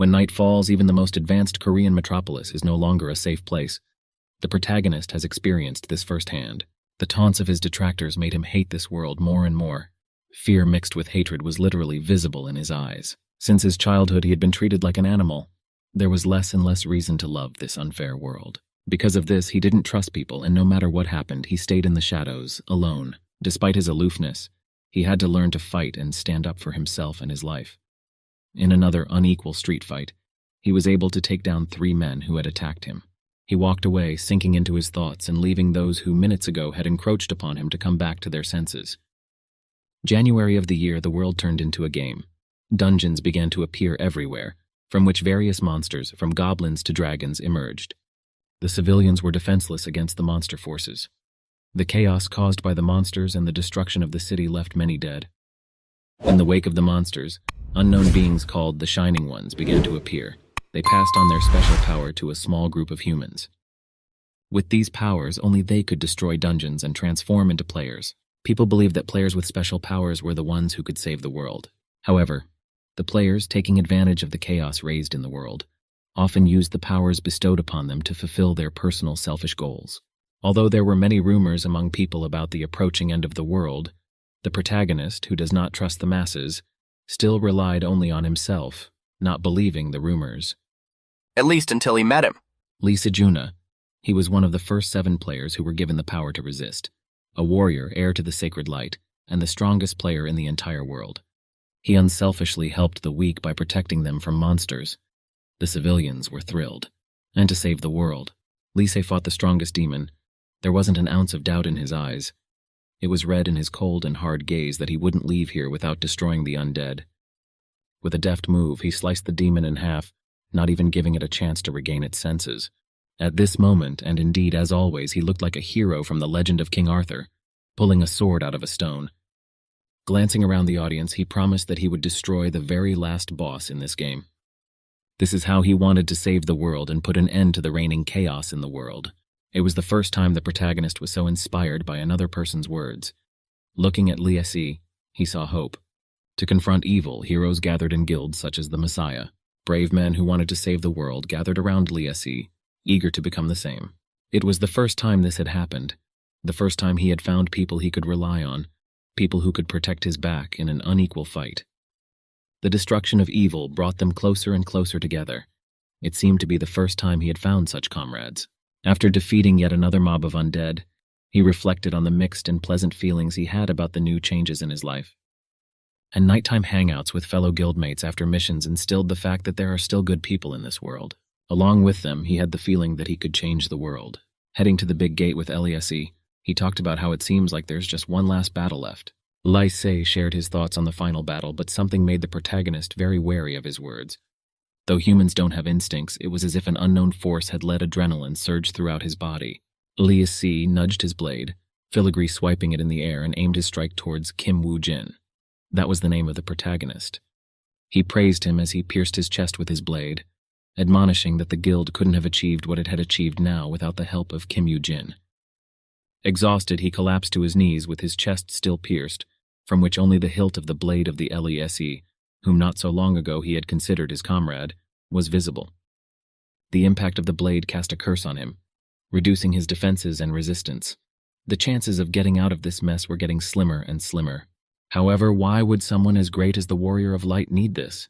When night falls, even the most advanced Korean metropolis is no longer a safe place. The protagonist has experienced this firsthand. The taunts of his detractors made him hate this world more and more. Fear mixed with hatred was literally visible in his eyes. Since his childhood, he had been treated like an animal. There was less and less reason to love this unfair world. Because of this, he didn't trust people, and no matter what happened, he stayed in the shadows, alone. Despite his aloofness, he had to learn to fight and stand up for himself and his life. In another unequal street fight, he was able to take down 3 men who had attacked him. He walked away, sinking into his thoughts and leaving those who minutes ago had encroached upon him to come back to their senses. January of the year, the world turned into a game. Dungeons began to appear everywhere, from which various monsters, from goblins to dragons, emerged. The civilians were defenseless against the monster forces. The chaos caused by the monsters and the destruction of the city left many dead. In the wake of the monsters, unknown beings called the Shining Ones began to appear. They passed on their special power to a small group of humans. With these powers, only they could destroy dungeons and transform into players. People believed that players with special powers were the ones who could save the world. However, the players, taking advantage of the chaos raised in the world, often used the powers bestowed upon them to fulfill their personal selfish goals. Although there were many rumors among people about the approaching end of the world, the protagonist, who does not trust the masses, still relied only on himself, not believing the rumors. At least until he met him. Lee Sejuna. He was one of the first 7 players who were given the power to resist. A warrior, heir to the sacred light, and the strongest player in the entire world. He unselfishly helped the weak by protecting them from monsters. The civilians were thrilled. And to save the world, Lise fought the strongest demon. There wasn't an ounce of doubt in his eyes. It was read in his cold and hard gaze that he wouldn't leave here without destroying the undead. With a deft move, he sliced the demon in half, not even giving it a chance to regain its senses. At this moment, and indeed as always, he looked like a hero from the legend of King Arthur, pulling a sword out of a stone. Glancing around the audience, he promised that he would destroy the very last boss in this game. This is how he wanted to save the world and put an end to the reigning chaos in the world. It was the first time the protagonist was so inspired by another person's words. Looking at Liesi, he saw hope. To confront evil, heroes gathered in guilds such as the Messiah. Brave men who wanted to save the world gathered around Liesi, eager to become the same. It was the first time this had happened, the first time he had found people he could rely on, people who could protect his back in an unequal fight. The destruction of evil brought them closer and closer together. It seemed to be the first time he had found such comrades. After defeating yet another mob of undead, he reflected on the mixed and pleasant feelings he had about the new changes in his life. And nighttime hangouts with fellow guildmates after missions instilled the fact that there are still good people in this world. Along with them, he had the feeling that he could change the world. Heading to the big gate with Eliasi, he talked about how it seems like there's just one last battle left. Lai Se shared his thoughts on the final battle, but something made the protagonist very wary of his words. Though humans don't have instincts, it was as if an unknown force had let adrenaline surge throughout his body. Eliasi nudged his blade, filigree swiping it in the air, and aimed his strike towards Kim Woo-jin. That was the name of the protagonist. He praised him as he pierced his chest with his blade, admonishing that the guild couldn't have achieved what it had achieved now without the help of Kim Woo-jin. Exhausted, he collapsed to his knees with his chest still pierced, from which only the hilt of the blade of the Lese, whom not so long ago he had considered his comrade, was visible. The impact of the blade cast a curse on him, reducing his defenses and resistance. The chances of getting out of this mess were getting slimmer and slimmer. However, why would someone as great as the Warrior of Light need this?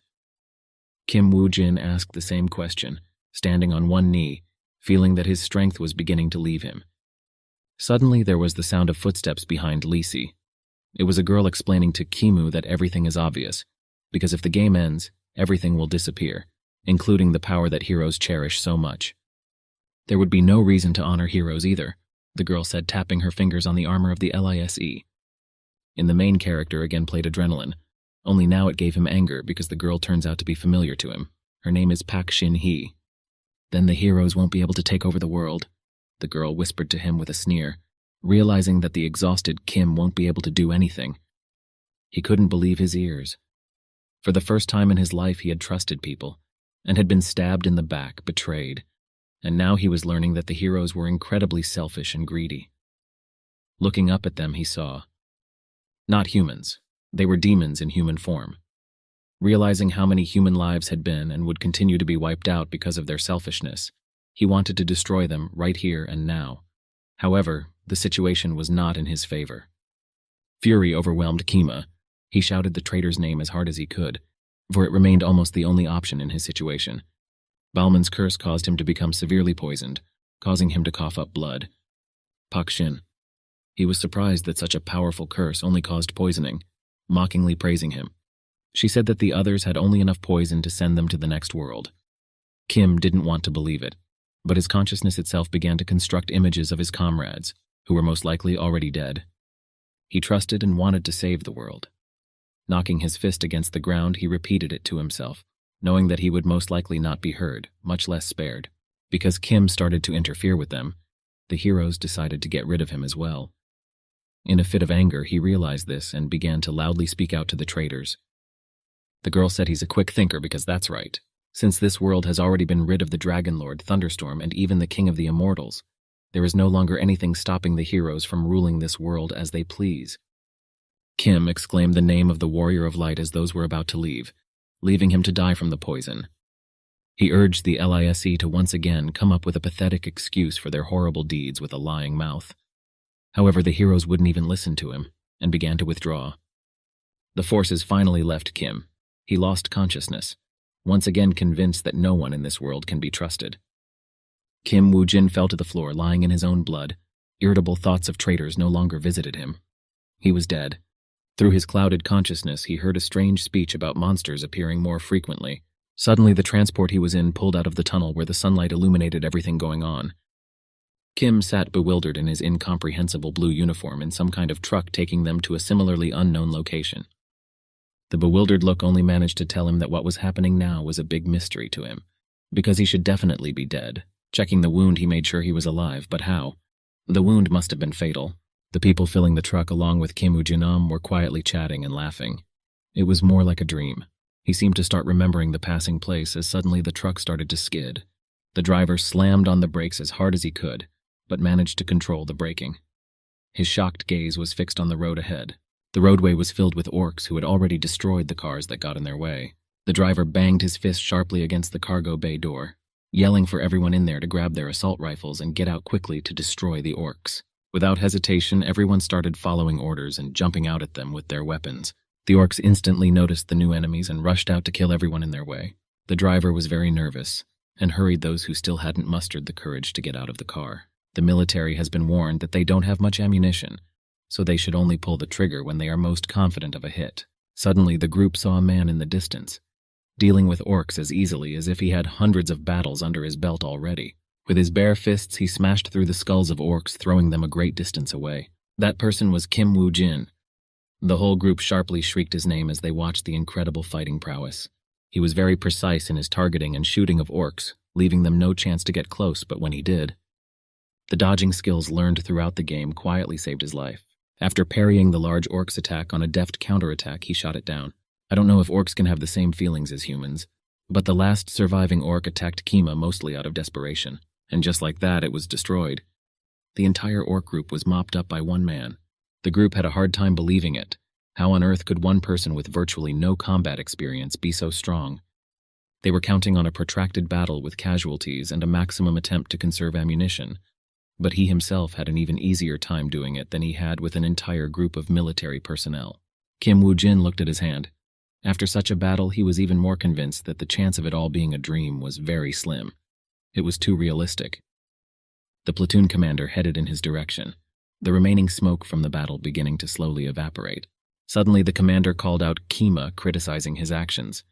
Kim Woo-jin asked the same question, standing on one knee, feeling that his strength was beginning to leave him. Suddenly there was the sound of footsteps behind Lisi. It was a girl explaining to Kimu that everything is obvious, because if the game ends, everything will disappear, including the power that heroes cherish so much. There would be no reason to honor heroes either, the girl said, tapping her fingers on the armor of the Lise. In the main character again played Adrenaline, only now it gave him anger because the girl turns out to be familiar to him. Her name is Pak Shin-hee. Then the heroes won't be able to take over the world, the girl whispered to him with a sneer, realizing that the exhausted Kim won't be able to do anything. He couldn't believe his ears. For the first time in his life he had trusted people, and had been stabbed in the back, betrayed, and now he was learning that the heroes were incredibly selfish and greedy. Looking up at them, he saw not humans. They were demons in human form. Realizing how many human lives had been and would continue to be wiped out because of their selfishness, he wanted to destroy them right here and now. However, the situation was not in his favor. Fury overwhelmed Kima. He shouted the traitor's name as hard as he could, for it remained almost the only option in his situation. Balman's curse caused him to become severely poisoned, causing him to cough up blood. Pak Shin. He was surprised that such a powerful curse only caused poisoning, mockingly praising him. She said that the others had only enough poison to send them to the next world. Kim didn't want to believe it, but his consciousness itself began to construct images of his comrades, who were most likely already dead. He trusted and wanted to save the world. Knocking his fist against the ground, he repeated it to himself, knowing that he would most likely not be heard, much less spared. Because Kim started to interfere with them, the heroes decided to get rid of him as well. In a fit of anger, he realized this and began to loudly speak out to the traitors. The girl said he's a quick thinker because that's right. Since this world has already been rid of the Dragon Lord, Thunderstorm, and even the King of the Immortals, there is no longer anything stopping the heroes from ruling this world as they please. Kim exclaimed the name of the Warrior of Light as those were about to leave, leaving him to die from the poison. He urged the LISE to once again come up with a pathetic excuse for their horrible deeds with a lying mouth. However, the heroes wouldn't even listen to him, and began to withdraw. The forces finally left Kim. He lost consciousness, once again convinced that no one in this world can be trusted. Kim Woo-jin fell to the floor, lying in his own blood. Irritable thoughts of traitors no longer visited him. He was dead. Through his clouded consciousness, he heard a strange speech about monsters appearing more frequently. Suddenly, the transport he was in pulled out of the tunnel where the sunlight illuminated everything going on. Kim sat bewildered in his incomprehensible blue uniform in some kind of truck taking them to a similarly unknown location. The bewildered look only managed to tell him that what was happening now was a big mystery to him, because he should definitely be dead. Checking the wound, he made sure he was alive, but how? The wound must have been fatal. The people filling the truck along with Kim Woo-jinam were quietly chatting and laughing. It was more like a dream. He seemed to start remembering the passing place as suddenly the truck started to skid. The driver slammed on the brakes as hard as he could, but managed to control the braking. His shocked gaze was fixed on the road ahead. The roadway was filled with orcs who had already destroyed the cars that got in their way. The driver banged his fist sharply against the cargo bay door, yelling for everyone in there to grab their assault rifles and get out quickly to destroy the orcs. Without hesitation, everyone started following orders and jumping out at them with their weapons. The orcs instantly noticed the new enemies and rushed out to kill everyone in their way. The driver was very nervous and hurried those who still hadn't mustered the courage to get out of the car. The military has been warned that they don't have much ammunition, so they should only pull the trigger when they are most confident of a hit. Suddenly, the group saw a man in the distance, dealing with orcs as easily as if he had hundreds of battles under his belt already. With his bare fists, he smashed through the skulls of orcs, throwing them a great distance away. That person was Kim Woo-jin. The whole group sharply shrieked his name as they watched the incredible fighting prowess. He was very precise in his targeting and shooting of orcs, leaving them no chance to get close, but when he did, the dodging skills learned throughout the game quietly saved his life. After parrying the large orc's attack on a deft counterattack, he shot it down. I don't know if orcs can have the same feelings as humans, but the last surviving orc attacked Kima mostly out of desperation, and just like that, it was destroyed. The entire orc group was mopped up by one man. The group had a hard time believing it. How on earth could one person with virtually no combat experience be so strong? They were counting on a protracted battle with casualties and a maximum attempt to conserve ammunition, but he himself had an even easier time doing it than he had with an entire group of military personnel. Kim Woo-jin looked at his hand. After such a battle, he was even more convinced that the chance of it all being a dream was very slim. It was too realistic. The platoon commander headed in his direction, the remaining smoke from the battle beginning to slowly evaporate. Suddenly, the commander called out Kima, criticizing his actions.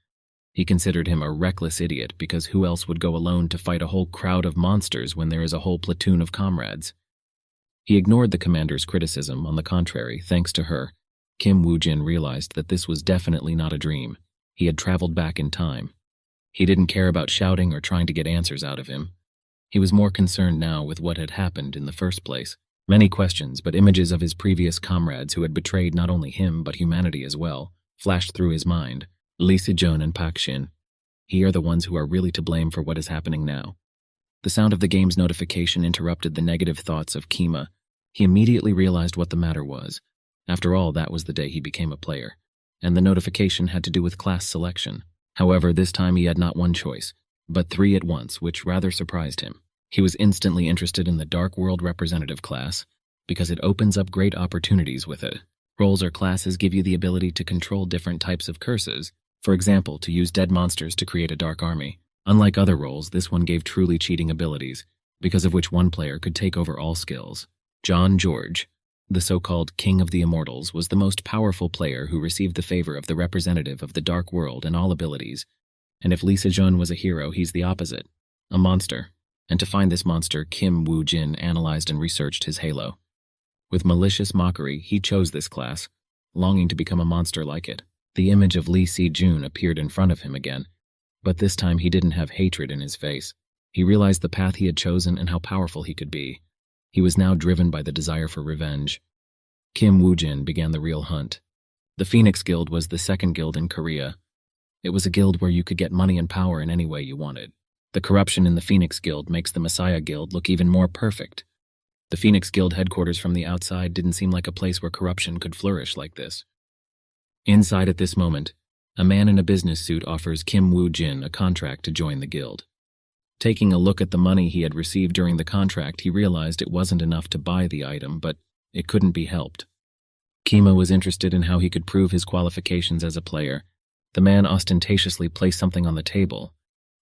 He considered him a reckless idiot because who else would go alone to fight a whole crowd of monsters when there is a whole platoon of comrades? He ignored the commander's criticism. On the contrary, thanks to her, Kim Woo-jin realized that this was definitely not a dream. He had traveled back in time. He didn't care about shouting or trying to get answers out of him. He was more concerned now with what had happened in the first place. Many questions, but images of his previous comrades who had betrayed not only him but humanity as well, flashed through his mind. Lee Se-jun and Pak Shin. He are the ones who are really to blame for what is happening now. The sound of the game's notification interrupted the negative thoughts of Kima. He immediately realized what the matter was. After all, that was the day he became a player. and the notification had to do with class selection. However, this time he had not one choice, but three at once, which rather surprised him. He was instantly interested in the Dark World Representative class because it opens up great opportunities with it. Roles or classes give you the ability to control different types of curses, for example, to use dead monsters to create a dark army. Unlike other roles, this one gave truly cheating abilities, because of which one player could take over all skills. John George, the so-called King of the Immortals, was the most powerful player who received the favor of the representative of the Dark World and all abilities. And if Lisa Jun was a hero, he's the opposite, a monster. And to find this monster, Kim Woo-jin analyzed and researched his halo. With malicious mockery, he chose this class, longing to become a monster like it. The image of Lee Si-jun appeared in front of him again, but this time he didn't have hatred in his face. He realized the path he had chosen and how powerful he could be. He was now driven by the desire for revenge. Kim Woo-jin began the real hunt. The Phoenix Guild was the second guild in Korea. It was a guild where you could get money and power in any way you wanted. The corruption in the Phoenix Guild makes the Messiah Guild look even more perfect. The Phoenix Guild headquarters from the outside didn't seem like a place where corruption could flourish like this. Inside at this moment, a man in a business suit offers Kim Woo-jin a contract to join the guild. Taking a look at the money he had received during the contract, he realized it wasn't enough to buy the item, but it couldn't be helped. Kima was interested in how he could prove his qualifications as a player. The man ostentatiously placed something on the table,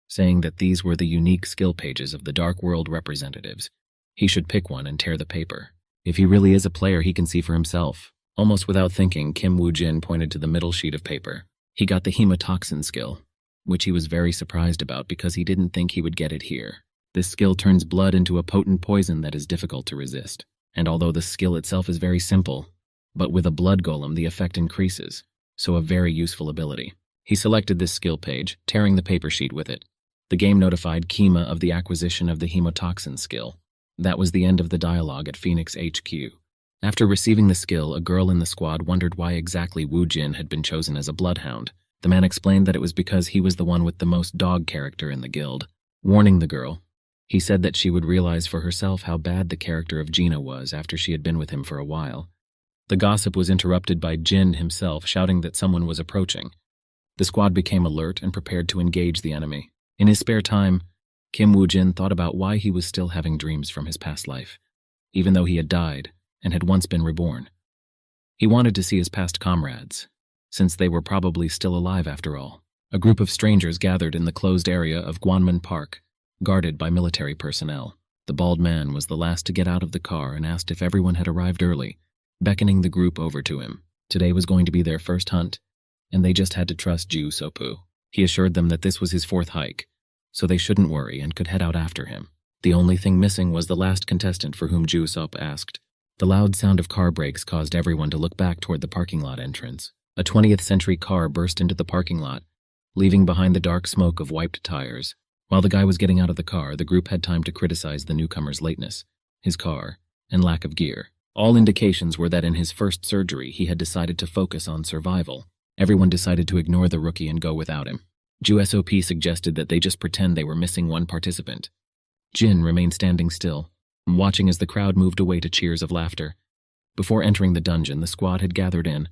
saying that these were the unique skill pages of the Dark World representatives. He should pick one and tear the paper. If he really is a player, he can see for himself. Almost without thinking, Kim Woo-jin pointed to the middle sheet of paper. He got the hemotoxin skill, which he was very surprised about because he didn't think he would get it here. This skill turns blood into a potent poison that is difficult to resist. And although the skill itself is very simple, but with a blood golem the effect increases, so a very useful ability. He selected this skill page, tearing the paper sheet with it. The game notified Kima of the acquisition of the hemotoxin skill. That was the end of the dialogue at Phoenix HQ. After receiving the skill, a girl in the squad wondered why exactly Woo-jin had been chosen as a bloodhound. The man explained that it was because he was the one with the most dog character in the guild. Warning the girl, he said that she would realize for herself how bad the character of Gina was after she had been with him for a while. The gossip was interrupted by Jin himself shouting that someone was approaching. The squad became alert and prepared to engage the enemy. In his spare time, Kim Woo-jin thought about why he was still having dreams from his past life, even though he had died and had once been reborn. He wanted to see his past comrades, since they were probably still alive after all. A group of strangers gathered in the closed area of Gwanmun Park, guarded by military personnel. The bald man was the last to get out of the car and asked if everyone had arrived early, beckoning the group over to him. Today was going to be their first hunt, and they just had to trust Ju Sopu. He assured them that this was his fourth hike, so they shouldn't worry and could head out after him. The only thing missing was the last contestant for whom Ju Sop asked. The loud sound of car brakes caused everyone to look back toward the parking lot entrance. A 20th century car burst into the parking lot, leaving behind the dark smoke of wiped tires. While the guy was getting out of the car, the group had time to criticize the newcomer's lateness, his car, and lack of gear. All indications were that in his first surgery he had decided to focus on survival. Everyone decided to ignore the rookie and go without him. Ju Sop suggested that they just pretend they were missing one participant. Jin remained standing still, watching as the crowd moved away to cheers of laughter. Before entering the dungeon, the squad had gathered in.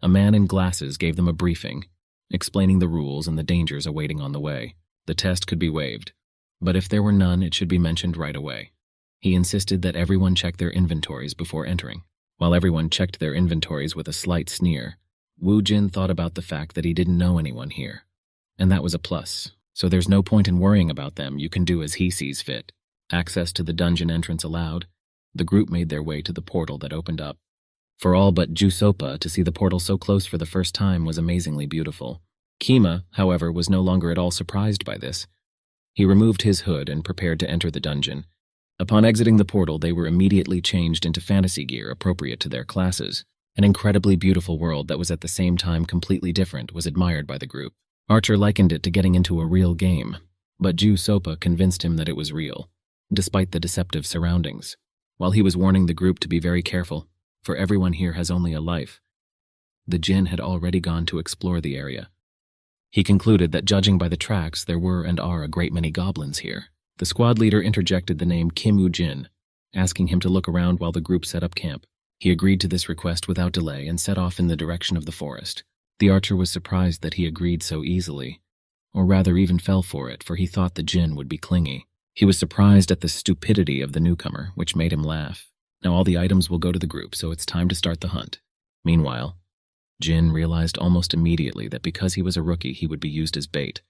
A man in glasses gave them a briefing, explaining the rules and the dangers awaiting on the way. The test could be waived, but if there were none, it should be mentioned right away. He insisted that everyone check their inventories before entering. While everyone checked their inventories with a slight sneer, Woo-jin thought about the fact that he didn't know anyone here. And that was a plus, so there's no point in worrying about them. You can do as he sees fit. Access to the dungeon entrance allowed, the group made their way to the portal that opened up. For all but Ju Sopa, to see the portal so close for the first time was amazingly beautiful. Kima, however, was no longer at all surprised by this. He removed his hood and prepared to enter the dungeon. Upon exiting the portal, they were immediately changed into fantasy gear appropriate to their classes. An incredibly beautiful world that was at the same time completely different was admired by the group. Archer likened it to getting into a real game, but Ju Sopa convinced him that it was real, despite the deceptive surroundings. While he was warning the group to be very careful, for everyone here has only a life, the Jinn had already gone to explore the area. He concluded that judging by the tracks, there were and are a great many goblins here. The squad leader interjected the name Kim Woo-jin, asking him to look around while the group set up camp. He agreed to this request without delay and set off in the direction of the forest. The archer was surprised that he agreed so easily, or rather even fell for it, for he thought the djinn would be clingy. He was surprised at the stupidity of the newcomer, which made him laugh. Now all the items will go to the group, so it's time to start the hunt. Meanwhile, Jin realized almost immediately that because he was a rookie, he would be used as bait.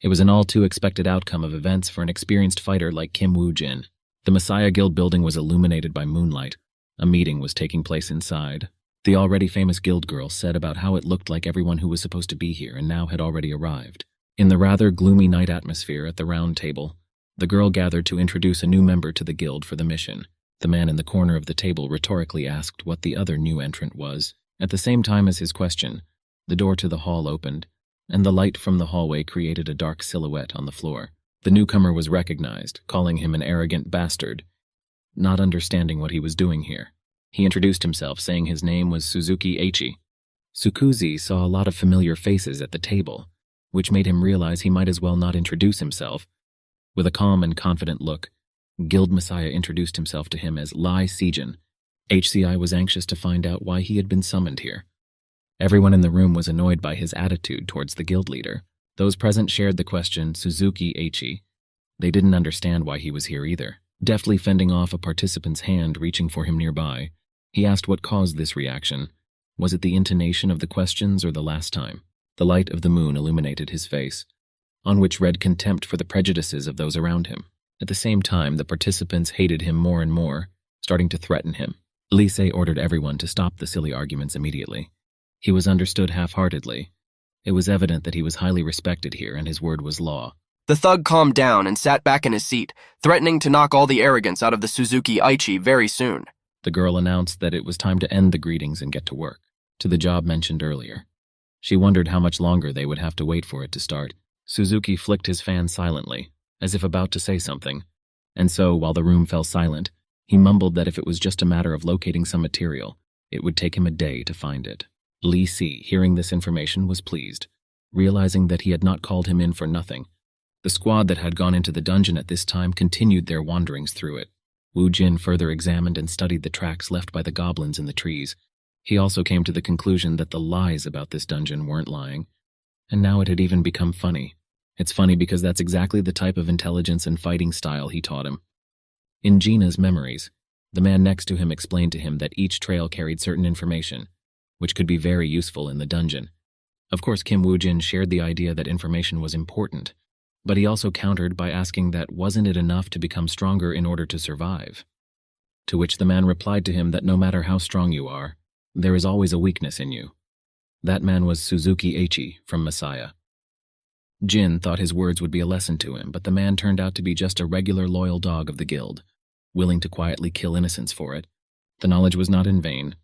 It was an all-too-expected outcome of events for an experienced fighter like Kim Woo-jin. The Messiah Guild building was illuminated by moonlight. A meeting was taking place inside. The already famous guild girl said about how it looked like everyone who was supposed to be here and now had already arrived. In the rather gloomy night atmosphere at the round table, the girl gathered to introduce a new member to the guild for the mission. The man in the corner of the table rhetorically asked what the other new entrant was. At the same time as his question, the door to the hall opened, and the light from the hallway created a dark silhouette on the floor. The newcomer was recognized, calling him an arrogant bastard, not understanding what he was doing here. He introduced himself, saying his name was Suzuki Eichi. Sukuzi saw a lot of familiar faces at the table, which made him realize he might as well not introduce himself. With a calm and confident look, Guild Messiah introduced himself to him as Lai Sijin. HCI was anxious to find out why he had been summoned here. Everyone in the room was annoyed by his attitude towards the guild leader. Those present shared the question, Suzuki Eichi. They didn't understand why he was here either. Deftly fending off a participant's hand reaching for him nearby, he asked what caused this reaction. Was it the intonation of the questions or the last time? The light of the moon illuminated his face, on which read contempt for the prejudices of those around him. At the same time, the participants hated him more and more, starting to threaten him. Lise ordered everyone to stop the silly arguments immediately. He was understood half-heartedly. It was evident that he was highly respected here and his word was law. The thug calmed down and sat back in his seat, threatening to knock all the arrogance out of the Suzuki Eichi very soon. The girl announced that it was time to end the greetings and get to work, to the job mentioned earlier. She wondered how much longer they would have to wait for it to start. Suzuki flicked his fan silently, as if about to say something, and so, while the room fell silent, he mumbled that if it was just a matter of locating some material, it would take him a day to find it. Li Si, hearing this information, was pleased, realizing that he had not called him in for nothing. The squad that had gone into the dungeon at this time continued their wanderings through it. Wu Jin further examined and studied the tracks left by the goblins in the trees. He also came to the conclusion that the lies about this dungeon weren't lying, and now it had even become funny. It's funny because that's exactly the type of intelligence and fighting style he taught him. In Gina's memories, the man next to him explained to him that each trail carried certain information, which could be very useful in the dungeon. Of course, Kim Woo-jin shared the idea that information was important, but he also countered by asking that wasn't it enough to become stronger in order to survive? To which the man replied to him that no matter how strong you are, there is always a weakness in you. That man was Suzuki Eichi from Messiah. Jin thought his words would be a lesson to him, but the man turned out to be just a regular loyal dog of the guild, willing to quietly kill innocents for it. The knowledge was not in vain.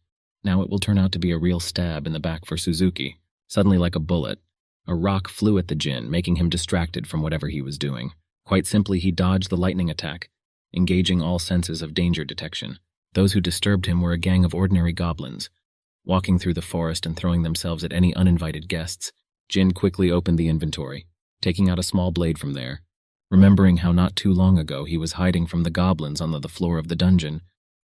Now it will turn out to be a real stab in the back for Suzuki. Suddenly, like a bullet, a rock flew at the Jin, making him distracted from whatever he was doing. Quite simply, he dodged the lightning attack, engaging all senses of danger detection. Those who disturbed him were a gang of ordinary goblins, walking through the forest and throwing themselves at any uninvited guests. Jin quickly opened the inventory, taking out a small blade from there. Remembering how not too long ago he was hiding from the goblins on the floor of the dungeon,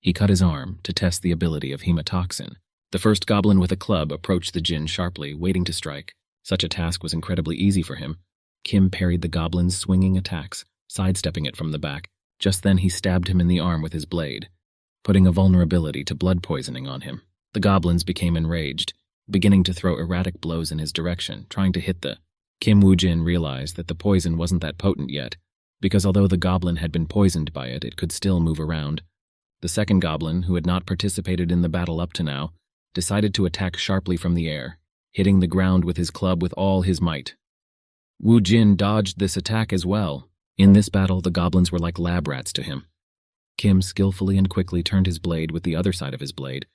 he cut his arm to test the ability of hematoxin. The first goblin with a club approached the Jin sharply, waiting to strike. Such a task was incredibly easy for him. Kim parried the goblin's swinging attacks, sidestepping it from the back. Just then he stabbed him in the arm with his blade, putting a vulnerability to blood poisoning on him. The goblins became enraged, beginning to throw erratic blows in his direction, trying to hit the... Kim Woo-jin realized that the poison wasn't that potent yet, because although the goblin had been poisoned by it, it could still move around. The second goblin, who had not participated in the battle up to now, decided to attack sharply from the air, hitting the ground with his club with all his might. Wu Jin dodged this attack as well. In this battle, the goblins were like lab rats to him. Kim skillfully and quickly turned his blade with the other side of his blade.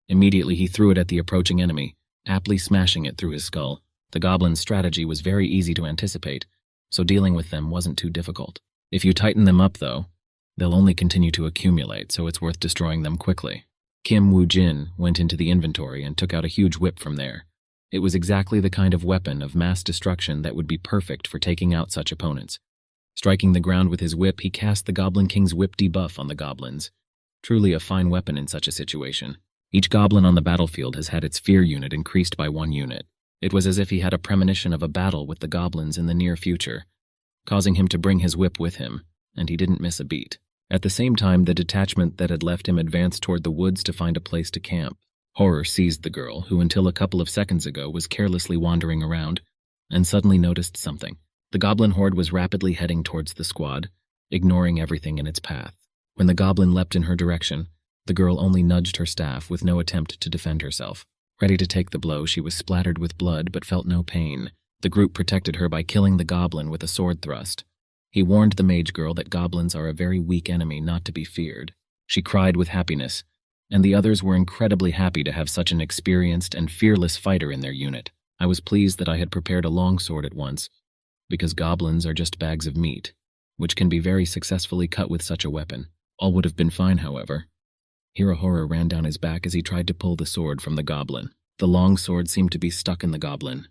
Immediately he threw it at the approaching enemy, aptly smashing it through his skull. The goblin's strategy was very easy to anticipate, so dealing with them wasn't too difficult. If you tighten them up, though, they'll only continue to accumulate, so it's worth destroying them quickly. Kim Woo-jin went into the inventory and took out a huge whip from there. It was exactly the kind of weapon of mass destruction that would be perfect for taking out such opponents. Striking the ground with his whip, he cast the Goblin King's whip debuff on the goblins. Truly a fine weapon in such a situation. Each goblin on the battlefield has had its fear unit increased by 1 unit. It was as if he had a premonition of a battle with the goblins in the near future, causing him to bring his whip with him, and he didn't miss a beat. At the same time, the detachment that had left him advanced toward the woods to find a place to camp. Horror seized the girl, who until a couple of seconds ago was carelessly wandering around, and suddenly noticed something. The goblin horde was rapidly heading towards the squad, ignoring everything in its path. When the goblin leapt in her direction, the girl only nudged her staff with no attempt to defend herself. Ready to take the blow, she was splattered with blood but felt no pain. The group protected her by killing the goblin with a sword thrust. He warned the mage girl that goblins are a very weak enemy not to be feared. She cried with happiness, and the others were incredibly happy to have such an experienced and fearless fighter in their unit. I was pleased that I had prepared a longsword at once, because goblins are just bags of meat, which can be very successfully cut with such a weapon. All would have been fine, however. Here a horror ran down his back as he tried to pull the sword from the goblin. The long sword seemed to be stuck in the goblin.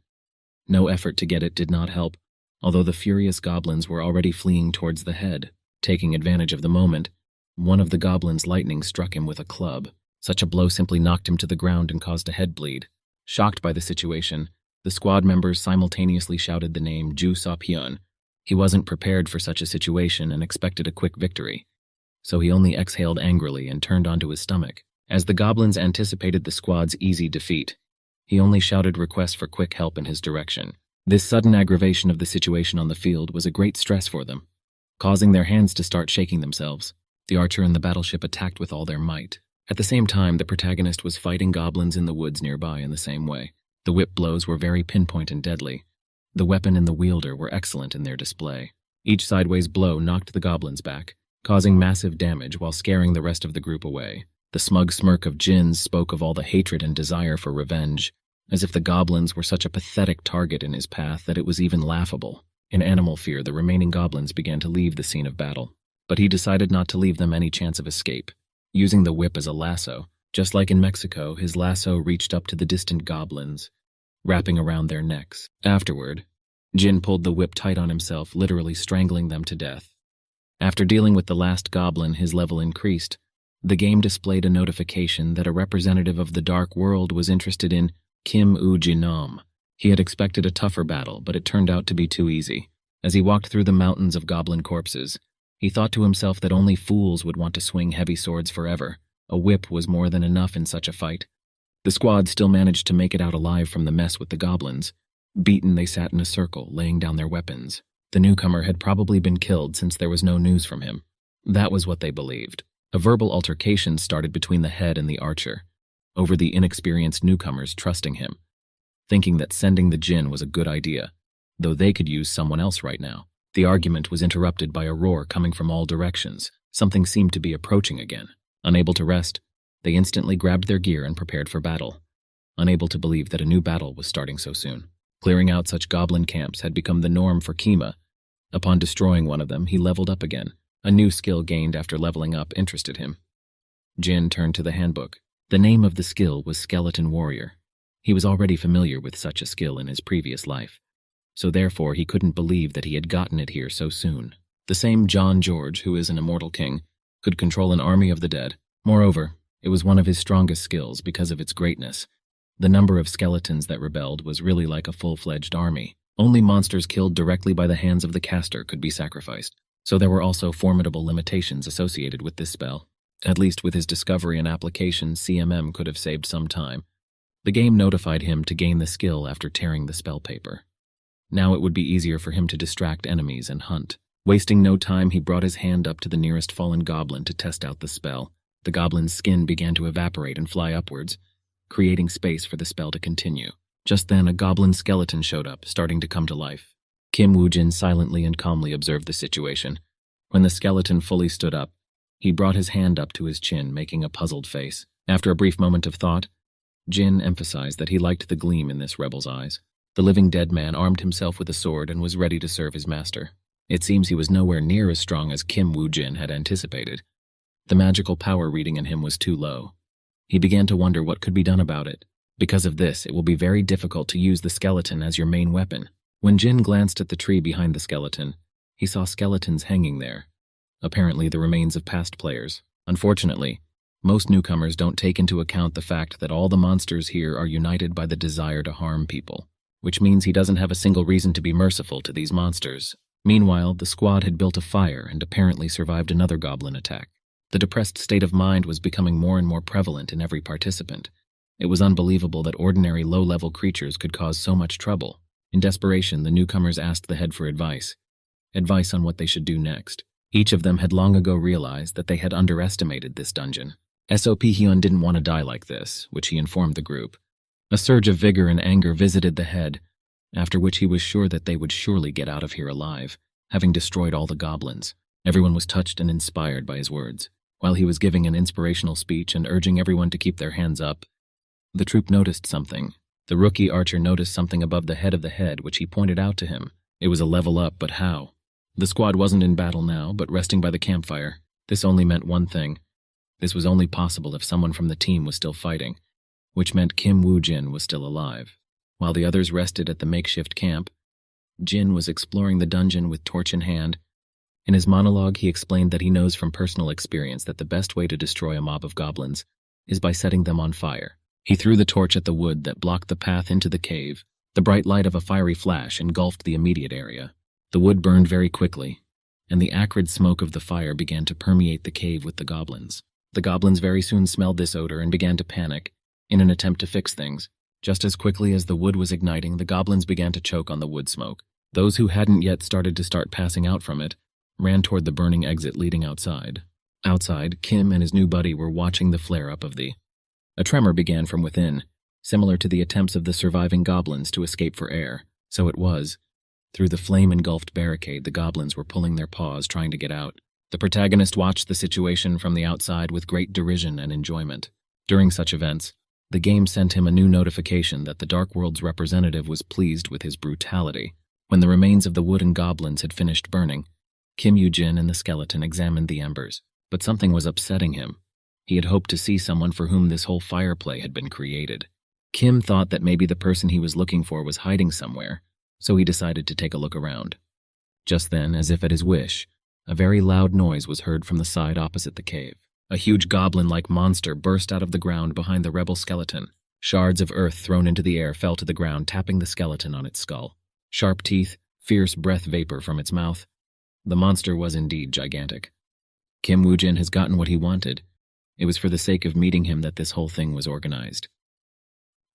No effort to get it did not help, although the furious goblins were already fleeing towards the head. Taking advantage of the moment, one of the goblins' lightning struck him with a club. Such a blow simply knocked him to the ground and caused a head bleed. Shocked by the situation, the squad members simultaneously shouted the name Ju Sop-hyun. He wasn't prepared for such a situation and expected a quick victory, so he only exhaled angrily and turned onto his stomach. As the goblins anticipated the squad's easy defeat, he only shouted requests for quick help in his direction. This sudden aggravation of the situation on the field was a great stress for them, causing their hands to start shaking themselves. The archer and the battleship attacked with all their might. At the same time, the protagonist was fighting goblins in the woods nearby in the same way. The whip blows were very pinpoint and deadly. The weapon and the wielder were excellent in their display. Each sideways blow knocked the goblins back, causing massive damage while scaring the rest of the group away. The smug smirk of Jin spoke of all the hatred and desire for revenge, as if the goblins were such a pathetic target in his path that it was even laughable. In animal fear, the remaining goblins began to leave the scene of battle, but he decided not to leave them any chance of escape. Using the whip as a lasso, just like in Mexico, his lasso reached up to the distant goblins, wrapping around their necks. Afterward, Jin pulled the whip tight on himself, literally strangling them to death. After dealing with the last goblin, his level increased. The game displayed a notification that a representative of the Dark World was interested in Kim Woo-jinom. He had expected a tougher battle, but it turned out to be too easy. As he walked through the mountains of goblin corpses, he thought to himself that only fools would want to swing heavy swords forever. A whip was more than enough in such a fight. The squad still managed to make it out alive from the mess with the goblins. Beaten, they sat in a circle, laying down their weapons. The newcomer had probably been killed since there was no news from him. That was what they believed. A verbal altercation started between the head and the archer, over the inexperienced newcomers trusting him, thinking that sending the Jin was a good idea, though they could use someone else right now. The argument was interrupted by a roar coming from all directions. Something seemed to be approaching again. Unable to rest, they instantly grabbed their gear and prepared for battle, unable to believe that a new battle was starting so soon. Clearing out such goblin camps had become the norm for Kima. Upon destroying one of them, he leveled up again. A new skill gained after leveling up interested him. Jin turned to the handbook. The name of the skill was Skeleton Warrior. He was already familiar with such a skill in his previous life, so therefore he couldn't believe that he had gotten it here so soon. The same John George, who is an immortal king, could control an army of the dead. Moreover, it was one of his strongest skills because of its greatness. The number of skeletons that rebelled was really like a full-fledged army. Only monsters killed directly by the hands of the caster could be sacrificed. So there were also formidable limitations associated with this spell. At least with his discovery and application, CMM could have saved some time. The game notified him to gain the skill after tearing the spell paper. Now it would be easier for him to distract enemies and hunt. Wasting no time, he brought his hand up to the nearest fallen goblin to test out the spell. The goblin's skin began to evaporate and fly upwards, creating space for the spell to continue. Just then, a goblin skeleton showed up, starting to come to life. Kim Woo-jin silently and calmly observed the situation. When the skeleton fully stood up, he brought his hand up to his chin, making a puzzled face. After a brief moment of thought, Jin emphasized that he liked the gleam in this rebel's eyes. The living dead man armed himself with a sword and was ready to serve his master. It seems he was nowhere near as strong as Kim Woo-jin had anticipated. The magical power reading in him was too low. He began to wonder what could be done about it. Because of this, it will be very difficult to use the skeleton as your main weapon. When Jin glanced at the tree behind the skeleton, he saw skeletons hanging there, apparently the remains of past players. Unfortunately, most newcomers don't take into account the fact that all the monsters here are united by the desire to harm people. which means he doesn't have a single reason to be merciful to these monsters. Meanwhile, the squad had built a fire and apparently survived another goblin attack. The depressed state of mind was becoming more and more prevalent in every participant. It was unbelievable that ordinary low-level creatures could cause so much trouble. In desperation, the newcomers asked the head for advice on what they should do next. Each of them had long ago realized that they had underestimated this dungeon. SOP Hyun didn't want to die like this, which he informed the group. A surge of vigor and anger visited the head, after which he was sure that they would surely get out of here alive, having destroyed all the goblins. Everyone was touched and inspired by his words. While he was giving an inspirational speech and urging everyone to keep their hands up, the troop noticed something. The rookie archer noticed something above the head of the head, which he pointed out to him. It was a level up, but how? The squad wasn't in battle now, but resting by the campfire. This only meant one thing. This was only possible if someone from the team was still fighting, which meant Kim Woo-jin was still alive. While the others rested at the makeshift camp, Jin was exploring the dungeon with torch in hand. In his monologue, he explained that he knows from personal experience that the best way to destroy a mob of goblins is by setting them on fire. He threw the torch at the wood that blocked the path into the cave. The bright light of a fiery flash engulfed the immediate area. The wood burned very quickly, and the acrid smoke of the fire began to permeate the cave with the goblins. The goblins very soon smelled this odor and began to panic, in an attempt to fix things. Just as quickly as the wood was igniting, the goblins began to choke on the wood smoke. Those who hadn't yet started to start passing out from it ran toward the burning exit leading outside. Outside, Kim and his new buddy were watching the flare-up of the... A tremor began from within, similar to the attempts of the surviving goblins to escape for air. So it was. Through the flame-engulfed barricade, the goblins were pulling their paws, trying to get out. The protagonist watched the situation from the outside with great derision and enjoyment. During such events, the game sent him a new notification that the Dark World's representative was pleased with his brutality. When the remains of the wooden goblins had finished burning, Kim Woo-jin and the skeleton examined the embers, but something was upsetting him. He had hoped to see someone for whom this whole fire play had been created. Kim thought that maybe the person he was looking for was hiding somewhere, so he decided to take a look around. Just then, as if at his wish, a very loud noise was heard from the side opposite the cave. A huge goblin-like monster burst out of the ground behind the rebel skeleton. Shards of earth thrown into the air fell to the ground, tapping the skeleton on its skull. Sharp teeth, fierce breath vapor from its mouth. The monster was indeed gigantic. Kim Woo-jin has gotten what he wanted. It was for the sake of meeting him that this whole thing was organized.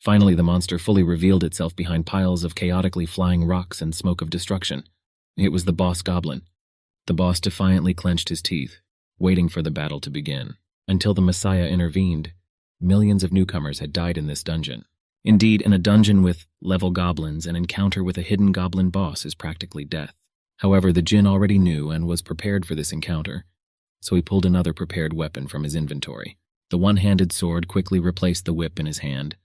Finally, the monster fully revealed itself behind piles of chaotically flying rocks and smoke of destruction. It was the boss goblin. The boss defiantly clenched his teeth, waiting for the battle to begin. Until the Messiah intervened, millions of newcomers had died in this dungeon. Indeed, in a dungeon with level goblins, an encounter with a hidden goblin boss is practically death. However, the Jin already knew and was prepared for this encounter, so he pulled another prepared weapon from his inventory. The one-handed sword quickly replaced the whip in his hand,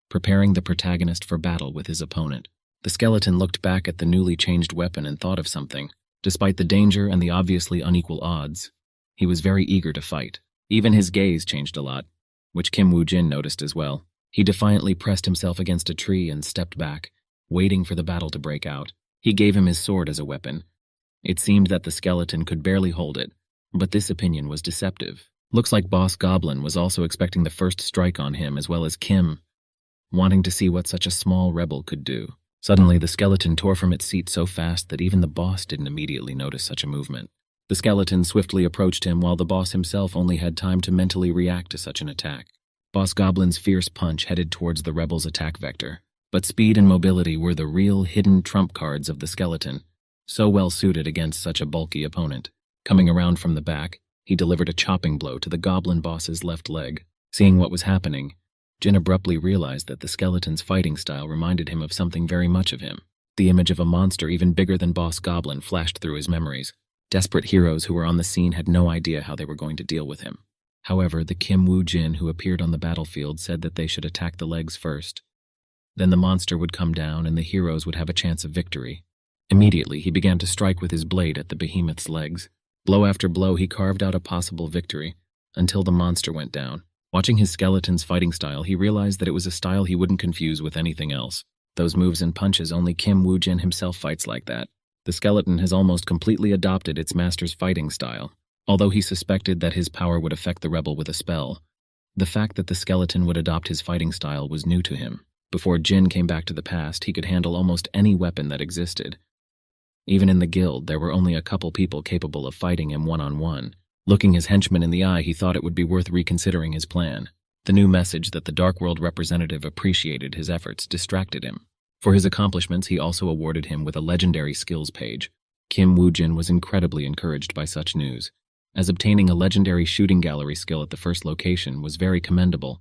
preparing the protagonist for battle with his opponent. The skeleton looked back at the newly changed weapon and thought of something. Despite the danger and the obviously unequal odds, he was very eager to fight. Even his gaze changed a lot, which Kim Woo-jin noticed as well. He defiantly pressed himself against a tree and stepped back, waiting for the battle to break out. He gave him his sword as a weapon. It seemed that the skeleton could barely hold it, but this opinion was deceptive. Looks like Boss Goblin was also expecting the first strike on him as well as Kim, wanting to see what such a small rebel could do. Suddenly, the skeleton tore from its seat so fast that even the boss didn't immediately notice such a movement. The skeleton swiftly approached him while the boss himself only had time to mentally react to such an attack. Boss Goblin's fierce punch headed towards the rebel's attack vector, but speed and mobility were the real hidden trump cards of the skeleton, so well suited against such a bulky opponent. Coming around from the back, he delivered a chopping blow to the goblin boss's left leg. Seeing what was happening, Jin abruptly realized that the skeleton's fighting style reminded him of something very much of him. The image of a monster even bigger than Boss Goblin flashed through his memories. Desperate heroes who were on the scene had no idea how they were going to deal with him. However, the Kim Woo-jin who appeared on the battlefield said that they should attack the legs first. Then the monster would come down and the heroes would have a chance of victory. Immediately, he began to strike with his blade at the behemoth's legs. Blow after blow, he carved out a possible victory, until the monster went down. Watching his skeleton's fighting style, he realized that it was a style he wouldn't confuse with anything else. Those moves and punches, only Kim Woo-jin himself fights like that. The skeleton has almost completely adopted its master's fighting style. Although he suspected that his power would affect the rebel with a spell, the fact that the skeleton would adopt his fighting style was new to him. Before Jin came back to the past, he could handle almost any weapon that existed. Even in the guild, there were only a couple people capable of fighting him one-on-one. Looking his henchman in the eye, he thought it would be worth reconsidering his plan. The new message that the Dark World representative appreciated his efforts distracted him. For his accomplishments, he also awarded him with a legendary skills page. Kim Woo-jin was incredibly encouraged by such news, as obtaining a legendary shooting gallery skill at the first location was very commendable.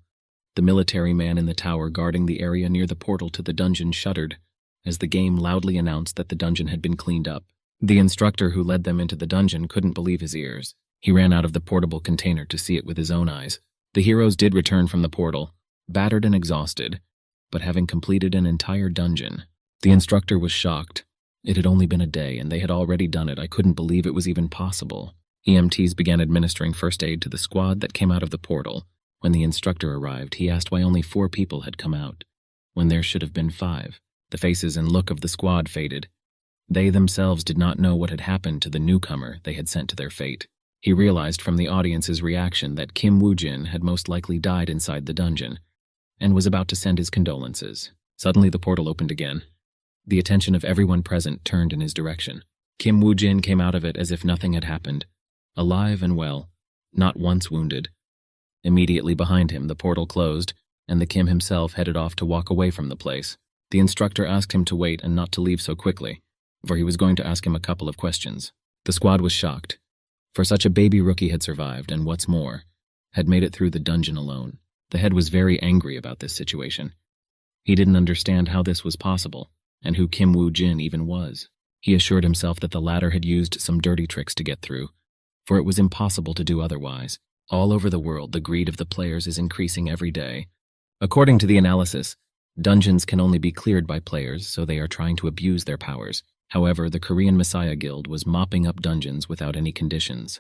The military man in the tower guarding the area near the portal to the dungeon shuddered, as the game loudly announced that the dungeon had been cleaned up. The instructor who led them into the dungeon couldn't believe his ears. He ran out of the portable container to see it with his own eyes. The heroes did return from the portal, battered and exhausted, but having completed an entire dungeon. The instructor was shocked. It had only been a day, and they had already done it. I couldn't believe it was even possible. EMTs began administering first aid to the squad that came out of the portal. When the instructor arrived, he asked why only 4 people had come out, when there should have been 5. The faces and look of the squad faded. They themselves did not know what had happened to the newcomer they had sent to their fate. He realized from the audience's reaction that Kim Woo-jin had most likely died inside the dungeon, and was about to send his condolences. Suddenly the portal opened again. The attention of everyone present turned in his direction. Kim Woo-jin came out of it as if nothing had happened, alive and well, not once wounded. Immediately behind him, the portal closed, and the Kim himself headed off to walk away from the place. The instructor asked him to wait and not to leave so quickly, for he was going to ask him a couple of questions. The squad was shocked, for such a baby rookie had survived, and what's more, had made it through the dungeon alone. The head was very angry about this situation. He didn't understand how this was possible, and who Kim Woo-jin even was. He assured himself that the latter had used some dirty tricks to get through, for it was impossible to do otherwise. All over the world, the greed of the players is increasing every day. According to the analysis, dungeons can only be cleared by players, so they are trying to abuse their powers. However, the Korean Messiah Guild was mopping up dungeons without any conditions.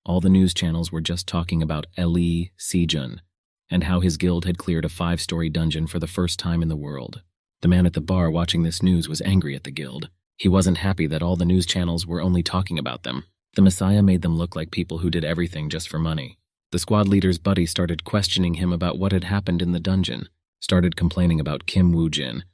All the news channels were just talking about Lee Si-jun, and how his guild had cleared a 5-story dungeon for the first time in the world. The man at the bar watching this news was angry at the guild. He wasn't happy that all the news channels were only talking about them. The Messiah made them look like people who did everything just for money. The squad leader's buddy started questioning him about what had happened in the dungeon, started complaining about Kim Woo-jin,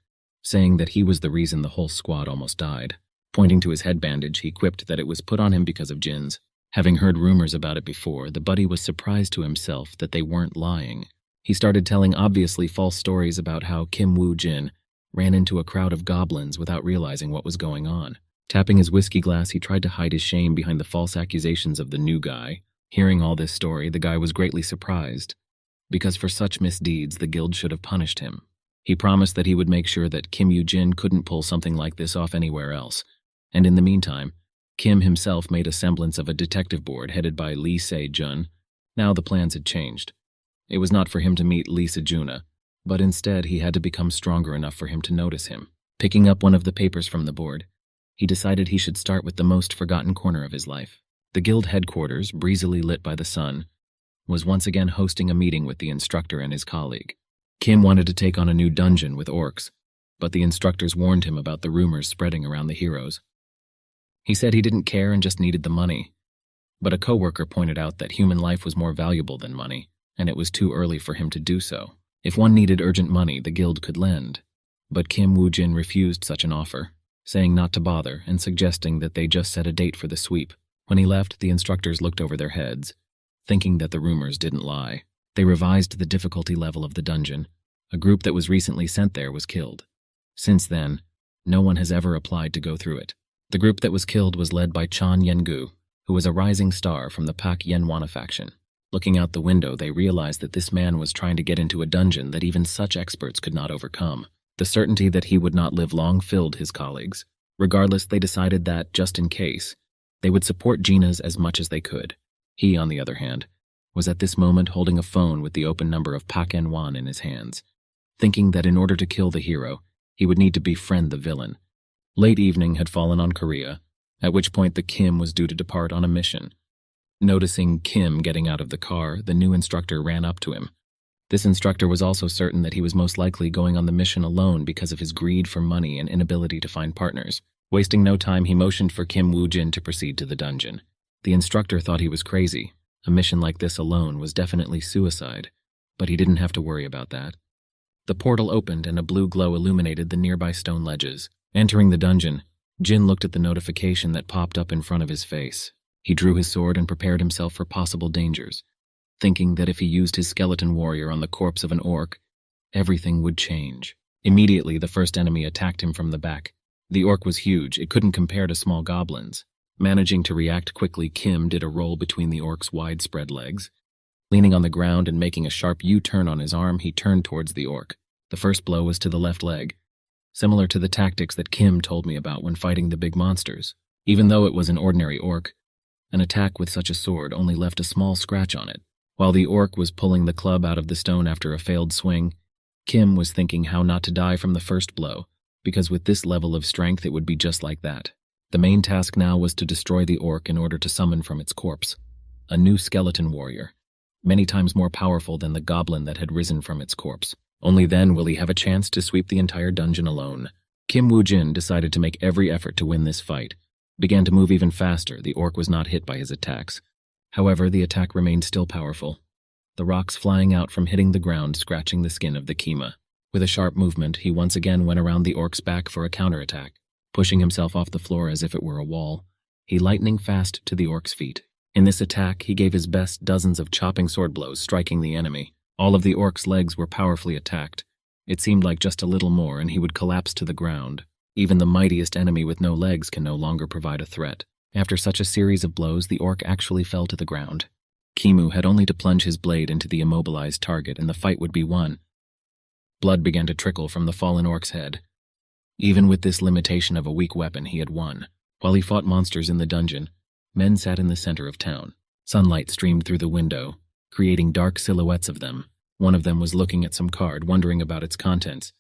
saying that he was the reason the whole squad almost died. Pointing to his head bandage, he quipped that it was put on him because of Jin's. Having heard rumors about it before, the buddy was surprised to himself that they weren't lying. He started telling obviously false stories about how Kim Woo-jin ran into a crowd of goblins without realizing what was going on. Tapping his whiskey glass, he tried to hide his shame behind the false accusations of the new guy. Hearing all this story, the guy was greatly surprised, because for such misdeeds, the guild should have punished him. He promised that he would make sure that Kim Woo-jin couldn't pull something like this off anywhere else. And in the meantime, Kim himself made a semblance of a detective board headed by Lee Se-jun. Now the plans had changed. It was not for him to meet Lee Se-juna, but instead he had to become stronger enough for him to notice him. Picking up one of the papers from the board, he decided he should start with the most forgotten corner of his life. The guild headquarters, breezily lit by the sun, was once again hosting a meeting with the instructor and his colleague. Kim wanted to take on a new dungeon with orcs, but the instructors warned him about the rumors spreading around the heroes. He said he didn't care and just needed the money, but a coworker pointed out that human life was more valuable than money, and it was too early for him to do so. If one needed urgent money, the guild could lend, but Kim Woo-jin refused such an offer, saying not to bother and suggesting that they just set a date for the sweep. When he left, the instructors looked over their heads, thinking that the rumors didn't lie. They revised the difficulty level of the dungeon. A group that was recently sent there was killed. Since then, no one has ever applied to go through it. The group that was killed was led by Chan Yen-gu, who was a rising star from the Pak Yen-wana faction. Looking out the window, they realized that this man was trying to get into a dungeon that even such experts could not overcome. The certainty that he would not live long filled his colleagues. Regardless, they decided that, just in case, they would support Gina's as much as they could. He, on the other hand, was at this moment holding a phone with the open number of Pak En-wan in his hands, thinking that in order to kill the hero, he would need to befriend the villain. Late evening had fallen on Korea, at which point the Kim was due to depart on a mission. Noticing Kim getting out of the car, the new instructor ran up to him. This instructor was also certain that he was most likely going on the mission alone because of his greed for money and inability to find partners. Wasting no time, he motioned for Kim Woo-jin to proceed to the dungeon. The instructor thought he was crazy. A mission like this alone was definitely suicide, but he didn't have to worry about that. The portal opened and a blue glow illuminated the nearby stone ledges. Entering the dungeon, Jin looked at the notification that popped up in front of his face. He drew his sword and prepared himself for possible dangers, thinking that if he used his skeleton warrior on the corpse of an orc, everything would change. Immediately, the first enemy attacked him from the back. The orc was huge, it couldn't compare to small goblins. Managing to react quickly, Kim did a roll between the orc's widespread legs. Leaning on the ground and making a sharp U-turn on his arm, he turned towards the orc. The first blow was to the left leg, similar to the tactics that Kim told me about when fighting the big monsters. Even though it was an ordinary orc, an attack with such a sword only left a small scratch on it. While the orc was pulling the club out of the stone after a failed swing, Kim was thinking how not to die from the first blow, because with this level of strength it would be just like that. The main task now was to destroy the orc in order to summon from its corpse a new skeleton warrior, many times more powerful than the goblin that had risen from its corpse. Only then will he have a chance to sweep the entire dungeon alone. Kim Woo-jin decided to make every effort to win this fight. Began to move even faster. The orc was not hit by his attacks. However, the attack remained still powerful, the rocks flying out from hitting the ground, scratching the skin of the Kima. With a sharp movement, he once again went around the orc's back for a counterattack, pushing himself off the floor as if it were a wall. He lightning fast to the orc's feet. In this attack, he gave his best, dozens of chopping sword blows, striking the enemy. All of the orc's legs were powerfully attacked. It seemed like just a little more and he would collapse to the ground. Even the mightiest enemy with no legs can no longer provide a threat. After such a series of blows, the orc actually fell to the ground. Kimu had only to plunge his blade into the immobilized target and the fight would be won. Blood began to trickle from the fallen orc's head. Even with this limitation of a weak weapon, he had won. While he fought monsters in the dungeon, men sat in the center of town. Sunlight streamed through the window, creating dark silhouettes of them. One of them was looking at some card, wondering about its contents.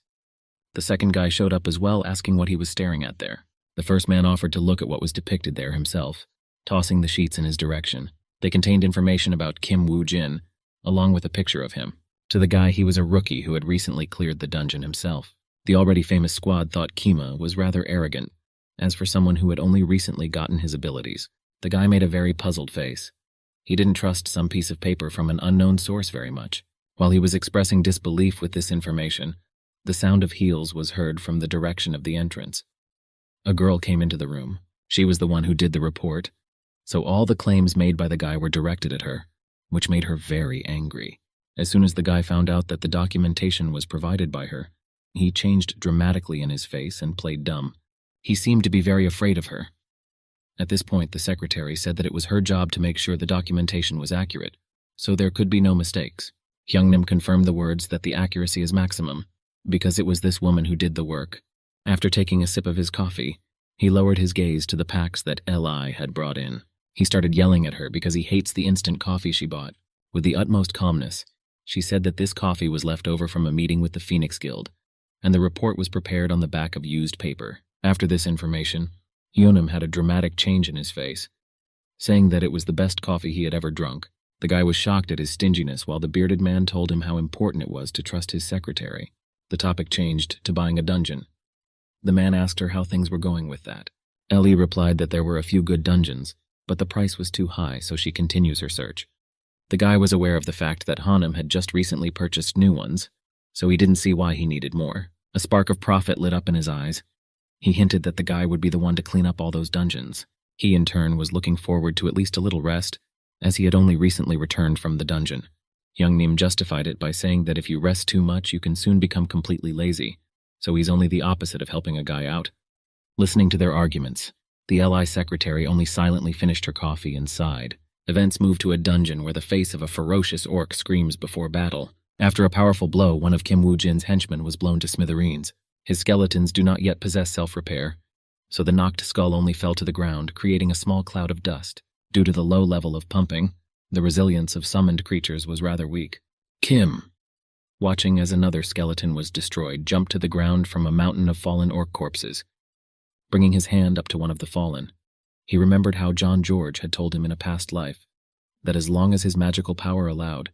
The second guy showed up as well, asking what he was staring at there. The first man offered to look at what was depicted there himself, tossing the sheets in his direction. They contained information about Kim Woo-jin, along with a picture of him. To the guy, he was a rookie who had recently cleared the dungeon himself. The already famous squad thought Kima was rather arrogant. As for someone who had only recently gotten his abilities, the guy made a very puzzled face. He didn't trust some piece of paper from an unknown source very much. While he was expressing disbelief with this information, the sound of heels was heard from the direction of the entrance. A girl came into the room. She was the one who did the report, so all the claims made by the guy were directed at her, which made her very angry. As soon as the guy found out that the documentation was provided by her, he changed dramatically in his face and played dumb. He seemed to be very afraid of her. At this point, the secretary said that it was her job to make sure the documentation was accurate, so there could be no mistakes. Hyungnim confirmed the words that the accuracy is maximum, because it was this woman who did the work. After taking a sip of his coffee, he lowered his gaze to the packs that Li had brought in. He started yelling at her because he hates the instant coffee she bought. With the utmost calmness, she said that this coffee was left over from a meeting with the Phoenix Guild, and the report was prepared on the back of used paper. After this information, Hyunnim had a dramatic change in his face, saying that it was the best coffee he had ever drunk. The guy was shocked at his stinginess while the bearded man told him how important it was to trust his secretary. The topic changed to buying a dungeon. The man asked her how things were going with that. Ellie replied that there were a few good dungeons, but the price was too high, so she continues her search. The guy was aware of the fact that Hanum had just recently purchased new ones, so he didn't see why he needed more. A spark of profit lit up in his eyes. He hinted that the guy would be the one to clean up all those dungeons. He, in turn, was looking forward to at least a little rest, as he had only recently returned from the dungeon. Young-nim justified it by saying that if you rest too much, you can soon become completely lazy, so he's only the opposite of helping a guy out. Listening to their arguments, the Li secretary only silently finished her coffee and sighed. Events moved to a dungeon where the face of a ferocious orc screams before battle. After a powerful blow, one of Kim Woo-jin's henchmen was blown to smithereens. His skeletons do not yet possess self-repair, so the knocked skull only fell to the ground, creating a small cloud of dust. Due to the low level of pumping, the resilience of summoned creatures was rather weak. Kim, watching as another skeleton was destroyed, jumped to the ground from a mountain of fallen orc corpses. Bringing his hand up to one of the fallen, he remembered how John George had told him in a past life that as long as his magical power allowed,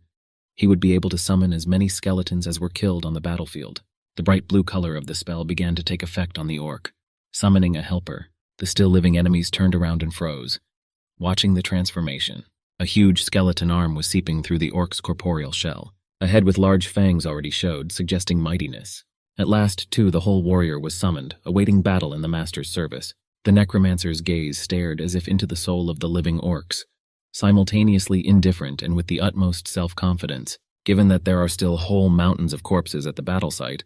he would be able to summon as many skeletons as were killed on the battlefield. The bright blue color of the spell began to take effect on the orc. Summoning a helper, the still living enemies turned around and froze, watching the transformation. A huge skeleton arm was seeping through the orc's corporeal shell. A head with large fangs already showed, suggesting mightiness. At last, too, the whole warrior was summoned, awaiting battle in the master's service. The necromancer's gaze stared as if into the soul of the living orcs, simultaneously indifferent and with the utmost self-confidence. Given that there are still whole mountains of corpses at the battle site,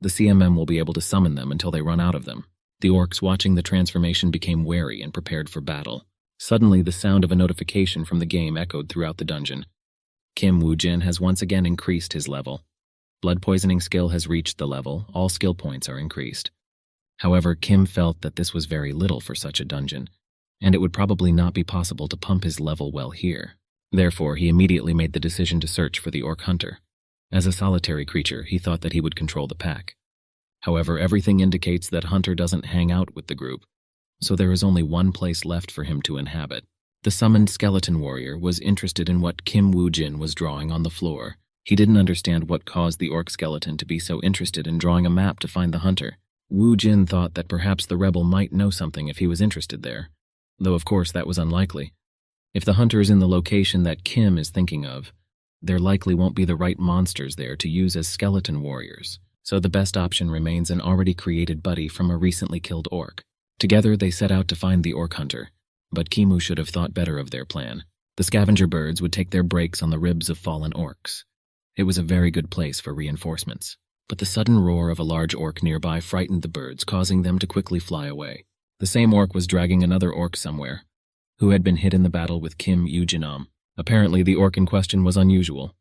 the CMM will be able to summon them until they run out of them. The orcs watching the transformation became wary and prepared for battle. Suddenly, the sound of a notification from the game echoed throughout the dungeon. Kim Woo-jin has once again increased his level. Blood poisoning skill has reached the level, all skill points are increased. However, Kim felt that this was very little for such a dungeon, and it would probably not be possible to pump his level well here. Therefore, he immediately made the decision to search for the orc hunter. As a solitary creature, he thought that he would control the pack. However, everything indicates that Hunter doesn't hang out with the group, so there is only one place left for him to inhabit. The summoned skeleton warrior was interested in what Kim Woo-jin was drawing on the floor. He didn't understand what caused the orc skeleton to be so interested in drawing a map to find the hunter. Woo-jin thought that perhaps the rebel might know something if he was interested there, though of course that was unlikely. If the hunter is in the location that Kim is thinking of, there likely won't be the right monsters there to use as skeleton warriors, so the best option remains an already created buddy from a recently killed orc. Together they set out to find the orc hunter, but Kimu should have thought better of their plan. The scavenger birds would take their breaks on the ribs of fallen orcs. It was a very good place for reinforcements, but the sudden roar of a large orc nearby frightened the birds, causing them to quickly fly away. The same orc was dragging another orc somewhere, who had been hit in the battle with Kim Woo-jin. Apparently, the orc in question was unusual.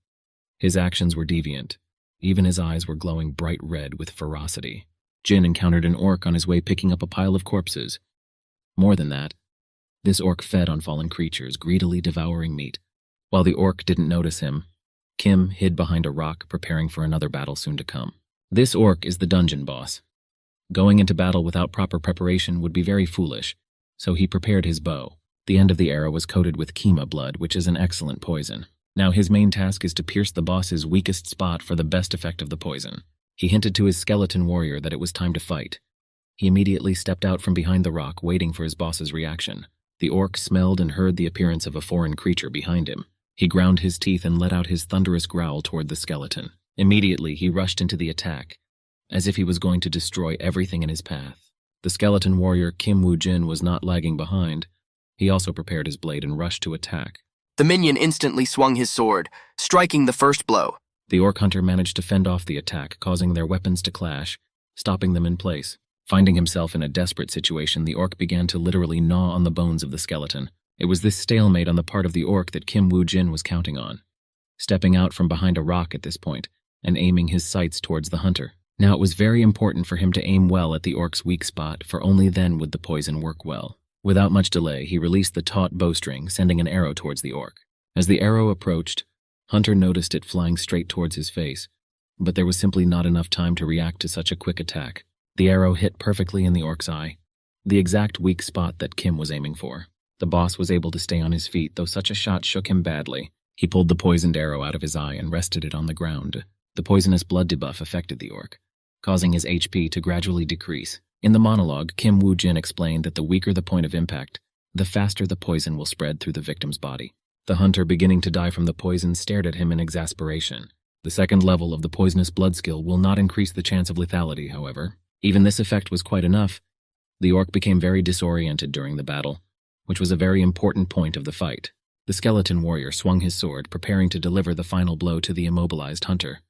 His actions were deviant. Even his eyes were glowing bright red with ferocity. Jin encountered an orc on his way picking up a pile of corpses. More than that, this orc fed on fallen creatures, greedily devouring meat. While the orc didn't notice him, Kim hid behind a rock, preparing for another battle soon to come. This orc is the dungeon boss. Going into battle without proper preparation would be very foolish, so he prepared his bow. The end of the arrow was coated with Kima blood, which is an excellent poison. Now his main task is to pierce the boss's weakest spot for the best effect of the poison. He hinted to his skeleton warrior that it was time to fight. He immediately stepped out from behind the rock, waiting for his boss's reaction. The orc smelled and heard the appearance of a foreign creature behind him. He ground his teeth and let out his thunderous growl toward the skeleton. Immediately, he rushed into the attack, as if he was going to destroy everything in his path. The skeleton warrior Kim Woo-jin was not lagging behind. He also prepared his blade and rushed to attack. The minion instantly swung his sword, striking the first blow. The orc hunter managed to fend off the attack, causing their weapons to clash, stopping them in place. Finding himself in a desperate situation, the orc began to literally gnaw on the bones of the skeleton. It was this stalemate on the part of the orc that Kim Woo-jin was counting on, stepping out from behind a rock at this point and aiming his sights towards the hunter. Now it was very important for him to aim well at the orc's weak spot, for only then would the poison work well. Without much delay, he released the taut bowstring, sending an arrow towards the orc. As the arrow approached, Hunter noticed it flying straight towards his face, but there was simply not enough time to react to such a quick attack. The arrow hit perfectly in the orc's eye, the exact weak spot that Kim was aiming for. The boss was able to stay on his feet, though such a shot shook him badly. He pulled the poisoned arrow out of his eye and rested it on the ground. The poisonous blood debuff affected the orc, causing his HP to gradually decrease. In the monologue, Kim Woo-jin explained that the weaker the point of impact, the faster the poison will spread through the victim's body. The hunter, beginning to die from the poison, stared at him in exasperation. The second level of the poisonous blood skill will not increase the chance of lethality, however. Even this effect was quite enough. The orc became very disoriented during the battle, which was a very important point of the fight. The skeleton warrior swung his sword, preparing to deliver the final blow to the immobilized hunter.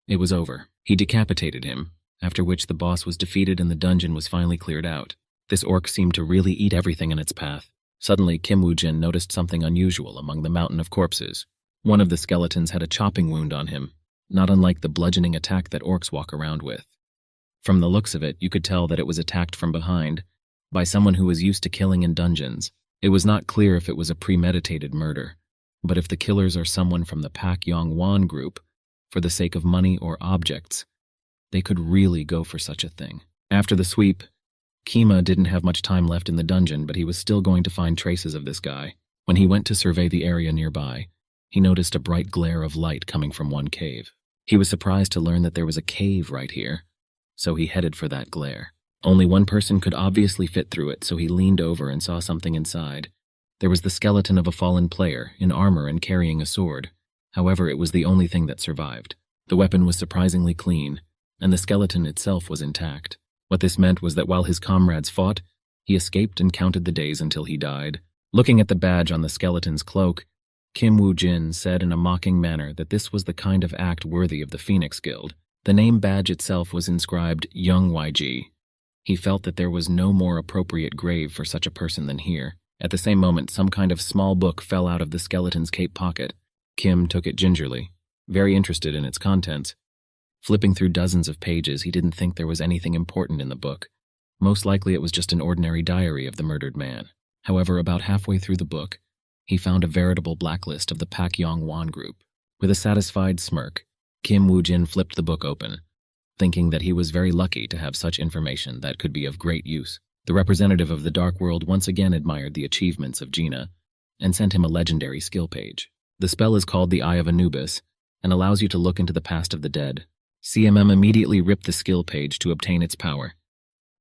It was over. He decapitated him, after which the boss was defeated and the dungeon was finally cleared out. This orc seemed to really eat everything in its path. Suddenly, Kim Woo-jin noticed something unusual among the mountain of corpses. One of the skeletons had a chopping wound on him, not unlike the bludgeoning attack that orcs walk around with. From the looks of it, you could tell that it was attacked from behind, by someone who was used to killing in dungeons. It was not clear if it was a premeditated murder, but if the killers are someone from the Pak Yong-wan group, for the sake of money or objects, they could really go for such a thing. After the sweep, Kima didn't have much time left in the dungeon, but he was still going to find traces of this guy. When he went to survey the area nearby, he noticed a bright glare of light coming from one cave. He was surprised to learn that there was a cave right here, so he headed for that glare. Only one person could obviously fit through it, so he leaned over and saw something inside. There was the skeleton of a fallen player, in armor and carrying a sword. However, it was the only thing that survived. The weapon was surprisingly clean, and the skeleton itself was intact. What this meant was that while his comrades fought, he escaped and counted the days until he died. Looking at the badge on the skeleton's cloak, Kim Woo-jin said in a mocking manner that this was the kind of act worthy of the Phoenix Guild. The name badge itself was inscribed Young YG. He felt that there was no more appropriate grave for such a person than here. At the same moment, some kind of small book fell out of the skeleton's cape pocket. Kim took it gingerly, very interested in its contents. Flipping through dozens of pages, he didn't think there was anything important in the book. Most likely it was just an ordinary diary of the murdered man. However, about halfway through the book, he found a veritable blacklist of the Pak Yong-won group. With a satisfied smirk, Kim Woo-jin flipped the book open, thinking that he was very lucky to have such information that could be of great use. The representative of the Dark World once again admired the achievements of Gina and sent him a legendary skill page. The spell is called the Eye of Anubis and allows you to look into the past of the dead. CMM immediately ripped the skill page to obtain its power.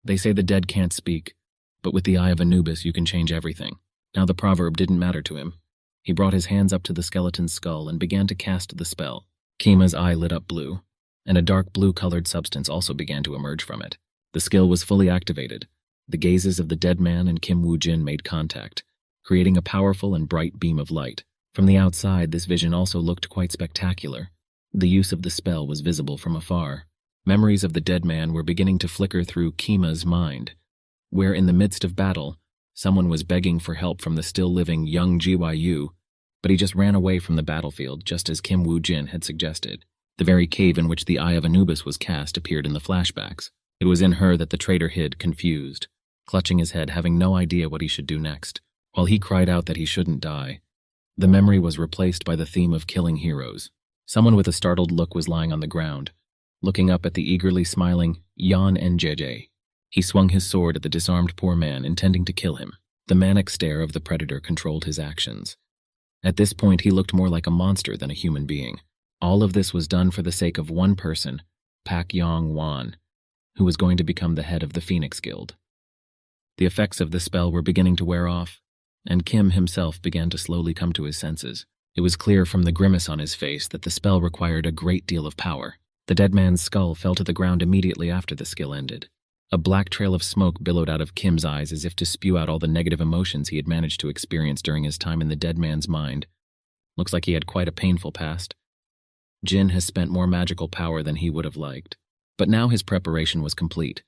They say the dead can't speak, but with the Eye of Anubis you can change everything. Now the proverb didn't matter to him. He brought his hands up to the skeleton's skull and began to cast the spell. Kima's eye lit up blue, and a dark blue-colored substance also began to emerge from it. The skill was fully activated. The gazes of the dead man and Kim Woo-jin made contact, creating a powerful and bright beam of light. From the outside, this vision also looked quite spectacular. The use of the spell was visible from afar. Memories of the dead man were beginning to flicker through Kima's mind, where in the midst of battle, someone was begging for help from the still-living young Gyu, but he just ran away from the battlefield just as Kim Woo-jin had suggested. The very cave in which the Eye of Anubis was cast appeared in the flashbacks. It was in her that the traitor hid, confused, clutching his head, having no idea what he should do next. While he cried out that he shouldn't die, the memory was replaced by the theme of killing heroes. Someone with a startled look was lying on the ground, looking up at the eagerly smiling Yan NJJ. He swung his sword at the disarmed poor man, intending to kill him. The manic stare of the predator controlled his actions. At this point, he looked more like a monster than a human being. All of this was done for the sake of one person, Pak Yong-won, who was going to become the head of the Phoenix Guild. The effects of the spell were beginning to wear off, and Kim himself began to slowly come to his senses. It was clear from the grimace on his face that the spell required a great deal of power. The dead man's skull fell to the ground immediately after the skill ended. A black trail of smoke billowed out of Kim's eyes as if to spew out all the negative emotions he had managed to experience during his time in the dead man's mind. Looks like he had quite a painful past. Jin has spent more magical power than he would have liked, but now his preparation was complete.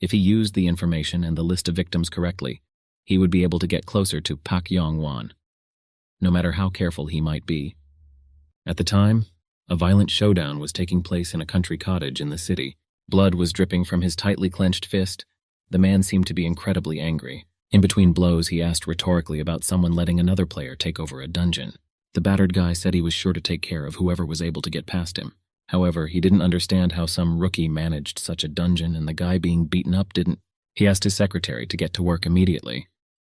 If he used the information and the list of victims correctly, he would be able to get closer to Pak Yong-won, no matter how careful he might be. At the time, a violent showdown was taking place in a country cottage in the city. Blood was dripping from his tightly clenched fist. The man seemed to be incredibly angry. In between blows, he asked rhetorically about someone letting another player take over a dungeon. The battered guy said he was sure to take care of whoever was able to get past him. However, he didn't understand how some rookie managed such a dungeon, and the guy being beaten up didn't. He asked his secretary to get to work immediately,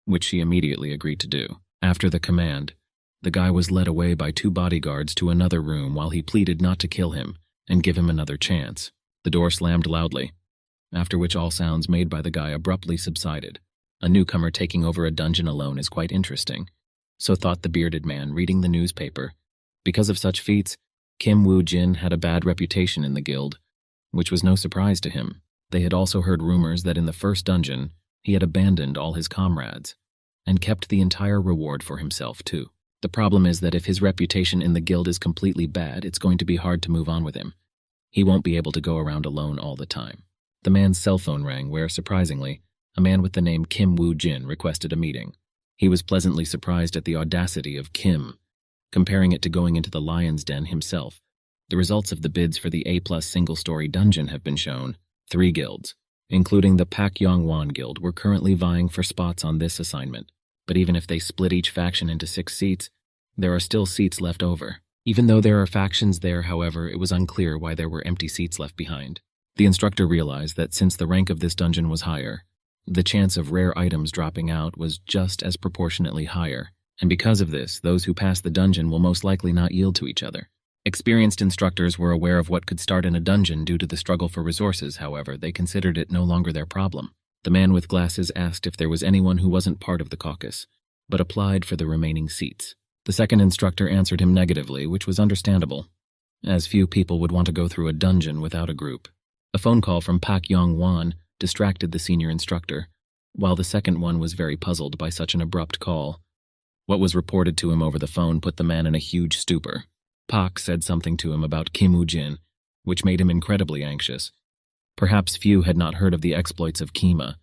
which she immediately agreed to do. After the command, the guy was led away by 2 bodyguards to another room while he pleaded not to kill him and give him another chance. The door slammed loudly, after which all sounds made by the guy abruptly subsided. A newcomer taking over a dungeon alone is quite interesting, so thought the bearded man reading the newspaper. Because of such feats, Kim Woo-jin had a bad reputation in the guild, which was no surprise to him. They had also heard rumors that in the first dungeon, he had abandoned all his comrades and kept the entire reward for himself too. The problem is that if his reputation in the guild is completely bad, it's going to be hard to move on with him. He won't be able to go around alone all the time. The man's cell phone rang where, surprisingly, a man with the name Kim Woo-jin requested a meeting. He was pleasantly surprised at the audacity of Kim, comparing it to going into the lion's den himself. The results of the bids for the A+ single-story dungeon have been shown. 3 guilds, including the Pak Yong-won Guild, were currently vying for spots on this assignment. But even if they split each faction into 6 seats, there are still seats left over. Even though there are factions there, however, it was unclear why there were empty seats left behind. The instructor realized that since the rank of this dungeon was higher, the chance of rare items dropping out was just as proportionately higher, and because of this, those who pass the dungeon will most likely not yield to each other. Experienced instructors were aware of what could start in a dungeon due to the struggle for resources. However, they considered it no longer their problem. The man with glasses asked if there was anyone who wasn't part of the caucus, but applied for the remaining seats. The second instructor answered him negatively, which was understandable, as few people would want to go through a dungeon without a group. A phone call from Pak Yong-wan distracted the senior instructor, while the second one was very puzzled by such an abrupt call. What was reported to him over the phone put the man in a huge stupor. Pak said something to him about Kim Woo-jin, which made him incredibly anxious. Perhaps few had not heard of the exploits of Kima,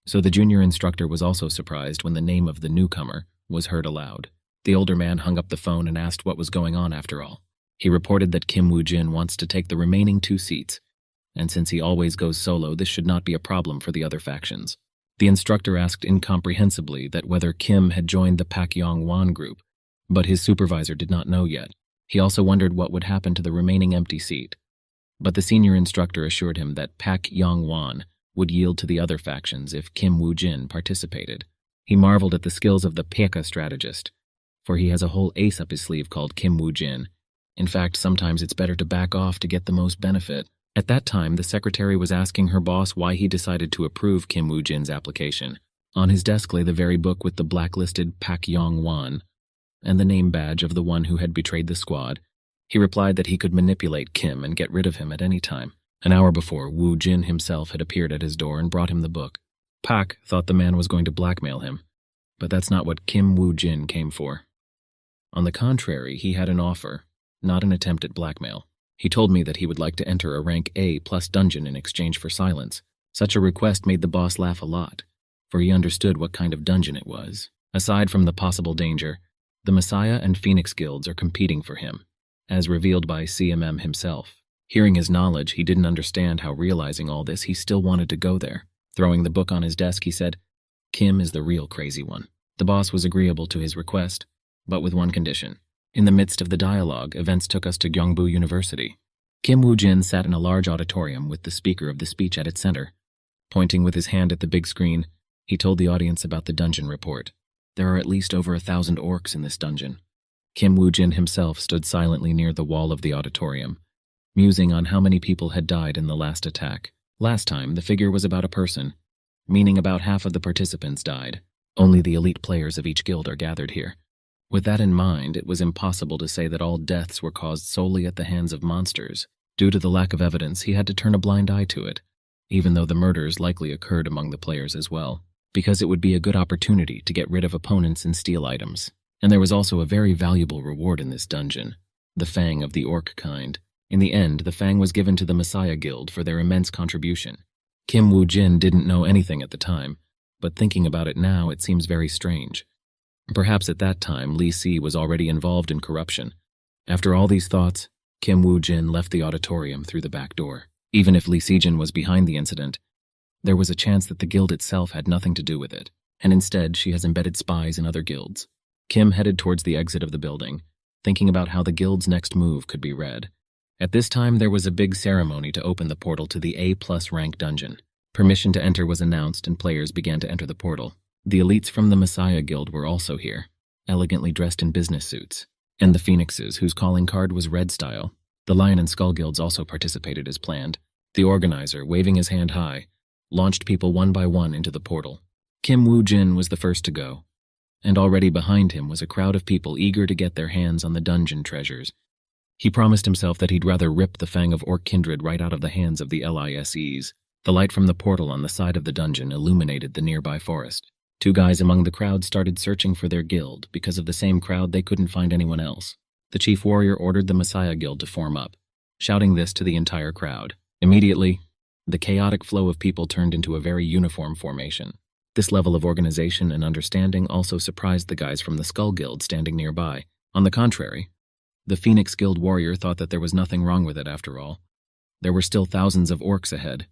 so the junior instructor was also surprised when the name of the newcomer was heard aloud. The older man hung up the phone and asked what was going on after all. He reported that Kim Woo-jin wants to take the remaining 2 seats, and since he always goes solo, this should not be a problem for the other factions. The instructor asked incomprehensibly that whether Kim had joined the Pak Yong-wan group, but his supervisor did not know yet. He also wondered what would happen to the remaining empty seat. But the senior instructor assured him that Pak Yong-wan would yield to the other factions if Kim Woo-jin participated. He marveled at the skills of the Pekka strategist, for he has a whole ace up his sleeve called Kim Woo-jin. In fact, sometimes it's better to back off to get the most benefit. At that time, the secretary was asking her boss why he decided to approve Kim Woo-jin's application. On his desk lay the very book with the blacklisted Pak Yong-wan and the name badge of the one who had betrayed the squad. He replied that he could manipulate Kim and get rid of him at any time. An hour before, Woo-jin himself had appeared at his door and brought him the book. Pak thought the man was going to blackmail him, but that's not what Kim Woo-jin came for. On the contrary, he had an offer, not an attempt at blackmail. He told me that he would like to enter a rank A+ dungeon in exchange for silence. Such a request made the boss laugh a lot, for he understood what kind of dungeon it was. Aside from the possible danger, the Messiah and Phoenix guilds are competing for him, as revealed by CMM himself. Hearing his knowledge, he didn't understand how, realizing all this, he still wanted to go there. Throwing the book on his desk, he said, "Kim is the real crazy one." The boss was agreeable to his request, but with one condition. In the midst of the dialogue, events took us to Gyeongbu University. Kim Woo-jin sat in a large auditorium with the speaker of the speech at its center. Pointing with his hand at the big screen, he told the audience about the dungeon report. There are at least over 1,000 orcs in this dungeon. Kim Woo-jin himself stood silently near the wall of the auditorium, musing on how many people had died in the last attack. Last time, the figure was about a person, meaning about half of the participants died. Only the elite players of each guild are gathered here. With that in mind, it was impossible to say that all deaths were caused solely at the hands of monsters. Due to the lack of evidence, he had to turn a blind eye to it, even though the murders likely occurred among the players as well, because it would be a good opportunity to get rid of opponents and steal items. And there was also a very valuable reward in this dungeon, the Fang of the Orc kind. In the end, the Fang was given to the Messiah Guild for their immense contribution. Kim Woo-jin didn't know anything at the time, but thinking about it now, it seems very strange. Perhaps at that time, Lee Si was already involved in corruption. After all these thoughts, Kim Woo-jin left the auditorium through the back door. Even if Lee Si-jin was behind the incident, there was a chance that the guild itself had nothing to do with it, and instead she has embedded spies in other guilds. Kim headed towards the exit of the building, thinking about how the guild's next move could be read. At this time, there was a big ceremony to open the portal to the A+ rank dungeon. Permission to enter was announced and players began to enter the portal. The elites from the Messiah Guild were also here, elegantly dressed in business suits, and the Phoenixes, whose calling card was red style. The Lion and Skull Guilds also participated as planned. The organizer, waving his hand high, launched people one by one into the portal. Kim Woo-jin was the first to go, and already behind him was a crowd of people eager to get their hands on the dungeon treasures. He promised himself that he'd rather rip the Fang of Orc Kindred right out of the hands of the LISEs. The light from the portal on the side of the dungeon illuminated the nearby forest. 2 guys among the crowd started searching for their guild. Because of the same crowd, they couldn't find anyone else. The chief warrior ordered the Messiah Guild to form up, shouting this to the entire crowd. Immediately, the chaotic flow of people turned into a very uniform formation. This level of organization and understanding also surprised the guys from the Skull Guild standing nearby. On the contrary, the Phoenix Guild warrior thought that there was nothing wrong with it after all. There were still thousands of orcs ahead,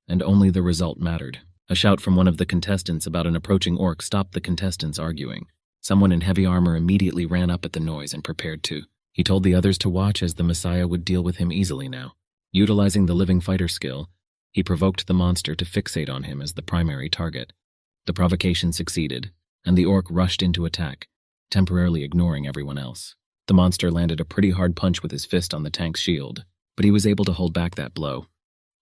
and only the result mattered. A shout from one of the contestants about an approaching orc stopped the contestants arguing. Someone in heavy armor immediately ran up at the noise and prepared to. He told the others to watch as the Messiah would deal with him easily now. Utilizing the living fighter skill, he provoked the monster to fixate on him as the primary target. The provocation succeeded, and the orc rushed into attack, temporarily ignoring everyone else. The monster landed a pretty hard punch with his fist on the tank's shield, but he was able to hold back that blow,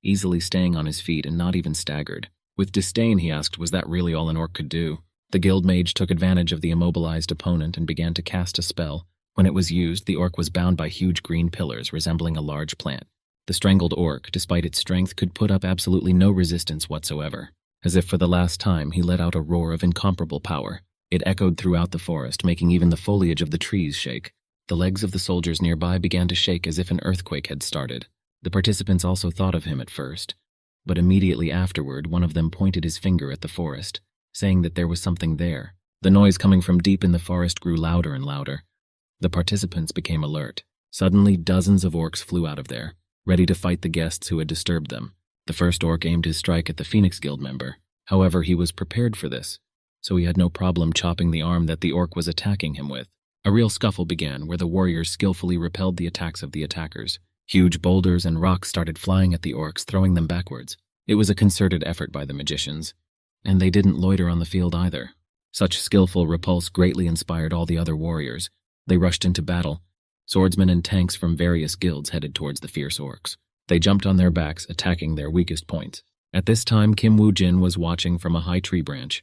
easily staying on his feet and not even staggered. With disdain, he asked, was that really all an orc could do? The guild mage took advantage of the immobilized opponent and began to cast a spell. When it was used, the orc was bound by huge green pillars resembling a large plant. The strangled orc, despite its strength, could put up absolutely no resistance whatsoever. As if for the last time, he let out a roar of incomparable power. It echoed throughout the forest, making even the foliage of the trees shake. The legs of the soldiers nearby began to shake as if an earthquake had started. The participants also thought of him at first, but immediately afterward, one of them pointed his finger at the forest, saying that there was something there. The noise coming from deep in the forest grew louder and louder. The participants became alert. Suddenly, dozens of orcs flew out of there, ready to fight the guests who had disturbed them. The first orc aimed his strike at the Phoenix Guild member. However, he was prepared for this, so he had no problem chopping the arm that the orc was attacking him with. A real scuffle began, where the warriors skillfully repelled the attacks of the attackers. Huge boulders and rocks started flying at the orcs, throwing them backwards. It was a concerted effort by the magicians, and they didn't loiter on the field either. Such skillful repulse greatly inspired all the other warriors. They rushed into battle. Swordsmen and tanks from various guilds headed towards the fierce orcs. They jumped on their backs, attacking their weakest points. At this time, Kim Woo-jin was watching from a high tree branch,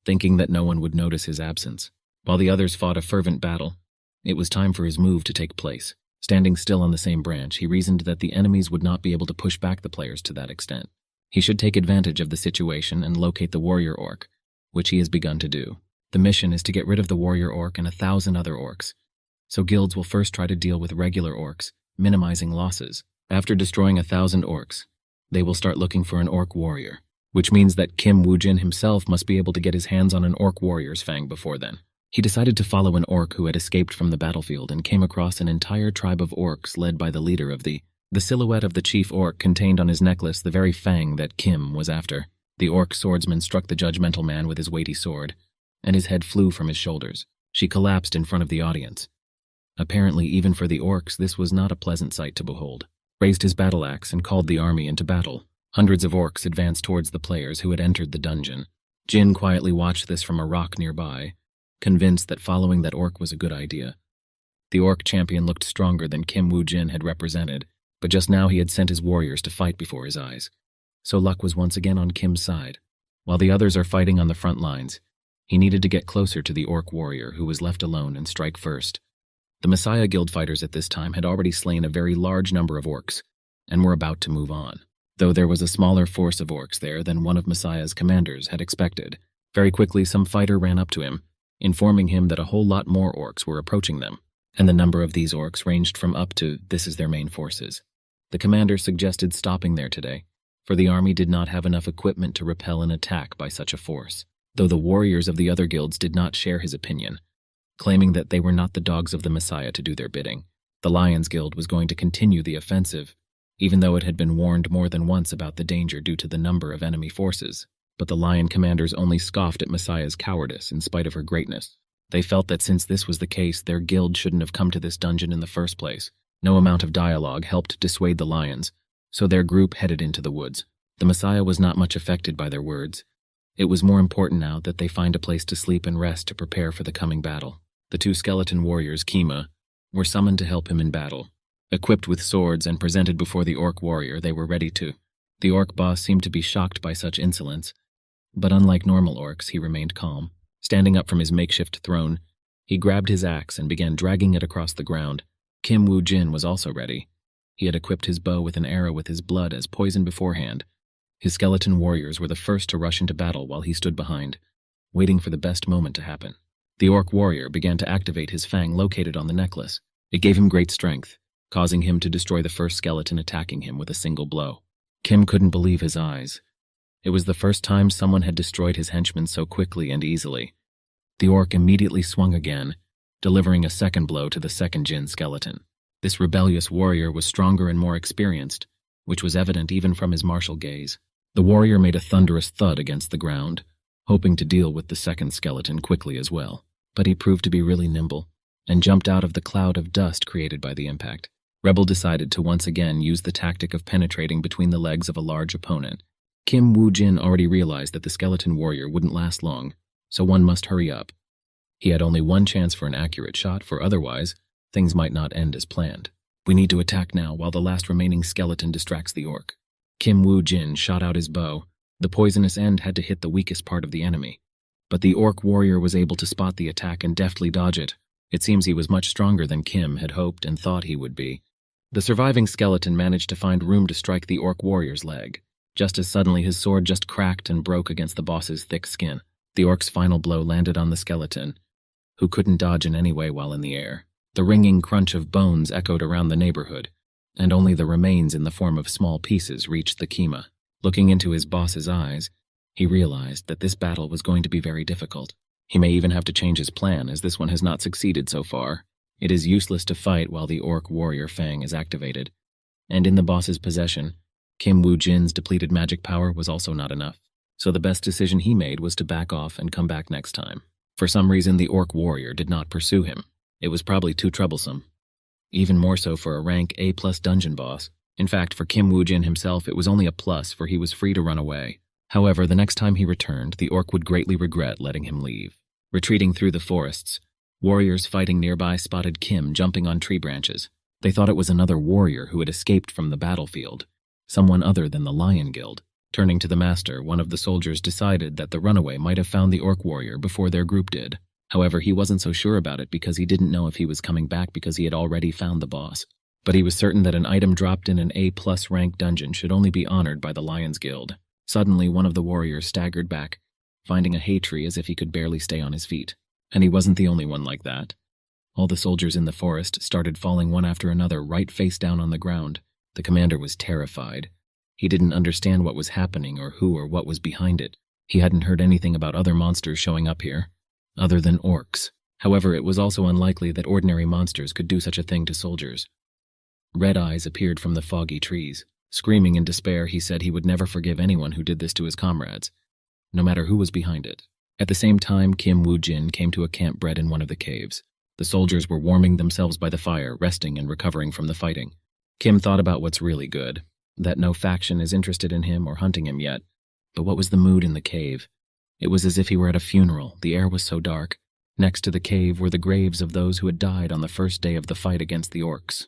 thinking that no one would notice his absence. While the others fought a fervent battle, it was time for his move to take place. Standing still on the same branch, he reasoned that the enemies would not be able to push back the players to that extent. He should take advantage of the situation and locate the warrior orc, which he has begun to do. The mission is to get rid of the warrior orc and 1,000 other orcs, so guilds will first try to deal with regular orcs, minimizing losses. After destroying 1,000 orcs, they will start looking for an orc warrior, which means that Kim Woo-jin himself must be able to get his hands on an orc warrior's fang before then. He decided to follow an orc who had escaped from the battlefield and came across an entire tribe of orcs led by the leader of the silhouette of the chief orc contained on his necklace the very fang that Kim was after. The orc swordsman struck the judgmental man with his weighty sword, and his head flew from his shoulders. She collapsed in front of the audience. Apparently, even for the orcs, this was not a pleasant sight to behold. Raised his battle axe and called the army into battle. Hundreds of orcs advanced towards the players who had entered the dungeon. Jin quietly watched this from a rock nearby, convinced that following that orc was a good idea. The orc champion looked stronger than Kim Woo-jin had represented, but just now he had sent his warriors to fight before his eyes. So luck was once again on Kim's side. While the others are fighting on the front lines, he needed to get closer to the orc warrior who was left alone and strike first. The Messiah Guild fighters at this time had already slain a very large number of orcs, and were about to move on, though there was a smaller force of orcs there than one of Messiah's commanders had expected. Very quickly, some fighter ran up to him, informing him that a whole lot more orcs were approaching them, and the number of these orcs ranged from up to this is their main forces. The commander suggested stopping there today, for the army did not have enough equipment to repel an attack by such a force, though the warriors of the other guilds did not share his opinion, claiming that they were not the dogs of the Messiah to do their bidding. The Lions Guild was going to continue the offensive, even though it had been warned more than once about the danger due to the number of enemy forces. But the Lion commanders only scoffed at Messiah's cowardice in spite of her greatness. They felt that since this was the case, their guild shouldn't have come to this dungeon in the first place. No amount of dialogue helped dissuade the Lions, so their group headed into the woods. The Messiah was not much affected by their words. It was more important now that they find a place to sleep and rest to prepare for the coming battle. The 2 skeleton warriors, Kima, were summoned to help him in battle. Equipped with swords and presented before the orc warrior, they were ready to. The orc boss seemed to be shocked by such insolence, but unlike normal orcs, he remained calm. Standing up from his makeshift throne, he grabbed his axe and began dragging it across the ground. Kim Woo-jin was also ready. He had equipped his bow with an arrow with his blood as poison beforehand. His skeleton warriors were the first to rush into battle while he stood behind, waiting for the best moment to happen. The orc warrior began to activate his fang located on the necklace. It gave him great strength, causing him to destroy the first skeleton attacking him with a single blow. Kim couldn't believe his eyes. It was the first time someone had destroyed his henchmen so quickly and easily. The orc immediately swung again, delivering a second blow to the second Jin skeleton. This rebellious warrior was stronger and more experienced, which was evident even from his martial gaze. The warrior made a thunderous thud against the ground, hoping to deal with the second skeleton quickly as well. But he proved to be really nimble, and jumped out of the cloud of dust created by the impact. Rebel decided to once again use the tactic of penetrating between the legs of a large opponent. Kim Woo-jin already realized that the skeleton warrior wouldn't last long, so one must hurry up. He had only one chance for an accurate shot, for otherwise, things might not end as planned. We need to attack now while the last remaining skeleton distracts the orc. Kim Woo-jin shot out his bow. The poisonous end had to hit the weakest part of the enemy. but the orc warrior was able to spot the attack and deftly dodge it. It seems he was much stronger than Kim had hoped and thought he would be. The surviving skeleton managed to find room to strike the orc warrior's leg. Just as suddenly, his sword just cracked and broke against the boss's thick skin. The orc's final blow landed on the skeleton, who couldn't dodge in any way while in the air. The ringing crunch of bones echoed around the neighborhood, and only the remains in the form of small pieces reached the Kima. Looking into his boss's eyes, he realized that this battle was going to be very difficult. He may even have to change his plan, as this one has not succeeded so far. It is useless to fight while the orc warrior Fang is activated, and in the boss's possession, Kim Woo-jin's depleted magic power was also not enough. So the best decision he made was to back off and come back next time. For some reason, the orc warrior did not pursue him. It was probably too troublesome. Even more so for a rank A+ dungeon boss. In fact, for Kim Woo-jin himself, it was only a plus, for he was free to run away. However, the next time he returned, the orc would greatly regret letting him leave. Retreating through the forests, warriors fighting nearby spotted Kim jumping on tree branches. They thought it was another warrior who had escaped from the battlefield, someone other than the Lion Guild. Turning to the master, one of the soldiers decided that the runaway might have found the orc warrior before their group did. However, he wasn't so sure about it because he didn't know if he was coming back because he had already found the boss. But he was certain that an item dropped in an A+ rank dungeon should only be honored by the Lion's Guild. Suddenly, one of the warriors staggered back, finding a hay tree as if he could barely stay on his feet. And he wasn't the only one like that. All the soldiers in the forest started falling one after another right face down on the ground. The commander was terrified. He didn't understand what was happening or who or what was behind it. He hadn't heard anything about other monsters showing up here, other than orcs. However, it was also unlikely that ordinary monsters could do such a thing to soldiers. Red eyes appeared from the foggy trees. Screaming in despair, he said he would never forgive anyone who did this to his comrades, no matter who was behind it. At the same time, Kim Woo-jin came to a camp bred in one of the caves. The soldiers were warming themselves by the fire, resting and recovering from the fighting. Kim thought about what's really good, that no faction is interested in him or hunting him yet. But what was the mood in the cave? It was as if he were at a funeral. The air was so dark. Next to the cave were the graves of those who had died on the first day of the fight against the orcs.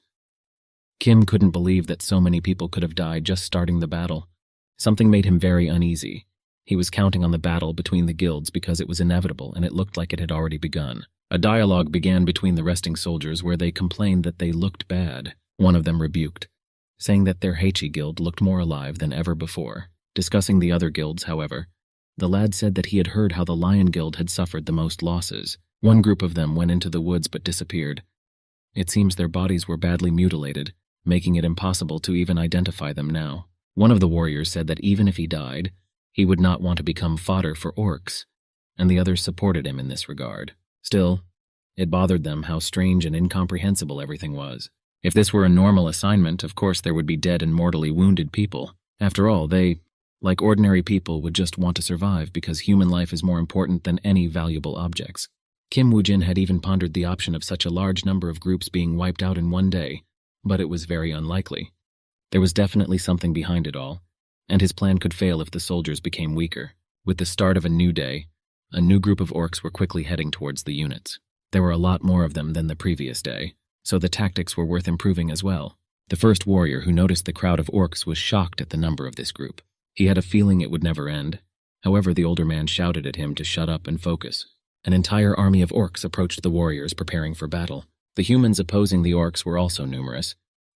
Kim couldn't believe that so many people could have died just starting the battle. Something made him very uneasy. He was counting on the battle between the guilds because it was inevitable and it looked like it had already begun. A dialogue began between the resting soldiers where they complained that they looked bad. One of them rebuked, saying that their Heichi guild looked more alive than ever before. Discussing the other guilds, however, the lad said that he had heard how the Lion Guild had suffered the most losses. One group of them went into the woods but disappeared. It seems their bodies were badly mutilated, making it impossible to even identify them now. One of the warriors said that even if he died, he would not want to become fodder for orcs, and the others supported him in this regard. Still, it bothered them how strange and incomprehensible everything was. If this were a normal assignment, of course there would be dead and mortally wounded people. After all, they, like ordinary people, would just want to survive because human life is more important than any valuable objects. Kim Woo-jin had even pondered the option of such a large number of groups being wiped out in one day, but it was very unlikely. There was definitely something behind it all, and his plan could fail if the soldiers became weaker. With the start of a new day, a new group of orcs were quickly heading towards the units. There were a lot more of them than the previous day, so the tactics were worth improving as well. The first warrior who noticed the crowd of orcs was shocked at the number of this group. He had a feeling it would never end. However, the older man shouted at him to shut up and focus. An entire army of orcs approached the warriors preparing for battle. The humans opposing the orcs were also numerous.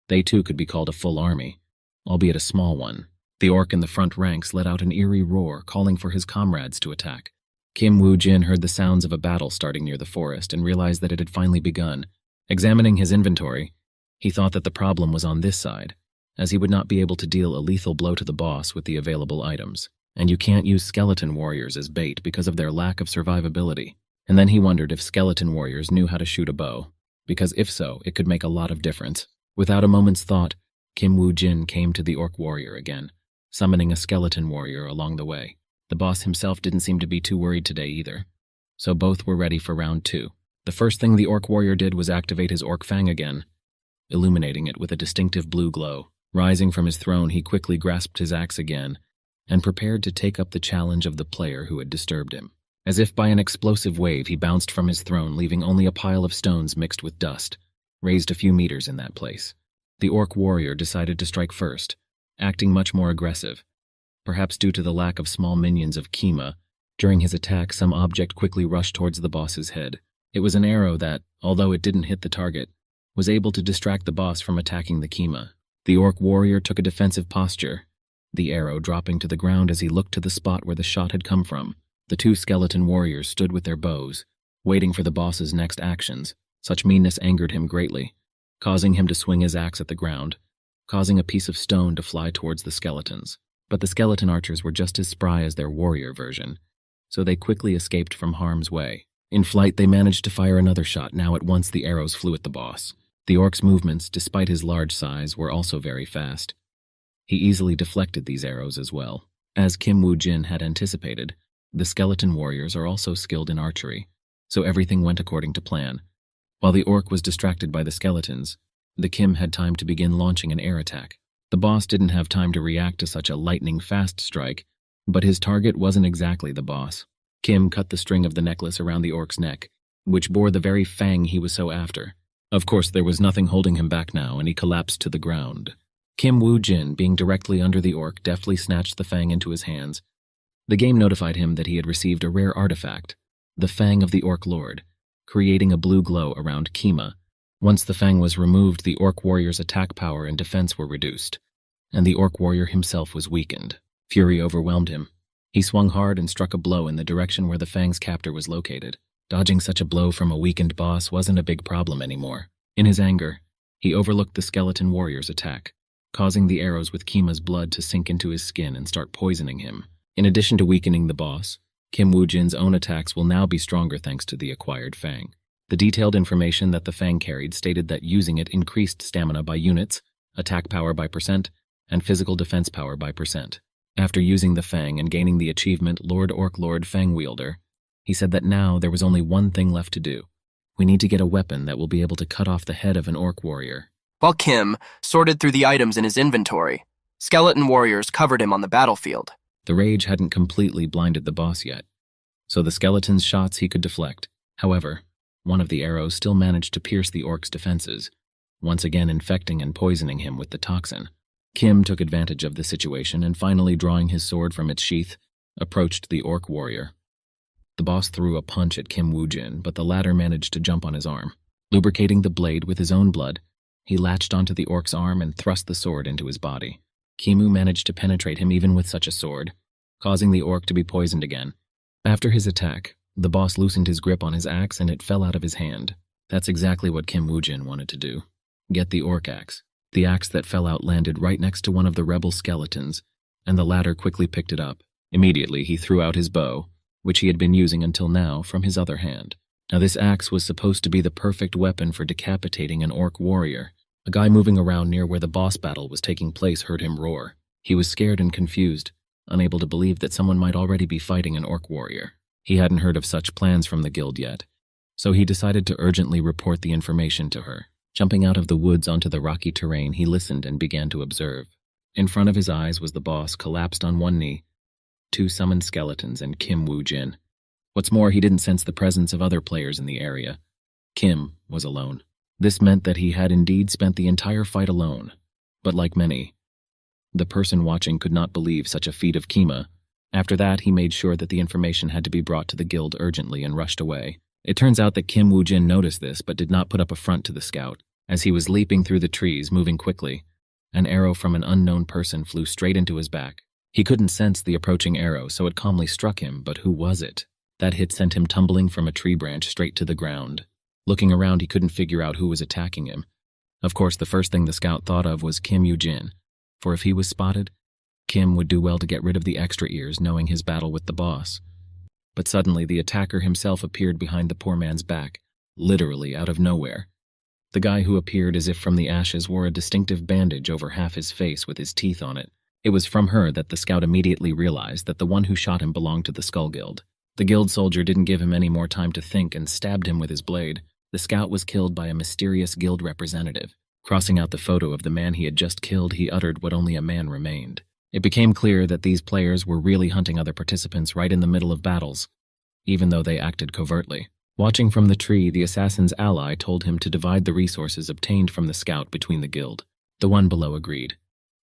They too could be called a full army, albeit a small one. The orc in the front ranks let out an eerie roar, calling for his comrades to attack. Kim Woo-jin heard the sounds of a battle starting near the forest and realized that it had finally begun. Examining his inventory, he thought that the problem was on this side, as he would not be able to deal a lethal blow to the boss with the available items. And you can't use skeleton warriors as bait because of their lack of survivability. And then he wondered if skeleton warriors knew how to shoot a bow, because if so, it could make a lot of difference. Without a moment's thought, Kim Woo-jin came to the orc warrior again, summoning a skeleton warrior along the way. The boss himself didn't seem to be too worried today either, so both were ready for round 2. The first thing the orc warrior did was activate his orc fang again, illuminating it with a distinctive blue glow. Rising from his throne, he quickly grasped his axe again and prepared to take up the challenge of the player who had disturbed him. As if by an explosive wave, he bounced from his throne, leaving only a pile of stones mixed with dust, raised a few meters in that place. The orc warrior decided to strike first, acting much more aggressive. Perhaps due to the lack of small minions of Kima, During his attack, some object quickly rushed towards the boss's head. It was an arrow that, although it didn't hit the target, was able to distract the boss from attacking the Kima. The orc warrior took a defensive posture, the arrow dropping to the ground as he looked to the spot where the shot had come from. The two skeleton warriors stood with their bows, waiting for the boss's next actions. Such meanness angered him greatly, causing him to swing his axe at the ground, causing a piece of stone to fly towards the skeletons. But the skeleton archers were just as spry as their warrior version, so they quickly escaped from harm's way. In flight, they managed to fire another shot. Now at once the arrows flew at the boss. The orc's movements, despite his large size, were also very fast. He easily deflected these arrows as well. As Kim Woo-jin had anticipated, the skeleton warriors are also skilled in archery, so everything went according to plan. While the orc was distracted by the skeletons, the Kim had time to begin launching an air attack. The boss didn't have time to react to such a lightning-fast strike, but his target wasn't exactly the boss. Kim cut the string of the necklace around the orc's neck, which bore the very fang he was so after. Of course, there was nothing holding him back now, and he collapsed to the ground. Kim Woo-jin, being directly under the orc, deftly snatched the fang into his hands. The game notified him that he had received a rare artifact, the Fang of the Orc Lord, creating a blue glow around Kima. Once the fang was removed, the orc warrior's attack power and defense were reduced, and the orc warrior himself was weakened. Fury overwhelmed him. He swung hard and struck a blow in the direction where the fang's captor was located. Dodging such a blow from a weakened boss wasn't a big problem anymore. In his anger, he overlooked the skeleton warrior's attack, causing the arrows with Kima's blood to sink into his skin and start poisoning him. In addition to weakening the boss, Kim Woo-jin's own attacks will now be stronger thanks to the acquired fang. The detailed information that the fang carried stated that using it increased stamina by units, attack power by %, and physical defense power by %. After using the fang and gaining the achievement Lord Orc Lord Fang Wielder, he said that now there was only one thing left to do. We need to get a weapon that will be able to cut off the head of an orc warrior. While Kim sorted through the items in his inventory, skeleton warriors covered him on the battlefield. The rage hadn't completely blinded the boss yet, so the skeleton's shots he could deflect. However, one of the arrows still managed to pierce the orc's defenses, once again infecting and poisoning him with the toxin. Kim took advantage of the situation and finally, drawing his sword from its sheath, approached the orc warrior. The boss threw a punch at Kim Woo-jin, but the latter managed to jump on his arm. Lubricating the blade with his own blood, he latched onto the orc's arm and thrust the sword into his body. Kimu managed to penetrate him even with such a sword, causing the orc to be poisoned again. After his attack, the boss loosened his grip on his axe and it fell out of his hand. That's exactly what Kim Woo-jin wanted to do. Get the orc axe. The axe that fell out landed right next to one of the rebel skeletons, and the latter quickly picked it up. Immediately, he threw out his bow, which he had been using until now, from his other hand. Now this axe was supposed to be the perfect weapon for decapitating an orc warrior. A guy moving around near where the boss battle was taking place heard him roar. He was scared and confused, unable to believe that someone might already be fighting an orc warrior. He hadn't heard of such plans from the guild yet, so he decided to urgently report the information to her. Jumping out of the woods onto the rocky terrain, he listened and began to observe. In front of his eyes was the boss, collapsed on one knee, 2 summoned skeletons, and Kim Woo-jin. What's more, he didn't sense the presence of other players in the area. Kim was alone. This meant that he had indeed spent the entire fight alone, but like many, the person watching could not believe such a feat of Kima. After that, he made sure that the information had to be brought to the guild urgently and rushed away. It turns out that Kim Woo-jin noticed this but did not put up a front to the scout. As he was leaping through the trees, moving quickly, an arrow from an unknown person flew straight into his back. He couldn't sense the approaching arrow, so it calmly struck him, but who was it? That hit sent him tumbling from a tree branch straight to the ground. Looking around, he couldn't figure out who was attacking him. Of course, the first thing the scout thought of was Kim Woo-jin, for if he was spotted, Kim would do well to get rid of the extra ears, knowing his battle with the boss. But suddenly, the attacker himself appeared behind the poor man's back, literally out of nowhere. The guy who appeared as if from the ashes wore a distinctive bandage over half his face with his teeth on it. It was from her that the scout immediately realized that the one who shot him belonged to the Skull Guild. The guild soldier didn't give him any more time to think and stabbed him with his blade. The scout was killed by a mysterious guild representative. Crossing out the photo of the man he had just killed, he uttered what only a man remained. It became clear that these players were really hunting other participants right in the middle of battles, even though they acted covertly. Watching from the tree, the assassin's ally told him to divide the resources obtained from the scout between the guild. The one below agreed,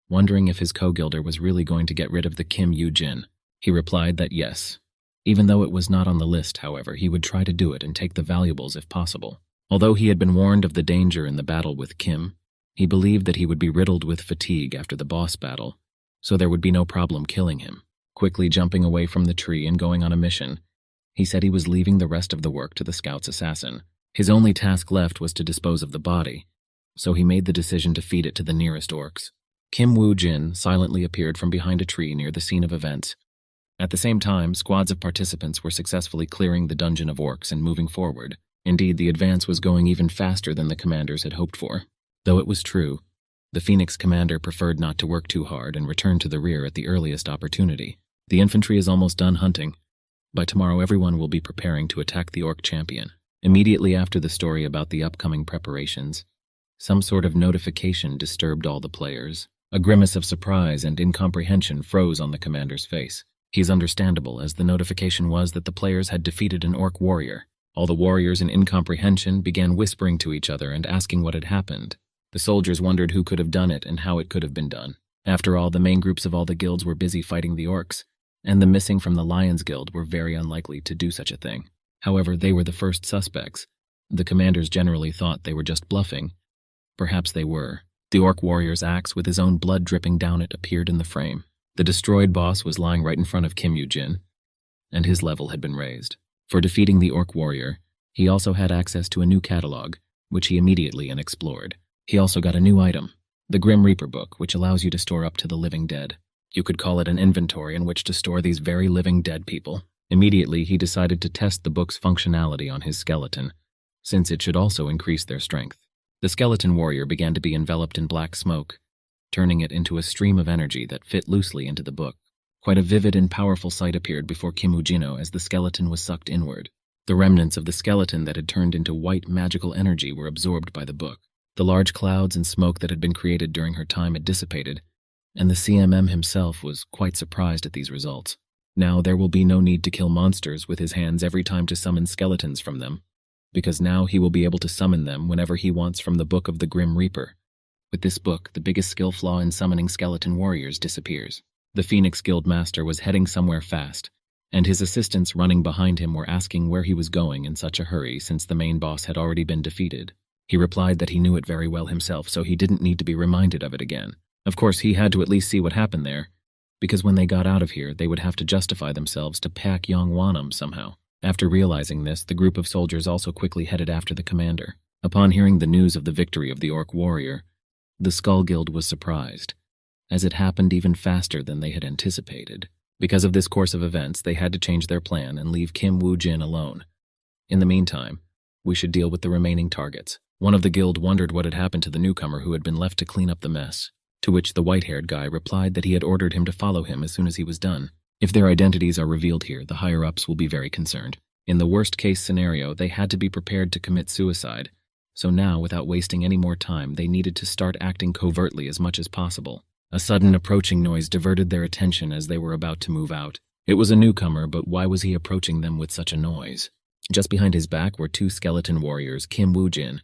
wondering if his co-guilder was really going to get rid of the Kim Woo-jin. He replied that yes, Even though it was not on the list, however, he would try to do it and take the valuables if possible. Although he had been warned of the danger in the battle with Kim, he believed that he would be riddled with fatigue after the boss battle, so there would be no problem killing him. Quickly jumping away from the tree and going on a mission, he said he was leaving the rest of the work to the scout's assassin. His only task left was to dispose of the body, so he made the decision to feed it to the nearest orcs. Kim Woo-jin silently appeared from behind a tree near the scene of events. At the same time, squads of participants were successfully clearing the dungeon of orcs and moving forward. Indeed, the advance was going even faster than the commanders had hoped for. Though it was true, the Phoenix commander preferred not to work too hard and returned to the rear at the earliest opportunity. The infantry is almost done hunting. By tomorrow, everyone will be preparing to attack the orc champion. Immediately after the story about the upcoming preparations, some sort of notification disturbed all the players. A grimace of surprise and incomprehension froze on the commander's face. He's understandable, as the notification was that the players had defeated an orc warrior. All the warriors in incomprehension began whispering to each other and asking what had happened. The soldiers wondered who could have done it and how it could have been done. After all, the main groups of all the guilds were busy fighting the orcs, and the missing from the Lions Guild were very unlikely to do such a thing. However, they were the first suspects. The commanders generally thought they were just bluffing. Perhaps they were. The orc warrior's axe, with his own blood dripping down it, appeared in the frame. The destroyed boss was lying right in front of Kim Woo-jin, and his level had been raised. For defeating the orc warrior, he also had access to a new catalog, which he immediately explored. He also got a new item, the Grim Reaper book, which allows you to store up to the living dead. You could call it an inventory in which to store these very living dead people. Immediately, he decided to test the book's functionality on his skeleton, since it should also increase their strength. The skeleton warrior began to be enveloped in black smoke, turning it into a stream of energy that fit loosely into the book. Quite a vivid and powerful sight appeared before Kim Woo-jin as the skeleton was sucked inward. The remnants of the skeleton that had turned into white magical energy were absorbed by the book. The large clouds and smoke that had been created during her time had dissipated, and the CMM himself was quite surprised at these results. Now there will be no need to kill monsters with his hands every time to summon skeletons from them, because now he will be able to summon them whenever he wants from the Book of the Grim Reaper. With this book, the biggest skill flaw in summoning skeleton warriors disappears. The Phoenix Guild Master was heading somewhere fast, and his assistants running behind him were asking where he was going in such a hurry since the main boss had already been defeated. He replied that he knew it very well himself, so he didn't need to be reminded of it again. Of course, he had to at least see what happened there, because when they got out of here, they would have to justify themselves to Pak Yongwanam somehow. After realizing this, the group of soldiers also quickly headed after the commander. Upon hearing the news of the victory of the orc warrior, the Skull Guild was surprised, as it happened even faster than they had anticipated. Because of this course of events, they had to change their plan and leave Kim Woo-jin alone. In the meantime, we should deal with the remaining targets. One of the guild wondered what had happened to the newcomer who had been left to clean up the mess, to which the white-haired guy replied that he had ordered him to follow him as soon as he was done. If their identities are revealed here, the higher-ups will be very concerned. In the worst-case scenario, they had to be prepared to commit suicide. So now, without wasting any more time, they needed to start acting covertly as much as possible. A sudden approaching noise diverted their attention as they were about to move out. It was a newcomer, but why was he approaching them with such a noise? Just behind his back were two skeleton warriors, Kim Woo-jin.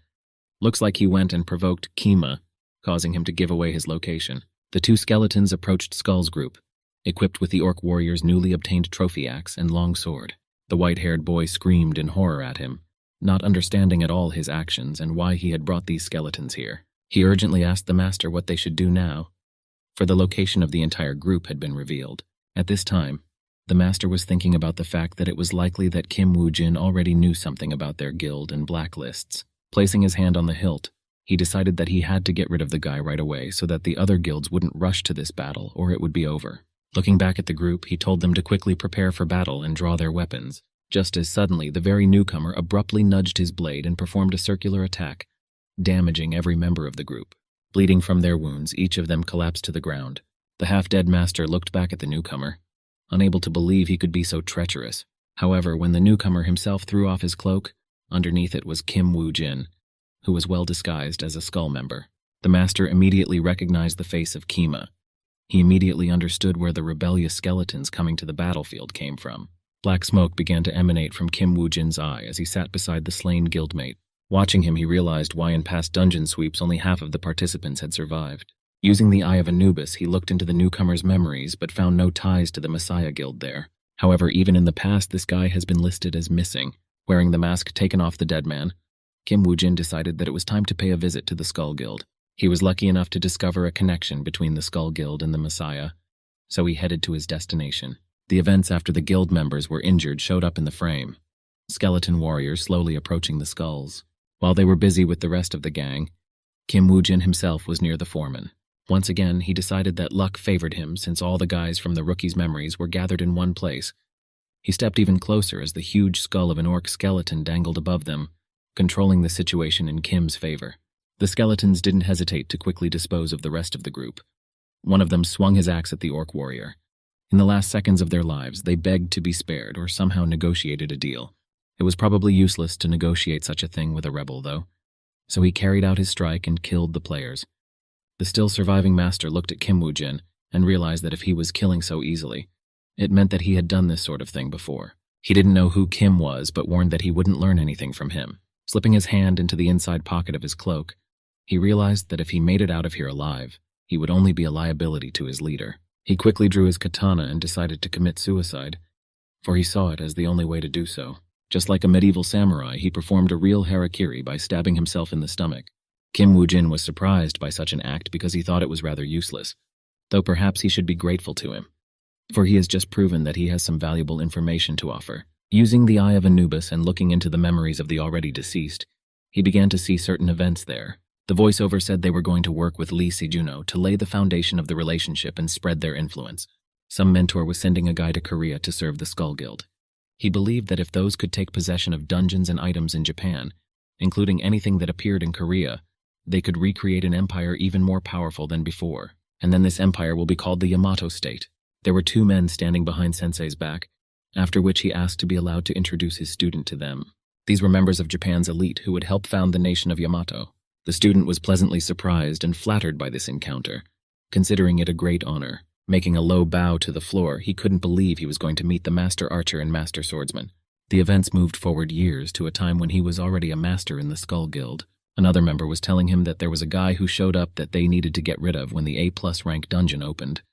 Looks like he went and provoked Kima, causing him to give away his location. The two skeletons approached Skull's group, equipped with the orc warrior's newly obtained trophy axe and long sword. The white-haired boy screamed in horror at him, not understanding at all his actions and why he had brought these skeletons here. He urgently asked the master what they should do now, for the location of the entire group had been revealed. At this time, the master was thinking about the fact that it was likely that Kim Woo-jin already knew something about their guild and blacklists. Placing his hand on the hilt, he decided that he had to get rid of the guy right away so that the other guilds wouldn't rush to this battle or it would be over. Looking back at the group, he told them to quickly prepare for battle and draw their weapons. Just as suddenly, the very newcomer abruptly nudged his blade and performed a circular attack, damaging every member of the group. Bleeding from their wounds, each of them collapsed to the ground. The half-dead master looked back at the newcomer, unable to believe he could be so treacherous. However, when the newcomer himself threw off his cloak, underneath it was Kim Woo-jin, who was well disguised as a skull member. The master immediately recognized the face of Kima. He immediately understood where the rebellious skeletons coming to the battlefield came from. Black smoke began to emanate from Kim Woo-jin's eye as he sat beside the slain guildmate. Watching him, he realized why in past dungeon sweeps only half of the participants had survived. Using the eye of Anubis, he looked into the newcomer's memories but found no ties to the Messiah Guild there. However, even in the past, this guy has been listed as missing. Wearing the mask taken off the dead man, Kim Woo-jin decided that it was time to pay a visit to the Skull Guild. He was lucky enough to discover a connection between the Skull Guild and the Messiah, so he headed to his destination. The events after the guild members were injured showed up in the frame. Skeleton warriors slowly approaching the skulls. While they were busy with the rest of the gang, Kim Woo-jin himself was near the foreman. Once again, he decided that luck favored him since all the guys from the rookies' memories were gathered in one place. He stepped even closer as the huge skull of an orc skeleton dangled above them, controlling the situation in Kim's favor. The skeletons didn't hesitate to quickly dispose of the rest of the group. One of them swung his axe at the orc warrior. In the last seconds of their lives, they begged to be spared or somehow negotiated a deal. It was probably useless to negotiate such a thing with a rebel, though, so he carried out his strike and killed the players. The still surviving master looked at Kim Woo-jin and realized that if he was killing so easily, it meant that he had done this sort of thing before. He didn't know who Kim was, but warned that he wouldn't learn anything from him. Slipping his hand into the inside pocket of his cloak, he realized that if he made it out of here alive, he would only be a liability to his leader. He quickly drew his katana and decided to commit suicide, for he saw it as the only way to do so. Just like a medieval samurai, he performed a real harakiri by stabbing himself in the stomach. Kim Woo-jin was surprised by such an act because he thought it was rather useless, though perhaps he should be grateful to him, for he has just proven that he has some valuable information to offer. Using the Eye of Anubis and looking into the memories of the already deceased, he began to see certain events there. The voiceover said they were going to work with Lee Sejuno to lay the foundation of the relationship and spread their influence. Some mentor was sending a guy to Korea to serve the Skull Guild. He believed that if those could take possession of dungeons and items in Japan, including anything that appeared in Korea, they could recreate an empire even more powerful than before, and then this empire will be called the Yamato State. There were two men standing behind Sensei's back, after which he asked to be allowed to introduce his student to them. These were members of Japan's elite who would help found the nation of Yamato. The student was pleasantly surprised and flattered by this encounter, considering it a great honor. Making a low bow to the floor, he couldn't believe he was going to meet the master archer and master swordsman. The events moved forward years to a time when he was already a master in the Skull Guild. Another member was telling him that there was a guy who showed up that they needed to get rid of when the A+ rank dungeon opened,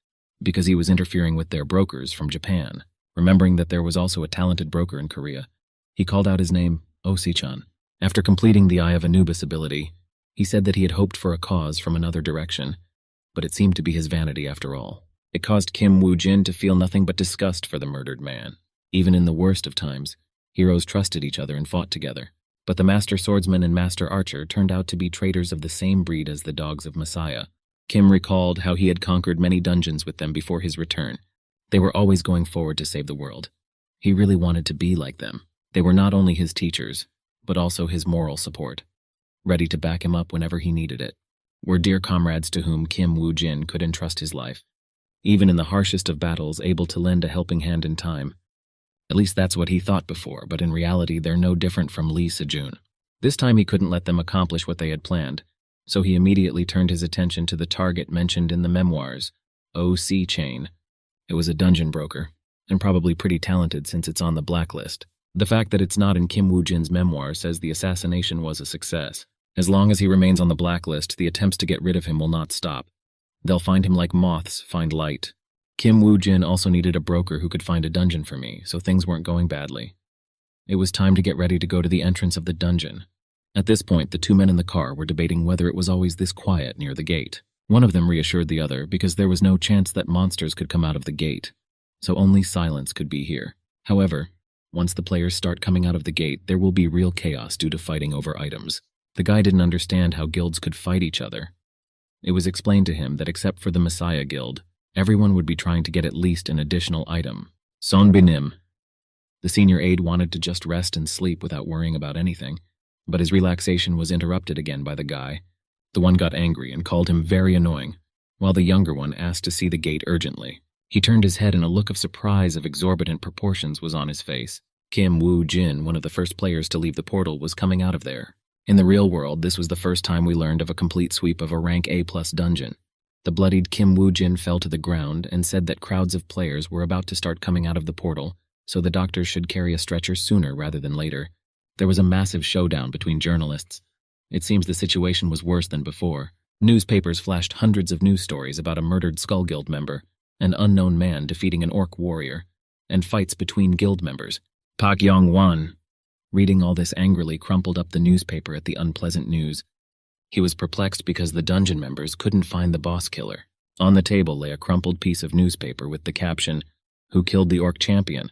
because he was interfering with their brokers from Japan. Remembering that there was also a talented broker in Korea, he called out his name, Osi-chan. After completing the Eye of Anubis ability, he said that he had hoped for a cause from another direction, but it seemed to be his vanity after all. It caused Kim Woo-jin to feel nothing but disgust for the murdered man. Even in the worst of times, heroes trusted each other and fought together. But the master swordsman and master archer turned out to be traitors of the same breed as the dogs of Messiah. Kim recalled how he had conquered many dungeons with them before his return. They were always going forward to save the world. He really wanted to be like them. They were not only his teachers, but also his moral support, ready to back him up whenever he needed it. Were dear comrades to whom Kim Woo-jin could entrust his life. Even in the harshest of battles, able to lend a helping hand in time. At least that's what he thought before, but in reality they're no different from Lee Sejun. This time he couldn't let them accomplish what they had planned, so he immediately turned his attention to the target mentioned in the memoirs, O.C. Chain. It was a dungeon broker, and probably pretty talented since it's on the blacklist. The fact that it's not in Kim Woo-jin's memoir says the assassination was a success. As long as he remains on the blacklist, the attempts to get rid of him will not stop. They'll find him like moths find light. Kim Woo-jin also needed a broker who could find a dungeon for me, so things weren't going badly. It was time to get ready to go to the entrance of the dungeon. At this point, the two men in the car were debating whether it was always this quiet near the gate. One of them reassured the other because there was no chance that monsters could come out of the gate, so only silence could be here. However, once the players start coming out of the gate, there will be real chaos due to fighting over items. The guy didn't understand how guilds could fight each other. It was explained to him that except for the Messiah Guild, everyone would be trying to get at least an additional item. Son Binim. The senior aide wanted to just rest and sleep without worrying about anything, but his relaxation was interrupted again by the guy. The one got angry and called him very annoying, while the younger one asked to see the gate urgently. He turned his head and a look of surprise of exorbitant proportions was on his face. Kim Woo-jin, one of the first players to leave the portal, was coming out of there. In the real world, this was the first time we learned of a complete sweep of a rank A+ dungeon. The bloodied Kim Woo-jin fell to the ground and said that crowds of players were about to start coming out of the portal, so the doctors should carry a stretcher sooner rather than later. There was a massive showdown between journalists. It seems the situation was worse than before. Newspapers flashed hundreds of news stories about a murdered Skull Guild member, an unknown man defeating an orc warrior, and fights between guild members. Pak Yong-wan, reading all this angrily, crumpled up the newspaper at the unpleasant news. He was perplexed because the dungeon members couldn't find the boss killer. On the table lay a crumpled piece of newspaper with the caption, "Who killed the orc champion?"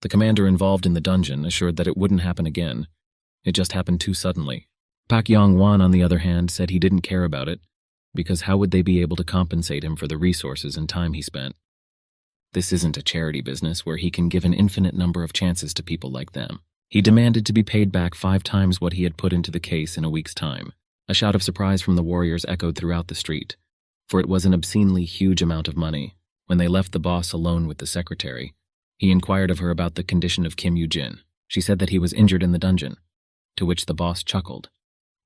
The commander involved in the dungeon assured that it wouldn't happen again. It just happened too suddenly. Pak Yong-wan, on the other hand, said he didn't care about it, because how would they be able to compensate him for the resources and time he spent? This isn't a charity business where he can give an infinite number of chances to people like them. He demanded to be paid back 5 times what he had put into the case in a week's time. A shout of surprise from the warriors echoed throughout the street, for it was an obscenely huge amount of money. When they left the boss alone with the secretary, he inquired of her about the condition of Kim Yoo-jin. She said that he was injured in the dungeon, to which the boss chuckled,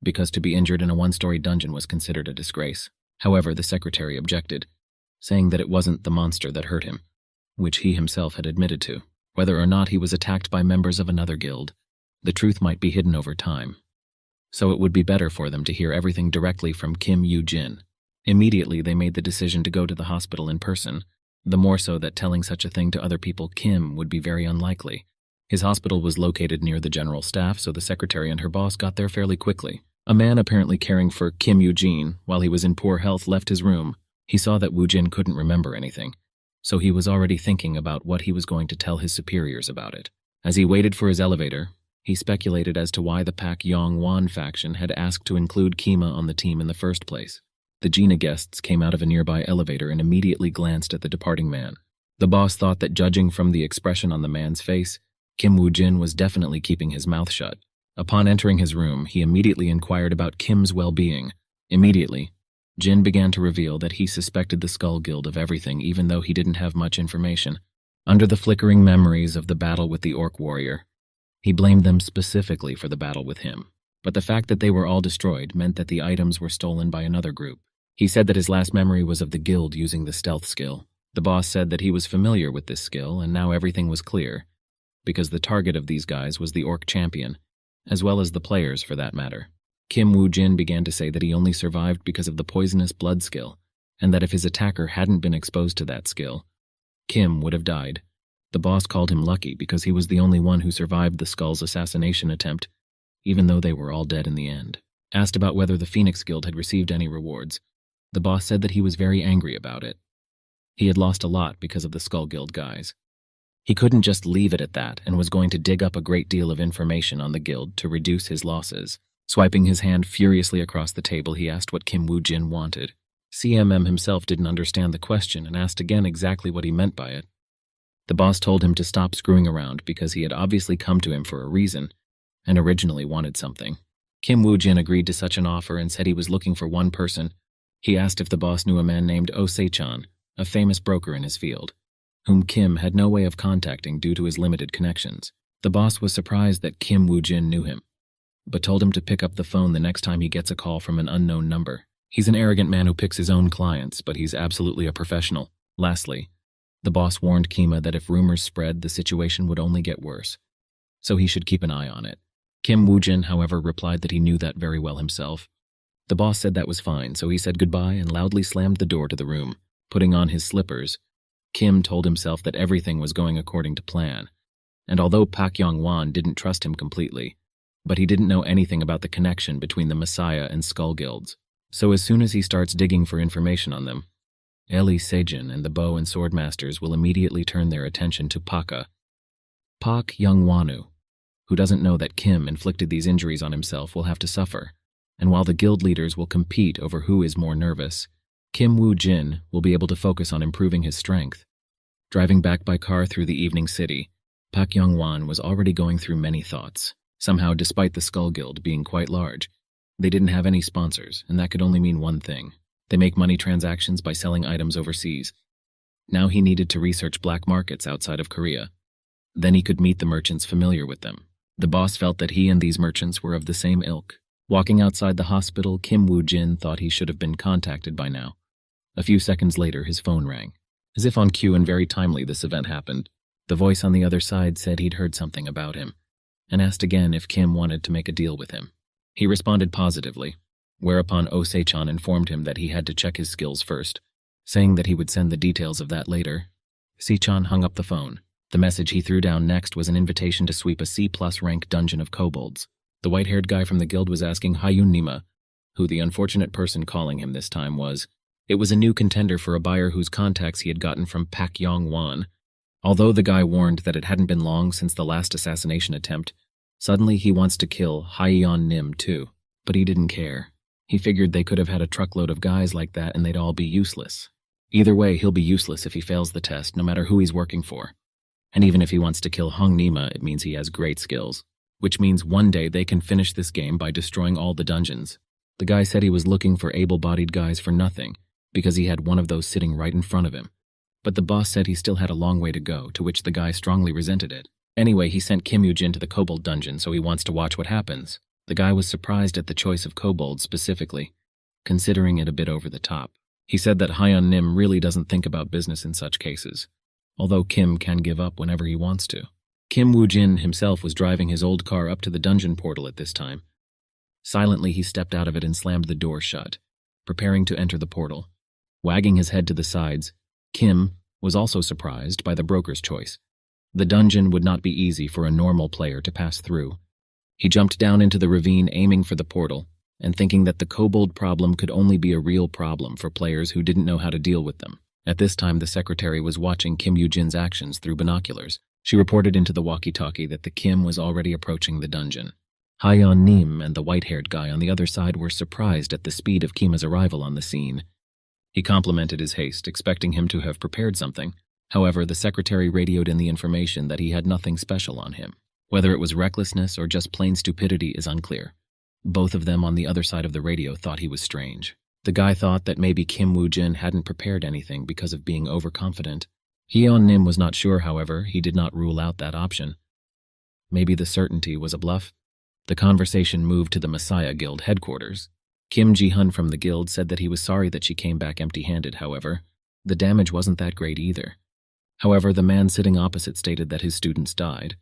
because to be injured in a 1-story dungeon was considered a disgrace. However, the secretary objected, saying that it wasn't the monster that hurt him, which he himself had admitted to. Whether or not he was attacked by members of another guild, the truth might be hidden over time. So it would be better for them to hear everything directly from Kim Yoo-jin. Immediately, they made the decision to go to the hospital in person, the more so that telling such a thing to other people, Kim, would be very unlikely. His hospital was located near the general staff, so the secretary and her boss got there fairly quickly. A man apparently caring for Kim Yoo-jin, while he was in poor health, left his room. He saw that Woo-jin couldn't remember anything, so he was already thinking about what he was going to tell his superiors about it. As he waited for his elevator, he speculated as to why the Pak Yong-wan faction had asked to include Kima on the team in the first place. The Gina guests came out of a nearby elevator and immediately glanced at the departing man. The boss thought that, judging from the expression on the man's face, Kim Woo-jin was definitely keeping his mouth shut. Upon entering his room, he immediately inquired about Kim's well-being. Immediately, Jin began to reveal that he suspected the Skull Guild of everything, even though he didn't have much information. Under the flickering memories of the battle with the orc warrior, he blamed them specifically for the battle with him. But the fact that they were all destroyed meant that the items were stolen by another group. He said that his last memory was of the guild using the stealth skill. The boss said that he was familiar with this skill, and now everything was clear, because the target of these guys was the orc champion, as well as the players for that matter. Kim Woo-jin began to say that he only survived because of the poisonous blood skill, and that if his attacker hadn't been exposed to that skill, Kim would have died. The boss called him lucky because he was the only one who survived the Skull's assassination attempt, even though they were all dead in the end. Asked about whether the Phoenix Guild had received any rewards, the boss said that he was very angry about it. He had lost a lot because of the Skull Guild guys. He couldn't just leave it at that and was going to dig up a great deal of information on the guild to reduce his losses. Swiping his hand furiously across the table, he asked what Kim Woo-jin wanted. CMM himself didn't understand the question and asked again exactly what he meant by it. The boss told him to stop screwing around because he had obviously come to him for a reason and originally wanted something. Kim Woo-jin agreed to such an offer and said he was looking for one person. He asked if the boss knew a man named Oh-se-chan, a famous broker in his field, whom Kim had no way of contacting due to his limited connections. The boss was surprised that Kim Woo-jin knew him, but told him to pick up the phone the next time he gets a call from an unknown number. He's an arrogant man who picks his own clients, but he's absolutely a professional. Lastly, the boss warned Kima that if rumors spread, the situation would only get worse, so he should keep an eye on it. Kim Woo-jin, however, replied that he knew that very well himself. The boss said that was fine, so he said goodbye and loudly slammed the door to the room. Putting on his slippers, Kim told himself that everything was going according to plan, and although Pak Yong-wan didn't trust him completely, but he didn't know anything about the connection between the Messiah and Skull Guilds. So as soon as he starts digging for information on them, Eli Sejin and the bow and sword masters will immediately turn their attention to Pak Young-wanu, who doesn't know that Kim inflicted these injuries on himself, will have to suffer, and while the guild leaders will compete over who is more nervous, Kim Woo-jin will be able to focus on improving his strength. Driving back by car through the evening city, Pak Yong-wan was already going through many thoughts. Somehow, despite the Skull Guild being quite large, they didn't have any sponsors, and that could only mean one thing. They make money transactions by selling items overseas. Now he needed to research black markets outside of Korea. Then he could meet the merchants familiar with them. The boss felt that he and these merchants were of the same ilk. Walking outside the hospital, Kim Woo-jin thought he should have been contacted by now. A few seconds later, his phone rang. As if on cue and very timely, this event happened. The voice on the other side said he'd heard something about him, and asked again if Kim wanted to make a deal with him. He responded positively, whereupon Oh-se-chan informed him that he had to check his skills first, saying that he would send the details of that later. Se-chan hung up the phone. The message he threw down next was an invitation to sweep a C-plus rank dungeon of kobolds. The white-haired guy from the guild was asking Hayun Nima, who the unfortunate person calling him this time was. It was a new contender for a buyer whose contacts he had gotten from Pak Yong-wan. Although the guy warned that it hadn't been long since the last assassination attempt, suddenly he wants to kill Hyeon Nim too. But he didn't care. He figured they could have had a truckload of guys like that and they'd all be useless. Either way, he'll be useless if he fails the test, no matter who he's working for. And even if he wants to kill Hong Nima, it means he has great skills. Which means one day they can finish this game by destroying all the dungeons. The guy said he was looking for able-bodied guys for nothing, because he had one of those sitting right in front of him. But the boss said he still had a long way to go, to which the guy strongly resented it. Anyway, he sent Kim Yoo-jin to the kobold dungeon, so he wants to watch what happens. The guy was surprised at the choice of kobolds specifically, considering it a bit over the top. He said that Hyeon Nim really doesn't think about business in such cases, although Kim can give up whenever he wants to. Kim Woo-jin himself was driving his old car up to the dungeon portal at this time. Silently, he stepped out of it and slammed the door shut, preparing to enter the portal. Wagging his head to the sides, Kim was also surprised by the broker's choice. The dungeon would not be easy for a normal player to pass through. He jumped down into the ravine aiming for the portal, and thinking that the kobold problem could only be a real problem for players who didn't know how to deal with them. At this time, the secretary was watching Kim Yoo-jin's actions through binoculars. She reported into the walkie-talkie that the Kim was already approaching the dungeon. Hyeon Nim and the white-haired guy on the other side were surprised at the speed of Kima's arrival on the scene. He complimented his haste, expecting him to have prepared something. However, the secretary radioed in the information that he had nothing special on him. Whether it was recklessness or just plain stupidity is unclear. Both of them on the other side of the radio thought he was strange. The guy thought that maybe Kim Woo-jin hadn't prepared anything because of being overconfident. Hyeon Nim was not sure, however. He did not rule out that option. Maybe the certainty was a bluff. The conversation moved to the Messiah Guild headquarters. Kim Ji-hun from the guild said that he was sorry that she came back empty-handed, however. The damage wasn't that great either. However, the man sitting opposite stated that his students died,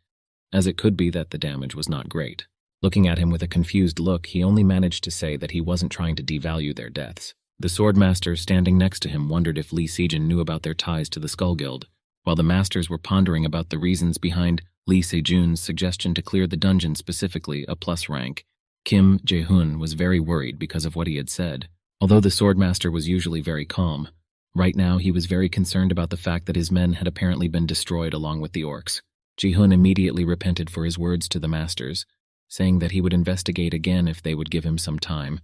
as it could be that the damage was not great. Looking at him with a confused look, he only managed to say that he wasn't trying to devalue their deaths. The swordmaster standing next to him wondered if Lee Sejin knew about their ties to the Skull Guild, while the masters were pondering about the reasons behind Lee Sejun's suggestion to clear the dungeon, specifically a plus rank. Kim Jae-hun was very worried because of what he had said. Although the swordmaster was usually very calm, right now he was very concerned about the fact that his men had apparently been destroyed along with the orcs. Ji-hun immediately repented for his words to the masters, saying that he would investigate again if they would give him some time.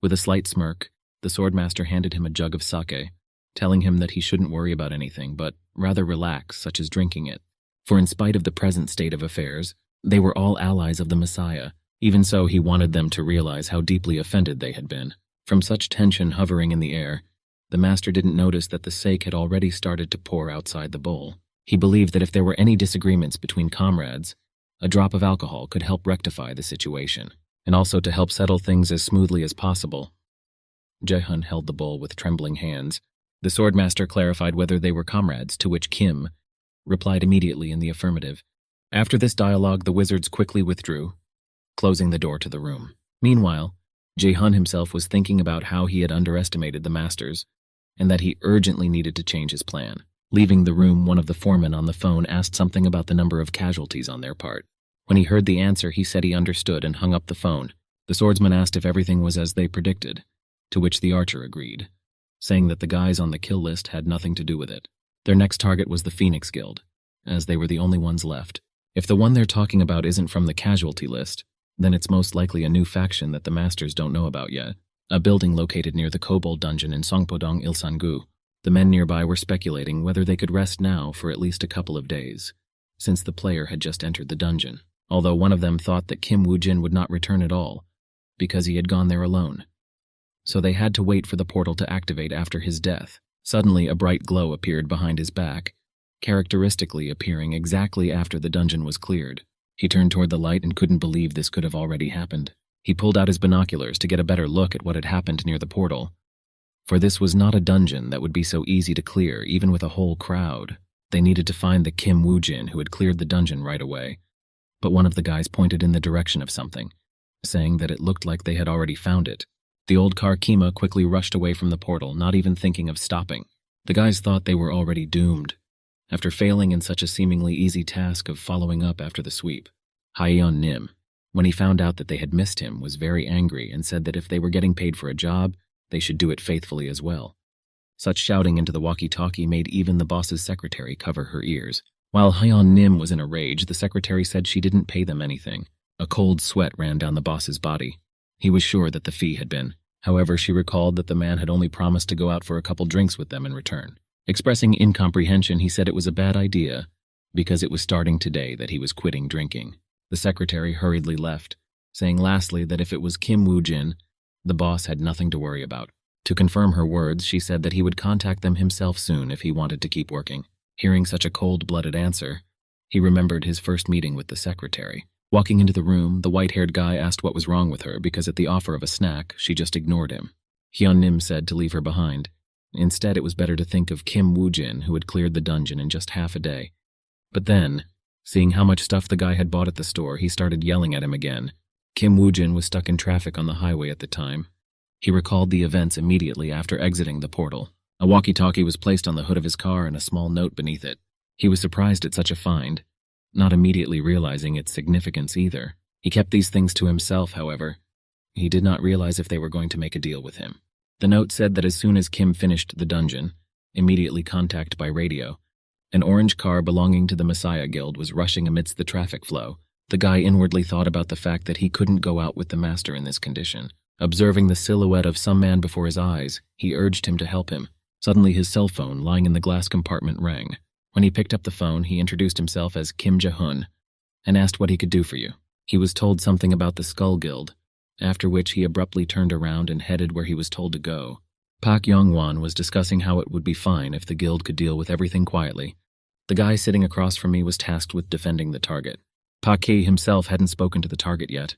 With a slight smirk, the swordmaster handed him a jug of sake, telling him that he shouldn't worry about anything, but rather relax, such as drinking it. For in spite of the present state of affairs, they were all allies of the Messiah. Even so, he wanted them to realize how deeply offended they had been. From such tension hovering in the air, the master didn't notice that the sake had already started to pour outside the bowl. He believed that if there were any disagreements between comrades, a drop of alcohol could help rectify the situation, and also to help settle things as smoothly as possible. Jae-hun held the bowl with trembling hands. The swordmaster clarified whether they were comrades, to which Kim replied immediately in the affirmative. After this dialogue, the wizards quickly withdrew, closing the door to the room. Meanwhile, Jae-hun himself was thinking about how he had underestimated the masters, and that he urgently needed to change his plan. Leaving the room, one of the foremen on the phone asked something about the number of casualties on their part. When he heard the answer, he said he understood and hung up the phone. The swordsman asked if everything was as they predicted, to which the archer agreed, saying that the guys on the kill list had nothing to do with it. Their next target was the Phoenix Guild, as they were the only ones left. If the one they're talking about isn't from the casualty list, then it's most likely a new faction that the masters don't know about yet. A building located near the Kobold dungeon in Songpodong Ilsangu. The men nearby were speculating whether they could rest now for at least a couple of days, since the player had just entered the dungeon. Although one of them thought that Kim Woo-jin would not return at all, because he had gone there alone. So they had to wait for the portal to activate after his death. Suddenly, a bright glow appeared behind his back, characteristically appearing exactly after the dungeon was cleared. He turned toward the light and couldn't believe this could have already happened. He pulled out his binoculars to get a better look at what had happened near the portal. For this was not a dungeon that would be so easy to clear, even with a whole crowd. They needed to find the Kim Woo-jin who had cleared the dungeon right away. But one of the guys pointed in the direction of something, saying that it looked like they had already found it. The old car Kima quickly rushed away from the portal, not even thinking of stopping. The guys thought they were already doomed, after failing in such a seemingly easy task of following up after the sweep. Hyeon Nim, when he found out that they had missed him, was very angry and said that if they were getting paid for a job, they should do it faithfully as well. Such shouting into the walkie-talkie made even the boss's secretary cover her ears. While Hyeon Nim was in a rage, the secretary said she didn't pay them anything. A cold sweat ran down the boss's body. He was sure that the fee had been. However, she recalled that the man had only promised to go out for a couple drinks with them in return. Expressing incomprehension, he said it was a bad idea because it was starting today that he was quitting drinking. The secretary hurriedly left, saying lastly that if it was Kim Woo-jin, the boss had nothing to worry about. To confirm her words, she said that he would contact them himself soon if he wanted to keep working. Hearing such a cold-blooded answer, he remembered his first meeting with the secretary. Walking into the room, the white-haired guy asked what was wrong with her because at the offer of a snack, she just ignored him. Hyun Nim said to leave her behind. Instead, it was better to think of Kim Woo-jin, who had cleared the dungeon in just half a day. But then, seeing how much stuff the guy had bought at the store, he started yelling at him again. Kim Woo-jin was stuck in traffic on the highway at the time. He recalled the events immediately after exiting the portal. A walkie-talkie was placed on the hood of his car and a small note beneath it. He was surprised at such a find, not immediately realizing its significance either. He kept these things to himself, however. He did not realize if they were going to make a deal with him. The note said that as soon as Kim finished the dungeon, immediately contact by radio, an orange car belonging to the Messiah Guild was rushing amidst the traffic flow. The guy inwardly thought about the fact that he couldn't go out with the master in this condition. Observing the silhouette of some man before his eyes, he urged him to help him. Suddenly his cell phone, lying in the glass compartment, rang. When he picked up the phone, he introduced himself as Kim Ja-hun and asked what he could do for you. He was told something about the Skull Guild, after which he abruptly turned around and headed where he was told to go. Park Yong-won was discussing how it would be fine if the guild could deal with everything quietly. The guy sitting across from me was tasked with defending the target. Park Hee himself hadn't spoken to the target yet,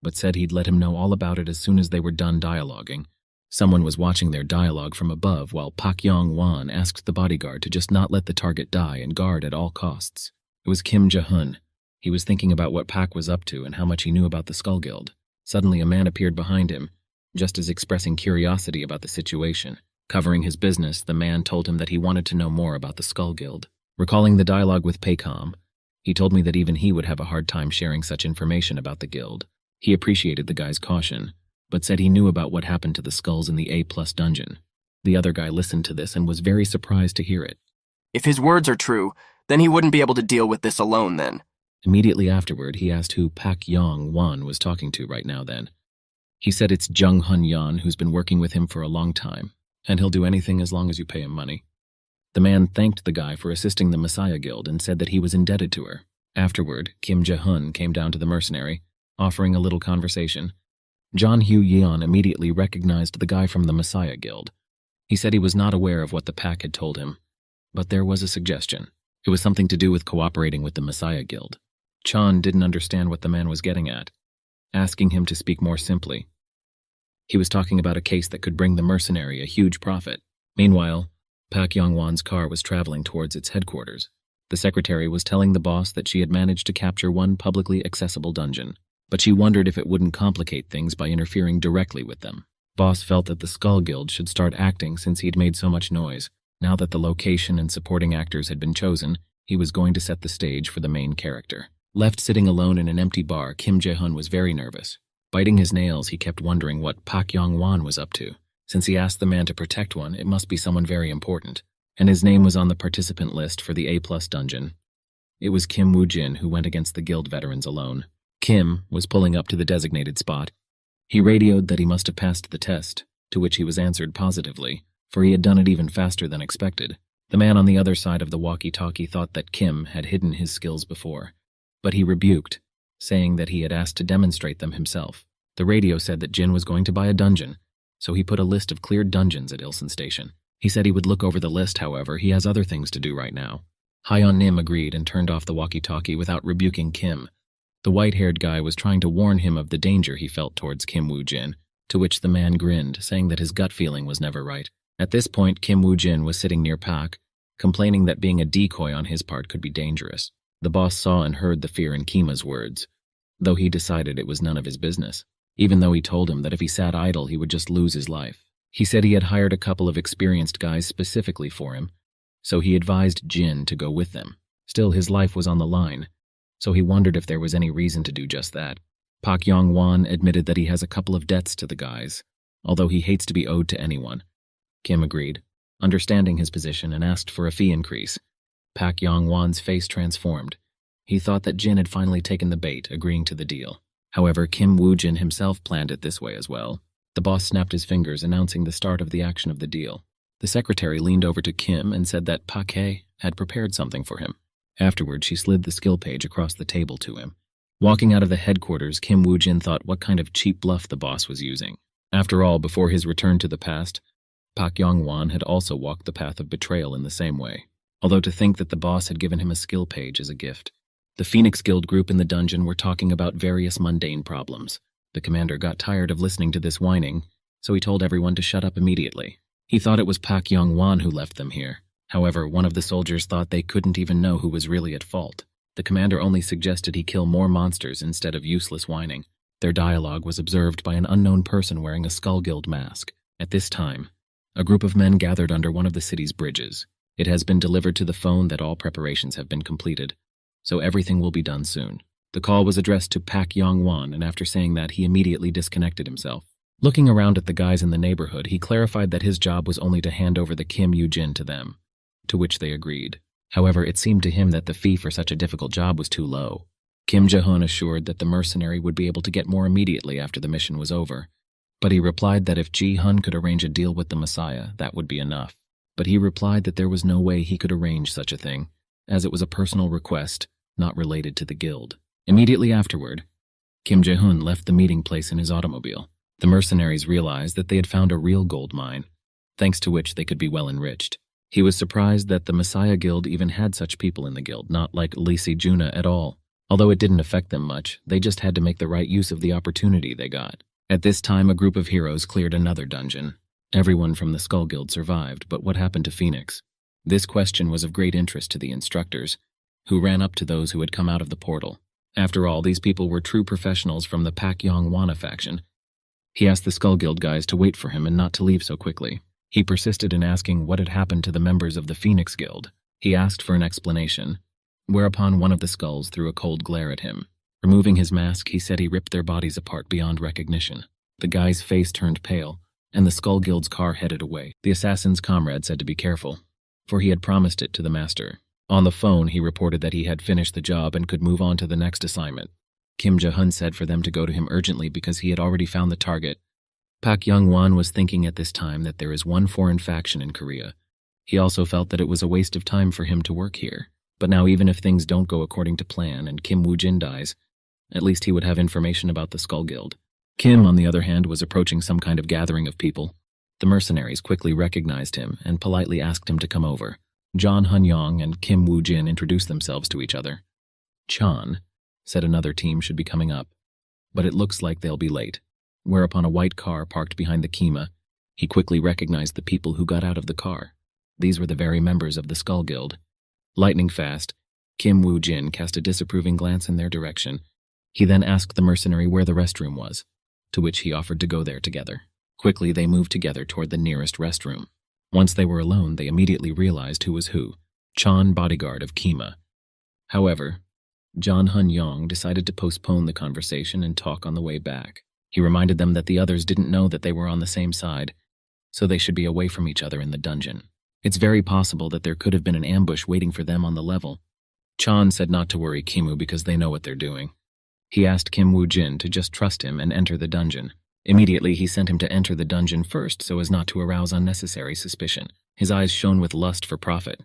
but said he'd let him know all about it as soon as they were done dialoguing. Someone was watching their dialogue from above while Park Yong-won asked the bodyguard to just not let the target die and guard at all costs. It was Kim Ja-hun. He was thinking about what Park was up to and how much he knew about the Skull Guild. Suddenly a man appeared behind him, just as expressing curiosity about the situation. Covering his business, the man told him that he wanted to know more about the Skull Guild. Recalling the dialogue with Paycom, he told me that even he would have a hard time sharing such information about the guild. He appreciated the guy's caution, but said he knew about what happened to the skulls in the A+ dungeon. The other guy listened to this and was very surprised to hear it. If his words are true, then he wouldn't be able to deal with this alone then. Immediately afterward, he asked who Park Yong-won was talking to right now then. He said it's Jung Hun-yeon, who's been working with him for a long time, and he'll do anything as long as you pay him money. The man thanked the guy for assisting the Messiah Guild and said that he was indebted to her. Afterward, Kim Ja-hun came down to the mercenary, offering a little conversation. John Hyu-yeon immediately recognized the guy from the Messiah Guild. He said he was not aware of what the pack had told him, but there was a suggestion. It was something to do with cooperating with the Messiah Guild. Chan didn't understand what the man was getting at, asking him to speak more simply. He was talking about a case that could bring the mercenary a huge profit. Meanwhile, Park Yong-won's car was traveling towards its headquarters. The secretary was telling the boss that she had managed to capture one publicly accessible dungeon, but she wondered if it wouldn't complicate things by interfering directly with them. Boss felt that the Skull Guild should start acting since he'd made so much noise. Now that the location and supporting actors had been chosen, he was going to set the stage for the main character. Left sitting alone in an empty bar, Kim Ja-hun was very nervous. Biting his nails, he kept wondering what Park Yong-won was up to. Since he asked the man to protect one, it must be someone very important. And his name was on the participant list for the A+ dungeon. It was Kim Woo-jin who went against the guild veterans alone. Kim was pulling up to the designated spot. He radioed that he must have passed the test, to which he was answered positively, for he had done it even faster than expected. The man on the other side of the walkie-talkie thought that Kim had hidden his skills before, but he rebuked, saying that he had asked to demonstrate them himself. The radio said that Jin was going to buy a dungeon, so he put a list of cleared dungeons at Ilsen Station. He said he would look over the list, however, he has other things to do right now. Hyeon Nim agreed and turned off the walkie-talkie without rebuking Kim. The white-haired guy was trying to warn him of the danger he felt towards Kim Woo-jin, to which the man grinned, saying that his gut feeling was never right. At this point, Kim Woo-jin was sitting near Park, complaining that being a decoy on his part could be dangerous. The boss saw and heard the fear in Kima's words, though he decided it was none of his business, even though he told him that if he sat idle he would just lose his life. He said he had hired a couple of experienced guys specifically for him, so he advised Jin to go with them. Still, his life was on the line, so he wondered if there was any reason to do just that. Pak Yong-won admitted that he has a couple of debts to the guys, although he hates to be owed to anyone. Kim agreed, understanding his position, and asked for a fee increase. Pak Yong-won's face transformed. He thought that Jin had finally taken the bait, agreeing to the deal. However, Kim Woo-jin himself planned it this way as well. The boss snapped his fingers, announcing the start of the action of the deal. The secretary leaned over to Kim and said that Pak Hae had prepared something for him. Afterward, she slid the skill page across the table to him. Walking out of the headquarters, Kim Woo-jin thought what kind of cheap bluff the boss was using. After all, before his return to the past, Pak Yong-won had also walked the path of betrayal in the same way, although to think that the boss had given him a skill page as a gift. The Phoenix Guild group in the dungeon were talking about various mundane problems. The commander got tired of listening to this whining, so he told everyone to shut up immediately. He thought it was Pak Yong-won who left them here. However, one of the soldiers thought they couldn't even know who was really at fault. The commander only suggested he kill more monsters instead of useless whining. Their dialogue was observed by an unknown person wearing a Skull Guild mask. At this time, a group of men gathered under one of the city's bridges. It has been delivered to the phone that all preparations have been completed, so everything will be done soon. The call was addressed to Pak Yong-won, and after saying that, he immediately disconnected himself. Looking around at the guys in the neighborhood, he clarified that his job was only to hand over the Kim Woo-jin to them, to which they agreed. However, it seemed to him that the fee for such a difficult job was too low. Kim Jae-hun assured that the mercenary would be able to get more immediately after the mission was over, but he replied that if Ji-hun could arrange a deal with the Messiah, that would be enough. But he replied that there was no way he could arrange such a thing, as it was a personal request, not related to the guild. Immediately afterward, Kim Jae-hun left the meeting place in his automobile. The mercenaries realized that they had found a real gold mine, thanks to which they could be well enriched. He was surprised that the Messiah Guild even had such people in the guild, not like Lisi Juna at all. Although it didn't affect them much, they just had to make the right use of the opportunity they got. At this time, a group of heroes cleared another dungeon. Everyone from the Skull Guild survived, but what happened to Phoenix? This question was of great interest to the instructors, who ran up to those who had come out of the portal. After all, these people were true professionals from the Pak Yong-won faction. He asked the Skull Guild guys to wait for him and not to leave so quickly. He persisted in asking what had happened to the members of the Phoenix Guild. He asked for an explanation, whereupon one of the skulls threw a cold glare at him. Removing his mask, he said he ripped their bodies apart beyond recognition. The guy's face turned pale, and the Skull Guild's car headed away. The assassin's comrade said to be careful, for he had promised it to the master. On the phone, he reported that he had finished the job and could move on to the next assignment. Kim Jae-hun said for them to go to him urgently because he had already found the target. Pak Yong-won was thinking at this time that there is one foreign faction in Korea. He also felt that it was a waste of time for him to work here. But now even if things don't go according to plan and Kim Woo-jin dies, at least he would have information about the Skull Guild. Kim, on the other hand, was approaching some kind of gathering of people. The mercenaries quickly recognized him and politely asked him to come over. John Hun-yong and Kim Woo-jin introduced themselves to each other. Chan said another team should be coming up, but it looks like they'll be late. Whereupon a white car parked behind the Kima. He quickly recognized the people who got out of the car. These were the very members of the Skull Guild. Lightning fast, Kim Woo-jin cast a disapproving glance in their direction. He then asked the mercenary where the restroom was, to which he offered to go there together. Quickly, they moved together toward the nearest restroom. Once they were alone, they immediately realized who was who. Chan, bodyguard of Kima. However, John Hun-yong decided to postpone the conversation and talk on the way back. He reminded them that the others didn't know that they were on the same side, so they should be away from each other in the dungeon. It's very possible that there could have been an ambush waiting for them on the level. Chan said not to worry Kimu because they know what they're doing. He asked Kim Woo-jin to just trust him and enter the dungeon. Immediately, he sent him to enter the dungeon first so as not to arouse unnecessary suspicion. His eyes shone with lust for profit.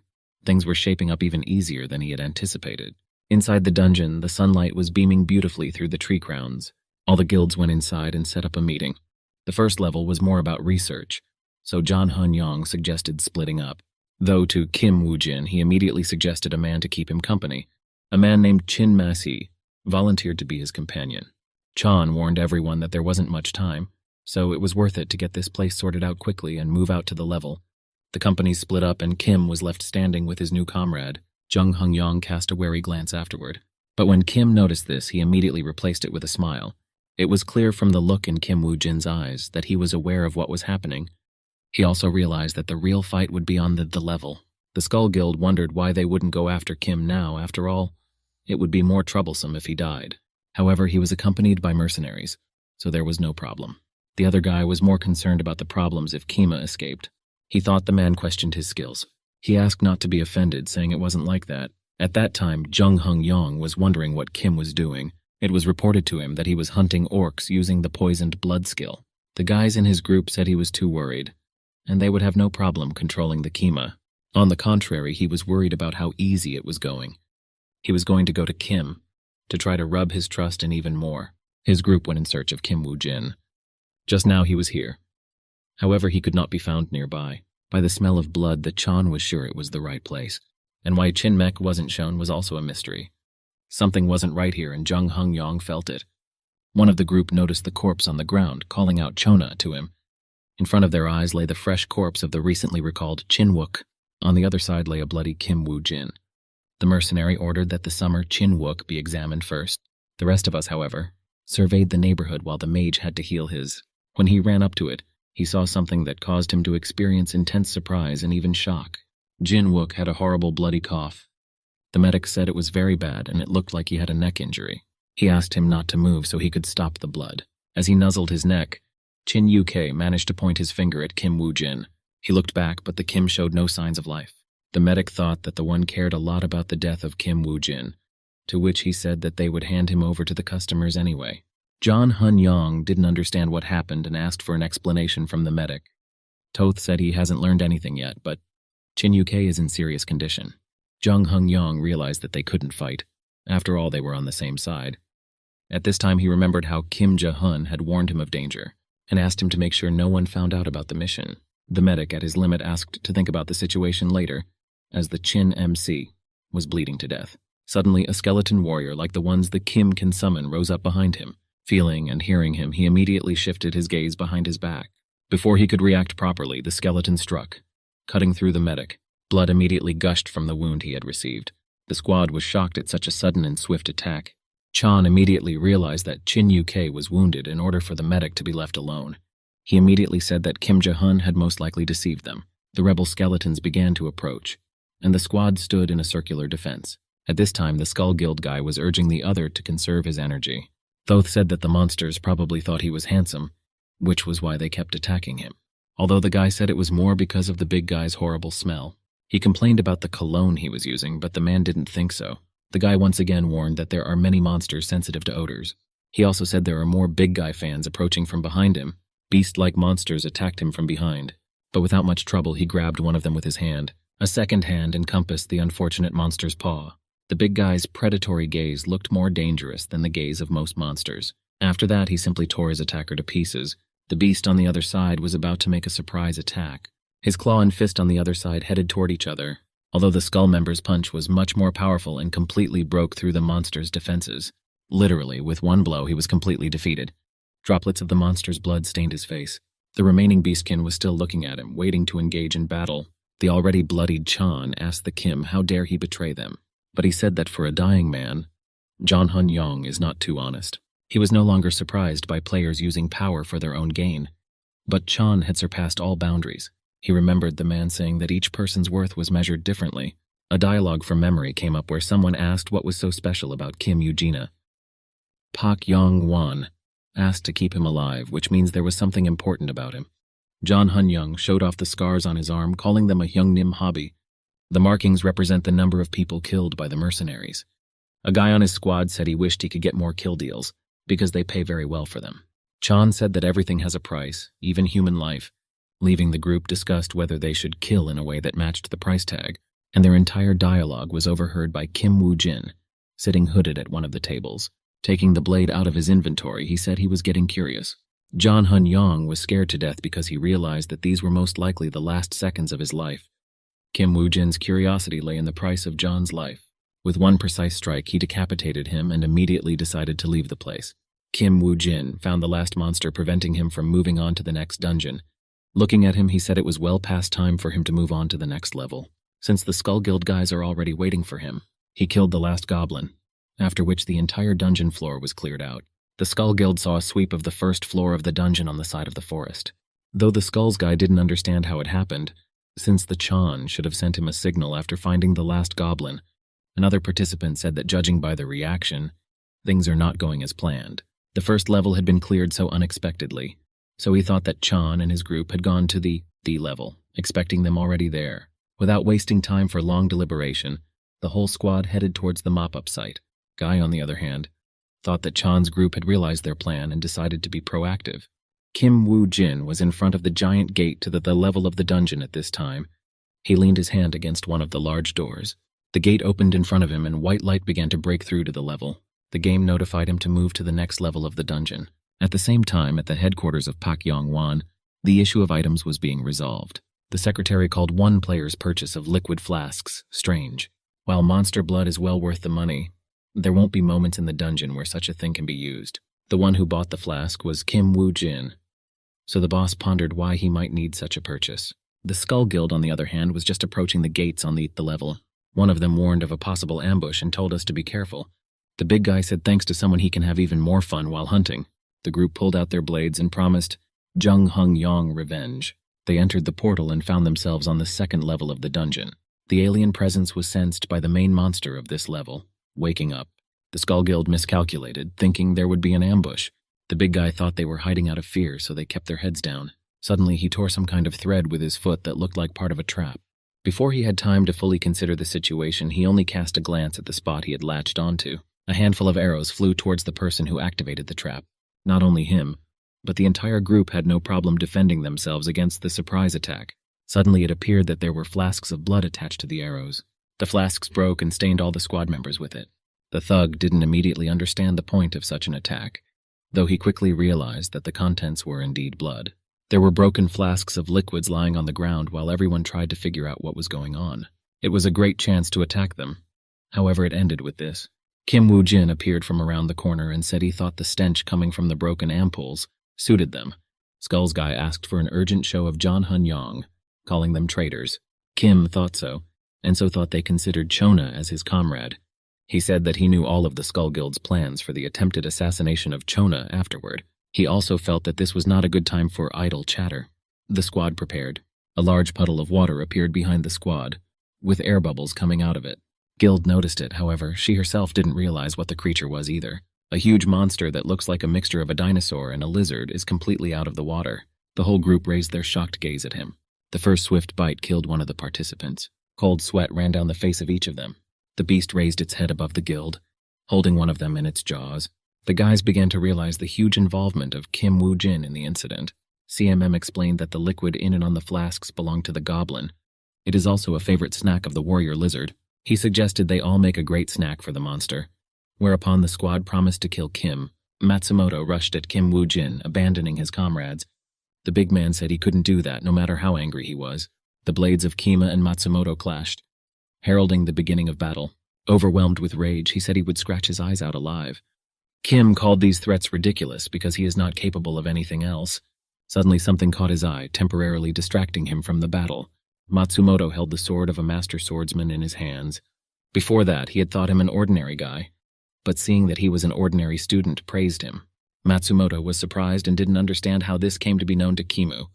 Things were shaping up even easier than he had anticipated. Inside the dungeon, the sunlight was beaming beautifully through the tree crowns. All the guilds went inside and set up a meeting. The first level was more about research, so John Hun-yong suggested splitting up. Though to Kim Woo-jin, he immediately suggested a man to keep him company. A man named Chin Ma-si volunteered to be his companion. Chan warned everyone that there wasn't much time, so it was worth it to get this place sorted out quickly and move out to the level. The company split up and Kim was left standing with his new comrade. Jung Hung-yong cast a wary glance afterward. But when Kim noticed this, he immediately replaced it with a smile. It was clear from the look in Kim Woo-jin's eyes that he was aware of what was happening. He also realized that the real fight would be on the level. The Skull Guild wondered why they wouldn't go after Kim now. After all, it would be more troublesome if he died. However, he was accompanied by mercenaries, so there was no problem. The other guy was more concerned about the problems if Kima escaped. He thought the man questioned his skills. He asked not to be offended, saying it wasn't like that. At that time, Jung Hung Yong was wondering what Kim was doing. It was reported to him that he was hunting orcs using the poisoned blood skill. The guys in his group said he was too worried, and they would have no problem controlling the Kima. On the contrary, he was worried about how easy it was going. He was going to go to Kim to try to rub his trust in even more. His group went in search of Kim Woo-jin. Just now he was here. However, he could not be found nearby. By the smell of blood, the Chan was sure it was the right place. And why Chin Mek wasn't shown was also a mystery. Something wasn't right here, and Jung Hung Yong felt it. One of the group noticed the corpse on the ground, calling out Chona to him. In front of their eyes lay the fresh corpse of the recently recalled Chin Wook. On the other side lay a bloody Kim Woo-jin. The mercenary ordered that the summer Chin Wook be examined first. The rest of us, however, surveyed the neighborhood while the mage had to heal his. When he ran up to it, he saw something that caused him to experience intense surprise and even shock. Jin Wook had a horrible bloody cough. The medic said it was very bad and it looked like he had a neck injury. He asked him not to move so he could stop the blood. As he nuzzled his neck, Chin Uk managed to point his finger at Kim Woo-jin. He looked back, but the Kim showed no signs of life. The medic thought that the one cared a lot about the death of Kim Woo-jin, to which he said that they would hand him over to the customers anyway. John Hun Yong didn't understand what happened and asked for an explanation from the medic. Toth said he hasn't learned anything yet, but Chin Uk is in serious condition. Jung Hung Yong realized that they couldn't fight. After all, they were on the same side. At this time, he remembered how Kim Ja-hun had warned him of danger and asked him to make sure no one found out about the mission. The medic, at his limit, asked to think about the situation later, as the Chin MC was bleeding to death. Suddenly, a skeleton warrior like the ones the Kim can summon rose up behind him. Feeling and hearing him, he immediately shifted his gaze behind his back. Before he could react properly, the skeleton struck, cutting through the medic. Blood immediately gushed from the wound he had received. The squad was shocked at such a sudden and swift attack. Chan immediately realized that Chin Uk was wounded in order for the medic to be left alone. He immediately said that Kim Ja-hun had most likely deceived them. The rebel skeletons began to approach, and the squad stood in a circular defense. At this time, the Skull Guild guy was urging the other to conserve his energy. Thoth said that the monsters probably thought he was handsome, which was why they kept attacking him. Although the guy said it was more because of the big guy's horrible smell. He complained about the cologne he was using, but the man didn't think so. The guy once again warned that there are many monsters sensitive to odors. He also said there are more big guy fans approaching from behind him. Beast-like monsters attacked him from behind, but without much trouble he grabbed one of them with his hand. A second hand encompassed the unfortunate monster's paw. The big guy's predatory gaze looked more dangerous than the gaze of most monsters. After that, he simply tore his attacker to pieces. The beast on the other side was about to make a surprise attack. His claw and fist on the other side headed toward each other, although the skull member's punch was much more powerful and completely broke through the monster's defenses. Literally, with one blow, he was completely defeated. Droplets of the monster's blood stained his face. The remaining beastkin was still looking at him, waiting to engage in battle. The already bloodied Chan asked the Kim how dare he betray them. But he said that for a dying man, John Hun Yong is not too honest. He was no longer surprised by players using power for their own gain. But Chan had surpassed all boundaries. He remembered the man saying that each person's worth was measured differently. A dialogue from memory came up where someone asked what was so special about Kim Eugenia. Pak Yong Wan asked to keep him alive, which means there was something important about him. John Hun Young showed off the scars on his arm, calling them a Hyung Nim hobby. The markings represent the number of people killed by the mercenaries. A guy on his squad said he wished he could get more kill deals, because they pay very well for them. Chan said that everything has a price, even human life. Leaving the group discussed whether they should kill in a way that matched the price tag, and their entire dialogue was overheard by Kim Woo-jin, sitting hooded at one of the tables. Taking the blade out of his inventory, he said he was getting curious. John Hun Yong was scared to death because he realized that these were most likely the last seconds of his life. Kim Woo-jin's curiosity lay in the price of John's life. With one precise strike, he decapitated him and immediately decided to leave the place. Kim Woo-jin found the last monster preventing him from moving on to the next dungeon. Looking at him, he said it was well past time for him to move on to the next level. Since the Skull Guild guys are already waiting for him, he killed the last goblin, after which the entire dungeon floor was cleared out. The Skull Guild saw a sweep of the first floor of the dungeon on the side of the forest. Though the Skulls guy didn't understand how it happened, since the Chan should have sent him a signal after finding the last goblin. Another participant said that judging by the reaction, things are not going as planned. The first level had been cleared so unexpectedly, so he thought that Chan and his group had gone to the D level, expecting them already there. Without wasting time for long deliberation, the whole squad headed towards the mop-up site. Guy, on the other hand, thought that Chan's group had realized their plan and decided to be proactive. Kim Woo-jin was in front of the giant gate to the level of the dungeon at this time. He leaned his hand against one of the large doors. The gate opened in front of him and white light began to break through to the level. The game notified him to move to the next level of the dungeon. At the same time, at the headquarters of Pak Yong-won, the issue of items was being resolved. The secretary called one player's purchase of liquid flasks strange. While monster blood is well worth the money, there won't be moments in the dungeon where such a thing can be used. The one who bought the flask was Kim Woo-jin, so the boss pondered why he might need such a purchase. The Skull Guild, on the other hand, was just approaching the gates on the level. One of them warned of a possible ambush and told us to be careful. The big guy said thanks to someone he can have even more fun while hunting. The group pulled out their blades and promised Jung Hung Yong revenge. They entered the portal and found themselves on the second level of the dungeon. The alien presence was sensed by the main monster of this level. Waking up, the Skull Guild miscalculated, thinking there would be an ambush. The big guy thought they were hiding out of fear, so they kept their heads down. Suddenly, he tore some kind of thread with his foot that looked like part of a trap. Before he had time to fully consider the situation, he only cast a glance at the spot he had latched onto. A handful of arrows flew towards the person who activated the trap. Not only him, but the entire group had no problem defending themselves against the surprise attack. Suddenly, it appeared that there were flasks of blood attached to the arrows. The flasks broke and stained all the squad members with it. The thug didn't immediately understand the point of such an attack, though he quickly realized that the contents were indeed blood. There were broken flasks of liquids lying on the ground while everyone tried to figure out what was going on. It was a great chance to attack them. However, it ended with this. Kim Woo-jin appeared from around the corner and said he thought the stench coming from the broken ampoules suited them. Skull's guy asked for an urgent show of John Hun-yong, calling them traitors. Kim thought so, and so thought they considered Chona as his comrade. He said that he knew all of the Skull Guild's plans for the attempted assassination of Chona afterward. He also felt that this was not a good time for idle chatter. The squad prepared. A large puddle of water appeared behind the squad, with air bubbles coming out of it. Guild noticed it, however. She herself didn't realize what the creature was either. A huge monster that looks like a mixture of a dinosaur and a lizard is completely out of the water. The whole group raised their shocked gaze at him. The first swift bite killed one of the participants. Cold sweat ran down the face of each of them. The beast raised its head above the guild, holding one of them in its jaws. The guys began to realize the huge involvement of Kim Woo-jin in the incident. CMM explained that the liquid in and on the flasks belonged to the goblin. It is also a favorite snack of the warrior lizard. He suggested they all make a great snack for the monster. Whereupon the squad promised to kill Kim. Matsumoto rushed at Kim Woo-jin, abandoning his comrades. The big man said he couldn't do that, no matter how angry he was. The blades of Kima and Matsumoto clashed, heralding the beginning of battle. Overwhelmed with rage, he said he would scratch his eyes out alive. Kim called these threats ridiculous because he is not capable of anything else. Suddenly something caught his eye, temporarily distracting him from the battle. Matsumoto held the sword of a master swordsman in his hands. Before that, he had thought him an ordinary guy, but seeing that he was an ordinary student praised him. Matsumoto was surprised and didn't understand how this came to be known to Kimu.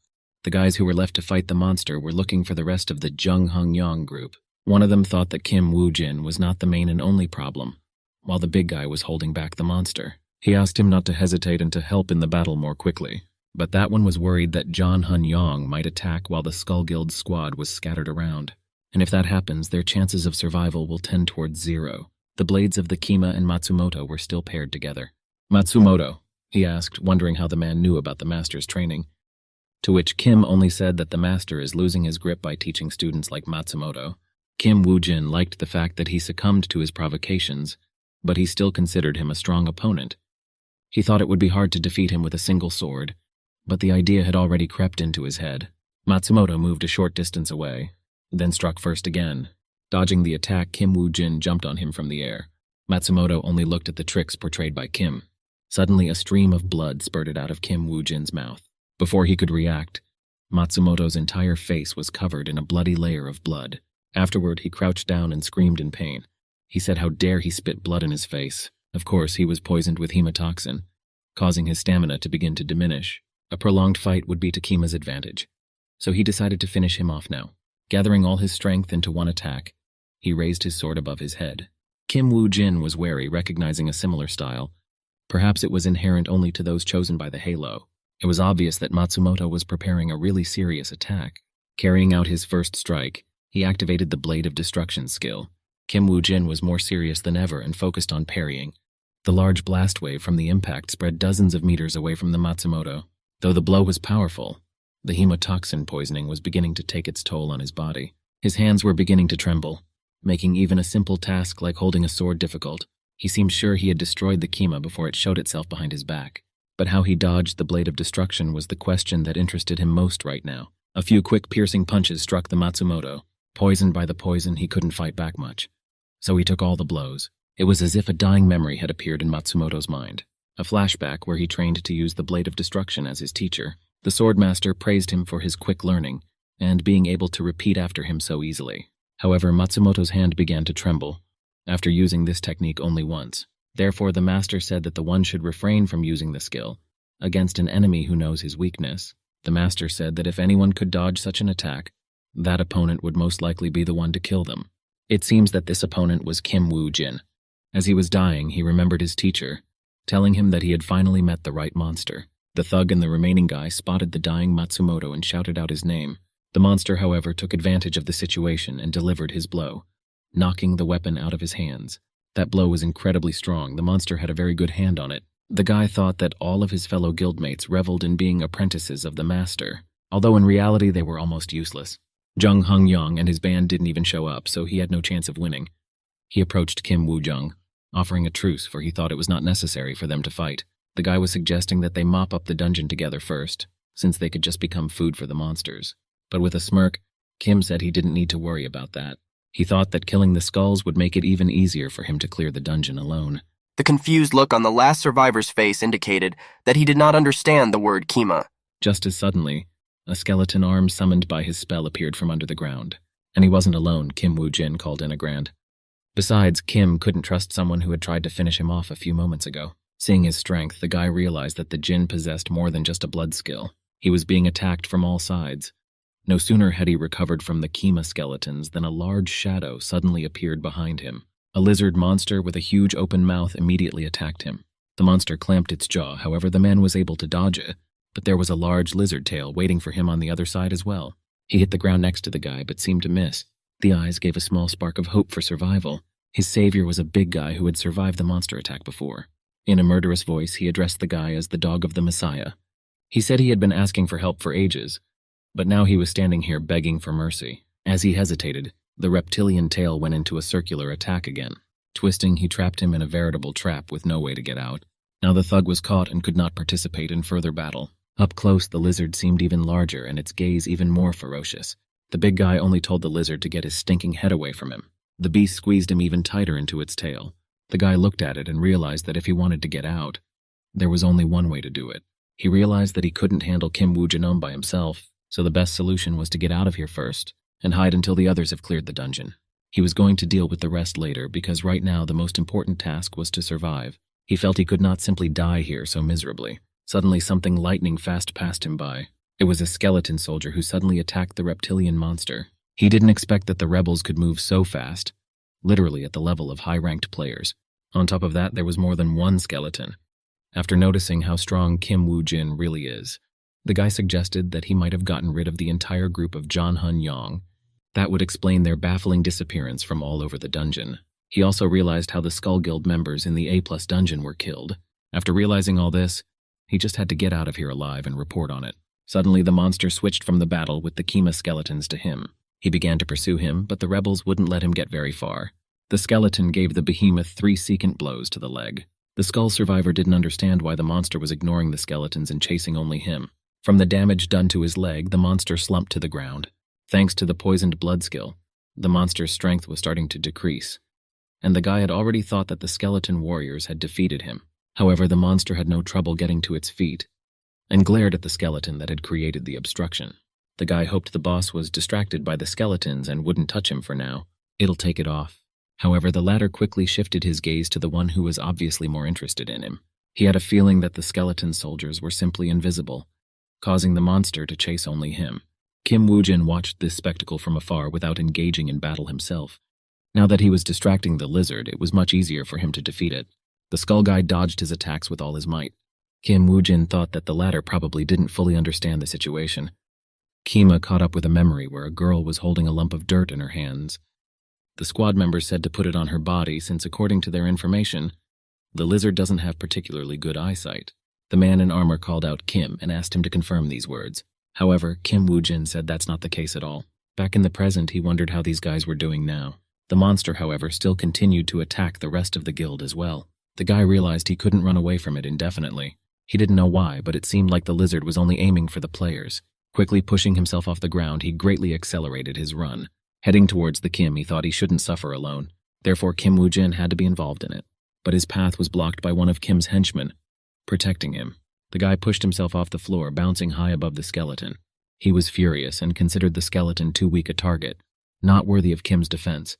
The guys who were left to fight the monster were looking for the rest of the Jung Hung-yong group. One of them thought that Kim Woo-jin was not the main and only problem, while the big guy was holding back the monster. He asked him not to hesitate and to help in the battle more quickly. But that one was worried that John Hun-yong might attack while the Skull Guild squad was scattered around. And if that happens, their chances of survival will tend towards zero. The blades of the Kima and Matsumoto were still paired together. "Matsumoto," he asked, wondering how the man knew about the master's training. To which Kim only said that the master is losing his grip by teaching students like Matsumoto. Kim Woo-jin liked the fact that he succumbed to his provocations, but he still considered him a strong opponent. He thought it would be hard to defeat him with a single sword, but the idea had already crept into his head. Matsumoto moved a short distance away, then struck first again. Dodging the attack, Kim Woo-jin jumped on him from the air. Matsumoto only looked at the tricks portrayed by Kim. Suddenly, a stream of blood spurted out of Kim Woo-jin's mouth. Before he could react, Matsumoto's entire face was covered in a bloody layer of blood. Afterward, he crouched down and screamed in pain. He said how dare he spit blood in his face. Of course, he was poisoned with hemotoxin, causing his stamina to begin to diminish. A prolonged fight would be to Kima's advantage, so he decided to finish him off now. Gathering all his strength into one attack, he raised his sword above his head. Kim Woo-jin was wary, recognizing a similar style. Perhaps it was inherent only to those chosen by the Halo. It was obvious that Matsumoto was preparing a really serious attack. Carrying out his first strike, he activated the Blade of Destruction skill. Kim Woo-jin was more serious than ever and focused on parrying. The large blast wave from the impact spread dozens of meters away from the Matsumoto. Though the blow was powerful, the hemotoxin poisoning was beginning to take its toll on his body. His hands were beginning to tremble, making even a simple task like holding a sword difficult. He seemed sure he had destroyed the Kima before it showed itself behind his back. But how he dodged the Blade of Destruction was the question that interested him most right now. A few quick piercing punches struck the Matsumoto. Poisoned by the poison, he couldn't fight back much. So he took all the blows. It was as if a dying memory had appeared in Matsumoto's mind. A flashback where he trained to use the Blade of Destruction as his teacher. The swordmaster praised him for his quick learning and being able to repeat after him so easily. However, Matsumoto's hand began to tremble after using this technique only once. Therefore, the master said that the one should refrain from using the skill against an enemy who knows his weakness. The master said that if anyone could dodge such an attack, that opponent would most likely be the one to kill them. It seems that this opponent was Kim Woo-jin. As he was dying, he remembered his teacher, telling him that he had finally met the right monster. The thug and the remaining guy spotted the dying Matsumoto and shouted out his name. The monster, however, took advantage of the situation and delivered his blow, knocking the weapon out of his hands. That blow was incredibly strong. The monster had a very good hand on it. The guy thought that all of his fellow guildmates reveled in being apprentices of the master, although in reality they were almost useless. Jung Hung-yong and his band didn't even show up, so he had no chance of winning. He approached Kim Woo-jung, offering a truce, for he thought it was not necessary for them to fight. The guy was suggesting that they mop up the dungeon together first, since they could just become food for the monsters. But with a smirk, Kim said he didn't need to worry about that. He thought that killing the skulls would make it even easier for him to clear the dungeon alone. The confused look on the last survivor's face indicated that he did not understand the word Kima. Just as suddenly, a skeleton arm summoned by his spell appeared from under the ground. And he wasn't alone, Kim Woo-jin called in a grand. Besides, Kim couldn't trust someone who had tried to finish him off a few moments ago. Seeing his strength, the guy realized that the Jin possessed more than just a blood skill. He was being attacked from all sides. No sooner had he recovered from the Kima skeletons than a large shadow suddenly appeared behind him. A lizard monster with a huge open mouth immediately attacked him. The monster clamped its jaw, however the man was able to dodge it, but there was a large lizard tail waiting for him on the other side as well. He hit the ground next to the guy but seemed to miss. The eyes gave a small spark of hope for survival. His savior was a big guy who had survived the monster attack before. In a murderous voice, he addressed the guy as the dog of the Messiah. He said he had been asking for help for ages, but now he was standing here begging for mercy. As he hesitated, the reptilian tail went into a circular attack again. Twisting, he trapped him in a veritable trap with no way to get out. Now the thug was caught and could not participate in further battle. Up close, the lizard seemed even larger and its gaze even more ferocious. The big guy only told the lizard to get his stinking head away from him. The beast squeezed him even tighter into its tail. The guy looked at it and realized that if he wanted to get out, there was only one way to do it. He realized that he couldn't handle Kim Woo-jin by himself, so the best solution was to get out of here first and hide until the others have cleared the dungeon. He was going to deal with the rest later because right now the most important task was to survive. He felt he could not simply die here so miserably. Suddenly something lightning fast passed him by. It was a skeleton soldier who suddenly attacked the reptilian monster. He didn't expect that the rebels could move so fast, literally at the level of high-ranked players. On top of that, there was more than one skeleton. After noticing how strong Kim Woo-jin really is, the guy suggested that he might have gotten rid of the entire group of John Hun-yong. That would explain their baffling disappearance from all over the dungeon. He also realized how the Skull Guild members in the A+ dungeon were killed. After realizing all this, he just had to get out of here alive and report on it. Suddenly, the monster switched from the battle with the Kima skeletons to him. He began to pursue him, but the rebels wouldn't let him get very far. The skeleton gave the behemoth 3 secant blows to the leg. The skull survivor didn't understand why the monster was ignoring the skeletons and chasing only him. From the damage done to his leg, the monster slumped to the ground. Thanks to the poisoned blood skill, the monster's strength was starting to decrease, and the guy had already thought that the skeleton warriors had defeated him. However, the monster had no trouble getting to its feet and glared at the skeleton that had created the obstruction. The guy hoped the boss was distracted by the skeletons and wouldn't touch him for now. It'll take it off. However, the latter quickly shifted his gaze to the one who was obviously more interested in him. He had a feeling that the skeleton soldiers were simply invisible, causing the monster to chase only him. Kim Woo-jin watched this spectacle from afar without engaging in battle himself. Now that he was distracting the lizard, it was much easier for him to defeat it. The skull guy dodged his attacks with all his might. Kim Woo-jin thought that the latter probably didn't fully understand the situation. Kima caught up with a memory where a girl was holding a lump of dirt in her hands. The squad members said to put it on her body since, according to their information, the lizard doesn't have particularly good eyesight. The man in armor called out Kim and asked him to confirm these words. However, Kim Woo-jin said that's not the case at all. Back in the present, he wondered how these guys were doing now. The monster, however, still continued to attack the rest of the guild as well. The guy realized he couldn't run away from it indefinitely. He didn't know why, but it seemed like the lizard was only aiming for the players. Quickly pushing himself off the ground, he greatly accelerated his run. Heading towards the Kim, he thought he shouldn't suffer alone. Therefore, Kim Woo-jin had to be involved in it. But his path was blocked by one of Kim's henchmen, protecting him. The guy pushed himself off the floor, bouncing high above the skeleton. He was furious and considered the skeleton too weak a target, not worthy of Kim's defense.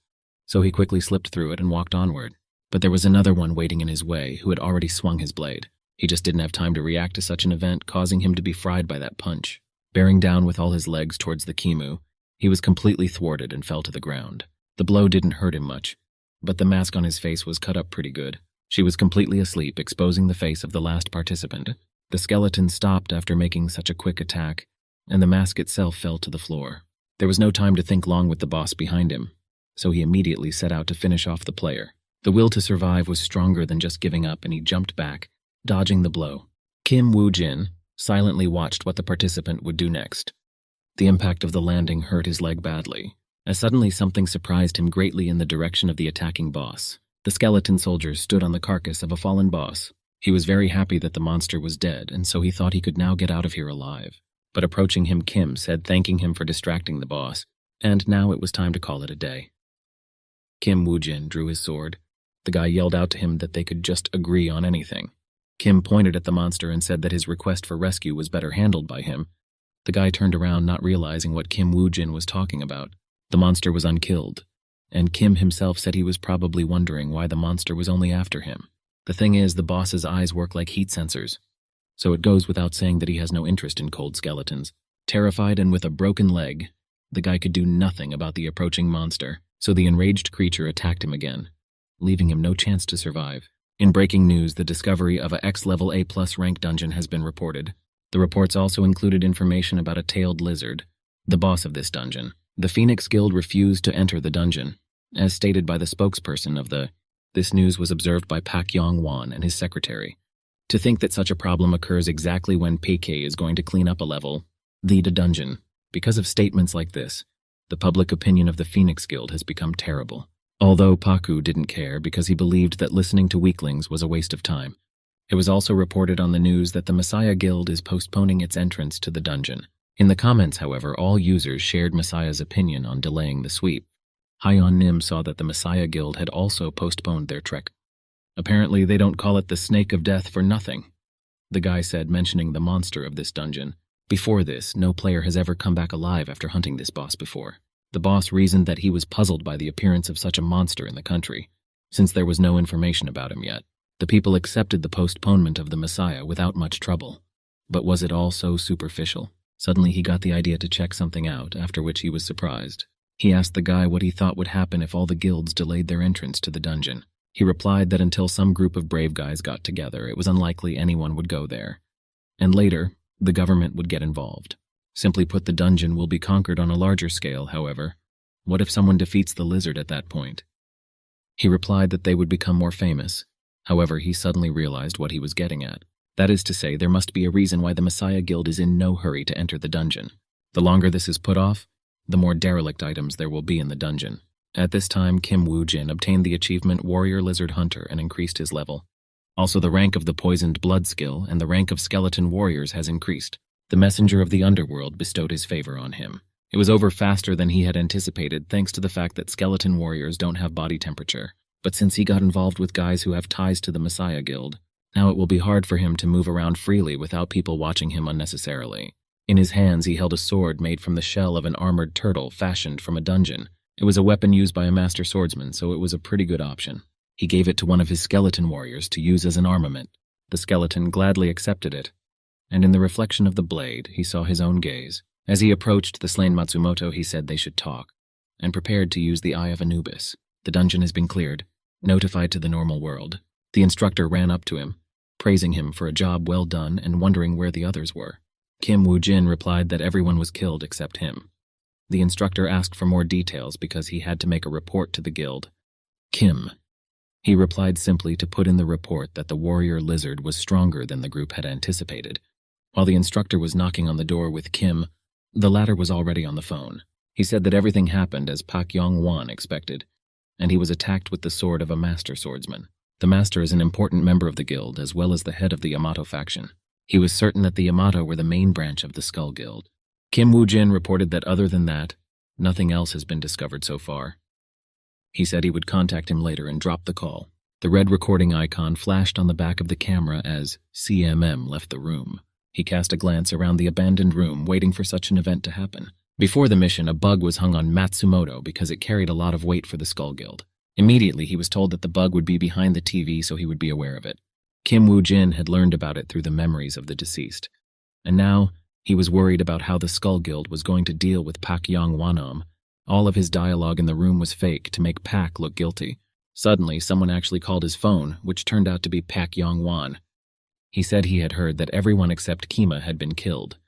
So he quickly slipped through it and walked onward. But there was another one waiting in his way who had already swung his blade. He just didn't have time to react to such an event, causing him to be fried by that punch. Bearing down with all his legs towards the Kimu, he was completely thwarted and fell to the ground. The blow didn't hurt him much, but the mask on his face was cut up pretty good. She was completely asleep, exposing the face of the last participant. The skeleton stopped after making such a quick attack, and the mask itself fell to the floor. There was no time to think long with the boss behind him, so he immediately set out to finish off the player. The will to survive was stronger than just giving up, and he jumped back, dodging the blow. Kim Woo-jin silently watched what the participant would do next. The impact of the landing hurt his leg badly, as suddenly something surprised him greatly in the direction of the attacking boss. The skeleton soldiers stood on the carcass of a fallen boss. He was very happy that the monster was dead, and so he thought he could now get out of here alive. But approaching him, Kim said, thanking him for distracting the boss, and now it was time to call it a day. Kim Woo-jin drew his sword. The guy yelled out to him that they could just agree on anything. Kim pointed at the monster and said that his request for rescue was better handled by him. The guy turned around, not realizing what Kim Woo-jin was talking about. The monster was unkilled, and Kim himself said he was probably wondering why the monster was only after him. The thing is, the boss's eyes work like heat sensors, so it goes without saying that he has no interest in cold skeletons. Terrified and with a broken leg, the guy could do nothing about the approaching monster, so the enraged creature attacked him again, leaving him no chance to survive. In breaking news, the discovery of a X-level A+ rank dungeon has been reported. The reports also included information about a tailed lizard, the boss of this dungeon. The Phoenix Guild refused to enter the dungeon, as stated by the spokesperson of the. This news was observed by Pak Yong-won and his secretary. To think that such a problem occurs exactly when PK is going to clean up a level, the dungeon. Because of statements like this, the public opinion of the Phoenix Guild has become terrible. Although Paku didn't care because he believed that listening to weaklings was a waste of time. It was also reported on the news that the Messiah Guild is postponing its entrance to the dungeon. In the comments, however, all users shared Messiah's opinion on delaying the sweep. Hyeon Nim saw that the Messiah Guild had also postponed their trek. Apparently, they don't call it the Snake of Death for nothing, the guy said, mentioning the monster of this dungeon. Before this, no player has ever come back alive after hunting this boss before. The boss reasoned that he was puzzled by the appearance of such a monster in the country, since there was no information about him yet. The people accepted the postponement of the Messiah without much trouble. But was it all so superficial? Suddenly he got the idea to check something out, after which he was surprised. He asked the guy what he thought would happen if all the guilds delayed their entrance to the dungeon. He replied that until some group of brave guys got together, it was unlikely anyone would go there. And later, the government would get involved. Simply put, the dungeon will be conquered on a larger scale, however. What if someone defeats the lizard at that point? He replied that they would become more famous. However, he suddenly realized what he was getting at. That is to say, there must be a reason why the Messiah Guild is in no hurry to enter the dungeon. The longer this is put off, the more derelict items there will be in the dungeon. At this time, Kim Woo-jin obtained the achievement Warrior Lizard Hunter and increased his level. Also, the rank of the Poisoned Blood skill and the rank of Skeleton Warriors has increased. The Messenger of the Underworld bestowed his favor on him. It was over faster than he had anticipated, thanks to the fact that Skeleton Warriors don't have body temperature. But since he got involved with guys who have ties to the Messiah Guild, now it will be hard for him to move around freely without people watching him unnecessarily. In his hands, he held a sword made from the shell of an armored turtle fashioned from a dungeon. It was a weapon used by a master swordsman, so it was a pretty good option. He gave it to one of his skeleton warriors to use as an armament. The skeleton gladly accepted it, and in the reflection of the blade, he saw his own gaze. As he approached the slain Matsumoto, he said they should talk, and prepared to use the Eye of Anubis. The dungeon has been cleared, notified to the normal world. The instructor ran up to him, praising him for a job well done and wondering where the others were. Kim Woo-jin replied that everyone was killed except him. The instructor asked for more details because he had to make a report to the guild. Kim. He replied simply to put in the report that the warrior lizard was stronger than the group had anticipated. While the instructor was knocking on the door with Kim, the latter was already on the phone. He said that everything happened as Pak Yong-won expected, and he was attacked with the sword of a master swordsman. The master is an important member of the guild as well as the head of the Yamato faction. He was certain that the Yamato were the main branch of the Skull Guild. Kim Woo-jin reported that other than that, nothing else has been discovered so far. He said he would contact him later and dropped the call. The red recording icon flashed on the back of the camera as CMM left the room. He cast a glance around the abandoned room, waiting for such an event to happen. Before the mission, a bug was hung on Matsumoto because it carried a lot of weight for the Skull Guild. Immediately, he was told that the bug would be behind the TV so he would be aware of it. Kim Woo-jin had learned about it through the memories of the deceased. And now, he was worried about how the Skull Guild was going to deal with Pak Yong-won. All of his dialogue in the room was fake to make Pak look guilty. Suddenly, someone actually called his phone, which turned out to be Pak Yong-won. He said he had heard that everyone except Kima had been killed,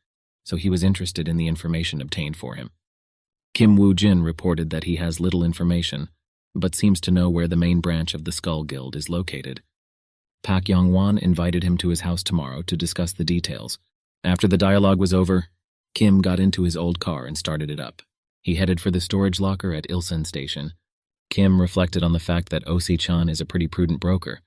so he was interested in the information obtained for him. Kim Woo-jin reported that he has little information, but seems to know where the main branch of the Skull Guild is located. Pak Yong-won invited him to his house tomorrow to discuss the details. After the dialogue was over, Kim got into his old car and started it up. He headed for the storage locker at Ilsen Station. Kim reflected on the fact that Osi-chan is a pretty prudent broker,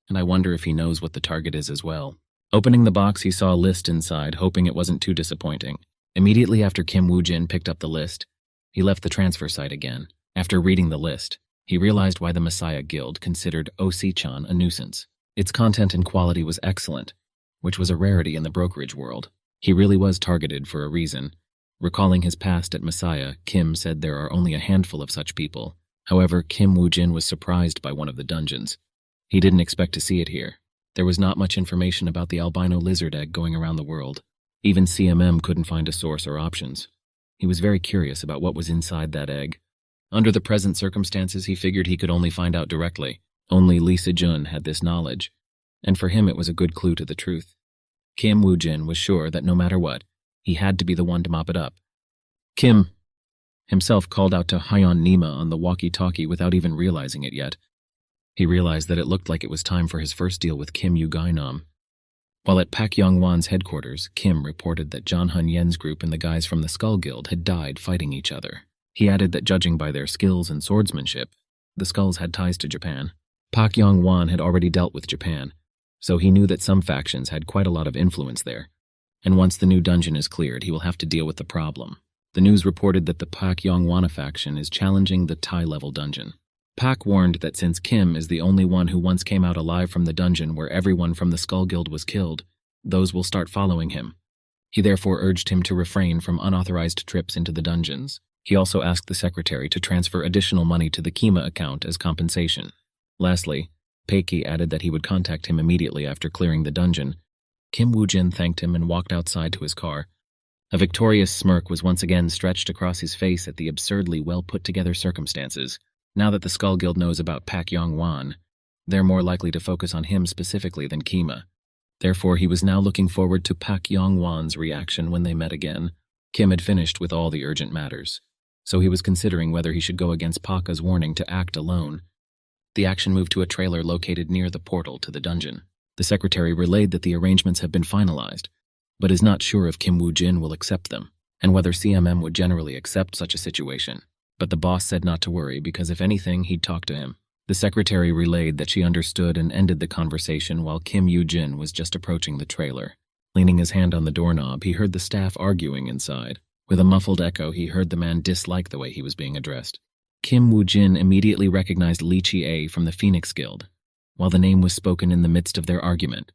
and I wonder if he knows what the target is as well. Opening the box, he saw a list inside, hoping it wasn't too disappointing. Immediately after Kim Woo-jin picked up the list, he left the transfer site again. After reading the list, he realized why the Messiah Guild considered Osi-chan a nuisance. Its content and quality was excellent, which was a rarity in the brokerage world. He really was targeted for a reason. Recalling his past at Messiah, Kim said there are only a handful of such people. However, Kim Woo-jin was surprised by one of the dungeons. He didn't expect to see it here. There was not much information about the albino lizard egg going around the world. Even CMM couldn't find a source or options. He was very curious about what was inside that egg. Under the present circumstances, he figured he could only find out directly. Only Lee Se-jun had this knowledge, and for him it was a good clue to the truth. Kim Woo-jin was sure that no matter what, he had to be the one to mop it up. Kim himself called out to Hyeon Nima on the walkie-talkie without even realizing it yet. He realized that it looked like it was time for his first deal with Kim Yu-gainam. While at Pak Yong-won's headquarters, Kim reported that John Hun-yen's group and the guys from the Skull Guild had died fighting each other. He added that judging by their skills and swordsmanship, the Skulls had ties to Japan. Pak Yong-won had already dealt with Japan, so he knew that some factions had quite a lot of influence there. And once the new dungeon is cleared, he will have to deal with the problem. The news reported that the Pak Yong-won faction is challenging the Thai-level dungeon. Pak warned that since Kim is the only one who once came out alive from the dungeon where everyone from the Skull Guild was killed, those will start following him. He therefore urged him to refrain from unauthorized trips into the dungeons. He also asked the secretary to transfer additional money to the Kima account as compensation. Lastly, Peiki added that he would contact him immediately after clearing the dungeon. Kim Woo-jin thanked him and walked outside to his car. A victorious smirk was once again stretched across his face at the absurdly well-put-together circumstances. Now that the Skull Guild knows about Pak Yong-won, they're more likely to focus on him specifically than Kima. Therefore, he was now looking forward to Pak Yong-won's reaction when they met again. Kim had finished with all the urgent matters, so he was considering whether he should go against Pak's warning to act alone. The action moved to a trailer located near the portal to the dungeon. The secretary relayed that the arrangements have been finalized, but is not sure if Kim Woo-jin will accept them, and whether CMM would generally accept such a situation. But the boss said not to worry because if anything, he'd talk to him. The secretary relayed that she understood and ended the conversation while Kim Woo-jin was just approaching the trailer. Leaning his hand on the doorknob, he heard the staff arguing inside. With a muffled echo, he heard the man dislike the way he was being addressed. Kim Woo-jin immediately recognized Lee Chi-ae from the Phoenix Guild, while the name was spoken in the midst of their argument.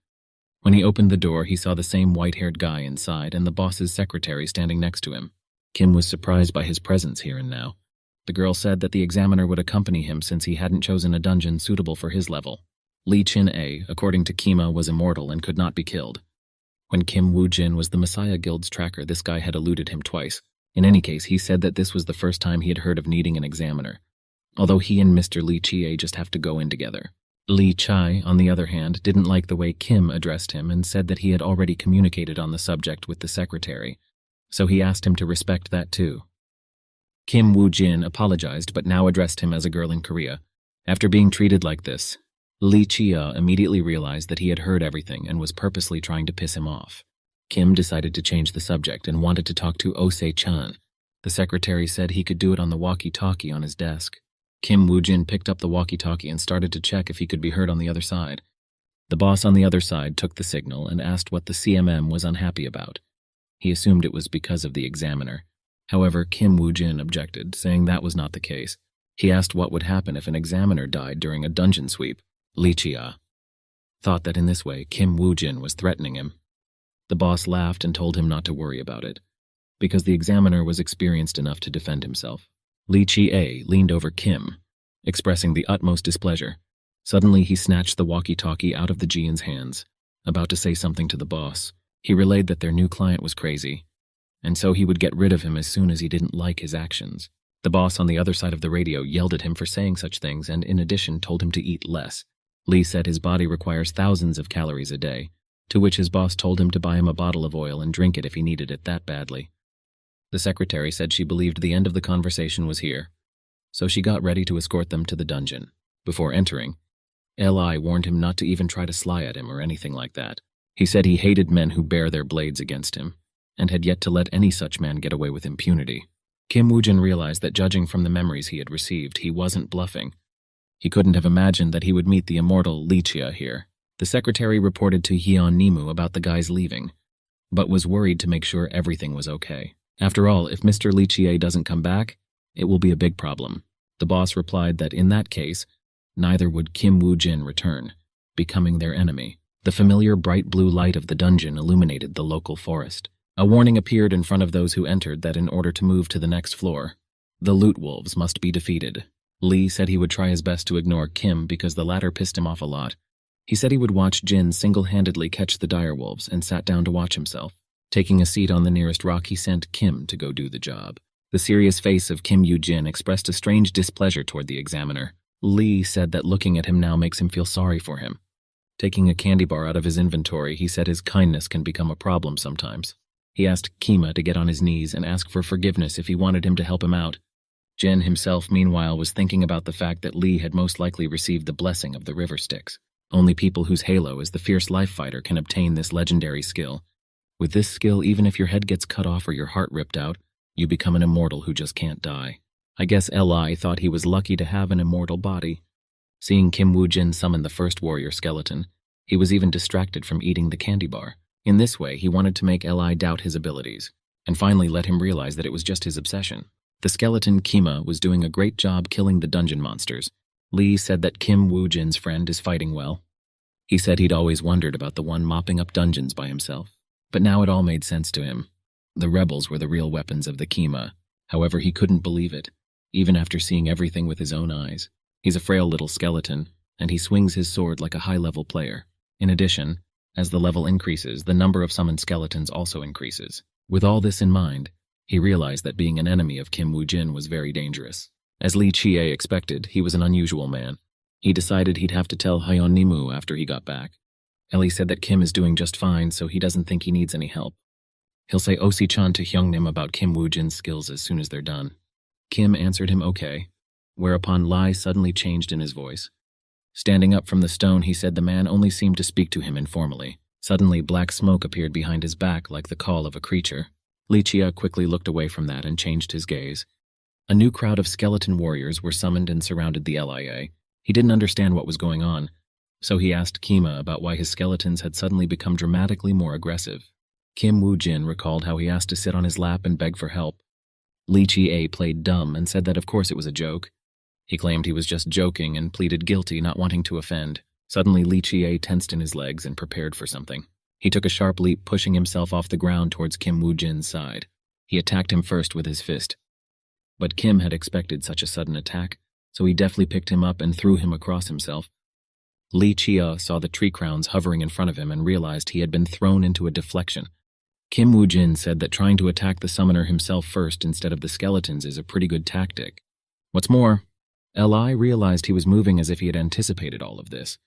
When he opened the door, he saw the same white-haired guy inside and the boss's secretary standing next to him. Kim was surprised by his presence here and now. The girl said that the examiner would accompany him since he hadn't chosen a dungeon suitable for his level. Lee Chin-ae, according to Kima, was immortal and could not be killed. When Kim Woo-jin was the Messiah Guild's tracker, this guy had eluded him twice. In any case, he said that this was the first time he had heard of needing an examiner, although he and Mr. Lee Chie just have to go in together. Lee Chai, on the other hand, didn't like the way Kim addressed him and said that he had already communicated on the subject with the secretary, so he asked him to respect that too. Kim Woo-jin apologized but now addressed him as a girl in Korea. After being treated like this, Lee Chia immediately realized that he had heard everything and was purposely trying to piss him off. Kim decided to change the subject and wanted to talk to Ose-chan. The secretary said he could do it on the walkie-talkie on his desk. Kim Woo-jin picked up the walkie-talkie and started to check if he could be heard on the other side. The boss on the other side took the signal and asked what the CMM was unhappy about. He assumed it was because of the examiner. However, Kim Woo-jin objected, saying that was not the case. He asked what would happen if an examiner died during a dungeon sweep. Lee Chia thought that in this way Kim Woo-jin was threatening him. The boss laughed and told him not to worry about it, because the examiner was experienced enough to defend himself. Lee Chie leaned over Kim, expressing the utmost displeasure. Suddenly he snatched the walkie-talkie out of the Jian's hands, about to say something to the boss. He relayed that their new client was crazy, and so he would get rid of him as soon as he didn't like his actions. The boss on the other side of the radio yelled at him for saying such things and in addition told him to eat less. Lee said his body requires thousands of calories a day, to which his boss told him to buy him a bottle of oil and drink it if he needed it that badly. The secretary said she believed the end of the conversation was here, so she got ready to escort them to the dungeon. Before entering, Li warned him not to even try to sly at him or anything like that. He said he hated men who bare their blades against him, and had yet to let any such man get away with impunity. Kim Woo-jin realized that judging from the memories he had received, he wasn't bluffing. He couldn't have imagined that he would meet the immortal Lee Chia here. The secretary reported to Hyun Nimu about the guys leaving, but was worried to make sure everything was okay. After all, if Mr. Lee Chie doesn't come back, it will be a big problem. The boss replied that in that case, neither would Kim Woo-jin return, becoming their enemy. The familiar bright blue light of the dungeon illuminated the local forest. A warning appeared in front of those who entered that in order to move to the next floor, the loot wolves must be defeated. Lee said he would try his best to ignore Kim because the latter pissed him off a lot. He said he would watch Jin single-handedly catch the direwolves and sat down to watch himself. Taking a seat on the nearest rock, he sent Kim to go do the job. The serious face of Kim Yoo-jin expressed a strange displeasure toward the examiner. Lee said that looking at him now makes him feel sorry for him. Taking a candy bar out of his inventory, he said his kindness can become a problem sometimes. He asked Kima to get on his knees and ask for forgiveness if he wanted him to help him out. Jin himself, meanwhile, was thinking about the fact that Lee had most likely received the blessing of the River Styx. Only people whose halo is the fierce life fighter can obtain this legendary skill. With this skill, even if your head gets cut off or your heart ripped out, you become an immortal who just can't die. I guess Li thought he was lucky to have an immortal body. Seeing Kim Woo-jin summon the first warrior skeleton, he was even distracted from eating the candy bar. In this way, he wanted to make Li doubt his abilities, and finally let him realize that it was just his obsession. The skeleton Kima was doing a great job killing the dungeon monsters. Lee said that Kim Woo-jin's friend is fighting well. He said he'd always wondered about the one mopping up dungeons by himself. But now it all made sense to him. The rebels were the real weapons of the Kima. However, he couldn't believe it, even after seeing everything with his own eyes. He's a frail little skeleton, and he swings his sword like a high-level player. In addition, as the level increases, the number of summoned skeletons also increases. With all this in mind, he realized that being an enemy of Kim Woo-jin was very dangerous. As Lee Chie expected, he was an unusual man. He decided he'd have to tell Hyun Nimu after he got back. Ellie said that Kim is doing just fine, so he doesn't think he needs any help. He'll say Osi-chan to Hyungnim about Kim Woo-jin's skills as soon as they're done. Kim answered him okay, whereupon Lai suddenly changed in his voice. Standing up from the stone, he said the man only seemed to speak to him informally. Suddenly, black smoke appeared behind his back like the call of a creature. Lee Chia quickly looked away from that and changed his gaze. A new crowd of skeleton warriors were summoned and surrounded the LIA. He didn't understand what was going on, so he asked Kima about why his skeletons had suddenly become dramatically more aggressive. Kim Woo-jin recalled how he asked to sit on his lap and beg for help. Lee Chie played dumb and said that of course it was a joke. He claimed he was just joking and pleaded guilty, not wanting to offend. Suddenly Lee Chie tensed in his legs and prepared for something. He took a sharp leap, pushing himself off the ground towards Kim Woo-jin's side. He attacked him first with his fist. But Kim had expected such a sudden attack, so he deftly picked him up and threw him across himself. Li Chia saw the tree crowns hovering in front of him and realized he had been thrown into a deflection. Kim Woo-jin said that trying to attack the summoner himself first instead of the skeletons is a pretty good tactic. What's more, Li realized he was moving as if he had anticipated all of this,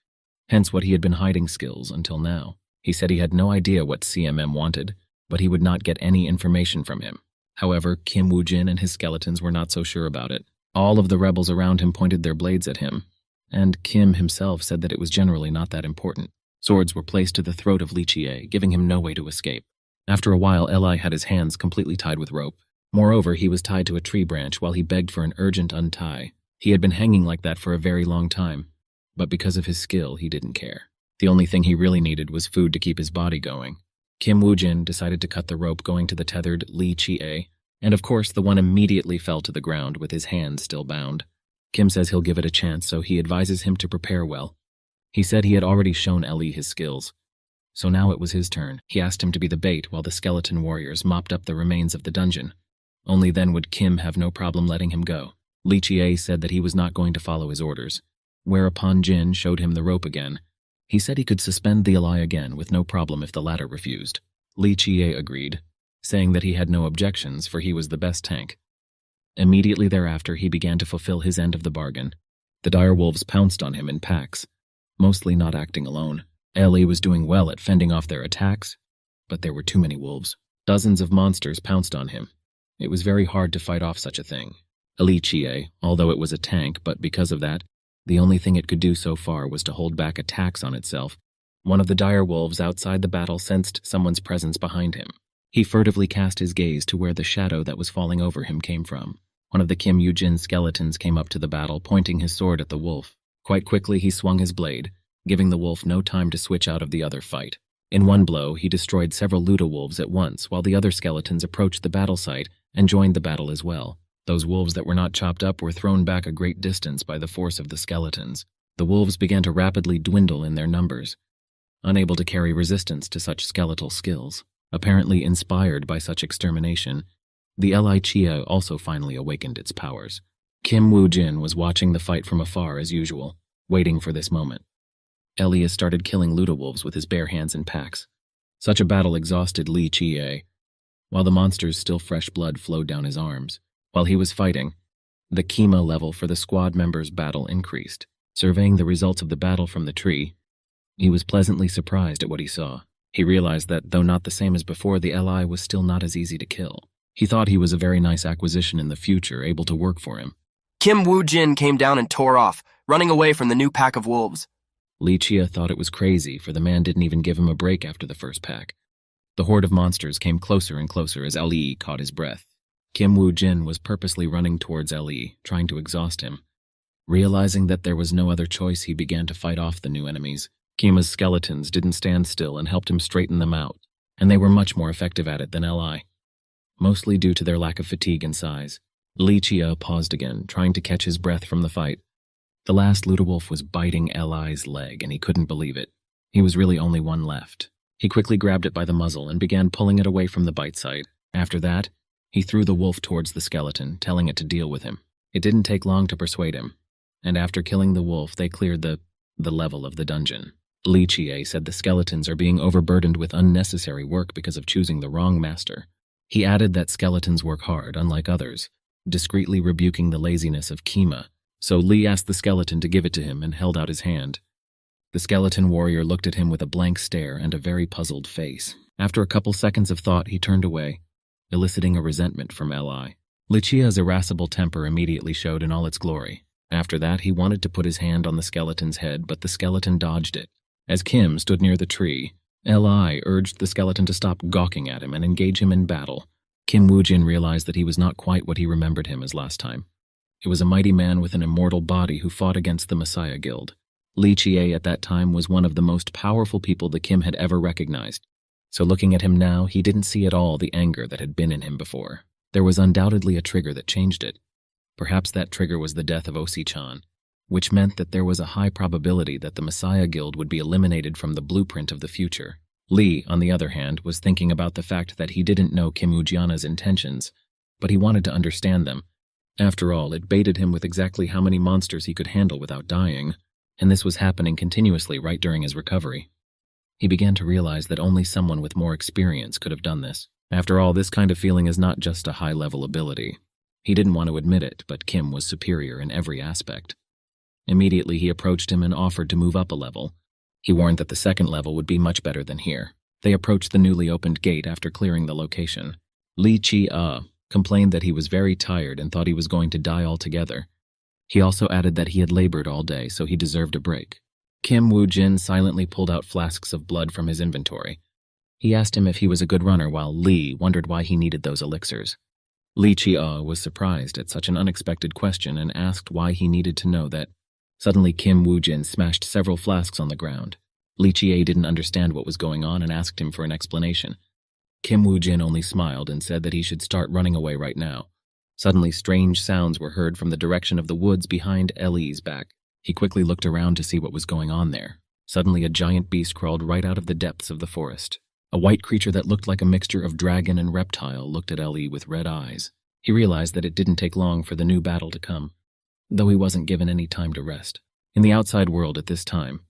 hence what he had been hiding skills until now. He said he had no idea what CMM wanted, but he would not get any information from him. However, Kim Woo-jin and his skeletons were not so sure about it. All of the rebels around him pointed their blades at him, and Kim himself said that it was generally not that important. Swords were placed to the throat of Li Chia, giving him no way to escape. After a while, Li had his hands completely tied with rope. Moreover, he was tied to a tree branch while he begged for an urgent untie. He had been hanging like that for a very long time, but because of his skill, he didn't care. The only thing he really needed was food to keep his body going. Kim Woo-jin decided to cut the rope going to the tethered Li Chia, and of course the one immediately fell to the ground with his hands still bound. Kim says he'll give it a chance, so he advises him to prepare well. He said he had already shown Li his skills, so now it was his turn. He asked him to be the bait while the skeleton warriors mopped up the remains of the dungeon. Only then would Kim have no problem letting him go. Li Chia said that he was not going to follow his orders, whereupon Jin showed him the rope again. He said he could suspend the ally again with no problem if the latter refused. Li Chia agreed, saying that he had no objections for he was the best tank. Immediately thereafter, he began to fulfill his end of the bargain. The dire wolves pounced on him in packs, mostly not acting alone. Li was doing well at fending off their attacks, but there were too many wolves. Dozens of monsters pounced on him. It was very hard to fight off such a thing. Li Chia, although it was a tank, but because of that, the only thing it could do so far was to hold back attacks on itself. One of the dire wolves outside the battle sensed someone's presence behind him. He furtively cast his gaze to where the shadow that was falling over him came from. One of the Kim Woo-jin skeletons came up to the battle, pointing his sword at the wolf. Quite quickly, he swung his blade, giving the wolf no time to switch out of the other fight. In one blow, he destroyed several Luda-wolves at once, while the other skeletons approached the battle site and joined the battle as well. Those wolves that were not chopped up were thrown back a great distance by the force of the skeletons. The wolves began to rapidly dwindle in their numbers, unable to carry resistance to such skeletal skills. Apparently inspired by such extermination, the Li Chia also finally awakened its powers. Kim Woo-jin was watching the fight from afar as usual, waiting for this moment. Elias started killing Luda-wolves with his bare hands in packs. Such a battle exhausted Li Chia, while the monster's still fresh blood flowed down his arms. While he was fighting, the Kima level for the squad members' battle increased. Surveying the results of the battle from the tree, he was pleasantly surprised at what he saw. He realized that, though not the same as before, the Li was still not as easy to kill. He thought he was a very nice acquisition in the future, able to work for him. Kim Woo-jin came down and tore off, running away from the new pack of wolves. Li Chia thought it was crazy, for the man didn't even give him a break after the first pack. The horde of monsters came closer and closer as Li caught his breath. Kim Woo-jin was purposely running towards Li, trying to exhaust him. Realizing that there was no other choice, he began to fight off the new enemies. Kima's skeletons didn't stand still and helped him straighten them out, and they were much more effective at it than Li, mostly due to their lack of fatigue and size. Li Chia paused again, trying to catch his breath from the fight. The last Luda-wolf was biting Li's leg, and he couldn't believe it. He was really only one left. He quickly grabbed it by the muzzle and began pulling it away from the bite site. After that, he threw the wolf towards the skeleton, telling it to deal with him. It didn't take long to persuade him, and after killing the wolf, they cleared the level of the dungeon. Li Chia said the skeletons are being overburdened with unnecessary work because of choosing the wrong master. He added that skeletons work hard, unlike others, discreetly rebuking the laziness of Kima, so Li asked the skeleton to give it to him and held out his hand. The skeleton warrior looked at him with a blank stare and a very puzzled face. After a couple seconds of thought, he turned away, eliciting a resentment from Li. Li Chia's irascible temper immediately showed in all its glory. After that, he wanted to put his hand on the skeleton's head, but the skeleton dodged it. As Kim stood near the tree, Li urged the skeleton to stop gawking at him and engage him in battle. Kim Woo-jin realized that he was not quite what he remembered him as last time. It was a mighty man with an immortal body who fought against the Messiah Guild. Li Chia at that time was one of the most powerful people the Kim had ever recognized. So looking at him now, he didn't see at all the anger that had been in him before. There was undoubtedly a trigger that changed it. Perhaps that trigger was the death of Osi-chan, which meant that there was a high probability that the Messiah Guild would be eliminated from the blueprint of the future. Li, on the other hand, was thinking about the fact that he didn't know Kim Woo-jiana's intentions, but he wanted to understand them. After all, it baited him with exactly how many monsters he could handle without dying. and this was happening continuously right during his recovery. He began to realize that only someone with more experience could have done this. After all, this kind of feeling is not just a high-level ability. He didn't want to admit it, but Kim was superior in every aspect. Immediately, he approached him and offered to move up a level. He warned that the second level would be much better than here. They approached the newly opened gate after clearing the location. Li Chi-a complained that he was very tired and thought he was going to die altogether. He also added that he had labored all day, so he deserved a break. Kim Woo-jin silently pulled out flasks of blood from his inventory. He asked him if he was a good runner, while Li wondered why he needed those elixirs. Li Chi-a was surprised at such an unexpected question and asked why he needed to know that. Suddenly, Kim Woo-jin smashed several flasks on the ground. Li Chi-a didn't understand what was going on and asked him for an explanation. Kim Woo-jin only smiled and said that he should start running away right now. Suddenly, strange sounds were heard from the direction of the woods behind Li's back. He quickly looked around to see what was going on there. Suddenly, a giant beast crawled right out of the depths of the forest. A white creature that looked like a mixture of dragon and reptile looked at Li with red eyes. He realized that it didn't take long for the new battle to come, though he wasn't given any time to rest. In the outside world at this time,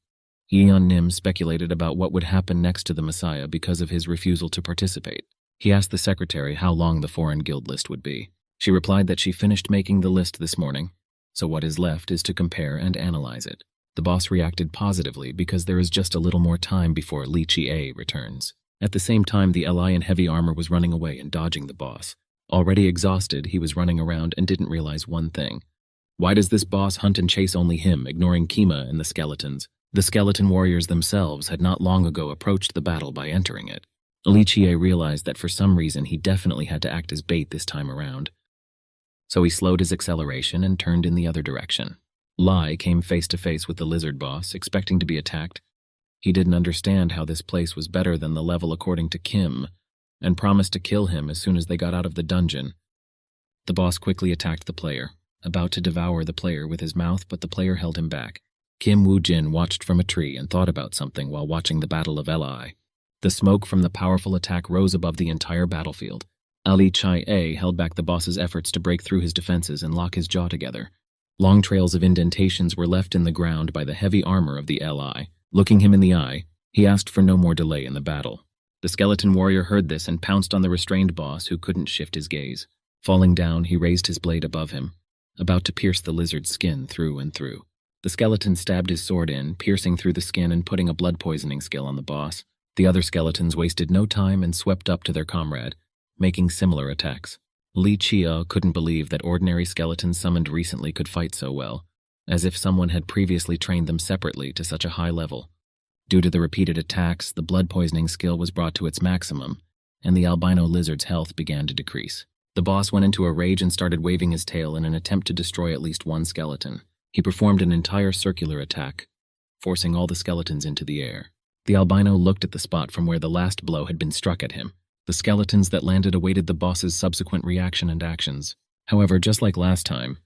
Yeon Nim speculated about what would happen next to the Messiah because of his refusal to participate. He asked the secretary how long the foreign guild list would be. She replied that she finished making the list this morning, so what is left is to compare and analyze it. The boss reacted positively because there is just a little more time before Li Chi-a returns. At the same time, the Li in heavy armor was running away and dodging the boss. Already exhausted, he was running around and didn't realize one thing. Why does this boss hunt and chase only him, ignoring Kima and the skeletons? The skeleton warriors themselves had not long ago approached the battle by entering it. Li Chi-a realized that for some reason he definitely had to act as bait this time around. So he slowed his acceleration and turned in the other direction. Lai came face to face with the lizard boss, expecting to be attacked. He didn't understand how this place was better than the level according to Kim, and promised to kill him as soon as they got out of the dungeon. The boss quickly attacked the player, about to devour the player with his mouth, but the player held him back. Kim Woo-jin watched from a tree and thought about something while watching the Battle of Li. The smoke from the powerful attack rose above the entire battlefield. Li Chi-a held back the boss's efforts to break through his defenses and lock his jaw together. Long trails of indentations were left in the ground by the heavy armor of the Li. Looking him in the eye, he asked for no more delay in the battle. The skeleton warrior heard this and pounced on the restrained boss, who couldn't shift his gaze. Falling down, he raised his blade above him, about to pierce the lizard's skin through and through. The skeleton stabbed his sword in, piercing through the skin and putting a blood poisoning skill on the boss. The other skeletons wasted no time and swept up to their comrade, making similar attacks. Li Chi-a couldn't believe that ordinary skeletons summoned recently could fight so well, as if someone had previously trained them separately to such a high level. Due to the repeated attacks, the blood poisoning skill was brought to its maximum, and the albino lizard's health began to decrease. The boss went into a rage and started waving his tail in an attempt to destroy at least one skeleton. He performed an entire circular attack, forcing all the skeletons into the air. The albino looked at the spot from where the last blow had been struck at him. The skeletons that landed awaited the boss's subsequent reaction and actions. However, just like last time,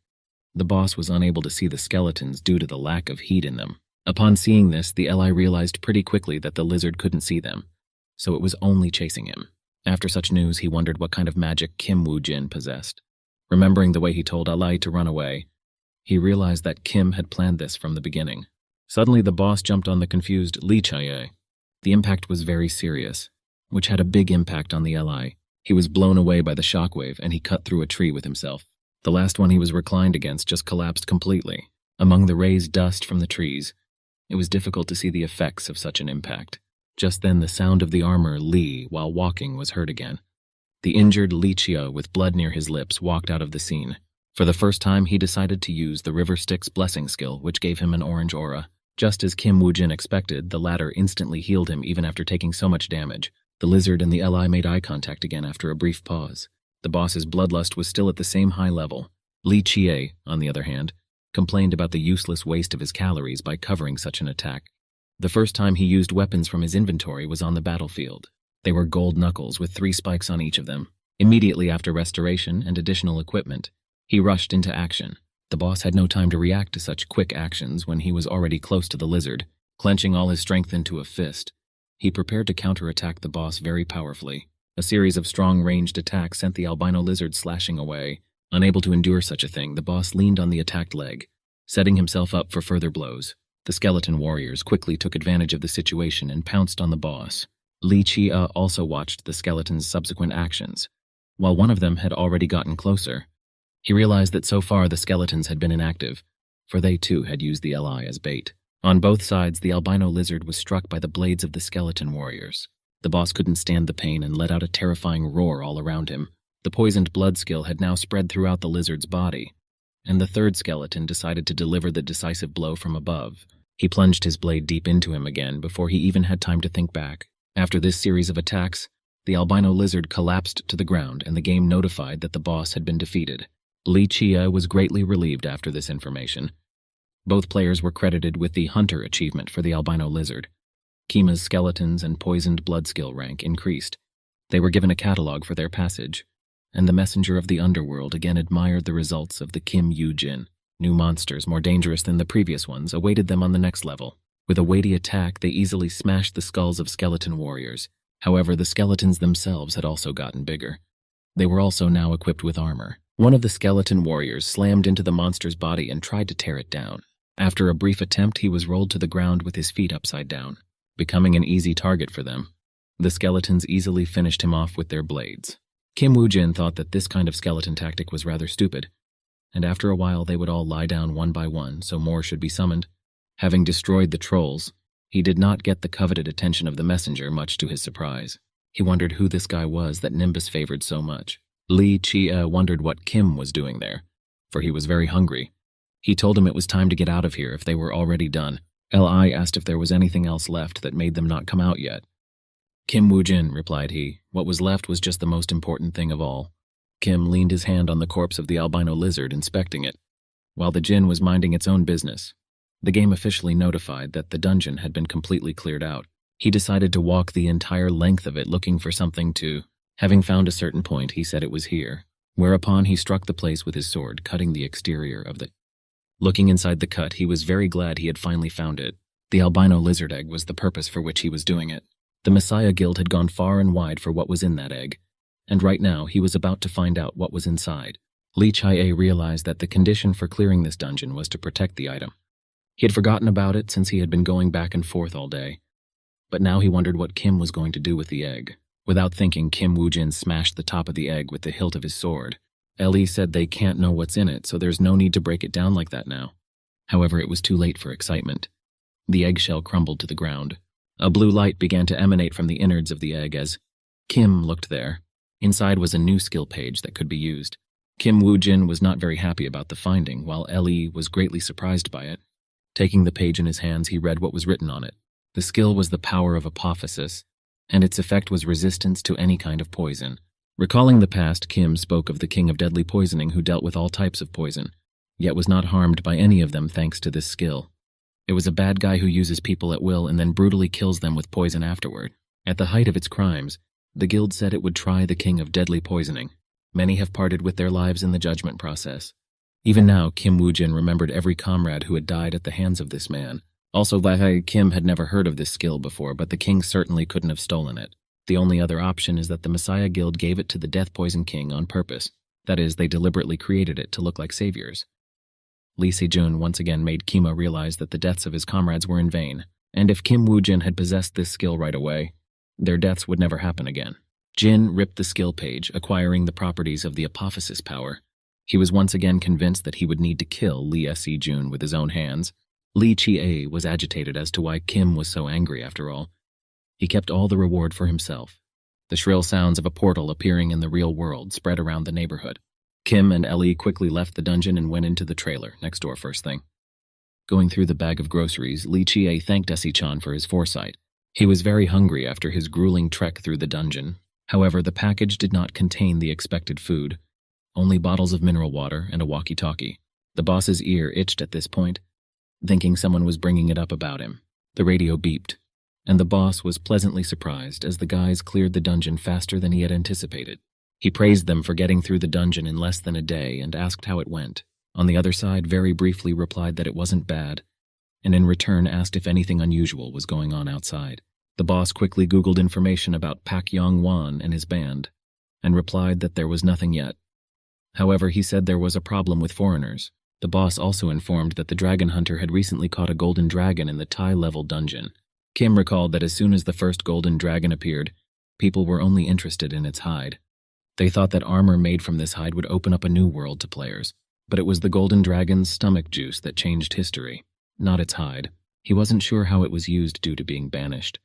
the boss was unable to see the skeletons due to the lack of heat in them. Upon seeing this, the Li realized pretty quickly that the lizard couldn't see them, so it was only chasing him. After such news, he wondered what kind of magic Kim Woo-jin possessed. Remembering the way he told Li to run away, he realized that Kim had planned this from the beginning. Suddenly, the boss jumped on the confused Li Chi-a. The impact was very serious, which had a big impact on the Li. He was blown away by the shockwave, and he cut through a tree with himself. The last one he was reclined against just collapsed completely. Among the raised dust from the trees, it was difficult to see the effects of such an impact. Just then, the sound of the armor Li while walking was heard again. The injured Li Chi-a with blood near his lips walked out of the scene. For the first time, he decided to use the River Styx blessing skill, which gave him an orange aura. Just as Kim Woo-jin expected, the latter instantly healed him even after taking so much damage. The lizard and the Li made eye contact again after a brief pause. The boss's bloodlust was still at the same high level. Li Chi-a, on the other hand, complained about the useless waste of his calories by covering such an attack. The first time he used weapons from his inventory was on the battlefield. They were gold knuckles with 3 spikes on each of them. Immediately after restoration and additional equipment, he rushed into action. The boss had no time to react to such quick actions when he was already close to the lizard. Clenching all his strength into a fist, he prepared to counterattack the boss very powerfully. A series of strong ranged attacks sent the albino lizard slashing away. Unable to endure such a thing, the boss leaned on the attacked leg, setting himself up for further blows. The skeleton warriors quickly took advantage of the situation and pounced on the boss. Li Chia also watched the skeletons' subsequent actions. While one of them had already gotten closer, he realized that so far the skeletons had been inactive, for they too had used the Li as bait. On both sides, the albino lizard was struck by the blades of the skeleton warriors. The boss couldn't stand the pain and let out a terrifying roar all around him. The poisoned blood skill had now spread throughout the lizard's body, and the third skeleton decided to deliver the decisive blow from above. He plunged his blade deep into him again before he even had time to think back. After this series of attacks, the albino lizard collapsed to the ground and the game notified that the boss had been defeated. Li Chia was greatly relieved after this information. Both players were credited with the Hunter achievement for the albino lizard. Kima's skeletons and poisoned blood skill rank increased. They were given a catalog for their passage, and the messenger of the underworld again admired the results of the Kim Yu-jin. New monsters, more dangerous than the previous ones, awaited them on the next level. With a weighty attack, they easily smashed the skulls of skeleton warriors. However, the skeletons themselves had also gotten bigger. They were also now equipped with armor. One of the skeleton warriors slammed into the monster's body and tried to tear it down. After a brief attempt, he was rolled to the ground with his feet upside down, becoming an easy target for them. The skeletons easily finished him off with their blades. Kim Woo-jin thought that this kind of skeleton tactic was rather stupid, and after a while they would all lie down one by one, so more should be summoned. Having destroyed the trolls, he did not get the coveted attention of the messenger, much to his surprise. He wondered who this guy was that Nimbus favored so much. Li Chia wondered what Kim was doing there, for he was very hungry. He told him it was time to get out of here if they were already done. Li asked if there was anything else left that made them not come out yet. Kim Woo-jin, replied he. What was left was just the most important thing of all. Kim leaned his hand on the corpse of the albino lizard, inspecting it, while the Jin was minding its own business. The game officially notified that the dungeon had been completely cleared out. He decided to walk the entire length of it looking for something to... Having found a certain point, he said it was here, whereupon he struck the place with his sword, cutting the exterior of the... Looking inside the cut, he was very glad he had finally found it. The albino lizard egg was the purpose for which he was doing it. The Messiah Guild had gone far and wide for what was in that egg, and right now he was about to find out what was inside. Li Chia realized that the condition for clearing this dungeon was to protect the item. He had forgotten about it since he had been going back and forth all day, but now he wondered what Kim was going to do with the egg. Without thinking, Kim Woo-jin smashed the top of the egg with the hilt of his sword. Ellie said they can't know what's in it, so there's no need to break it down like that now. However, it was too late for excitement. The eggshell crumbled to the ground. A blue light began to emanate from the innards of the egg as Kim looked there. Inside was a new skill page that could be used. Kim Woo-jin was not very happy about the finding, while Ellie was greatly surprised by it. Taking the page in his hands, he read what was written on it. The skill was the power of apophysis, and its effect was resistance to any kind of poison. Recalling the past, Kim spoke of the king of deadly poisoning who dealt with all types of poison, yet was not harmed by any of them thanks to this skill. It was a bad guy who uses people at will and then brutally kills them with poison afterward. At the height of its crimes, the guild said it would try the king of deadly poisoning. Many have parted with their lives in the judgment process. Even now, Kim Woo-jin remembered every comrade who had died at the hands of this man. Also, Kim had never heard of this skill before, but the king certainly couldn't have stolen it. The only other option is that the Messiah Guild gave it to the Death Poison King on purpose. That is, they deliberately created it to look like saviors. Lee Se-jun once again made Kima realize that the deaths of his comrades were in vain, and if Kim Woo-jin had possessed this skill right away, their deaths would never happen again. Jin ripped the skill page, acquiring the properties of the apophysis power. He was once again convinced that he would need to kill Lee Se-jun with his own hands. Li Chia was agitated as to why Kim was so angry after all. He kept all the reward for himself. The shrill sounds of a portal appearing in the real world spread around the neighborhood. Kim and Ellie quickly left the dungeon and went into the trailer next door first thing. Going through the bag of groceries, Li Chia thanked Esi-chan for his foresight. He was very hungry after his grueling trek through the dungeon. However, the package did not contain the expected food, only bottles of mineral water and a walkie-talkie. The boss's ear itched at this point, thinking someone was bringing it up about him. The radio beeped, and the boss was pleasantly surprised as the guys cleared the dungeon faster than he had anticipated. He praised them for getting through the dungeon in less than a day and asked how it went. On the other side, very briefly replied that it wasn't bad, and in return asked if anything unusual was going on outside. The boss quickly Googled information about Pak Yong-wan and his band, and replied that there was nothing yet. However, he said there was a problem with foreigners. The boss also informed that the dragon hunter had recently caught a golden dragon in the Thai-level dungeon. Kim recalled that as soon as the first golden dragon appeared, people were only interested in its hide. They thought that armor made from this hide would open up a new world to players, but it was the golden dragon's stomach juice that changed history, not its hide. He wasn't sure how it was used due to being banished.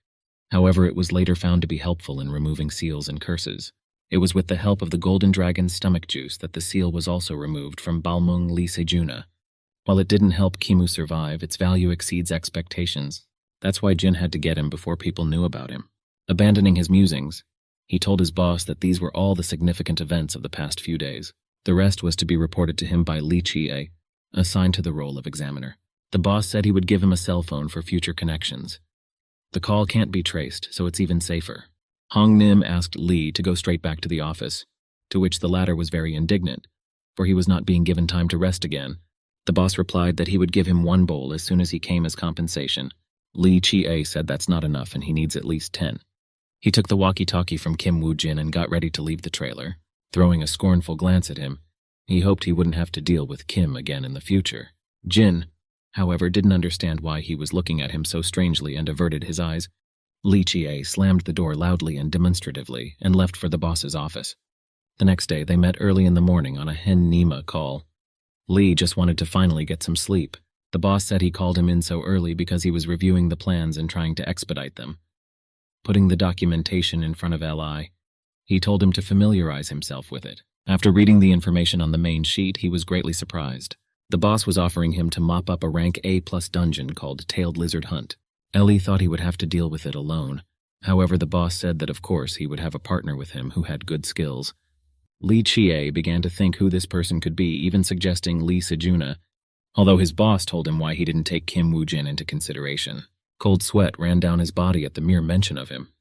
However, it was later found to be helpful in removing seals and curses. It was with the help of the golden dragon's stomach juice that the seal was also removed from Balmung Lee Sejuna. While it didn't help Kimu survive, its value exceeds expectations. That's why Jin had to get him before people knew about him. Abandoning his musings, he told his boss that these were all the significant events of the past few days. The rest was to be reported to him by Li Chie, assigned to the role of examiner. The boss said he would give him a cell phone for future connections. The call can't be traced, so it's even safer. Hong Nim asked Li to go straight back to the office, to which the latter was very indignant, for he was not being given time to rest again. The boss replied that he would give him 1 bowl as soon as he came as compensation. Li Chie said that's not enough and he needs at least 10. He took the walkie-talkie from Kim Woo-jin and got ready to leave the trailer. Throwing a scornful glance at him, he hoped he wouldn't have to deal with Kim again in the future. Jin, however, didn't understand why he was looking at him so strangely and averted his eyes. Li Chie slammed the door loudly and demonstratively and left for the boss's office. The next day, they met early in the morning on a Hen Nima call. Li just wanted to finally get some sleep. The boss said he called him in so early because he was reviewing the plans and trying to expedite them. Putting the documentation in front of Li, he told him to familiarize himself with it. After reading the information on the main sheet, he was greatly surprised. The boss was offering him to mop up a rank A+ dungeon called Tailed Lizard Hunt. Li thought he would have to deal with it alone. However, the boss said that of course he would have a partner with him who had good skills. Li Chie began to think who this person could be, even suggesting Lee Sejuna, although his boss told him why he didn't take Kim Woo-jin into consideration. Cold sweat ran down his body at the mere mention of him.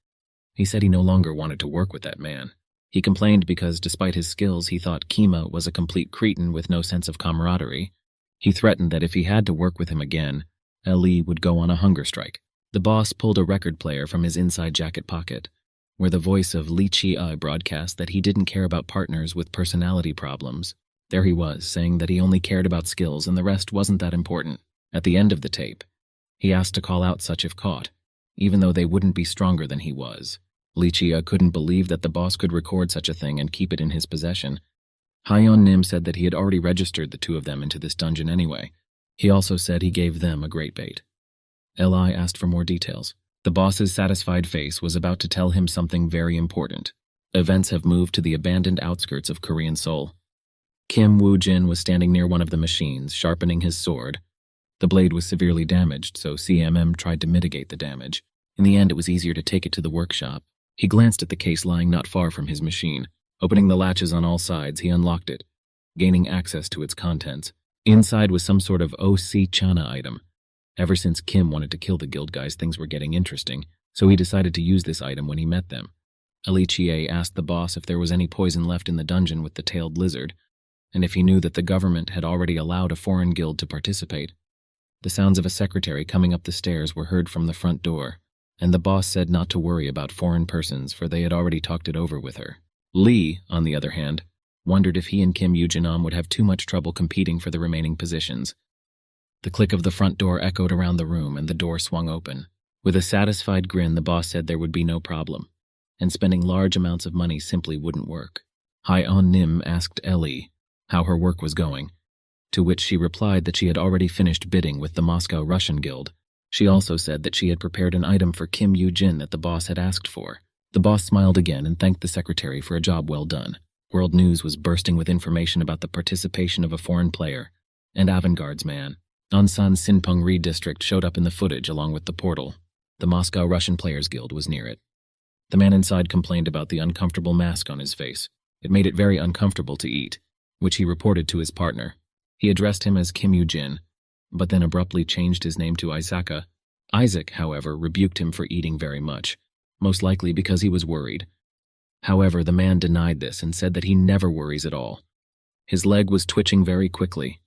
He said he no longer wanted to work with that man. He complained because, despite his skills, he thought Kima was a complete cretin with no sense of camaraderie. He threatened that if he had to work with him again, Li would go on a hunger strike. The boss pulled a record player from his inside jacket pocket, where the voice of Li Chie broadcast that he didn't care about partners with personality problems. There he was, saying that he only cared about skills and the rest wasn't that important. At the end of the tape, he asked to call out such if caught, even though they wouldn't be stronger than he was. Li Chie couldn't believe that the boss could record such a thing and keep it in his possession. Hyeon Nim said that he had already registered the 2 of them into this dungeon anyway. He also said he gave them a great bait. Li asked for more details. The boss's satisfied face was about to tell him something very important. Events have moved to the abandoned outskirts of Korean Seoul. Kim Woo-jin was standing near one of the machines, sharpening his sword. The blade was severely damaged, so CMM tried to mitigate the damage. In the end, it was easier to take it to the workshop. He glanced at the case lying not far from his machine. Opening the latches on all sides, he unlocked it, gaining access to its contents. Inside was some sort of OC Chana item. Ever since Kim wanted to kill the guild guys, things were getting interesting, so he decided to use this item when he met them. Li Chie asked the boss if there was any poison left in the dungeon with the tailed lizard, and if he knew that the government had already allowed a foreign guild to participate. The sounds of a secretary coming up the stairs were heard from the front door, and the boss said not to worry about foreign persons, for they had already talked it over with her. Lee, on the other hand, wondered if he and Kim Yoo-jinam would have too much trouble competing for the remaining positions. The click of the front door echoed around the room, and the door swung open. With a satisfied grin, the boss said there would be no problem, and spending large amounts of money simply wouldn't work. Hyeon Nim asked Ellie how her work was going, to which she replied that she had already finished bidding with the Moscow Russian Guild. She also said that she had prepared an item for Kim Yoo-jin that the boss had asked for. The boss smiled again and thanked the secretary for a job well done. World News was bursting with information about the participation of a foreign player, and Avant-Garde's man. Ansan Sinpung-ri district showed up in the footage along with the portal. The Moscow Russian Players Guild was near it. The man inside complained about the uncomfortable mask on his face. It made it very uncomfortable to eat, which he reported to his partner. He addressed him as Kim Yoo-jin, but then abruptly changed his name to Isaka. Isaac, however, rebuked him for eating very much, most likely because he was worried. However, the man denied this and said that he never worries at all. His leg was twitching very quickly,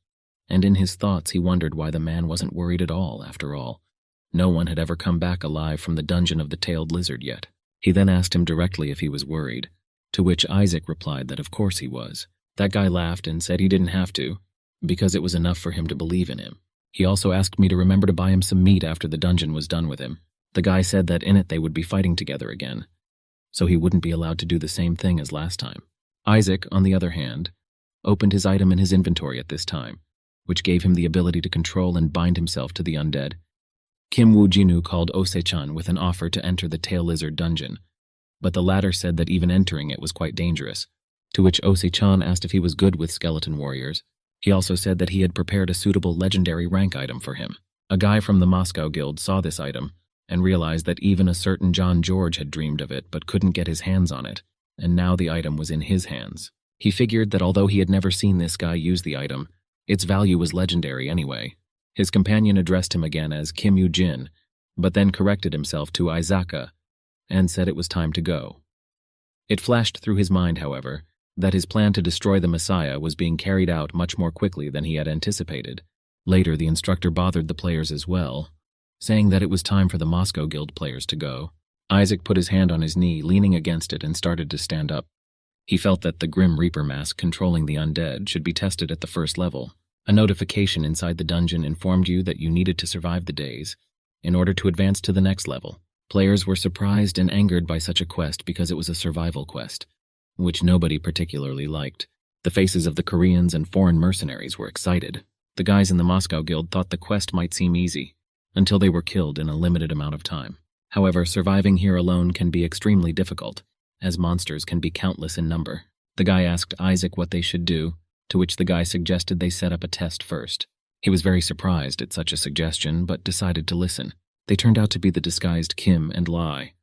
and in his thoughts he wondered why the man wasn't worried at all, after all. No one had ever come back alive from the dungeon of the tailed lizard yet. He then asked him directly if he was worried, to which Isaac replied that of course he was. That guy laughed and said he didn't have to, because it was enough for him to believe in him. He also asked me to remember to buy him some meat after the dungeon was done with him. The guy said that in it they would be fighting together again, so he wouldn't be allowed to do the same thing as last time. Isaac, on the other hand, opened his item in his inventory at this time, which gave him the ability to control and bind himself to the undead. Kim Woo-jinu called Ose-chan with an offer to enter the Tail Lizard dungeon, but the latter said that even entering it was quite dangerous, to which Ose-chan asked if he was good with skeleton warriors. He also said that he had prepared a suitable legendary rank item for him. A guy from the Moscow Guild saw this item and realized that even a certain John George had dreamed of it but couldn't get his hands on it, and now the item was in his hands. He figured that although he had never seen this guy use the item, its value was legendary anyway. His companion addressed him again as Kim Yu-jin, but then corrected himself to Izaka and said it was time to go. It flashed through his mind, however, that his plan to destroy the Messiah was being carried out much more quickly than he had anticipated. Later, the instructor bothered the players as well, saying that it was time for the Moscow Guild players to go. Isaac put his hand on his knee, leaning against it, and started to stand up. He felt that the Grim Reaper mask controlling the undead should be tested at the first level. A notification inside the dungeon informed you that you needed to survive the days in order to advance to the next level. Players were surprised and angered by such a quest because it was a survival quest, which nobody particularly liked. The faces of the Koreans and foreign mercenaries were excited. The guys in the Moscow Guild thought the quest might seem easy, until they were killed in a limited amount of time. However, surviving here alone can be extremely difficult, as monsters can be countless in number. The guy asked Isaac what they should do, to which the guy suggested they set up a test first. He was very surprised at such a suggestion, but decided to listen. They turned out to be the disguised Kim and Lai.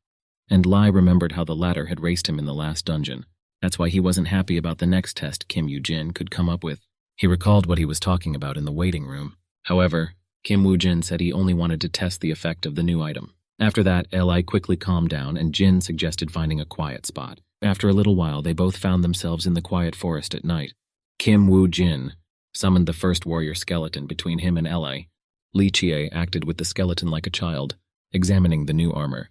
And Lai remembered how the latter had raced him in the last dungeon. That's why he wasn't happy about the next test Kim Yu-jin could come up with. He recalled what he was talking about in the waiting room. However, Kim Woo-jin said he only wanted to test the effect of the new item. After that, Li quickly calmed down and Jin suggested finding a quiet spot. After a little while, they both found themselves in the quiet forest at night. Kim Woo-jin summoned the first warrior skeleton between him and Li. Li Chie acted with the skeleton like a child, examining the new armor.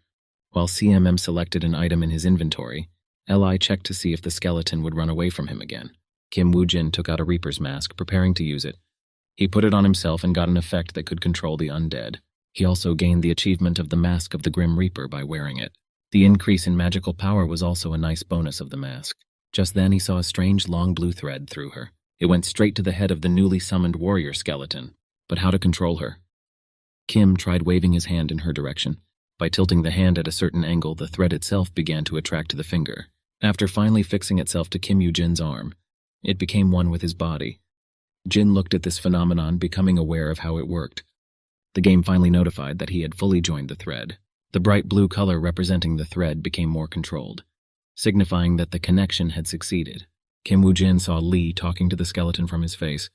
While CMM selected an item in his inventory, Li checked to see if the skeleton would run away from him again. Kim Woo-jin took out a Reaper's mask, preparing to use it. He put it on himself and got an effect that could control the undead. He also gained the achievement of the Mask of the Grim Reaper by wearing it. The increase in magical power was also a nice bonus of the mask. Just then he saw a strange long blue thread through her. It went straight to the head of the newly summoned warrior skeleton. But how to control her? Kim tried waving his hand in her direction. By tilting the hand at a certain angle, the thread itself began to attract the finger. After finally fixing itself to Kim Yu-jin's arm, it became one with his body. Jin looked at this phenomenon, becoming aware of how it worked. The game finally notified that he had fully joined the thread. The bright blue color representing the thread became more controlled, signifying that the connection had succeeded. Kim Woo-jin saw Lee talking to the skeleton from his face.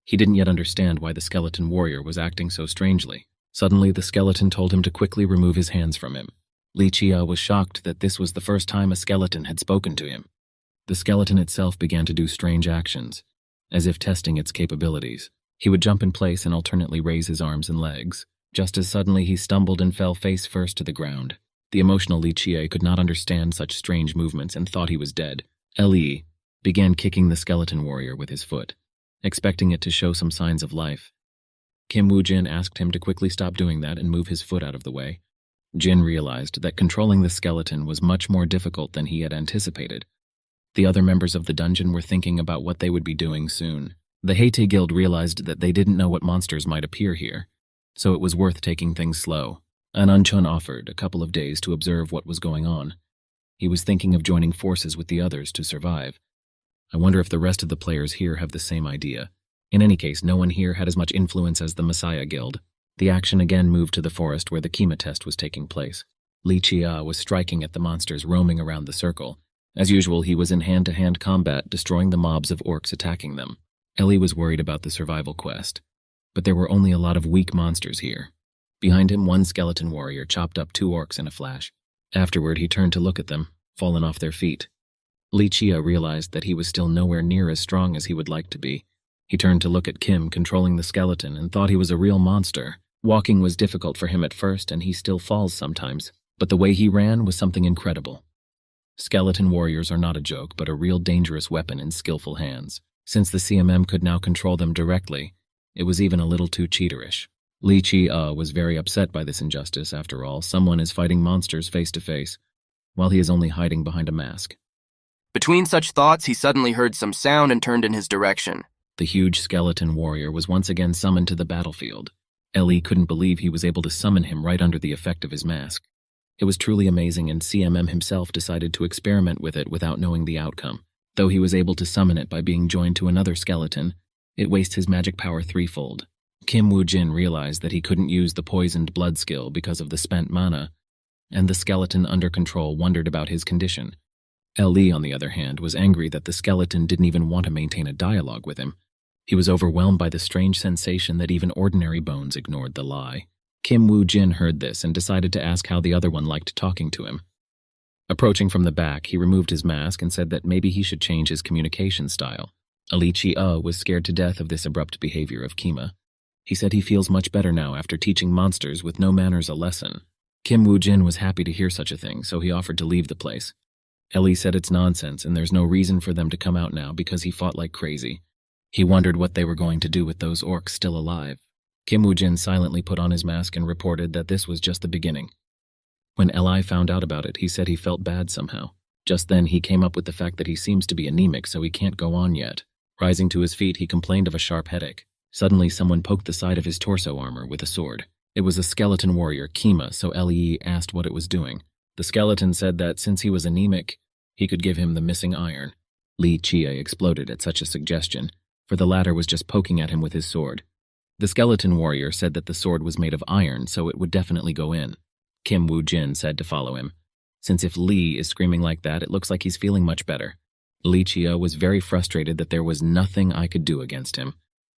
He didn't yet understand why the skeleton warrior was acting so strangely. Suddenly, the skeleton told him to quickly remove his hands from him. Li Chia was shocked that this was the first time a skeleton had spoken to him. The skeleton itself began to do strange actions, as if testing its capabilities. He would jump in place and alternately raise his arms and legs. Just as suddenly, he stumbled and fell face first to the ground. The emotional Li Chia could not understand such strange movements and thought he was dead. Li began kicking the skeleton warrior with his foot, expecting it to show some signs of life. Kim Woo-jin asked him to quickly stop doing that and move his foot out of the way. Jin realized that controlling the skeleton was much more difficult than he had anticipated. The other members of the dungeon were thinking about what they would be doing soon. The Haiti Guild realized that they didn't know what monsters might appear here, so it was worth taking things slow. Anunchun offered a couple of days to observe what was going on. He was thinking of joining forces with the others to survive. I wonder if the rest of the players here have the same idea. In any case, no one here had as much influence as the Messiah Guild. The action again moved to the forest where the Kima test was taking place. Li Chia was striking at the monsters roaming around the circle. As usual, he was in hand-to-hand combat, destroying the mobs of orcs attacking them. Ellie was worried about the survival quest, but there were only a lot of weak monsters here. Behind him, one skeleton warrior chopped up 2 orcs in a flash. Afterward, he turned to look at them, fallen off their feet. Li Chia realized that he was still nowhere near as strong as he would like to be. He turned to look at Kim controlling the skeleton and thought he was a real monster. Walking was difficult for him at first, and he still falls sometimes, but the way he ran was something incredible. Skeleton warriors are not a joke, but a real dangerous weapon in skillful hands. Since the CMM could now control them directly, it was even a little too cheaterish. Li Chi was very upset by this injustice. After all, someone is fighting monsters face to face, while he is only hiding behind a mask. Between such thoughts, he suddenly heard some sound and turned in his direction. The huge skeleton warrior was once again summoned to the battlefield. Li couldn't believe he was able to summon him right under the effect of his mask. It was truly amazing, and CMM himself decided to experiment with it without knowing the outcome. Though he was able to summon it by being joined to another skeleton, it wastes his magic power threefold. Kim Woo-jin realized that he couldn't use the poisoned blood skill because of the spent mana, and the skeleton under control wondered about his condition. Li, on the other hand, was angry that the skeleton didn't even want to maintain a dialogue with him. He was overwhelmed by the strange sensation that even ordinary bones ignored the lie. Kim Woo-jin heard this and decided to ask how the other one liked talking to him. Approaching from the back, he removed his mask and said that maybe he should change his communication style. Li Chi was scared to death of this abrupt behavior of Kima. He said he feels much better now after teaching monsters with no manners a lesson. Kim Woo-jin was happy to hear such a thing, so he offered to leave the place. Li said it's nonsense and there's no reason for them to come out now because he fought like crazy. He wondered what they were going to do with those orcs still alive. Kim Woo-jin silently put on his mask and reported that this was just the beginning. When Li found out about it, he said he felt bad somehow. Just then, he came up with the fact that he seems to be anemic, so he can't go on yet. Rising to his feet, he complained of a sharp headache. Suddenly, someone poked the side of his torso armor with a sword. It was a skeleton warrior, Kima, so Li asked what it was doing. The skeleton said that since he was anemic, he could give him the missing iron. Li Chia exploded at such a suggestion, for the latter was just poking at him with his sword. The skeleton warrior said that the sword was made of iron, so it would definitely go in. Kim Woo-jin said to follow him, since if Li is screaming like that, it looks like he's feeling much better. Li Chia was very frustrated that there was nothing I could do against him.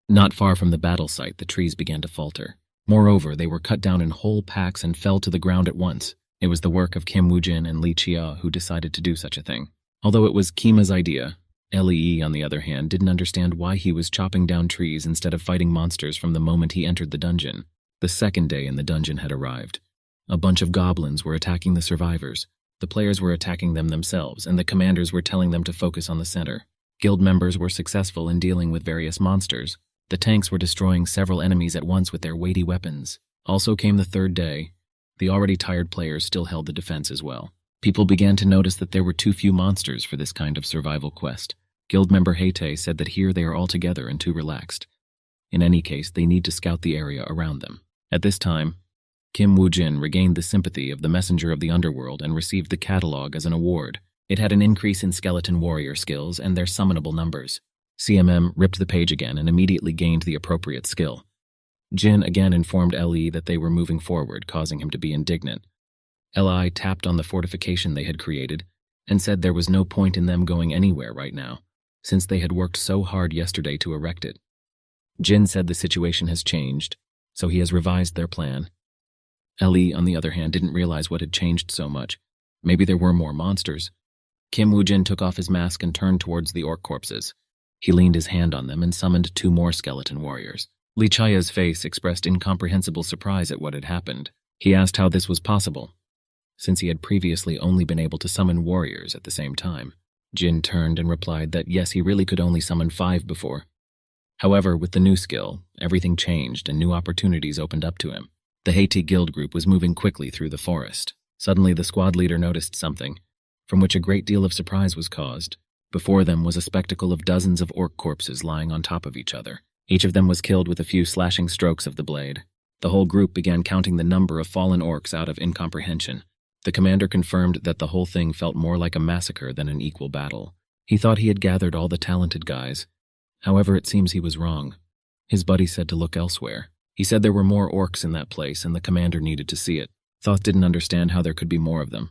Not far from the battle site, the trees began to falter. Moreover, they were cut down in whole packs and fell to the ground at once. It was the work of Kim Woo-jin and Li Chia who decided to do such a thing. Although it was Kima's idea, Lee, on the other hand, didn't understand why he was chopping down trees instead of fighting monsters from the moment he entered the dungeon. The second day in the dungeon had arrived. A bunch of goblins were attacking the survivors. The players were attacking them themselves, and the commanders were telling them to focus on the center. Guild members were successful in dealing with various monsters. The tanks were destroying several enemies at once with their weighty weapons. Also came the third day. The already tired players still held the defense as well. People began to notice that there were too few monsters for this kind of survival quest. Guild member Heite said that here they are all together and too relaxed. In any case, they need to scout the area around them. At this time, Kim Woo-jin regained the sympathy of the messenger of the underworld and received the catalog as an award. It had an increase in skeleton warrior skills and their summonable numbers. CMM ripped the page again and immediately gained the appropriate skill. Jin again informed Li that they were moving forward, causing him to be indignant. Li tapped on the fortification they had created and said there was no point in them going anywhere right now, since they had worked so hard yesterday to erect it. Jin said the situation has changed, so he has revised their plan. Li, on the other hand, didn't realize what had changed so much. Maybe there were more monsters. Kim Woo-jin took off his mask and turned towards the orc corpses. He leaned his hand on them and summoned 2 more skeleton warriors. Li Chaya's face expressed incomprehensible surprise at what had happened. He asked how this was possible, since he had previously only been able to summon warriors at the same time. Jin turned and replied that yes, he really could only summon 5 before. However, with the new skill, everything changed and new opportunities opened up to him. The Haiti guild group was moving quickly through the forest. Suddenly, the squad leader noticed something, from which a great deal of surprise was caused. Before them was a spectacle of dozens of orc corpses lying on top of each other. Each of them was killed with a few slashing strokes of the blade. The whole group began counting the number of fallen orcs out of incomprehension. The commander confirmed that the whole thing felt more like a massacre than an equal battle. He thought he had gathered all the talented guys. However, it seems he was wrong. His buddy said to look elsewhere. He said there were more orcs in that place and the commander needed to see it. Thoth didn't understand how there could be more of them,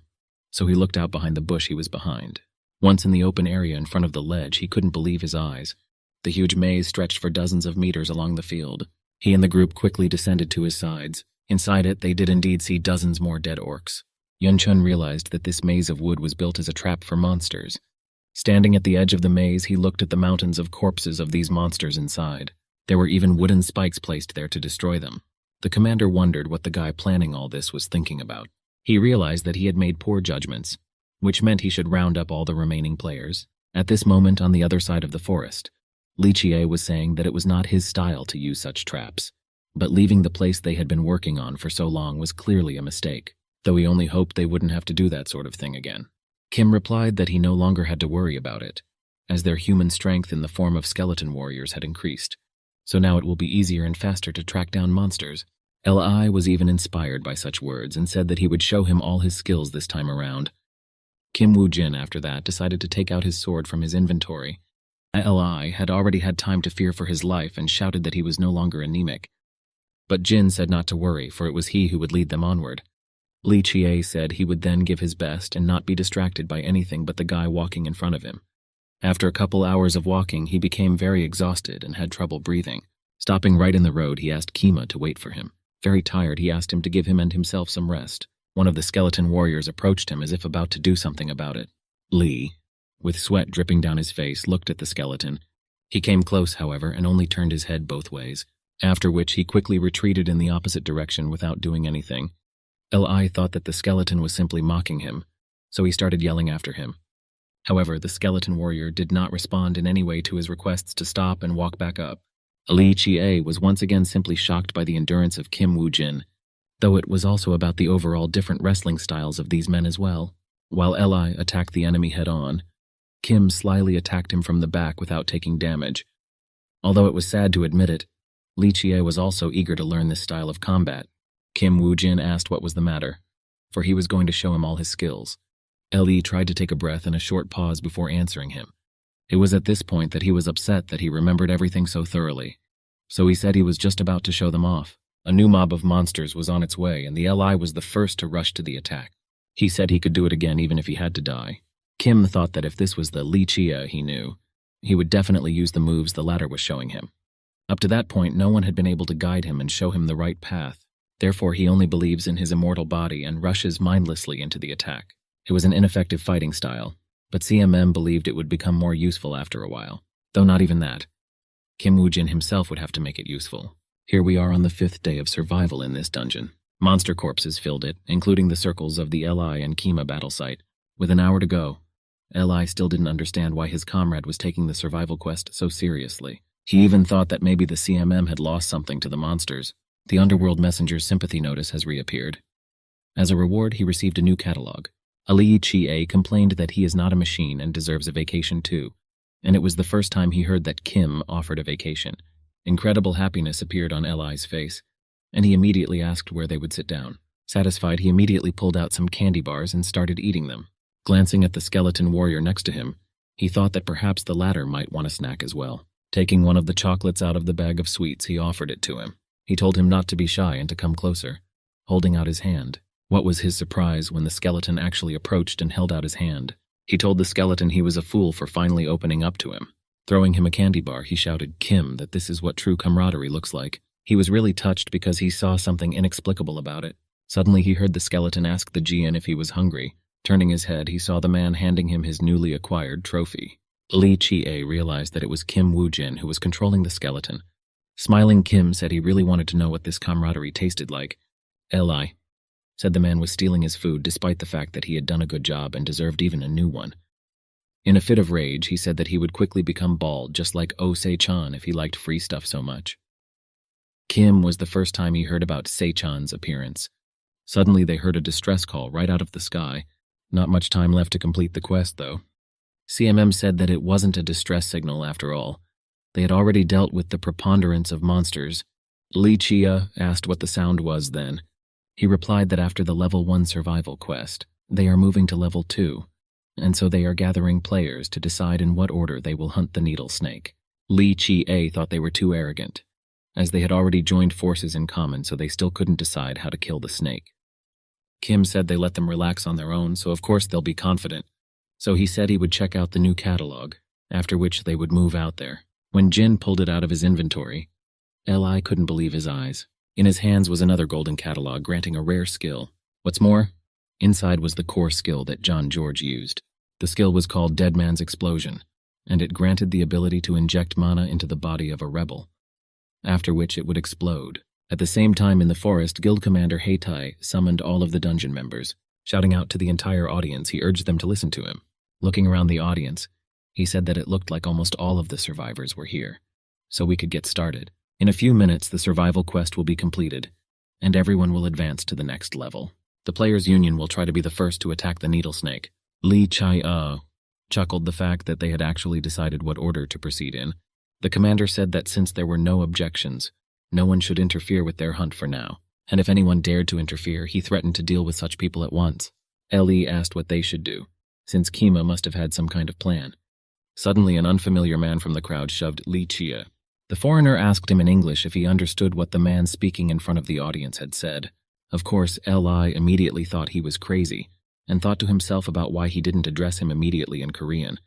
so he looked out behind the bush he was behind. Once in the open area in front of the ledge, he couldn't believe his eyes. The huge maze stretched for dozens of meters along the field. He and the group quickly descended to his sides. Inside it, they did indeed see dozens more dead orcs. Yun-chun realized that this maze of wood was built as a trap for monsters. Standing at the edge of the maze, he looked at the mountains of corpses of these monsters inside. There were even wooden spikes placed there to destroy them. The commander wondered what the guy planning all this was thinking about. He realized that he had made poor judgments, which meant he should round up all the remaining players. At this moment, on the other side of the forest, Li Chie was saying that it was not his style to use such traps, but leaving the place they had been working on for so long was clearly a mistake, though he only hoped they wouldn't have to do that sort of thing again. Kim replied that he no longer had to worry about it, as their human strength in the form of skeleton warriors had increased, so now it will be easier and faster to track down monsters. Li was even inspired by such words and said that he would show him all his skills this time around. Kim Woo-jin, after that, decided to take out his sword from his inventory. Li had already had time to fear for his life and shouted that he was no longer anemic. But Jin said not to worry, for it was he who would lead them onward. Li Chie said he would then give his best and not be distracted by anything but the guy walking in front of him. After a couple hours of walking, he became very exhausted and had trouble breathing. Stopping right in the road, he asked Kima to wait for him. Very tired, he asked him to give him and himself some rest. One of the skeleton warriors approached him as if about to do something about it. Li, with sweat dripping down his face, looked at the skeleton. He came close, however, and only turned his head both ways, after which he quickly retreated in the opposite direction without doing anything. Li thought that the skeleton was simply mocking him, so he started yelling after him. However, the skeleton warrior did not respond in any way to his requests to stop and walk back up. Li Chie was once again simply shocked by the endurance of Kim Woo-jin, though it was also about the overall different wrestling styles of these men as well. While Li attacked the enemy head-on, Kim slyly attacked him from the back without taking damage. Although it was sad to admit it, Li Chie was also eager to learn this style of combat. Kim Woo-jin asked what was the matter, for he was going to show him all his skills. Li tried to take a breath and a short pause before answering him. It was at this point that he was upset that he remembered everything so thoroughly. So he said he was just about to show them off. A new mob of monsters was on its way, and the Li was the first to rush to the attack. He said he could do it again even if he had to die. Kim thought that if this was the Li Chie he knew, he would definitely use the moves the latter was showing him. Up to that point, no one had been able to guide him and show him the right path. Therefore, he only believes in his immortal body and rushes mindlessly into the attack. It was an ineffective fighting style, but CMM believed it would become more useful after a while. Though not even that. Kim Woo-jin himself would have to make it useful. Here we are on the 5th day of survival in this dungeon. Monster corpses filled it, including the circles of the Li and Kima battle site. With an hour to go, Li still didn't understand why his comrade was taking the survival quest so seriously. He even thought that maybe the CMM had lost something to the monsters. The Underworld Messenger's sympathy notice has reappeared. As a reward, he received a new catalog. Li Chie complained that he is not a machine and deserves a vacation too, and it was the first time he heard that Kim offered a vacation. Incredible happiness appeared on Li's face, and he immediately asked where they would sit down. Satisfied, he immediately pulled out some candy bars and started eating them. Glancing at the skeleton warrior next to him, he thought that perhaps the latter might want a snack as well. Taking one of the chocolates out of the bag of sweets, he offered it to him. He told him not to be shy and to come closer, holding out his hand. What was his surprise when the skeleton actually approached and held out his hand. He told the skeleton he was a fool for finally opening up to him. Throwing him a candy bar, he shouted Kim that this is what true camaraderie looks like. He was really touched because he saw something inexplicable about it. Suddenly he heard the skeleton ask the Jian if he was hungry. Turning his head, he saw the man handing him his newly acquired trophy. Li Chie realized that it was Kim Woo-jin who was controlling the skeleton. Smiling, Kim said he really wanted to know what this camaraderie tasted like. Li said the man was stealing his food despite the fact that he had done a good job and deserved even a new one. In a fit of rage, he said that he would quickly become bald just like Oh Se-chan if he liked free stuff so much. Kim was the first time he heard about Se-chan's appearance. Suddenly they heard a distress call right out of the sky. Not much time left to complete the quest, though. CMM said that it wasn't a distress signal after all. They had already dealt with the preponderance of monsters. Li Chie asked what the sound was then. He replied that after the level 1 survival quest, they are moving to level 2, and so they are gathering players to decide in what order they will hunt the needle snake. Li Chie thought they were too arrogant, as they had already joined forces in common, so they still couldn't decide how to kill the snake. Kim said they let them relax on their own, so of course they'll be confident. So he said he would check out the new catalog, after which they would move out there. When Jin pulled it out of his inventory, Li couldn't believe his eyes. In his hands was another golden catalog granting a rare skill. What's more, inside was the core skill that John George used. The skill was called Dead Man's Explosion, and it granted the ability to inject mana into the body of a rebel, after which it would explode. At the same time in the forest, Guild Commander Heitai summoned all of the dungeon members. Shouting out to the entire audience, he urged them to listen to him. Looking around the audience, He said that it looked like almost all of the survivors were here, so we could get started. In a few minutes, the survival quest will be completed, and everyone will advance to the next level. The players' union will try to be the first to attack the needle snake. Lee Chai chuckled the fact that they had actually decided what order to proceed in. The commander said that since there were no objections, no one should interfere with their hunt for now, and if anyone dared to interfere, he threatened to deal with such people at once. Ellie asked what they should do, since Kima must have had some kind of plan. Suddenly, an unfamiliar man from the crowd shoved Li Chia. The foreigner asked him in English if he understood what the man speaking in front of the audience had said. Of course, Li immediately thought he was crazy, and thought to himself about why he didn't address him immediately in Korean.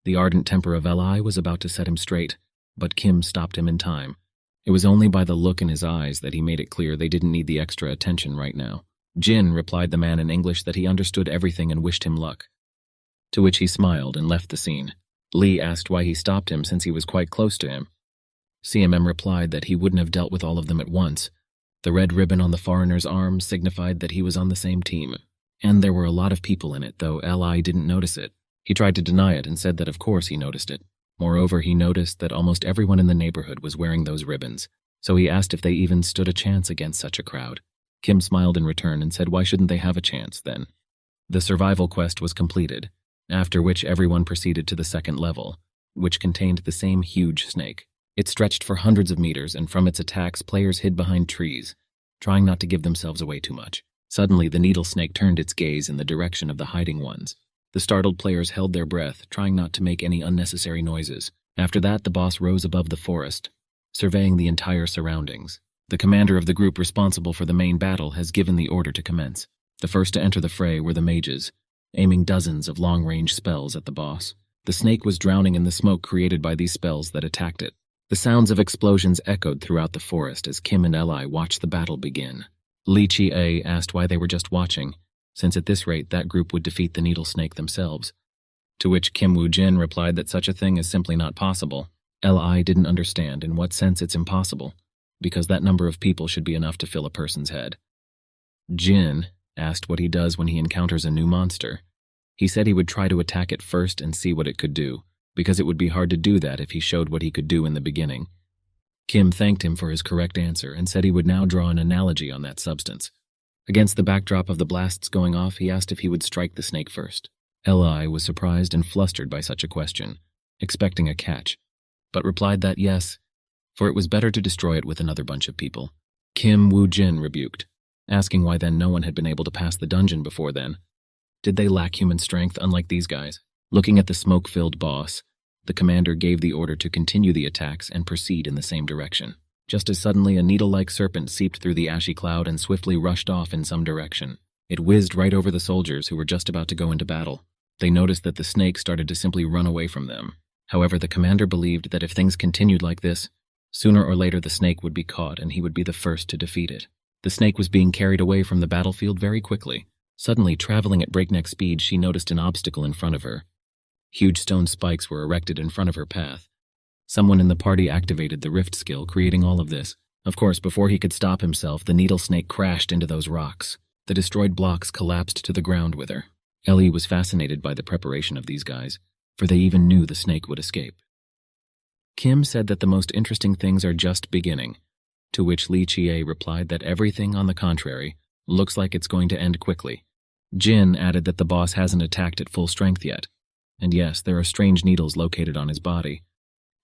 The ardent temper of Li was about to set him straight, but Kim stopped him in time. It was only by the look in his eyes that he made it clear they didn't need the extra attention right now. Jin replied the man in English that he understood everything and wished him luck, to which he smiled and left the scene. Lee asked why he stopped him since he was quite close to him. CMM replied that he wouldn't have dealt with all of them at once. The red ribbon on the foreigner's arm signified that he was on the same team, and there were a lot of people in it, though Li didn't notice it. He tried to deny it and said that of course he noticed it. Moreover, he noticed that almost everyone in the neighborhood was wearing those ribbons, so he asked if they even stood a chance against such a crowd. Kim smiled in return and said why shouldn't they have a chance, then? The survival quest was completed, after which everyone proceeded to the second level, which contained the same huge snake. It stretched for hundreds of meters, and from its attacks, players hid behind trees, trying not to give themselves away too much. Suddenly, the needle snake turned its gaze in the direction of the hiding ones. The startled players held their breath, trying not to make any unnecessary noises. After that, the boss rose above the forest, surveying the entire surroundings. The commander of the group responsible for the main battle has given the order to commence. The first to enter the fray were the mages, aiming dozens of long-range spells at the boss. The snake was drowning in the smoke created by these spells that attacked it. The sounds of explosions echoed throughout the forest as Kim and Li watched the battle begin. Li Chi asked why they were just watching, since at this rate that group would defeat the needle snake themselves. To which Kim Woo Jin replied that such a thing is simply not possible. Li didn't understand in what sense it's impossible, because that number of people should be enough to fill a person's head. Jin asked what he does when he encounters a new monster. He said he would try to attack it first and see what it could do, because it would be hard to do that if he showed what he could do in the beginning. Kim thanked him for his correct answer and said he would now draw an analogy on that substance. Against the backdrop of the blasts going off, he asked if he would strike the snake first. Li was surprised and flustered by such a question, expecting a catch, but replied that yes, for it was better to destroy it with another bunch of people. Kim Woo Jin rebuked, asking why then no one had been able to pass the dungeon before then. Did they lack human strength unlike these guys? Looking at the smoke-filled boss, the commander gave the order to continue the attacks and proceed in the same direction. Just as suddenly, a needle-like serpent seeped through the ashy cloud and swiftly rushed off in some direction. It whizzed right over the soldiers who were just about to go into battle. They noticed that the snake started to simply run away from them. However, the commander believed that if things continued like this, sooner or later the snake would be caught and he would be the first to defeat it. The snake was being carried away from the battlefield very quickly. Suddenly, traveling at breakneck speed, she noticed an obstacle in front of her. Huge stone spikes were erected in front of her path. Someone in the party activated the rift skill, creating all of this. Of course, before he could stop himself, the needle snake crashed into those rocks. The destroyed blocks collapsed to the ground with her. Ellie was fascinated by the preparation of these guys, for they even knew the snake would escape. Kim said that the most interesting things are just beginning, to which Li Chie replied that everything, on the contrary, looks like it's going to end quickly. Jin added that the boss hasn't attacked at full strength yet. And yes, there are strange needles located on his body.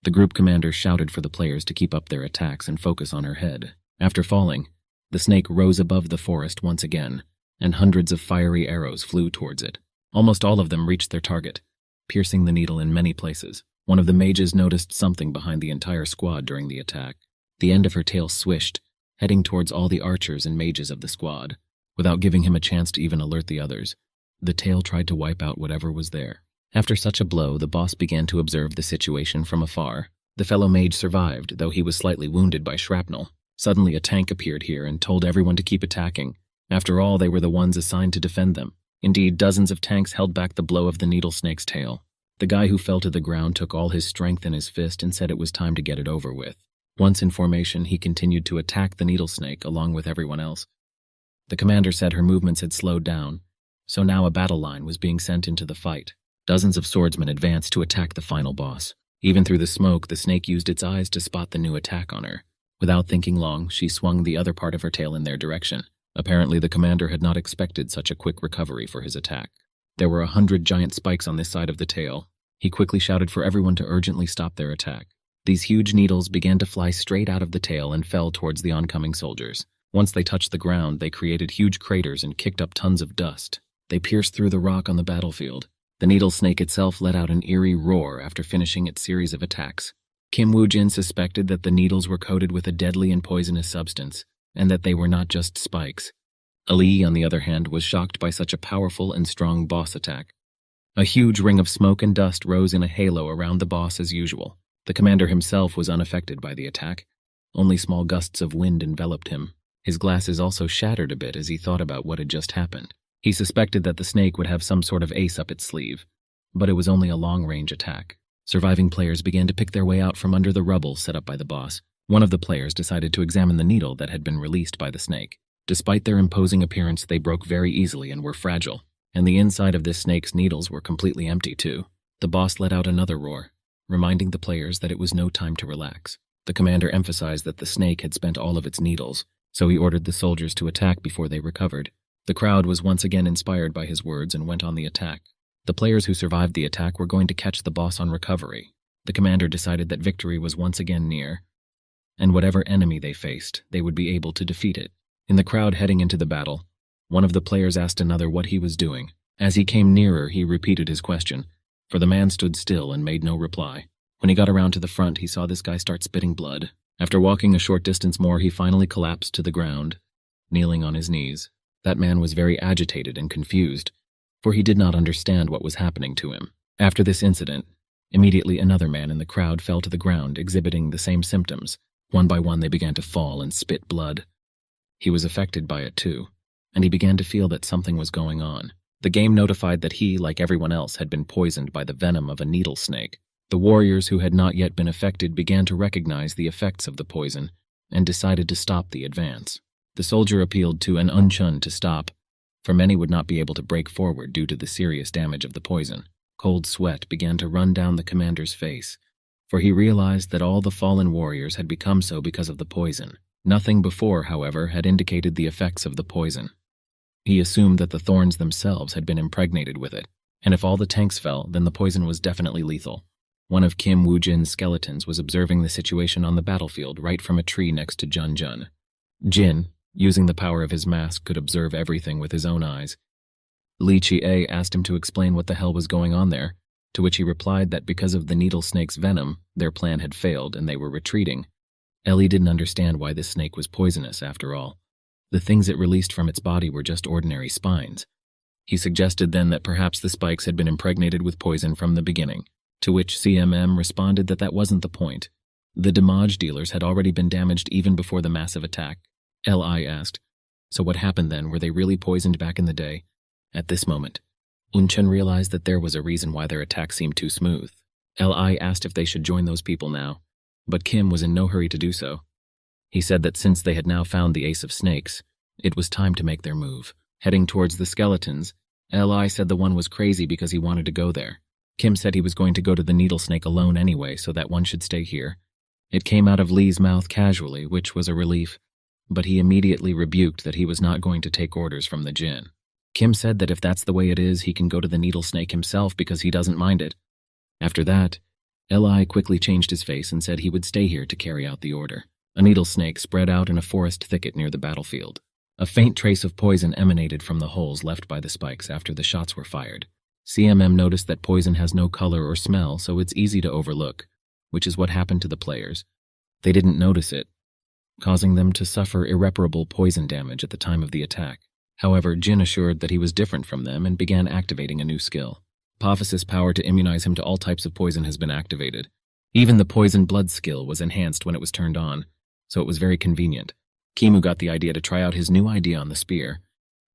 The group commander shouted for the players to keep up their attacks and focus on her head. After falling, the snake rose above the forest once again, and hundreds of fiery arrows flew towards it. Almost all of them reached their target, piercing the needle in many places. One of the mages noticed something behind the entire squad during the attack. The end of her tail swished, heading towards all the archers and mages of the squad. Without giving him a chance to even alert the others, the tail tried to wipe out whatever was there. After such a blow, the boss began to observe the situation from afar. The fellow mage survived, though he was slightly wounded by shrapnel. Suddenly a tank appeared here and told everyone to keep attacking. After all, they were the ones assigned to defend them. Indeed, dozens of tanks held back the blow of the needle snake's tail. The guy who fell to the ground took all his strength in his fist and said it was time to get it over with. Once in formation, he continued to attack the needle snake along with everyone else. The commander said her movements had slowed down, so now a battle line was being sent into the fight. Dozens of swordsmen advanced to attack the final boss. Even through the smoke, the snake used its eyes to spot the new attack on her. Without thinking long, she swung the other part of her tail in their direction. Apparently, the commander had not expected such a quick recovery for his attack. There were 100 giant spikes on this side of the tail. He quickly shouted for everyone to urgently stop their attack. These huge needles began to fly straight out of the tail and fell towards the oncoming soldiers. Once they touched the ground, they created huge craters and kicked up tons of dust. They pierced through the rock on the battlefield. The needle snake itself let out an eerie roar after finishing its series of attacks. Kim Woo-jin suspected that the needles were coated with a deadly and poisonous substance, and that they were not just spikes. Ali, on the other hand, was shocked by such a powerful and strong boss attack. A huge ring of smoke and dust rose in a halo around the boss as usual. The commander himself was unaffected by the attack. Only small gusts of wind enveloped him. His glasses also shattered a bit as he thought about what had just happened. He suspected that the snake would have some sort of ace up its sleeve, but it was only a long-range attack. Surviving players began to pick their way out from under the rubble set up by the boss. One of the players decided to examine the needle that had been released by the snake. Despite their imposing appearance, they broke very easily and were fragile, and the inside of this snake's needles were completely empty too. The boss let out another roar, reminding the players that it was no time to relax. The commander emphasized that the snake had spent all of its needles, so he ordered the soldiers to attack before they recovered. The crowd was once again inspired by his words and went on the attack. The players who survived the attack were going to catch the boss on recovery. The commander decided that victory was once again near, and whatever enemy they faced, they would be able to defeat it. In the crowd heading into the battle, one of the players asked another what he was doing. As he came nearer, he repeated his question, for the man stood still and made no reply. When he got around to the front, he saw this guy start spitting blood. After walking a short distance more, he finally collapsed to the ground, kneeling on his knees. That man was very agitated and confused, for he did not understand what was happening to him. After this incident, immediately another man in the crowd fell to the ground, exhibiting the same symptoms. One by one, they began to fall and spit blood. He was affected by it too, and he began to feel that something was going on. The game notified that he, like everyone else, had been poisoned by the venom of a needle snake. The warriors who had not yet been affected began to recognize the effects of the poison and decided to stop the advance. The soldier appealed to an Unchun to stop, for many would not be able to break forward due to the serious damage of the poison. Cold sweat began to run down the commander's face, for he realized that all the fallen warriors had become so because of the poison. Nothing before, however, had indicated the effects of the poison. He assumed that the thorns themselves had been impregnated with it, and if all the tanks fell, then the poison was definitely lethal. One of Kim Woo-jin's skeletons was observing the situation on the battlefield right from a tree next to Jun. Jin, using the power of his mask, could observe everything with his own eyes. Li Chi-a asked him to explain what the hell was going on there, to which he replied that because of the needle snake's venom, their plan had failed and they were retreating. Ellie didn't understand why this snake was poisonous after all. The things it released from its body were just ordinary spines. He suggested then that perhaps the spikes had been impregnated with poison from the beginning, to which CMM responded that that wasn't the point. The damage dealers had already been damaged even before the massive attack. Li asked, so what happened then? Were they really poisoned back in the day? At this moment, Unchun realized that there was a reason why their attack seemed too smooth. Li asked if they should join those people now, but Kim was in no hurry to do so. He said that since they had now found the Ace of Snakes, it was time to make their move. Heading towards the skeletons, Li said the one was crazy because he wanted to go there. Kim said he was going to go to the needle snake alone anyway, so that one should stay here. It came out of Li's mouth casually, which was a relief, but he immediately rebuked that he was not going to take orders from the Jinn. Kim said that if that's the way it is, he can go to the needle snake himself because he doesn't mind it. After that, Li quickly changed his face and said he would stay here to carry out the order. A needle snake spread out in a forest thicket near the battlefield. A faint trace of poison emanated from the holes left by the spikes after the shots were fired. CMM noticed that poison has no color or smell, so it's easy to overlook, which is what happened to the players. They didn't notice it, causing them to suffer irreparable poison damage at the time of the attack. However, Jin assured that he was different from them and began activating a new skill. Apophysis power to immunize him to all types of poison has been activated. Even the poison blood skill was enhanced when it was turned on, so it was very convenient. Kimu got the idea to try out his new idea on the spear.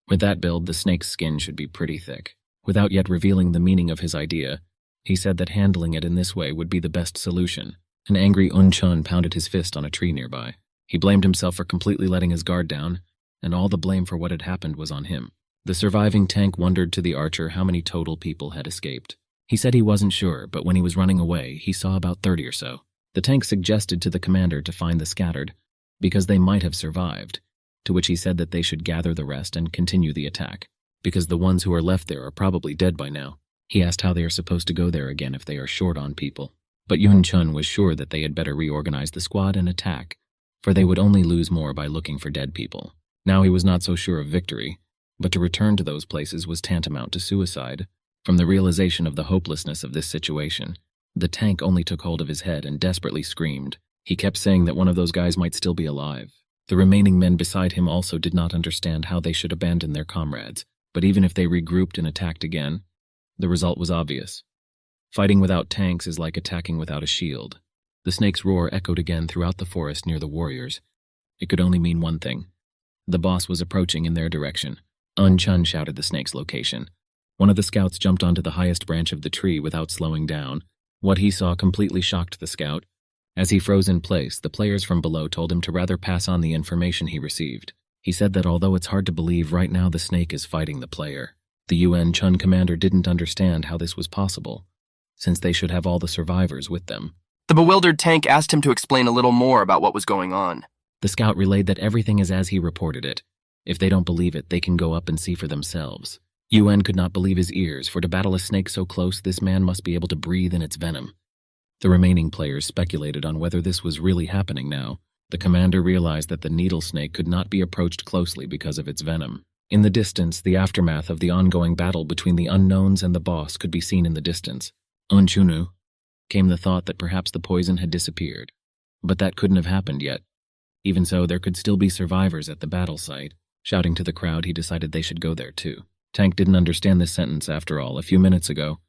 With that build, the snake's skin should be pretty thick. Without yet revealing the meaning of his idea, he said that handling it in this way would be the best solution. An angry Unchun pounded his fist on a tree nearby. He blamed himself for completely letting his guard down, and all the blame for what had happened was on him. The surviving tank wondered to the archer how many total people had escaped. He said he wasn't sure, but when he was running away, he saw about 30 or so. The tank suggested to the commander to find the scattered, because they might have survived, to which he said that they should gather the rest and continue the attack, because the ones who are left there are probably dead by now. He asked how they are supposed to go there again if they are short on people. But Yun Chun was sure that they had better reorganize the squad and attack, for they would only lose more by looking for dead people. Now he was not so sure of victory, but to return to those places was tantamount to suicide. From the realization of the hopelessness of this situation, the tank only took hold of his head and desperately screamed. He kept saying that one of those guys might still be alive. The remaining men beside him also did not understand how they should abandon their comrades, but even if they regrouped and attacked again, the result was obvious. Fighting without tanks is like attacking without a shield. The snake's roar echoed again throughout the forest near the warriors. It could only mean one thing. The boss was approaching in their direction. Un Chun shouted the snake's location. One of the scouts jumped onto the highest branch of the tree without slowing down. What he saw completely shocked the scout. As he froze in place, the players from below told him to rather pass on the information he received. He said that although it's hard to believe right now the snake is fighting the player, the UN Chun commander didn't understand how this was possible, since they should have all the survivors with them. The bewildered tank asked him to explain a little more about what was going on. The scout relayed that everything is as he reported it. If they don't believe it, they can go up and see for themselves. UN could not believe his ears, for to battle a snake so close, this man must be able to breathe in its venom. The remaining players speculated on whether this was really happening now. The commander realized that the needle snake could not be approached closely because of its venom. In the distance, the aftermath of the ongoing battle between the unknowns and the boss could be seen in the distance. Unchunu came the thought that perhaps the poison had disappeared. But that couldn't have happened yet. Even so, there could still be survivors at the battle site. Shouting to the crowd, he decided they should go there too. Tank didn't understand this sentence after all. A few minutes ago,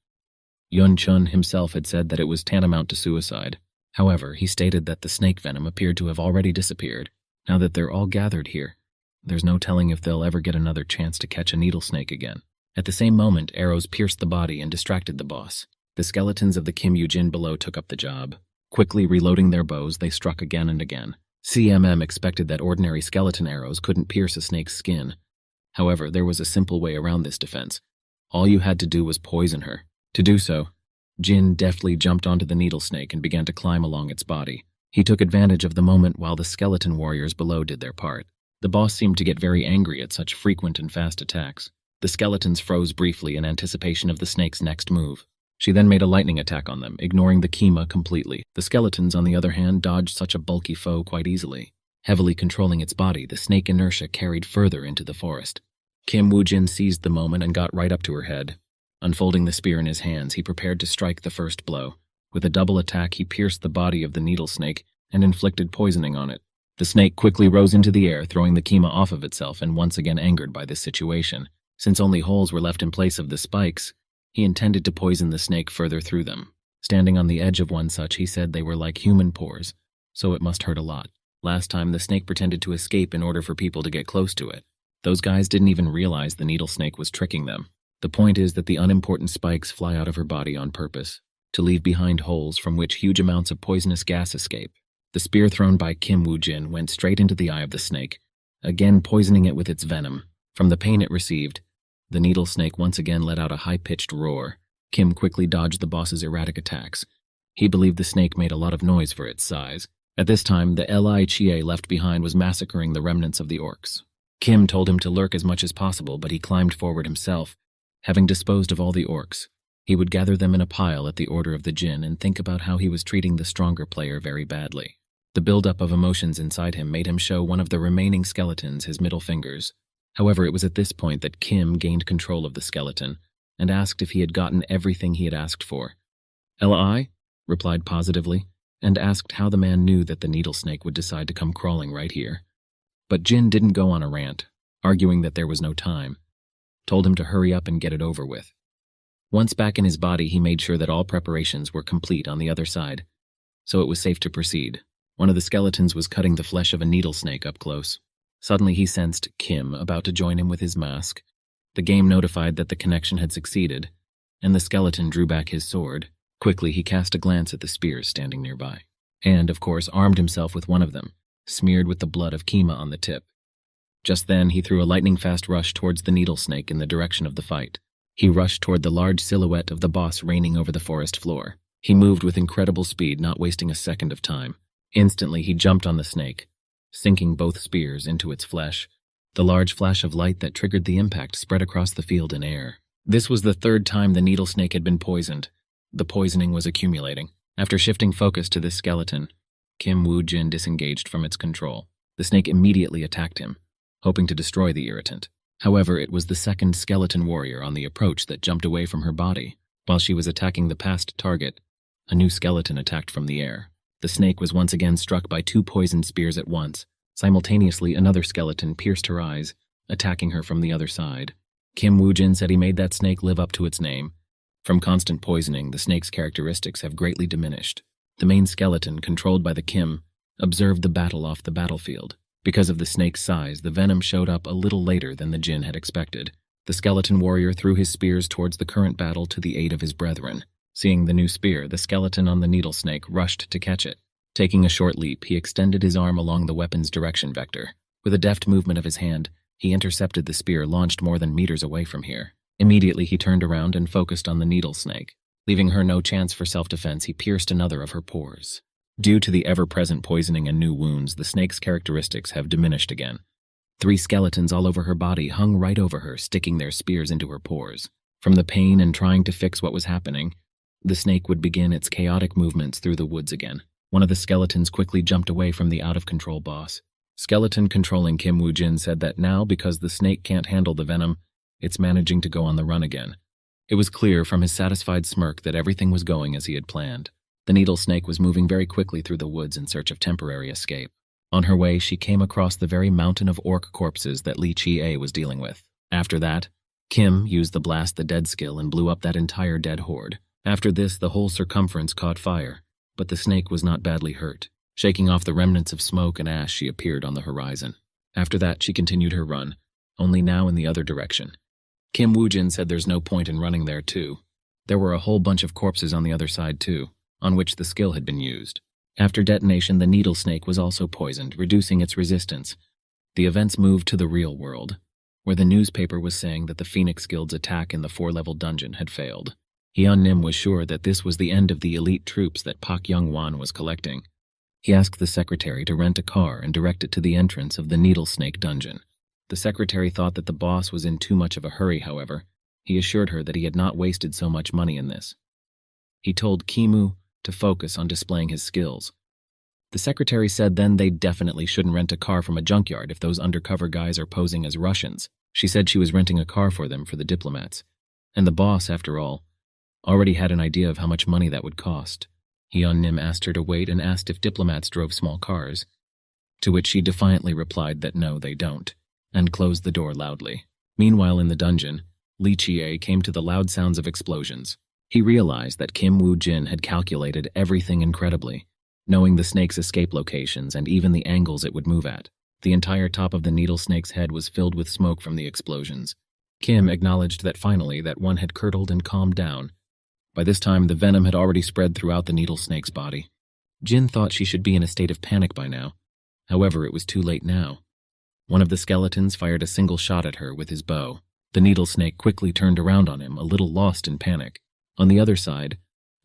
Yun Chun himself had said that it was tantamount to suicide. However, he stated that the snake venom appeared to have already disappeared. Now that they're all gathered here, there's no telling if they'll ever get another chance to catch a needle snake again. At the same moment, arrows pierced the body and distracted the boss. The skeletons of the Kim Yu-jin below took up the job. Quickly reloading their bows, they struck again and again. CMM expected that ordinary skeleton arrows couldn't pierce a snake's skin. However, there was a simple way around this defense. All you had to do was poison her. To do so, Jin deftly jumped onto the needle snake and began to climb along its body. He took advantage of the moment while the skeleton warriors below did their part. The boss seemed to get very angry at such frequent and fast attacks. The skeletons froze briefly in anticipation of the snake's next move. She then made a lightning attack on them, ignoring the Kima completely. The skeletons, on the other hand, dodged such a bulky foe quite easily. Heavily controlling its body, the snake inertia carried further into the forest. Kim Woo-jin seized the moment and got right up to her head. Unfolding the spear in his hands, he prepared to strike the first blow. With a double attack, he pierced the body of the needle snake and inflicted poisoning on it. The snake quickly rose into the air, throwing the Kima off of itself and once again angered by this situation. Since only holes were left in place of the spikes, he intended to poison the snake further through them. Standing on the edge of one such, he said they were like human pores, so it must hurt a lot. Last time, the snake pretended to escape in order for people to get close to it. Those guys didn't even realize the needle snake was tricking them. The point is that the unimportant spikes fly out of her body on purpose, to leave behind holes from which huge amounts of poisonous gas escape. The spear thrown by Kim Woo-jin went straight into the eye of the snake, again poisoning it with its venom. From the pain it received, the needle snake once again let out a high-pitched roar. Kim quickly dodged the boss's erratic attacks. He believed the snake made a lot of noise for its size. At this time, the Li Chie left behind was massacring the remnants of the orcs. Kim told him to lurk as much as possible, but he climbed forward himself. Having disposed of all the orcs, he would gather them in a pile at the order of the Jin and think about how he was treating the stronger player very badly. The buildup of emotions inside him made him show one of the remaining skeletons his middle fingers. However, it was at this point that Kim gained control of the skeleton and asked if he had gotten everything he had asked for. Li replied positively and asked how the man knew that the needle snake would decide to come crawling right here. But Jin didn't go on a rant, arguing that there was no time. Told him to hurry up and get it over with. Once back in his body, he made sure that all preparations were complete on the other side, so it was safe to proceed. One of the skeletons was cutting the flesh of a needle snake up close. Suddenly he sensed Kim about to join him with his mask. The game notified that the connection had succeeded, and the skeleton drew back his sword. Quickly he cast a glance at the spears standing nearby, and, of course, armed himself with one of them, smeared with the blood of Kima on the tip. Just then, he threw a lightning-fast rush towards the needle snake in the direction of the fight. He rushed toward the large silhouette of the boss reigning over the forest floor. He moved with incredible speed, not wasting a second of time. Instantly, he jumped on the snake, sinking both spears into its flesh. The large flash of light that triggered the impact spread across the field and air. This was the third time the needle snake had been poisoned. The poisoning was accumulating. After shifting focus to this skeleton, Kim Woo-jin disengaged from its control. The snake immediately attacked him, hoping to destroy the irritant. However, it was the second skeleton warrior on the approach that jumped away from her body. While she was attacking the past target, a new skeleton attacked from the air. The snake was once again struck by two poisoned spears at once. Simultaneously, another skeleton pierced her eyes, attacking her from the other side. Kim Woo-jin said he made that snake live up to its name. From constant poisoning, the snake's characteristics have greatly diminished. The main skeleton, controlled by the Kim, observed the battle off the battlefield. Because of the snake's size, the venom showed up a little later than the Jin had expected. The skeleton warrior threw his spears towards the current battle to the aid of his brethren. Seeing the new spear, the skeleton on the needle snake rushed to catch it. Taking a short leap, he extended his arm along the weapon's direction vector. With a deft movement of his hand, he intercepted the spear launched more than meters away from here. Immediately, he turned around and focused on the needle snake. Leaving her no chance for self-defense, he pierced another of her pores. Due to the ever-present poisoning and new wounds, the snake's characteristics have diminished again. 3 skeletons all over her body hung right over her, sticking their spears into her pores. From the pain and trying to fix what was happening, the snake would begin its chaotic movements through the woods again. One of the skeletons quickly jumped away from the out-of-control boss. Skeleton controlling Kim Woo-jin said that now, because the snake can't handle the venom, it's managing to go on the run again. It was clear from his satisfied smirk that everything was going as he had planned. The needle snake was moving very quickly through the woods in search of temporary escape. On her way, she came across the very mountain of orc corpses that Lee Chi-a was dealing with. After that, Kim used the Blast the Dead skill and blew up that entire dead horde. After this, the whole circumference caught fire, but the snake was not badly hurt. Shaking off the remnants of smoke and ash, she appeared on the horizon. After that, she continued her run, only now in the other direction. Kim Woo-jin said there's no point in running there too. There were a whole bunch of corpses on the other side too, on which the skill had been used. After detonation, the needle snake was also poisoned, reducing its resistance. The events moved to the real world, where the newspaper was saying that the Phoenix Guild's attack in the 4-level dungeon had failed. Hyun-nim was sure that this was the end of the elite troops that Pak Young-wan was collecting. He asked the secretary to rent a car and direct it to the entrance of the Needle Snake dungeon. The secretary thought that the boss was in too much of a hurry, however. He assured her that he had not wasted so much money in this. He told Kimu to focus on displaying his skills. The secretary said then they definitely shouldn't rent a car from a junkyard if those undercover guys are posing as Russians. She said she was renting a car for them for the diplomats. And the boss, after all, already had an idea of how much money that would cost. Hyun-nim asked her to wait and asked if diplomats drove small cars, to which she defiantly replied that no, they don't, and closed the door loudly. Meanwhile, in the dungeon, Lee Chi-a came to the loud sounds of explosions. He realized that Kim Woo-jin had calculated everything incredibly, knowing the snake's escape locations and even the angles it would move at. The entire top of the needle snake's head was filled with smoke from the explosions. Kim acknowledged that finally that one had curdled and calmed down. By this time, the venom had already spread throughout the needle snake's body. Jin thought she should be in a state of panic by now. However, it was too late now. One of the skeletons fired a single shot at her with his bow. The needle snake quickly turned around on him, a little lost in panic. On the other side,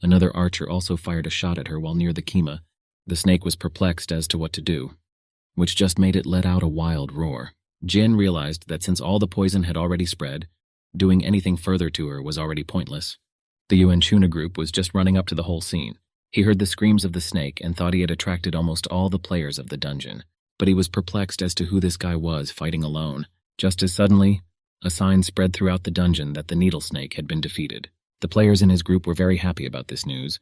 another archer also fired a shot at her while near the Kima. The snake was perplexed as to what to do, which just made it let out a wild roar. Jin realized that since all the poison had already spread, doing anything further to her was already pointless. The Yuan Chuna group was just running up to the whole scene. He heard the screams of the snake and thought he had attracted almost all the players of the dungeon, but he was perplexed as to who this guy was fighting alone. Just as suddenly, a sign spread throughout the dungeon that the needle snake had been defeated. The players in his group were very happy about this news,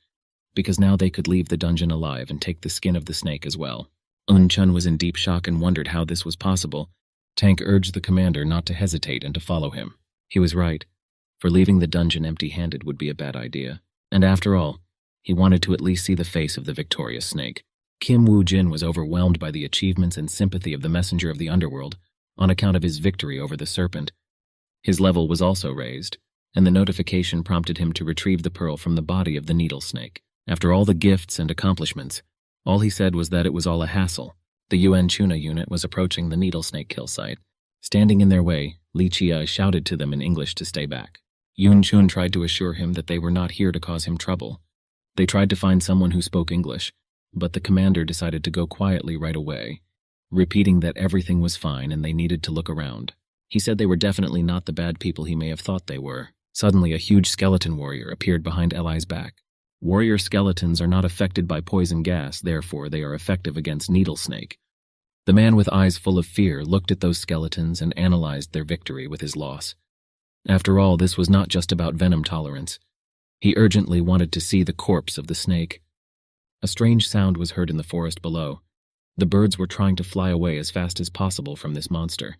because now they could leave the dungeon alive and take the skin of the snake as well. Un-chun was in deep shock and wondered how this was possible. Tank urged the commander not to hesitate and to follow him. He was right, for leaving the dungeon empty-handed would be a bad idea. And after all, he wanted to at least see the face of the victorious snake. Kim Woo-jin was overwhelmed by the achievements and sympathy of the messenger of the underworld on account of his victory over the serpent. His level was also raised, and the notification prompted him to retrieve the pearl from the body of the needle snake. After all the gifts and accomplishments, all he said was that it was all a hassle. The Yuan Chuna unit was approaching the needle snake kill site. Standing in their way, Lee Chia shouted to them in English to stay back. Yoon Chun tried to assure him that they were not here to cause him trouble. They tried to find someone who spoke English, but the commander decided to go quietly right away, repeating that everything was fine and they needed to look around. He said they were definitely not the bad people he may have thought they were. Suddenly, a huge skeleton warrior appeared behind Eli's back. Warrior skeletons are not affected by poison gas, therefore they are effective against needle snake. The man with eyes full of fear looked at those skeletons and analyzed their victory with his loss. After all, this was not just about venom tolerance. He urgently wanted to see the corpse of the snake. A strange sound was heard in the forest below. The birds were trying to fly away as fast as possible from this monster.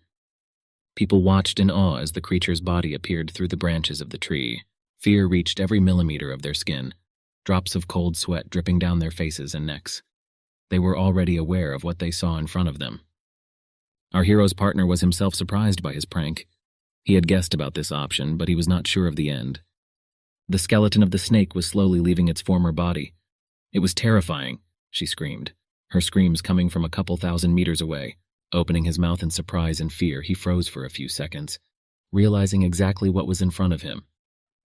People watched in awe as the creature's body appeared through the branches of the tree. Fear reached every millimeter of their skin, drops of cold sweat dripping down their faces and necks. They were already aware of what they saw in front of them. Our hero's partner was himself surprised by his prank. He had guessed about this option, but he was not sure of the end. The skeleton of the snake was slowly leaving its former body. It was terrifying, she screamed, her screams coming from a couple thousand meters away. Opening his mouth in surprise and fear, he froze for a few seconds, realizing exactly what was in front of him.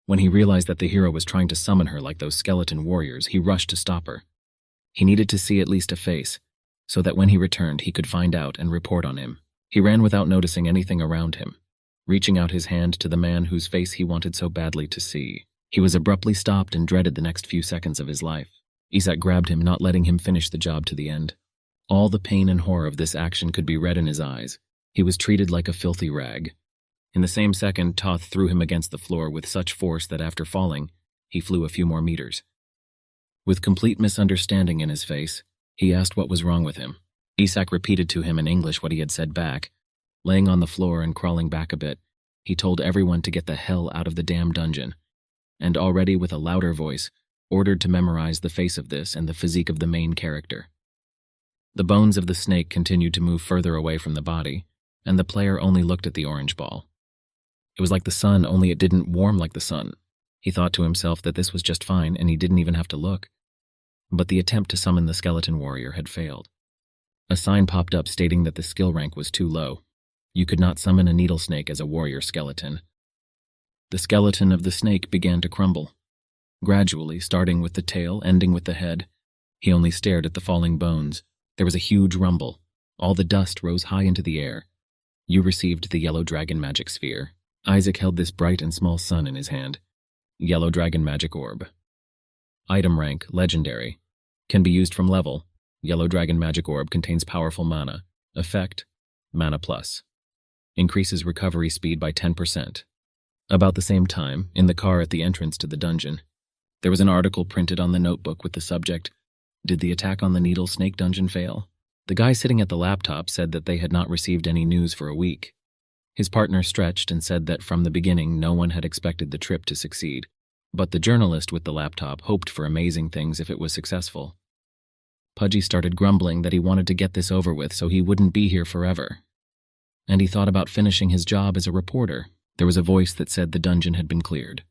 When he realized that the hero was trying to summon her like those skeleton warriors, he rushed to stop her. He needed to see at least a face, so that when he returned, he could find out and report on him. He ran without noticing anything around him, reaching out his hand to the man whose face he wanted so badly to see. He was abruptly stopped and dreaded the next few seconds of his life. Isak grabbed him, not letting him finish the job to the end. All the pain and horror of this action could be read in his eyes. He was treated like a filthy rag. In the same second, Toth threw him against the floor with such force that after falling, he flew a few more meters. With complete misunderstanding in his face, he asked what was wrong with him. Isak repeated to him in English what he had said back. Laying on the floor and crawling back a bit, he told everyone to get the hell out of the damn dungeon, and already with a louder voice, ordered to memorize the face of this and the physique of the main character. The bones of the snake continued to move further away from the body, and the player only looked at the orange ball. It was like the sun, only it didn't warm like the sun. He thought to himself that this was just fine, and he didn't even have to look. But the attempt to summon the skeleton warrior had failed. A sign popped up stating that the skill rank was too low. You could not summon a needle snake as a warrior skeleton. The skeleton of the snake began to crumble. Gradually, starting with the tail, ending with the head. He only stared at the falling bones. There was a huge rumble. All the dust rose high into the air. You received the yellow dragon magic sphere. Isaac held this bright and small sun in his hand. Yellow dragon magic orb. Item rank, legendary. Can be used from level. Yellow dragon magic orb contains powerful mana. Effect, mana plus. Increases recovery speed by 10%. About the same time, in the car at the entrance to the dungeon, there was an article printed on the notebook with the subject, "Did the attack on the needle snake dungeon fail?" The guy sitting at the laptop said that they had not received any news for a week. His partner stretched and said that from the beginning no one had expected the trip to succeed, but the journalist with the laptop hoped for amazing things if it was successful. Pudgy started grumbling that he wanted to get this over with so he wouldn't be here forever. And he thought about finishing his job as a reporter. There was a voice that said the dungeon had been cleared.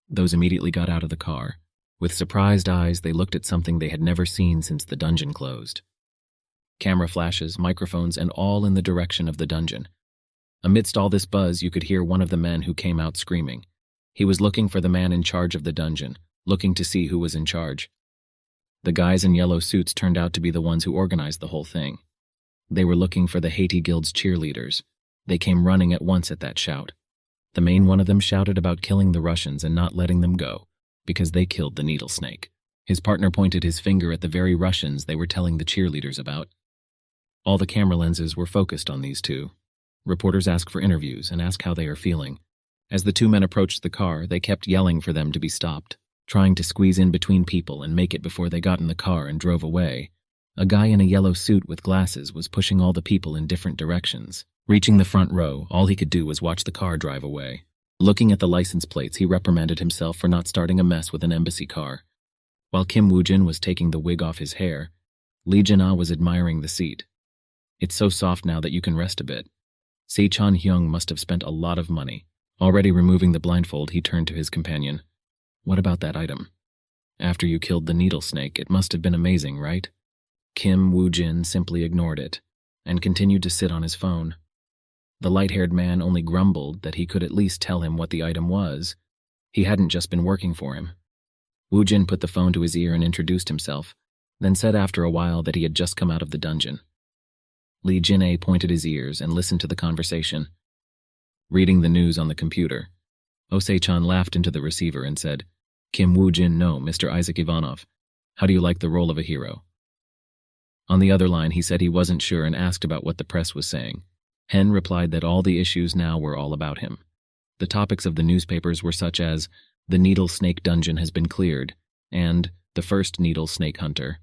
Those immediately got out of the car. With surprised eyes, they looked at something they had never seen since the dungeon closed. Camera flashes, microphones, and all in the direction of the dungeon. Amidst all this buzz, you could hear one of the men who came out screaming. He was looking for the man in charge of the dungeon, looking to see who was in charge. The guys in yellow suits turned out to be the ones who organized the whole thing. They were looking for the Haiti Guild's cheerleaders. They came running at once at that shout. The main one of them shouted about killing the Russians and not letting them go, because they killed the needle snake. His partner pointed his finger at the very Russians they were telling the cheerleaders about. All the camera lenses were focused on these two. Reporters ask for interviews and ask how they are feeling. As the two men approached the car, they kept yelling for them to be stopped, trying to squeeze in between people and make it before they got in the car and drove away. A guy in a yellow suit with glasses was pushing all the people in different directions. Reaching the front row, all he could do was watch the car drive away. Looking at the license plates, he reprimanded himself for not starting a mess with an embassy car. While Kim Woo-jin was taking the wig off his hair, Lee Jin-ah was admiring the seat. It's so soft now that you can rest a bit. Se Chan-hyung must have spent a lot of money. Already removing the blindfold, he turned to his companion. What about that item? After you killed the needle snake, it must have been amazing, right? Kim Woo-jin simply ignored it and continued to sit on his phone. The light-haired man only grumbled that he could at least tell him what the item was, He hadn't just been working for him. Wu Jin put the phone to his ear and introduced himself, then said after a while that he had just come out of the dungeon. Li Jin-a pointed his ears and listened to the conversation. Reading the news on the computer, Osei-chan laughed into the receiver and said, "Kim Wu Jin, no, Mr. Isaac Ivanov. How do you like the role of a hero?" On the other line, he said he wasn't sure and asked about what the press was saying. Hen replied that all the issues now were all about him. The topics of the newspapers were such as, "The Needle Snake Dungeon has been cleared," and "The First Needle Snake Hunter."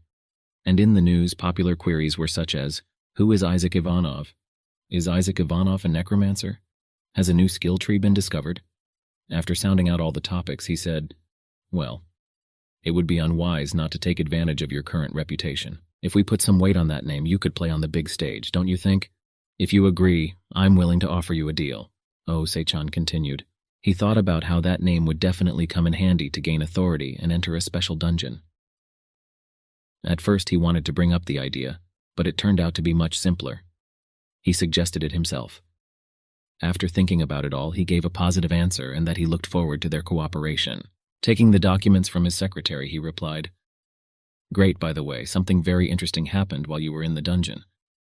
And in the news, popular queries were such as, "Who is Isaac Ivanov? Is Isaac Ivanov a necromancer? Has a new skill tree been discovered?" After sounding out all the topics, he said, "Well, it would be unwise not to take advantage of your current reputation. If we put some weight on that name, you could play on the big stage, don't you think? If you agree, I'm willing to offer you a deal," Osei-chan continued. He thought about how that name would definitely come in handy to gain authority and enter a special dungeon. At first he wanted to bring up the idea, but it turned out to be much simpler. He suggested it himself. After thinking about it all, he gave a positive answer and that he looked forward to their cooperation. Taking the documents from his secretary, he replied, "Great, by the way, something very interesting happened while you were in the dungeon.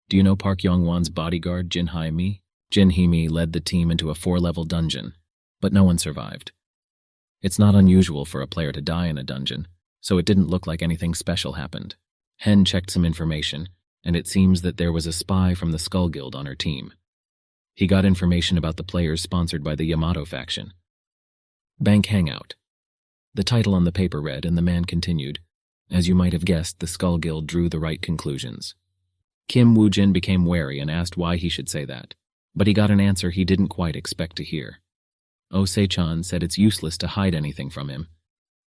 Do you know Park Yong-won's bodyguard, Jin Hae-mi? Jin Hae-mi led the team into a 4-level dungeon, but no one survived. It's not unusual for a player to die in a dungeon, so it didn't look like anything special happened." Hen checked some information, and it seems that there was a spy from the Skull Guild on her team. He got information about the players sponsored by the Yamato faction. Bank Hangout. The title on the paper read, and the man continued, "As you might have guessed, the Skull Guild drew the right conclusions." Kim Woo-jin became wary and asked why he should say that, but he got an answer he didn't quite expect to hear. Osei-chan said it's useless to hide anything from him.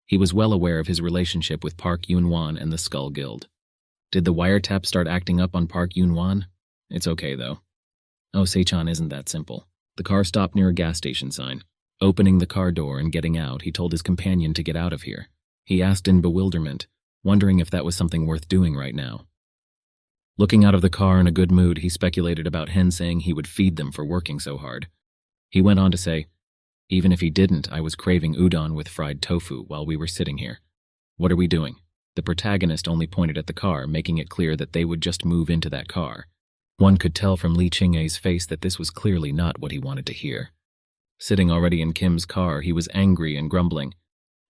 He was well aware of his relationship with Park Yun-won and the Skull Guild. Did the wiretap start acting up on Park Yun-won? It's okay, though. Osei-chan isn't that simple. The car stopped near a gas station sign. Opening the car door and getting out, he told his companion to get out of here. He asked in bewilderment, wondering if that was something worth doing right now. Looking out of the car in a good mood, he speculated about Hen saying he would feed them for working so hard. He went on to say, "Even if he didn't, I was craving udon with fried tofu while we were sitting here. What are we doing?" The protagonist only pointed at the car, making it clear that they would just move into that car. One could tell from Li Ching-a's face that this was clearly not what he wanted to hear. Sitting already in Kim's car, he was angry and grumbling.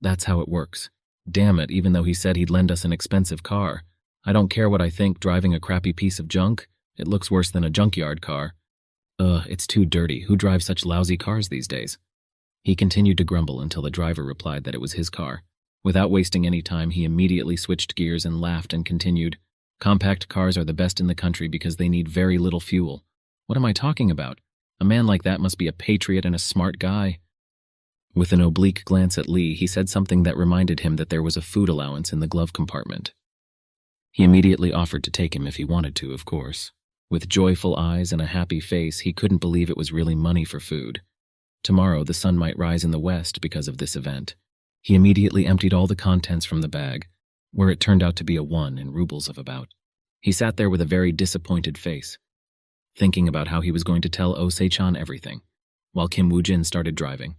"That's how it works. Damn it, even though he said he'd lend us an expensive car. I don't care what I think driving a crappy piece of junk. It looks worse than a junkyard car. It's too dirty. Who drives such lousy cars these days?" He continued to grumble until the driver replied that it was his car. Without wasting any time, he immediately switched gears and laughed and continued, "Compact cars are the best in the country because they need very little fuel. What am I talking about? A man like that must be a patriot and a smart guy." With an oblique glance at Lee, he said something that reminded him that there was a food allowance in the glove compartment. He immediately offered to take him if he wanted to, of course. With joyful eyes and a happy face, he couldn't believe it was really money for food. Tomorrow the sun might rise in the west because of this event. He immediately emptied all the contents from the bag, where it turned out to be a 1 in rubles of about. He sat there with a very disappointed face, thinking about how he was going to tell Osei-chan everything, while Kim Woo-jin started driving.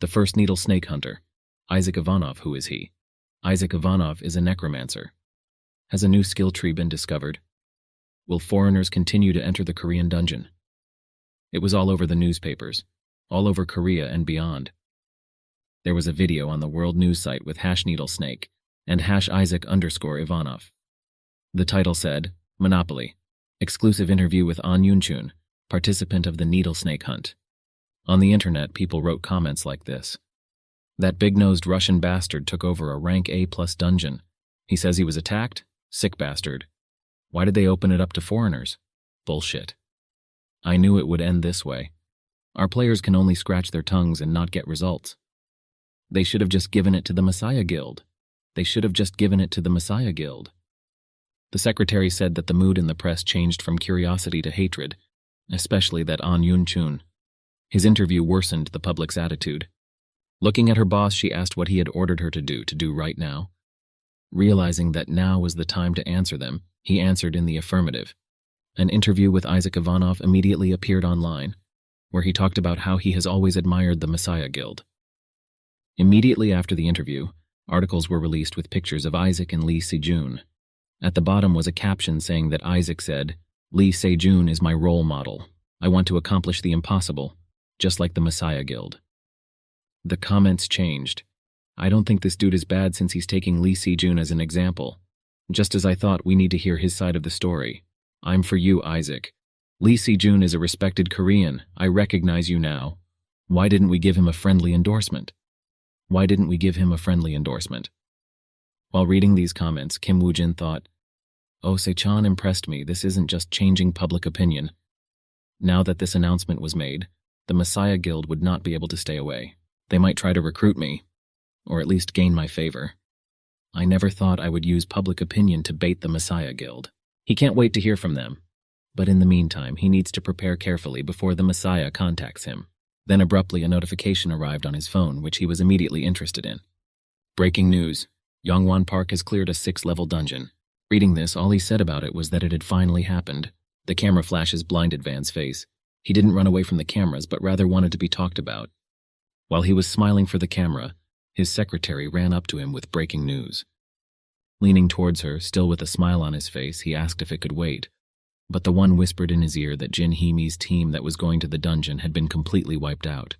The First Needle Snake Hunter. Isaac Ivanov, who is he? Isaac Ivanov is a necromancer. Has a new skill tree been discovered? Will foreigners continue to enter the Korean dungeon? It was all over the newspapers, all over Korea and beyond. There was a video on the World News site with #needlesnake and #Isaac_Ivanov. The title said, "Monopoly. Exclusive interview with An Yun-chun, participant of the Needle Snake Hunt." On the internet, people wrote comments like this. "That big-nosed Russian bastard took over a rank A+ dungeon. He says he was attacked? Sick bastard. Why did they open it up to foreigners? Bullshit. I knew it would end this way. Our players can only scratch their tongues and not get results. They should have just given it to the Messiah Guild. They should have just given it to the Messiah Guild." The secretary said that the mood in the press changed from curiosity to hatred, especially that An Yun-chun. His interview worsened the public's attitude. Looking at her boss, she asked what he had ordered her to do right now. Realizing that now was the time to answer them, he answered in the affirmative. An interview with Isaac Ivanov immediately appeared online, where he talked about how he has always admired the Messiah Guild. Immediately after the interview, articles were released with pictures of Isaac and Lee Se-jun. At the bottom was a caption saying that Isaac said, "Lee Se-jun is my role model. I want to accomplish the impossible, just like the Messiah Guild." The comments changed. "I don't think this dude is bad since he's taking Lee Se-jun as an example. Just as I thought, we need to hear his side of the story. I'm for you, Isaac. Lee Se-jun is a respected Korean. I recognize you now. Why didn't we give him a friendly endorsement? Why didn't we give him a friendly endorsement?" While reading these comments, Kim Woo-jin thought, "Oh, Se-chan impressed me. This isn't just changing public opinion." Now that this announcement was made, the Messiah Guild would not be able to stay away. They might try to recruit me, or at least gain my favor. I never thought I would use public opinion to bait the Messiah Guild. He can't wait to hear from them. But in the meantime, he needs to prepare carefully before the Messiah contacts him. Then abruptly a notification arrived on his phone, which he was immediately interested in. Breaking news. Yongwon Park has cleared a 6-level dungeon. Reading this, all he said about it was that it had finally happened. The camera flashes blinded Van's face. He didn't run away from the cameras, but rather wanted to be talked about. While he was smiling for the camera, his secretary ran up to him with breaking news. Leaning towards her, still with a smile on his face, he asked if it could wait. But the one whispered in his ear that Jin Hee-mi's team that was going to the dungeon had been completely wiped out.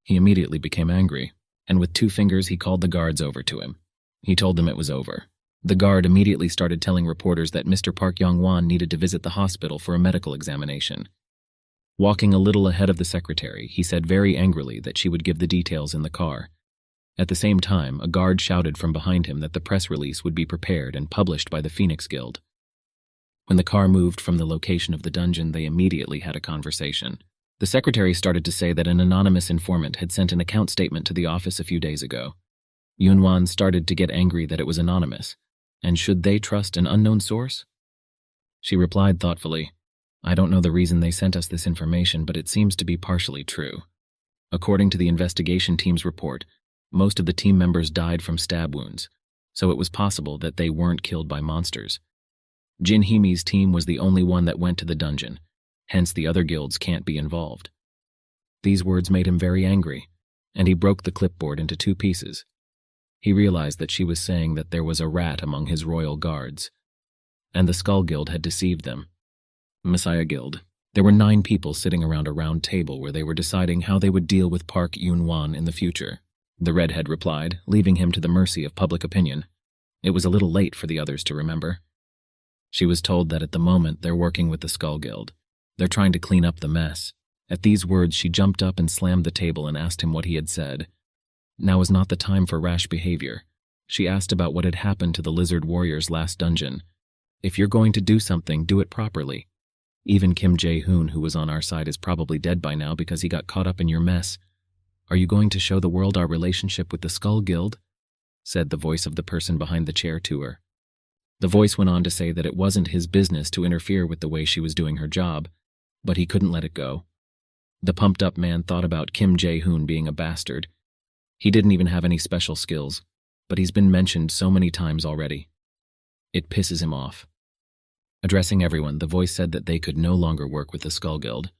He immediately became angry, and with 2 fingers he called the guards over to him. He told them it was over. The guard immediately started telling reporters that Mr. Park Yong-won needed to visit the hospital for a medical examination. Walking a little ahead of the secretary, he said very angrily that she would give the details in the car. At the same time, a guard shouted from behind him that the press release would be prepared and published by the Phoenix Guild. When the car moved from the location of the dungeon, they immediately had a conversation. The secretary started to say that an anonymous informant had sent an account statement to the office a few days ago. Yunwan started to get angry that it was anonymous, and should they trust an unknown source? She replied thoughtfully, "I don't know the reason they sent us this information, but it seems to be partially true. According to the investigation team's report, most of the team members died from stab wounds, so it was possible that they weren't killed by monsters. Jin Hee-mi's team was the only one that went to the dungeon, hence the other guilds can't be involved." These words made him very angry, and he broke the clipboard into 2 pieces. He realized that she was saying that there was a rat among his royal guards, and the Skull Guild had deceived them. Messiah Guild. There were 9 people sitting around a round table where they were deciding how they would deal with Park Yun-won in the future. The redhead replied, leaving him to the mercy of public opinion. It was a little late for the others to remember. She was told that at the moment they're working with the Skull Guild. They're trying to clean up the mess. At these words, she jumped up and slammed the table and asked him what he had said. Now was not the time for rash behavior. She asked about what had happened to the lizard warrior's last dungeon. If you're going to do something, do it properly. Even Kim Jae-hoon, who was on our side, is probably dead by now because he got caught up in your mess. Are you going to show the world our relationship with the Skull Guild? Said the voice of the person behind the chair to her. The voice went on to say that it wasn't his business to interfere with the way she was doing her job, but he couldn't let it go. The pumped-up man thought about Kim Jae-hoon being a bastard. He didn't even have any special skills, but he's been mentioned so many times already. It pisses him off. Addressing everyone, the voice said that they could no longer work with the Skull Guild.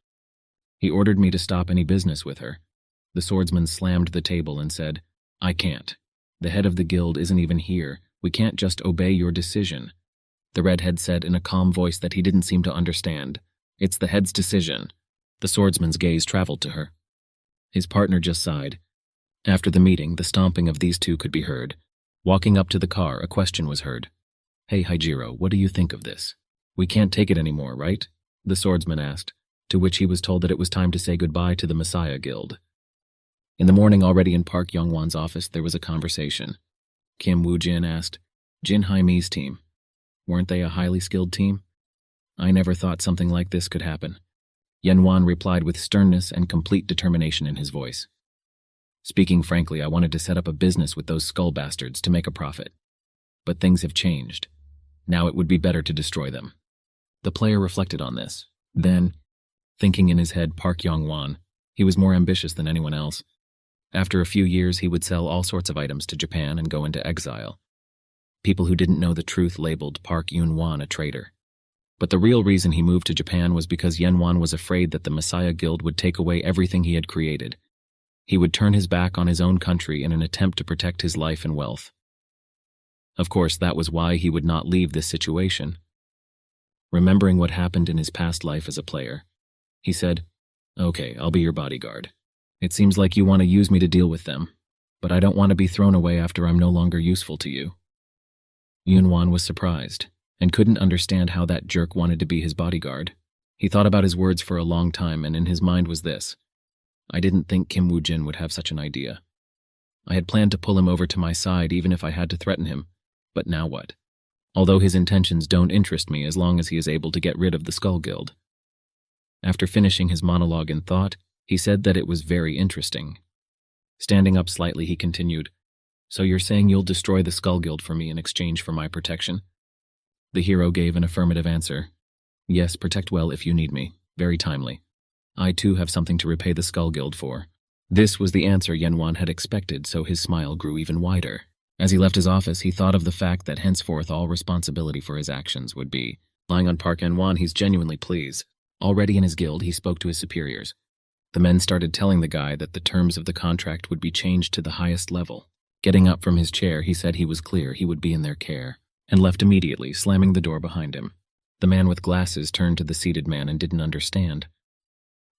He ordered me to stop any business with her. The swordsman slammed the table and said, "I can't. The head of the guild isn't even here. We can't just obey your decision." The redhead said in a calm voice that he didn't seem to understand. "It's the head's decision." The swordsman's gaze traveled to her. His partner just sighed. After the meeting, the stomping of these 2 could be heard. Walking up to the car, a question was heard. "Hey, Haijiro, what do you think of this? We can't take it anymore, right?" the swordsman asked, to which he was told that it was time to say goodbye to the Messiah Guild. In the morning, already in Park Yong-won's office, there was a conversation. Kim Woo-jin asked, "Jin Hee-mi's team, weren't they a highly skilled team? I never thought something like this could happen." Yen-won replied with sternness and complete determination in his voice. "Speaking frankly, I wanted to set up a business with those skull bastards to make a profit. But things have changed. Now it would be better to destroy them." The player reflected on this. Then, thinking in his head Park Yong-won, he was more ambitious than anyone else. After a few years, he would sell all sorts of items to Japan and go into exile. People who didn't know the truth labeled Park Yun-won a traitor. But the real reason he moved to Japan was because Yen-won was afraid that the Messiah Guild would take away everything he had created. He would turn his back on his own country in an attempt to protect his life and wealth. Of course, that was why he would not leave this situation. Remembering what happened in his past life as a player, he said, "Okay, I'll be your bodyguard. It seems like you want to use me to deal with them, but I don't want to be thrown away after I'm no longer useful to you." Yunwan was surprised and couldn't understand how that jerk wanted to be his bodyguard. He thought about his words for a long time, and in his mind was this: I didn't think Kim Woo-jin would have such an idea. I had planned to pull him over to my side even if I had to threaten him, but now what? Although his intentions don't interest me as long as he is able to get rid of the Skull Guild. After finishing his monologue in thought, he said that it was very interesting. Standing up slightly, he continued, "So you're saying you'll destroy the Skull Guild for me in exchange for my protection?" The hero gave an affirmative answer. "Yes, protect well if you need me. Very timely. I too have something to repay the Skull Guild for." This was the answer Yenwan had expected, so his smile grew even wider. As he left his office, he thought of the fact that henceforth all responsibility for his actions would be lying on Park Yenwan. He's genuinely pleased. Already in his guild, he spoke to his superiors. The men started telling the guy that the terms of the contract would be changed to the highest level. Getting up from his chair, he said he was clear he would be in their care, and left immediately, slamming the door behind him. The man with glasses turned to the seated man and didn't understand.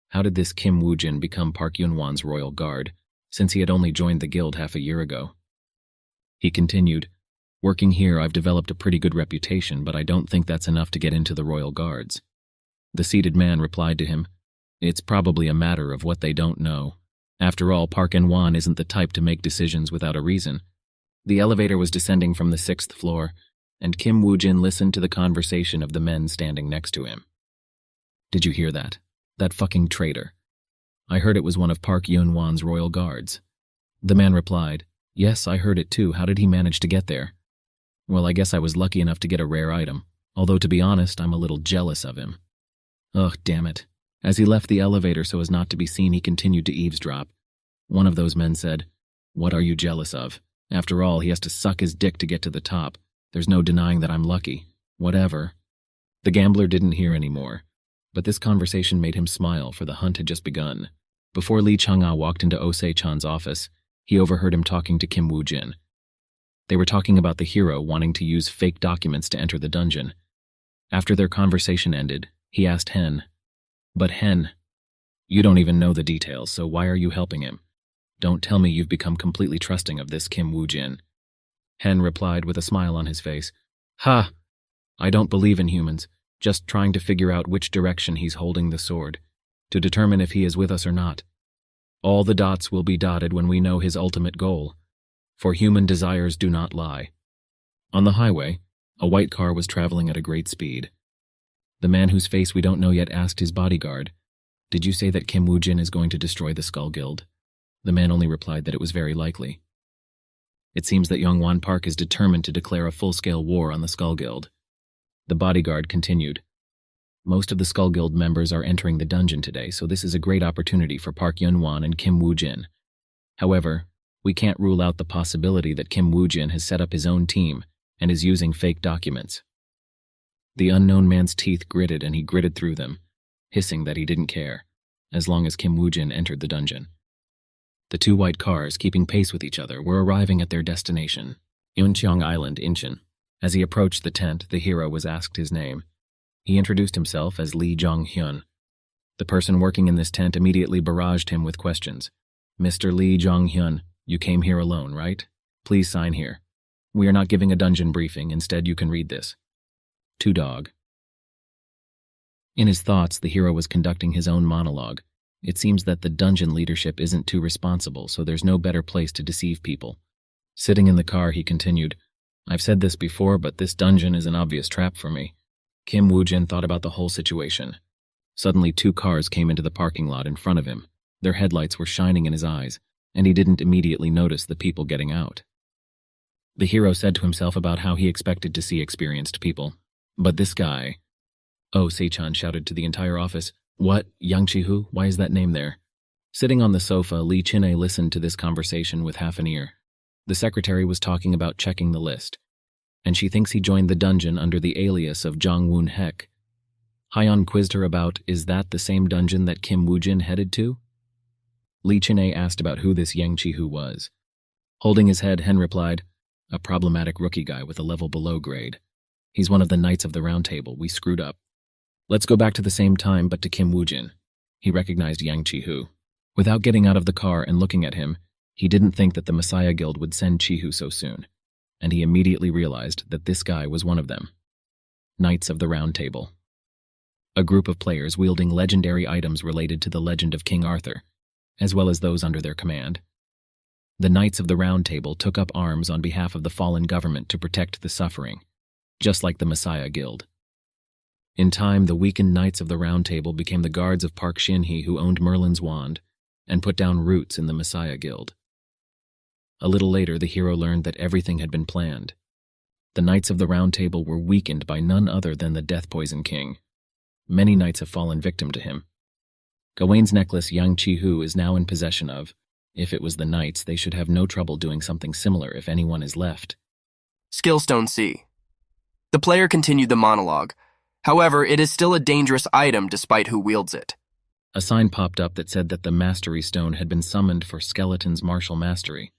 How did this Kim Woo-jin become Park Yun-wan's royal guard, since he had only joined the guild half a year ago? He continued, "Working here, I've developed a pretty good reputation, but I don't think that's enough to get into the royal guards." The seated man replied to him, "It's probably a matter of what they don't know. After all, Park Wan isn't the type to make decisions without a reason." The elevator was descending from the 6th floor, and Kim Woo-jin listened to the conversation of the men standing next to him. "Did you hear that? That fucking traitor. I heard it was one of Park Yun-wan's royal guards." The man replied, "Yes, I heard it too. How did he manage to get there?" "Well, I guess I was lucky enough to get a rare item, although to be honest, I'm a little jealous of him." Ugh, damn it. As he left the elevator so as not to be seen, he continued to eavesdrop. One of those men said, "What are you jealous of? After all, he has to suck his dick to get to the top. There's no denying that I'm lucky. Whatever." The gambler didn't hear any more, but this conversation made him smile, for the hunt had just begun. Before Lee Chang-ah walked into Osei-chan's office, he overheard him talking to Kim Woo-jin. They were talking about the hero wanting to use fake documents to enter the dungeon. After their conversation ended, he asked Hen, "But Hen, you don't even know the details, so why are you helping him? Don't tell me you've become completely trusting of this Kim Woo-jin." Hen replied with a smile on his face, "Ha! I don't believe in humans, just trying to figure out which direction he's holding the sword, to determine if he is with us or not. All the dots will be dotted when we know his ultimate goal, for human desires do not lie." On the highway, a white car was traveling at a great speed. The man whose face we don't know yet asked his bodyguard, "Did you say that Kim Woo-jin is going to destroy the Skull Guild?" The man only replied that it was very likely. It seems that Yongwon Park is determined to declare a full-scale war on the Skull Guild. The bodyguard continued, "Most of the Skull Guild members are entering the dungeon today, so this is a great opportunity for Park Yun-won and Kim Woo-jin. However, we can't rule out the possibility that Kim Woo-jin has set up his own team and is using fake documents." The unknown man's teeth gritted, and he gritted through them, hissing that he didn't care, as long as Kim Woo-jin entered the dungeon. The two white cars, keeping pace with each other, were arriving at their destination, Yuncheong Island, Incheon. As he approached the tent, the hero was asked his name. He introduced himself as Lee Jong-hyun. The person working in this tent immediately barraged him with questions. "Mr. Lee Jong-hyun, you came here alone, right? Please sign here. We are not giving a dungeon briefing, instead you can read this. To Dog." In his thoughts, the hero was conducting his own monologue. It seems that the dungeon leadership isn't too responsible, so there's no better place to deceive people. Sitting in the car, he continued, "I've said this before, but this dungeon is an obvious trap for me." Kim Woo-jin thought about the whole situation. Suddenly, two cars came into the parking lot in front of him. Their headlights were shining in his eyes, and he didn't immediately notice the people getting out. The hero said to himself about how he expected to see experienced people. But this guy... Oh, Sei-chan shouted to the entire office, "What? Yang Chi-hu? Why is that name there?" Sitting on the sofa, Lee Chin-ae listened to this conversation with half an ear. The secretary was talking about checking the list, and she thinks he joined the dungeon under the alias of Jong-woon Hek. Hyeon quizzed her about, is that the same dungeon that Kim Woo-jin headed to? Li Chin'e asked about who this Yang Chi-hu was. Holding his head, Hen replied, "A problematic rookie guy with a level below grade. He's one of the Knights of the Round Table. We screwed up. Let's go back to the same time, but to Kim Woojin." He recognized Yang Chi-hu. Without getting out of the car and looking at him, he didn't think that the Messiah Guild would send Chi-hu so soon, and he immediately realized that this guy was one of them. Knights of the Round Table. A group of players wielding legendary items related to the legend of King Arthur, as well as those under their command. The Knights of the Round Table took up arms on behalf of the fallen government to protect the suffering, just like the Messiah Guild. In time, the weakened Knights of the Round Table became the guards of Park Shin-hee, who owned Merlin's wand, and put down roots in the Messiah Guild. A little later, the hero learned that everything had been planned. The Knights of the Round Table were weakened by none other than the Death Poison King. Many knights have fallen victim to him. Gawain's necklace Yang Chi-hu is now in possession of. If it was the knights, they should have no trouble doing something similar if anyone is left. Skillstone C. The player continued the monologue. However, it is still a dangerous item despite who wields it. A sign popped up that said that the Mastery Stone had been summoned for Skeleton's martial mastery.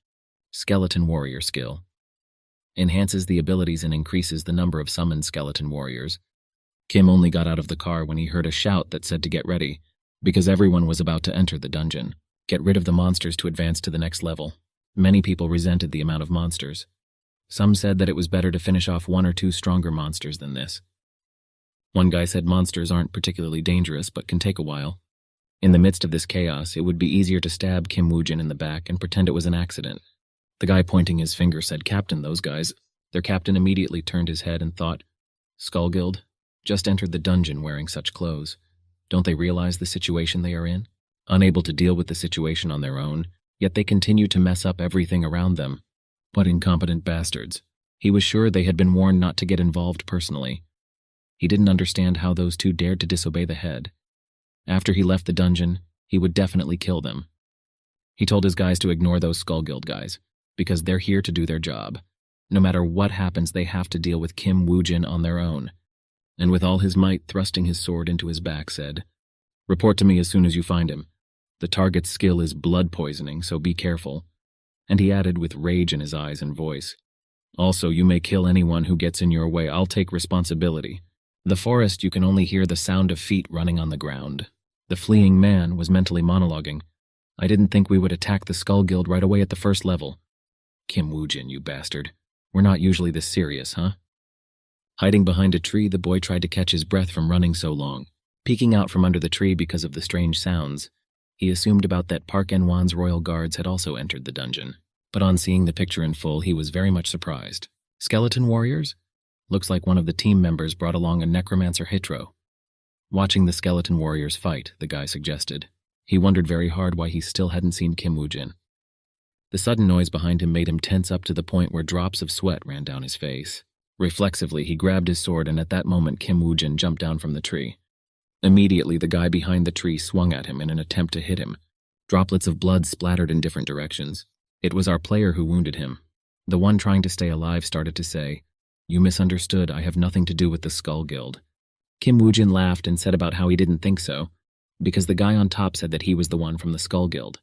Skeleton Warrior skill. Enhances the abilities and increases the number of summoned skeleton warriors. Kim only got out of the car when he heard a shout that said to get ready, because everyone was about to enter the dungeon. Get rid of the monsters to advance to the next level. Many people resented the amount of monsters. Some said that it was better to finish off one or two stronger monsters than this. One guy said monsters aren't particularly dangerous but can take a while. In the midst of this chaos, it would be easier to stab Kim Woojin in the back and pretend it was an accident. The guy pointing his finger said, "Captain, those guys." Their captain immediately turned his head and thought, "Skull Guild? Just entered the dungeon wearing such clothes. Don't they realize the situation they are in? Unable to deal with the situation on their own, yet they continue to mess up everything around them. What incompetent bastards." He was sure they had been warned not to get involved personally. He didn't understand how those two dared to disobey the head. After he left the dungeon, he would definitely kill them. He told his guys to ignore those Skull Guild guys, because they're here to do their job. No matter what happens, they have to deal with Kim Woojin on their own. And with all his might, thrusting his sword into his back, said, "Report to me as soon as you find him. The target's skill is blood poisoning, so be careful." And he added with rage in his eyes and voice, "Also, you may kill anyone who gets in your way. I'll take responsibility." The forest, you can only hear the sound of feet running on the ground. The fleeing man was mentally monologuing. "I didn't think we would attack the Skull Guild right away at the first level. Kim Woojin, you bastard. We're not usually this serious, huh?" Hiding behind a tree, the boy tried to catch his breath from running so long. Peeking out from under the tree because of the strange sounds, he assumed about that Park En-wan's royal guards had also entered the dungeon. But on seeing the picture in full, he was very much surprised. Skeleton warriors? Looks like one of the team members brought along a necromancer Hitro. Watching the skeleton warriors fight, the guy suggested. He wondered very hard why he still hadn't seen Kim Woojin. The sudden noise behind him made him tense up to the point where drops of sweat ran down his face. Reflexively, he grabbed his sword, and at that moment Kim Woojin jumped down from the tree. Immediately, the guy behind the tree swung at him in an attempt to hit him. Droplets of blood splattered in different directions. It was our player who wounded him. The one trying to stay alive started to say, "You misunderstood. I have nothing to do with the Skull Guild." Kim Woojin laughed and said about how he didn't think so, because the guy on top said that he was the one from the Skull Guild.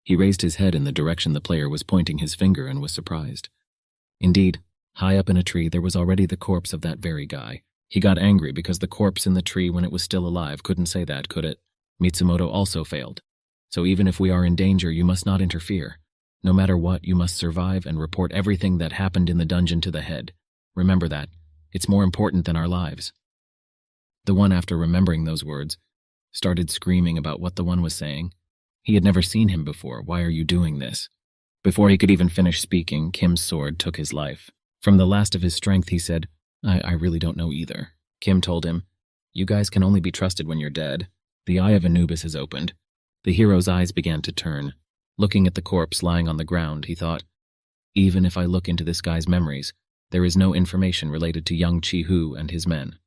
He raised his head in the direction the player was pointing his finger and was surprised. Indeed, high up in a tree there was already the corpse of that very guy. He got angry because the corpse in the tree when it was still alive couldn't say that, could it? Mitsumoto also failed. So even if we are in danger, you must not interfere. No matter what, you must survive and report everything that happened in the dungeon to the head. Remember that. It's more important than our lives. The one, after remembering those words, started screaming about what the one was saying. He had never seen him before. Why are you doing this? Before he could even finish speaking, Kim's sword took his life. From the last of his strength, he said, I really don't know either. Kim told him, "You guys can only be trusted when you're dead." The eye of Anubis has opened. The hero's eyes began to turn. Looking at the corpse lying on the ground, he thought, even if I look into this guy's memories, there is no information related to Yang Chi-hu and his men.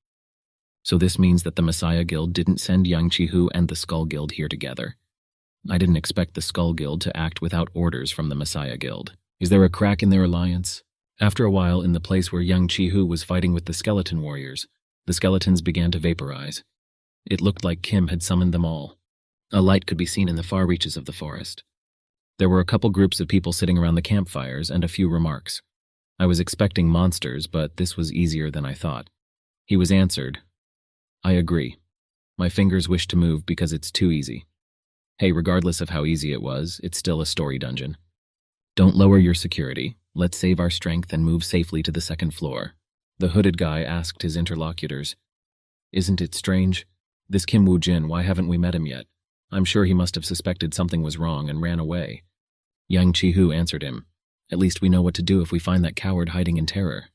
So this means that the Messiah Guild didn't send Yang Chi-hu and the Skull Guild here together. I didn't expect the Skull Guild to act without orders from the Messiah Guild. Is there a crack in their alliance? After a while, in the place where Yang Chi-hu was fighting with the skeleton warriors, the skeletons began to vaporize. It looked like Kim had summoned them all. A light could be seen in the far reaches of the forest. There were a couple groups of people sitting around the campfires and a few remarks. I was expecting monsters, but this was easier than I thought. He was answered. I agree. My fingers wish to move because it's too easy. Hey, regardless of how easy it was, it's still a story dungeon. Don't lower your security. Let's save our strength and move safely to the second floor. The hooded guy asked his interlocutors. Isn't it strange? This Kim Woo-jin, why haven't we met him yet? I'm sure he must have suspected something was wrong and ran away. Yang Chi-hu answered him. At least we know what to do if we find that coward hiding in terror.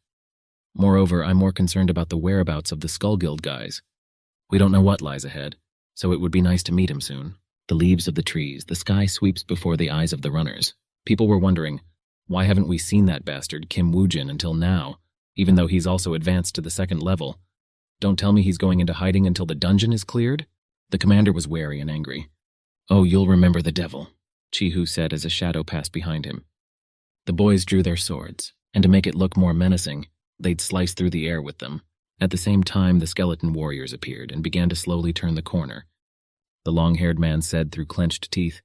Moreover, I'm more concerned about the whereabouts of the Skull Guild guys. We don't know what lies ahead, so it would be nice to meet him soon. The leaves of the trees, the sky sweeps before the eyes of the runners. People were wondering, why haven't we seen that bastard Kim Woo-jin until now, even though he's also advanced to the second level? Don't tell me he's going into hiding until the dungeon is cleared? The commander was wary and angry. Oh, you'll remember the devil, Chi-hu said as a shadow passed behind him. The boys drew their swords, and to make it look more menacing, they'd slice through the air with them. At the same time, the skeleton warriors appeared and began to slowly turn the corner. The long-haired man said through clenched teeth.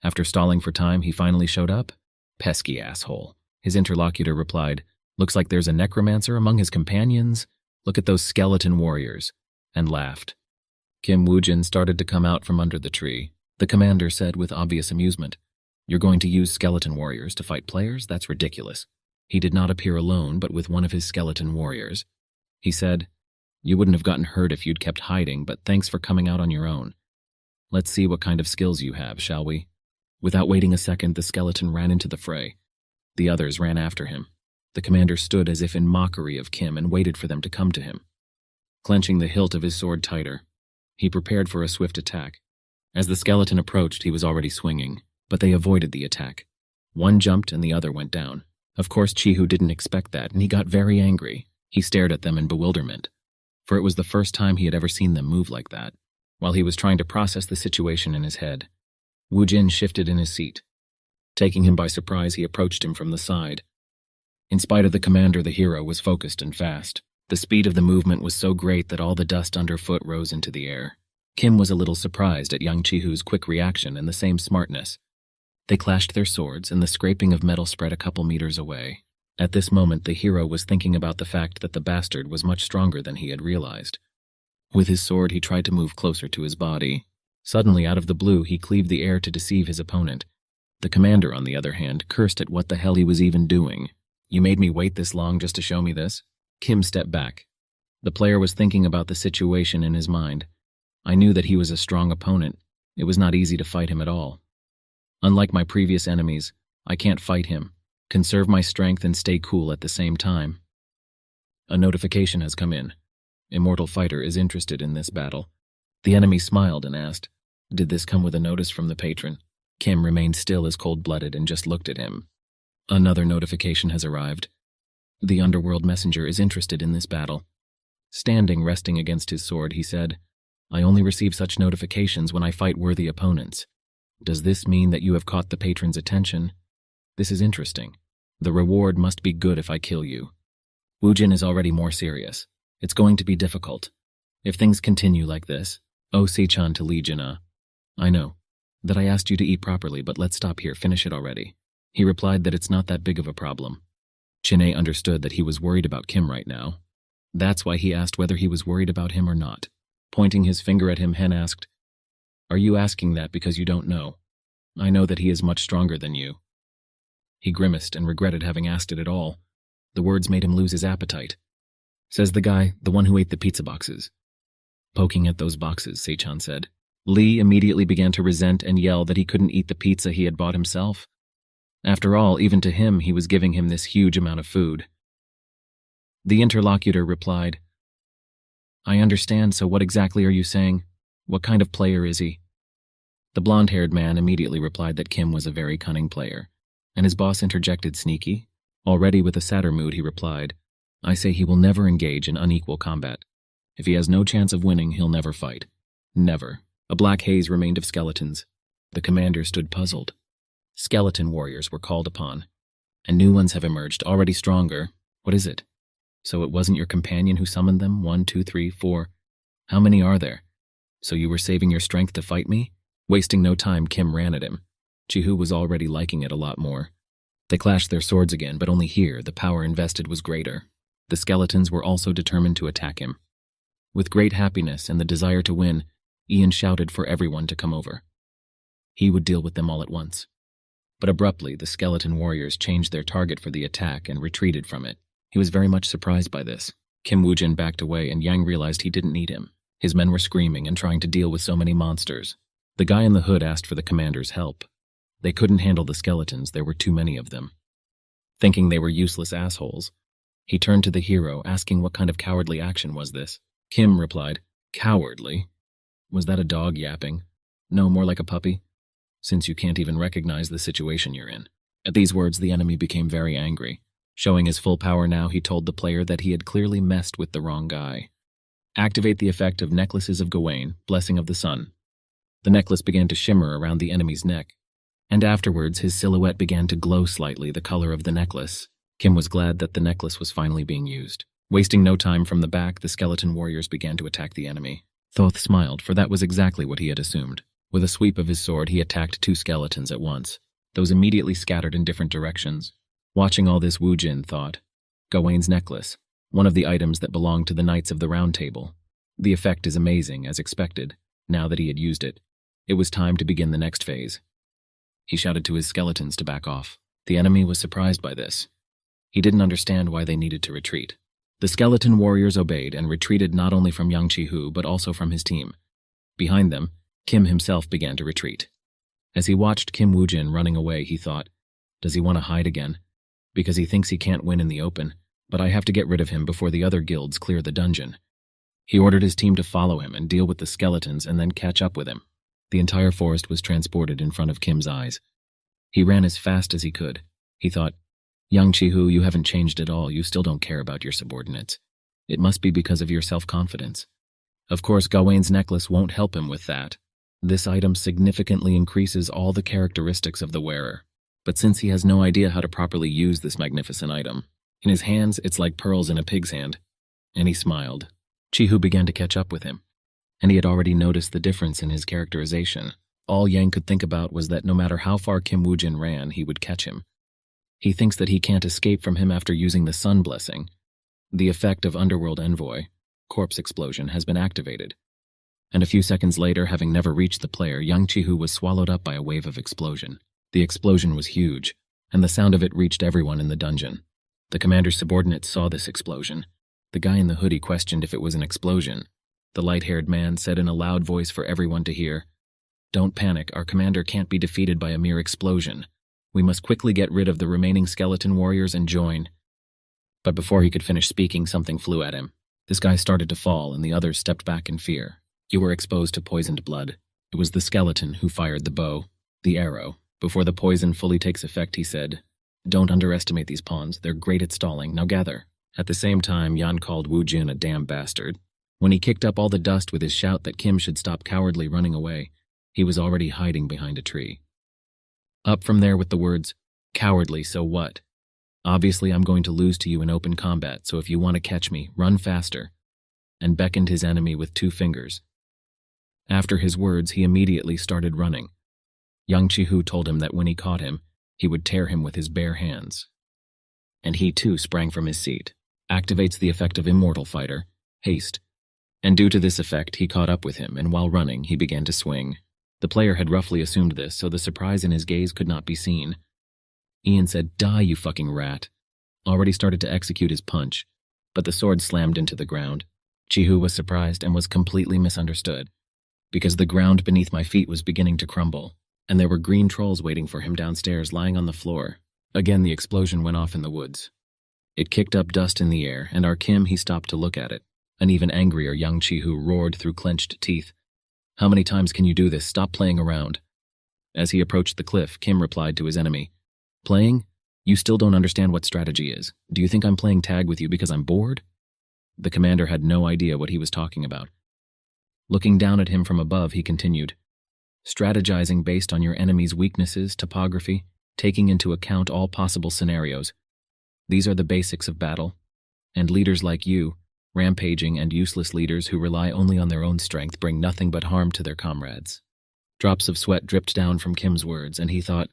After stalling for time, he finally showed up. Pesky asshole. His interlocutor replied, Looks like there's a necromancer among his companions. Look at those skeleton warriors, and laughed. Kim Woo-jin started to come out from under the tree. The commander said with obvious amusement, You're going to use skeleton warriors to fight players? That's ridiculous. He did not appear alone, but with one of his skeleton warriors. He said, You wouldn't have gotten hurt if you'd kept hiding, but thanks for coming out on your own. Let's see what kind of skills you have, shall we? Without waiting a second, the skeleton ran into the fray. The others ran after him. The commander stood as if in mockery of Kim and waited for them to come to him. Clenching the hilt of his sword tighter, he prepared for a swift attack. As the skeleton approached, he was already swinging, but they avoided the attack. One jumped and the other went down. Of course, Chi-hu didn't expect that, and he got very angry. He stared at them in bewilderment, for it was the first time he had ever seen them move like that. While he was trying to process the situation in his head, Woo-jin shifted in his seat. Taking him by surprise, he approached him from the side. In spite of the commander, the hero was focused and fast. The speed of the movement was so great that all the dust underfoot rose into the air. Kim was a little surprised at young Chi-hu's quick reaction and the same smartness. They clashed their swords, and the scraping of metal spread a couple meters away. At this moment, the hero was thinking about the fact that the bastard was much stronger than he had realized. With his sword, he tried to move closer to his body. Suddenly, out of the blue, he cleaved the air to deceive his opponent. The commander, on the other hand, cursed at what the hell he was even doing. You made me wait this long just to show me this? Kim stepped back. The player was thinking about the situation in his mind. I knew that he was a strong opponent. It was not easy to fight him at all. Unlike my previous enemies, I can't fight him, conserve my strength and stay cool at the same time. A notification has come in. Immortal Fighter is interested in this battle. The enemy smiled and asked, Did this come with a notice from the patron? Kim remained still as cold-blooded and just looked at him. Another notification has arrived. The underworld messenger is interested in this battle. Standing, resting against his sword, he said, I only receive such notifications when I fight worthy opponents. Does this mean that you have caught the patron's attention? This is interesting. The reward must be good if I kill you. Woo-jin is already more serious. It's going to be difficult. If things continue like this, Si-chan to Lee Jin-ah. I know that I asked you to eat properly, but let's stop here, finish it already. He replied that it's not that big of a problem. Chin-A understood that he was worried about Kim right now. That's why he asked whether he was worried about him or not. Pointing his finger at him, Hen asked, Are you asking that because you don't know? I know that he is much stronger than you. He grimaced and regretted having asked it at all. The words made him lose his appetite. Says the guy, the one who ate the pizza boxes. Poking at those boxes, Se-chan said. Lee immediately began to resent and yell that he couldn't eat the pizza he had bought himself. After all, even to him, he was giving him this huge amount of food. The interlocutor replied, I understand, so what exactly are you saying? What kind of player is he? The blonde-haired man immediately replied that Kim was a very cunning player, and his boss interjected sneaky. Already with a sadder mood, he replied, I say he will never engage in unequal combat. If he has no chance of winning, he'll never fight. Never. A black haze remained of skeletons. The commander stood puzzled. Skeleton warriors were called upon, and new ones have emerged, already stronger. What is it? So it wasn't your companion who summoned them? 1, 2, 3, 4. How many are there? So you were saving your strength to fight me? Wasting no time, Kim ran at him. Chi-Hu was already liking it a lot more. They clashed their swords again, but only here the power invested was greater. The skeletons were also determined to attack him. With great happiness and the desire to win, Ian shouted for everyone to come over. He would deal with them all at once. But abruptly, the skeleton warriors changed their target for the attack and retreated from it. He was very much surprised by this. Kim Woojin backed away and Yang realized he didn't need him. His men were screaming and trying to deal with so many monsters. The guy in the hood asked for the commander's help. They couldn't handle the skeletons, there were too many of them. Thinking they were useless assholes, he turned to the hero, asking what kind of cowardly action was this. Kim replied, "Cowardly? Was that a dog yapping? No, more like a puppy? Since you can't even recognize the situation you're in." At these words, the enemy became very angry. Showing his full power now, he told the player that he had clearly messed with the wrong guy. Activate the effect of Necklaces of Gawain, Blessing of the Sun. The necklace began to shimmer around the enemy's neck, and afterwards his silhouette began to glow slightly the color of the necklace. Kim was glad that the necklace was finally being used. Wasting no time, from the back, the skeleton warriors began to attack the enemy. Thoth smiled, for that was exactly what he had assumed. With a sweep of his sword, he attacked 2 skeletons at once. Those immediately scattered in different directions. Watching all this, Woojin thought, Gawain's necklace, one of the items that belonged to the Knights of the Round Table. The effect is amazing, as expected, now that he had used it. It was time to begin the next phase. He shouted to his skeletons to back off. The enemy was surprised by this. He didn't understand why they needed to retreat. The skeleton warriors obeyed and retreated not only from Yang Chi-Hu but also from his team. Behind them, Kim himself began to retreat. As he watched Kim Woojin running away, he thought, does he want to hide again? Because he thinks he can't win in the open, but I have to get rid of him before the other guilds clear the dungeon. He ordered his team to follow him and deal with the skeletons and then catch up with him. The entire forest was transported in front of Kim's eyes. He ran as fast as he could. He thought, Yang Chi-Hu, you haven't changed at all. You still don't care about your subordinates. It must be because of your self-confidence. Of course, Gawain's necklace won't help him with that. This item significantly increases all the characteristics of the wearer. But since he has no idea how to properly use this magnificent item, in his hands it's like pearls in a pig's hand. And he smiled. Chi-Hu began to catch up with him, and he had already noticed the difference in his characterization. All Yang could think about was that no matter how far Kim Woojin ran, he would catch him. He thinks that he can't escape from him after using the Sun Blessing. The effect of Underworld Envoy, Corpse Explosion, has been activated. And a few seconds later, having never reached the player, Yang Chi-Hu was swallowed up by a wave of explosion. The explosion was huge, and the sound of it reached everyone in the dungeon. The commander's subordinates saw this explosion. The guy in the hoodie questioned if it was an explosion. The light-haired man said in a loud voice for everyone to hear, "Don't panic, our commander can't be defeated by a mere explosion. We must quickly get rid of the remaining skeleton warriors and join." But before he could finish speaking, something flew at him. This guy started to fall, and the others stepped back in fear. You were exposed to poisoned blood. It was the skeleton who fired the bow, the arrow. Before the poison fully takes effect, he said, "Don't underestimate these pawns. They're great at stalling. Now gather." At the same time, Yan called Woojin a damn bastard. When he kicked up all the dust with his shout that Kim should stop cowardly running away, he was already hiding behind a tree. Up from there with the words, "Cowardly, so what? Obviously I'm going to lose to you in open combat, so if you want to catch me, run faster," and beckoned his enemy with 2 fingers. After his words, he immediately started running. Yang Chi-Hu told him that when he caught him, he would tear him with his bare hands. And he too sprang from his seat. Activates the effect of Immortal Fighter, Haste. And due to this effect, he caught up with him, and while running, he began to swing. The player had roughly assumed this, so the surprise in his gaze could not be seen. Ian said, "Die, you fucking rat." Already started to execute his punch, but the sword slammed into the ground. Chi-Hu was surprised and was completely misunderstood, because the ground beneath my feet was beginning to crumble, and there were green trolls waiting for him downstairs lying on the floor. Again, the explosion went off in the woods. It kicked up dust in the air, and our Kim, he stopped to look at it. An even angrier Yang Chi-Hu roared through clenched teeth. "How many times can you do this? Stop playing around." As he approached the cliff, Kim replied to his enemy, "Playing? You still don't understand what strategy is. Do you think I'm playing tag with you because I'm bored?" The commander had no idea what he was talking about. Looking down at him from above, he continued, "Strategizing based on your enemy's weaknesses, topography, taking into account all possible scenarios. These are the basics of battle. And leaders like you, rampaging and useless leaders who rely only on their own strength, bring nothing but harm to their comrades." Drops of sweat dripped down from Kim's words, and he thought,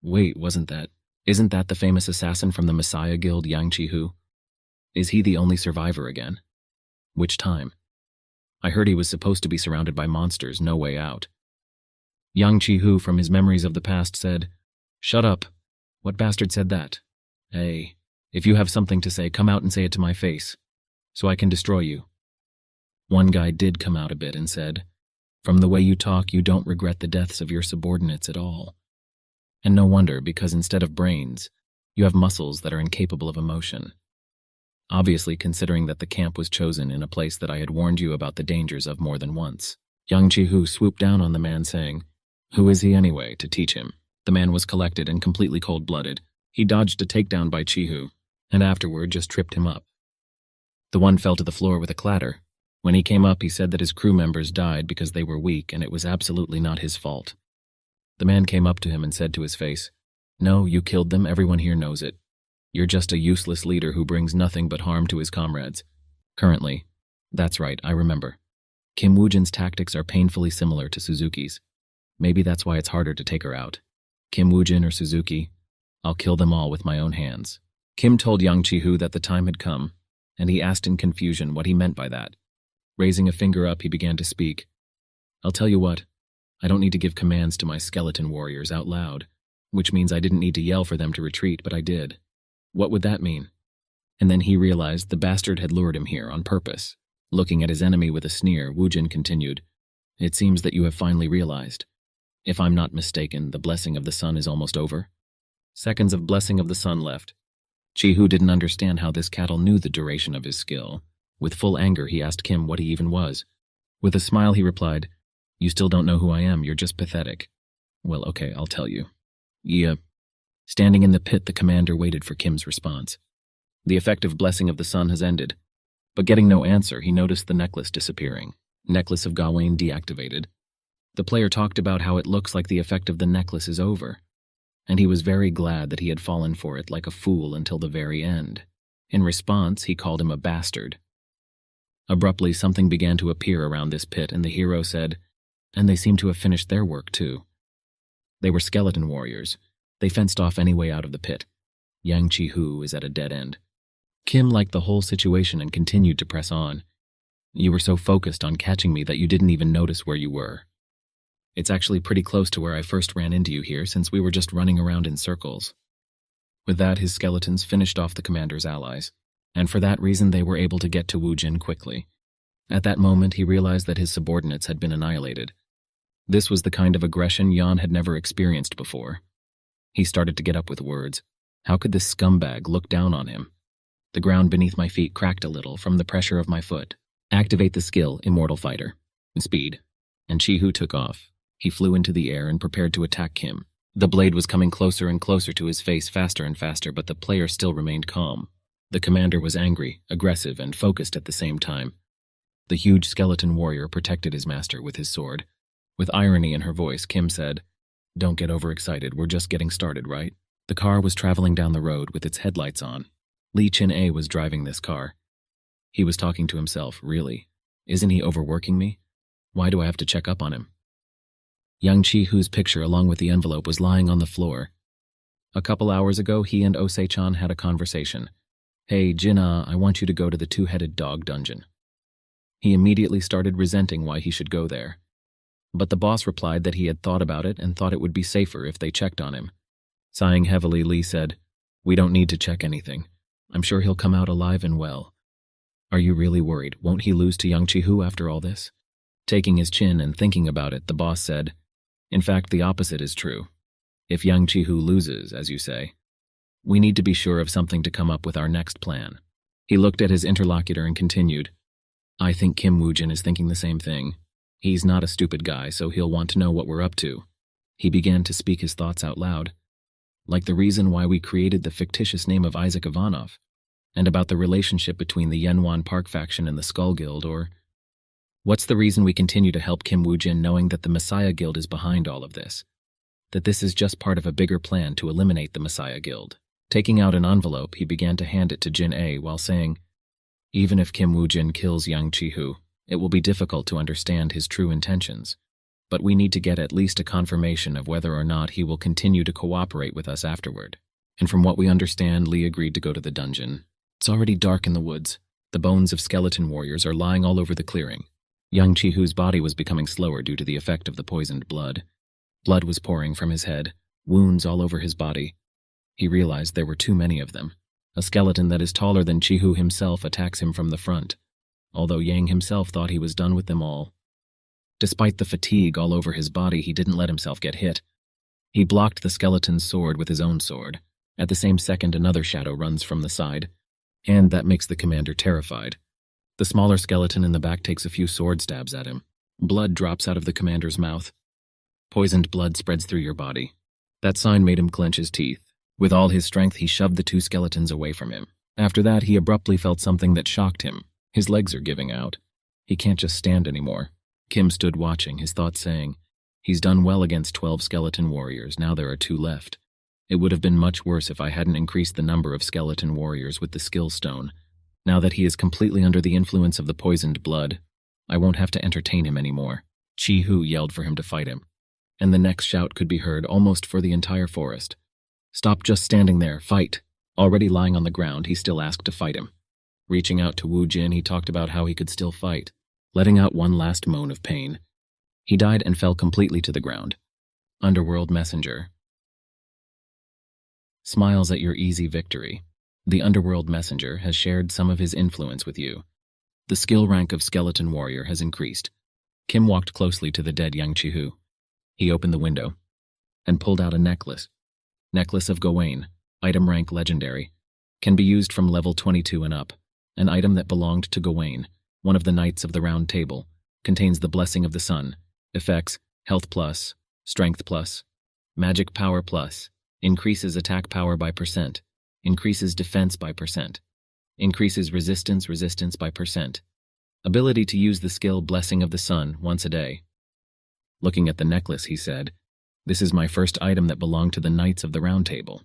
wait, isn't that the famous assassin from the Messiah Guild, Yang Chi-hu? Is he the only survivor again? Which time? I heard he was supposed to be surrounded by monsters, no way out. Yang Chi-hu, from his memories of the past, said, shut up. What bastard said that? Hey, if you have something to say, come out and say it to my face, so I can destroy you. One guy did come out a bit and said, from the way you talk, you don't regret the deaths of your subordinates at all. And no wonder, because instead of brains, you have muscles that are incapable of emotion. Obviously, considering that the camp was chosen in a place that I had warned you about the dangers of more than once. Yang Chi-hu swooped down on the man, saying, who is he anyway, to teach him? The man was collected and completely cold-blooded. He dodged a takedown by Chi-hu, and afterward just tripped him up. The one fell to the floor with a clatter. When he came up, he said that his crew members died because they were weak, and it was absolutely not his fault. The man came up to him and said to his face, no, you killed them, everyone here knows it. You're just a useless leader who brings nothing but harm to his comrades. Currently, that's right, I remember. Kim Woo-jin's tactics are painfully similar to Suzuki's. Maybe that's why it's harder to take her out. Kim Woo-jin or Suzuki, I'll kill them all with my own hands. Kim told Yang Chi-hu that the time had come, and he asked in confusion what he meant by that. Raising a finger up, he began to speak. I'll tell you what, I don't need to give commands to my skeleton warriors out loud, which means I didn't need to yell for them to retreat, but I did. What would that mean? And then he realized the bastard had lured him here on purpose. Looking at his enemy with a sneer, Woo-jin continued, it seems that you have finally realized. If I'm not mistaken, the blessing of the sun is almost over. Seconds of blessing of the sun left. Chi-hu didn't understand how this cattle knew the duration of his skill. With full anger, he asked Kim what he even was. With a smile, he replied, you still don't know who I am, you're just pathetic. Well, okay, I'll tell you. Yeah. Standing in the pit, the commander waited for Kim's response. The effective blessing of the sun has ended. But getting no answer, he noticed the necklace disappearing. Necklace of Gawain deactivated. The player talked about how it looks like the effect of the necklace is over, and he was very glad that he had fallen for it like a fool until the very end. In response, he called him a bastard. Abruptly, something began to appear around this pit, and the hero said, and they seem to have finished their work too. They were skeleton warriors. They fenced off any way out of the pit. Yang Chi-hu is at a dead end. Kim liked the whole situation and continued to press on. You were so focused on catching me that you didn't even notice where you were. It's actually pretty close to where I first ran into you here, since we were just running around in circles. With that, his skeletons finished off the commander's allies, and for that reason they were able to get to Woo-jin quickly. At that moment, he realized that his subordinates had been annihilated. This was the kind of aggression Yan had never experienced before. He started to get up with words. How could this scumbag look down on him? The ground beneath my feet cracked a little from the pressure of my foot. Activate the skill, Immortal Fighter. Speed. And Chi-hu took off. He flew into the air and prepared to attack Kim. The blade was coming closer and closer to his face, faster and faster, but the player still remained calm. The commander was angry, aggressive, and focused at the same time. The huge skeleton warrior protected his master with his sword. With irony in her voice, Kim said, don't get overexcited, we're just getting started, right? The car was traveling down the road with its headlights on. Lee Chin-a was driving this car. He was talking to himself, really. Isn't he overworking me? Why do I have to check up on him? Yang Chi-hu's picture along with the envelope was lying on the floor. A couple hours ago, he and Osei-chan had a conversation. Hey, Jin-ah, I want you to go to the two-headed dog dungeon. He immediately started resenting why he should go there. But the boss replied that he had thought about it and thought it would be safer if they checked on him. Sighing heavily, Lee said, we don't need to check anything. I'm sure he'll come out alive and well. Are you really worried? Won't he lose to Yang Chi-hu after all this? Taking his chin and thinking about it, the boss said, in fact, the opposite is true. If Yang Chi-hu loses, as you say, we need to be sure of something to come up with our next plan. He looked at his interlocutor and continued, I think Kim Woo-jin is thinking the same thing. He's not a stupid guy, so he'll want to know what we're up to. He began to speak his thoughts out loud, like the reason why we created the fictitious name of Isaac Ivanov, and about the relationship between the Yenwan Park faction and the Skull Guild, or what's the reason we continue to help Kim Woo-jin knowing that the Messiah Guild is behind all of this? That this is just part of a bigger plan to eliminate the Messiah Guild. Taking out an envelope, he began to hand it to Jin-a while saying, even if Kim Woo-jin kills Yang Chi-hu, it will be difficult to understand his true intentions. but we need to get at least a confirmation of whether or not he will continue to cooperate with us afterward. And from what we understand, Lee agreed to go to the dungeon. It's already dark in the woods. The bones of skeleton warriors are lying all over the clearing. Young Chihu's body was becoming slower due to the effect of the poisoned blood. Blood was pouring from his head, wounds all over his body. He realized there were too many of them. A skeleton that is taller than Chihu himself attacks him from the front, although Yang himself thought he was done with them all. Despite the fatigue all over his body, he didn't let himself get hit. He blocked the skeleton's sword with his own sword. At the same second, another shadow runs from the side, and that makes the commander terrified. The smaller skeleton in the back takes a few sword stabs at him. Blood drops out of the commander's mouth. Poisoned blood spreads through your body. That sign made him clench his teeth. With all his strength, he shoved the two skeletons away from him. After that, he abruptly felt something that shocked him. His legs are giving out. He can't just stand anymore. Kim stood watching, his thoughts saying, "He's done well against 12 skeleton warriors, now there are 2 left. It would have been much worse if I hadn't increased the number of skeleton warriors with the skill stone. Now that he is completely under the influence of the poisoned blood, I won't have to entertain him anymore." Chihu yelled for him to fight him, and the next shout could be heard almost for the entire forest. "Stop just standing there, fight!" Already lying on the ground, he still asked to fight him. Reaching out to Wu Jin, he talked about how he could still fight, letting out one last moan of pain. He died and fell completely to the ground. Underworld Messenger smiles at your easy victory. The Underworld Messenger has shared some of his influence with you. The skill rank of Skeleton Warrior has increased. Kim walked closely to the dead young Chihu. He opened the window and pulled out a necklace. Necklace of Gawain, item rank legendary. Can be used from level 22 and up. An item that belonged to Gawain, one of the Knights of the Round Table. Contains the Blessing of the Sun. Effects: Health plus, Strength plus, Magic Power plus, increases attack power by %, increases defense by %, increases resistance by %. Ability to use the skill Blessing of the Sun once a day. Looking at the necklace, he said, "This is my first item that belonged to the Knights of the Round Table."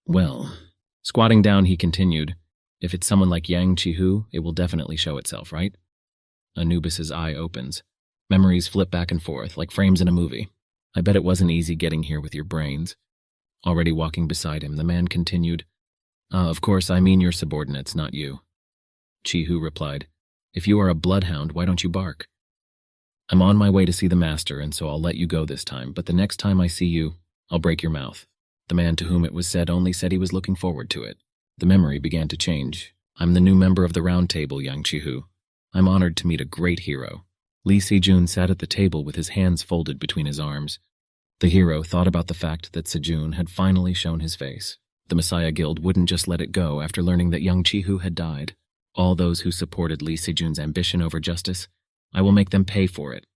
Well, squatting down, he continued, "If it's someone like Yang Chihu, it will definitely show itself, right?" Anubis's eye opens. Memories flip back and forth, like frames in a movie. "I bet it wasn't easy getting here with your brains." Already walking beside him, the man continued, Of course, I mean your subordinates, not you." Chihu replied, "If you are a bloodhound, why don't you bark?" "I'm on my way to see the master, and so I'll let you go this time, but the next time I see you, I'll break your mouth." The man to whom it was said only said he was looking forward to it. The memory began to change. "I'm the new member of the Round Table, young Chihu. I'm honored to meet a great hero." Lee Sejun sat at the table with his hands folded between his arms. The hero thought about the fact that Sejun had finally shown his face. The Messiah Guild wouldn't just let it go after learning that young Chihu had died. All those who supported Lee Sejun's ambition over justice, I will make them pay for it.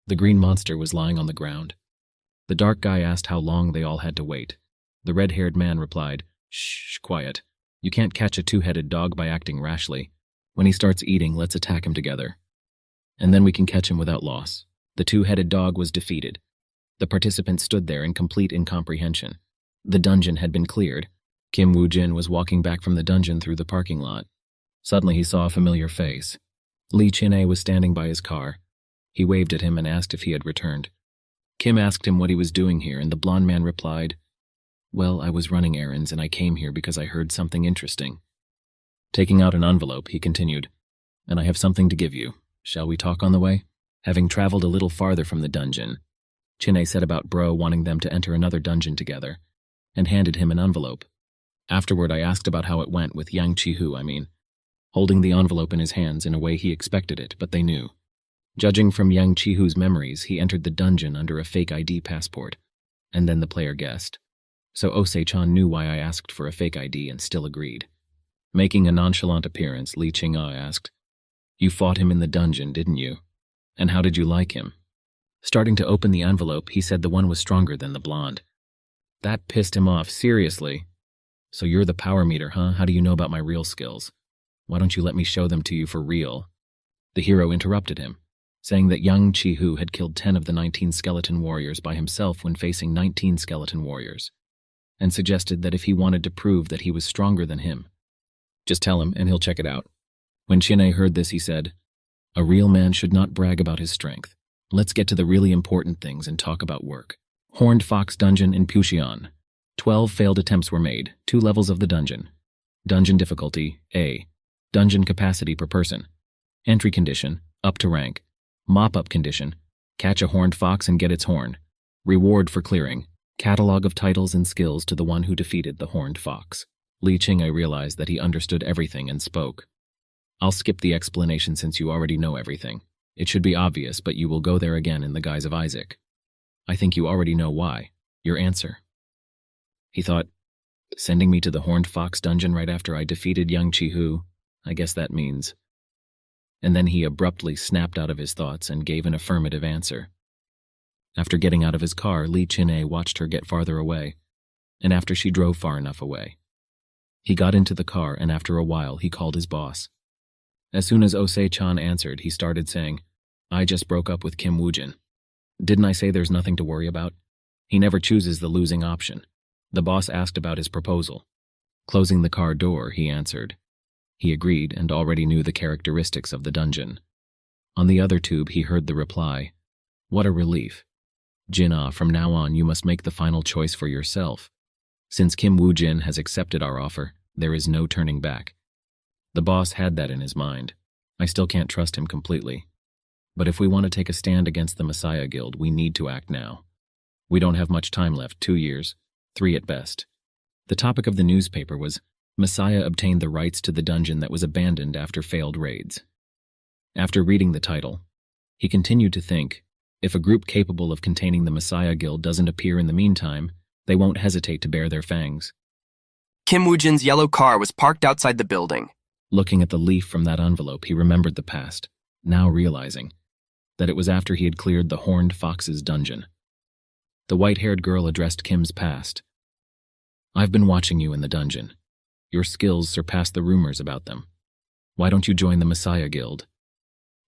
The green monster was lying on the ground. The dark guy asked how long they all had to wait. The red-haired man replied, "Shh, quiet. You can't catch a two-headed dog by acting rashly. When he starts eating, let's attack him together. And then we can catch him without loss." The two-headed dog was defeated. The participants stood there in complete incomprehension. The dungeon had been cleared. Kim Woo-jin was walking back from the dungeon through the parking lot. Suddenly he saw a familiar face. Lee Chin-ae was standing by his car. He waved at him and asked if he had returned. Kim asked him what he was doing here, and the blonde man replied, "Well, I was running errands and I came here because I heard something interesting." Taking out an envelope, he continued, "And I have something to give you. Shall we talk on the way?" Having traveled a little farther from the dungeon, Chin-ae said about Bro wanting them to enter another dungeon together, and handed him an envelope. Afterward, I asked about how it went with Yang Chihu, holding the envelope in his hands in a way he expected it, but they knew. Judging from Yang Chihu's memories, he entered the dungeon under a fake ID passport, and then the player guessed. So Osei-chan knew why I asked for a fake ID and still agreed. Making a nonchalant appearance, Lee Ching-ah asked, "You fought him in the dungeon, didn't you? And how did you like him?" Starting to open the envelope, he said the one was stronger than the blonde. That pissed him off, seriously. "So you're the power meter, huh? How do you know about my real skills? Why don't you let me show them to you for real?" The hero interrupted him, saying that young Chihu had killed 10 of the 19 skeleton warriors by himself when facing 19 skeleton warriors, and suggested that if he wanted to prove that he was stronger than him, just tell him and he'll check it out. When Chin-ae heard this, he said, "A real man should not brag about his strength. Let's get to the really important things and talk about work. Horned Fox Dungeon in Puxian. 12 failed attempts were made, 2 levels of the dungeon. Dungeon difficulty, A. Dungeon capacity per person. Entry condition, up to rank. Mop-up condition, catch a horned fox and get its horn. Reward for clearing, catalog of titles and skills to the one who defeated the horned fox. Li Qing, I realized that he understood everything and spoke. I'll skip the explanation since you already know everything. It should be obvious, but you will go there again in the guise of Isaac. I think you already know why. Your answer. He thought, sending me to the horned fox dungeon right after I defeated young Chi-Hu, I guess that means. And then he abruptly snapped out of his thoughts and gave an affirmative answer. After getting out of his car, Li Qin watched her get farther away, and after she drove far enough away. He got into the car, and after a while, he called his boss. As soon as Osei-chan answered, he started saying, I just broke up with Kim Woojin. Didn't I say there's nothing to worry about? He never chooses the losing option. The boss asked about his proposal. Closing the car door, he answered. He agreed and already knew the characteristics of the dungeon. On the other tube, he heard the reply, What a relief. Jin-ah, from now on you must make the final choice for yourself. Since Kim Woojin has accepted our offer, there is no turning back. The boss had that in his mind. I still can't trust him completely. But if we want to take a stand against the Messiah Guild, we need to act now. We don't have much time left, 2 years, 3 at best. The topic of the newspaper was, Messiah obtained the rights to the dungeon that was abandoned after failed raids. After reading the title, he continued to think, if a group capable of containing the Messiah Guild doesn't appear in the meantime, they won't hesitate to bare their fangs. Kim Woojin's yellow car was parked outside the building. Looking at the leaf from that envelope, he remembered the past, now realizing that it was after he had cleared the Horned Fox's dungeon. The white-haired girl addressed Kim's past. I've been watching you in the dungeon. Your skills surpass the rumors about them. Why don't you join the Messiah Guild?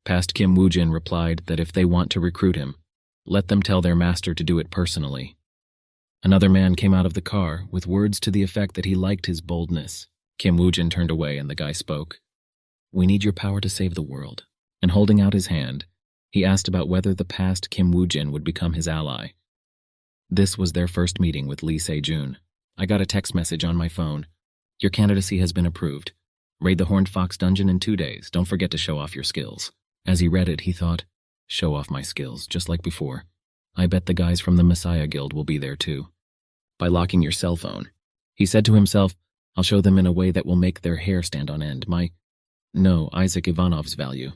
Past Kim Woojin replied that if they want to recruit him, let them tell their master to do it personally. Another man came out of the car with words to the effect that he liked his boldness. Kim Woojin turned away and the guy spoke. We need your power to save the world. And holding out his hand, he asked about whether the past Kim Woojin would become his ally. This was their first meeting with Lee Se-jun. I got a text message on my phone. Your candidacy has been approved. Raid the Horned Fox dungeon in 2 days. Don't forget to show off your skills. As he read it, he thought, show off my skills, just like before. I bet the guys from the Messiah Guild will be there too. By locking your cell phone, he said to himself, I'll show them in a way that will make their hair stand on end. Isaac Ivanov's value.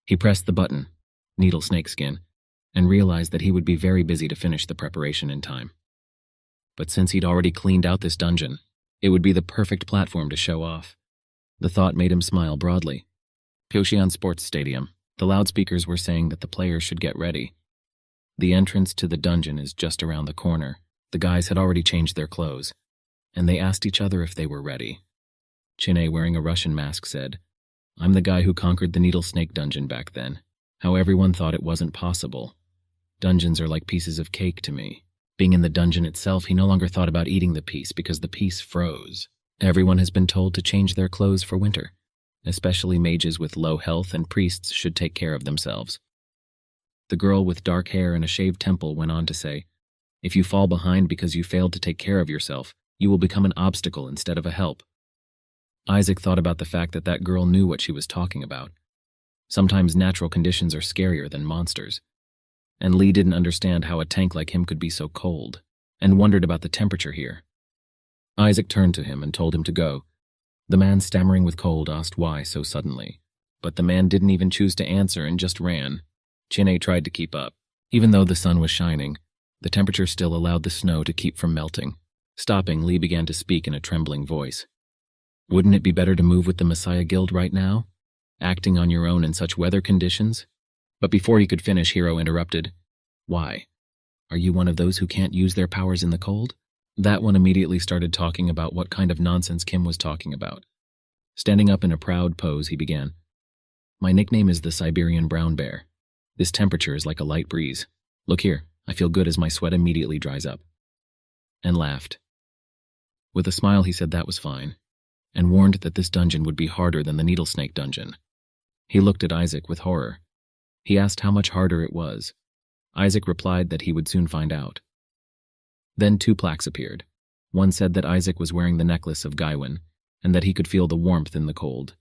He pressed the button, needle snakeskin, and realized that he would be very busy to finish the preparation in time. But since he'd already cleaned out this dungeon, it would be the perfect platform to show off. The thought made him smile broadly. Puxian Sports Stadium. The loudspeakers were saying that the players should get ready. The entrance to the dungeon is just around the corner. The guys had already changed their clothes, and they asked each other if they were ready. Chin-A, wearing a Russian mask, said, I'm the guy who conquered the Needle Snake dungeon back then. How everyone thought it wasn't possible. Dungeons are like pieces of cake to me. Being in the dungeon itself, he no longer thought about eating the piece because the piece froze. Everyone has been told to change their clothes for winter. Especially mages with low health and priests should take care of themselves. The girl with dark hair and a shaved temple went on to say, if you fall behind because you failed to take care of yourself, you will become an obstacle instead of a help. Isaac thought about the fact that that girl knew what she was talking about. Sometimes natural conditions are scarier than monsters. And Lee didn't understand how a tank like him could be so cold, and wondered about the temperature here. Isaac turned to him and told him to go. The man, stammering with cold, asked why so suddenly. But the man didn't even choose to answer and just ran. Chin-A tried to keep up. Even though the sun was shining, the temperature still allowed the snow to keep from melting. Stopping, Lee began to speak in a trembling voice. Wouldn't it be better to move with the Messiah Guild right now? Acting on your own in such weather conditions? But before he could finish, Hiro interrupted. Why? Are you one of those who can't use their powers in the cold? That one immediately started talking about what kind of nonsense Kim was talking about. Standing up in a proud pose, he began. My nickname is the Siberian Brown Bear. This temperature is like a light breeze. Look here, I feel good as my sweat immediately dries up. And laughed. With a smile, he said that was fine, and warned that this dungeon would be harder than the Needle Snake dungeon. He looked at Isaac with horror. He asked how much harder it was. Isaac replied that he would soon find out. Then 2 plaques appeared. One said that Isaac was wearing the necklace of Gaiwan, and that he could feel the warmth in the cold.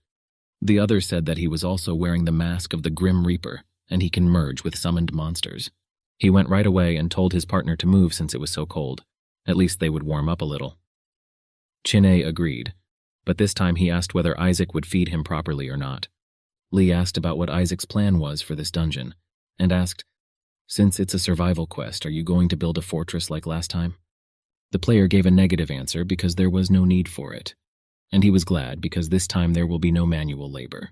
The other said that he was also wearing the mask of the Grim Reaper, and he can merge with summoned monsters. He went right away and told his partner to move since it was so cold. At least they would warm up a little. Chin-A agreed, but this time he asked whether Isaac would feed him properly or not. Lee asked about what Isaac's plan was for this dungeon, and asked, "Since it's a survival quest, are you going to build a fortress like last time?" The player gave a negative answer because there was no need for it, and he was glad because this time there will be no manual labor.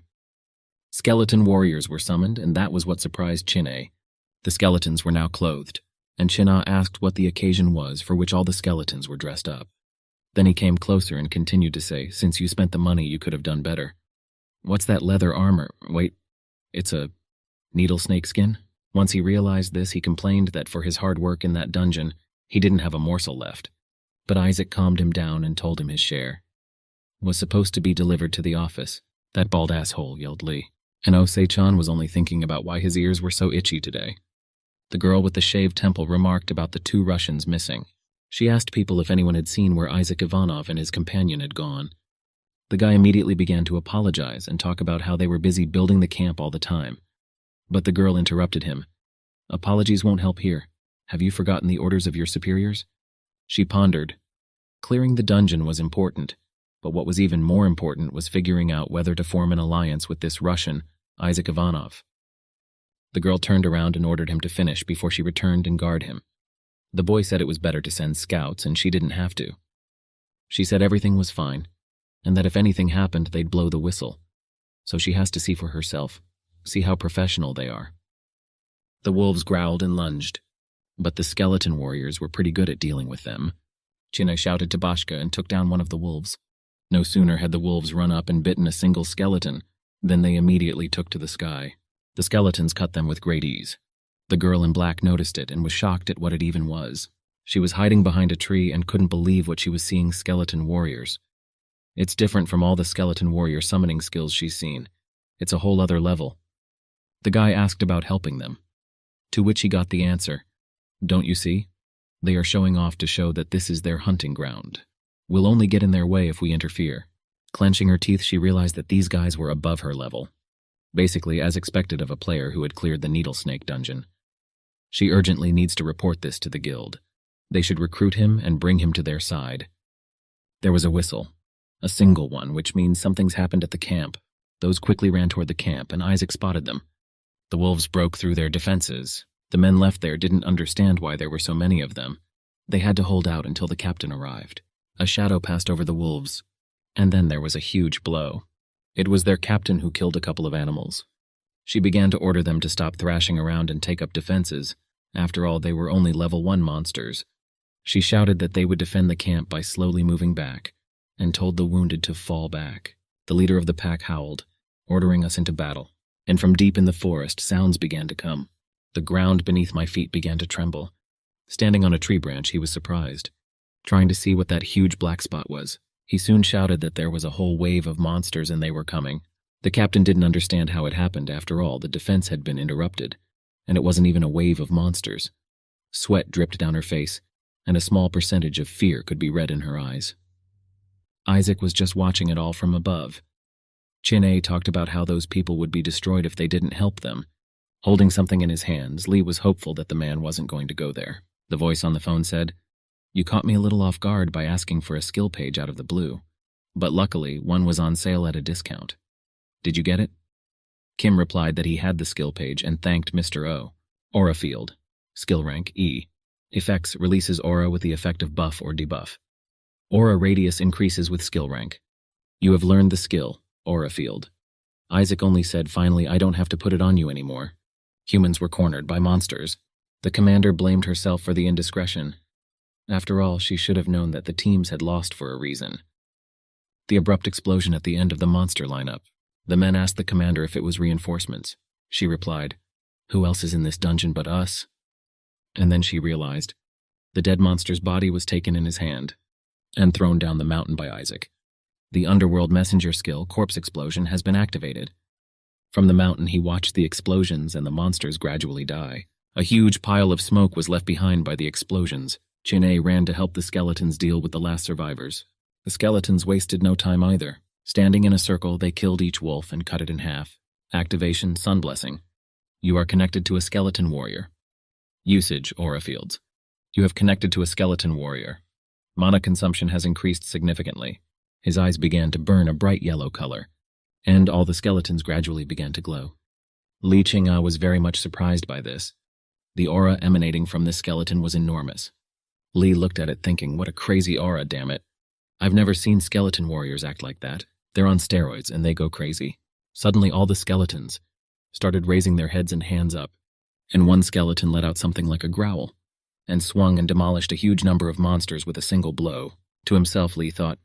Skeleton warriors were summoned, and that was what surprised Chin-A. The skeletons were now clothed, and Chin-A asked what the occasion was for which all the skeletons were dressed up. Then he came closer and continued to say, "Since you spent the money, you could have done better. What's that leather armor? Wait, it's a needle snake skin?" Once he realized this, he complained that for his hard work in that dungeon, he didn't have a morsel left. But Isaac calmed him down and told him his share was supposed to be delivered to the office. "That bald asshole," yelled Lee. And Osei-chan was only thinking about why his ears were so itchy today. The girl with the shaved temple remarked about the 2 Russians missing. She asked people if anyone had seen where Isaac Ivanov and his companion had gone. The guy immediately began to apologize and talk about how they were busy building the camp all the time. But the girl interrupted him. "Apologies won't help here. Have you forgotten the orders of your superiors?" She pondered. Clearing the dungeon was important, but what was even more important was figuring out whether to form an alliance with this Russian, Isaac Ivanov. The girl turned around and ordered him to finish before she returned and guard him. The boy said it was better to send scouts, and she didn't have to. She said everything was fine, and that if anything happened, they'd blow the whistle. So she has to see for herself, see how professional they are. The wolves growled and lunged, but the skeleton warriors were pretty good at dealing with them. Chin-A shouted to Bashka and took down one of the wolves. No sooner had the wolves run up and bitten a single skeleton than they immediately took to the sky. The skeletons cut them with great ease. The girl in black noticed it and was shocked at what it even was. She was hiding behind a tree and couldn't believe what she was seeing: skeleton warriors. It's different from all the skeleton warrior summoning skills she's seen. It's a whole other level. The guy asked about helping them, to which he got the answer, "Don't you see? They are showing off to show that this is their hunting ground. We'll only get in their way if we interfere." Clenching her teeth, she realized that these guys were above her level. Basically, as expected of a player who had cleared the Needle Snake dungeon. She urgently needs to report this to the guild. They should recruit him and bring him to their side. There was a whistle. A single one, which means something's happened at the camp. Those quickly ran toward the camp, and Isaac spotted them. The wolves broke through their defenses. The men left there didn't understand why there were so many of them. They had to hold out until the captain arrived. A shadow passed over the wolves, and then there was a huge blow. It was their captain who killed a couple of animals. She began to order them to stop thrashing around and take up defenses. After all, they were only level 1 monsters. She shouted that they would defend the camp by slowly moving back, and told the wounded to fall back. The leader of the pack howled, ordering us into battle. And from deep in the forest, sounds began to come. The ground beneath my feet began to tremble. Standing on a tree branch, he was surprised, trying to see what that huge black spot was. He soon shouted that there was a whole wave of monsters and they were coming. The captain didn't understand how it happened. After all, the defense had been interrupted, and it wasn't even a wave of monsters. Sweat dripped down her face, and a small percentage of fear could be read in her eyes. Isaac was just watching it all from above. Chin-A talked about how those people would be destroyed if they didn't help them. Holding something in his hands, Lee was hopeful that the man wasn't going to go there. The voice on the phone said, "You caught me a little off guard by asking for a skill page out of the blue, but luckily one was on sale at a discount. Did you get it?" Kim replied that he had the skill page and thanked Mr. O. Aura field. Skill rank E. Effects: releases aura with the effect of buff or debuff. Aura radius increases with skill rank. You have learned the skill, Aura field. Isaac only said, "Finally, I don't have to put it on you anymore." Humans were cornered by monsters. The commander blamed herself for the indiscretion. After all, she should have known that the teams had lost for a reason. The abrupt explosion at the end of the monster lineup. The men asked the commander if it was reinforcements. She replied, "Who else is in this dungeon but us?" And then she realized. The dead monster's body was taken in his hand and thrown down the mountain by Isaac. The underworld messenger skill, Corpse Explosion, has been activated. From the mountain, he watched the explosions and the monsters gradually die. A huge pile of smoke was left behind by the explosions. Chin-A ran to help the skeletons deal with the last survivors. The skeletons wasted no time either. Standing in a circle, they killed each wolf and cut it in half. Activation, Sun Blessing. You are connected to a skeleton warrior. Usage, Aura Fields. You have connected to a skeleton warrior. Mana consumption has increased significantly. His eyes began to burn a bright yellow color, and all the skeletons gradually began to glow. Li Qing'e was very much surprised by this. The aura emanating from this skeleton was enormous. Li looked at it thinking, what a crazy aura, damn it. I've never seen skeleton warriors act like that. They're on steroids and they go crazy. Suddenly all the skeletons started raising their heads and hands up, and one skeleton let out something like a growl, and swung and demolished a huge number of monsters with a single blow. To himself, Li thought,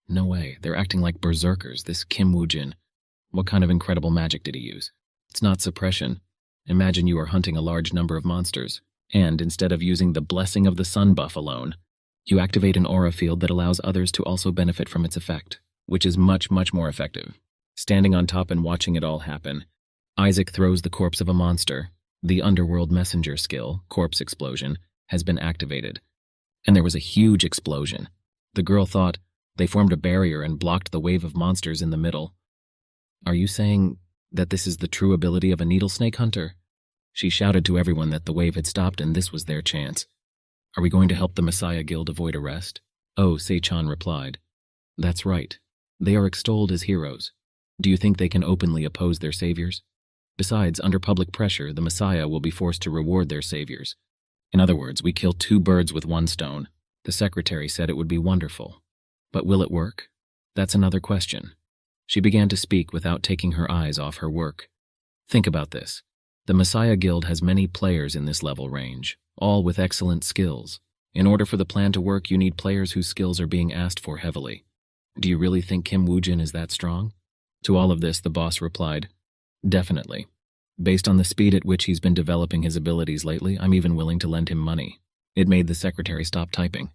no way, they're acting like berserkers, this Kim Woo-jin. What kind of incredible magic did he use? It's not suppression. Imagine you are hunting a large number of monsters, and instead of using the blessing of the sun buff alone, you activate an aura field that allows others to also benefit from its effect, which is much, much more effective. Standing on top and watching it all happen, Isaac throws the corpse of a monster. The Underworld Messenger skill, Corpse Explosion, has been activated, and there was a huge explosion. The girl thought they formed a barrier and blocked the wave of monsters in the middle. Are you saying that this is the true ability of a needle snake hunter? She shouted to everyone that the wave had stopped and this was their chance. Are we going to help the Messiah Guild avoid arrest? Oh, Se-chan replied. That's right. They are extolled as heroes. Do you think they can openly oppose their saviors? Besides, under public pressure, the Messiah will be forced to reward their saviors. In other words, we kill 2 birds with 1 stone. The secretary said it would be wonderful. But will it work? That's another question. She began to speak without taking her eyes off her work. Think about this. The Messiah Guild has many players in this level range, all with excellent skills. In order for the plan to work, you need players whose skills are being asked for heavily. Do you really think Kim Woo-jin is that strong? To all of this, the boss replied, definitely. Based on the speed at which he's been developing his abilities lately, I'm even willing to lend him money. It made the secretary stop typing.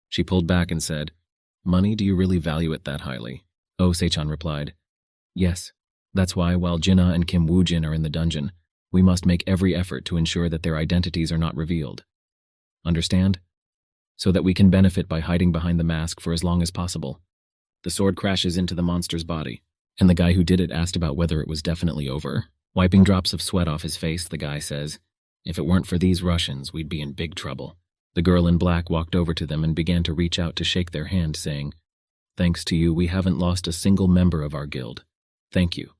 She pulled back and said, money, do you really value it that highly? Oh, Se-chan replied, yes. That's why, while Jinna and Kim Woo-jin are in the dungeon, we must make every effort to ensure that their identities are not revealed. Understand? So that we can benefit by hiding behind the mask for as long as possible. The sword crashes into the monster's body, and the guy who did it asked about whether it was definitely over. Wiping drops of sweat off his face, the guy says, if it weren't for these Russians, we'd be in big trouble. The girl in black walked over to them and began to reach out to shake their hand, saying, thanks to you, we haven't lost a single member of our guild. Thank you.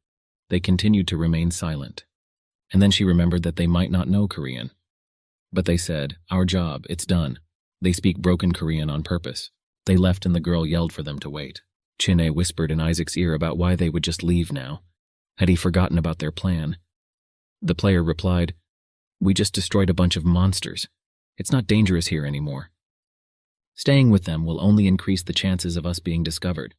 They continued to remain silent. And then she remembered that they might not know Korean. But they said, our job, it's done. They speak broken Korean on purpose. They left and the girl yelled for them to wait. Chin-A whispered in Isaac's ear about why they would just leave now. Had he forgotten about their plan? The player replied, we just destroyed a bunch of monsters. It's not dangerous here anymore. Staying with them will only increase the chances of us being discovered.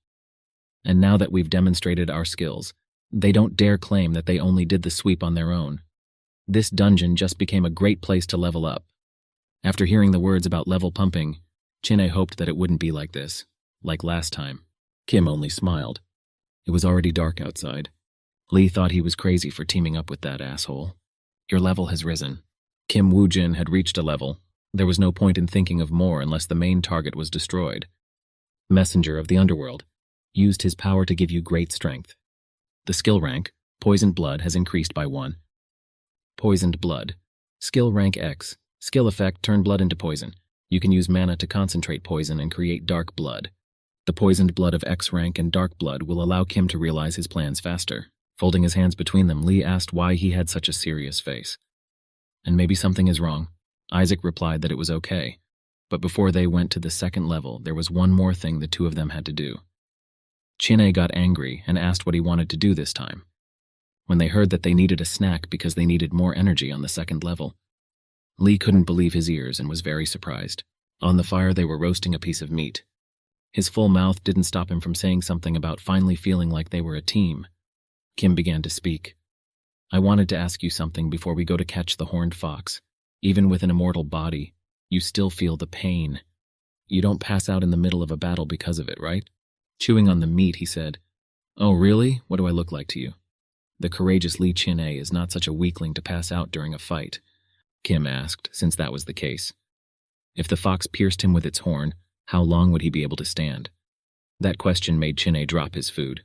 And now that we've demonstrated our skills, they don't dare claim that they only did the sweep on their own. This dungeon just became a great place to level up. After hearing the words about level pumping, Chin-A hoped that it wouldn't be like this, like last time. Kim only smiled. It was already dark outside. Lee thought he was crazy for teaming up with that asshole. Your level has risen. Kim Woo-jin had reached a level. There was no point in thinking of more unless the main target was destroyed. Messenger of the Underworld used his power to give you great strength. The skill rank, Poisoned Blood, has increased by 1. Poisoned Blood. Skill rank X. Skill effect, turn blood into poison. You can use mana to concentrate poison and create dark blood. The Poisoned Blood of X rank and Dark Blood will allow Kim to realize his plans faster. Folding his hands between them, Lee asked why he had such a serious face. And maybe something is wrong. Isaac replied that it was okay. But before they went to the second level, there was one more thing the two of them had to do. Chin-A got angry and asked what he wanted to do this time. When they heard that they needed a snack because they needed more energy on the second level, Lee couldn't believe his ears and was very surprised. On the fire, they were roasting a piece of meat. His full mouth didn't stop him from saying something about finally feeling like they were a team. Kim began to speak. I wanted to ask you something before we go to catch the horned fox. Even with an immortal body, you still feel the pain. You don't pass out in the middle of a battle because of it, right? Chewing on the meat, he said, Oh, really? What do I look like to you? The courageous Lee Chin-a is not such a weakling to pass out during a fight, Kim asked, since that was the case. If the fox pierced him with its horn, how long would he be able to stand? That question made Chin-a drop his food.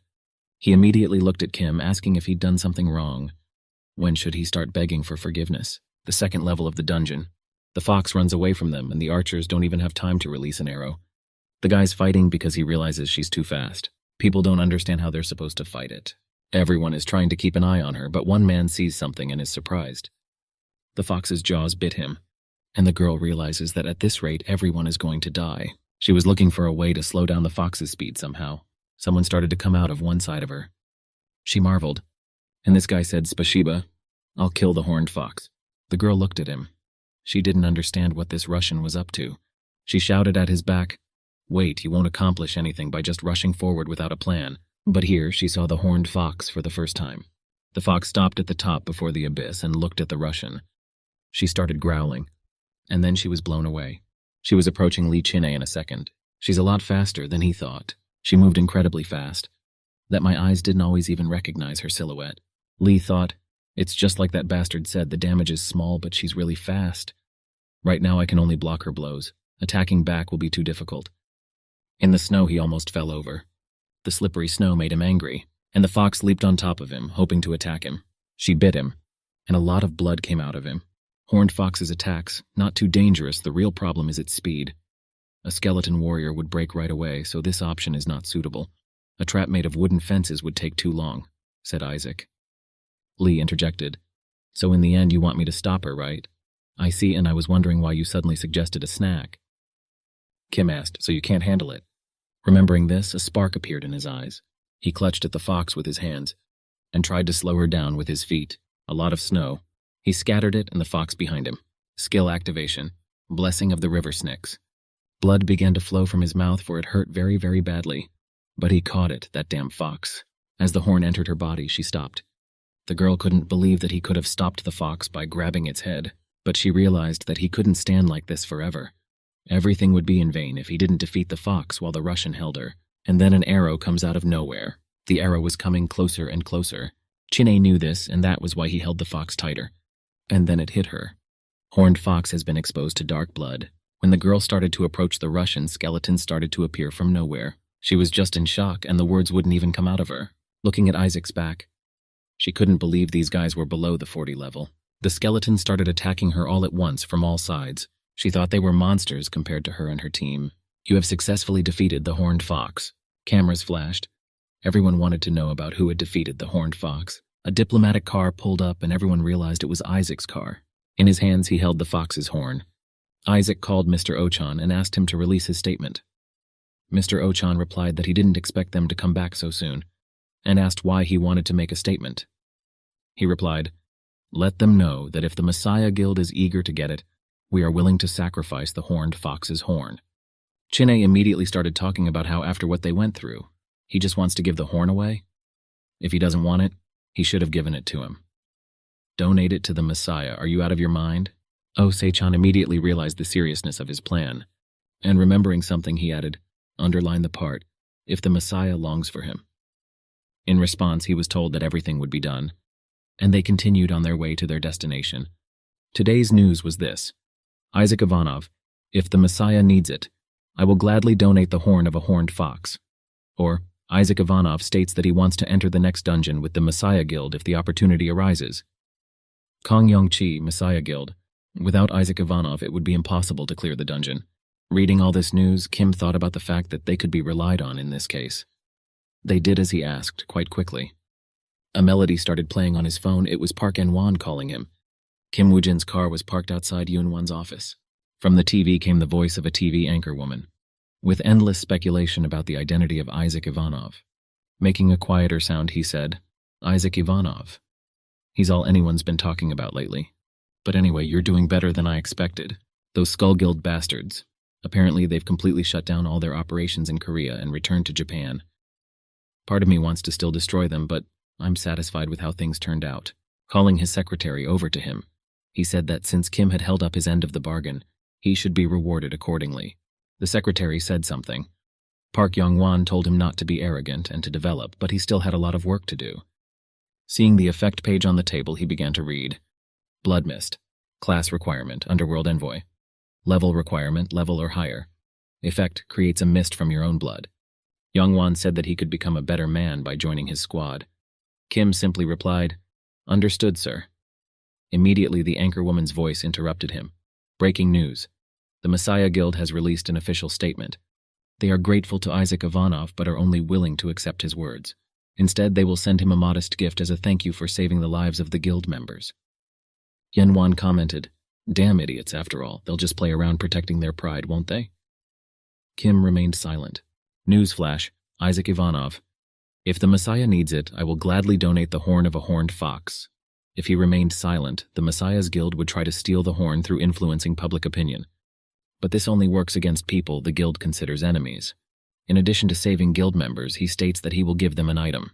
He immediately looked at Kim, asking if he'd done something wrong. When should he start begging for forgiveness? The second level of the dungeon. The fox runs away from them, and the archers don't even have time to release an arrow. The guy's fighting because he realizes she's too fast. People don't understand how they're supposed to fight it. Everyone is trying to keep an eye on her, but one man sees something and is surprised. The fox's jaws bit him, and the girl realizes that at this rate everyone is going to die. She was looking for a way to slow down the fox's speed somehow. Someone started to come out of one side of her. She marveled, and this guy said, "Spasiba, I'll kill the horned fox." The girl looked at him. She didn't understand what this Russian was up to. She shouted at his back, "Wait, you won't accomplish anything by just rushing forward without a plan." But here she saw the horned fox for the first time. The fox stopped at the top before the abyss and looked at the Russian. She started growling, and then she was blown away. She was approaching Lee Chin-a in a second. She's a lot faster than he thought. She moved incredibly fast, that my eyes didn't always even recognize her silhouette. Lee thought, "It's just like that bastard said, the damage is small, but she's really fast. Right now I can only block her blows. Attacking back will be too difficult." In the snow he almost fell over. The slippery snow made him angry, and the fox leaped on top of him, hoping to attack him. She bit him, and a lot of blood came out of him. Horned fox's attacks, not too dangerous, the real problem is its speed. A skeleton warrior would break right away, so this option is not suitable. A trap made of wooden fences would take too long, said Isaac. Lee interjected, "So in the end you want me to stop her, right? I see, and I was wondering why you suddenly suggested a snack." Kim asked, "So you can't handle it?" Remembering this, a spark appeared in his eyes. He clutched at the fox with his hands and tried to slow her down with his feet. A lot of snow. He scattered it and the fox behind him. Skill activation. Blessing of the river snakes. Blood began to flow from his mouth, for it hurt very, very badly. But he caught it, that damn fox. As the horn entered her body, she stopped. The girl couldn't believe that he could have stopped the fox by grabbing its head, but she realized that he couldn't stand like this forever. Everything would be in vain if he didn't defeat the fox while the Russian held her. And then an arrow comes out of nowhere. The arrow was coming closer and closer. Chin-a knew this, and that was why he held the fox tighter. And then it hit her. Horned fox has been exposed to dark blood. When the girl started to approach the Russian, skeletons started to appear from nowhere. She was just in shock, and the words wouldn't even come out of her. Looking at Isaac's back, she couldn't believe these guys were below the 40 level. The skeletons started attacking her all at once from all sides. She thought they were monsters compared to her and her team. "You have successfully defeated the horned fox." Cameras flashed. Everyone wanted to know about who had defeated the horned fox. A diplomatic car pulled up and everyone realized it was Isaac's car. In his hands he held the fox's horn. Isaac called Mr. Ochan and asked him to release his statement. Mr. Ochan replied that he didn't expect them to come back so soon, and asked why he wanted to make a statement. He replied, "Let them know that if the Messiah Guild is eager to get it, we are willing to sacrifice the horned fox's horn." Chin-a immediately started talking about how after what they went through, he just wants to give the horn away. If he doesn't want it, he should have given it to him. "Donate it to the Messiah. Are you out of your mind?" Sei-chan immediately realized the seriousness of his plan, and remembering something he added, "Underline the part, if the Messiah longs for him." In response, he was told that everything would be done, and they continued on their way to their destination. Today's news was this: Isaac Ivanov, "If the Messiah needs it, I will gladly donate the horn of a horned fox." Or, Isaac Ivanov states that he wants to enter the next dungeon with the Messiah Guild if the opportunity arises. Kong Yong-chi, Messiah Guild. Without Isaac Ivanov, it would be impossible to clear the dungeon. Reading all this news, Kim thought about the fact that they could be relied on in this case. They did as he asked, quite quickly. A melody started playing on his phone. It was Park En-wan calling him. Kim Woo-jin's car was parked outside Yoon-won's office. From the TV came the voice of a TV anchor woman, with endless speculation about the identity of Isaac Ivanov. Making a quieter sound, he said, "Isaac Ivanov. He's all anyone's been talking about lately. But anyway, you're doing better than I expected. Those Skull Guild bastards. Apparently they've completely shut down all their operations in Korea and returned to Japan. Part of me wants to still destroy them, but I'm satisfied with how things turned out." Calling his secretary over to him, he said that since Kim had held up his end of the bargain, he should be rewarded accordingly. The secretary said something. Park Yong-won told him not to be arrogant and to develop, but he still had a lot of work to do. Seeing the effect page on the table, he began to read. Blood mist. Class requirement, Underworld Envoy. Level requirement, level or higher. Effect creates a mist from your own blood. Youngwon said that he could become a better man by joining his squad. Kim simply replied, Understood, sir. Immediately, the anchorwoman's voice interrupted him. Breaking news. The Messiah Guild has released an official statement. They are grateful to Isaac Ivanov but are only willing to accept his words. Instead, they will send him a modest gift as a thank you for saving the lives of the guild members. Yenwan commented, Damn idiots, after all. They'll just play around protecting their pride, won't they? Kim remained silent. Newsflash, Isaac Ivanov. If the Messiah needs it, I will gladly donate the horn of a horned fox. If he remained silent, the Messiah's guild would try to steal the horn through influencing public opinion. But this only works against people the guild considers enemies. In addition to saving guild members, he states that he will give them an item.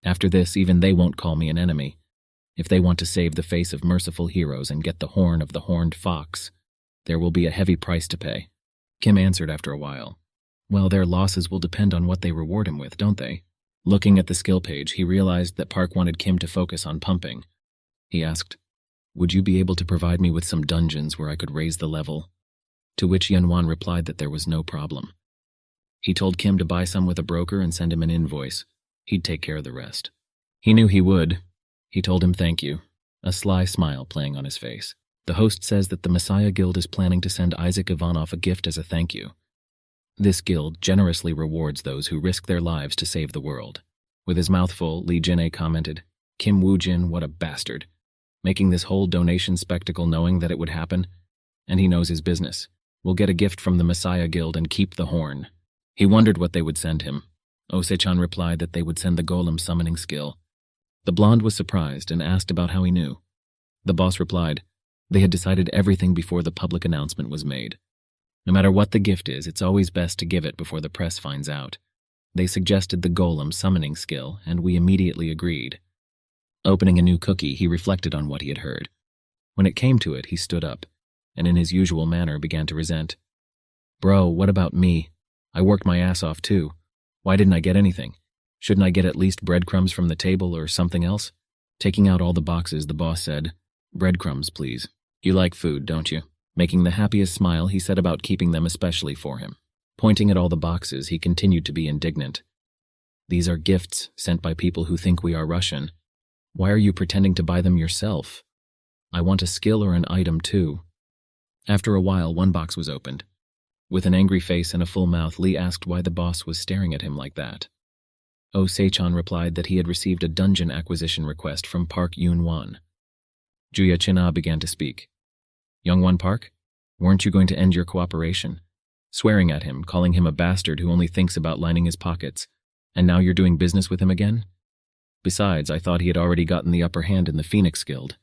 After this, even they won't call me an enemy. If they want to save the face of merciful heroes and get the horn of the horned fox, there will be a heavy price to pay. Kim answered after a while. Well, their losses will depend on what they reward him with, don't they? Looking at the skill page, he realized that Park wanted Kim to focus on pumping. He asked, Would you be able to provide me with some dungeons where I could raise the level? To which Yenwan replied that there was no problem. He told Kim to buy some with a broker and send him an invoice. He'd take care of the rest. He knew he would. He told him thank you, a sly smile playing on his face. The host says that the Messiah Guild is planning to send Isaac Ivanov a gift as a thank you. This guild generously rewards those who risk their lives to save the world. With his mouth full, Lee Jin-ae commented, Kim Woo-jin, what a bastard. Making this whole donation spectacle knowing that it would happen. And he knows his business. We'll get a gift from the Messiah Guild and keep the horn. He wondered what they would send him. Ose-chan replied that they would send the golem summoning skill. The blonde was surprised and asked about how he knew. The boss replied, they had decided everything before the public announcement was made. No matter what the gift is, it's always best to give it before the press finds out. They suggested the golem summoning skill, and we immediately agreed. Opening a new cookie, he reflected on what he had heard. When it came to it, he stood up, and in his usual manner began to resent. Bro, what about me? I worked my ass off too. Why didn't I get anything? Shouldn't I get at least breadcrumbs from the table or something else? Taking out all the boxes, the boss said, breadcrumbs, please. You like food, don't you? Making the happiest smile, he set about keeping them especially for him. Pointing at all the boxes, he continued to be indignant. These are gifts sent by people who think we are Russian. Why are you pretending to buy them yourself? I want a skill or an item too. After a while, one box was opened. With an angry face and a full mouth, Lee asked why the boss was staring at him like that. Oh Se-chan replied that he had received a dungeon acquisition request from Park Yoon-won. Juya Chin-ah began to speak. Youngwon Park, weren't you going to end your cooperation? Swearing at him, calling him a bastard who only thinks about lining his pockets, and now you're doing business with him again? Besides, I thought he had already gotten the upper hand in the Phoenix Guild.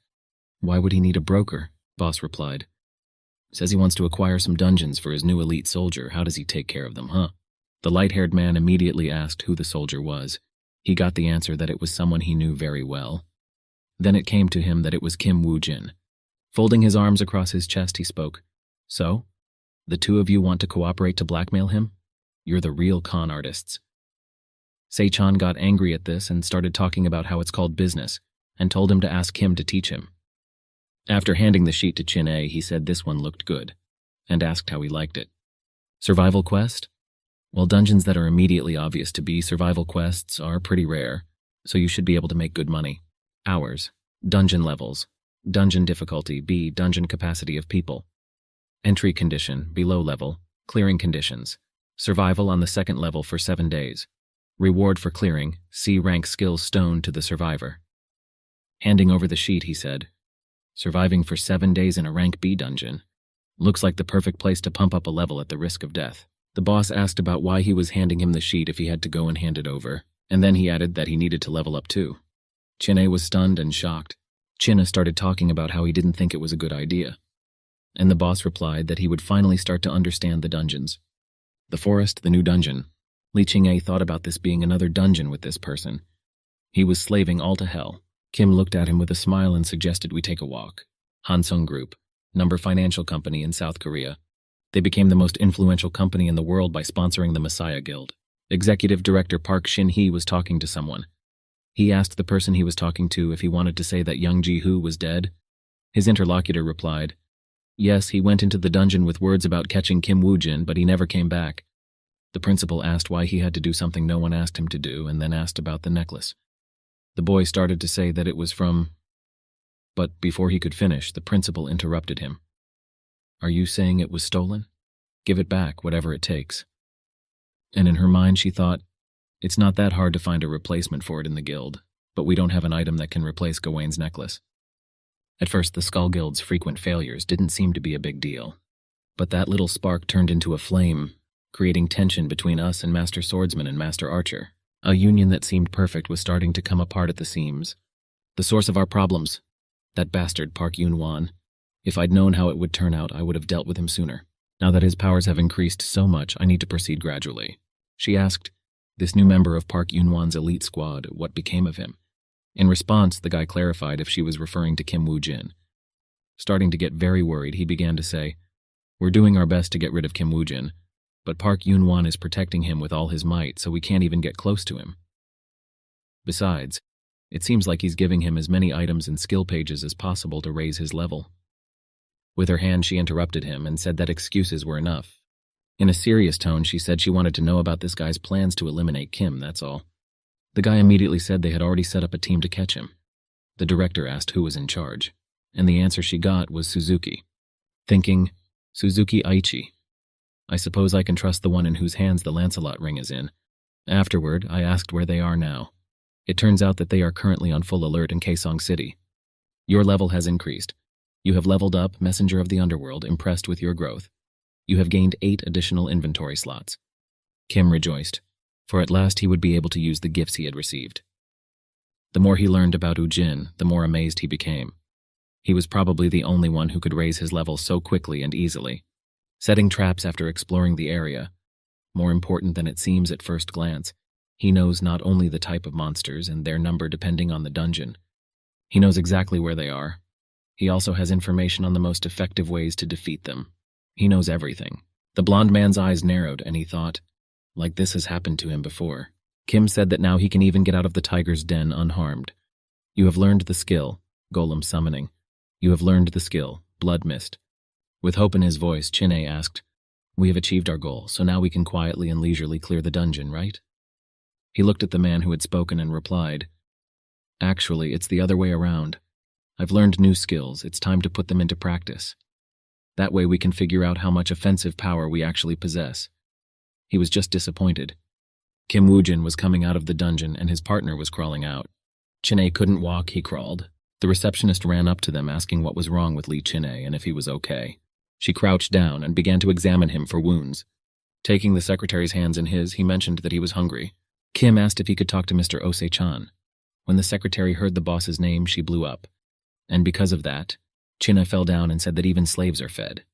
Why would he need a broker? Boss replied. Says he wants to acquire some dungeons for his new elite soldier. How does he take care of them, huh? The light-haired man immediately asked who the soldier was. He got the answer that it was someone he knew very well. Then it came to him that it was Kim Woo-jin. Folding his arms across his chest, he spoke. So? The two of you want to cooperate to blackmail him? You're the real con artists. Se-chan got angry at this and started talking about how it's called business, and told him to ask Kim to teach him. After handing the sheet to Chin-ae, he said this one looked good, and asked how he liked it. Survival quest? Well, dungeons that are immediately obvious to be survival quests are pretty rare, so you should be able to make good money. Hours. Dungeon levels. Dungeon difficulty, B. Dungeon capacity of people. Entry condition, below level. Clearing conditions. Survival on the second level for 7 days. Reward for clearing, C. Rank skills stone to the survivor. Handing over the sheet, he said, surviving for 7 days in a rank B dungeon. Looks like the perfect place to pump up a level at the risk of death. The boss asked about why he was handing him the sheet if he had to go and hand it over, and then he added that he needed to level up too. Chin-ae was stunned and shocked. Chin-ae started talking about how he didn't think it was a good idea. And the boss replied that he would finally start to understand the dungeons. The forest, the new dungeon. Lee Ching-ae thought about this being another dungeon with this person. He was slaving all to hell. Kim looked at him with a smile and suggested we take a walk. Hansung Group, number financial company in South Korea. They became the most influential company in the world by sponsoring the Messiah Guild. Executive Director Park Shin-hee was talking to someone. He asked the person he was talking to if he wanted to say that young Ji-hoo was dead. His interlocutor replied, "Yes, he went into the dungeon with words about catching Kim Woo-jin, but he never came back." The principal asked why he had to do something no one asked him to do, and then asked about the necklace. The boy started to say that it was from... But before he could finish, the principal interrupted him. "Are you saying it was stolen? Give it back, whatever it takes." And in her mind she thought, it's not that hard to find a replacement for it in the guild, but we don't have an item that can replace Gawain's necklace. At first, the Skull Guild's frequent failures didn't seem to be a big deal, but that little spark turned into a flame, creating tension between us and Master Swordsman and Master Archer. A union that seemed perfect was starting to come apart at the seams. The source of our problems, that bastard Park Yun-wan. If I'd known how it would turn out, I would have dealt with him sooner. Now that his powers have increased so much, I need to proceed gradually. She asked this new member of Park Yun-wan's elite squad what became of him. In response, the guy clarified if she was referring to Kim Woo-jin. Starting to get very worried, he began to say, "We're doing our best to get rid of Kim Woo-jin, but Park Yun-wan is protecting him with all his might, so we can't even get close to him. Besides, it seems like he's giving him as many items and skill pages as possible to raise his level." With her hand, she interrupted him and said that excuses were enough. In a serious tone, she said she wanted to know about this guy's plans to eliminate Kim, that's all. The guy immediately said they had already set up a team to catch him. The director asked who was in charge, and the answer she got was Suzuki. Thinking, Suzuki Aichi. I suppose I can trust the one in whose hands the Lancelot ring is in. Afterward, I asked where they are now. It turns out that they are currently on full alert in Kaesong City. Your level has increased. You have leveled up, Messenger of the Underworld, impressed with your growth. You have gained 8 additional inventory slots. Kim rejoiced, for at last he would be able to use the gifts he had received. The more he learned about Ujin, the more amazed he became. He was probably the only one who could raise his level so quickly and easily, setting traps after exploring the area. More important than it seems at first glance, he knows not only the type of monsters and their number depending on the dungeon. He knows exactly where they are. He also has information on the most effective ways to defeat them. He knows everything. The blonde man's eyes narrowed, and he thought, like this has happened to him before. Kim said that now he can even get out of the tiger's den unharmed. You have learned the skill, Golem Summoning. You have learned the skill, Blood Mist. With hope in his voice, Chine asked, "We have achieved our goal, so now we can quietly and leisurely clear the dungeon, right?" He looked at the man who had spoken and replied, "Actually, it's the other way around. I've learned new skills, it's time to put them into practice. That way we can figure out how much offensive power we actually possess." He was just disappointed. Kim Woo-jin was coming out of the dungeon and his partner was crawling out. Chine couldn't walk, he crawled. The receptionist ran up to them asking what was wrong with Lee Chine and if he was okay. She crouched down and began to examine him for wounds. Taking the secretary's hands in his, he mentioned that he was hungry. Kim asked if he could talk to Mr. Ose-chan. When the secretary heard the boss's name, she blew up. And because of that, Chine fell down and said that even slaves are fed.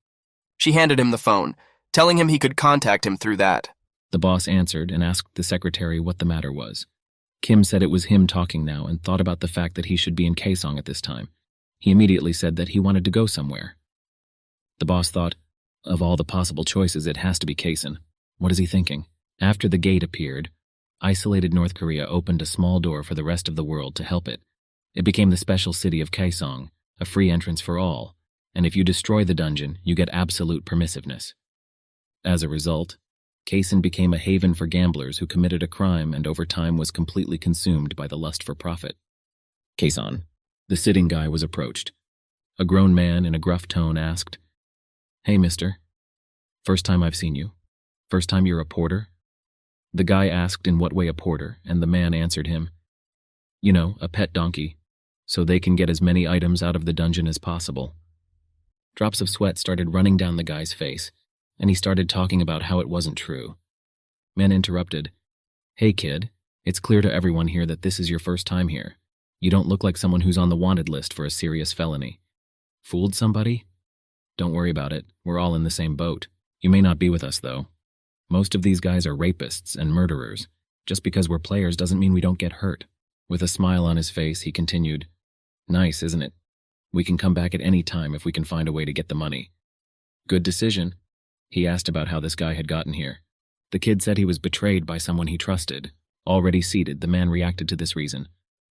She handed him the phone, telling him he could contact him through that. The boss answered and asked the secretary what the matter was. Kim said it was him talking now and thought about the fact that he should be in Kaesong at this time. He immediately said that he wanted to go somewhere. The boss thought, of all the possible choices, it has to be Kaesong. What is he thinking? After the gate appeared, isolated North Korea opened a small door for the rest of the world to help it. It became the special city of Kaesong, a free entrance for all, and if you destroy the dungeon, you get absolute permissiveness. As a result, Kaesong became a haven for gamblers who committed a crime and over time was completely consumed by the lust for profit. Kaesong, the sitting guy, was approached. A grown man in a gruff tone asked, "Hey, mister. First time I've seen you. First time you're a porter?" The guy asked in what way a porter, and the man answered him, "You know, a pet donkey, so they can get as many items out of the dungeon as possible." Drops of sweat started running down the guy's face, and he started talking about how it wasn't true. Man interrupted, "Hey kid, it's clear to everyone here that this is your first time here. You don't look like someone who's on the wanted list for a serious felony. Fooled somebody? Don't worry about it, we're all in the same boat. You may not be with us though. Most of these guys are rapists and murderers. Just because we're players doesn't mean we don't get hurt." With a smile on his face, he continued, "Nice, isn't it? We can come back at any time if we can find a way to get the money." "Good decision." He asked about how this guy had gotten here. The kid said he was betrayed by someone he trusted. Already seated, the man reacted to this reason.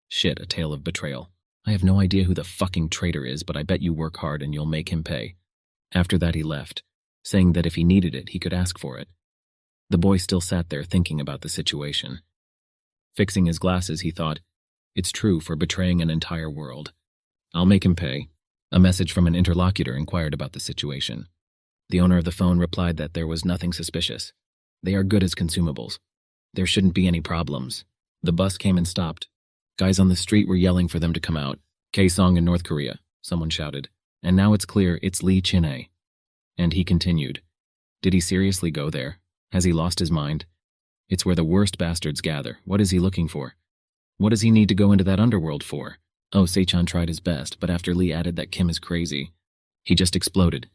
Shit, a tale of betrayal. I have no idea who the fucking traitor is, but I bet you work hard and you'll make him pay. After that he left, saying that if he needed it, he could ask for it. The boy still sat there thinking about the situation. Fixing his glasses, he thought, it's true for betraying an entire world. I'll make him pay. A message from an interlocutor inquired about the situation. The owner of the phone replied that there was nothing suspicious. They are good as consumables. There shouldn't be any problems. The bus came and stopped. Guys on the street were yelling for them to come out. Kaesong in North Korea, someone shouted. And now it's clear it's Lee Chin-ae. And he continued. Did he seriously go there? Has he lost his mind? It's where the worst bastards gather. What is he looking for? What does he need to go into that underworld for? Oh, Seichon tried his best, but after Lee added that Kim is crazy, he just exploded.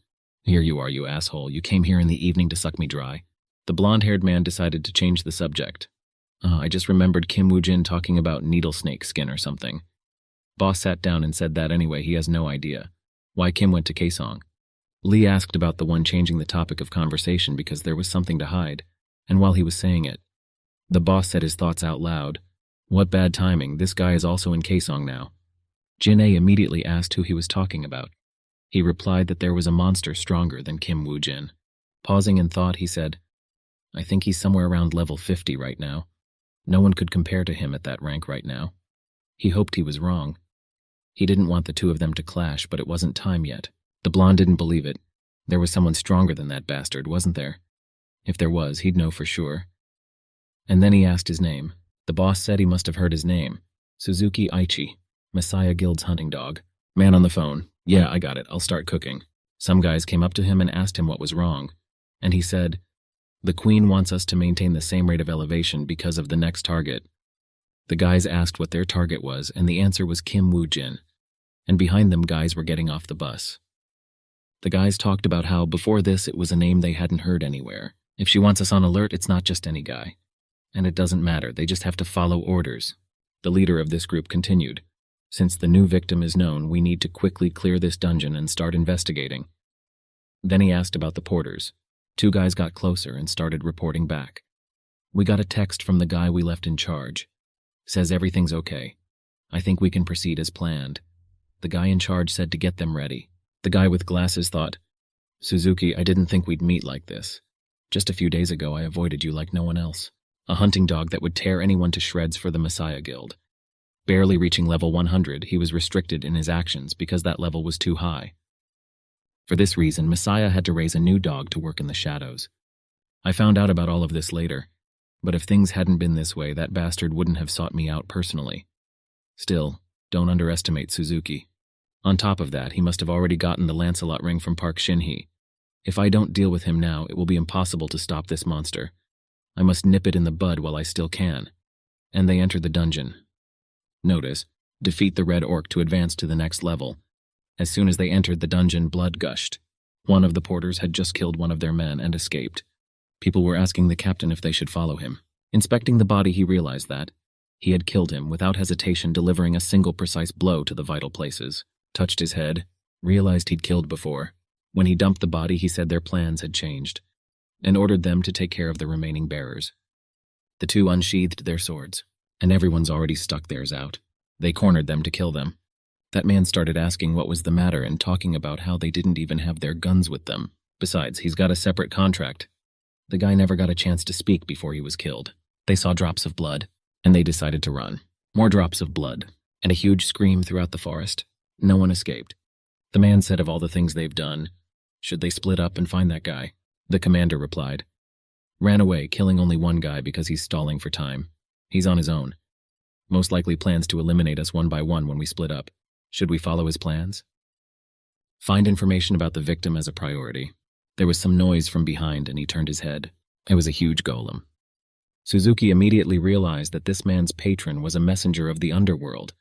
Here you are, you asshole. You came here in the evening to suck me dry. The blonde-haired man decided to change the subject. I just remembered Kim Woo-jin talking about needle snake skin or something. Boss sat down and said that anyway, he has no idea. Why Kim went to Kaesong. Lee asked about the one changing the topic of conversation because there was something to hide, and while he was saying it, the boss said his thoughts out loud. What bad timing, this guy is also in Kaesong now. Jin-ae immediately asked who he was talking about. He replied that there was a monster stronger than Kim Woo-jin. Pausing in thought, he said, I think he's somewhere around level 50 right now. No one could compare to him at that rank right now. He hoped he was wrong. He didn't want the two of them to clash, but it wasn't time yet. The blonde didn't believe it. There was someone stronger than that bastard, wasn't there? If there was, he'd know for sure. And then he asked his name. The boss said he must have heard his name. Suzuki Aichi, Messiah Guild's hunting dog. Man on the phone. Yeah, I got it. I'll start cooking. Some guys came up to him and asked him what was wrong. And he said, the queen wants us to maintain the same rate of elevation because of the next target. The guys asked what their target was, and the answer was Kim Woo-jin. And behind them, guys were getting off the bus. The guys talked about how, before this, it was a name they hadn't heard anywhere. If she wants us on alert, it's not just any guy. And it doesn't matter, they just have to follow orders. The leader of this group continued. Since the new victim is known, we need to quickly clear this dungeon and start investigating. Then he asked about the porters. Two guys got closer and started reporting back. We got a text from the guy we left in charge. Says everything's okay. I think we can proceed as planned. The guy in charge said to get them ready. The guy with glasses thought, Suzuki, I didn't think we'd meet like this. Just a few days ago, I avoided you like no one else. A hunting dog that would tear anyone to shreds for the Messiah Guild. Barely reaching level 100, he was restricted in his actions because that level was too high. For this reason, Messiah had to raise a new dog to work in the shadows. I found out about all of this later, but if things hadn't been this way, that bastard wouldn't have sought me out personally. Still, don't underestimate Suzuki. On top of that, he must have already gotten the Lancelot ring from Park Shin-hee. If I don't deal with him now, it will be impossible to stop this monster. I must nip it in the bud while I still can. And they entered the dungeon. Notice, defeat the red orc to advance to the next level. As soon as they entered the dungeon, blood gushed. One of the porters had just killed one of their men and escaped. People were asking the captain if they should follow him. Inspecting the body, he realized that he had killed him without hesitation, delivering a single precise blow to the vital places. Touched his head, realized he'd killed before. When he dumped the body, he said their plans had changed, and ordered them to take care of the remaining bearers. The two unsheathed their swords, and everyone's already stuck theirs out. They cornered them to kill them. That man started asking what was the matter and talking about how they didn't even have their guns with them. Besides, he's got a separate contract. The guy never got a chance to speak before he was killed. They saw drops of blood, and they decided to run. More drops of blood, and a huge scream throughout the forest. No one escaped. The man said of all the things they've done, should they split up and find that guy? The commander replied. Ran away, killing only one guy because he's stalling for time. He's on his own. Most likely plans to eliminate us one by one when we split up. Should we follow his plans? Find information about the victim as a priority. There was some noise from behind and he turned his head. It was a huge golem. Suzuki immediately realized that this man's patron was a messenger of the underworld.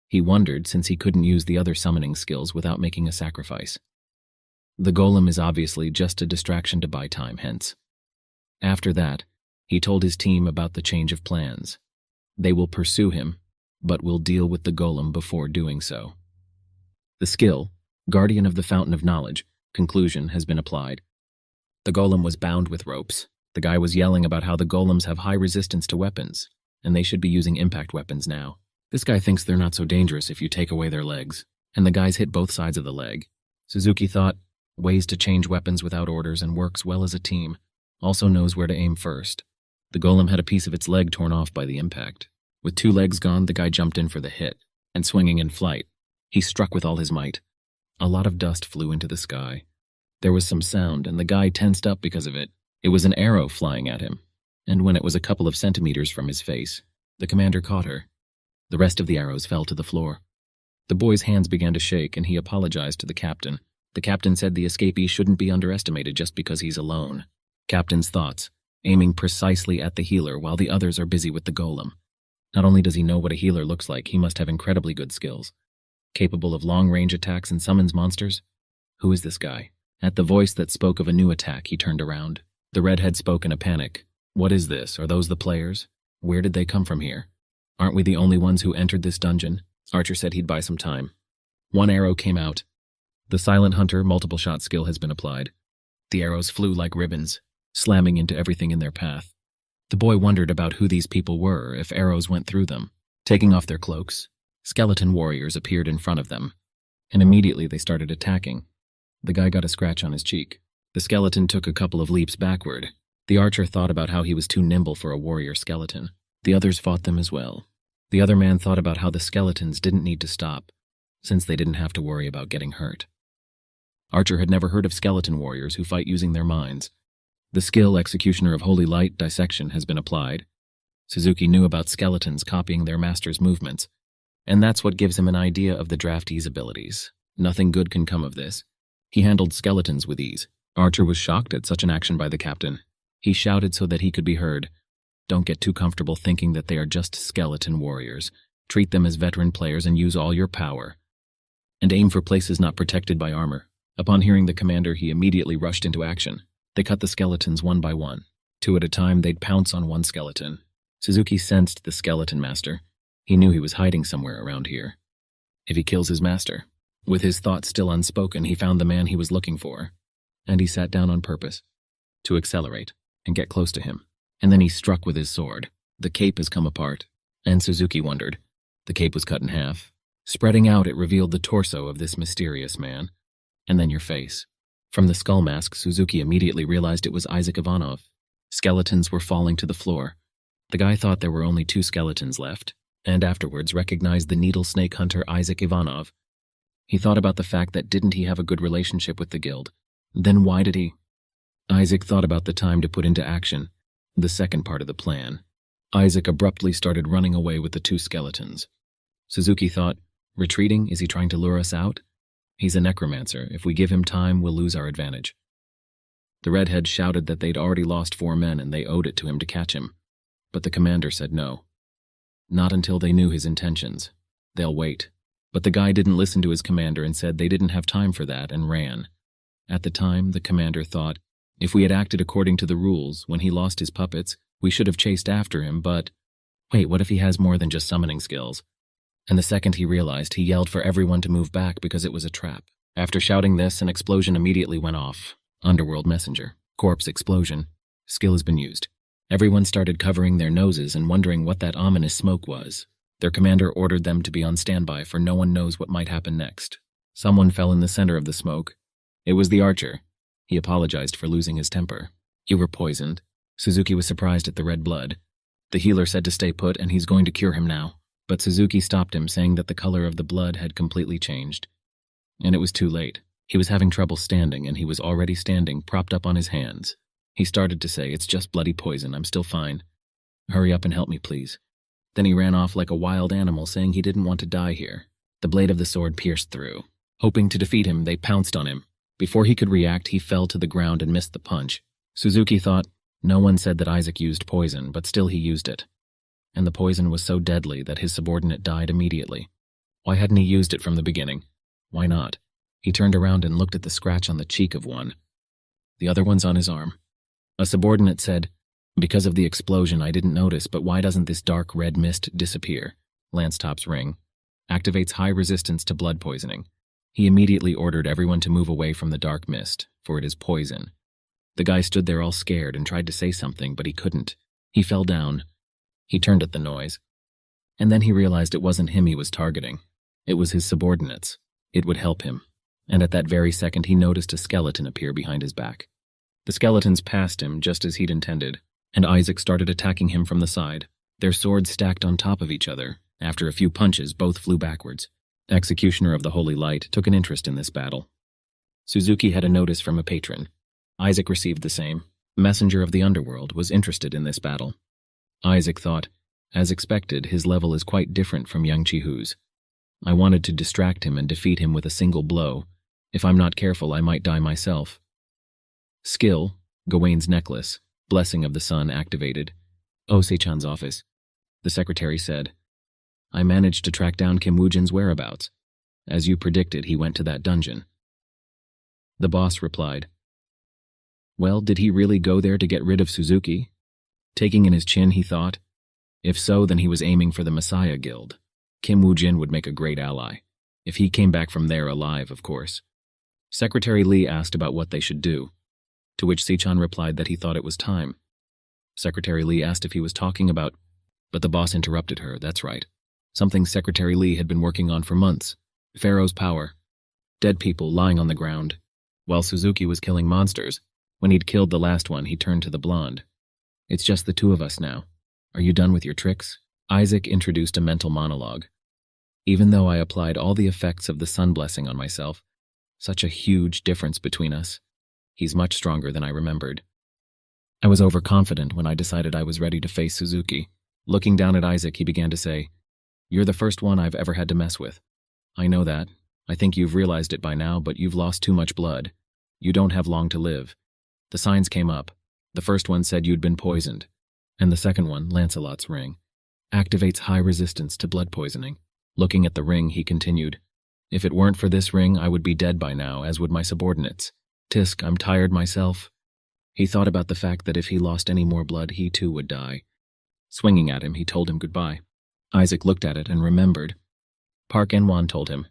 He wondered since he couldn't use the other summoning skills without making a sacrifice. The golem is obviously just a distraction to buy time, hence. After that, he told his team about the change of plans. They will pursue him, but will deal with the golem before doing so. The skill, Guardian of the Fountain of Knowledge, conclusion has been applied. The golem was bound with ropes. The guy was yelling about how the golems have high resistance to weapons, and they should be using impact weapons now. This guy thinks they're not so dangerous if you take away their legs. And the guys hit both sides of the leg. Suzuki thought, ways to change weapons without orders and works well as a team. Also knows where to aim first. The golem had a piece of its leg torn off by the impact. With 2 legs gone, the guy jumped in for the hit, and swinging in flight, he struck with all his might. A lot of dust flew into the sky. There was some sound, and the guy tensed up because of it. It was an arrow flying at him, and when it was a couple of centimeters from his face, the commander caught her. The rest of the arrows fell to the floor. The boy's hands began to shake, and he apologized to the captain. The captain said the escapee shouldn't be underestimated just because he's alone. Captain's thoughts, aiming precisely at the healer while the others are busy with the golem. Not only does he know what a healer looks like, he must have incredibly good skills. Capable of long-range attacks and summons monsters? Who is this guy? At the voice that spoke of a new attack, he turned around. The redhead spoke in a panic. What is this? Are those the players? Where did they come from here? Aren't we the only ones who entered this dungeon? Archer said he'd buy some time. 1 arrow came out. The Silent Hunter multiple shot skill has been applied. The arrows flew like ribbons, slamming into everything in their path. The boy wondered about who these people were if arrows went through them. Taking off their cloaks, skeleton warriors appeared in front of them, and immediately they started attacking. The guy got a scratch on his cheek. The skeleton took a couple of leaps backward. The archer thought about how he was too nimble for a warrior skeleton. The others fought them as well. The other man thought about how the skeletons didn't need to stop, since they didn't have to worry about getting hurt. Archer had never heard of skeleton warriors who fight using their minds. The skill Executioner of Holy Light Dissection has been applied. Suzuki knew about skeletons copying their master's movements, and that's what gives him an idea of the draftee's abilities. Nothing good can come of this. He handled skeletons with ease. Archer was shocked at such an action by the captain. He shouted so that he could be heard. Don't get too comfortable thinking that they are just skeleton warriors. Treat them as veteran players and use all your power. And aim for places not protected by armor. Upon hearing the commander, he immediately rushed into action. They cut the skeletons one by one. 2 at a time, they'd pounce on one skeleton. Suzuki sensed the skeleton master. He knew he was hiding somewhere around here. If he kills his master. With his thoughts still unspoken, he found the man he was looking for. And he sat down on purpose. To accelerate and get close to him. And then he struck with his sword. The cape has come apart. And Suzuki wondered. The cape was cut in half. Spreading out, it revealed the torso of this mysterious man. And then your face. From the skull mask, Suzuki immediately realized it was Isaac Ivanov. Skeletons were falling to the floor. The guy thought there were only 2 skeletons left, and afterwards recognized the needle snake hunter Isaac Ivanov. He thought about the fact that didn't he have a good relationship with the guild? Then why did he? Isaac thought about the time to put into action, the second part of the plan. Isaac abruptly started running away with the 2 skeletons. Suzuki thought, retreating? Is he trying to lure us out? He's a necromancer. If we give him time, we'll lose our advantage. The redhead shouted that they'd already lost 4 men and they owed it to him to catch him. But the commander said no. Not until they knew his intentions. They'll wait. But the guy didn't listen to his commander and said they didn't have time for that and ran. At the time, the commander thought, if we had acted according to the rules, when he lost his puppets, we should have chased after him, but... Wait, what if he has more than just summoning skills? And the second he realized, he yelled for everyone to move back because it was a trap. After shouting this, an explosion immediately went off. Underworld messenger. Corpse explosion. Skill has been used. Everyone started covering their noses and wondering what that ominous smoke was. Their commander ordered them to be on standby, for no one knows what might happen next. Someone fell in the center of the smoke. It was the archer. He apologized for losing his temper. You were poisoned. Suzuki was surprised at the red blood. The healer said to stay put and he's going to cure him now. But Suzuki stopped him, saying that the color of the blood had completely changed. And it was too late. He was having trouble standing, and he was already standing, propped up on his hands. He started to say, it's just bloody poison, I'm still fine. Hurry up and help me, please. Then he ran off like a wild animal, saying he didn't want to die here. The blade of the sword pierced through. Hoping to defeat him, they pounced on him. Before he could react, he fell to the ground and missed the punch. Suzuki thought, no one said that Isaac used poison, but still he used it. And the poison was so deadly that his subordinate died immediately. Why hadn't he used it from the beginning? Why not? He turned around and looked at the scratch on the cheek of one. The other one's on his arm. A subordinate said, because of the explosion I didn't notice, but why doesn't this dark red mist disappear? Lance-Top's ring. Activates high resistance to blood poisoning. He immediately ordered everyone to move away from the dark mist, for it is poison. The guy stood there all scared and tried to say something, but he couldn't. He fell down. He turned at the noise. And then he realized it wasn't him he was targeting. It was his subordinates. It would help him. And at that very second, he noticed a skeleton appear behind his back. The skeletons passed him just as he'd intended, and Isaac started attacking him from the side. Their swords stacked on top of each other. After a few punches, both flew backwards. Executioner of the Holy Light took an interest in this battle. Suzuki had a notice from a patron. Isaac received the same. Messenger of the Underworld was interested in this battle. Isaac thought, as expected, his level is quite different from Yang Chihu's. I wanted to distract him and defeat him with a single blow. If I'm not careful, I might die myself. Skill, Gawain's necklace, Blessing of the Sun activated. Osei-chan's office. The secretary said, I managed to track down Kim Woo-jin's whereabouts. As you predicted, he went to that dungeon. The boss replied, well, did he really go there to get rid of Suzuki? Taking in his chin, he thought. If so, then he was aiming for the Messiah Guild. Kim Woo-jin would make a great ally. If he came back from there alive, of course. Secretary Lee asked about what they should do, to which Si-chan replied that he thought it was time. Secretary Lee asked if he was talking about, but the boss interrupted her, that's right. Something Secretary Lee had been working on for months. Pharaoh's power. Dead people lying on the ground. While Suzuki was killing monsters, when he'd killed the last one, he turned to the blonde. It's just the two of us now. Are you done with your tricks? Isaac introduced a mental monologue. Even though I applied all the effects of the sun blessing on myself, such a huge difference between us. He's much stronger than I remembered. I was overconfident when I decided I was ready to face Suzuki. Looking down at Isaac, he began to say, you're the first one I've ever had to mess with. I know that. I think you've realized it by now, but you've lost too much blood. You don't have long to live. The signs came up. The first one said you'd been poisoned. And the second one, Lancelot's ring, activates high resistance to blood poisoning. Looking at the ring, he continued, if it weren't for this ring, I would be dead by now, as would my subordinates. Tisk, I'm tired myself. He thought about the fact that if he lost any more blood, he too would die. Swinging at him, he told him goodbye. Isaac looked at it and remembered. Park En-wan told him,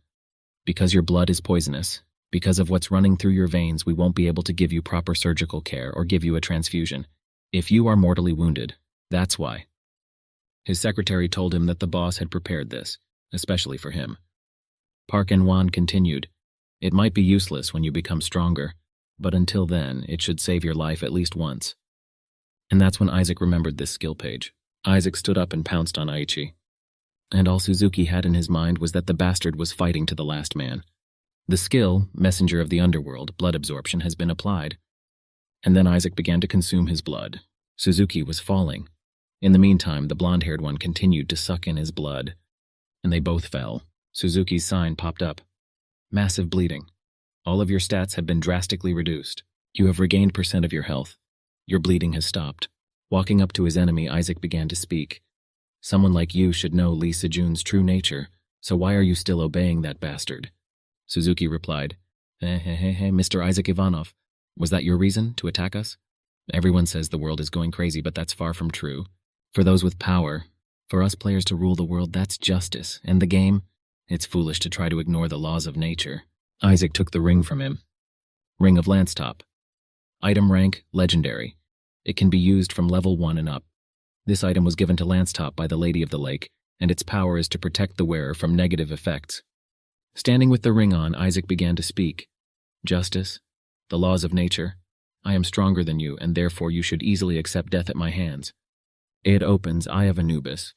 because your blood is poisonous, because of what's running through your veins, we won't be able to give you proper surgical care or give you a transfusion. If you are mortally wounded, that's why. His secretary told him that the boss had prepared this, especially for him. Park En-wan continued, it might be useless when you become stronger, but until then, it should save your life at least once. And that's when Isaac remembered this skill page. Isaac stood up and pounced on Aichi. And all Suzuki had in his mind was that the bastard was fighting to the last man. The skill, Messenger of the Underworld, blood absorption, has been applied. And then Isaac began to consume his blood. Suzuki was falling. In the meantime, the blonde-haired one continued to suck in his blood. And they both fell. Suzuki's sign popped up. Massive bleeding. All of your stats have been drastically reduced. You have regained % of your health. Your bleeding has stopped. Walking up to his enemy, Isaac began to speak. Someone like you should know Lee Se-jun's true nature, so why are you still obeying that bastard? Suzuki replied, Hey, Mr. Isaac Ivanov, was that your reason to attack us? Everyone says the world is going crazy, but that's far from true. For those with power, for us players to rule the world, that's justice. And the game? It's foolish to try to ignore the laws of nature. Isaac took the ring from him. Ring of Lancetop. Item rank, Legendary. It can be used from level 1 and up. This item was given to Lancetop by the Lady of the Lake, and its power is to protect the wearer from negative effects. Standing with the ring on, Isaac began to speak. Justice, the laws of nature. I am stronger than you, and therefore you should easily accept death at my hands. It opens, Eye of Anubis.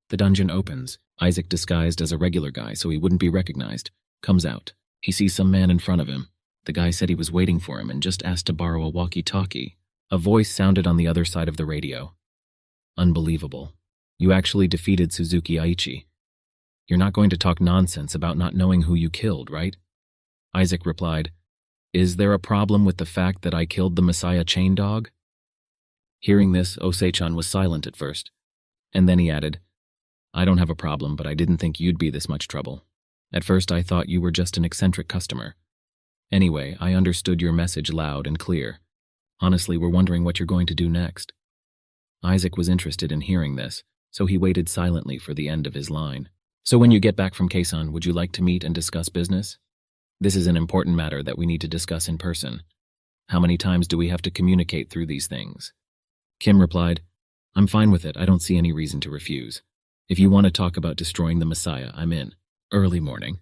The dungeon opens. Isaac, disguised as a regular guy so he wouldn't be recognized, comes out. He sees some man in front of him. The guy said he was waiting for him and just asked to borrow a walkie-talkie. A voice sounded on the other side of the radio. Unbelievable. You actually defeated Suzuki Aichi. You're not going to talk nonsense about not knowing who you killed, right? Isaac replied, Is there a problem with the fact that I killed the Messiah chain dog? Hearing this, Osei-chan was silent at first. And then he added, I don't have a problem, but I didn't think you'd be this much trouble. At first I thought you were just an eccentric customer. Anyway, I understood your message loud and clear. Honestly, we're wondering what you're going to do next. Isaac was interested in hearing this, so he waited silently for the end of his line. So when you get back from Quezon, would you like to meet and discuss business? This is an important matter that we need to discuss in person. How many times do we have to communicate through these things? Kim replied, I'm fine with it. I don't see any reason to refuse. If you want to talk about destroying the Messiah, I'm in. Early morning.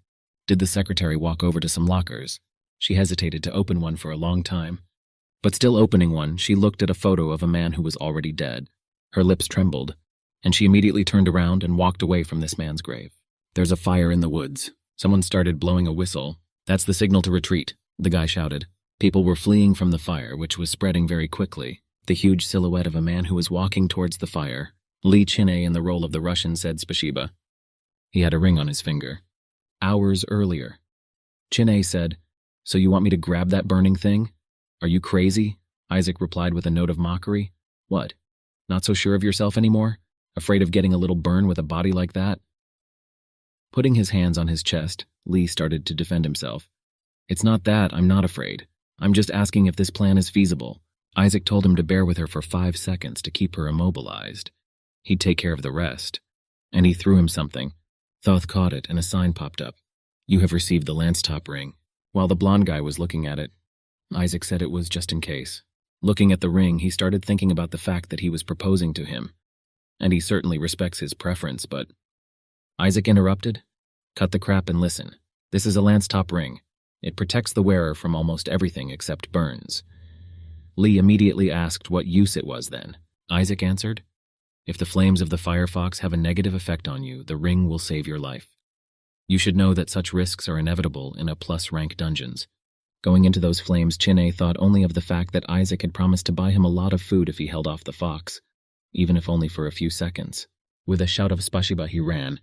Did the secretary walk over to some lockers? She hesitated to open one for a long time. But still opening one, she looked at a photo of a man who was already dead. Her lips trembled, and she immediately turned around and walked away from this man's grave. There's a fire in the woods. Someone started blowing a whistle. That's the signal to retreat, the guy shouted. People were fleeing from the fire, which was spreading very quickly. The huge silhouette of a man who was walking towards the fire. Li Chin'e, in the role of the Russian, said Spasiba. He had a ring on his finger. Hours earlier. Chin'e said, "So you want me to grab that burning thing? Are you crazy?" Isaac replied with a note of mockery. What? Not so sure of yourself anymore? Afraid of getting a little burn with a body like that? Putting his hands on his chest, Li started to defend himself. It's not that, I'm not afraid. I'm just asking if this plan is feasible. Isaac told him to bear with her for 5 seconds to keep her immobilized. He'd take care of the rest. And he threw him something. Thoth caught it and a sign popped up. You have received the lance top ring. While the blonde guy was looking at it, Isaac said it was just in case. Looking at the ring, he started thinking about the fact that he was proposing to him. And he certainly respects his preference, but... Isaac interrupted. Cut the crap and listen. This is a lance top ring. It protects the wearer from almost everything except burns. Lee immediately asked what use it was then. Isaac answered, if the flames of the firefox have a negative effect on you, the ring will save your life. You should know that such risks are inevitable in a plus-rank dungeons. Going into those flames, Chin'e thought only of the fact that Isaac had promised to buy him a lot of food if he held off the fox, even if only for a few seconds. With a shout of Spasiba, he ran.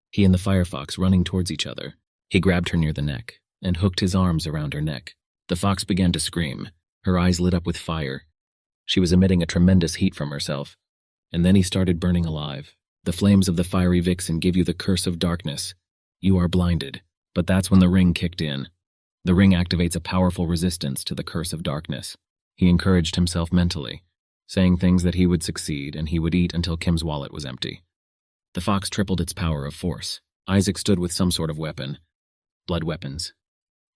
He and the firefox running towards each other. He grabbed her near the neck and hooked his arms around her neck. The fox began to scream. Her eyes lit up with fire. She was emitting a tremendous heat from herself. And then he started burning alive. The flames of the fiery vixen give you the curse of darkness. You are blinded. But that's when the ring kicked in. The ring activates a powerful resistance to the curse of darkness. He encouraged himself mentally, saying things that he would succeed and he would eat until Kim's wallet was empty. The fox tripled its power of force. Isaac stood with some sort of weapon. Blood weapons.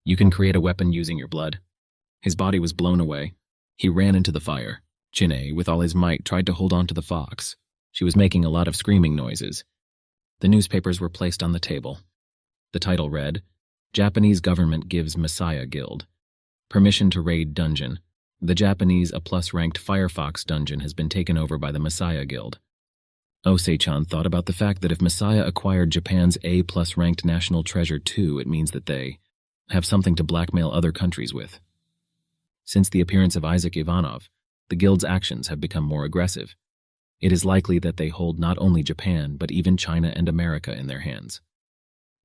You can create a weapon using your blood. His body was blown away. He ran into the fire. Chin'e, with all his might, tried to hold on to the fox. She was making a lot of screaming noises. The newspapers were placed on the table. The title read, Japanese Government Gives Messiah Guild. Permission to Raid Dungeon. The Japanese A+-ranked Firefox dungeon has been taken over by the Messiah Guild. Osei-chan thought about the fact that if Messiah acquired Japan's A+-ranked national treasure too, it means that they have something to blackmail other countries with. Since the appearance of Isaac Ivanov, the guild's actions have become more aggressive. It is likely that they hold not only Japan, but even China and America in their hands.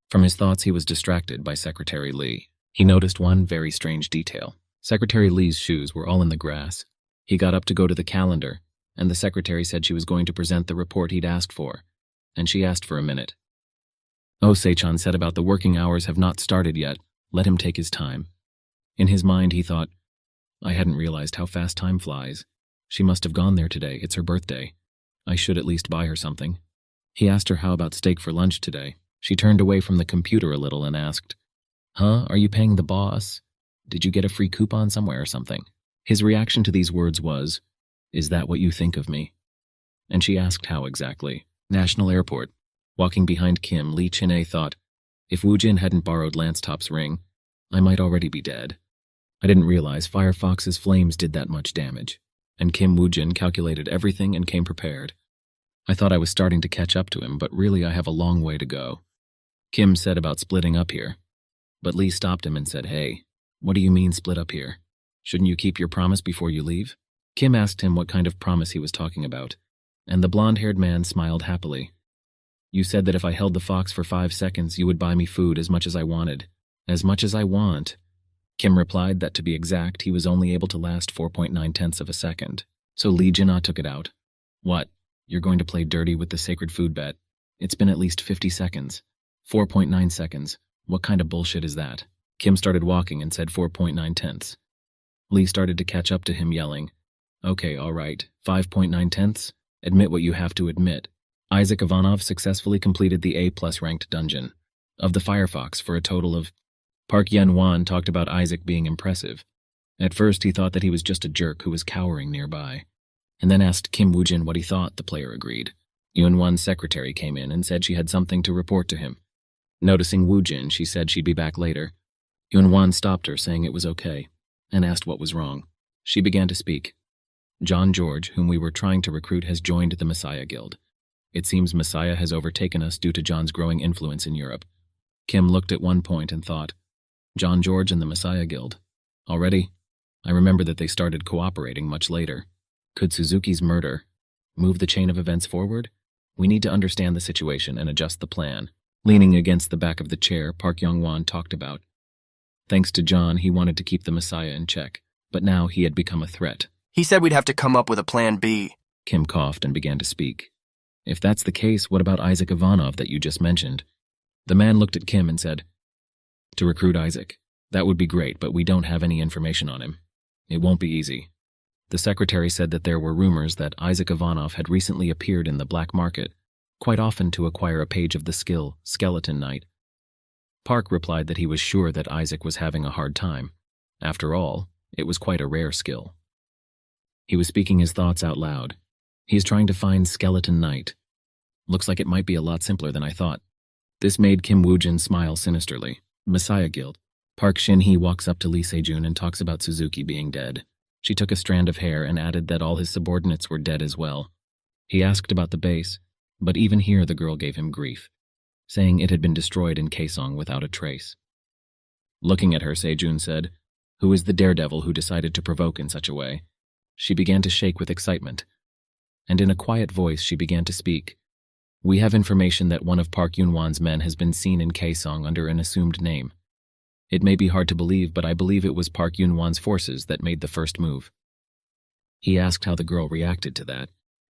From his thoughts, he was distracted by Secretary Lee. He noticed one very strange detail. Secretary Lee's shoes were all in the grass. He got up to go to the calendar, and the secretary said she was going to present the report he'd asked for, and she asked for a minute. Osei-chan said about the working hours have not started yet. Let him take his time. In his mind, he thought, I hadn't realized how fast time flies. She must have gone there today. It's her birthday. I should at least buy her something. He asked her how about steak for lunch today. She turned away from the computer a little and asked, Huh? Are you paying the boss? Did you get a free coupon somewhere or something? His reaction to these words was, Is that what you think of me? And she asked how exactly. National Airport. Walking behind Kim, Lee Chin'e thought, if Woojin hadn't borrowed Lance Top's ring, I might already be dead. I didn't realize Firefox's flames did that much damage, and Kim Woojin calculated everything and came prepared. I thought I was starting to catch up to him, but really I have a long way to go. Kim said about splitting up here, but Lee stopped him and said, Hey, what do you mean split up here? Shouldn't you keep your promise before you leave? Kim asked him what kind of promise he was talking about, and the blonde-haired man smiled happily. You said that if I held the fox for 5 seconds, you would buy me food as much as I wanted. As much as I want. Kim replied that to be exact, he was only able to last 4.9 of a second. So Lee Jin-ah took it out. What? You're going to play dirty with the sacred food bet? It's been at least 50 seconds. 4.9 seconds. What kind of bullshit is that? Kim started walking and said 4.9. Lee started to catch up to him, yelling, Okay, all right. 5.9. Admit what you have to admit. Isaac Ivanov successfully completed the A+-ranked dungeon of the Firefox for a total of... Park Yen-wan talked about Isaac being impressive. At first, he thought that he was just a jerk who was cowering nearby, and then asked Kim Woojin what he thought. The player agreed. Yunwan's secretary came in and said she had something to report to him. Noticing Wu Jin, she said she'd be back later. Yunwan stopped her, saying it was okay, and asked what was wrong. She began to speak. John George, whom we were trying to recruit, has joined the Messiah Guild. It seems Messiah has overtaken us due to John's growing influence in Europe. Kim looked at one point and thought, John George and the Messiah Guild. Already? I remember that they started cooperating much later. Could Suzuki's murder move the chain of events forward? We need to understand the situation and adjust the plan. Leaning against the back of the chair, Park Young-won talked about. Thanks to John, he wanted to keep the Messiah in check, but now he had become a threat. He said we'd have to come up with a plan B. Kim coughed and began to speak. If that's the case, what about Isaac Ivanov that you just mentioned? The man looked at Kim and said, To recruit Isaac. That would be great, but we don't have any information on him. It won't be easy. The secretary said that there were rumors that Isaac Ivanov had recently appeared in the black market, quite often to acquire a page of the skill Skeleton Knight. Park replied that he was sure that Isaac was having a hard time. After all, it was quite a rare skill. He was speaking his thoughts out loud. He is trying to find Skeleton Knight. Looks like it might be a lot simpler than I thought. This made Kim Woo-jin smile sinisterly. Messiah Guild. Park Shin-hee walks up to Lee Se-jun and talks about Suzuki being dead. She took a strand of hair and added that all his subordinates were dead as well. He asked about the base, but even here the girl gave him grief, saying it had been destroyed in Kaesong without a trace. Looking at her, Se-jun said, Who is the daredevil who decided to provoke in such a way? She began to shake with excitement, and in a quiet voice she began to speak. We have information that one of Park Yun-wan's men has been seen in Kaesong under an assumed name. It may be hard to believe, but I believe it was Park Yun-wan's forces that made the first move. He asked how the girl reacted to that.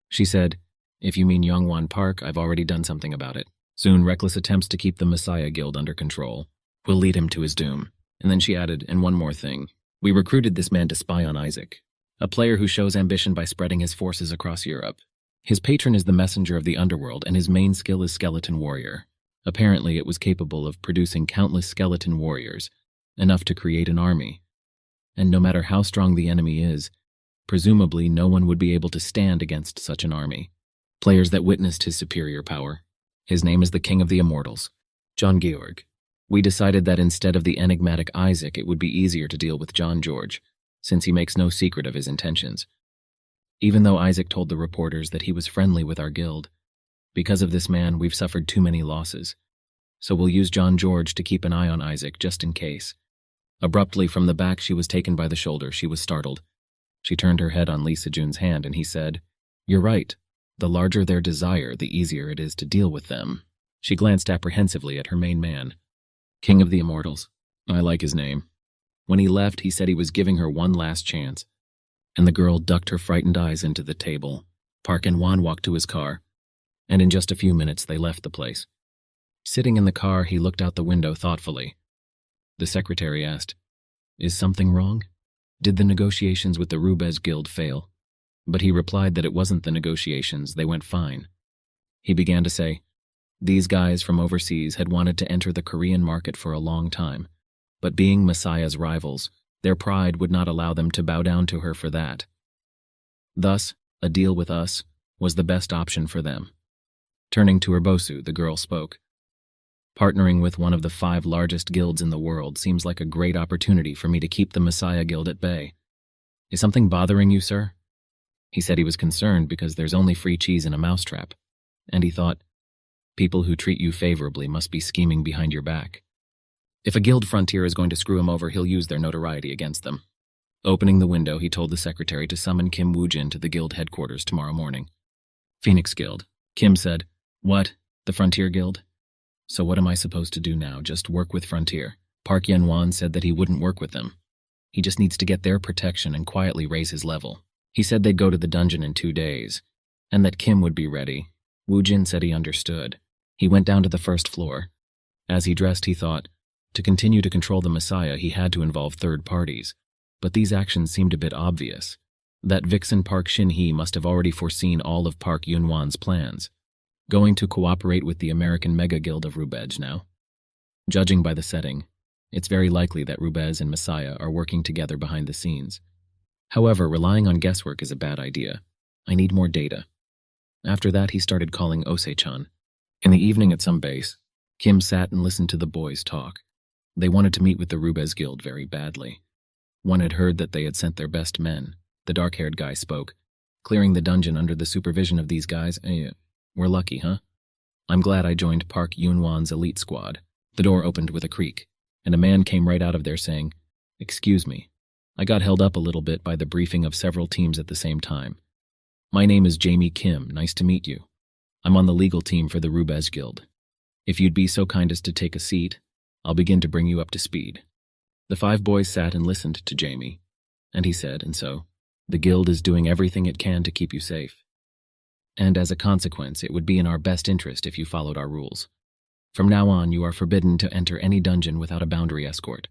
She said, If you mean Youngwon Park, I've already done something about it. Soon, reckless attempts to keep the Messiah Guild under control will lead him to his doom. And then she added, and one more thing. We recruited this man to spy on Isaac, a player who shows ambition by spreading his forces across Europe. His patron is the messenger of the underworld, and his main skill is skeleton warrior. Apparently, it was capable of producing countless skeleton warriors, enough to create an army. And no matter how strong the enemy is, presumably no one would be able to stand against such an army. Players that witnessed his superior power. His name is the King of the Immortals, John Georg. We decided that instead of the enigmatic Isaac, it would be easier to deal with John George, since he makes no secret of his intentions. Even though Isaac told the reporters that he was friendly with our guild, because of this man, we've suffered too many losses. So we'll use John George to keep an eye on Isaac, just in case. Abruptly, from the back, she was taken by the shoulder. She was startled. She turned her head on Lee Se-jun's hand, and he said, You're right. The larger their desire, the easier it is to deal with them. She glanced apprehensively at her main man. King of the Immortals. I like his name. When he left, he said he was giving her one last chance. And the girl ducked her frightened eyes into the table. Park In-wan walked to his car, and in just a few minutes they left the place. Sitting in the car, he looked out the window thoughtfully. The secretary asked, Is something wrong? Did the negotiations with the Rubez Guild fail? But he replied that it wasn't the negotiations, they went fine. He began to say, These guys from overseas had wanted to enter the Korean market for a long time, but being Messiah's rivals, their pride would not allow them to bow down to her for that. Thus, a deal with us was the best option for them. Turning to Urbosu, the girl spoke. Partnering with one of the 5 largest guilds in the world seems like a great opportunity for me to keep the Messiah Guild at bay. Is something bothering you, sir? He said he was concerned because there's only free cheese in a mousetrap, and he thought, people who treat you favorably must be scheming behind your back. If a guild frontier is going to screw him over, he'll use their notoriety against them. Opening the window, he told the secretary to summon Kim Woo-jin to the guild headquarters tomorrow morning. Phoenix Guild. Kim said, What? The Frontier Guild? So what am I supposed to do now? Just work with Frontier? Park Yen-wan said that he wouldn't work with them. He just needs to get their protection and quietly raise his level. He said they'd go to the dungeon in 2 days, and that Kim would be ready. Woo-jin said he understood. He went down to the first floor. As he dressed, he thought, to continue to control the Messiah, he had to involve third parties. But these actions seemed a bit obvious. That vixen Park Shin-hee must have already foreseen all of Park Yun-wan's plans. Going to cooperate with the American Mega Guild of Rubez now. Judging by the setting, it's very likely that Rubez and Messiah are working together behind the scenes. However, relying on guesswork is a bad idea. I need more data. After that, he started calling Osei-chan. In the evening at some base, Kim sat and listened to the boys talk. They wanted to meet with the Rubez Guild very badly. One had heard that they had sent their best men. The dark-haired guy spoke. Clearing the dungeon under the supervision of these guys, we're lucky, huh? I'm glad I joined Park Yun-wan's elite squad. The door opened with a creak, and a man came right out of there saying, "Excuse me. I got held up a little bit by the briefing of several teams at the same time. My name is Jamie Kim. Nice to meet you. I'm on the legal team for the Rubez Guild. If you'd be so kind as to take a seat, I'll begin to bring you up to speed." The 5 boys sat and listened to Jamie, and he said, "And so, the guild is doing everything it can to keep you safe. And as a consequence, it would be in our best interest if you followed our rules. From now on, you are forbidden to enter any dungeon without a boundary escort.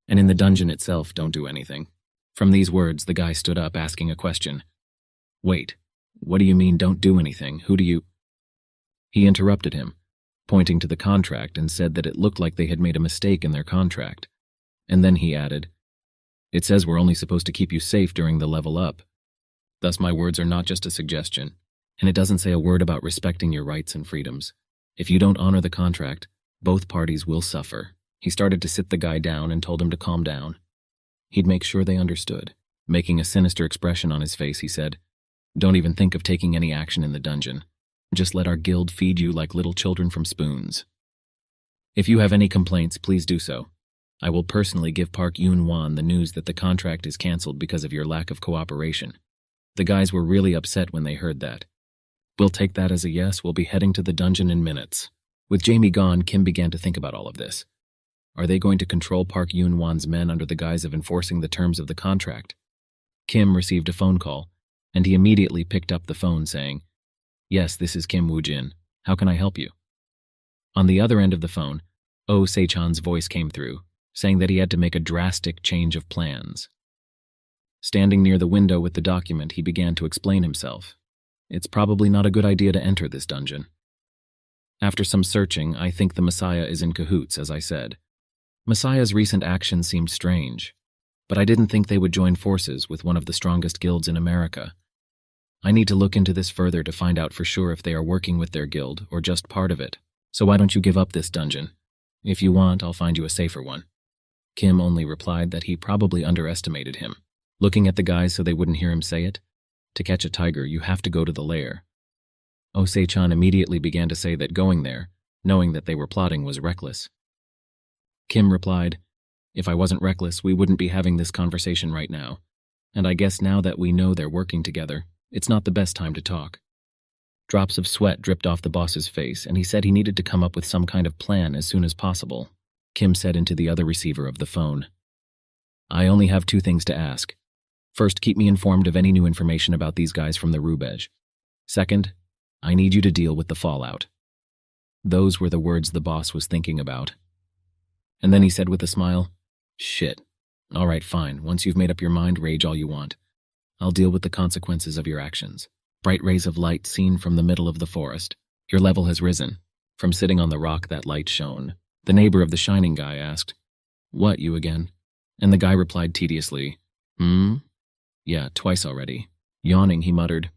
And in the dungeon itself, don't do anything." From these words, the guy stood up, asking a question. "Wait, what do you mean, don't do anything? Who do you—" He interrupted him, pointing to the contract, and said that it looked like they had made a mistake in their contract. And then he added, "It says we're only supposed to keep you safe during the level up. Thus my words are not just a suggestion, and it doesn't say a word about respecting your rights and freedoms. If you don't honor the contract, both parties will suffer." He started to sit the guy down and told him to calm down. He'd make sure they understood. Making a sinister expression on his face, he said, "Don't even think of taking any action in the dungeon. Just let our guild feed you like little children from spoons. If you have any complaints, please do so. I will personally give Park Yun-wan the news that the contract is cancelled because of your lack of cooperation." The guys were really upset when they heard that. "We'll take that as a yes. We'll be heading to the dungeon in minutes." With Jamie gone, Kim began to think about all of this. Are they going to control Park Yun-wan's men under the guise of enforcing the terms of the contract? Kim received a phone call, and he immediately picked up the phone saying, "Yes, this is Kim Woo-jin. How can I help you?" On the other end of the phone, Oh Se-chan's voice came through, saying that he had to make a drastic change of plans. Standing near the window with the document, he began to explain himself. "It's probably not a good idea to enter this dungeon. After some searching, I think the Messiah is in cahoots, as I said. Messiah's recent actions seemed strange, but I didn't think they would join forces with one of the strongest guilds in America. I need to look into this further to find out for sure if they are working with their guild or just part of it. So why don't you give up this dungeon? If you want, I'll find you a safer one." Kim only replied that he probably underestimated him. Looking at the guys so they wouldn't hear him say it, "To catch a tiger, you have to go to the lair." Oh Se-chan immediately began to say that going there, knowing that they were plotting, was reckless. Kim replied, "If I wasn't reckless, we wouldn't be having this conversation right now. And I guess now that we know they're working together, it's not the best time to talk." Drops of sweat dripped off the boss's face, and he said he needed to come up with some kind of plan as soon as possible. Kim said into the other receiver of the phone, "I only have 2 things to ask. First, keep me informed of any new information about these guys from the Rubej. Second, I need you to deal with the fallout." Those were the words the boss was thinking about. And then he said with a smile, "Shit. All right, fine. Once you've made up your mind, rage all you want. I'll deal with the consequences of your actions." Bright rays of light seen from the middle of the forest. "Your level has risen." From sitting on the rock, that light shone. The neighbor of the shining guy asked, "What, you again?" And the guy replied tediously, "Yeah, twice already." Yawning, he muttered,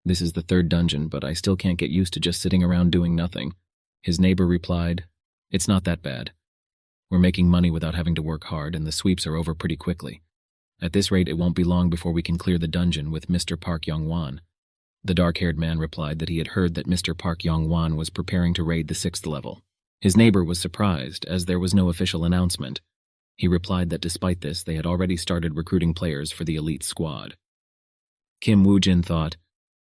"This is the 3rd dungeon, but I still can't get used to just sitting around doing nothing." His neighbor replied, "It's not that bad. We're making money without having to work hard, and the sweeps are over pretty quickly. At this rate, it won't be long before we can clear the dungeon with Mr. Park Yong-wan." The dark-haired man replied that he had heard that Mr. Park Yong-wan was preparing to raid the 6th level. His neighbor was surprised, as there was no official announcement. He replied that despite this, they had already started recruiting players for the elite squad. Kim Woo-jin thought,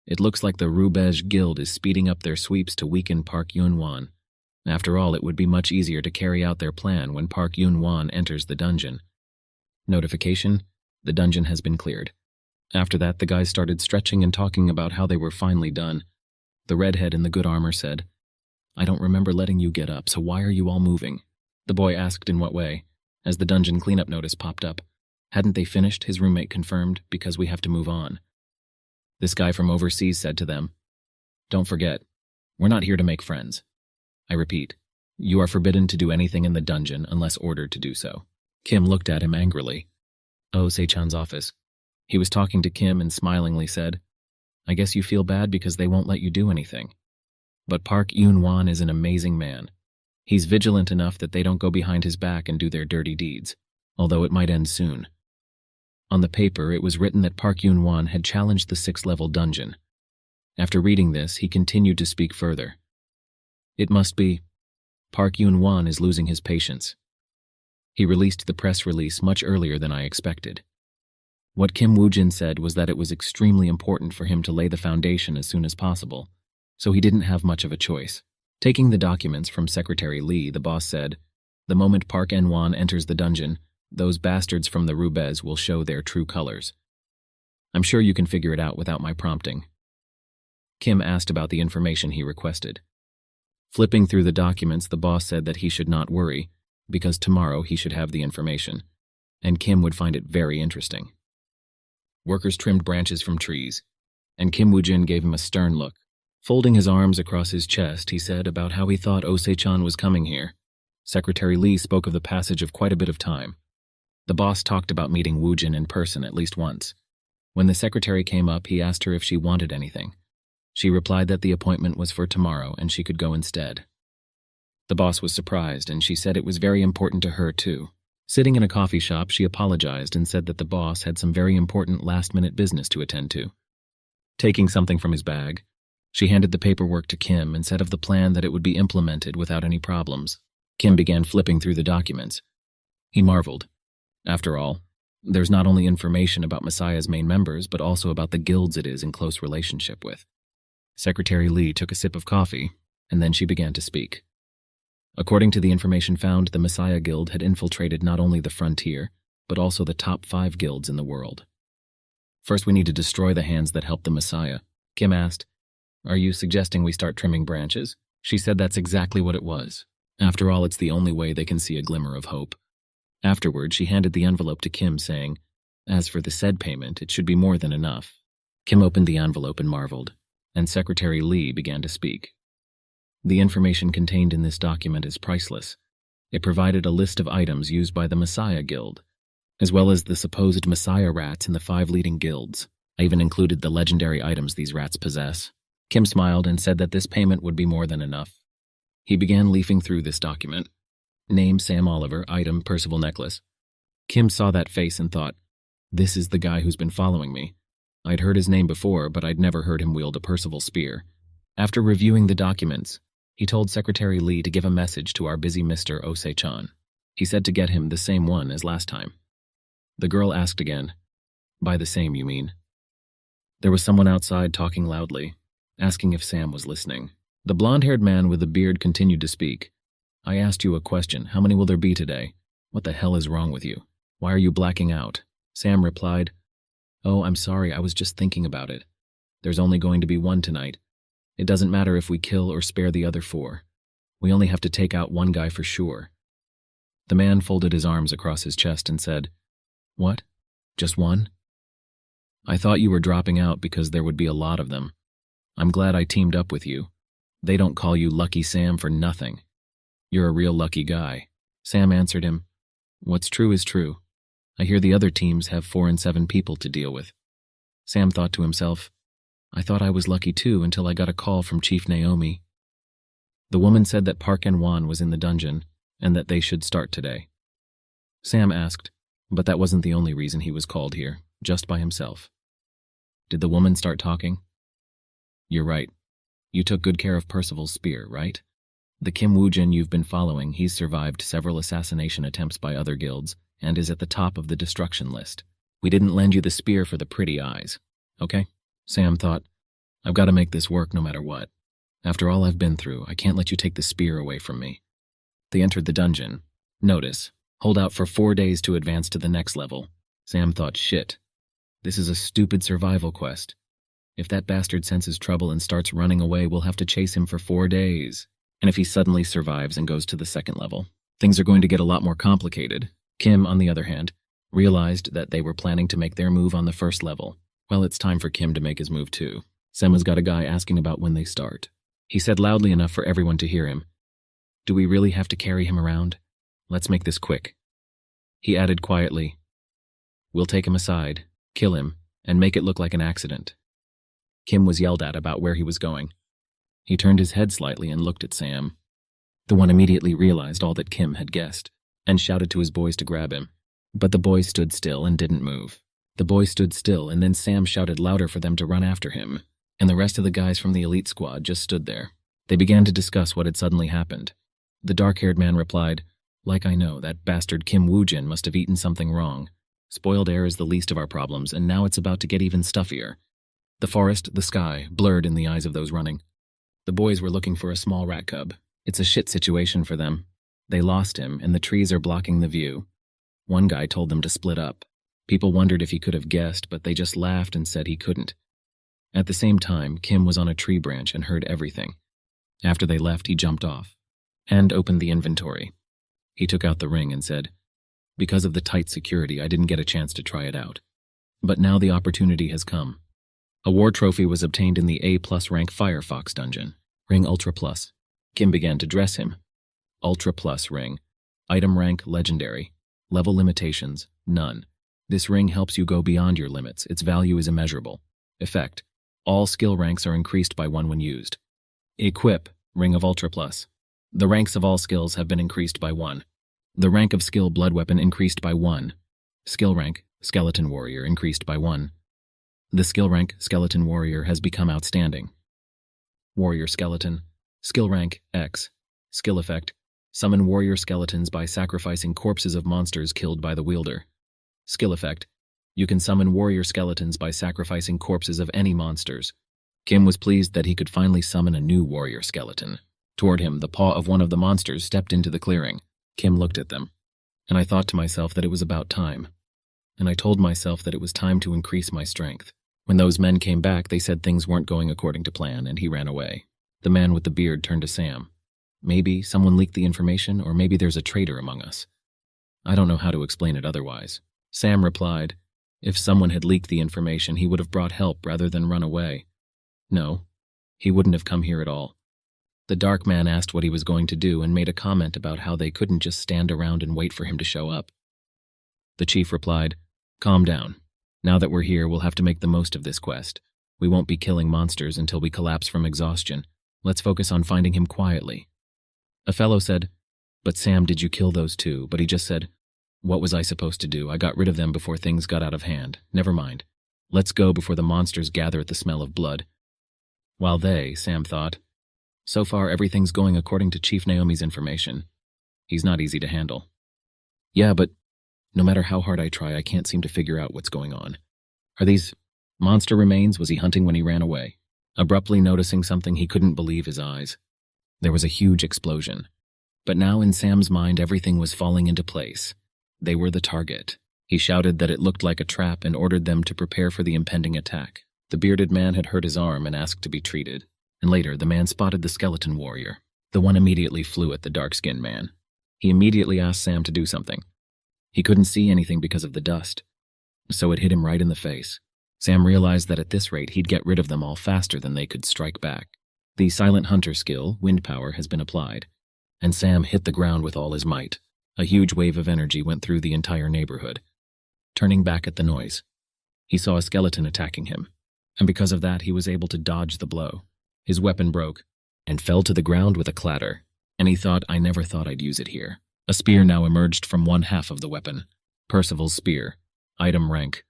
"It looks like the Rubej Guild is speeding up their sweeps to weaken Park Yun-wan. After all, it would be much easier to carry out their plan when Park Yun-wan enters the dungeon." Notification: the dungeon has been cleared. After that, the guys started stretching and talking about how they were finally done. The redhead in the good armor said, "I don't remember letting you get up, so why are you all moving?" The boy asked in what way, as the dungeon cleanup notice popped up. Hadn't they finished, his roommate confirmed, because we have to move on. This guy from overseas said to them, "Don't forget, we're not here to make friends. I repeat, you are forbidden to do anything in the dungeon unless ordered to do so." Kim looked at him angrily. Oh Se-chan's office. He was talking to Kim and smilingly said, I guess you feel bad because they won't let you do anything. But Park Yoon-won is an amazing man. He's vigilant enough that they don't go behind his back and do their dirty deeds, although it might end soon. On the paper, it was written that Park Yoon-won had challenged the 6th-level dungeon. After reading this, he continued to speak further. It must be. Park Yoon-won is losing his patience. He released the press release much earlier than I expected. What Kim Woo-jin said was that it was extremely important for him to lay the foundation as soon as possible, so he didn't have much of a choice. Taking the documents from Secretary Lee, the boss said, "The moment Park En-won enters the dungeon, those bastards from the Rubez will show their true colors. I'm sure you can figure it out without my prompting." Kim asked about the information he requested. Flipping through the documents, the boss said that he should not worry, because tomorrow he should have the information, and Kim would find it very interesting. Workers trimmed branches from trees, and Kim Woo-jin gave him a stern look. Folding his arms across his chest, he said about how he thought Ose-chan was coming here. Secretary Lee spoke of the passage of quite a bit of time. The boss talked about meeting Woo-jin in person at least once. When the secretary came up, he asked her if she wanted anything. She replied that the appointment was for tomorrow and she could go instead. The boss was surprised, and she said it was very important to her too. Sitting in a coffee shop, she apologized and said that the boss had some very important last-minute business to attend to. Taking something from his bag, she handed the paperwork to Kim and said of the plan that it would be implemented without any problems. Kim began flipping through the documents. He marveled. After all, there's not only information about Messiah's main members, but also about the guilds it is in close relationship with. Secretary Lee took a sip of coffee, and then she began to speak. According to the information found, the Messiah Guild had infiltrated not only the frontier, but also the top 5 guilds in the world. First, we need to destroy the hands that helped the Messiah. Kim asked, "Are you suggesting we start trimming branches?" She said that's exactly what it was. After all, it's the only way they can see a glimmer of hope. Afterward, she handed the envelope to Kim, saying, "As for the said payment, it should be more than enough." Kim opened the envelope and marveled, and Secretary Lee began to speak. The information contained in this document is priceless. It provided a list of items used by the Messiah Guild, as well as the supposed Messiah rats in the 5 leading guilds. I even included the legendary items these rats possess. Kim smiled and said that this payment would be more than enough. He began leafing through this document. Name Sam Oliver, item Percival necklace. Kim saw that face and thought, this is the guy who's been following me. I'd heard his name before, but I'd never heard him wield a Percival spear. After reviewing the documents, he told Secretary Lee to give a message to our busy Mr. Ose-chan. He said to get him the same one as last time. The girl asked again, "By the same, you mean?" There was someone outside talking loudly, asking if Sam was listening. The blonde-haired man with the beard continued to speak. "I asked you a question. How many will there be today? What the hell is wrong with you? Why are you blacking out?" Sam replied, "Oh, I'm sorry, I was just thinking about it. There's only going to be one tonight. It doesn't matter if we kill or spare the other 4. We only have to take out one guy for sure." The man folded his arms across his chest and said, "What? Just one? I thought you were dropping out because there would be a lot of them. I'm glad I teamed up with you. They don't call you Lucky Sam for nothing. You're a real lucky guy." Sam answered him, "What's true is true. I hear the other teams have 4 and 7 people to deal with." Sam thought to himself, I thought I was lucky too until I got a call from Chief Naomi. The woman said that Park En-won was in the dungeon and that they should start today. Sam asked, but that wasn't the only reason he was called here, just by himself. Did the woman start talking? "You're right. You took good care of Percival's spear, right? The Kim Woo-jin you've been following, he's survived several assassination attempts by other guilds and is at the top of the destruction list. We didn't lend you the spear for the pretty eyes, okay?" Sam thought, I've got to make this work no matter what. After all I've been through, I can't let you take the spear away from me. They entered the dungeon. Notice, hold out for 4 days to advance to the next level. Sam thought, shit. This is a stupid survival quest. If that bastard senses trouble and starts running away, we'll have to chase him for 4 days. And if he suddenly survives and goes to the second level, things are going to get a lot more complicated. Kim, on the other hand, realized that they were planning to make their move on the first level. Well, it's time for Kim to make his move too. Sema's got a guy asking about when they start. He said loudly enough for everyone to hear him, "Do we really have to carry him around? Let's make this quick." He added quietly, "We'll take him aside, kill him, and make it look like an accident." Kim was yelled at about where he was going. He turned his head slightly and looked at Sam. The one immediately realized all that Kim had guessed, and shouted to his boys to grab him. But the boys stood still and didn't move. The boys stood still, and then Sam shouted louder for them to run after him, and the rest of the guys from the elite squad just stood there. They began to discuss what had suddenly happened. The dark-haired man replied, "Like I know, that bastard Kim Woo-jin must have eaten something wrong. Spoiled air is the least of our problems, and now it's about to get even stuffier." The forest, the sky, blurred in the eyes of those running. The boys were looking for a small rat cub. It's a shit situation for them. They lost him, and the trees are blocking the view. One guy told them to split up. People wondered if he could have guessed, but they just laughed and said he couldn't. At the same time, Kim was on a tree branch and heard everything. After they left, he jumped off and opened the inventory. He took out the ring and said, "Because of the tight security, I didn't get a chance to try it out. But now the opportunity has come." A war trophy was obtained in the A+ rank Firefox dungeon. Ring Ultra Plus. Kim began to dress him. Ultra Plus ring. Item rank legendary. Level limitations none. This ring helps you go beyond your limits. Its value is immeasurable. Effect. All skill ranks are increased by 1 when used. Equip. Ring of Ultra Plus. The ranks of all skills have been increased by 1. The rank of skill Blood Weapon increased by 1. Skill rank Skeleton Warrior increased by 1. The skill rank Skeleton Warrior has become outstanding. Warrior Skeleton. Skill rank X. Skill effect. Summon warrior skeletons by sacrificing corpses of monsters killed by the wielder. Skill effect. You can summon warrior skeletons by sacrificing corpses of any monsters. Kim was pleased that he could finally summon a new warrior skeleton. Toward him, the paw of one of the monsters stepped into the clearing. Kim looked at them, and I thought to myself that it was about time. And I told myself that it was time to increase my strength. When those men came back, they said things weren't going according to plan, and he ran away. The man with the beard turned to Sam. Maybe someone leaked the information, or maybe there's a traitor among us. I don't know how to explain it otherwise. Sam replied, if someone had leaked the information, he would have brought help rather than run away. No, he wouldn't have come here at all. The dark man asked what he was going to do and made a comment about how they couldn't just stand around and wait for him to show up. The chief replied, calm down. Now that we're here, we'll have to make the most of this quest. We won't be killing monsters until we collapse from exhaustion. Let's focus on finding him quietly. A fellow said, but Sam, did you kill those two? But he just said, what was I supposed to do? I got rid of them before things got out of hand. Never mind. Let's go before the monsters gather at the smell of blood. While they, Sam thought, so far everything's going according to Chief Naomi's information. He's not easy to handle. Yeah, but no matter how hard I try, I can't seem to figure out what's going on. Are these monster remains? Was he hunting when he ran away? Abruptly noticing something, he couldn't believe his eyes. There was a huge explosion. But now in Sam's mind, everything was falling into place. They were the target. He shouted that it looked like a trap and ordered them to prepare for the impending attack. The bearded man had hurt his arm and asked to be treated. And later, the man spotted the skeleton warrior. The one immediately flew at the dark-skinned man. He immediately asked Sam to do something. He couldn't see anything because of the dust, so it hit him right in the face. Sam realized that at this rate, he'd get rid of them all faster than they could strike back. The silent hunter skill, wind power, has been applied, and Sam hit the ground with all his might. A huge wave of energy went through the entire neighborhood. Turning back at the noise, he saw a skeleton attacking him, and because of that, he was able to dodge the blow. His weapon broke and fell to the ground with a clatter, and he thought, I never thought I'd use it here. A spear now emerged from one half of the weapon. Percival's spear. Item rank.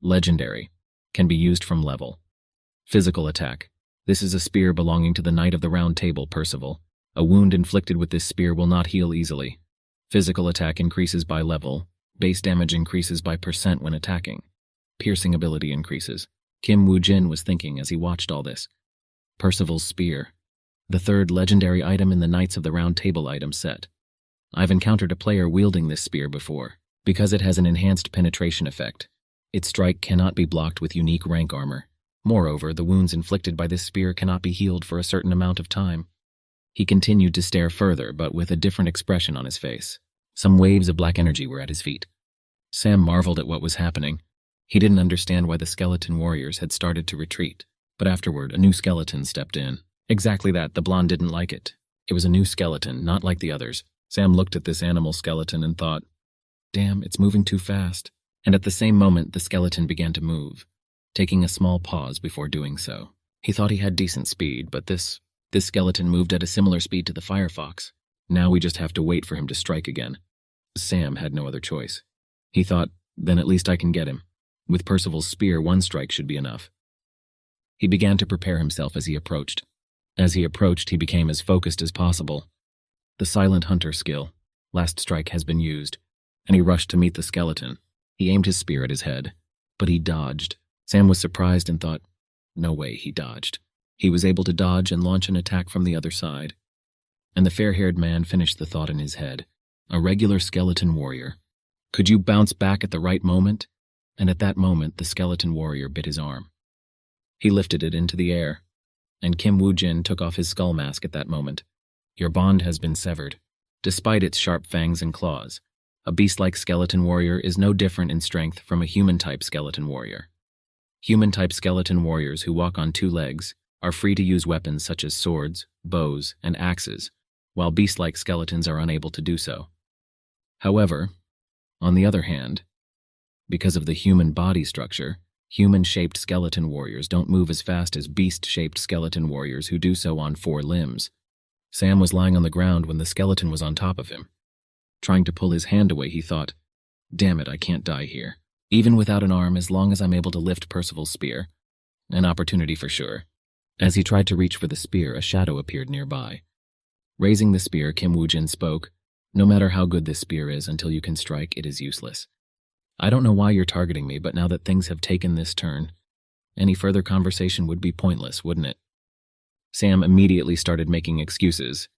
Legendary. Can be used from level. Physical attack. This is a spear belonging to the Knight of the Round Table, Percival. A wound inflicted with this spear will not heal easily. Physical attack increases by level. Base damage increases by % when attacking. Piercing ability increases. Kim Woo-jin was thinking as he watched all this. Percival's spear. The third legendary item in the Knights of the Round Table item set. I've encountered a player wielding this spear before, because it has an enhanced penetration effect. Its strike cannot be blocked with unique rank armor. Moreover, the wounds inflicted by this spear cannot be healed for a certain amount of time. He continued to stare further, but with a different expression on his face. Some waves of black energy were at his feet. Sam marveled at what was happening. He didn't understand why the skeleton warriors had started to retreat, but afterward, a new skeleton stepped in. Exactly that, the blonde didn't like it. It was a new skeleton, not like the others. Sam looked at this animal skeleton and thought, damn, it's moving too fast. And at the same moment, the skeleton began to move, taking a small pause before doing so. He thought he had decent speed, but this skeleton moved at a similar speed to the Firefox. Now we just have to wait for him to strike again. Sam had no other choice. He thought, then at least I can get him. With Percival's spear, one strike should be enough. He began to prepare himself as he approached. As he approached, he became as focused as possible. The silent hunter skill, last strike has been used, and he rushed to meet the skeleton. He aimed his spear at his head, but he dodged. Sam was surprised and thought, no way, he dodged. He was able to dodge and launch an attack from the other side. And the fair-haired man finished the thought in his head. A regular skeleton warrior. Could you bounce back at the right moment? And at that moment, the skeleton warrior bit his arm. He lifted it into the air, and Kim Woo-jin took off his skull mask at that moment. Your bond has been severed. Despite its sharp fangs and claws, a beast-like skeleton warrior is no different in strength from a human-type skeleton warrior. Human-type skeleton warriors who walk on two legs are free to use weapons such as swords, bows, and axes, while beast-like skeletons are unable to do so. However, on the other hand, because of the human body structure, human-shaped skeleton warriors don't move as fast as beast-shaped skeleton warriors who do so on 4 limbs. Sam was lying on the ground when the skeleton was on top of him. Trying to pull his hand away, he thought, damn it, I can't die here. Even without an arm, as long as I'm able to lift Percival's spear. An opportunity for sure. As he tried to reach for the spear, a shadow appeared nearby. Raising the spear, Kim Woo-jin spoke, no matter how good this spear is, until you can strike, it is useless. I don't know why you're targeting me, but now that things have taken this turn, any further conversation would be pointless, wouldn't it? Sam immediately started making excuses.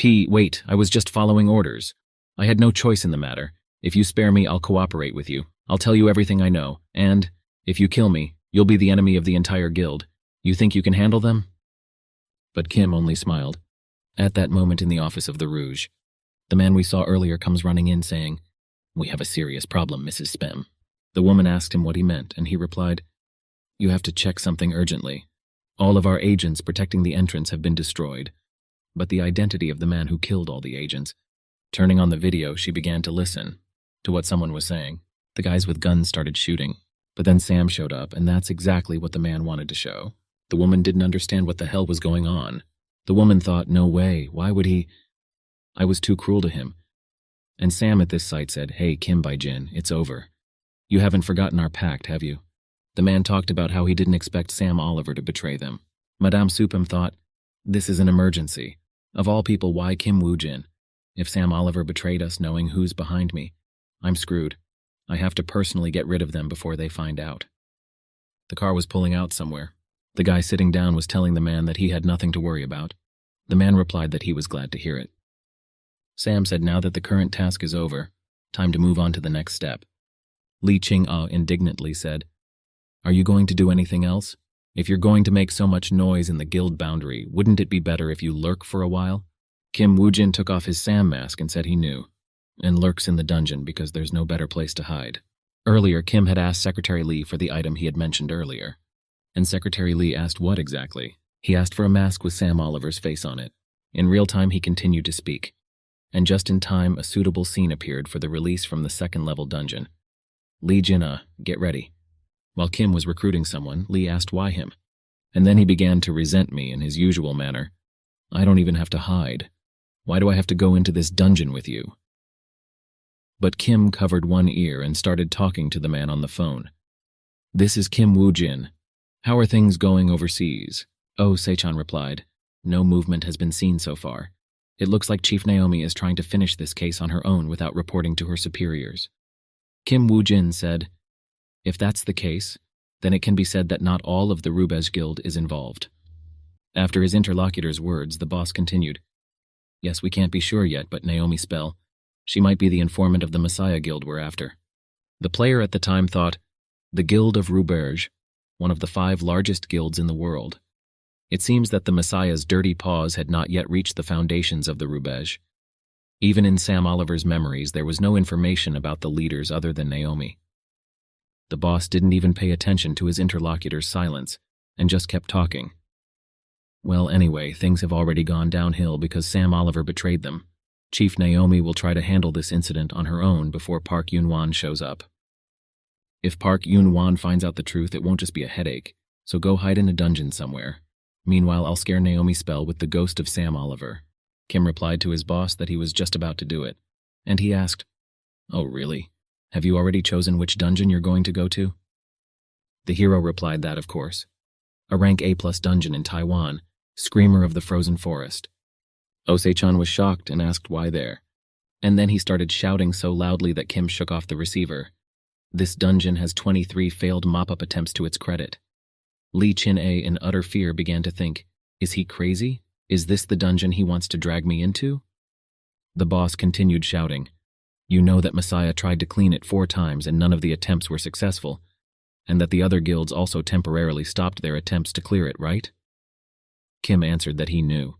Wait, I was just following orders. I had no choice in the matter. If you spare me, I'll cooperate with you. I'll tell you everything I know, and, if you kill me, you'll be the enemy of the entire guild. You think you can handle them? But Kim only smiled. At that moment in the office of the Rouge, the man we saw earlier comes running in saying, "We have a serious problem, Mrs. Spem." The woman asked him what he meant, and he replied, "You have to check something urgently. All of our agents protecting the entrance have been destroyed, but the identity of the man who killed all the agents." Turning on the video, she began to listen to what someone was saying. The guys with guns started shooting, but then Sam showed up, and that's exactly what the man wanted to show. The woman didn't understand what the hell was going on. The woman thought, no way, why would he? I was too cruel to him. And Sam at this sight said, "Hey, Kim Baijin, it's over. You haven't forgotten our pact, have you?" The man talked about how he didn't expect Sam Oliver to betray them. Madame Supam thought, this is an emergency. Of all people, why Kim Woo-jin? If Sam Oliver betrayed us knowing who's behind me, I'm screwed. I have to personally get rid of them before they find out. The car was pulling out somewhere. The guy sitting down was telling the man that he had nothing to worry about. The man replied that he was glad to hear it. Sam said now that the current task is over, time to move on to the next step. Li Ching-ah indignantly said, "Are you going to do anything else? If you're going to make so much noise in the guild boundary, wouldn't it be better if you lurk for a while?" Kim Woo-jin took off his Sam mask and said he knew, and lurks in the dungeon because there's no better place to hide. Earlier, Kim had asked Secretary Lee for the item he had mentioned earlier. And Secretary Lee asked what exactly? He asked for a mask with Sam Oliver's face on it. In real time, he continued to speak. And just in time, a suitable scene appeared for the release from the second-level dungeon. "Lee Jin-ah, get ready." While Kim was recruiting someone, Lee asked why him. And then he began to resent me in his usual manner. "I don't even have to hide. Why do I have to go into this dungeon with you?" But Kim covered one ear and started talking to the man on the phone. "This is Kim Woo-jin. How are things going overseas?" "Oh," Seichan replied. "No movement has been seen so far. It looks like Chief Naomi is trying to finish this case on her own without reporting to her superiors." Kim Woo-jin said, "If that's the case, then it can be said that not all of the Rubej Guild is involved." After his interlocutor's words, the boss continued, "Yes, we can't be sure yet, but Naomi Spell, she might be the informant of the Messiah Guild we're after." The player at the time thought, the Guild of Rubej, one of the 5 largest guilds in the world. It seems that the Messiah's dirty paws had not yet reached the foundations of the Rubej. Even in Sam Oliver's memories, there was no information about the leaders other than Naomi. The boss didn't even pay attention to his interlocutor's silence, and just kept talking. "Well, anyway, things have already gone downhill because Sam Oliver betrayed them. Chief Naomi will try to handle this incident on her own before Park Yun-wan shows up. If Park Yun-wan finds out the truth, it won't just be a headache, so go hide in a dungeon somewhere. Meanwhile, I'll scare Naomi's spell with the ghost of Sam Oliver. Kim replied to his boss that he was just about to do it. And he asked, "Oh, really? Have you already chosen which dungeon you're going to go to?" The hero replied that, of course. A rank A+ dungeon in Taiwan, Screamer of the Frozen Forest. Osei-chan was shocked and asked why there. And then he started shouting so loudly that Kim shook off the receiver. This dungeon has 23 failed mop-up attempts to its credit. Lee Chin-a, in utter fear, began to think, is he crazy? Is this the dungeon he wants to drag me into? The boss continued shouting, "You know that Messiah tried to clean it 4 times and none of the attempts were successful, and that the other guilds also temporarily stopped their attempts to clear it, right?" Kim answered that he knew.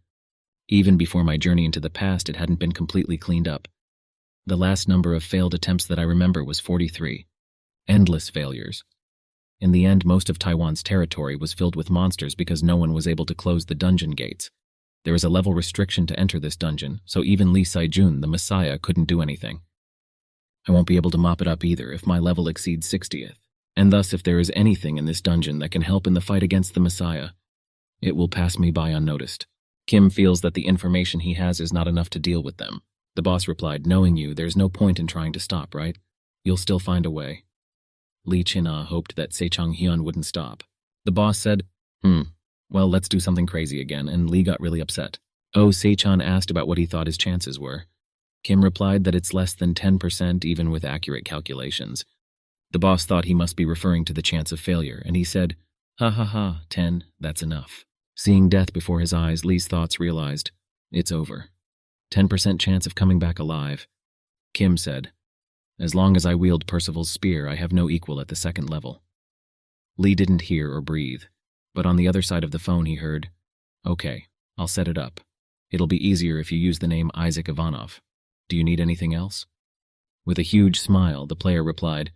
Even before my journey into the past, it hadn't been completely cleaned up. The last number of failed attempts that I remember was 43. Endless failures. In the end, most of Taiwan's territory was filled with monsters because no one was able to close the dungeon gates. There is a level restriction to enter this dungeon, so even Lee Sai-jun, the Messiah, couldn't do anything. I won't be able to mop it up either if my level exceeds 60th, and thus if there is anything in this dungeon that can help in the fight against the Messiah, it will pass me by unnoticed. Kim feels that the information he has is not enough to deal with them. The boss replied, "Knowing you, there's no point in trying to stop, right? You'll still find a way." Lee Chin-a hoped that Se Chang-hyun wouldn't stop. The boss said, Well, let's do something crazy again, and Lee got really upset. Se-chan asked about what he thought his chances were. Kim replied that it's less than 10% even with accurate calculations. The boss thought he must be referring to the chance of failure, and he said, "Ha ha ha, 10, that's enough." Seeing death before his eyes, Lee's thoughts realized, it's over. 10% chance of coming back alive. Kim said, "As long as I wield Percival's spear, I have no equal at the 2nd level." Lee didn't hear or breathe, but on the other side of the phone he heard, "Okay, I'll set it up. It'll be easier if you use the name Isaac Ivanov. Do you need anything else?" With a huge smile, the player replied,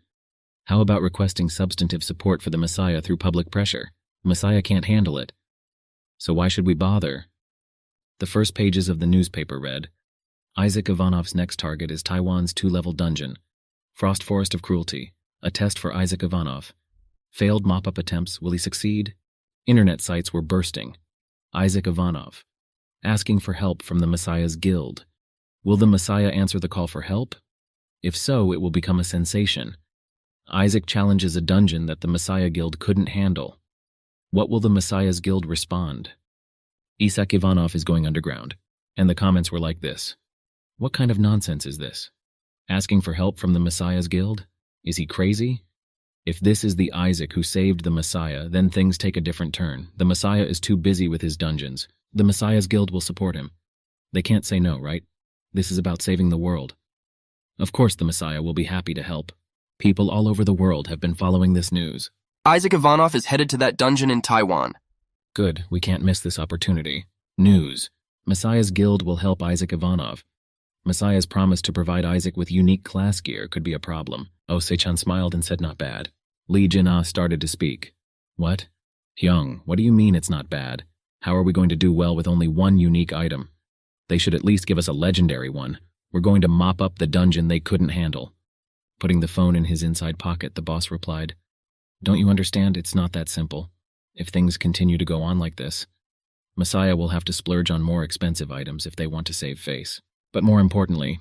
"How about requesting substantive support for the Messiah through public pressure? Messiah can't handle it. So why should we bother?" The first pages of the newspaper read, "Isaac Ivanov's next target is Taiwan's 2-level dungeon. Frost Forest of Cruelty. A test for Isaac Ivanov. Failed mop-up attempts. Will he succeed?" Internet sites were bursting. Isaac Ivanov. Asking for help from the Messiah's guild. Will the Messiah answer the call for help? If so, it will become a sensation. Isaac challenges a dungeon that the Messiah guild couldn't handle. What will the Messiah's guild respond? Isaac Ivanov is going underground. And the comments were like this. What kind of nonsense is this? Asking for help from the Messiah's guild? Is he crazy? If this is the Isaac who saved the Messiah, then things take a different turn. The Messiah is too busy with his dungeons. The Messiah's guild will support him. They can't say no, right? This is about saving the world. Of course the Messiah will be happy to help. People all over the world have been following this news. Isaac Ivanov is headed to that dungeon in Taiwan. Good, we can't miss this opportunity. News. Messiah's guild will help Isaac Ivanov. Messiah's promise to provide Isaac with unique class gear could be a problem. Se-chan smiled and said not bad. Lee Jin-ah started to speak. What? Hyung, what do you mean it's not bad? How are we going to do well with only one unique item? They should at least give us a legendary one. We're going to mop up the dungeon they couldn't handle. Putting the phone in his inside pocket, the boss replied, Don't you understand? It's not that simple. If things continue to go on like this, Messiah will have to splurge on more expensive items if they want to save face. But more importantly,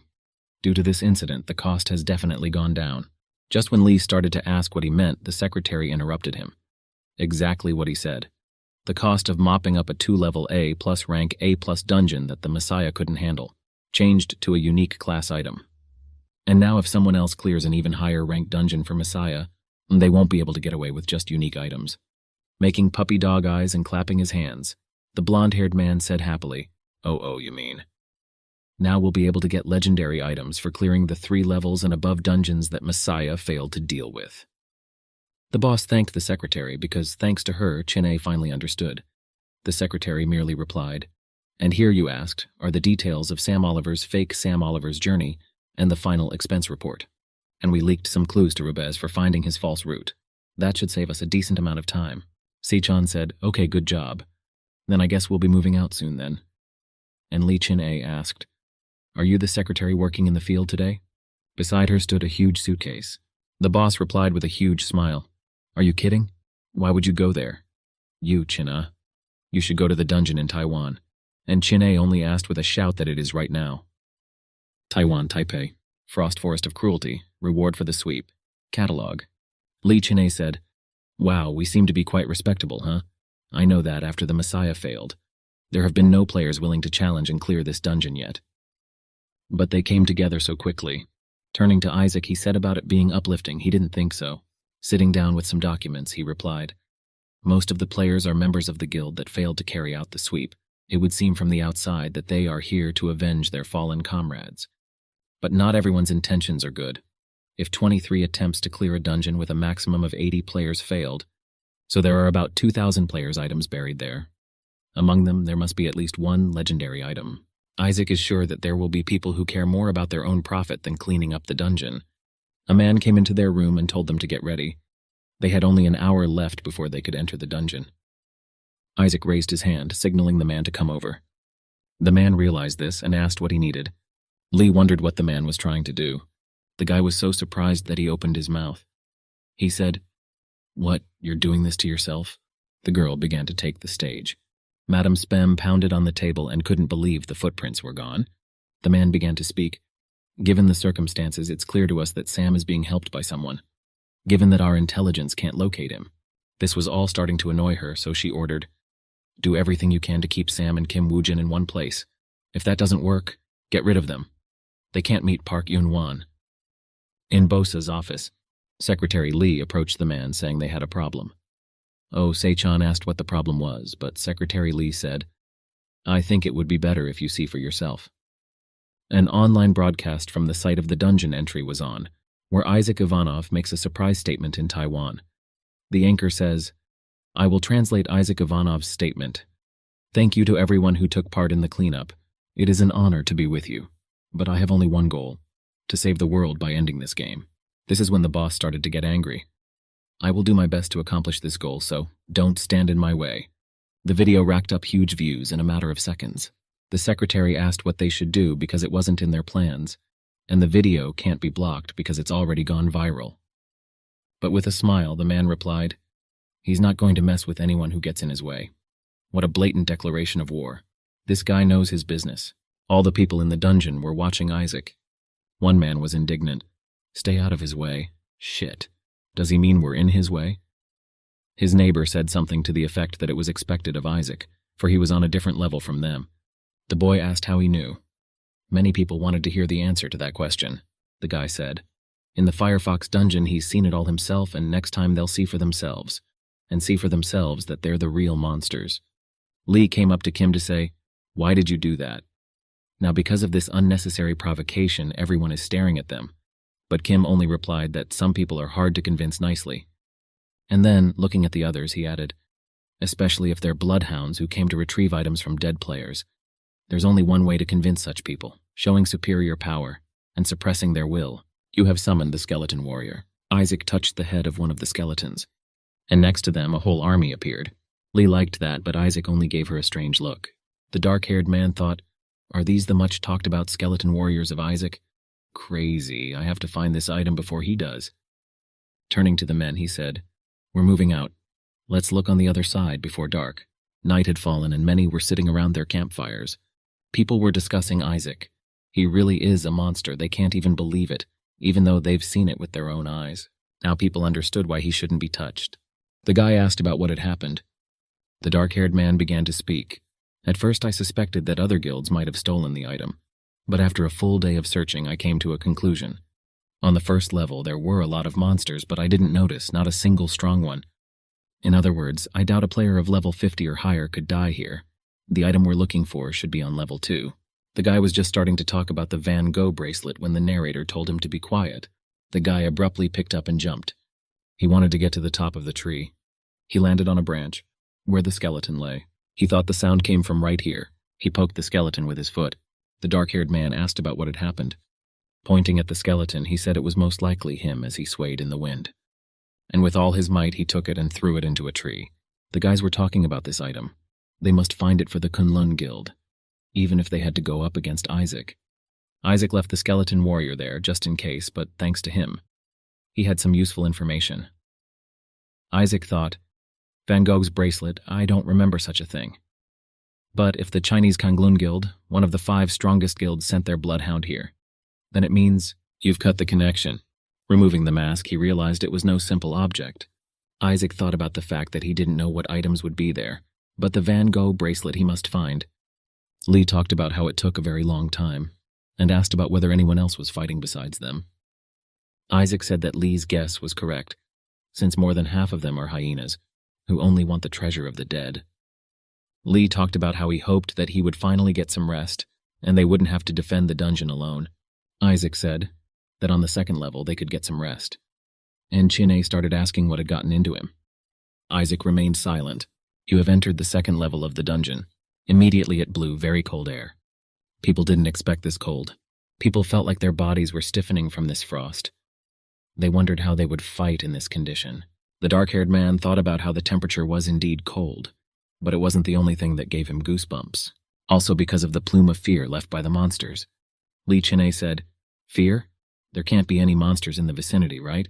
due to this incident, the cost has definitely gone down. Just when Lee started to ask what he meant, the secretary interrupted him. Exactly what he said. The cost of mopping up a 2-level A+ rank A+ dungeon that the Messiah couldn't handle, changed to a unique class item. And now if someone else clears an even higher ranked dungeon for Messiah, they won't be able to get away with just unique items. Making puppy dog eyes and clapping his hands, the blonde-haired man said happily, Oh, you mean? Now we'll be able to get legendary items for clearing the 3 levels and above dungeons that Messiah failed to deal with. The boss thanked the secretary because, thanks to her, Chin-a finally understood. The secretary merely replied, And here, you asked, are the details of Sam Oliver's fake Sam Oliver's journey and the final expense report. And we leaked some clues to Rubez for finding his false route. That should save us a decent amount of time. Si-chan said, Okay, good job. Then I guess we'll be moving out soon then. And Lee Chin-a asked, Are you the secretary working in the field today? Beside her stood a huge suitcase. The boss replied with a huge smile. Are you kidding? Why would you go there? You, Chin-a. You should go to the dungeon in Taiwan. And Chin-A only asked with a shout that it is right now. Taiwan, Taipei. Frost Forest of Cruelty. Reward for the sweep. Catalog. Li Chin-A said, "Wow, we seem to be quite respectable, huh? I know that after the Messiah failed. There have been no players willing to challenge and clear this dungeon yet." But they came together so quickly. Turning to Isaac, he said about it being uplifting. He didn't think so. Sitting down with some documents, he replied, "Most of the players are members of the guild that failed to carry out the sweep. It would seem from the outside that they are here to avenge their fallen comrades. But not everyone's intentions are good. If 23 attempts to clear a dungeon with a maximum of 80 players failed, so there are about 2,000 players' items buried there. Among them, there must be at least one legendary item. Isaac is sure that there will be people who care more about their own profit than cleaning up the dungeon." A man came into their room and told them to get ready. They had only an hour left before they could enter the dungeon. Isaac raised his hand, signaling the man to come over. The man realized this and asked what he needed. Lee wondered what the man was trying to do. The guy was so surprised that he opened his mouth. He said, "What, you're doing this to yourself?" The girl began to take the stage. Madame Spem pounded on the table and couldn't believe the footprints were gone. The man began to speak. "Given the circumstances, it's clear to us that Sam is being helped by someone. Given that our intelligence can't locate him." This was all starting to annoy her, so she ordered, "Do everything you can to keep Sam and Kim Woojin in one place. If that doesn't work, get rid of them. They can't meet Park Yun-Wan." In Bosa's office, Secretary Lee approached the man saying they had a problem. Oh, Sei-chan asked what the problem was, but Secretary Lee said, "I think it would be better if you see for yourself." An online broadcast from the site of the dungeon entry was on, where Isaac Ivanov makes a surprise statement in Taiwan. The anchor says, "I will translate Isaac Ivanov's statement. Thank you to everyone who took part in the cleanup. It is an honor to be with you. But I have only one goal, to save the world by ending this game." This is when the boss started to get angry. "I will do my best to accomplish this goal, so don't stand in my way." The video racked up huge views in a matter of seconds. The secretary asked what they should do because it wasn't in their plans, and the video can't be blocked because it's already gone viral. But with a smile, the man replied, "He's not going to mess with anyone who gets in his way." What a blatant declaration of war. This guy knows his business. All the people in the dungeon were watching Isaac. One man was indignant. "Stay out of his way. Shit. Does he mean we're in his way?" His neighbor said something to the effect that it was expected of Isaac, for he was on a different level from them. The boy asked how he knew. Many people wanted to hear the answer to that question, the guy said. In the Firefox dungeon, he's seen it all himself, and next time they'll see for themselves, and see for themselves that they're the real monsters. Lee came up to Kim to say, "Why did you do that?" Now, because of this unnecessary provocation, everyone is staring at them. But Kim only replied that some people are hard to convince nicely. And then, looking at the others, he added, "Especially if they're bloodhounds who came to retrieve items from dead players. There's only one way to convince such people, showing superior power and suppressing their will. You have summoned the skeleton warrior." Isaac touched the head of one of the skeletons, and next to them a whole army appeared. Lee liked that, but Isaac only gave her a strange look. The dark-haired man thought, "Are these the much-talked-about skeleton warriors of Isaac? Crazy, I have to find this item before he does." Turning to the men, he said, "We're moving out. Let's look on the other side before dark." Night had fallen, and many were sitting around their campfires. People were discussing Isaac. He really is a monster. They can't even believe it, even though they've seen it with their own eyes. Now people understood why he shouldn't be touched. The guy asked about what had happened. The dark-haired man began to speak. At first I suspected that other guilds might have stolen the item, but after a full day of searching I came to a conclusion. On the first level there were a lot of monsters, but I didn't notice, not a single strong one. In other words, I doubt a player of level 50 or higher could die here. The item we're looking for should be on level 2. The guy was just starting to talk about the Van Gogh bracelet when the narrator told him to be quiet. The guy abruptly picked up and jumped. He wanted to get to the top of the tree. He landed on a branch, where the skeleton lay. He thought the sound came from right here. He poked the skeleton with his foot. The dark-haired man asked about what had happened. Pointing at the skeleton, he said it was most likely him as he swayed in the wind. And with all his might, he took it and threw it into a tree. The guys were talking about this item. They must find it for the Kunlun Guild, even if they had to go up against Isaac. Isaac left the skeleton warrior there, just in case, but thanks to him, he had some useful information. Isaac thought, Van Gogh's bracelet, I don't remember such a thing. But if the Chinese Kangloon Guild, one of the 5 strongest guilds, sent their bloodhound here, then it means you've cut the connection. Removing the mask, he realized it was no simple object. Isaac thought about the fact that he didn't know what items would be there, but the Van Gogh bracelet he must find. Lee talked about how it took a very long time, and asked about whether anyone else was fighting besides them. Isaac said that Lee's guess was correct, since more than half of them are hyenas, who only want the treasure of the dead. Lee talked about how he hoped that he would finally get some rest, and they wouldn't have to defend the dungeon alone. Isaac said that on the 2nd level they could get some rest, and Chin'e started asking what had gotten into him. Isaac remained silent. You have entered the 2nd level of the dungeon. Immediately it blew very cold air. People didn't expect this cold. People felt like their bodies were stiffening from this frost. They wondered how they would fight in this condition. The dark-haired man thought about how the temperature was indeed cold, but it wasn't the only thing that gave him goosebumps. Also because of the plume of fear left by the monsters. Lee Chin'e said, "Fear? There can't be any monsters in the vicinity, right?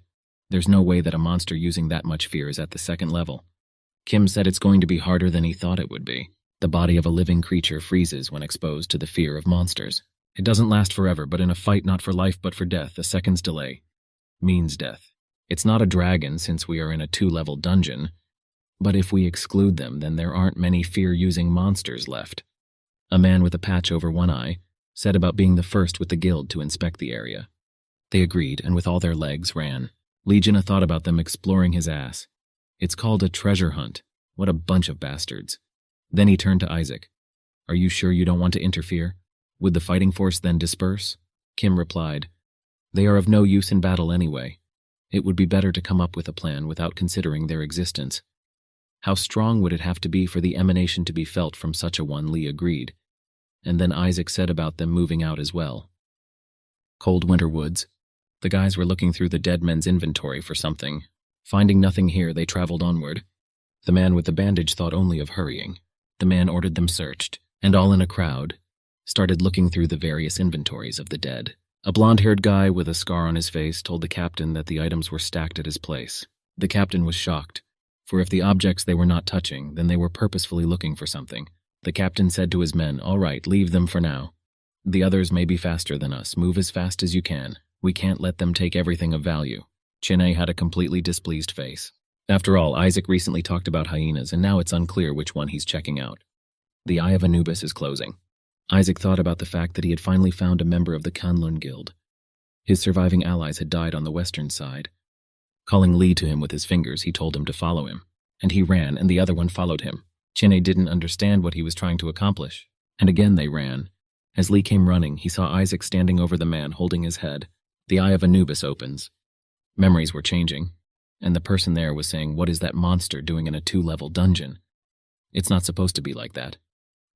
There's no way that a monster using that much fear is at the 2nd level." Kim said it's going to be harder than he thought it would be. The body of a living creature freezes when exposed to the fear of monsters. It doesn't last forever, but in a fight not for life but for death, a second's delay means death. It's not a dragon since we are in a 2-level dungeon, but if we exclude them, then there aren't many fear-using monsters left. A man with a patch over one eye said about being the first with the guild to inspect the area. They agreed, and with all their legs ran. Legiona thought about them exploring his ass. It's called a treasure hunt. What a bunch of bastards. Then he turned to Isaac. Are you sure you don't want to interfere? Would the fighting force then disperse? Kim replied, they are of no use in battle anyway. It would be better to come up with a plan without considering their existence. How strong would it have to be for the emanation to be felt from such a one? Lee agreed. And then Isaac said about them moving out as well. Cold winter woods. The guys were looking through the dead men's inventory for something. Finding nothing here, they traveled onward. The man with the bandage thought only of hurrying. The man ordered them searched, and all in a crowd, started looking through the various inventories of the dead. A blonde-haired guy with a scar on his face told the captain that the items were stacked at his place. The captain was shocked, for if the objects they were not touching, then they were purposefully looking for something. The captain said to his men, all right, leave them for now. The others may be faster than us. Move as fast as you can. We can't let them take everything of value. Chin'e had a completely displeased face. After all, Isaac recently talked about hyenas, and now it's unclear which one he's checking out. The Eye of Anubis is closing. Isaac thought about the fact that he had finally found a member of the Kanlun Guild. His surviving allies had died on the western side. Calling Lee to him with his fingers, he told him to follow him, and he ran, and the other one followed him. Chin'e didn't understand what he was trying to accomplish, and again they ran. As Lee came running, he saw Isaac standing over the man holding his head. The Eye of Anubis opens. Memories were changing, and the person there was saying, what is that monster doing in a 2-level dungeon? It's not supposed to be like that.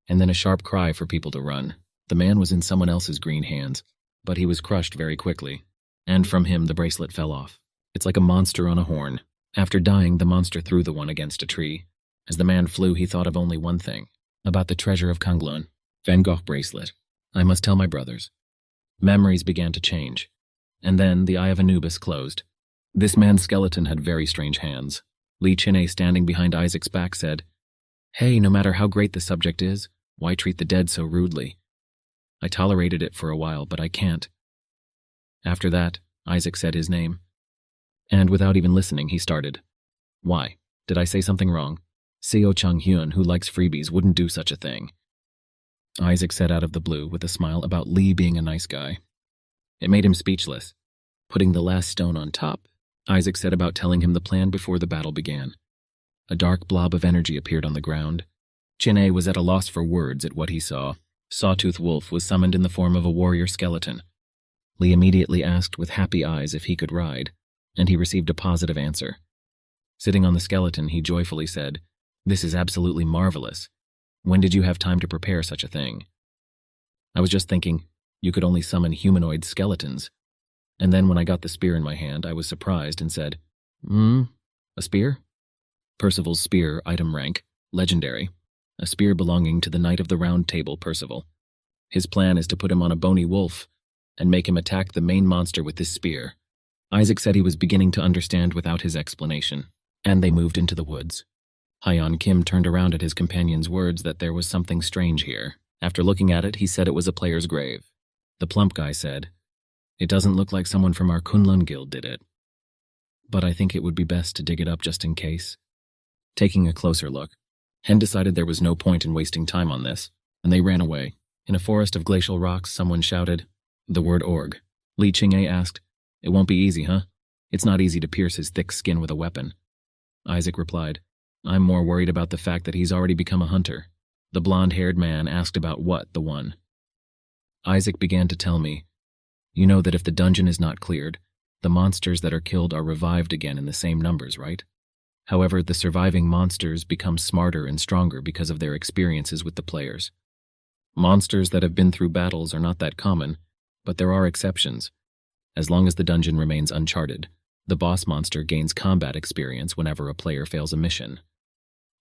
And then a sharp cry for people to run. The man was in someone else's green hands, but he was crushed very quickly, and from him the bracelet fell off. It's like a monster on a horn. After dying, the monster threw the one against a tree. As the man flew, he thought of only one thing, about the treasure of Kangloon. Van Gogh bracelet. I must tell my brothers. Memories began to change, and then the Eye of Anubis closed. This man's skeleton had very strange hands. Lee Chin'e, standing behind Isaac's back, said, hey, no matter how great the subject is, why treat the dead so rudely? I tolerated it for a while, but I can't. After that, Isaac said his name. And without even listening, he started. Why? Did I say something wrong? Seo Chang-hyun, who likes freebies, wouldn't do such a thing. Isaac said out of the blue with a smile about Lee being a nice guy. It made him speechless. Putting the last stone on top, Isaac said about telling him the plan before the battle began. A dark blob of energy appeared on the ground. Chin'e was at a loss for words at what he saw. Sawtooth Wolf was summoned in the form of a warrior skeleton. Lee immediately asked with happy eyes if he could ride, and he received a positive answer. Sitting on the skeleton, he joyfully said, this is absolutely marvelous. When did you have time to prepare such a thing? I was just thinking, you could only summon humanoid skeletons. And then when I got the spear in my hand, I was surprised and said, a spear? Percival's spear, item rank, legendary. A spear belonging to the Knight of the Round Table, Percival. His plan is to put him on a bony wolf and make him attack the main monster with this spear. Isaac said he was beginning to understand without his explanation, and they moved into the woods. Hyeon Kim turned around at his companion's words that there was something strange here. After looking at it, he said it was a player's grave. The plump guy said, "It doesn't look like someone from our Kunlun guild did it. But I think it would be best to dig it up just in case." Taking a closer look, Hen decided there was no point in wasting time on this, and they ran away. In a forest of glacial rocks, someone shouted the word org. Lee Ching-a asked, "It won't be easy, huh?" "It's not easy to pierce his thick skin with a weapon." Isaac replied, "I'm more worried about the fact that he's already become a hunter." The blonde-haired man asked about what, the one. Isaac began to tell me, "You know that if the dungeon is not cleared, the monsters that are killed are revived again in the same numbers, right? However, the surviving monsters become smarter and stronger because of their experiences with the players. Monsters that have been through battles are not that common, but there are exceptions. As long as the dungeon remains uncharted, the boss monster gains combat experience whenever a player fails a mission.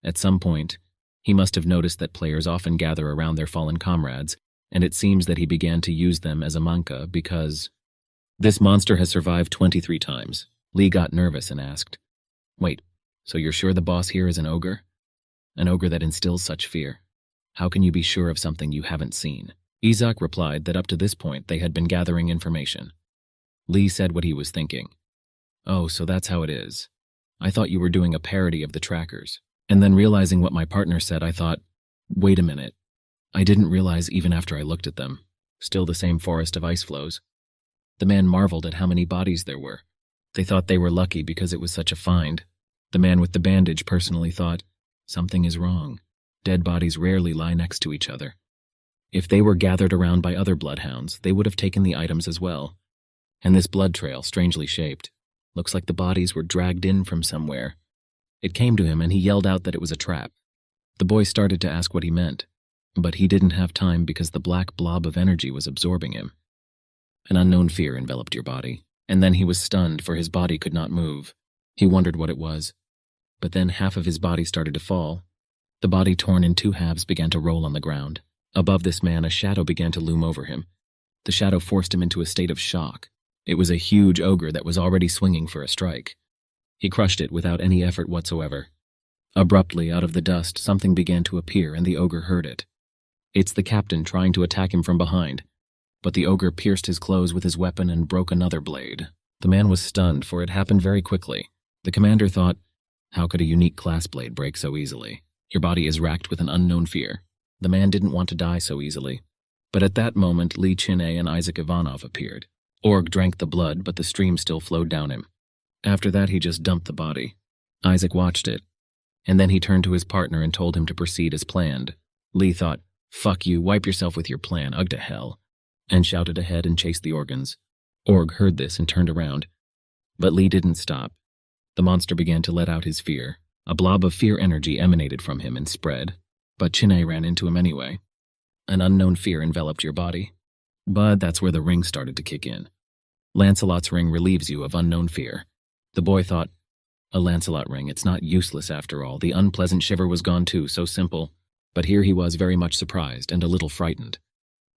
At some point, he must have noticed that players often gather around their fallen comrades, and it seems that he began to use them as a Manga because this monster has survived 23 times. Lee got nervous and asked, "Wait, so you're sure the boss here is an ogre? An ogre that instills such fear? How can you be sure of something you haven't seen?" Isaac replied that up to this point they had been gathering information. Lee said what he was thinking. "Oh, so that's how it is. I thought you were doing a parody of the trackers." And then realizing what my partner said, I thought, wait a minute. I didn't realize even after I looked at them. Still the same forest of ice flows. The man marveled at how many bodies there were. They thought they were lucky because it was such a find. The man with the bandage personally thought, something is wrong. Dead bodies rarely lie next to each other. If they were gathered around by other bloodhounds, they would have taken the items as well. And this blood trail, strangely shaped, looks like the bodies were dragged in from somewhere. It came to him and he yelled out that it was a trap. The boy started to ask what he meant, but he didn't have time because the black blob of energy was absorbing him. An unknown fear enveloped your body, and then he was stunned for his body could not move. He wondered what it was. But then half of his body started to fall. The body torn in two halves began to roll on the ground. Above this man, a shadow began to loom over him. The shadow forced him into a state of shock. It was a huge ogre that was already swinging for a strike. He crushed it without any effort whatsoever. Abruptly, out of the dust, something began to appear and the ogre heard it. It's the captain trying to attack him from behind. But the ogre pierced his clothes with his weapon and broke another blade. The man was stunned, for it happened very quickly. The commander thought, how could a unique class blade break so easily? Your body is racked with an unknown fear. The man didn't want to die so easily. But at that moment, Lee Chin-a and Isaac Ivanov appeared. Org drank the blood, but the stream still flowed down him. After that, he just dumped the body. Isaac watched it. And then he turned to his partner and told him to proceed as planned. Lee thought, fuck you, wipe yourself with your plan, ugh to hell, and shouted ahead and chased the organs. Org heard this and turned around. But Lee didn't stop. The monster began to let out his fear. A blob of fear energy emanated from him and spread. But Chin-a ran into him anyway. An unknown fear enveloped your body. But that's where the ring started to kick in. Lancelot's ring relieves you of unknown fear. The boy thought, a Lancelot ring, it's not useless after all. The unpleasant shiver was gone too, so simple. But here he was very much surprised and a little frightened.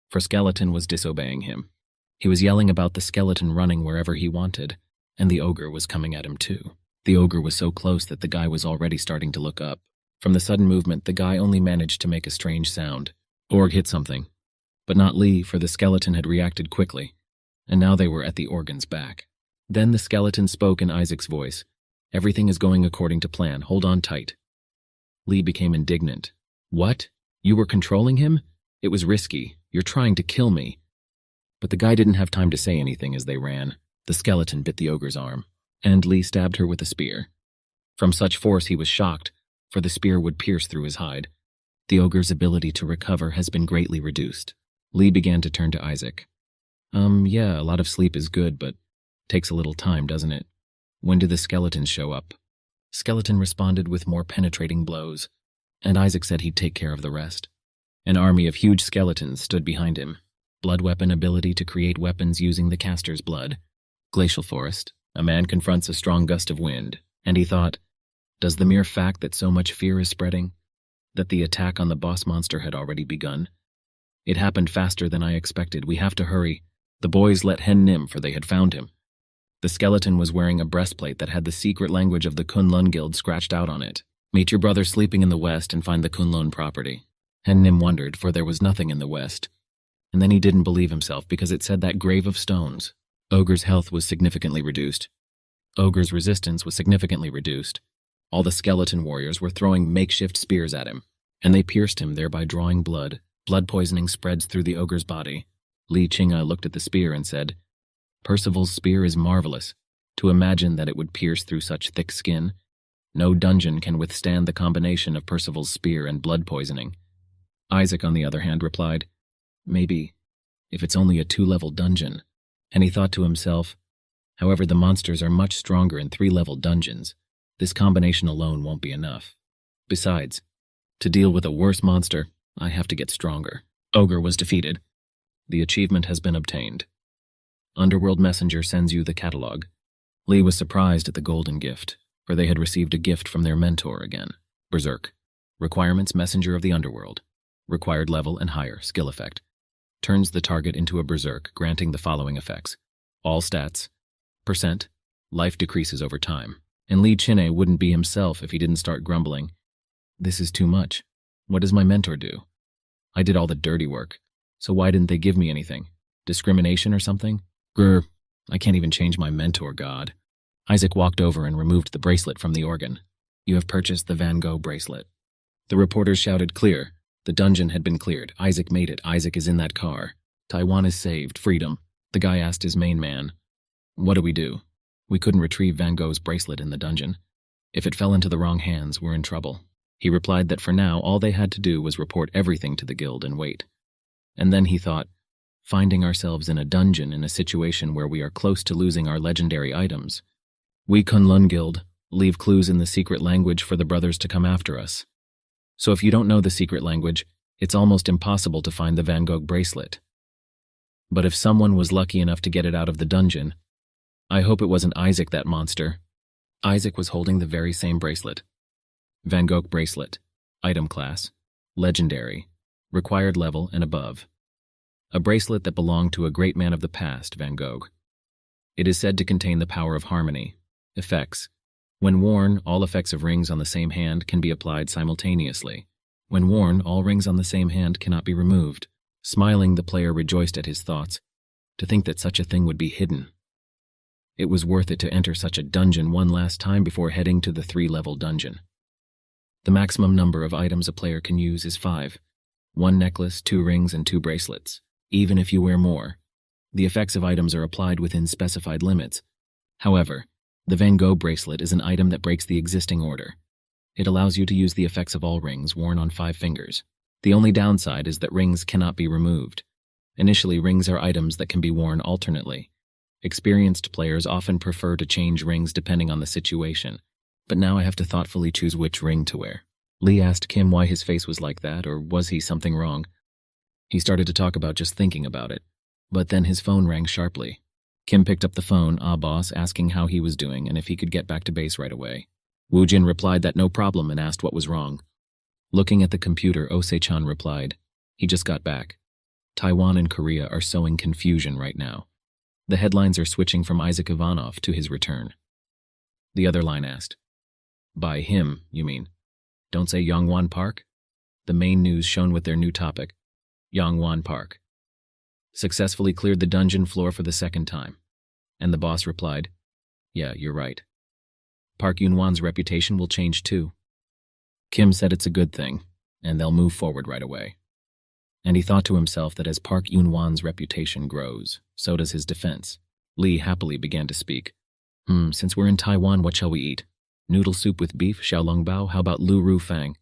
For Skeleton was disobeying him. He was yelling about the skeleton running wherever he wanted, and the ogre was coming at him too. The ogre was so close that the guy was already starting to look up. From the sudden movement, the guy only managed to make a strange sound. Org hit something. But not Lee, for the skeleton had reacted quickly, and now they were at the organ's back. Then the skeleton spoke in Isaac's voice. Everything is going according to plan, hold on tight. Lee became indignant. What? You were controlling him? It was risky. You're trying to kill me. But the guy didn't have time to say anything as they ran. The skeleton bit the ogre's arm, and Lee stabbed her with a spear. From such force he was shocked, for the spear would pierce through his hide. The ogre's ability to recover has been greatly reduced. Lee began to turn to Isaac. Yeah, a lot of sleep is good, but takes a little time, doesn't it? When do the skeletons show up? Skeleton responded with more penetrating blows, and Isaac said he'd take care of the rest. An army of huge skeletons stood behind him. Blood weapon ability to create weapons using the caster's blood. Glacial forest. A man confronts a strong gust of wind, and he thought, does the mere fact that so much fear is spreading, that the attack on the boss monster had already begun? It happened faster than I expected. We have to hurry. The boys let Hen Nim, for they had found him. The skeleton was wearing a breastplate that had the secret language of the Kunlun Guild scratched out on it. Meet your brother sleeping in the west and find the Kunlun property. And Nim wondered, for there was nothing in the west. And then he didn't believe himself because it said that grave of stones. Ogre's health was significantly reduced. Ogre's resistance was significantly reduced. All the skeleton warriors were throwing makeshift spears at him, and they pierced him, thereby drawing blood. Blood poisoning spreads through the ogre's body. Li Qing'e looked at the spear and said, "Percival's spear is marvelous. To imagine that it would pierce through such thick skin. No dungeon can withstand the combination of Percival's spear and blood poisoning." Isaac, on the other hand, replied, "Maybe, if it's only a 2-level dungeon." And he thought to himself, "However, the monsters are much stronger in 3-level dungeons. This combination alone won't be enough. Besides, to deal with a worse monster, I have to get stronger." Ogre was defeated. The achievement has been obtained. Underworld Messenger sends you the catalog. Lee was surprised at the golden gift, for they had received a gift from their mentor again. Berserk. Requirements: Messenger of the Underworld. Required level and higher, skill effect. Turns the target into a berserk, granting the following effects. All stats. Percent. Life decreases over time. And Li Qing'e wouldn't be himself if he didn't start grumbling. "This is too much. What does my mentor do? I did all the dirty work, so why didn't they give me anything? Discrimination or something? Grr, I can't even change my mentor, God." Isaac walked over and removed the bracelet from the organ. "You have purchased the Van Gogh bracelet." The reporters shouted, "Clear." The dungeon had been cleared. Isaac made it. Isaac is in that car. Taiwan is saved. Freedom. The guy asked his main man, "What do we do? We couldn't retrieve Van Gogh's bracelet in the dungeon. If it fell into the wrong hands, we're in trouble." He replied that for now, all they had to do was report everything to the guild and wait. And then he thought, finding ourselves in a dungeon in a situation where we are close to losing our legendary items. We Kunlun Guild leave clues in the secret language for the brothers to come after us. So if you don't know the secret language, it's almost impossible to find the Van Gogh bracelet. But if someone was lucky enough to get it out of the dungeon, I hope it wasn't Isaac, that monster. Isaac was holding the very same bracelet. Van Gogh bracelet. Item class. Legendary. Required level and above. A bracelet that belonged to a great man of the past, Van Gogh. It is said to contain the power of harmony. Effects. When worn, all effects of rings on the same hand can be applied simultaneously. When worn, all rings on the same hand cannot be removed. Smiling, the player rejoiced at his thoughts. To think that such a thing would be hidden. It was worth it to enter such a dungeon one last time before heading to the 3-level dungeon. The maximum number of items a player can use is 5. 1 necklace, 2 rings, and 2 bracelets. Even if you wear more, the effects of items are applied within specified limits. However, the Van Gogh bracelet is an item that breaks the existing order. It allows you to use the effects of all rings worn on 5 fingers. The only downside is that rings cannot be removed. Initially, rings are items that can be worn alternately. Experienced players often prefer to change rings depending on the situation, but now I have to thoughtfully choose which ring to wear. Lee asked Kim why his face was like that, or was he something wrong? He started to talk about just thinking about it, but then his phone rang sharply. Kim picked up the phone, boss, asking how he was doing and if he could get back to base right away. Woo Jin replied that no problem and asked what was wrong. Looking at the computer, Osei-chan replied, "He just got back. Taiwan and Korea are sowing confusion right now. The headlines are switching from Isaac Ivanov to his return." The other line asked, "By him, you mean? Don't say Yongwon Park?" The main news shone with their new topic, Yongwon Park. Successfully cleared the dungeon floor for the 2nd time. And the boss replied, "Yeah, you're right. Park Yunwan's reputation will change too." Kim said it's a good thing, and they'll move forward right away. And he thought to himself that as Park Yunwan's reputation grows, so does his defense. Lee happily began to speak. Since we're in Taiwan, what shall we eat? Noodle soup with beef, xiaolongbao, how about lu ru fang?"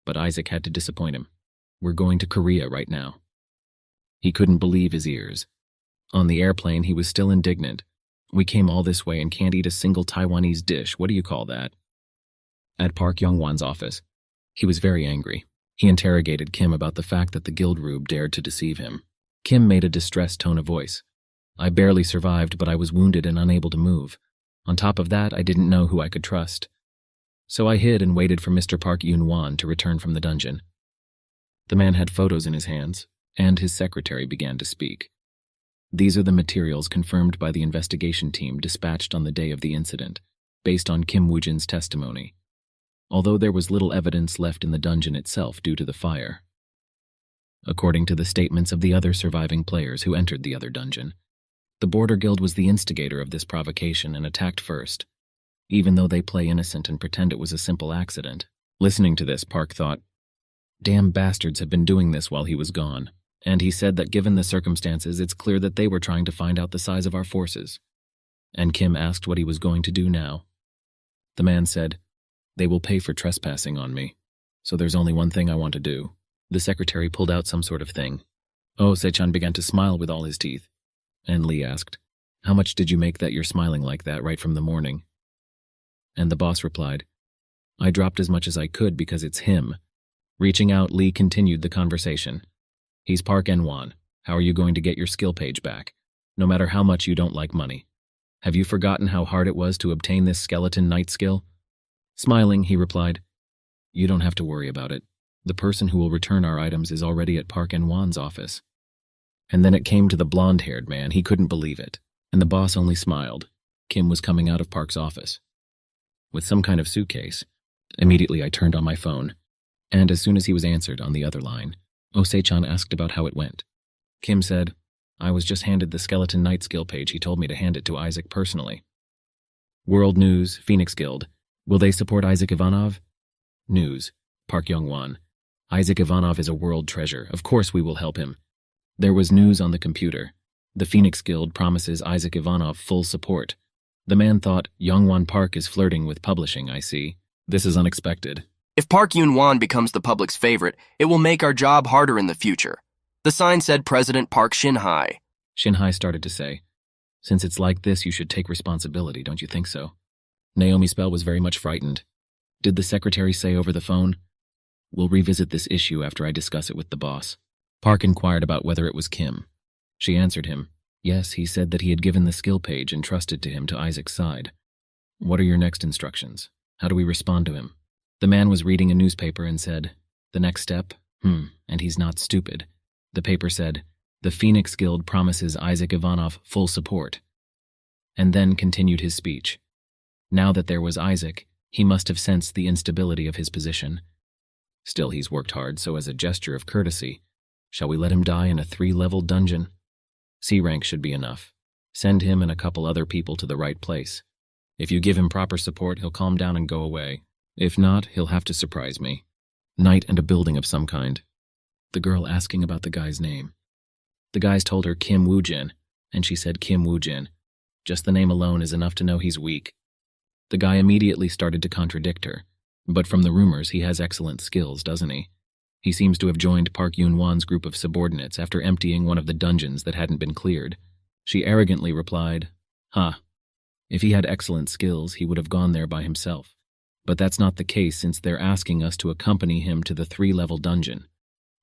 But Isaac had to disappoint him. "We're going to Korea right now." He couldn't believe his ears. On the airplane, he was still indignant. "We came all this way and can't eat a single Taiwanese dish. What do you call that?" At Park Yongwan's office, he was very angry. He interrogated Kim about the fact that the guild rube dared to deceive him. Kim made a distressed tone of voice. "I barely survived, but I was wounded and unable to move. On top of that, I didn't know who I could trust. So I hid and waited for Mr. Park Yun-wan to return from the dungeon." The man had photos in his hands, and his secretary began to speak. "These are the materials confirmed by the investigation team dispatched on the day of the incident, based on Kim Woo-jin's testimony. although there was little evidence left in the dungeon itself due to the fire. According to the statements of the other surviving players who entered the other dungeon, the Border Guild was the instigator of this provocation and attacked first, even though they play innocent and pretend it was a simple accident. Listening to this, Park thought, damn bastards have been doing this while he was gone, and he said that given the circumstances, it's clear that they were trying to find out the size of our forces. And Kim asked what he was going to do now. The man said, they will pay for trespassing on me, so there's only one thing I want to do. The secretary pulled out some sort of thing. Oh, Sechan began to smile with all his teeth. And Lee asked, how much did you make that you're smiling like that right from the morning? And the boss replied, I dropped as much as I could because it's him. Reaching out, Lee continued the conversation. He's Park N1. How are you going to get your skill page back, no matter how much you don't like money? Have you forgotten how hard it was to obtain this skeleton knight skill? Smiling, he replied, you don't have to worry about it. The person who will return our items is already at Park N1's office. And then it came to the blonde-haired man. He couldn't believe it. And the boss only smiled. Kim was coming out of Park's office with some kind of suitcase. Immediately I turned on my phone, and as soon as he was answered on the other line, Osei-chan asked about how it went. Kim said, I was just handed the Skeleton Knight skill page. He told me to hand it to Isaac personally. World News, Phoenix Guild. Will they support Isaac Ivanov? News, Park Young-won. Isaac Ivanov is a world treasure. Of course we will help him. There was news on the computer. The Phoenix Guild promises Isaac Ivanov full support. The man thought, Young-won Park is flirting with publishing, I see. This is unexpected. If Park Yoon-won becomes the public's favorite, it will make our job harder in the future. The sign said President Park Shin-hai. Shin-hai started to say, since it's like this, you should take responsibility, don't you think so? Naomi Spell was very much frightened. Did the secretary say over the phone, we'll revisit this issue after I discuss it with the boss? Park inquired about whether it was Kim. She answered him, yes, he said that he had given the skill page entrusted to him to Isaac's side. What are your next instructions? How do we respond to him? The man was reading a newspaper and said, the next step? And he's not stupid. The paper said, the Phoenix Guild promises Isaac Ivanov full support. And then continued his speech. Now that there was Isaac, he must have sensed the instability of his position. Still, he's worked hard, so as a gesture of courtesy, shall we let him die in a 3-level dungeon? C rank should be enough. Send him and a couple other people to the right place. If you give him proper support, he'll calm down and go away. If not, he'll have to surprise me. Night and a building of some kind. The girl asking about the guy's name. The guys told her Kim Woo-jin, and she said Kim Woo-jin. Just the name alone is enough to know he's weak. The guy immediately started to contradict her, but from the rumors he has excellent skills, doesn't he? He seems to have joined Park Yoon-won's group of subordinates after emptying one of the dungeons that hadn't been cleared. She arrogantly replied, if he had excellent skills, he would have gone there by himself. But that's not the case since they're asking us to accompany him to the 3-level dungeon.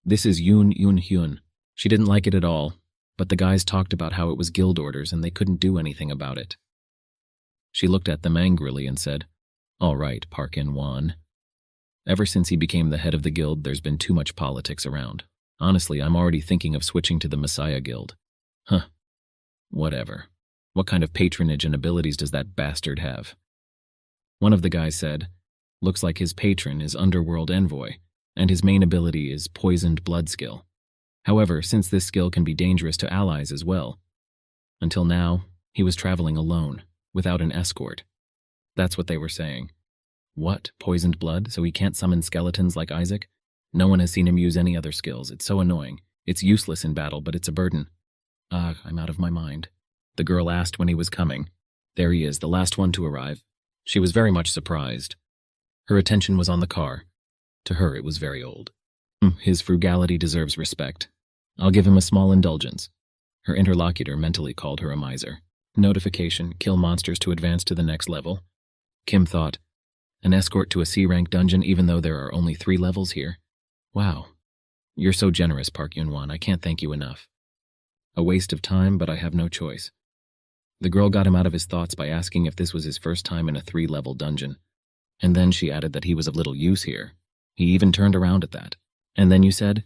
This is Yoon Hyun. She didn't like it at all, but the guys talked about how it was guild orders and they couldn't do anything about it. She looked at them angrily and said, all right, Park In-won. Ever since he became the head of the guild, there's been too much politics around. Honestly, I'm already thinking of switching to the Messiah Guild. Whatever. What kind of patronage and abilities does that bastard have? One of the guys said, looks like his patron is Underworld Envoy, and his main ability is Poisoned Blood skill. However, since this skill can be dangerous to allies as well. Until now, he was traveling alone, without an escort. That's what they were saying. What? Poisoned blood? So he can't summon skeletons like Isaac? No one has seen him use any other skills. It's so annoying. It's useless in battle, but it's a burden. I'm out of my mind. The girl asked when he was coming. There he is, the last one to arrive. She was very much surprised. Her attention was on the car. To her, it was very old. His frugality deserves respect. I'll give him a small indulgence. Her interlocutor mentally called her a miser. Notification, kill monsters to advance to the next level. Kim thought, an escort to a C-rank dungeon even though there are only 3 levels here? Wow. You're so generous, Park Yoon-won. I can't thank you enough. A waste of time, but I have no choice. The girl got him out of his thoughts by asking if this was his first time in a 3-level dungeon. And then she added that he was of little use here. He even turned around at that. And then you said,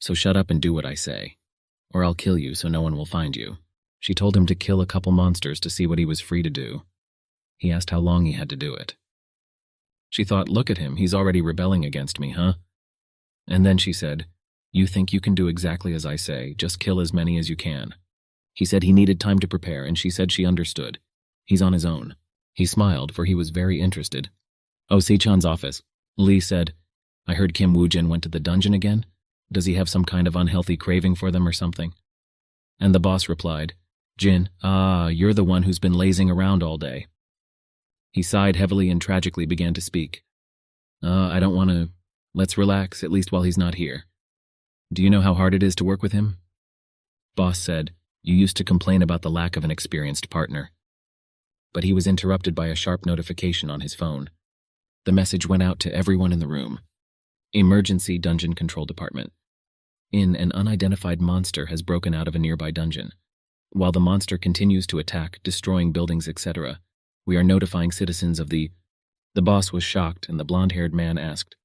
so shut up and do what I say. Or I'll kill you so no one will find you. She told him to kill a couple monsters to see what he was free to do. He asked how long he had to do it. She thought, look at him, he's already rebelling against me, huh? And then she said, you think you can do exactly as I say, just kill as many as you can. He said he needed time to prepare, and she said she understood. He's on his own. He smiled, for he was very interested. Oh, Se-chan's office. Lee said, I heard Kim Woo-jin went to the dungeon again. Does he have some kind of unhealthy craving for them or something? And the boss replied, Jin, you're the one who's been lazing around all day. He sighed heavily and tragically began to speak. I don't want to. Let's relax, at least while he's not here. Do you know how hard it is to work with him? Boss said, you used to complain about the lack of an experienced partner. But he was interrupted by a sharp notification on his phone. The message went out to everyone in the room. Emergency Dungeon Control Department. An unidentified monster has broken out of a nearby dungeon. While the monster continues to attack, destroying buildings, etc., we are notifying citizens of the... The boss was shocked, and the blonde-haired man asked,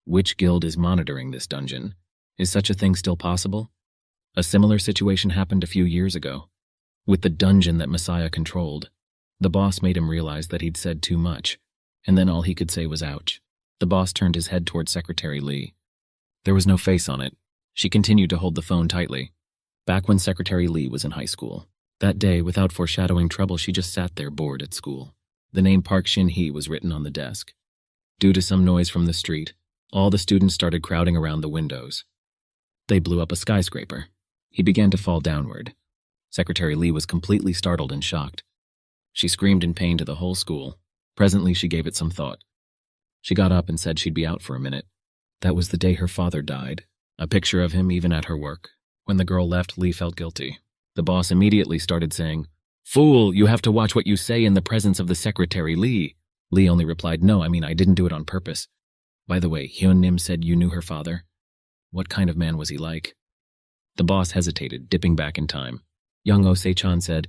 which guild is monitoring this dungeon? Is such a thing still possible? A similar situation happened a few years ago, with the dungeon that Messiah controlled. The boss made him realize that he'd said too much, and then all he could say was ouch. The boss turned his head toward Secretary Lee. There was no face on it. She continued to hold the phone tightly. Back when Secretary Lee was in high school. That day, without foreshadowing trouble, she just sat there bored at school. The name Park Shin-hee was written on the desk. Due to some noise from the street, all the students started crowding around the windows. They blew up a skyscraper. He began to fall downward. Secretary Lee was completely startled and shocked. She screamed in pain to the whole school. Presently, she gave it some thought. She got up and said she'd be out for a minute. That was the day her father died. A picture of him even at her work. When the girl left, Lee felt guilty. The boss immediately started saying, Fool, you have to watch what you say in the presence of the Secretary Lee. Lee only replied, No, I didn't do it on purpose. By the way, Hyun Nim said you knew her father. What kind of man was he like? The boss hesitated, dipping back in time. Young-oh Se-chan said,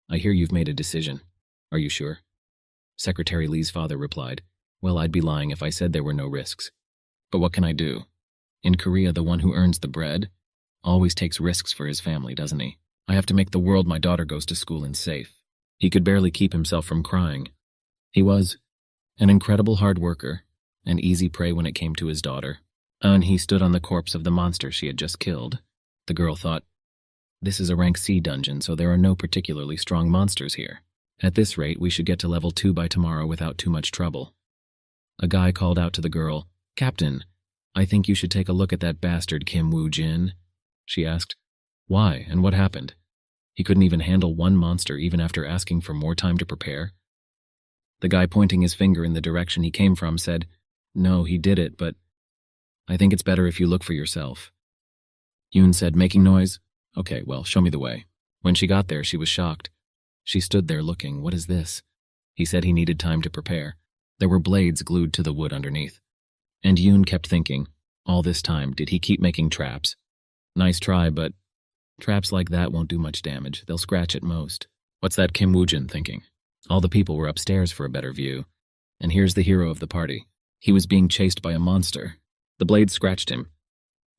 I hear you've made a decision. Are you sure? Secretary Lee's father replied, Well, I'd be lying if I said there were no risks. But what can I do? In Korea, the one who earns the bread always takes risks for his family, doesn't he? I have to make the world my daughter goes to school in safe. He could barely keep himself from crying. He was an incredible hard worker, an easy prey when it came to his daughter. And he stood on the corpse of the monster she had just killed. The girl thought, This is a rank C dungeon, so there are no particularly strong monsters here. At this rate, we should get to level 2 by tomorrow without too much trouble. A guy called out to the girl, Captain, I think you should take a look at that bastard Kim Woo-jin. She asked, Why, and what happened? He couldn't even handle one monster even after asking for more time to prepare. The guy pointing his finger in the direction he came from said, No, he did it, but I think it's better if you look for yourself. Yoon said, making noise, Okay, well, show me the way. When she got there, she was shocked. She stood there looking, What is this? He said he needed time to prepare. There were blades glued to the wood underneath. And Yoon kept thinking, all this time, did he keep making traps? Nice try, but traps like that won't do much damage. They'll scratch at most. What's that Kim Woo-jin thinking? All the people were upstairs for a better view. And here's the hero of the party. He was being chased by a monster. The blade scratched him.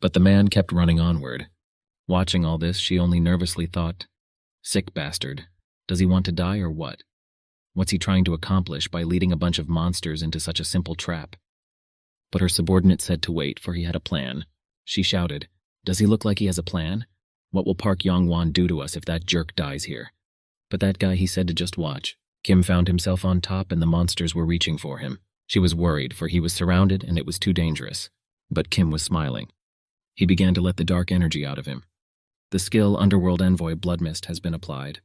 But the man kept running onward. Watching all this, she only nervously thought, Sick bastard. Does he want to die or what? What's he trying to accomplish by leading a bunch of monsters into such a simple trap? But her subordinate said to wait, for he had a plan. She shouted, Does he look like he has a plan? What will Park Yong-won do to us if that jerk dies here? But that guy, he said to just watch. Kim found himself on top and the monsters were reaching for him. She was worried, for he was surrounded and it was too dangerous. But Kim was smiling. He began to let the dark energy out of him. The skill Underworld Envoy Blood Mist has been applied,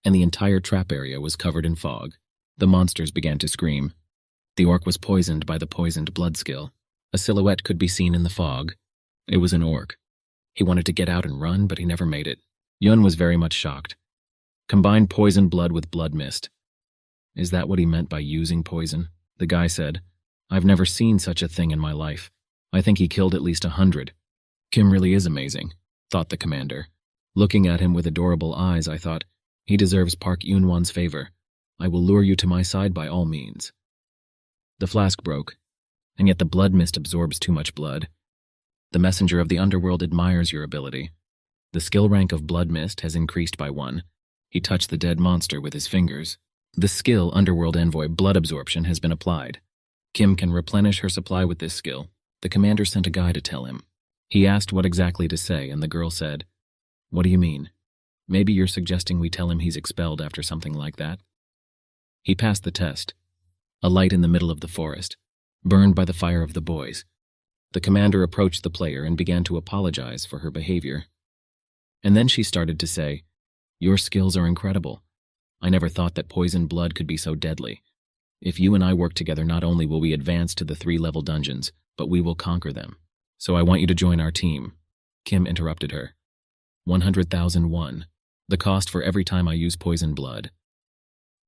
and the entire trap area was covered in fog. The monsters began to scream. The orc was poisoned by the poisoned blood skill. A silhouette could be seen in the fog. It was an orc. He wanted to get out and run, but he never made it. Yun was very much shocked. Combine poison blood with blood mist. Is that what he meant by using poison? The guy said, I've never seen such a thing in my life. I think he killed at least 100. Kim really is amazing, thought the commander. Looking at him with adorable eyes, I thought, he deserves Park Yun-won's favor. I will lure you to my side by all means. The flask broke, and yet the blood mist absorbs too much blood. The messenger of the underworld admires your ability. The skill rank of blood mist has increased by 1. He touched the dead monster with his fingers. The skill Underworld Envoy Blood Absorption has been applied. Kim can replenish her supply with this skill. The commander sent a guy to tell him. He asked what exactly to say, and the girl said, "What do you mean? Maybe you're suggesting we tell him he's expelled after something like that?" He passed the test. A light in the middle of the forest, burned by the fire of the boys. The commander approached the player and began to apologize for her behavior. And then she started to say, "Your skills are incredible. I never thought that poisoned blood could be so deadly. If you and I work together, not only will we advance to the 3-level dungeons, but we will conquer them. So I want you to join our team." Kim interrupted her. 100,000 won. The cost for every time I use poisoned blood.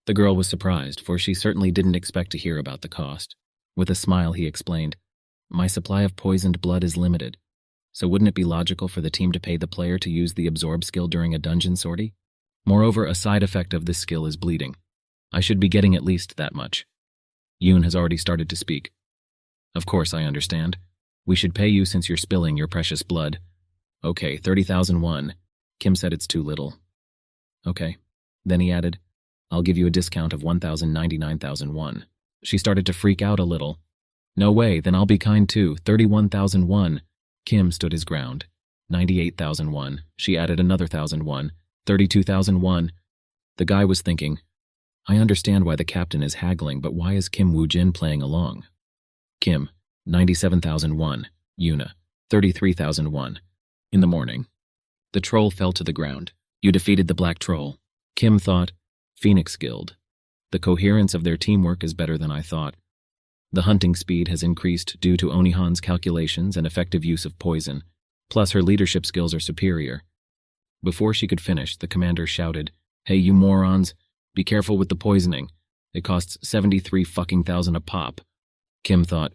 The girl was surprised, for she certainly didn't expect to hear about the cost. With a smile, he explained, "My supply of poisoned blood is limited, so wouldn't it be logical for the team to pay the player to use the absorb skill during a dungeon sortie? Moreover, a side effect of this skill is bleeding. I should be getting at least that much." Yoon has already started to speak. "Of course, I understand. We should pay you since you're spilling your precious blood." "Okay, 30,000 won. Kim said it's too little." "Okay." Then he added, "I'll give you a discount of 1,099,000 won." She started to freak out a little. "No way, then I'll be kind too. 31,000 won." Kim stood his ground. 98,000 won. She added another 1,000 won. 32,000 won. The guy was thinking, I understand why the captain is haggling, but why is Kim Woo-jin playing along? Kim, 97,000 won. Yuna, 33,000 won. In the morning, the troll fell to the ground. "You defeated the black troll." Kim thought, "Phoenix Guild. The coherence of their teamwork is better than I thought. The hunting speed has increased due to Onihan's calculations and effective use of poison, plus her leadership skills are superior." Before she could finish, the commander shouted, "Hey, you morons, be careful with the poisoning. It costs 73,000 a pop." Kim thought,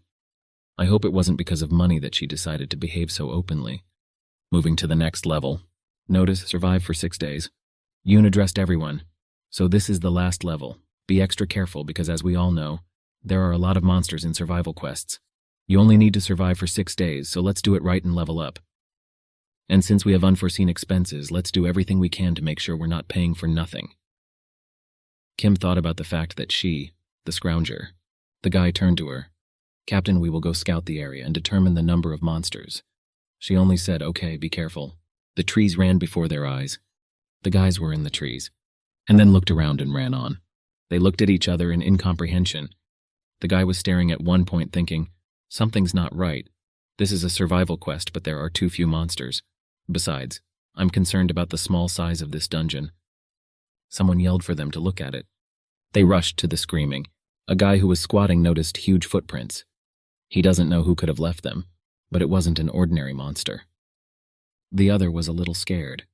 I hope it wasn't because of money that she decided to behave so openly. Moving to the next level. Notice, survive for 6 days. Yoon addressed everyone. "So this is the last level. Be extra careful because, as we all know, there are a lot of monsters in survival quests. You only need to survive for 6 days, so let's do it right and level up. And since we have unforeseen expenses, let's do everything we can to make sure we're not paying for nothing." Kim thought about the fact that she, the scrounger, the guy turned to her. "Captain, we will go scout the area and determine the number of monsters." She only said, "Okay, be careful." The trees ran before their eyes. The guys were in the trees, and then looked around and ran on. They looked at each other in incomprehension. The guy was staring at one point thinking, something's not right. This is a survival quest, but there are too few monsters. Besides, I'm concerned about the small size of this dungeon. Someone yelled for them to look at it. They rushed to the screaming. A guy who was squatting noticed huge footprints. He doesn't know who could have left them, but it wasn't an ordinary monster. The other was a little scared.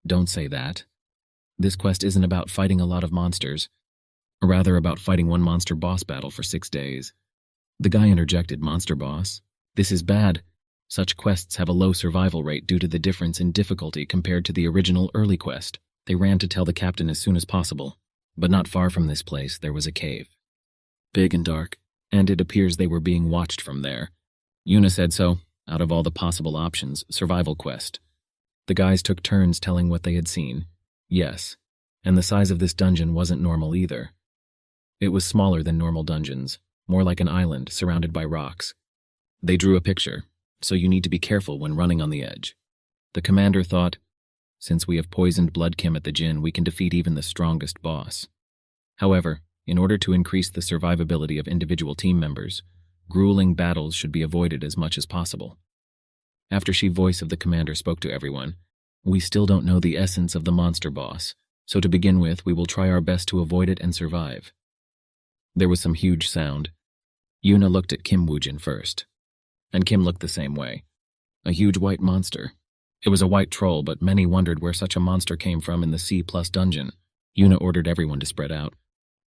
Don't say that. This quest isn't about fighting a lot of monsters, rather about fighting one monster boss battle for 6 days. The guy interjected, "Monster boss? This is bad. Such quests have a low survival rate due to the difference in difficulty compared to the original early quest." They ran to tell the captain as soon as possible, but not far from this place there was a cave. Big and dark, and it appears they were being watched from there. Yuna said so, out of all the possible options, survival quest. The guys took turns telling what they had seen. Yes, and the size of this dungeon wasn't normal either. It was smaller than normal dungeons, more like an island surrounded by rocks. They drew a picture, so you need to be careful when running on the edge. The commander thought, since we have poisoned Blood Kim at the Jin, we can defeat even the strongest boss. However, in order to increase the survivability of individual team members, grueling battles should be avoided as much as possible. After she voice of the commander spoke to everyone, we still don't know the essence of the monster boss, so to begin with, we will try our best to avoid it and survive. There was some huge sound. Yuna looked at Kim Woo-jin first, and Kim looked the same way. A huge white monster. It was a white troll, but many wondered where such a monster came from in the C+ dungeon. Yuna ordered everyone to spread out.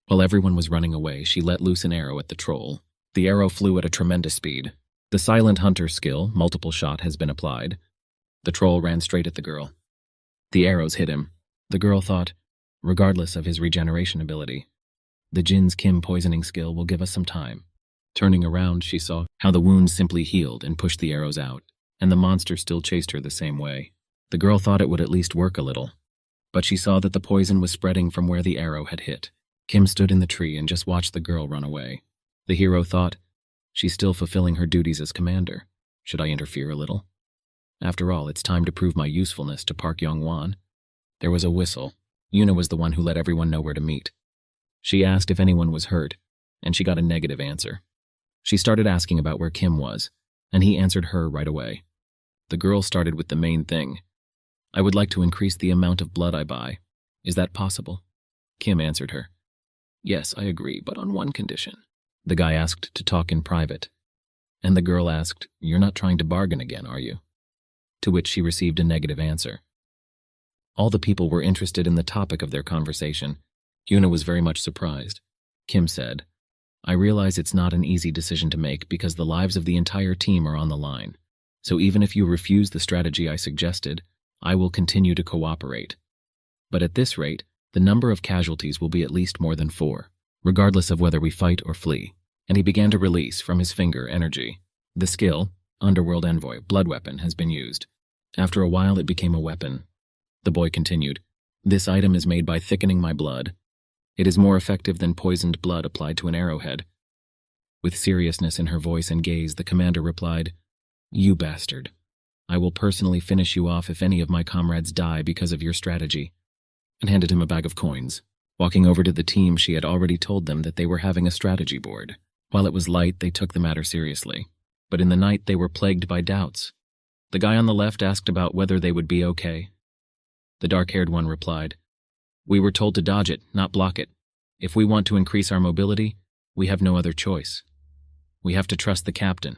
While everyone was running away, she let loose an arrow at the troll. The arrow flew at a tremendous speed. The Silent Hunter skill, multiple shot, has been applied. The troll ran straight at the girl. The arrows hit him. The girl thought, regardless of his regeneration ability, the Jin's Kim poisoning skill will give us some time. Turning around, she saw how the wounds simply healed and pushed the arrows out, and the monster still chased her the same way. The girl thought it would at least work a little, but she saw that the poison was spreading from where the arrow had hit. Kim stood in the tree and just watched the girl run away. The hero thought, She's still fulfilling her duties as commander. Should I interfere a little? After all, it's time to prove my usefulness to Park Young-won. There was a whistle. Yuna was the one who let everyone know where to meet. She asked if anyone was hurt, and she got a negative answer. She started asking about where Kim was, and he answered her right away. The girl started with the main thing. I would like to increase the amount of blood I buy. Is that possible? Kim answered her. Yes, I agree, but on one condition. The guy asked to talk in private. And the girl asked, You're not trying to bargain again, are you? To which she received a negative answer. All the people were interested in the topic of their conversation. Yuna was very much surprised. Kim said, I realize it's not an easy decision to make because the lives of the entire team are on the line. So even if you refuse the strategy I suggested, I will continue to cooperate. But at this rate, the number of casualties will be at least more than 4, regardless of whether we fight or flee. And he began to release from his finger energy. The skill, Underworld Envoy, blood weapon, has been used. After a while, it became a weapon. The boy continued, This item is made by thickening my blood. It is more effective than poisoned blood applied to an arrowhead. With seriousness in her voice and gaze, the commander replied, You bastard. I will personally finish you off if any of my comrades die because of your strategy. And handed him a bag of coins. Walking over to the team, she had already told them that they were having a strategy board. While it was light, they took the matter seriously. But in the night, they were plagued by doubts. The guy on the left asked about whether they would be okay. The dark-haired one replied, We were told to dodge it, not block it. If we want to increase our mobility, we have no other choice. We have to trust the captain.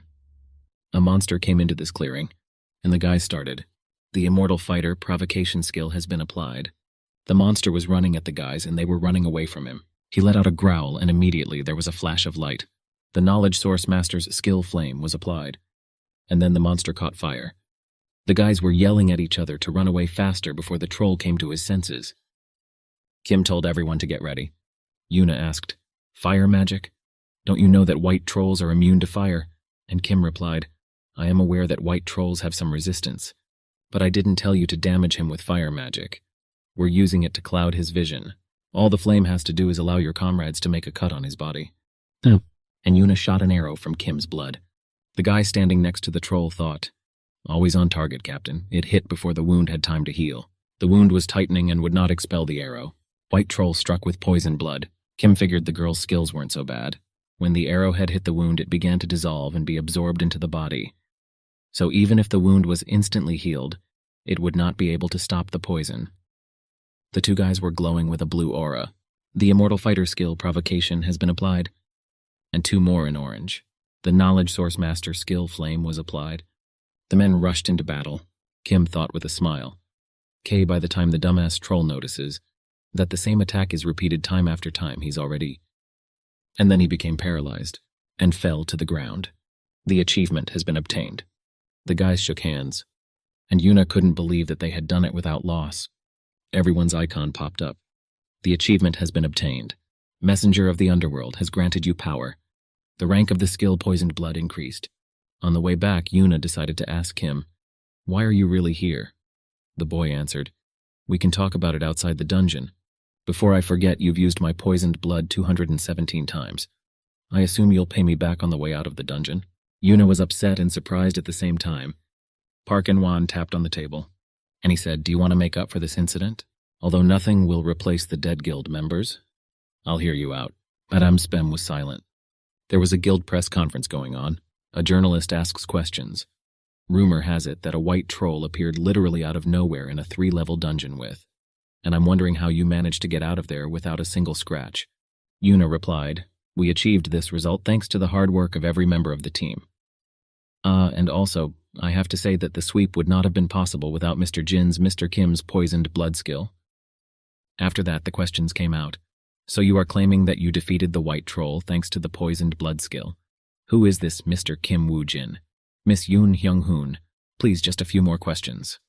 A monster came into this clearing, and the guy started. The immortal fighter provocation skill has been applied. The monster was running at the guys, and they were running away from him. He let out a growl, and immediately there was a flash of light. The knowledge source master's skill flame was applied. And then the monster caught fire. The guys were yelling at each other to run away faster before the troll came to his senses. Kim told everyone to get ready. Yuna asked, Fire magic? Don't you know that white trolls are immune to fire? And Kim replied, I am aware that white trolls have some resistance, but I didn't tell you to damage him with fire magic. We're using it to cloud his vision. All the flame has to do is allow your comrades to make a cut on his body. Oh. And Yuna shot an arrow from Kim's blood. The guy standing next to the troll thought, Always on target, Captain. It hit before the wound had time to heal. The wound was tightening and would not expel the arrow. White troll struck with poison blood. Kim figured the girl's skills weren't so bad. When the arrowhead hit the wound, it began to dissolve and be absorbed into the body. So even if the wound was instantly healed, it would not be able to stop the poison. The two guys were glowing with a blue aura. The immortal fighter skill provocation has been applied. And 2 more in orange. The knowledge source master skill flame was applied. The men rushed into battle. Kim thought with a smile. By the time the dumbass troll notices that the same attack is repeated time after time, he's already... And then he became paralyzed and fell to the ground. The achievement has been obtained. The guys shook hands, and Yuna couldn't believe that they had done it without loss. Everyone's icon popped up. The achievement has been obtained. Messenger of the Underworld has granted you power. The rank of the skill Poisoned Blood increased. On the way back, Yuna decided to ask him, Why are you really here? The boy answered, We can talk about it outside the dungeon. Before I forget, you've used my poisoned blood 217 times. I assume you'll pay me back on the way out of the dungeon. Yuna was upset and surprised at the same time. Park Young-won tapped on the table, and he said, Do you want to make up for this incident? Although nothing will replace the dead guild members, I'll hear you out. Madame Spem was silent. There was a guild press conference going on. A journalist asks questions. Rumor has it that a white troll appeared literally out of nowhere in a 3-level dungeon with. And I'm wondering how you managed to get out of there without a single scratch. Yuna replied, We achieved this result thanks to the hard work of every member of the team. And also, I have to say that the sweep would not have been possible without Mr. Mr. Kim's poisoned blood skill. After that, the questions came out. So you are claiming that you defeated the white troll thanks to the poisoned blood skill. Who is this Mr. Kim Woo-jin? Miss Yoon Hyung-hoon, please just a few more questions.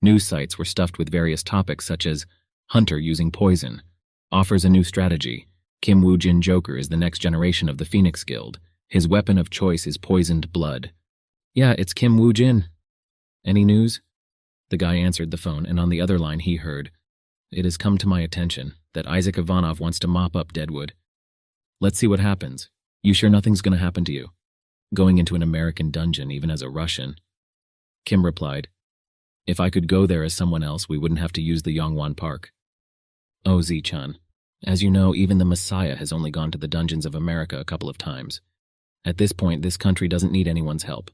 News sites were stuffed with various topics such as Hunter using poison, offers a new strategy, Kim Woo-jin Joker is the next generation of the Phoenix Guild, his weapon of choice is poisoned blood. Yeah, it's Kim Woo-jin. Any news? The guy answered the phone, and on the other line he heard, It has come to my attention that Isaac Ivanov wants to mop up Deadwood. Let's see what happens. You sure nothing's going to happen to you? going into an American dungeon even as a Russian. Kim replied, "If I could go there as someone else, we wouldn't have to use the Yongwan Park." "Oh, Z-chan, as you know, even the Messiah has only gone to the dungeons of America a couple of times. At this point, this country doesn't need anyone's help,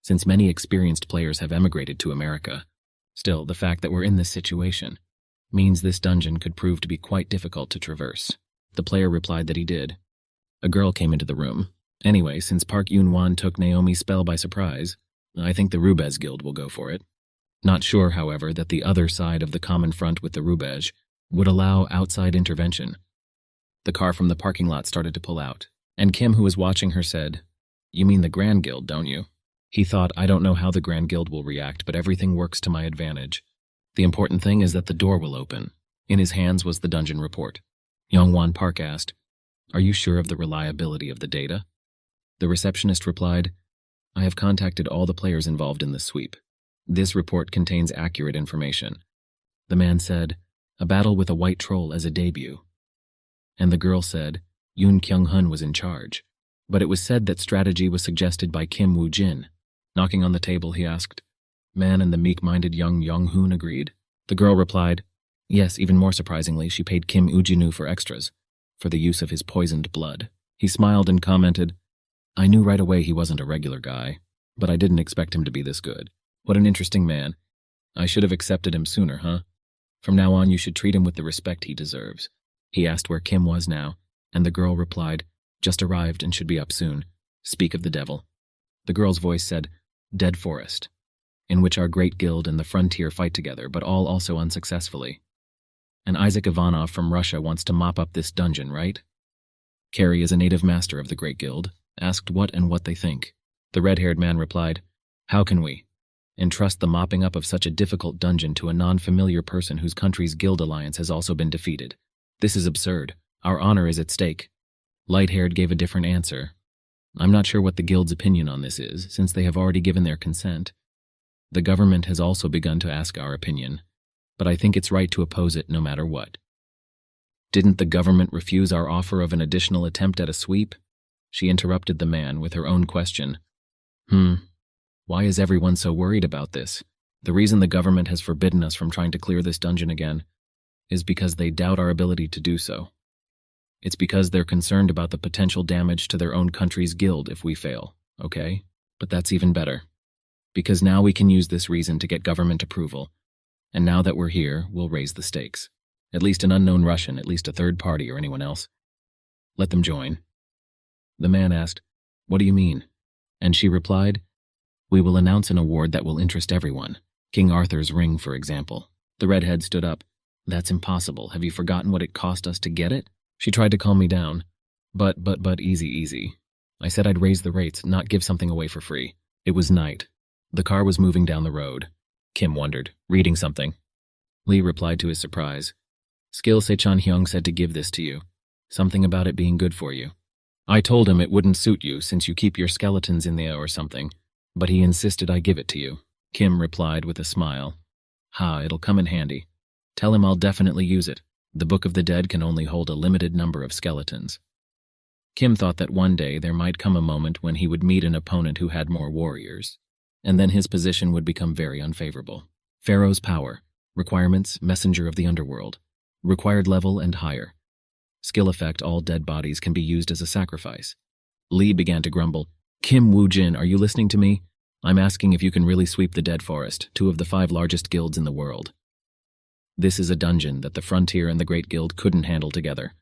since many experienced players have emigrated to America. Still, the fact that we're in this situation means this dungeon could prove to be quite difficult to traverse." The player replied that he did. A girl came into the room. "Anyway, since Park Yun-wan took Naomi's spell by surprise, I think the Rubez Guild will go for it." Not sure, however, that the other side of the common front with the Rubez would allow outside intervention. The car from the parking lot started to pull out, and Kim, who was watching her, said, "You mean the Grand Guild, don't you?" He thought, "I don't know how the Grand Guild will react, but everything works to my advantage. The important thing is that the door will open." In his hands was the dungeon report. Yongwan Park asked, "Are you sure of the reliability of the data?" The receptionist replied, "I have contacted all the players involved in the sweep. This report contains accurate information." The man said, "A battle with a white troll as a debut." And the girl said, "Yoon Kyung-hun was in charge, but it was said that strategy was suggested by Kim Woo-jin." Knocking on the table, he asked, "Man and the meek-minded young Yong-hoon agreed?" The girl replied, "Yes, even more surprisingly, she paid Kim Ujinu for extras, for the use of his poisoned blood." He smiled and commented, "I knew right away he wasn't a regular guy, but I didn't expect him to be this good. What an interesting man. I should have accepted him sooner, huh? From now on, you should treat him with the respect he deserves." He asked where Kim was now, and the girl replied, "Just arrived and should be up soon. Speak of the devil." The girl's voice said, "Dead Forest, in which our great guild and the frontier fight together, but all also unsuccessfully. And Isaac Ivanov from Russia wants to mop up this dungeon, right?" Carrie is a native master of the great guild, asked what they think. The red-haired man replied, "How can we entrust the mopping up of such a difficult dungeon to a non-familiar person whose country's guild alliance has also been defeated? This is absurd. Our honor is at stake." Light-haired gave a different answer. "I'm not sure what the guild's opinion on this is, since they have already given their consent. The government has also begun to ask our opinion, but I think it's right to oppose it no matter what." "Didn't the government refuse our offer of an additional attempt at a sweep?" She interrupted the man with her own question. Why is everyone so worried about this? The reason the government has forbidden us from trying to clear this dungeon again is because they doubt our ability to do so. It's because they're concerned about the potential damage to their own country's guild if we fail, okay? But that's even better, because now we can use this reason to get government approval, and now that we're here, we'll raise the stakes. At least an unknown Russian, at least a third party or anyone else. Let them join." The man asked, "What do you mean?" And she replied, "We will announce an award that will interest everyone. King Arthur's ring, for example." The redhead stood up. "That's impossible. Have you forgotten what it cost us to get it?" She tried to calm me down. But, easy. I said I'd raise the rates, not give something away for free. It was night. The car was moving down the road. Kim wondered, reading something. Lee replied to his surprise. "Skill Se-chan Hyung said to give this to you. Something about it being good for you. I told him it wouldn't suit you since you keep your skeletons in there or something, but he insisted I give it to you." Kim replied with a smile. It'll come in handy. Tell him I'll definitely use it. The Book of the Dead can only hold a limited number of skeletons." Kim thought that one day there might come a moment when he would meet an opponent who had more warriors, and then his position would become very unfavorable. Pharaoh's power. Requirements, messenger of the underworld. Required level and higher. Skill effect, all dead bodies can be used as a sacrifice. Lee began to grumble. "Kim Woo-jin, are you listening to me? I'm asking if you can really sweep the Dead Forest, 2 of the 5 largest guilds in the world. This is a dungeon that the Frontier and the Great Guild couldn't handle together.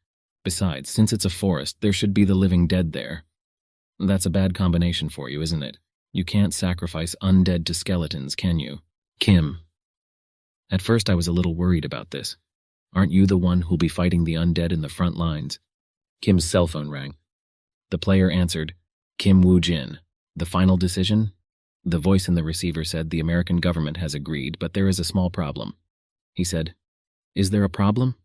Besides, since it's a forest, there should be the living dead there. That's a bad combination for you, isn't it? You can't sacrifice undead to skeletons, can you?" Kim. At first I was a little worried about this. Aren't you the one who'll be fighting the undead in the front lines? Kim's cell phone rang. The player answered, "Kim Woo-jin. The final decision?" The voice in the receiver said the American government has agreed, but there is a small problem. He said, "Is there a problem?"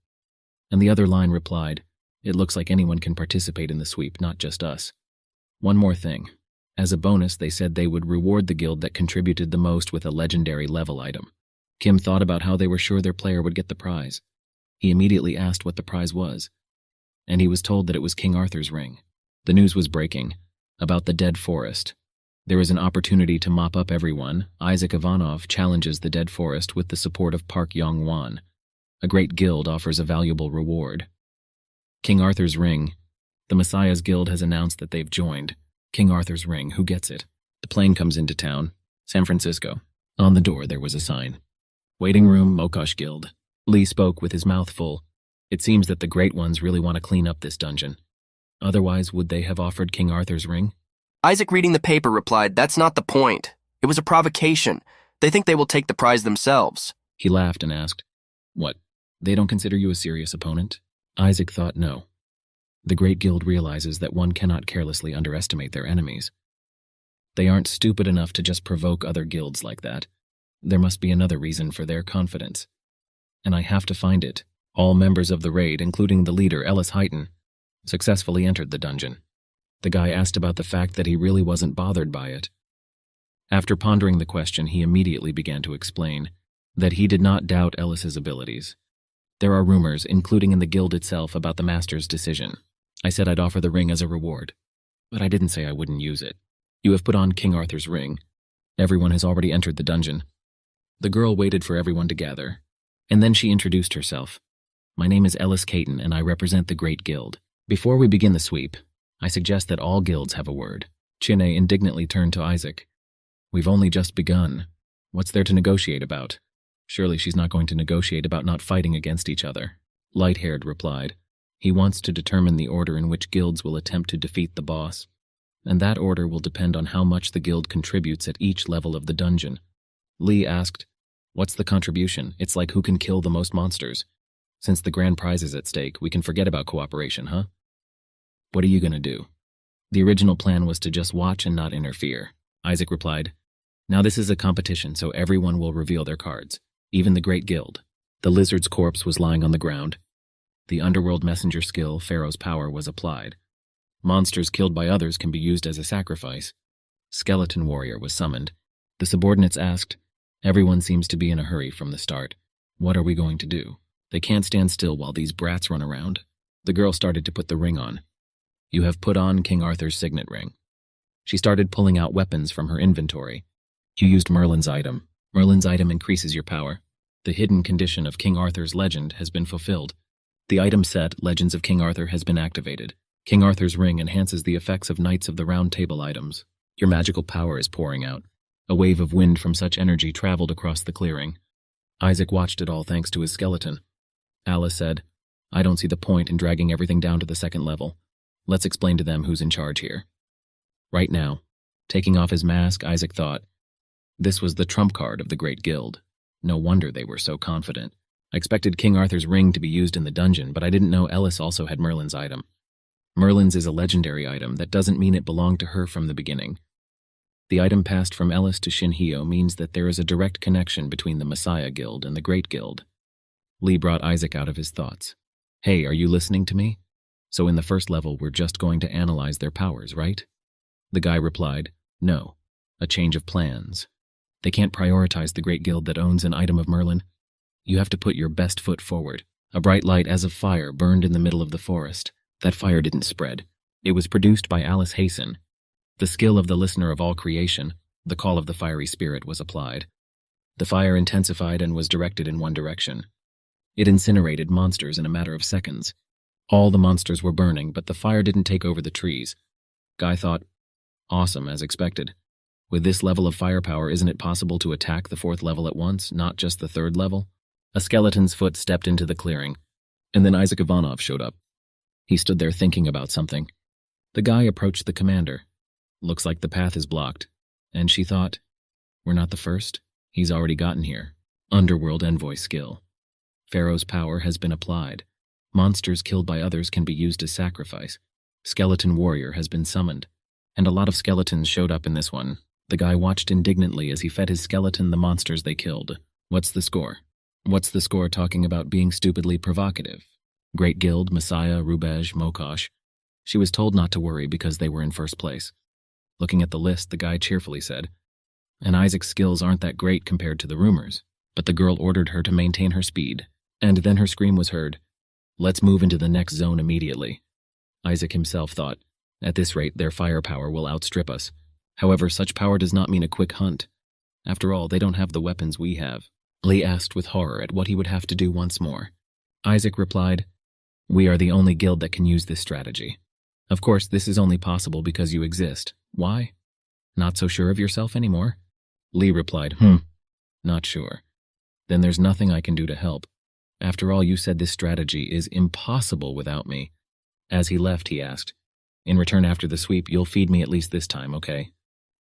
And the other line replied, "It looks like anyone can participate in the sweep, not just us. One more thing. As a bonus, they said they would reward the guild that contributed the most with a legendary level item." Kim thought about how they were sure their player would get the prize. He immediately asked what the prize was, and he was told that it was King Arthur's ring. The news was breaking. About the dead forest. There is an opportunity to mop up everyone. Isaac Ivanov challenges the dead forest with the support of Park Yong-won. A great guild offers a valuable reward. King Arthur's Ring. The Messiah's Guild has announced that they've joined. King Arthur's Ring, who gets it? The plane comes into town. San Francisco. On the door there was a sign. Waiting room, Mokosh Guild. Lee spoke with his mouth full. It seems that the Great Ones really want to clean up this dungeon. Otherwise, would they have offered King Arthur's Ring? Isaac, reading the paper, replied, "That's not the point. It was a provocation. They think they will take the prize themselves." He laughed and asked, "What, they don't consider you a serious opponent?" Isaac thought no. The Great Guild realizes that one cannot carelessly underestimate their enemies. They aren't stupid enough to just provoke other guilds like that. There must be another reason for their confidence. And I have to find it. All members of the raid, including the leader, Ellis Heighton, successfully entered the dungeon. The guy asked about the fact that he really wasn't bothered by it. After pondering the question, he immediately began to explain that he did not doubt Ellis's abilities. There are rumors, including in the guild itself, about the master's decision. I said I'd offer the ring as a reward, but I didn't say I wouldn't use it. You have put on King Arthur's ring. Everyone has already entered the dungeon. The girl waited for everyone to gather, and then she introduced herself. My name is Ellis Caton, and I represent the Great Guild. Before we begin the sweep, I suggest that all guilds have a word. Chinne indignantly turned to Isaac. We've only just begun. What's there to negotiate about? Surely she's not going to negotiate about not fighting against each other. Light-haired replied. He wants to determine the order in which guilds will attempt to defeat the boss, and that order will depend on how much the guild contributes at each level of the dungeon. Lee asked, "What's the contribution? It's like who can kill the most monsters. Since the grand prize is at stake, we can forget about cooperation, huh?" "What are you going to do?" "The original plan was to just watch and not interfere," Isaac replied. "Now this is a competition, so everyone will reveal their cards, even the Great Guild." The lizard's corpse was lying on the ground. The underworld messenger skill, Pharaoh's power, was applied. Monsters killed by others can be used as a sacrifice. Skeleton Warrior was summoned. The subordinates asked, "Everyone seems to be in a hurry from the start. What are we going to do? They can't stand still while these brats run around." The girl started to put the ring on. "You have put on King Arthur's signet ring." She started pulling out weapons from her inventory. "You used Merlin's item. Merlin's item increases your power. The hidden condition of King Arthur's legend has been fulfilled. The item set, Legends of King Arthur, has been activated. King Arthur's ring enhances the effects of Knights of the Round Table items. Your magical power is pouring out." A wave of wind from such energy traveled across the clearing. Isaac watched it all thanks to his skeleton. Alice said, "I don't see the point in dragging everything down to the second level. Let's explain to them who's in charge here." Right now, taking off his mask, Isaac thought, this was the trump card of the Great Guild. No wonder they were so confident. I expected King Arthur's ring to be used in the dungeon, but I didn't know Ellis also had Merlin's item. Merlin's is a legendary item. That doesn't mean it belonged to her from the beginning. The item passed from Ellis to Shinhyo means that there is a direct connection between the Messiah Guild and the Great Guild. Lee brought Isaac out of his thoughts. "Hey, are you listening to me? So in the first level, we're just going to analyze their powers, right?" The guy replied, "No, a change of plans. They can't prioritize the Great Guild that owns an item of Merlin. You have to put your best foot forward." A bright light as of fire burned in the middle of the forest. That fire didn't spread. It was produced by Alice Hasten. The skill of the listener of all creation, the call of the fiery spirit, was applied. The fire intensified and was directed in one direction. It incinerated monsters in a matter of seconds. All the monsters were burning, but the fire didn't take over the trees. Guy thought, awesome, as expected. With this level of firepower, isn't it possible to attack the fourth level at once, not just the third level? A skeleton's foot stepped into the clearing, and then Isaac Ivanov showed up. He stood there thinking about something. The guy approached the commander. Looks like the path is blocked. And she thought, we're not the first. He's already gotten here. Underworld envoy skill. Pharaoh's power has been applied. Monsters killed by others can be used as sacrifice. Skeleton warrior has been summoned. And a lot of skeletons showed up in this one. The guy watched indignantly as he fed his skeleton the monsters they killed. What's the score? What's the score talking about being stupidly provocative? Great Guild, Messiah, Rubej, Mokosh. She was told not to worry because they were in first place. Looking at the list, the guy cheerfully said, and Isaac's skills aren't that great compared to the rumors, but the girl ordered her to maintain her speed, and then her scream was heard. Let's move into the next zone immediately. Isaac himself thought, At this rate, their firepower will outstrip us. However, such power does not mean a quick hunt. After all, they don't have the weapons we have. Lee asked with horror at what he would have to do once more. Isaac replied, "We are the only guild that can use this strategy. Of course, this is only possible because you exist. Why? Not so sure of yourself anymore?" Lee replied, Not sure. Then there's nothing I can do to help. After all, you said this strategy is impossible without me." As he left, he asked, "In return, after the sweep, you'll feed me at least this time, okay?"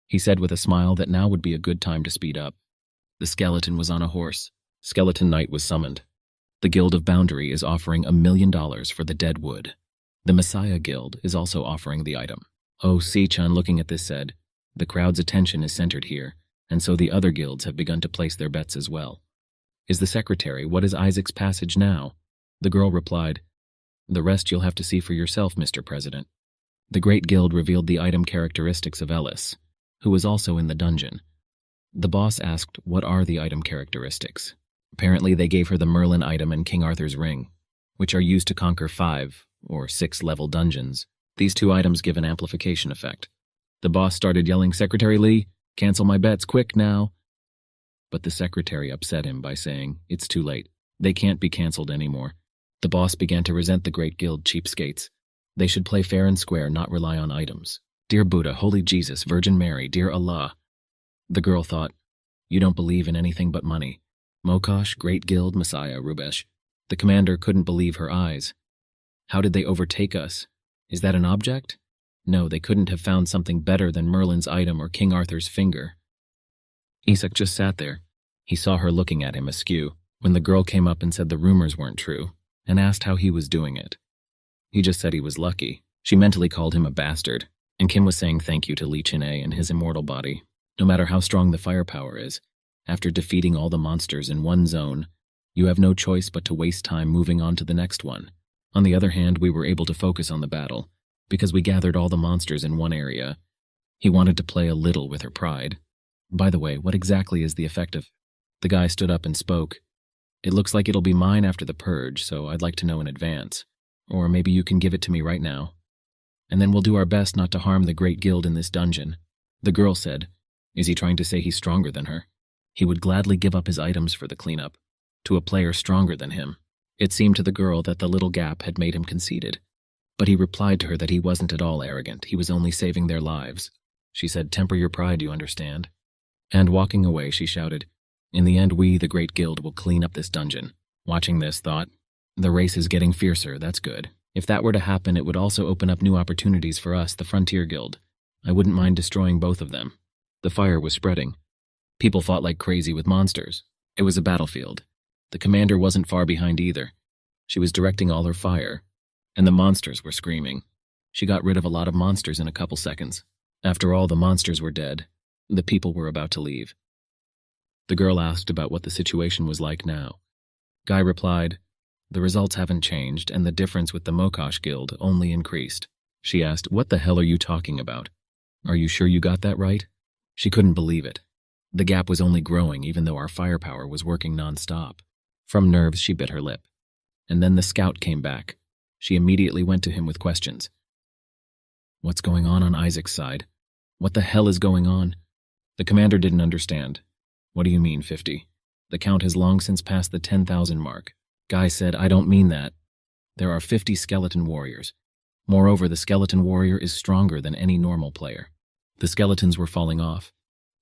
He said with a smile that now would be a good time to speed up. The skeleton was on a horse. Skeleton Knight was summoned. The Guild of Boundary is offering $1 million for the dead wood. The Messiah Guild is also offering the item. Oh, Si-chan, looking at this, said, "The crowd's attention is centered here, and so the other guilds have begun to place their bets as well." "Is the secretary, what is Isaac's passage now?" The girl replied, "The rest you'll have to see for yourself, Mr. President." The Great Guild revealed the item characteristics of Ellis, who was also in the dungeon. The boss asked, what are the item characteristics? Apparently they gave her the Merlin item and King Arthur's ring, which are used to conquer 5 or 6 level dungeons. These 2 items give an amplification effect. The boss started yelling, "Secretary Lee, cancel my bets, quick now." But the secretary upset him by saying, "It's too late. They can't be cancelled anymore." The boss began to resent the Great Guild cheapskates. They should play fair and square, not rely on items. Dear Buddha, Holy Jesus, Virgin Mary, dear Allah. The girl thought, "You don't believe in anything but money. Mokosh, Great Guild, Messiah, Rubesh." The commander couldn't believe her eyes. How did they overtake us? Is that an object? No, they couldn't have found something better than Merlin's item or King Arthur's finger. Isak just sat there. He saw her looking at him askew when the girl came up and said the rumors weren't true, and asked how he was doing it. He just said he was lucky. She mentally called him a bastard, and Kim was saying thank you to Lee Chin-ae and his immortal body. No matter how strong the firepower is, after defeating all the monsters in one zone, you have no choice but to waste time moving on to the next one. On the other hand, we were able to focus on the battle, because we gathered all the monsters in one area. He wanted to play a little with her pride. By the way, what exactly is the effect of... The guy stood up and spoke. "It looks like it'll be mine after the purge, so I'd like to know in advance. Or maybe you can give it to me right now. And then we'll do our best not to harm the Great Guild in this dungeon." The girl said, "Is he trying to say he's stronger than her? He would gladly give up his items for the cleanup, to a player stronger than him." It seemed to the girl that the little gap had made him conceited. But he replied to her that he wasn't at all arrogant, he was only saving their lives. She said, "Temper your pride, you understand?" And walking away, she shouted, "In the end, we, the Great Guild, will clean up this dungeon." Watching this, thought, the race is getting fiercer, that's good. If that were to happen, it would also open up new opportunities for us, the Frontier Guild. I wouldn't mind destroying both of them. The fire was spreading. People fought like crazy with monsters. It was a battlefield. The commander wasn't far behind either. She was directing all her fire, and the monsters were screaming. She got rid of a lot of monsters in a couple seconds. After all, the monsters were dead. The people were about to leave. The girl asked about what the situation was like now. Guy replied, "The results haven't changed, and the difference with the Mokosh Guild only increased." She asked, "What the hell are you talking about? Are you sure you got that right?" She couldn't believe it. The gap was only growing even though our firepower was working non-stop. From nerves, she bit her lip. And then the scout came back. She immediately went to him with questions. "What's going on Isaac's side? What the hell is going on?" The commander didn't understand. "What do you mean, 50? The count has long since passed the 10,000 mark." Guy said, "I don't mean that. There are 50 skeleton warriors. Moreover, the skeleton warrior is stronger than any normal player." The skeletons were falling off.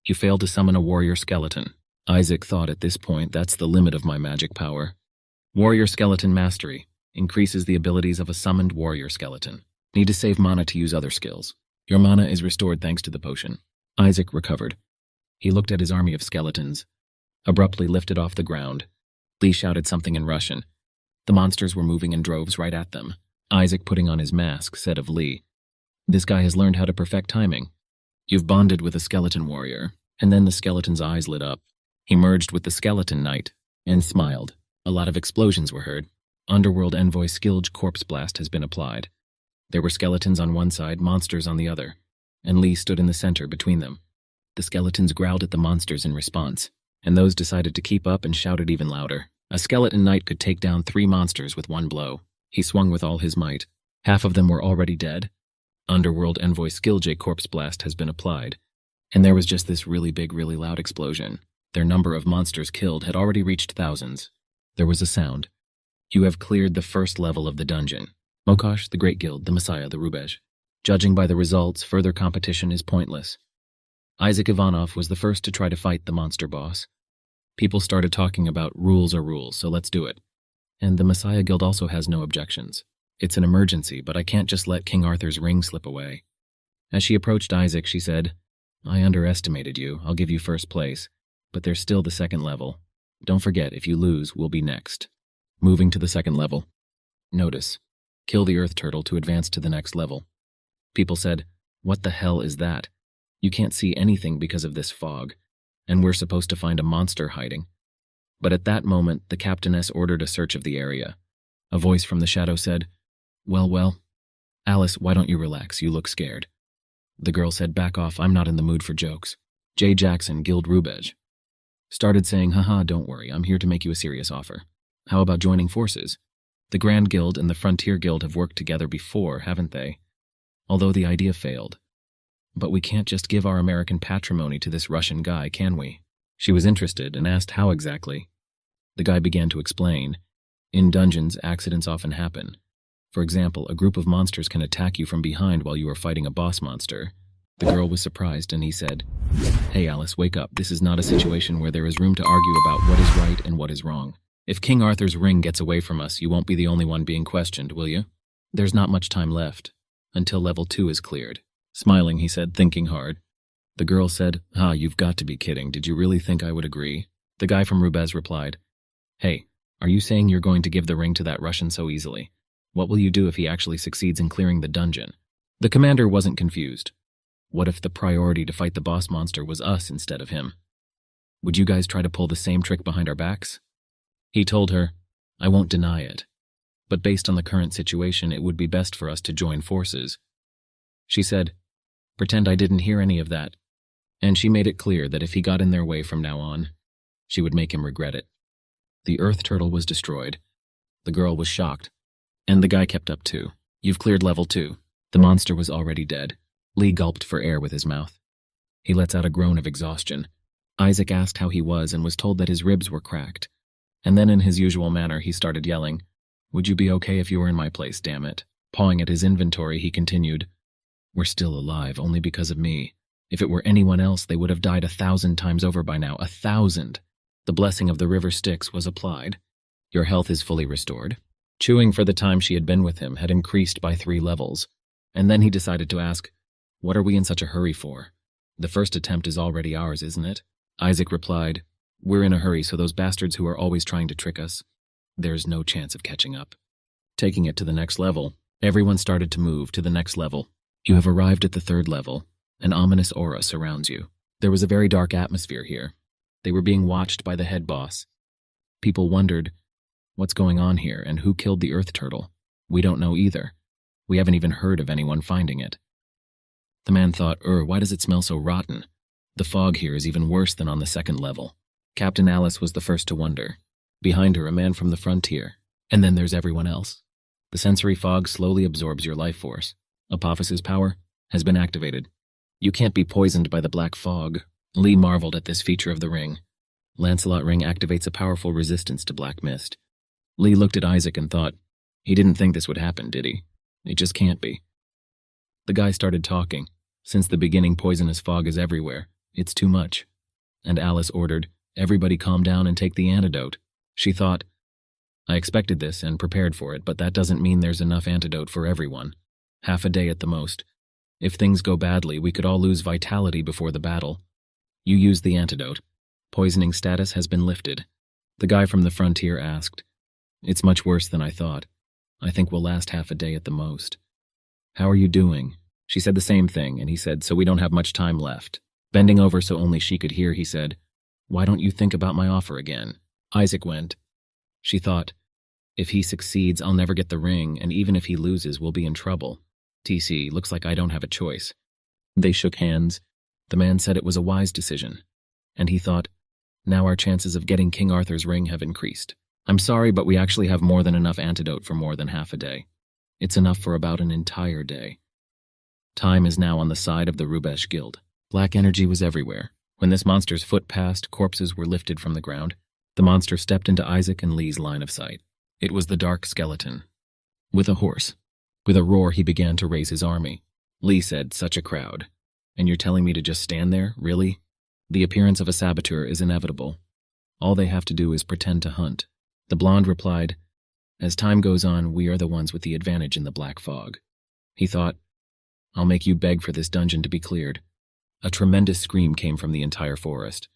"You failed to summon a warrior skeleton." Isaac thought at this point, that's the limit of my magic power. Warrior skeleton mastery increases the abilities of a summoned warrior skeleton. Need to save mana to use other skills. Your mana is restored thanks to the potion. Isaac recovered. He looked at his army of skeletons, abruptly lifted off the ground. Lee shouted something in Russian. The monsters were moving in droves right at them. Isaac, putting on his mask, said of Lee, "This guy has learned how to perfect timing. You've bonded with a skeleton warrior." And then the skeleton's eyes lit up. He merged with the skeleton knight and smiled. A lot of explosions were heard. Underworld envoy Skilge Corpse Blast has been applied. There were skeletons on one side, monsters on the other, and Lee stood in the center between them. The skeletons growled at the monsters in response, and those decided to keep up and shouted even louder. A skeleton knight could take down 3 monsters with one blow. He swung with all his might. Half of them were already dead. Underworld Envoy Skill J Corpse Blast has been applied. And there was just this really big, really loud explosion. Their number of monsters killed had already reached thousands. There was a sound. You have cleared the first level of the dungeon. Mokosh, the Great Guild, the Messiah, the Rubej. Judging by the results, further competition is pointless. Isaac Ivanov was the first to try to fight the monster boss. People started talking about rules are rules, so let's do it. And the Messiah Guild also has no objections. It's an emergency, but I can't just let King Arthur's ring slip away. As she approached Isaac, she said, I underestimated you. I'll give you first place. But there's still the second level. Don't forget, if you lose, we'll be next. Moving to the second level. Notice. Kill the earth turtle to advance to the next level. People said, what the hell is that? You can't see anything because of this fog, and we're supposed to find a monster hiding. But at that moment, the captainess ordered a search of the area. A voice from the shadow said, Well, Alice, why don't you relax? You look scared. The girl said, back off, I'm not in the mood for jokes. J. Jackson, Guild Rubej, started saying, haha, don't worry, I'm here to make you a serious offer. How about joining forces? The Grand Guild and the Frontier Guild have worked together before, haven't they? Although the idea failed. But we can't just give our American patrimony to this Russian guy, can we? She was interested and asked how exactly. The guy began to explain. In dungeons, accidents often happen. For example, a group of monsters can attack you from behind while you are fighting a boss monster. The girl was surprised and he said, Hey Alice, wake up. This is not a situation where there is room to argue about what is right and what is wrong. If King Arthur's ring gets away from us, you won't be the only one being questioned, will you? There's not much time left, until level 2 is cleared. Smiling, he said, thinking hard. The girl said, you've got to be kidding. Did you really think I would agree? The guy from Rubez replied, Hey, are you saying you're going to give the ring to that Russian so easily? What will you do if he actually succeeds in clearing the dungeon? The commander wasn't confused. What if the priority to fight the boss monster was us instead of him? Would you guys try to pull the same trick behind our backs? He told her, I won't deny it. But based on the current situation, it would be best for us to join forces. She said, Pretend I didn't hear any of that. And she made it clear that if he got in their way from now on, she would make him regret it. The earth turtle was destroyed. The girl was shocked. And the guy kept up too. You've cleared level 2. The monster was already dead. Lee gulped for air with his mouth. He lets out a groan of exhaustion. Isaac asked how he was and was told that his ribs were cracked. And then in his usual manner, he started yelling, Would you be okay if you were in my place, damn it? Pawing at his inventory, he continued, We're still alive only because of me. If it were anyone else, they would have died 1,000 times over by now. 1,000. The blessing of the river Styx was applied. Your health is fully restored. Chewing for the time she had been with him had increased by 3 levels. And then he decided to ask, What are we in such a hurry for? The first attempt is already ours, isn't it? Isaac replied, We're in a hurry, so those bastards who are always trying to trick us, there's no chance of catching up. Taking it to the next level, everyone started to move to the next level. You have arrived at the 3rd level. An ominous aura surrounds you. There was a very dark atmosphere here. They were being watched by the head boss. People wondered, What's going on here and who killed the earth turtle? We don't know either. We haven't even heard of anyone finding it. The man thought, why does it smell so rotten? The fog here is even worse than on the 2nd level. Captain Alice was the first to wonder. Behind her, a man from the frontier. And then there's everyone else. The sensory fog slowly absorbs your life force. Apophysis power has been activated. You can't be poisoned by the black fog. Lee marveled at this feature of the ring. Lancelot ring activates a powerful resistance to black mist. Lee looked at Isaac and thought, he didn't think this would happen, did he? It just can't be. The guy started talking. Since the beginning, poisonous fog is everywhere. It's too much. And Alice ordered, everybody calm down and take the antidote. She thought, I expected this and prepared for it, but that doesn't mean there's enough antidote for everyone. Half a day at the most. If things go badly, we could all lose vitality before the battle. You use the antidote. Poisoning status has been lifted. The guy from the frontier asked, It's much worse than I thought. I think we'll last half a day at the most. How are you doing? She said the same thing, and he said, So we don't have much time left. Bending over so only she could hear, he said, Why don't you think about my offer again? Isaac went. She thought, If he succeeds, I'll never get the ring, and even if he loses, we'll be in trouble. TC, looks like I don't have a choice. They shook hands. The man said it was a wise decision. And he thought, Now our chances of getting King Arthur's ring have increased. I'm sorry, but we actually have more than enough antidote for more than half a day. It's enough for about an entire day. Time is now on the side of the Rubesh Guild. Black energy was everywhere. When this monster's foot passed, corpses were lifted from the ground. The monster stepped into Isaac and Lee's line of sight. It was the dark skeleton. With a horse. With a roar, he began to raise his army. Lee said, "Such a crowd. And you're telling me to just stand there, really? The appearance of a saboteur is inevitable. All they have to do is pretend to hunt." The blonde replied, "As time goes on, we are the ones with the advantage in the black fog." He thought, "I'll make you beg for this dungeon to be cleared." A tremendous scream came from the entire forest.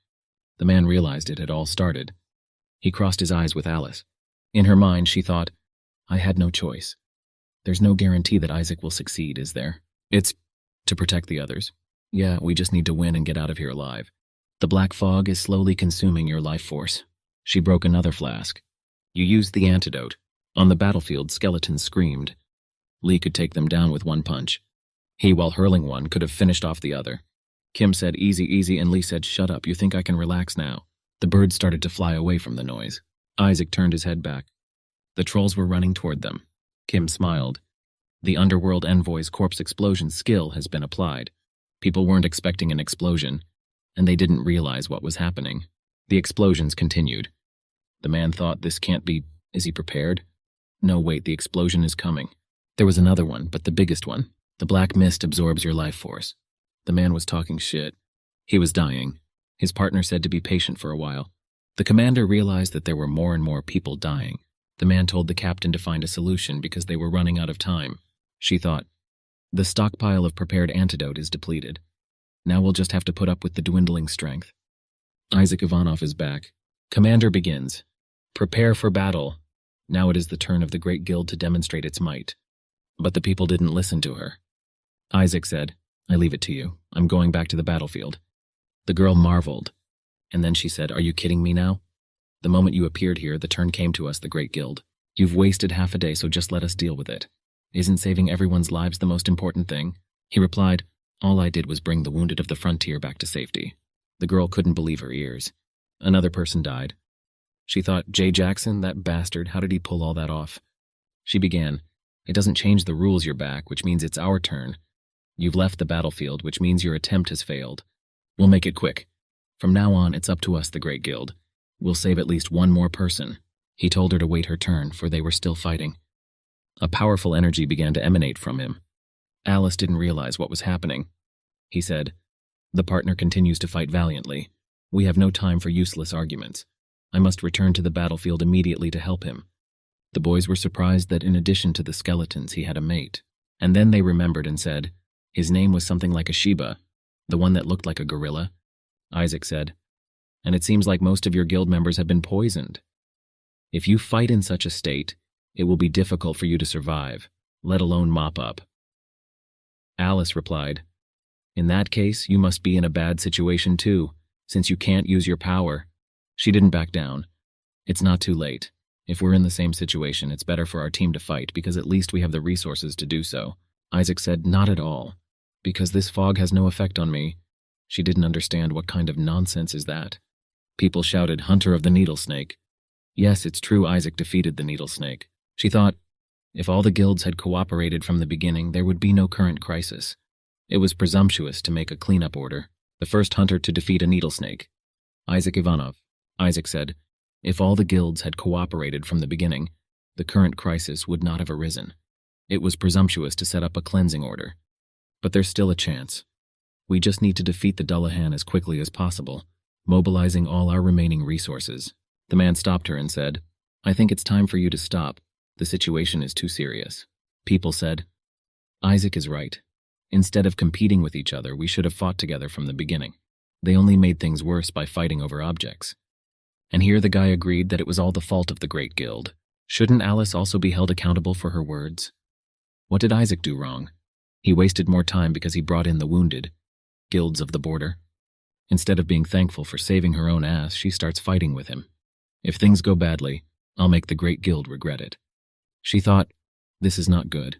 The man realized it had all started. He crossed his eyes with Alice. In her mind, she thought, "I had no choice. There's no guarantee that Isaac will succeed, is there? It's to protect the others. Yeah, we just need to win and get out of here alive. The black fog is slowly consuming your life force." She broke another flask. "You used the antidote." On the battlefield, skeletons screamed. Lee could take them down with one punch. He, while hurling one, could have finished off the other. Kim said, "Easy, easy," and Lee said, "Shut up, you think I can relax now?" The birds started to fly away from the noise. Isaac turned his head back. The trolls were running toward them. Kim smiled. The underworld envoy's corpse explosion skill has been applied. People weren't expecting an explosion, and they didn't realize what was happening. The explosions continued. The man thought, "This can't be. Is he prepared?" No, wait, the explosion is coming. There was another one, but the biggest one. The black mist absorbs your life force. The man was talking shit. He was dying. His partner said to be patient for a while. The commander realized that there were more and more people dying. The man told the captain to find a solution because they were running out of time. She thought, "The stockpile of prepared antidote is depleted. Now we'll just have to put up with the dwindling strength." Isaac Ivanov is back. Commander begins. "Prepare for battle. Now it is the turn of the Great Guild to demonstrate its might." But the people didn't listen to her. Isaac said, "I leave it to you. I'm going back to the battlefield." The girl marveled. And then she said, "Are you kidding me now? The moment you appeared here, the turn came to us, the Great Guild. You've wasted half a day, so just let us deal with it. Isn't saving everyone's lives the most important thing?" He replied, "All I did was bring the wounded of the frontier back to safety." The girl couldn't believe her ears. Another person died. She thought, "Jay Jackson, that bastard, how did he pull all that off?" She began, "It doesn't change the rules you're back, which means it's our turn. You've left the battlefield, which means your attempt has failed. We'll make it quick. From now on, it's up to us, the Great Guild. We'll save at least one more person." He told her to wait her turn, for they were still fighting. A powerful energy began to emanate from him. Alice didn't realize what was happening. He said, "The partner continues to fight valiantly. We have no time for useless arguments. I must return to the battlefield immediately to help him." The boys were surprised that in addition to the skeletons, he had a mate. And then they remembered and said, "His name was something like a Sheba, the one that looked like a gorilla." Isaac said, "And it seems like most of your guild members have been poisoned. If you fight in such a state, it will be difficult for you to survive, let alone mop up." Alice replied, "In that case, you must be in a bad situation too, since you can't use your power." She didn't back down. "It's not too late. If we're in the same situation, it's better for our team to fight because at least we have the resources to do so." Isaac said, "Not at all, because this fog has no effect on me." She didn't understand what kind of nonsense is that. People shouted, "Hunter of the Needle Snake." Yes, it's true, Isaac defeated the Needle Snake. She thought, if all the guilds had cooperated from the beginning, there would be no current crisis. It was presumptuous to make a cleanup order. The first hunter to defeat a needle snake. Isaac Ivanov. Isaac said, if all the guilds had cooperated from the beginning, the current crisis would not have arisen. It was presumptuous to set up a cleansing order. But there's still a chance. We just need to defeat the Dullahan as quickly as possible, mobilizing all our remaining resources. The man stopped her and said, I think it's time for you to stop. The situation is too serious. People said, Isaac is right. Instead of competing with each other, we should have fought together from the beginning. They only made things worse by fighting over objects. And here the guy agreed that it was all the fault of the Great Guild. Shouldn't Alice also be held accountable for her words? What did Isaac do wrong? He wasted more time because he brought in the wounded, guilds of the border. Instead of being thankful for saving her own ass, she starts fighting with him. If things go badly, I'll make the Great Guild regret it. She thought, this is not good.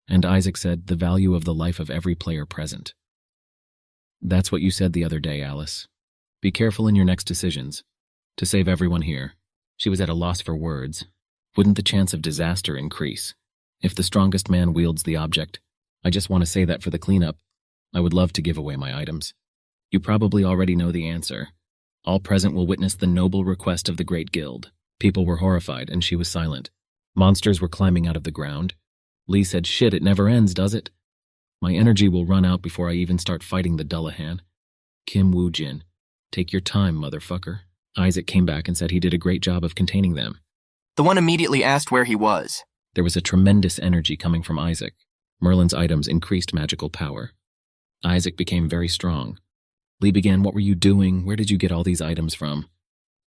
And Isaac said, the value of the life of every player present. That's what you said the other day, Alice. Be careful in your next decisions. To save everyone here. She was at a loss for words. Wouldn't the chance of disaster increase? If the strongest man wields the object, I just want to say that for the cleanup, I would love to give away my items. You probably already know the answer. All present will witness the noble request of the Great Guild. People were horrified, and she was silent. Monsters were climbing out of the ground. Lee said, "Shit, it never ends, does it? My energy will run out before I even start fighting the Dullahan." Kim Woo-jin, take your time, motherfucker. Isaac came back and said he did a great job of containing them. The one immediately asked where he was. There was a tremendous energy coming from Isaac. Merlin's items increased magical power. Isaac became very strong. Lee began, "What were you doing? Where did you get all these items from?"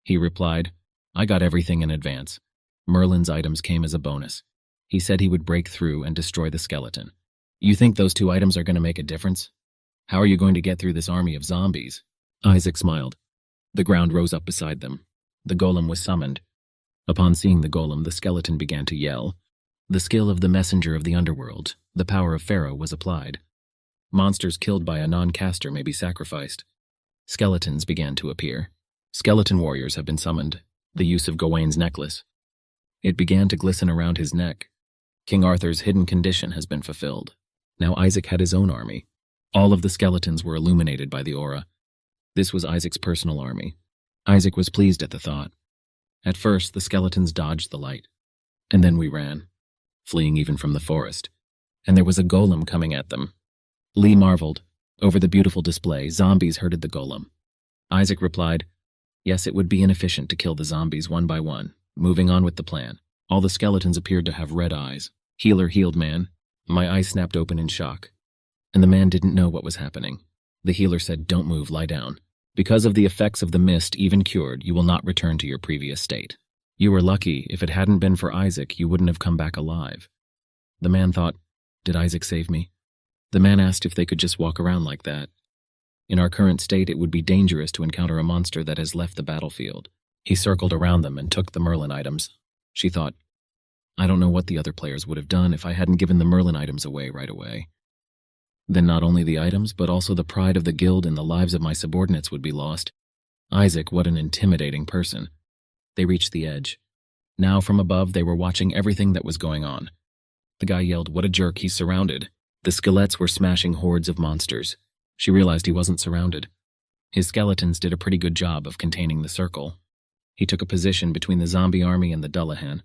He replied, "I got everything in advance. Merlin's items came as a bonus." He said he would break through and destroy the skeleton. "You think those 2 items are going to make a difference? How are you going to get through this army of zombies?" Isaac smiled. The ground rose up beside them. The golem was summoned. Upon seeing the golem, the skeleton began to yell. The skill of the messenger of the underworld, the power of Pharaoh, was applied. Monsters killed by a non-caster may be sacrificed. Skeletons began to appear. Skeleton warriors have been summoned. The use of Gawain's necklace. It began to glisten around his neck. King Arthur's hidden condition has been fulfilled. Now Isaac had his own army. All of the skeletons were illuminated by the aura. This was Isaac's personal army. Isaac was pleased at the thought. At first, the skeletons dodged the light. And then we ran, fleeing even from the forest. And there was a golem coming at them. Lee marveled. Over the beautiful display, zombies herded the golem. Isaac replied, "Yes, it would be inefficient to kill the zombies one by one." Moving on with the plan. All the skeletons appeared to have red eyes. Healer healed man. My eyes snapped open in shock. And the man didn't know what was happening. The healer said, "Don't move, lie down. Because of the effects of the mist, even cured, you will not return to your previous state. You were lucky. If it hadn't been for Isaac, you wouldn't have come back alive." The man thought, "Did Isaac save me?" The man asked if they could just walk around like that. In our current state, it would be dangerous to encounter a monster that has left the battlefield. He circled around them and took the Merlin items. She thought, "I don't know what the other players would have done if I hadn't given the Merlin items away right away. Then not only the items, but also the pride of the guild and the lives of my subordinates would be lost." Isaac, what an intimidating person. They reached the edge. Now from above, they were watching everything that was going on. The guy yelled, "What a jerk, he's surrounded." The skeletons were smashing hordes of monsters. She realized he wasn't surrounded. His skeletons did a pretty good job of containing the circle. He took a position between the zombie army and the Dullahan,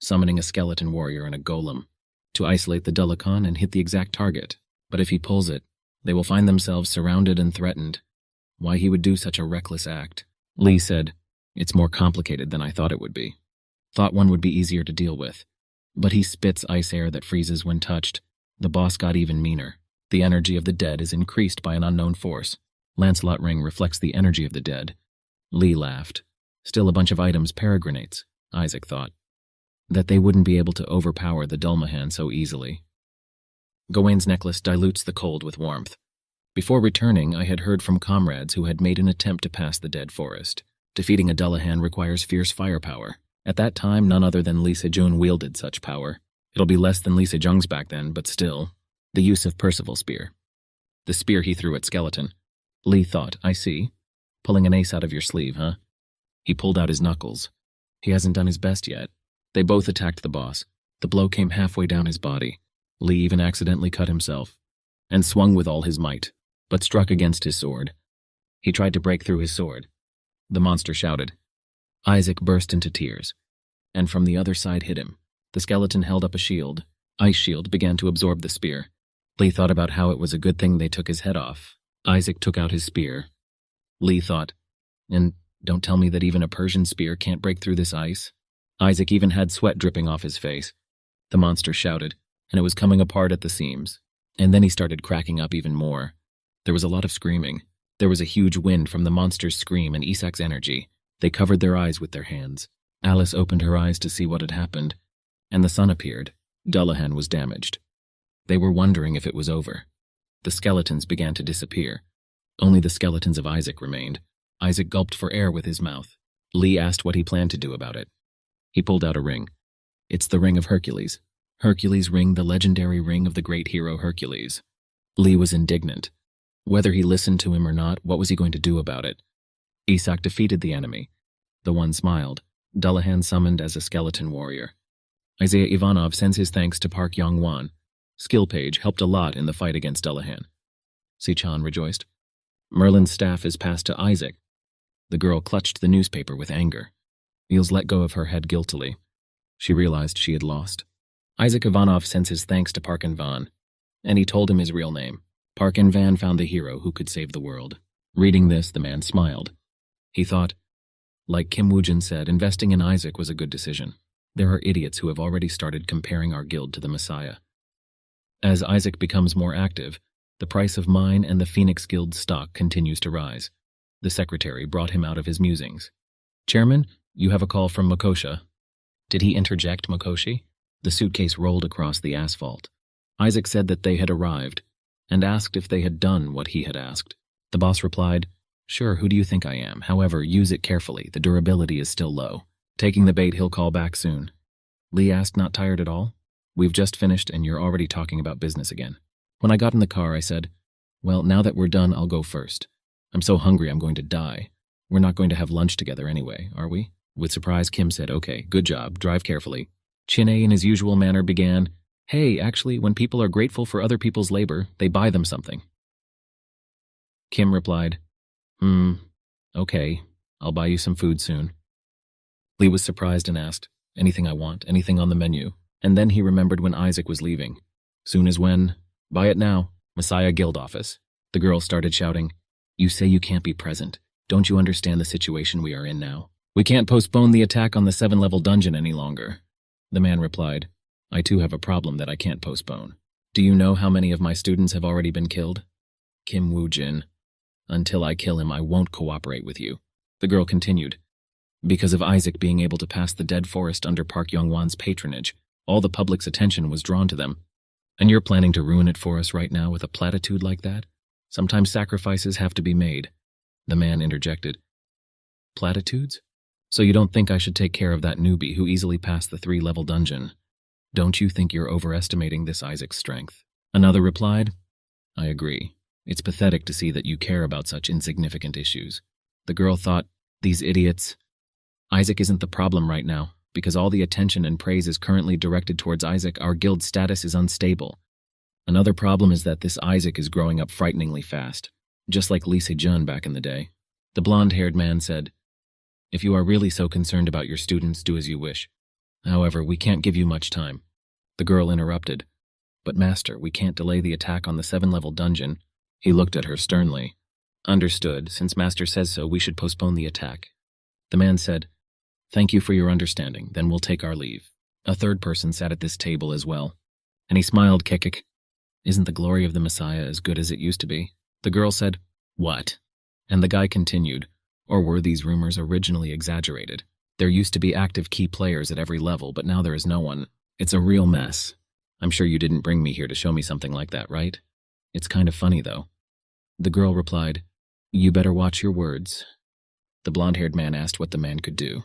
summoning a skeleton warrior and a golem to isolate the Dullahan and hit the exact target. But if he pulls it, they will find themselves surrounded and threatened. Why he would do such a reckless act? Lee said, "It's more complicated than I thought it would be. Thought one would be easier to deal with. But he spits ice air that freezes when touched. The boss got even meaner. The energy of the dead is increased by an unknown force. Lancelot ring reflects the energy of the dead." Lee laughed. Still a bunch of items, peregrinates, Isaac thought. That they wouldn't be able to overpower the Dullahan so easily. Gawain's necklace dilutes the cold with warmth. Before returning, I had heard from comrades who had made an attempt to pass the dead forest. Defeating a Dullahan requires fierce firepower. At that time, none other than Lee Sejong wielded such power. It'll be less than Lee Sejong's back then, but still. The use of Percival's spear. The spear he threw at skeleton. Lee thought, "I see. Pulling an ace out of your sleeve, huh?" He pulled out his knuckles. He hasn't done his best yet. They both attacked the boss. The blow came halfway down his body. Lee even accidentally cut himself, and swung with all his might, but struck against his sword. He tried to break through his sword. The monster shouted. Isaac burst into tears, and from the other side hit him. The skeleton held up a shield. Ice shield began to absorb the spear. Lee thought about how it was a good thing they took his head off. Isaac took out his spear. Lee thought, "And don't tell me that even a Persian spear can't break through this ice." Isaac even had sweat dripping off his face. The monster shouted, and it was coming apart at the seams. And then he started cracking up even more. There was a lot of screaming. There was a huge wind from the monster's scream and Isaac's energy. They covered their eyes with their hands. Alice opened her eyes to see what had happened, and the sun appeared. Dullahan was damaged. They were wondering if it was over. The skeletons began to disappear. Only the skeletons of Isaac remained. Isaac gulped for air with his mouth. Lee asked what he planned to do about it. He pulled out a ring. "It's the ring of Hercules. Hercules' ring, the legendary ring of the great hero Hercules." Lee was indignant. Whether he listened to him or not, what was he going to do about it? Isaac defeated the enemy. The one smiled. Dullahan summoned as a skeleton warrior. Isaiah Ivanov sends his thanks to Park Yong-won. Skill page helped a lot in the fight against Dullahan. Si-chan rejoiced. Merlin's staff is passed to Isaac. The girl clutched the newspaper with anger. Niels let go of her head guiltily. She realized she had lost. Isaac Ivanov sends his thanks to Park and Van, and he told him his real name. Park and Van found the hero who could save the world. Reading this, the man smiled. He thought, like Kim Woo-jin said, investing in Isaac was a good decision. There are idiots who have already started comparing our guild to the Messiah. As Isaac becomes more active, the price of mine and the Phoenix Guild stock continues to rise. The secretary brought him out of his musings. Chairman, you have a call from Makosha. Did he interject, Makoshi? The suitcase rolled across the asphalt. Isaac said that they had arrived, and asked if they had done what he had asked. The boss replied, Sure, who do you think I am? However, use it carefully. The durability is still low. Taking the bait, he'll call back soon. Lee asked, not tired at all? We've just finished and you're already talking about business again. When I got in the car, I said, well, now that we're done, I'll go first. I'm so hungry I'm going to die. We're not going to have lunch together anyway, are we? With surprise, Kim said, okay, good job, drive carefully. Chin-A in his usual manner began, hey, actually, when people are grateful for other people's labor, they buy them something. Kim replied, okay, I'll buy you some food soon. Lee was surprised and asked, anything I want, anything on the menu. And then he remembered when Isaac was leaving. Soon as when? Buy it now. Messiah Guild office. The girl started shouting, you say you can't be present. Don't you understand the situation we are in now? We can't postpone the attack on the 7-level dungeon any longer. The man replied, I too have a problem that I can't postpone. Do you know how many of my students have already been killed? Kim Woo-jin. Until I kill him, I won't cooperate with you. The girl continued, because of Isaac being able to pass the dead forest under Park Young-won's patronage, all the public's attention was drawn to them. And you're planning to ruin it for us right now with a platitude like that? Sometimes sacrifices have to be made. The man interjected. Platitudes? So you don't think I should take care of that newbie who easily passed the 3-level dungeon? Don't you think you're overestimating this Isaac's strength? Another replied, I agree. It's pathetic to see that you care about such insignificant issues. The girl thought, these idiots. Isaac isn't the problem right now. Because all the attention and praise is currently directed towards Isaac, our guild status is unstable. Another problem is that this Isaac is growing up frighteningly fast, just like Lee Se-jun back in the day. The blonde-haired man said, if you are really so concerned about your students, do as you wish. However, we can't give you much time. The girl interrupted, but master, we can't delay the attack on the 7-level dungeon. He looked at her sternly. Understood, since master says so, we should postpone the attack. The man said, thank you for your understanding, then we'll take our leave. A third person sat at this table as well, and he smiled, Kekik. Isn't the glory of the Messiah as good as it used to be? The girl said, what? And the guy continued, or were these rumors originally exaggerated? There used to be active key players at every level, but now there is no one. It's a real mess. I'm sure you didn't bring me here to show me something like that, right? It's kind of funny, though. The girl replied, you better watch your words. The blonde-haired man asked what the man could do.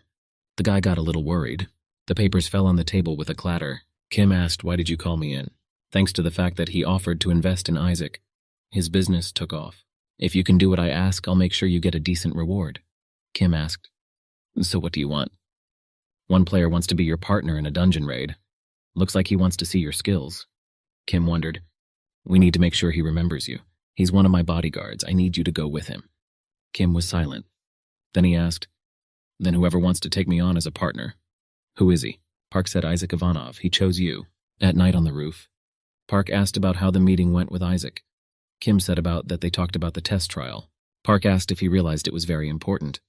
The guy got a little worried. The papers fell on the table with a clatter. Kim asked, why did you call me in? Thanks to the fact that he offered to invest in Isaac. His business took off. If you can do what I ask, I'll make sure you get a decent reward. Kim asked, so what do you want? One player wants to be your partner in a dungeon raid. Looks like he wants to see your skills. Kim wondered, we need to make sure he remembers you. He's one of my bodyguards. I need you to go with him. Kim was silent. Then he asked, then whoever wants to take me on as a partner. Who is he? Park said Isaac Ivanov. He chose you. At night on the roof. Park asked about how the meeting went with Isaac. Kim said about that they talked about the test trial. Park asked if he realized it was very important.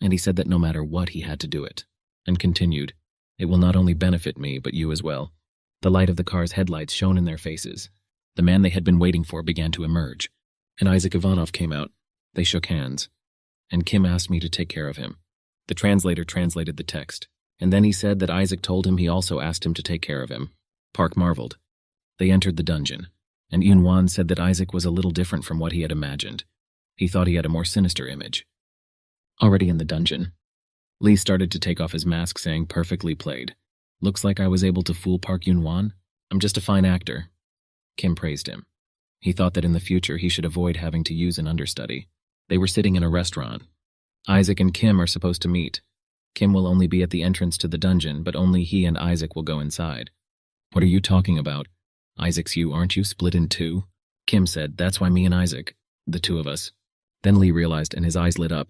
And he said that no matter what, he had to do it. And continued, it will not only benefit me, but you as well. The light of the car's headlights shone in their faces. The man they had been waiting for began to emerge. And Isaac Ivanov came out. They shook hands. And Kim asked me to take care of him. The translator translated the text, and then he said that Isaac told him he also asked him to take care of him. Park marveled. They entered the dungeon, and Yun-Wan said that Isaac was a little different from what he had imagined. He thought he had a more sinister image. Already in the dungeon, Lee started to take off his mask, saying, perfectly played. Looks like I was able to fool Park Yun-Wan. I'm just a fine actor. Kim praised him. He thought that in the future he should avoid having to use an understudy. They were sitting in a restaurant. Isaac and Kim are supposed to meet. Kim will only be at the entrance to the dungeon, but only he and Isaac will go inside. What are you talking about? Isaac's you, aren't you? Split in two? Kim said, that's why me and Isaac, the two of us. Then Lee realized and his eyes lit up.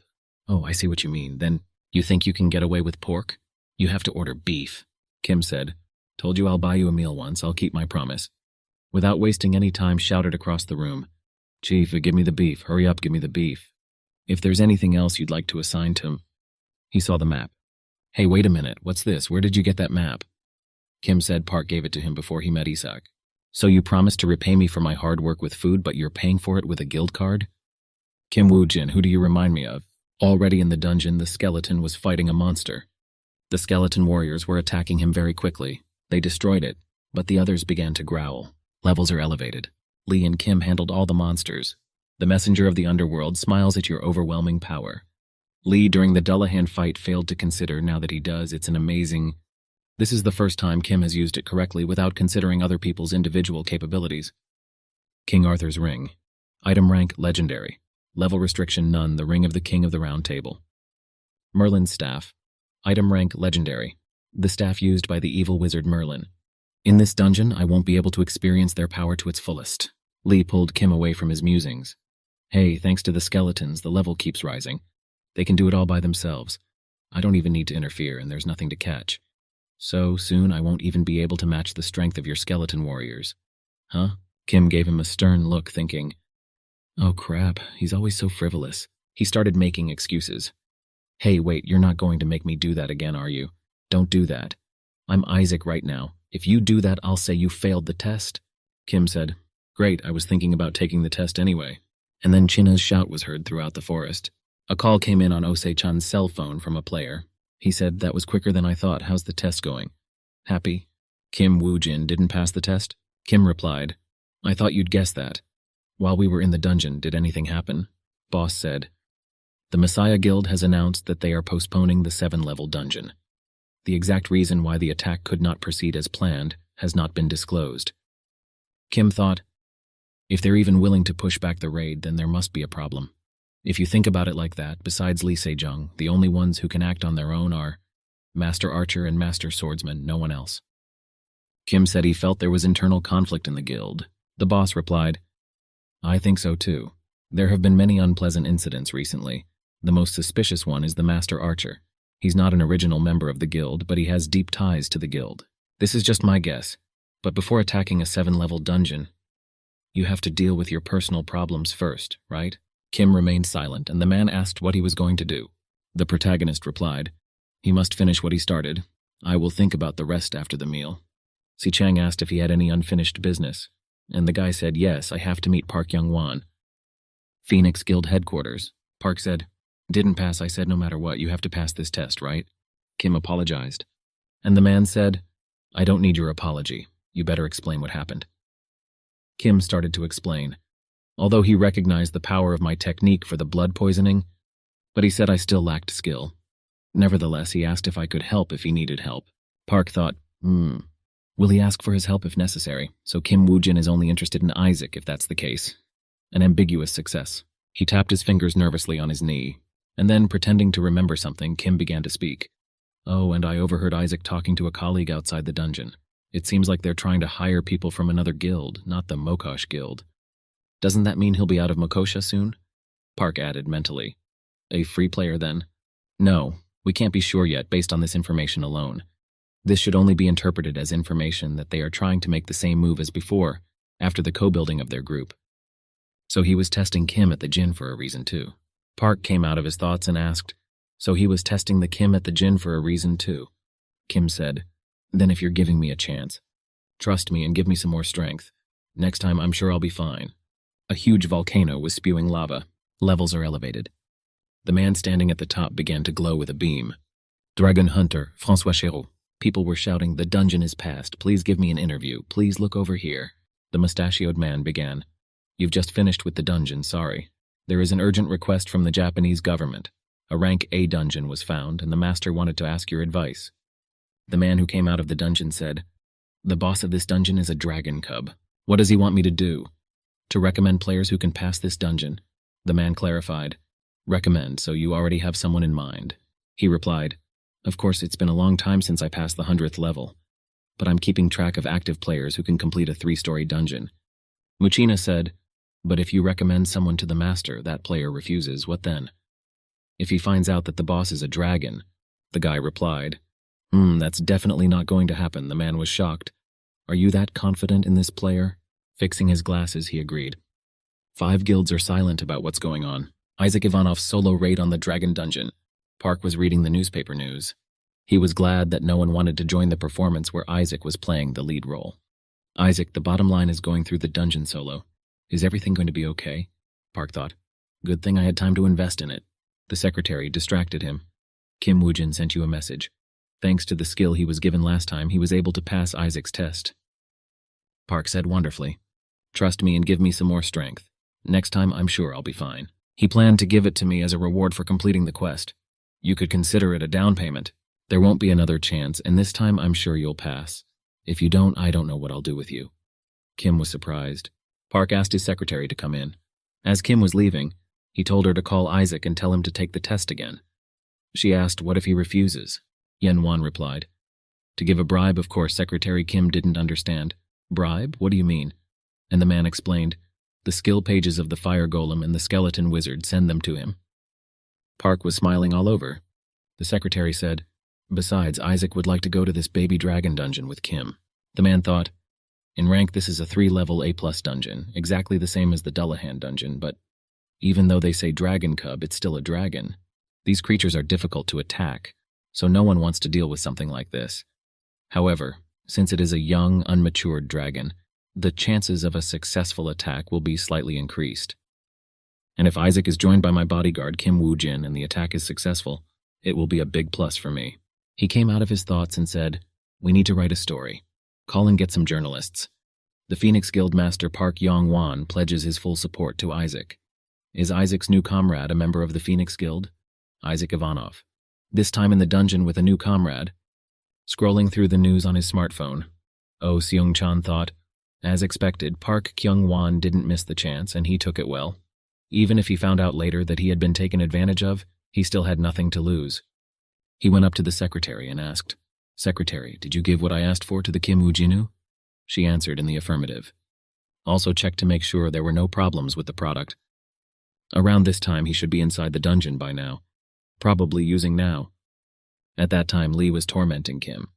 Oh, I see what you mean. Then, you think you can get away with pork? You have to order beef. Kim said, told you I'll buy you a meal once, I'll keep my promise. Without wasting any time, shouted across the room. Chief, give me the beef. Hurry up, give me the beef. If there's anything else you'd like to assign to him. He saw the map. Hey, wait a minute, what's this? Where did you get that map? Kim said Park gave it to him before he met Isaac. So you promised to repay me for my hard work with food, but you're paying for it with a guild card? Kim Woo-jin, who do you remind me of? Already in the dungeon, the skeleton was fighting a monster. The skeleton warriors were attacking him very quickly. They destroyed it, but the others began to growl. Levels are elevated. Lee and Kim handled all the monsters. The messenger of the underworld smiles at your overwhelming power. Lee, during the Dullahan fight, failed to consider. Now that he does, it's an amazing... This is the first time Kim has used it correctly without considering other people's individual capabilities. King Arthur's Ring. Item rank, Legendary. Level restriction, none. The Ring of the King of the Round Table. Merlin's Staff. Item rank, Legendary. The staff used by the evil wizard Merlin. In this dungeon, I won't be able to experience their power to its fullest. Lee pulled Kim away from his musings. Hey, thanks to the skeletons, the level keeps rising. They can do it all by themselves. I don't even need to interfere, and there's nothing to catch. So soon I won't even be able to match the strength of your skeleton warriors. Huh? Kim gave him a stern look, thinking, oh crap, he's always so frivolous. He started making excuses. Hey, wait, you're not going to make me do that again, are you? Don't do that. I'm Isaac right now. If you do that, I'll say you failed the test. Kim said, great, I was thinking about taking the test anyway. And then China's shout was heard throughout the forest. A call came in on Osei-chan's cell phone from a player. He said, that was quicker than I thought. How's the test going? Happy? Kim Woo-jin didn't pass the test? Kim replied, I thought you'd guess that. While we were in the dungeon, did anything happen? Boss said, the Messiah Guild has announced that they are postponing the 7-level dungeon. The exact reason why the attack could not proceed as planned has not been disclosed. Kim thought, if they're even willing to push back the raid, then there must be a problem. If you think about it like that, besides Lee Se-jung, the only ones who can act on their own are Master Archer and Master Swordsman, no one else. Kim said he felt there was internal conflict in the guild. The boss replied, I think so too. There have been many unpleasant incidents recently. The most suspicious one is the Master Archer. He's not an original member of the guild, but he has deep ties to the guild. This is just my guess. But before attacking a 7-level dungeon, you have to deal with your personal problems first, right? Kim remained silent, and the man asked what he was going to do. The protagonist replied, he must finish what he started. I will think about the rest after the meal. Si Chang asked if he had any unfinished business, and the guy said, yes, I have to meet Park Young-wan. Phoenix Guild headquarters. Park said, didn't pass. I said no matter what, you have to pass this test, right? Kim apologized. And the man said, I don't need your apology. You better explain what happened. Kim started to explain. Although he recognized the power of my technique for the blood poisoning, but he said I still lacked skill. Nevertheless, he asked if I could help if he needed help. Park thought, will he ask for his help if necessary? So Kim Woo-jin is only interested in Isaac if that's the case. An ambiguous success. He tapped his fingers nervously on his knee, and then, pretending to remember something, Kim began to speak. Oh, and I overheard Isaac talking to a colleague outside the dungeon. It seems like they're trying to hire people from another guild, not the Mokosh Guild. Doesn't that mean he'll be out of Mokosha soon? Park added mentally. A free player then? No, we can't be sure yet based on this information alone. This should only be interpreted as information that they are trying to make the same move as before, after the co-building of their group. So he was testing Kim at the Jin for a reason too. Park came out of his thoughts and asked, so he was testing the Kim at the Jin for a reason too. Kim said, then if you're giving me a chance, trust me and give me some more strength. Next time I'm sure I'll be fine. A huge volcano was spewing lava. Levels are elevated. The man standing at the top began to glow with a beam. Dragon Hunter, François Chéreau. People were shouting, the dungeon is past. Please give me an interview. Please look over here. The mustachioed man began. You've just finished with the dungeon, sorry. There is an urgent request from the Japanese government. A rank A dungeon was found, and the master wanted to ask your advice. The man who came out of the dungeon said, the boss of this dungeon is a dragon cub. What does he want me to do? To recommend players who can pass this dungeon. The man clarified, recommend, so you already have someone in mind. He replied, of course, it's been a long time since I passed the 100th level. but I'm keeping track of active players who can complete a 3-story dungeon. Muchina said, but if you recommend someone to the master, that player refuses, what then? If he finds out that the boss is a dragon, the guy replied. That's definitely not going to happen, the man was shocked. Are you that confident in this player? Fixing his glasses, he agreed. 5 guilds are silent about what's going on. Isaac Ivanov's solo raid on the dragon dungeon. Park was reading the newspaper news. He was glad that no one wanted to join the performance where Isaac was playing the lead role. Isaac, the bottom line is going through the dungeon solo. Is everything going to be okay? Park thought. Good thing I had time to invest in it. The secretary distracted him. Kim Woojin sent you a message. Thanks to the skill he was given last time, he was able to pass Isaac's test. Park said wonderfully. Trust me and give me some more strength. Next time I'm sure I'll be fine. He planned to give it to me as a reward for completing the quest. You could consider it a down payment. There won't be another chance, and this time I'm sure you'll pass. If you don't, I don't know what I'll do with you. Kim was surprised. Park asked his secretary to come in. As Kim was leaving, he told her to call Isaac and tell him to take the test again. She asked, what if he refuses? Yen Wan replied. To give a bribe, of course. Secretary Kim didn't understand. Bribe? What do you mean? And the man explained, the skill pages of the fire golem and the skeleton wizard, send them to him. Park was smiling all over. The secretary said, besides, Isaac would like to go to this baby dragon dungeon with Kim. The man thought, in rank this is a 3-level A+ dungeon, exactly the same as the Dullahan dungeon, but even though they say dragon cub, it's still a dragon. These creatures are difficult to attack, so no one wants to deal with something like this. However, since it is a young, unmatured dragon, the chances of a successful attack will be slightly increased. And if Isaac is joined by my bodyguard, Kim Woojin, and the attack is successful, it will be a big plus for me. He came out of his thoughts and said, we need to write a story. Call and get some journalists. The Phoenix Guild Master Park Yong-wan pledges his full support to Isaac. Is Isaac's new comrade a member of the Phoenix Guild? Isaac Ivanov. This time in the dungeon with a new comrade. Scrolling through the news on his smartphone, Oh Seung-chan thought, as expected, Park Kyung-wan didn't miss the chance, and he took it well. Even if he found out later that he had been taken advantage of, he still had nothing to lose. He went up to the secretary and asked, Secretary, did you give what I asked for to the Kim Woojinu? She answered in the affirmative. Also checked to make sure there were no problems with the product. Around this time he should be inside the dungeon by now, probably using now. At that time Lee was tormenting Kim,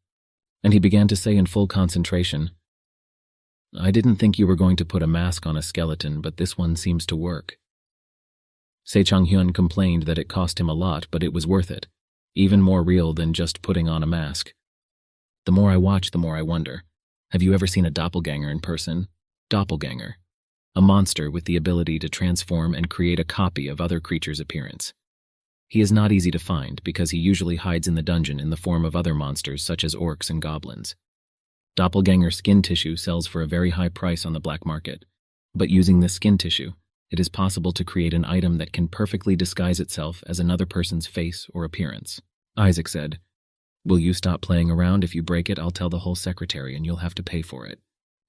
and he began to say in full concentration, I didn't think you were going to put a mask on a skeleton, but this one seems to work. Se Chang-hyun complained that it cost him a lot, but it was worth it, even more real than just putting on a mask. The more I watch, the more I wonder. Have you ever seen a doppelganger in person? Doppelganger. A monster with the ability to transform and create a copy of other creatures' appearance. He is not easy to find because he usually hides in the dungeon in the form of other monsters such as orcs and goblins. Doppelganger skin tissue sells for a very high price on the black market, but using this skin tissue, it is possible to create an item that can perfectly disguise itself as another person's face or appearance. Isaac said, Will you stop playing around? If you break it, I'll tell the whole secretary and you'll have to pay for it.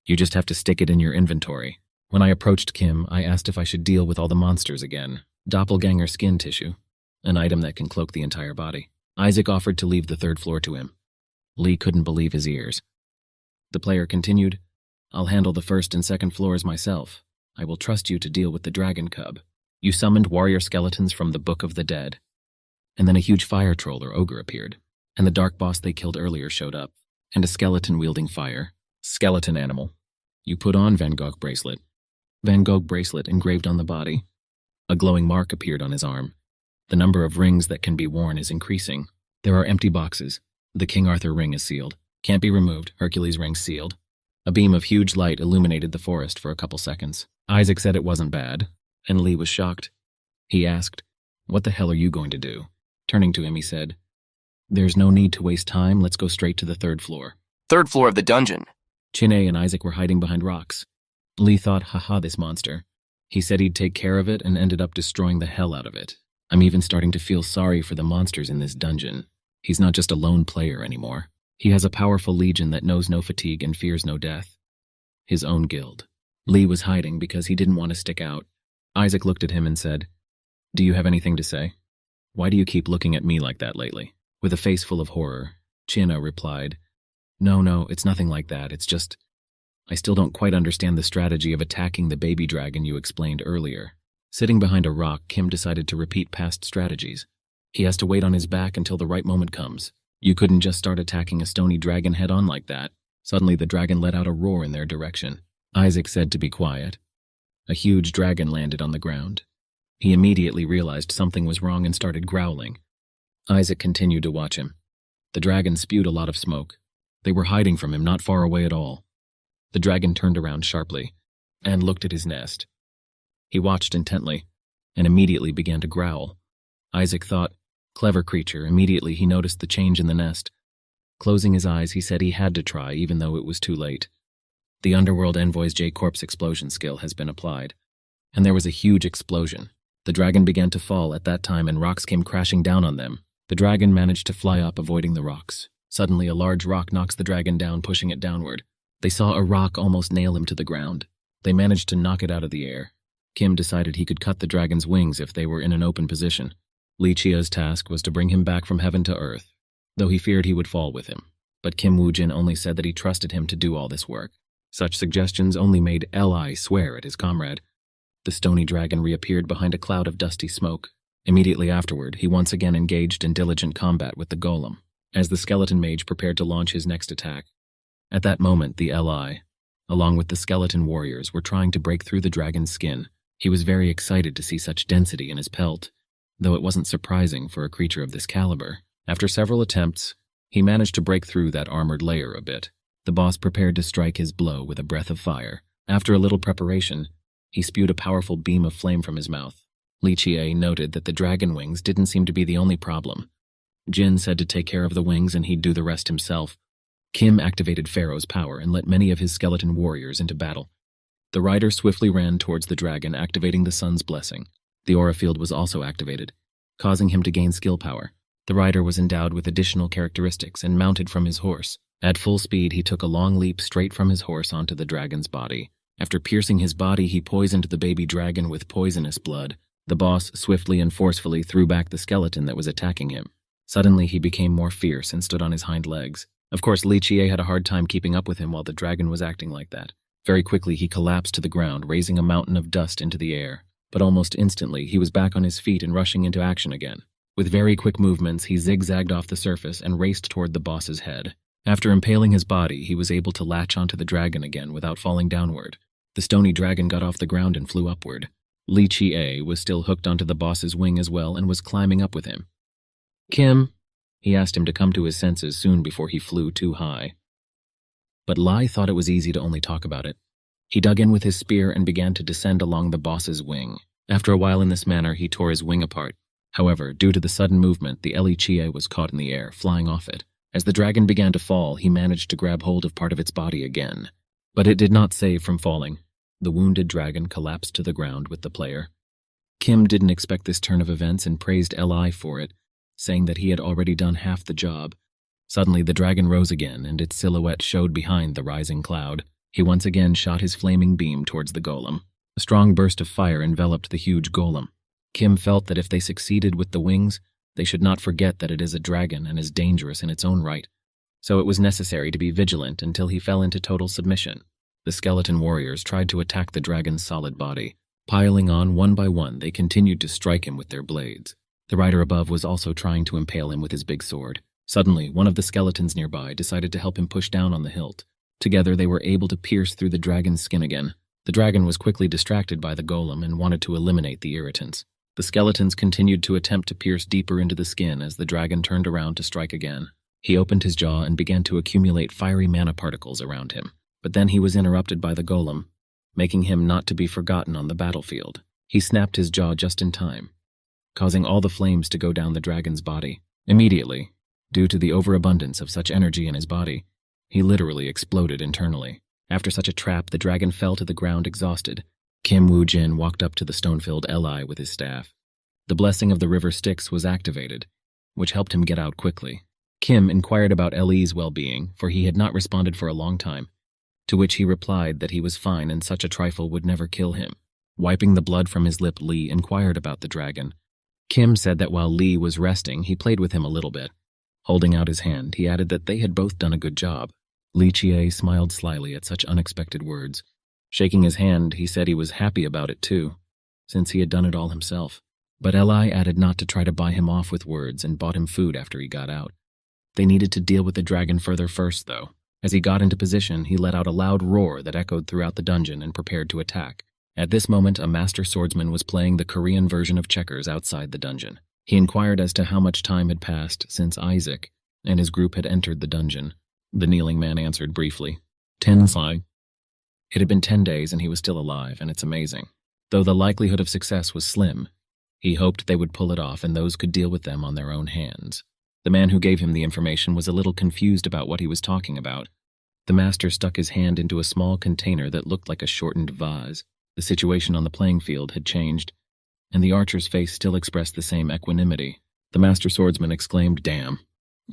You just have to stick it in your inventory. When I approached Kim, I asked if I should deal with all the monsters again. Doppelganger skin tissue, an item that can cloak the entire body. Isaac offered to leave the 3rd floor to him. Lee couldn't believe his ears. The player continued, I'll handle the 1st and 2nd floors myself. I will trust you to deal with the dragon cub. You summoned warrior skeletons from the Book of the Dead. And then a huge fire troll or ogre appeared, and the dark boss they killed earlier showed up, and a skeleton wielding fire. Skeleton animal. You put on Van Gogh bracelet. Van Gogh bracelet engraved on the body. A glowing mark appeared on his arm. The number of rings that can be worn is increasing. There are empty boxes. The King Arthur ring is sealed. Can't be removed. Hercules ring sealed. A beam of huge light illuminated the forest for a couple seconds. Isaac said it wasn't bad, and Lee was shocked. He asked, What the hell are you going to do? Turning to him, he said, There's no need to waste time. Let's go straight to the 3rd floor. 3rd floor of the dungeon. Chin'e and Isaac were hiding behind rocks. Lee thought, haha, this monster. He said he'd take care of it and ended up destroying the hell out of it. I'm even starting to feel sorry for the monsters in this dungeon. He's not just a lone player anymore. He has a powerful legion that knows no fatigue and fears no death. His own guild. Lee was hiding because he didn't want to stick out. Isaac looked at him and said, Do you have anything to say? Why do you keep looking at me like that lately? With a face full of horror, Chin'e replied, No, it's nothing like that. It's just, I still don't quite understand the strategy of attacking the baby dragon you explained earlier. Sitting behind a rock, Kim decided to repeat past strategies. He has to wait on his back until the right moment comes. You couldn't just start attacking a stony dragon head-on like that. Suddenly the dragon let out a roar in their direction. Isaac said to be quiet. A huge dragon landed on the ground. He immediately realized something was wrong and started growling. Isaac continued to watch him. The dragon spewed a lot of smoke. They were hiding from him, not far away at all. The dragon turned around sharply and looked at his nest. He watched intently and immediately began to growl. Isaac thought, clever creature. Immediately he noticed the change in the nest. Closing his eyes, he said he had to try, even though it was too late. The Underworld Envoy's J-Corp's explosion skill has been applied. And there was a huge explosion. The dragon began to fall at that time and rocks came crashing down on them. The dragon managed to fly up, avoiding the rocks. Suddenly, a large rock knocks the dragon down, pushing it downward. They saw a rock almost nail him to the ground. They managed to knock it out of the air. Kim decided he could cut the dragon's wings if they were in an open position. Li Chia's task was to bring him back from heaven to earth, though he feared he would fall with him. But Kim Woo-jin only said that he trusted him to do all this work. Such suggestions only made Li swear at his comrade. The stony dragon reappeared behind a cloud of dusty smoke. Immediately afterward, he once again engaged in diligent combat with the golem, as the skeleton mage prepared to launch his next attack. At that moment, the Li, along with the skeleton warriors, were trying to break through the dragon's skin. He was very excited to see such density in his pelt, though it wasn't surprising for a creature of this caliber. After several attempts, he managed to break through that armored layer a bit. The boss prepared to strike his blow with a breath of fire. After a little preparation, he spewed a powerful beam of flame from his mouth. Li Chie noted that the dragon wings didn't seem to be the only problem. Jin said to take care of the wings and he'd do the rest himself. Kim activated Pharaoh's power and let many of his skeleton warriors into battle. The rider swiftly ran towards the dragon, activating the sun's blessing. The aura field was also activated, causing him to gain skill power. The rider was endowed with additional characteristics and mounted from his horse. At full speed, he took a long leap straight from his horse onto the dragon's body. After piercing his body, he poisoned the baby dragon with poisonous blood. The boss swiftly and forcefully threw back the skeleton that was attacking him. Suddenly, he became more fierce and stood on his hind legs. Of course, Li Chie had a hard time keeping up with him while the dragon was acting like that. Very quickly, he collapsed to the ground, raising a mountain of dust into the air. But almost instantly, he was back on his feet and rushing into action again. With very quick movements, he zigzagged off the surface and raced toward the boss's head. After impaling his body, he was able to latch onto the dragon again without falling downward. The stony dragon got off the ground and flew upward. Li Chie was still hooked onto the boss's wing as well and was climbing up with him. Kim, he asked him to come to his senses soon before he flew too high. But Lai thought it was easy to only talk about it. He dug in with his spear and began to descend along the boss's wing. After a while in this manner, he tore his wing apart. However, due to the sudden movement, the Li Chie was caught in the air, flying off it. As the dragon began to fall, he managed to grab hold of part of its body again. But it did not save from falling. The wounded dragon collapsed to the ground with the player. Kim didn't expect this turn of events and praised Li for it, saying that he had already done half the job. Suddenly, the dragon rose again, and its silhouette showed behind the rising cloud. He once again shot his flaming beam towards the golem. A strong burst of fire enveloped the huge golem. Kim felt that if they succeeded with the wings, they should not forget that it is a dragon and is dangerous in its own right. So it was necessary to be vigilant until he fell into total submission. The skeleton warriors tried to attack the dragon's solid body. Piling on one by one, they continued to strike him with their blades. The rider above was also trying to impale him with his big sword. Suddenly, one of the skeletons nearby decided to help him push down on the hilt. Together, they were able to pierce through the dragon's skin again. The dragon was quickly distracted by the golem and wanted to eliminate the irritants. The skeletons continued to attempt to pierce deeper into the skin as the dragon turned around to strike again. He opened his jaw and began to accumulate fiery mana particles around him. But then he was interrupted by the golem, making him not to be forgotten on the battlefield. He snapped his jaw just in time, causing all the flames to go down the dragon's body. Immediately, due to the overabundance of such energy in his body, he literally exploded internally. After such a trap, the dragon fell to the ground exhausted. Kim Woo-jin walked up to the stone-filled Li with his staff. The blessing of the river Styx was activated, which helped him get out quickly. Kim inquired about Li's well-being, for he had not responded for a long time, to which he replied that he was fine and such a trifle would never kill him. Wiping the blood from his lip, Li inquired about the dragon. Kim said that while Li was resting, he played with him a little bit. Holding out his hand, he added that they had both done a good job. Li Chie smiled slyly at such unexpected words. Shaking his hand, he said he was happy about it too, since he had done it all himself. But Li added not to try to buy him off with words and bought him food after he got out. They needed to deal with the dragon further first, though. As he got into position, he let out a loud roar that echoed throughout the dungeon and prepared to attack. At this moment, a master swordsman was playing the Korean version of checkers outside the dungeon. He inquired as to how much time had passed since Isaac and his group had entered the dungeon. The kneeling man answered briefly, 10 sai. It had been 10 days and he was still alive, and it's amazing. Though the likelihood of success was slim, he hoped they would pull it off and those could deal with them on their own hands. The man who gave him the information was a little confused about what he was talking about. The master stuck his hand into a small container that looked like a shortened vase. The situation on the playing field had changed, and the archer's face still expressed the same equanimity. The master swordsman exclaimed, "Damn,"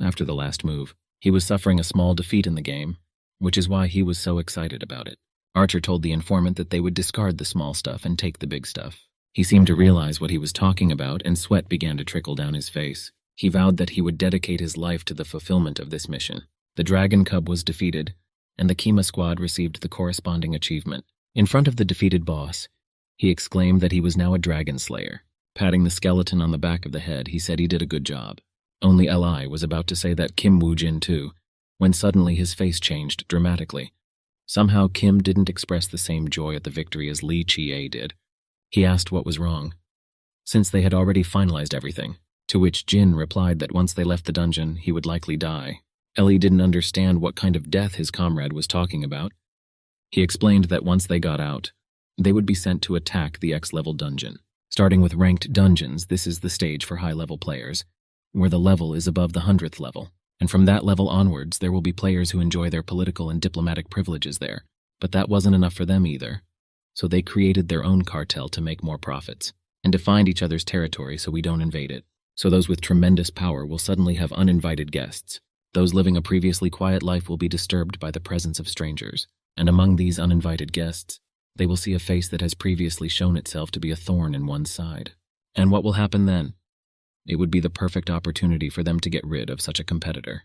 after the last move. He was suffering a small defeat in the game, which is why he was so excited about it. Archer told the informant that they would discard the small stuff and take the big stuff. He seemed to realize what he was talking about, and sweat began to trickle down his face. He vowed that he would dedicate his life to the fulfillment of this mission. The dragon cub was defeated, and the Kima squad received the corresponding achievement. In front of the defeated boss, he exclaimed that he was now a dragon slayer. Patting the skeleton on the back of the head, he said he did a good job. Only Li was about to say that Kim Woo-jin too, when suddenly his face changed dramatically. Somehow Kim didn't express the same joy at the victory as Li Chie did. He asked what was wrong, since they had already finalized everything, to which Jin replied that once they left the dungeon, he would likely die. Ellie didn't understand what kind of death his comrade was talking about. He explained that once they got out, they would be sent to attack the X-level dungeon. Starting with ranked dungeons, this is the stage for high-level players, where the level is above the 100th level. And from that level onwards, there will be players who enjoy their political and diplomatic privileges there. But that wasn't enough for them either. So they created their own cartel to make more profits, and to find each other's territory so we don't invade it. So those with tremendous power will suddenly have uninvited guests. Those living a previously quiet life will be disturbed by the presence of strangers. And among these uninvited guests, they will see a face that has previously shown itself to be a thorn in one's side. And what will happen then? It would be the perfect opportunity for them to get rid of such a competitor.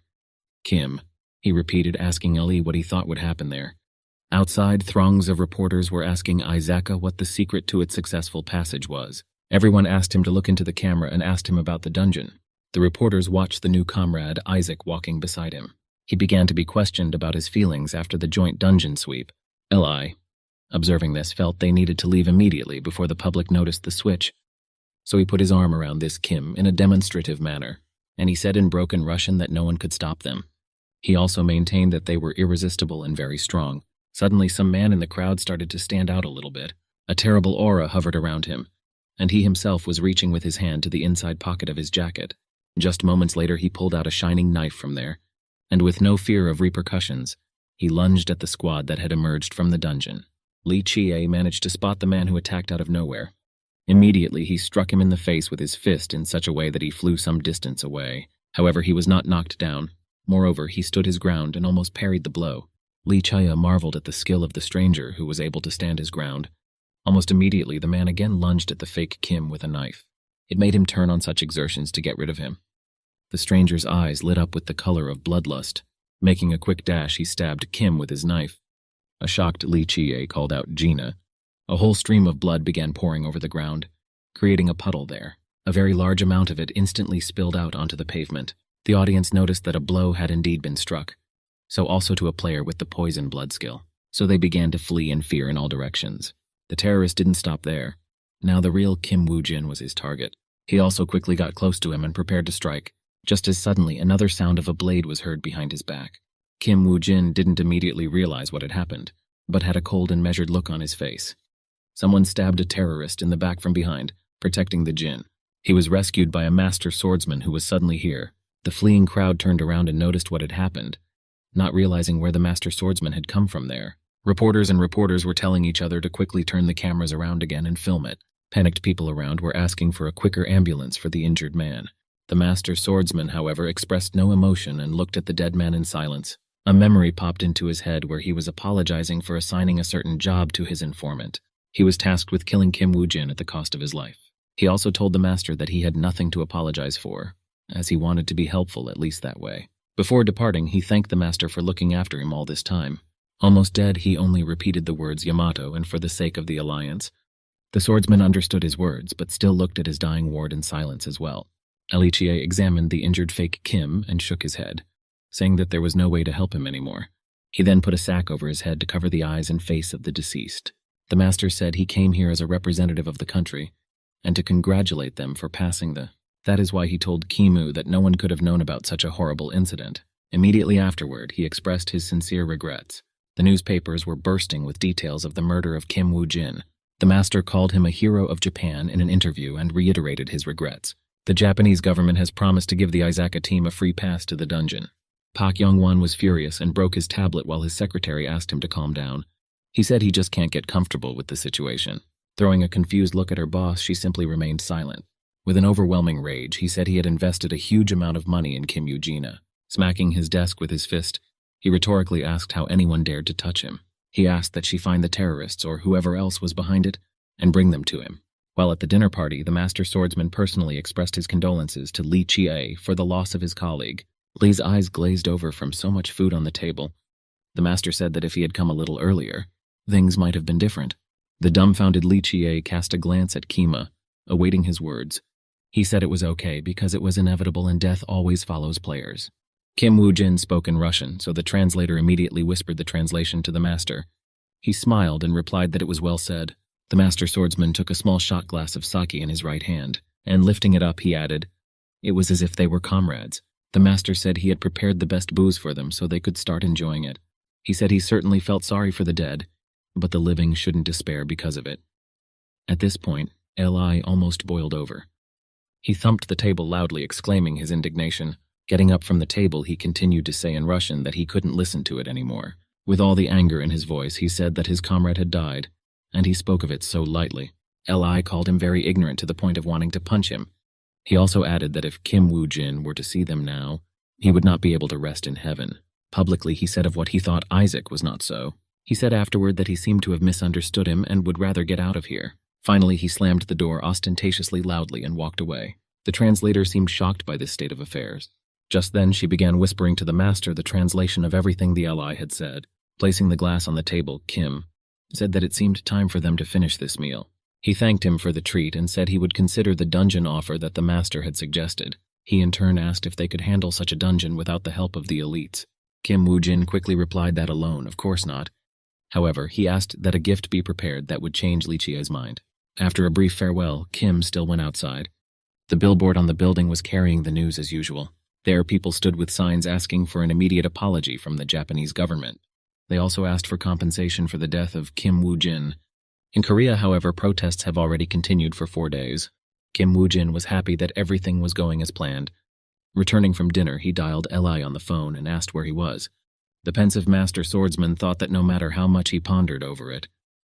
Kim, he repeated, asking Ali what he thought would happen there. Outside, throngs of reporters were asking Isaka what the secret to its successful passage was. Everyone asked him to look into the camera and asked him about the dungeon. The reporters watched the new comrade, Isaac, walking beside him. He began to be questioned about his feelings after the joint dungeon sweep. Li, observing this, felt they needed to leave immediately before the public noticed the switch. So he put his arm around this Kim in a demonstrative manner, and he said in broken Russian that no one could stop them. He also maintained that they were irresistible and very strong. Suddenly, some man in the crowd started to stand out a little bit. A terrible aura hovered around him, and he himself was reaching with his hand to the inside pocket of his jacket. Just moments later, he pulled out a shining knife from there, and with no fear of repercussions, he lunged at the squad that had emerged from the dungeon. Li Chie managed to spot the man who attacked out of nowhere. Immediately, he struck him in the face with his fist in such a way that he flew some distance away. However, he was not knocked down. Moreover, he stood his ground and almost parried the blow. Li Chie marveled at the skill of the stranger who was able to stand his ground. Almost immediately, the man again lunged at the fake Kim with a knife. It made him turn on such exertions to get rid of him. The stranger's eyes lit up with the color of bloodlust. Making a quick dash, he stabbed Kim with his knife. A shocked Li Chie called out, "Gina." A whole stream of blood began pouring over the ground, creating a puddle there. A very large amount of it instantly spilled out onto the pavement. The audience noticed that a blow had indeed been struck, so also to a player with the poison blood skill. So they began to flee in fear in all directions. The terrorist didn't stop there. Now the real Kim Woo-jin was his target. He also quickly got close to him and prepared to strike. Just as suddenly, another sound of a blade was heard behind his back. Kim Woo-jin didn't immediately realize what had happened, but had a cold and measured look on his face. Someone stabbed a terrorist in the back from behind, protecting the Jin. He was rescued by a master swordsman who was suddenly here. The fleeing crowd turned around and noticed what had happened, not realizing where the master swordsman had come from there. Reporters were telling each other to quickly turn the cameras around again and film it. Panicked people around were asking for a quicker ambulance for the injured man. The master swordsman, however, expressed no emotion and looked at the dead man in silence. A memory popped into his head where he was apologizing for assigning a certain job to his informant. He was tasked with killing Kim Woo-jin at the cost of his life. He also told the master that he had nothing to apologize for, as he wanted to be helpful, at least that way. Before departing, he thanked the master for looking after him all this time. Almost dead, he only repeated the words Yamato and for the sake of the alliance. The swordsman understood his words, but still looked at his dying ward in silence as well. Alichie examined the injured fake Kim and shook his head, saying that there was no way to help him anymore. He then put a sack over his head to cover the eyes and face of the deceased. The master said he came here as a representative of the country, and to congratulate them for passing the... That is why he told Kimu that no one could have known about such a horrible incident. Immediately afterward, he expressed his sincere regrets. The newspapers were bursting with details of the murder of Kim Woo-jin. The master called him a hero of Japan in an interview and reiterated his regrets. The Japanese government has promised to give the Izaka team a free pass to the dungeon. Park Young-won was furious and broke his tablet while his secretary asked him to calm down. He said he just can't get comfortable with the situation. Throwing a confused look at her boss, she simply remained silent. With an overwhelming rage, he said he had invested a huge amount of money in Kim Yoo-jina. Smacking his desk with his fist, he rhetorically asked how anyone dared to touch him. He asked that she find the terrorists or whoever else was behind it and bring them to him. While at the dinner party, the master swordsman personally expressed his condolences to Li Chie for the loss of his colleague. Li's eyes glazed over from so much food on the table. The master said that if he had come a little earlier, things might have been different. The dumbfounded Li Chie cast a glance at Kima, awaiting his words. He said it was okay because it was inevitable and death always follows players. Kim Woo-jin spoke in Russian, so the translator immediately whispered the translation to the master. He smiled and replied that it was well said. The master swordsman took a small shot glass of sake in his right hand, and lifting it up, he added, "It was as if they were comrades." The master said he had prepared the best booze for them so they could start enjoying it. He said he certainly felt sorry for the dead, but the living shouldn't despair because of it. At this point, Li almost boiled over. He thumped the table loudly, exclaiming his indignation. Getting up from the table, he continued to say in Russian that he couldn't listen to it anymore. With all the anger in his voice, he said that his comrade had died, and he spoke of it so lightly. Li called him very ignorant to the point of wanting to punch him. He also added that if Kim Woo-jin were to see them now, he would not be able to rest in heaven. Publicly, he said of what he thought Isaac was not so. He said afterward that he seemed to have misunderstood him and would rather get out of here. Finally, he slammed the door ostentatiously loudly and walked away. The translator seemed shocked by this state of affairs. Just then, she began whispering to the master the translation of everything the Li had said. Placing the glass on the table, Kim said that it seemed time for them to finish this meal. He thanked him for the treat and said he would consider the dungeon offer that the master had suggested. He in turn asked if they could handle such a dungeon without the help of the elites. Kim Woo-jin quickly replied that alone, of course not. However, he asked that a gift be prepared that would change Li Chie's mind. After a brief farewell, Kim still went outside. The billboard on the building was carrying the news as usual. There, people stood with signs asking for an immediate apology from the Japanese government. They also asked for compensation for the death of Kim Woo-jin. In Korea, however, protests have already continued for 4 days. Kim Woo-jin was happy that everything was going as planned. Returning from dinner, he dialed Li on the phone and asked where he was. The pensive master swordsman thought that no matter how much he pondered over it,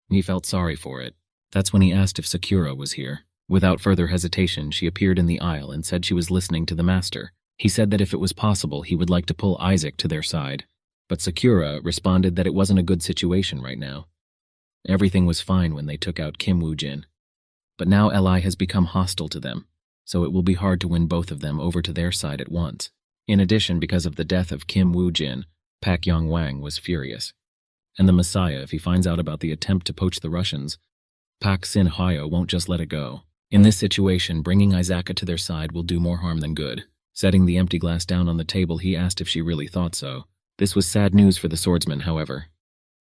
he felt sorry for it. That's when he asked if Sakura was here. Without further hesitation, she appeared in the aisle and said she was listening to the master. He said that if it was possible, he would like to pull Isaac to their side. But Sakura responded that it wasn't a good situation right now. Everything was fine when they took out Kim Woo-jin. But now Li has become hostile to them, so it will be hard to win both of them over to their side at once. In addition, because of the death of Kim Woo-jin, Pak Yong-wang was furious. And the Messiah, if he finds out about the attempt to poach the Russians, Pak Sin-hyo won't just let it go. In this situation, bringing Izaka to their side will do more harm than good. Setting the empty glass down on the table, he asked if she really thought so. This was sad news for the swordsman, however.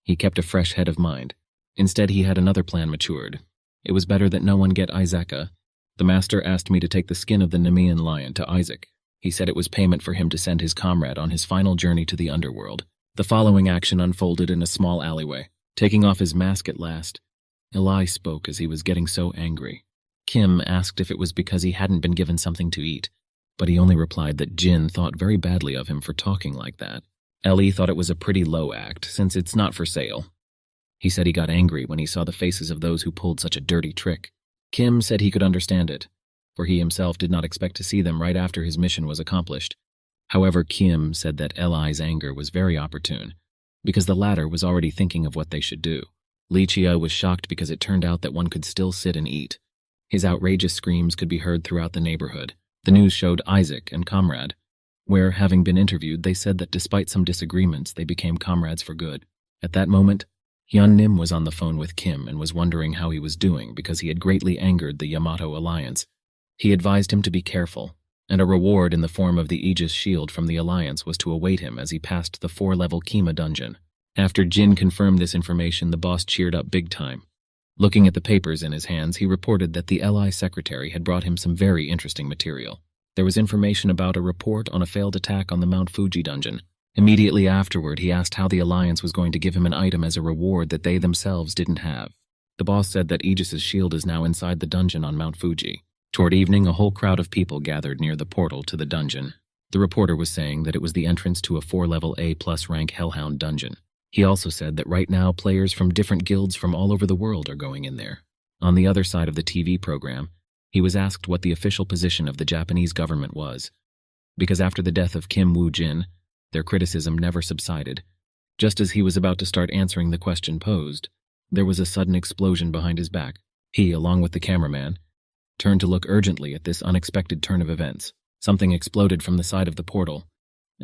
He kept a fresh head of mind. Instead, he had another plan matured. It was better that no one get Izaka. The master asked me to take the skin of the Nemean lion to Isaac. He said it was payment for him to send his comrade on his final journey to the underworld. The following action unfolded in a small alleyway. Taking off his mask at last, Eli spoke as he was getting so angry. Kim asked if it was because he hadn't been given something to eat, but he only replied that Jin thought very badly of him for talking like that. Ellie thought it was a pretty low act, since it's not for sale. He said he got angry when he saw the faces of those who pulled such a dirty trick. Kim said he could understand it, for he himself did not expect to see them right after his mission was accomplished. However, Kim said that Eli's anger was very opportune, because the latter was already thinking of what they should do. Li Chia was shocked because it turned out that one could still sit and eat. His outrageous screams could be heard throughout the neighborhood. The news showed Isaac and Comrade. where, having been interviewed, they said that despite some disagreements, they became comrades for good. At that moment, Hyun Nim was on the phone with Kim and was wondering how he was doing because he had greatly angered the Yamato Alliance. He advised him to be careful, and a reward in the form of the Aegis shield from the Alliance was to await him as he passed the 4-level Kima dungeon. After Jin confirmed this information, the boss cheered up big time. Looking at the papers in his hands, he reported that the LI secretary had brought him some very interesting material. There was information about a report on a failed attack on the Mount Fuji dungeon. Immediately afterward, he asked how the Alliance was going to give him an item as a reward that they themselves didn't have. The boss said that Aegis's shield is now inside the dungeon on Mount Fuji. Toward evening, a whole crowd of people gathered near the portal to the dungeon. The reporter was saying that it was the entrance to a 4-level A+ rank Hellhound dungeon. He also said that right now players from different guilds from all over the world are going in there. On the other side of the TV program, he was asked what the official position of the Japanese government was. Because after the death of Kim Woo-jin, their criticism never subsided. Just as he was about to start answering the question posed, there was a sudden explosion behind his back. He, along with the cameraman, turned to look urgently at this unexpected turn of events. Something exploded from the side of the portal,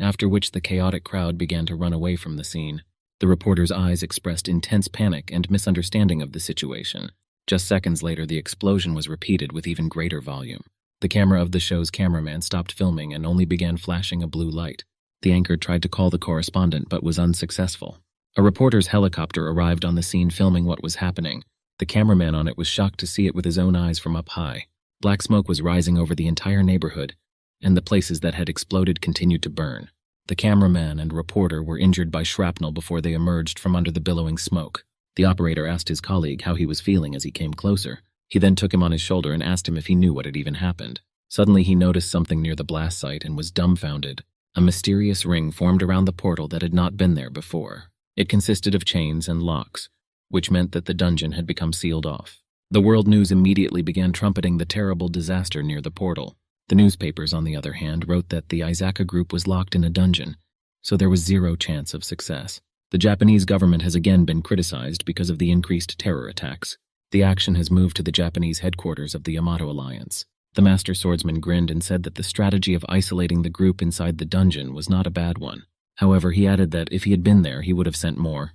after which the chaotic crowd began to run away from the scene. The reporter's eyes expressed intense panic and misunderstanding of the situation. Just seconds later, the explosion was repeated with even greater volume. The camera of the show's cameraman stopped filming and only began flashing a blue light. The anchor tried to call the correspondent but was unsuccessful. A reporter's helicopter arrived on the scene filming what was happening. The cameraman on it was shocked to see it with his own eyes from up high. Black smoke was rising over the entire neighborhood, and the places that had exploded continued to burn. The cameraman and reporter were injured by shrapnel before they emerged from under the billowing smoke. The operator asked his colleague how he was feeling as he came closer. He then took him on his shoulder and asked him if he knew what had even happened. Suddenly he noticed something near the blast site and was dumbfounded. A mysterious ring formed around the portal that had not been there before. It consisted of chains and locks, which meant that the dungeon had become sealed off. The world news immediately began trumpeting the terrible disaster near the portal. The newspapers, on the other hand, wrote that the Izaka group was locked in a dungeon, so there was zero chance of success. The Japanese government has again been criticized because of the increased terror attacks. The action has moved to the Japanese headquarters of the Yamato Alliance. The Master Swordsman grinned and said that the strategy of isolating the group inside the dungeon was not a bad one. However, he added that if he had been there, he would have sent more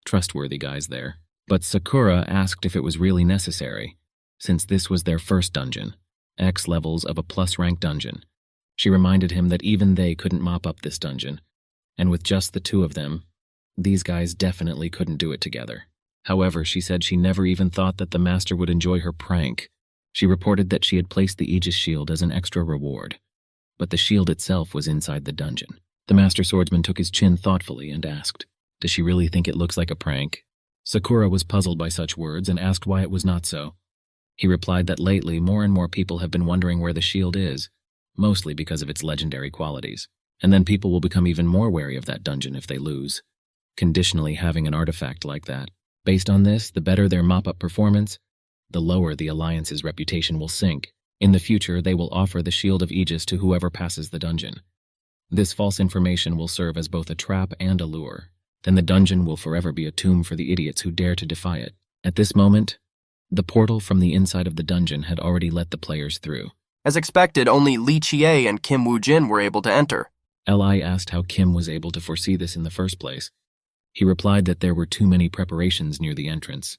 trustworthy guys there. But Sakura asked if it was really necessary, since this was their first dungeon. X levels of a plus-rank dungeon. She reminded him that even they couldn't mop up this dungeon, and with just the two of them, these guys definitely couldn't do it together. However, she said she never even thought that the master would enjoy her prank. She reported that she had placed the Aegis shield as an extra reward, but the shield itself was inside the dungeon. The Master Swordsman took his chin thoughtfully and asked, "Does she really think it looks like a prank?" Sakura was puzzled by such words and asked why it was not so. He replied that lately more and more people have been wondering where the shield is, mostly because of its legendary qualities. And then people will become even more wary of that dungeon if they lose, conditionally having an artifact like that. Based on this, the better their mop-up performance, the lower the Alliance's reputation will sink. In the future, they will offer the Shield of Aegis to whoever passes the dungeon. This false information will serve as both a trap and a lure. Then the dungeon will forever be a tomb for the idiots who dare to defy it. At this moment, the portal from the inside of the dungeon had already let the players through. As expected, only Lee Chie and Kim Woo-jin were able to enter. Li asked how Kim was able to foresee this in the first place. He replied that there were too many preparations near the entrance.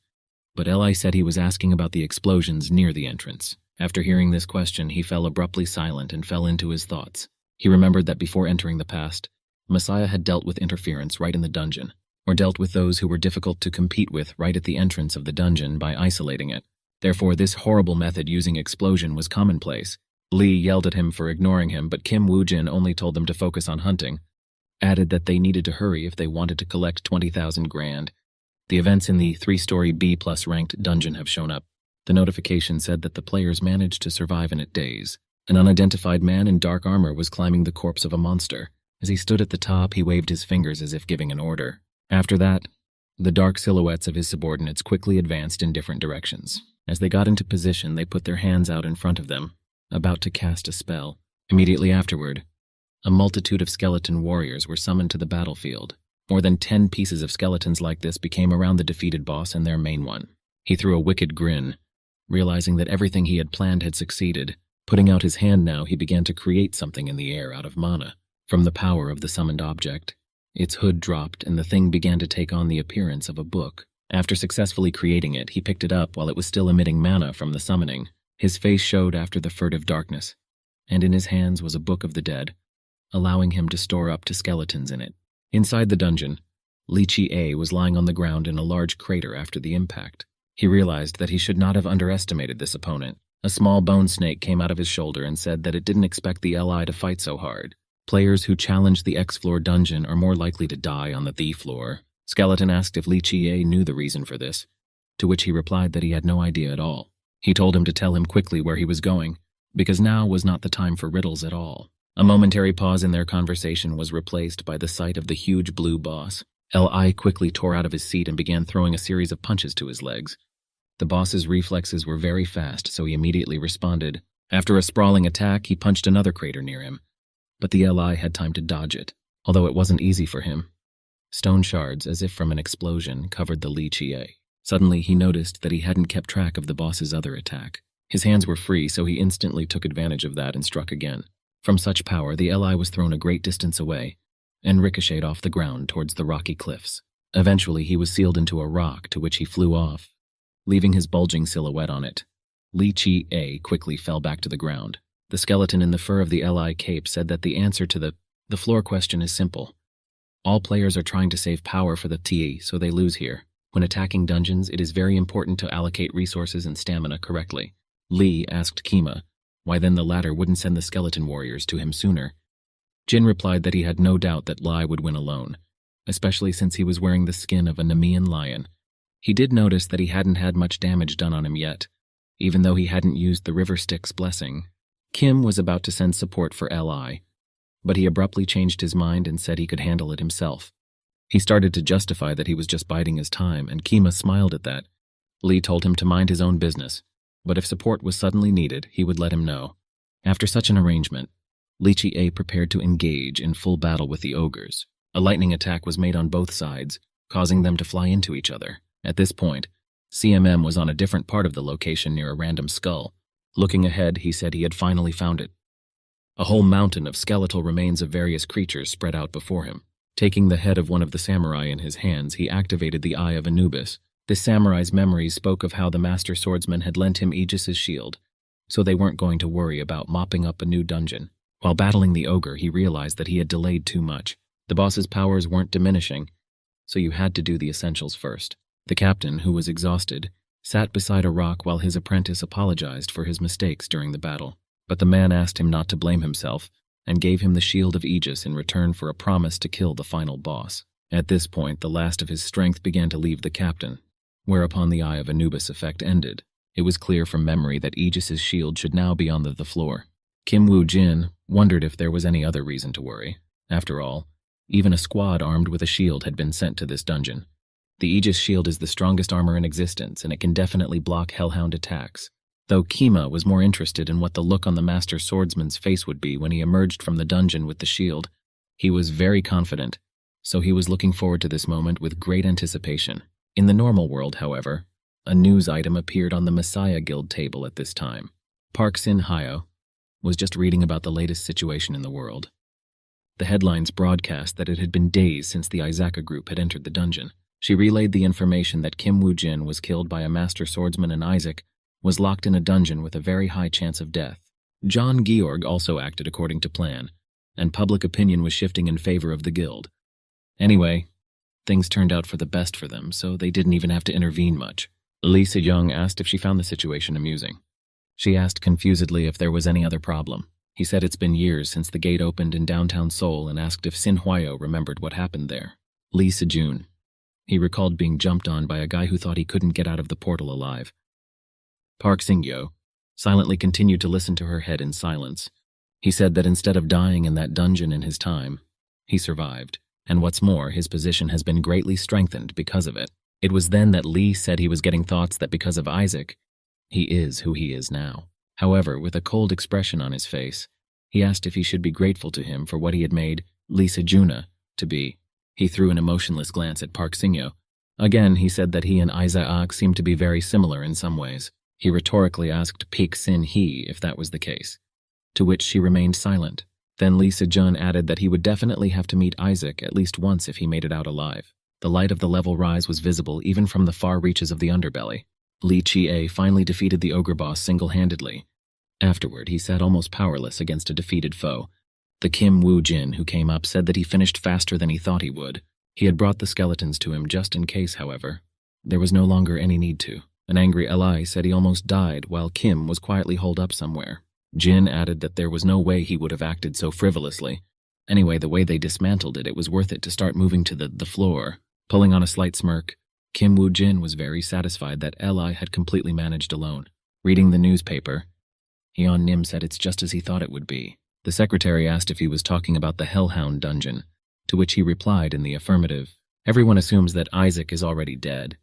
But Li said he was asking about the explosions near the entrance. After hearing this question, he fell abruptly silent and fell into his thoughts. He remembered that before entering the past, Messiah had dealt with interference right in the dungeon, or dealt with those who were difficult to compete with right at the entrance of the dungeon by isolating it. Therefore, this horrible method using explosion was commonplace. Lee yelled at him for ignoring him, but Kim Woo-jin only told them to focus on hunting, added that they needed to hurry if they wanted to collect 20,000 grand. The events in the 3-story B+ ranked dungeon have shown up. The notification said that the players managed to survive in it days. An unidentified man in dark armor was climbing the corpse of a monster. As he stood at the top, he waved his fingers as if giving an order. After that, the dark silhouettes of his subordinates quickly advanced in different directions. As they got into position, they put their hands out in front of them, about to cast a spell. Immediately afterward, a multitude of skeleton warriors were summoned to the battlefield. More than 10 pieces of skeletons like this became around the defeated boss and their main one. He threw a wicked grin, realizing that everything he had planned had succeeded. Putting out his hand now, he began to create something in the air out of mana, from the power of the summoned object. Its hood dropped, and the thing began to take on the appearance of a book. After successfully creating it, he picked it up while it was still emitting mana from the summoning. His face showed after the furtive darkness, and in his hands was a book of the dead, allowing him to store up to skeletons in it. Inside the dungeon, Lychee A was lying on the ground in a large crater after the impact. He realized that he should not have underestimated this opponent. A small bone snake came out of his shoulder and said that it didn't expect the LI to fight so hard. Players who challenge the X-floor dungeon are more likely to die on the D floor. Skeleton asked if Lychee A knew the reason for this, to which he replied that he had no idea at all. He told him to tell him quickly where he was going, because now was not the time for riddles at all. A momentary pause in their conversation was replaced by the sight of the huge blue boss. Li quickly tore out of his seat and began throwing a series of punches to his legs. The boss's reflexes were very fast, so he immediately responded. After a sprawling attack, he punched another crater near him, but the Li had time to dodge it, although it wasn't easy for him. Stone shards, as if from an explosion, covered the Lychee A. Suddenly, he noticed that he hadn't kept track of the boss's other attack. His hands were free, so he instantly took advantage of that and struck again. From such power, the Li was thrown a great distance away and ricocheted off the ground towards the rocky cliffs. Eventually, he was sealed into a rock, to which he flew off, leaving his bulging silhouette on it. Lychee A quickly fell back to the ground. The skeleton in the fur of the Li cape said that the answer to the floor question is simple. All players are trying to save power for the TE, so they lose here. When attacking dungeons, it is very important to allocate resources and stamina correctly. Lee asked Kima why then the latter wouldn't send the skeleton warriors to him sooner. Jin replied that he had no doubt that Lai would win alone, especially since he was wearing the skin of a Nemean lion. He did notice that he hadn't had much damage done on him yet, even though he hadn't used the River Styx blessing. Kim was about to send support for Li, but he abruptly changed his mind and said he could handle it himself. He started to justify that he was just biding his time, and Kima smiled at that. Lee told him to mind his own business, but if support was suddenly needed, he would let him know. After such an arrangement, Lychee A prepared to engage in full battle with the ogres. A lightning attack was made on both sides, causing them to fly into each other. At this point, CMM was on a different part of the location near a random skull. Looking ahead, he said he had finally found it. A whole mountain of skeletal remains of various creatures spread out before him. Taking the head of one of the samurai in his hands, he activated the Eye of Anubis. This samurai's memories spoke of how the master swordsman had lent him Aegis's shield, so they weren't going to worry about mopping up a new dungeon. While battling the ogre, he realized that he had delayed too much. The boss's powers weren't diminishing, so you had to do the essentials first. The captain, who was exhausted, sat beside a rock while his apprentice apologized for his mistakes during the battle. But the man asked him not to blame himself and gave him the shield of Aegis in return for a promise to kill the final boss. At this point, the last of his strength began to leave the captain, whereupon the Eye of Anubis effect ended. It was clear from memory that Aegis's shield should now be on the floor. Kim Woo-jin wondered if there was any other reason to worry. After all, even a squad armed with a shield had been sent to this dungeon. The Aegis shield is the strongest armor in existence, and it can definitely block Hellhound attacks. Though Kima was more interested in what the look on the master swordsman's face would be when he emerged from the dungeon with the shield. He was very confident, so he was looking forward to this moment with great anticipation. In the normal world, however, a news item appeared on the Messiah Guild table at this time. Park Sin-hyo was just reading about the latest situation in the world. The headlines broadcast that it had been days since the Izaka group had entered the dungeon. She relayed the information that Kim Woo-jin was killed by a master swordsman and Isaac was locked in a dungeon with a very high chance of death. John Georg also acted according to plan, and public opinion was shifting in favor of the guild. Anyway, things turned out for the best for them, so they didn't even have to intervene much. Lee Se-young asked if she found the situation amusing. She asked confusedly if there was any other problem. He said it's been years since the gate opened in downtown Seoul and asked if Sin-hyo remembered what happened there. Lee Se-jun. He recalled being jumped on by a guy who thought he couldn't get out of the portal alive. Park Sing-yo silently continued to listen to her head in silence. He said that instead of dying in that dungeon in his time, he survived, and what's more, his position has been greatly strengthened because of it. It was then that Lee said he was getting thoughts that because of Isaac, he is who he is now. However, with a cold expression on his face, he asked if he should be grateful to him for what he had made Lee Se-juna to be. He threw an emotionless glance at Park Sing-yo. Again, he said that he and Isaac seemed to be very similar in some ways. He rhetorically asked Peek Sin Hee if that was the case, to which she remained silent. Then Lee Se-jun added that he would definitely have to meet Isaac at least once if he made it out alive. The light of the level rise was visible even from the far reaches of the underbelly. Lee Chie finally defeated the ogre boss single-handedly. Afterward, he sat almost powerless against a defeated foe. The Kim Woo-jin who came up said that he finished faster than he thought he would. He had brought the skeletons to him just in case, however. There was no longer any need to. An angry Li said he almost died while Kim was quietly holed up somewhere. Jin added that there was no way he would have acted so frivolously. Anyway, the way they dismantled it, it was worth it to start moving to the floor. Pulling on a slight smirk, Kim Woo-jin was very satisfied that Li had completely managed alone. Reading the newspaper, Hyun Nim said it's just as he thought it would be. The secretary asked if he was talking about the Hellhound dungeon, to which he replied in the affirmative. Everyone assumes that Isaac is already dead.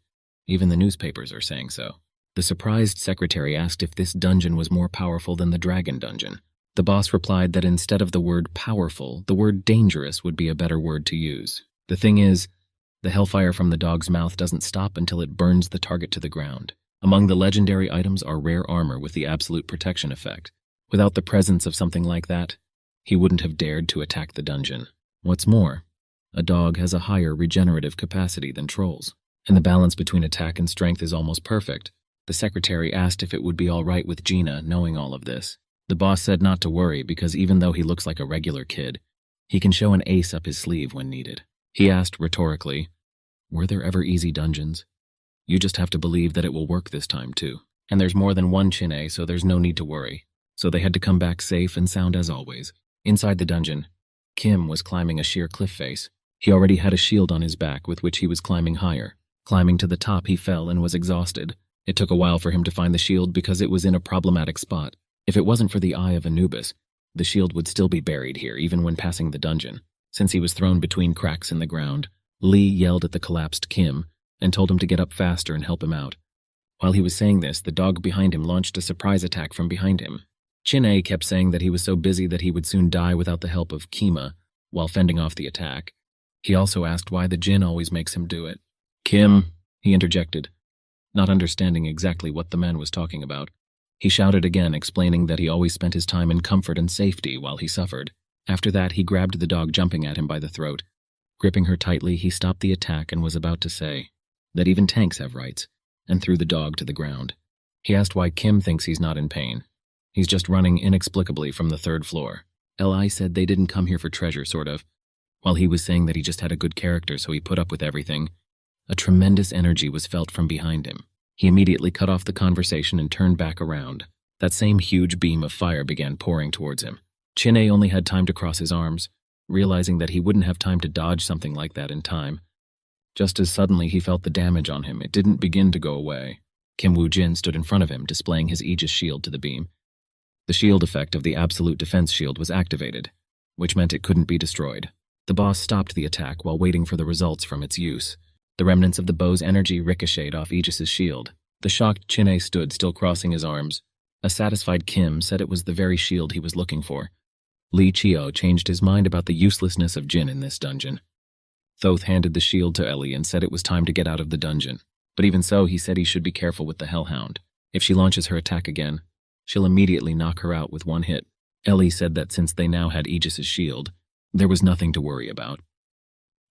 Even the newspapers are saying so. The surprised secretary asked if this dungeon was more powerful than the Dragon Dungeon. The boss replied that instead of the word powerful, the word dangerous would be a better word to use. The thing is, the hellfire from the dog's mouth doesn't stop until it burns the target to the ground. Among the legendary items are rare armor with the absolute protection effect. Without the presence of something like that, he wouldn't have dared to attack the dungeon. What's more, a dog has a higher regenerative capacity than trolls, and the balance between attack and strength is almost perfect. The secretary asked if it would be all right with Gina knowing all of this. The boss said not to worry because even though he looks like a regular kid, he can show an ace up his sleeve when needed. He asked rhetorically, "Were there ever easy dungeons? You just have to believe that it will work this time too. And there's more than one Chin-A, so there's no need to worry." So they had to come back safe and sound as always. Inside the dungeon, Kim was climbing a sheer cliff face. He already had a shield on his back with which he was climbing higher. Climbing to the top, he fell and was exhausted. It took a while for him to find the shield because it was in a problematic spot. If it wasn't for the Eye of Anubis, the shield would still be buried here even when passing the dungeon. Since he was thrown between cracks in the ground, Lee yelled at the collapsed Kim and told him to get up faster and help him out. While he was saying this, the dog behind him launched a surprise attack from behind him. Chin-A kept saying that he was so busy that he would soon die without the help of Kima while fending off the attack. He also asked why the Jin always makes him do it. "Kim," he interjected, not understanding exactly what the man was talking about. He shouted again, explaining that he always spent his time in comfort and safety while he suffered. After that, he grabbed the dog, jumping at him by the throat. Gripping her tightly, he stopped the attack and was about to say that even tanks have rights, and threw the dog to the ground. He asked why Kim thinks he's not in pain. He's just running inexplicably from the third floor. Li said they didn't come here for treasure, sort of. While he was saying that he just had a good character, so he put up with everything, a tremendous energy was felt from behind him. He immediately cut off the conversation and turned back around. That same huge beam of fire began pouring towards him. Chin-A only had time to cross his arms, realizing that he wouldn't have time to dodge something like that in time. Just as suddenly he felt the damage on him, it didn't begin to go away. Kim Woo-jin stood in front of him, displaying his Aegis shield to the beam. The shield effect of the absolute defense shield was activated, which meant it couldn't be destroyed. The boss stopped the attack while waiting for the results from its use. The remnants of the bow's energy ricocheted off Aegis's shield. The shocked Chin-A stood, still crossing his arms. A satisfied Kim said it was the very shield he was looking for. Lee Chio changed his mind about the uselessness of Jin in this dungeon. Thoth handed the shield to Ellie and said it was time to get out of the dungeon. But even so, he said he should be careful with the Hellhound. If she launches her attack again, she'll immediately knock her out with one hit. Ellie said that since they now had Aegis's shield, there was nothing to worry about.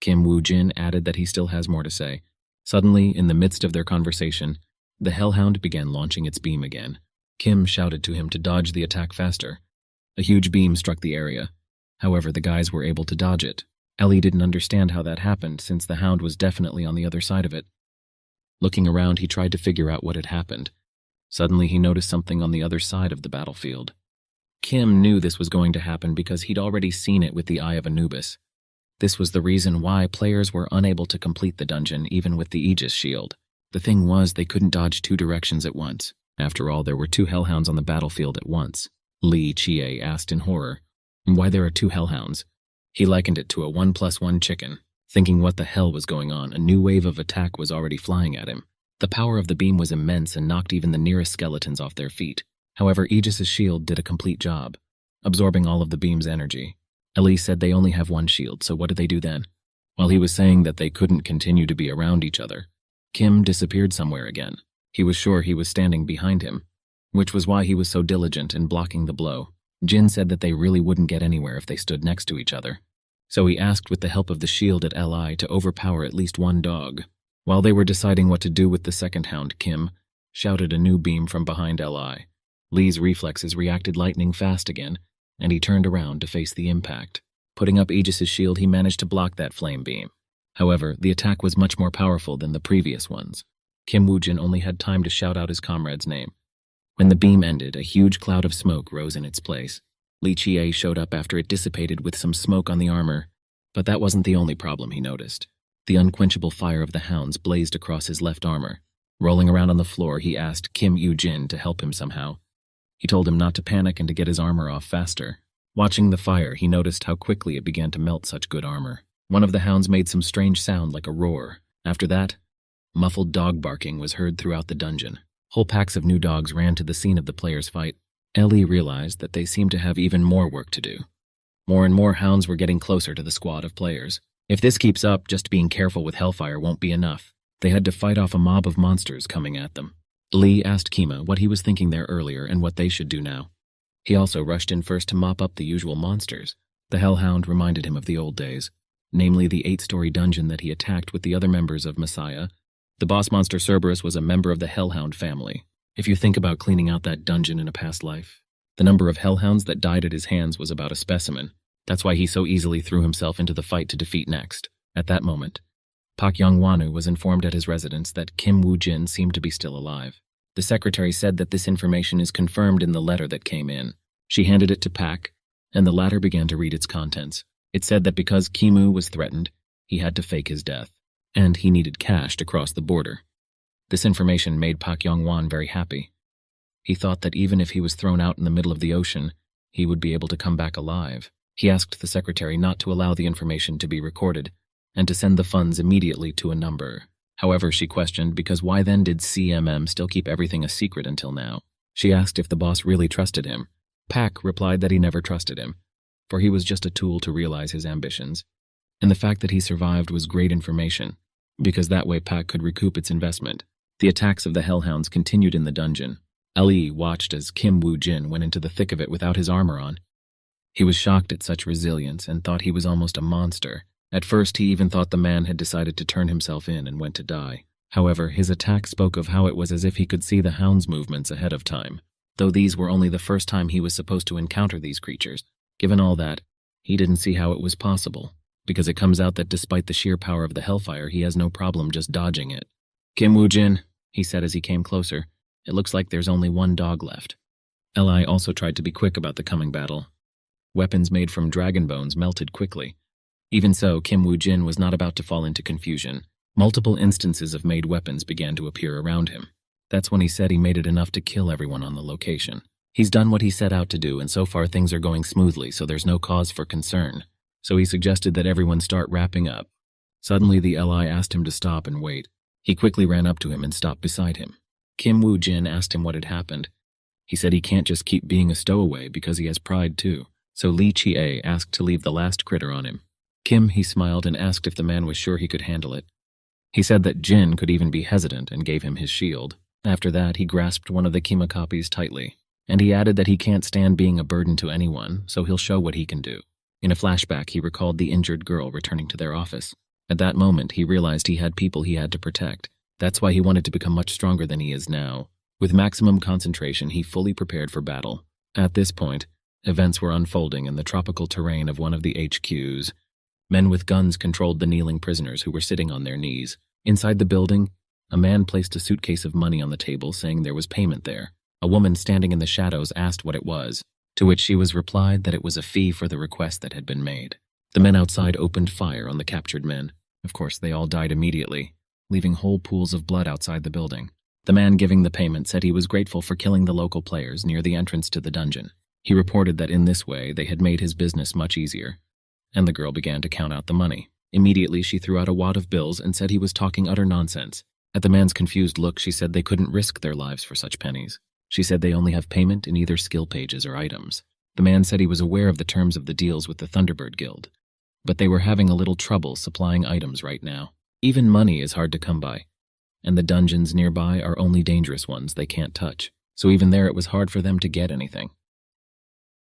Kim Woo-jin added that he still has more to say. Suddenly, in the midst of their conversation, the Hellhound began launching its beam again. Kim shouted to him to dodge the attack faster. A huge beam struck the area. However, the guys were able to dodge it. Ellie didn't understand how that happened, since the hound was definitely on the other side of it. Looking around, he tried to figure out what had happened. Suddenly, he noticed something on the other side of the battlefield. Kim knew this was going to happen because he'd already seen it with the Eye of Anubis. This was the reason why players were unable to complete the dungeon even with the Aegis shield. The thing was, they couldn't dodge two directions at once. After all, there were two hellhounds on the battlefield at once. Lee Chie asked in horror, "Why there are two hellhounds?" He likened it to a 1+1 chicken. Thinking what the hell was going on, a new wave of attack was already flying at him. The power of the beam was immense and knocked even the nearest skeletons off their feet. However, Aegis's shield did a complete job, absorbing all of the beam's energy. Ellie said they only have one shield, so what did they do then? While he was saying that they couldn't continue to be around each other, Kim disappeared somewhere again. He was sure he was standing behind him, which was why he was so diligent in blocking the blow. Jin said that they really wouldn't get anywhere if they stood next to each other. So he asked with the help of the shield at Li to overpower at least one dog. While they were deciding what to do with the second hound, Kim shouted a new beam from behind Li. Lee's reflexes reacted lightning fast again, and he turned around to face the impact. Putting up Aegis's shield, he managed to block that flame beam. However, the attack was much more powerful than the previous ones. Kim Woo-jin only had time to shout out his comrade's name. When the beam ended, a huge cloud of smoke rose in its place. Lee Chie showed up after it dissipated with some smoke on the armor, but that wasn't the only problem he noticed. The unquenchable fire of the hounds blazed across his left armor. Rolling around on the floor, he asked Kim Woo-jin to help him somehow. He told him not to panic and to get his armor off faster. Watching the fire, he noticed how quickly it began to melt such good armor. One of the hounds made some strange sound like a roar. After that, muffled dog barking was heard throughout the dungeon. Whole packs of new dogs ran to the scene of the players' fight. Ellie realized that they seemed to have even more work to do. More and more hounds were getting closer to the squad of players. If this keeps up, just being careful with hellfire won't be enough. They had to fight off a mob of monsters coming at them. Lee asked Kima what he was thinking there earlier and what they should do now. He also rushed in first to mop up the usual monsters. The Hellhound reminded him of the old days, namely the 8-story dungeon that he attacked with the other members of Messiah. The boss monster Cerberus was a member of the Hellhound family. If you think about cleaning out that dungeon in a past life, the number of Hellhounds that died at his hands was about a specimen. That's why he so easily threw himself into the fight to defeat next. At that moment, Pak Yong-wanu was informed at his residence that Kim Woo-jin seemed to be still alive. The secretary said that this information is confirmed in the letter that came in. She handed it to Pak, and the latter began to read its contents. It said that because Kimu was threatened, he had to fake his death, and he needed cash to cross the border. This information made Pak Yong-wan very happy. He thought that even if he was thrown out in the middle of the ocean, he would be able to come back alive. He asked the secretary not to allow the information to be recorded, and to send the funds immediately to a number. However, she questioned because why then did CMM still keep everything a secret until now? She asked if the boss really trusted him. Pak replied that he never trusted him, for he was just a tool to realize his ambitions. And the fact that he survived was great information, because that way Pak could recoup its investment. The attacks of the Hellhounds continued in the dungeon. Ali watched as Kim Woo-jin went into the thick of it without his armor on. He was shocked at such resilience and thought he was almost a monster. At first, he even thought the man had decided to turn himself in and went to die. However, his attack spoke of how it was as if he could see the hound's movements ahead of time. Though these were only the first time he was supposed to encounter these creatures, given all that, he didn't see how it was possible, because it comes out that despite the sheer power of the hellfire, he has no problem just dodging it. Kim Woo-jin, he said as he came closer, it looks like there's only one dog left. Li also tried to be quick about the coming battle. Weapons made from dragon bones melted quickly. Even so, Kim Woo-jin was not about to fall into confusion. Multiple instances of made weapons began to appear around him. That's when he said he made it enough to kill everyone on the location. He's done what he set out to do, and so far things are going smoothly, so there's no cause for concern. So he suggested that everyone start wrapping up. Suddenly the Li asked him to stop and wait. He quickly ran up to him and stopped beside him. Kim Woo-jin asked him what had happened. He said he can't just keep being a stowaway because he has pride too. So Lee Chie asked to leave the last critter on him. Kim, he smiled and asked if the man was sure he could handle it. He said that Jin could even be hesitant and gave him his shield. After that, he grasped one of the Kima copies tightly, and he added that he can't stand being a burden to anyone, so he'll show what he can do. In a flashback, he recalled the injured girl returning to their office. At that moment, he realized he had people he had to protect. That's why he wanted to become much stronger than he is now. With maximum concentration, he fully prepared for battle. At this point, events were unfolding in the tropical terrain of one of the HQs. Men with guns controlled the kneeling prisoners who were sitting on their knees. Inside the building, a man placed a suitcase of money on the table saying there was payment there. A woman standing in the shadows asked what it was, to which she was replied that it was a fee for the request that had been made. The men outside opened fire on the captured men. Of course, they all died immediately, leaving whole pools of blood outside the building. The man giving the payment said he was grateful for killing the local players near the entrance to the dungeon. He reported that in this way they had made his business much easier. And the girl began to count out the money. Immediately, she threw out a wad of bills and said he was talking utter nonsense. At the man's confused look, she said they couldn't risk their lives for such pennies. She said they only have payment in either skill pages or items. The man said he was aware of the terms of the deals with the Thunderbird Guild, but they were having a little trouble supplying items right now. Even money is hard to come by, and the dungeons nearby are only dangerous ones they can't touch, so even there it was hard for them to get anything.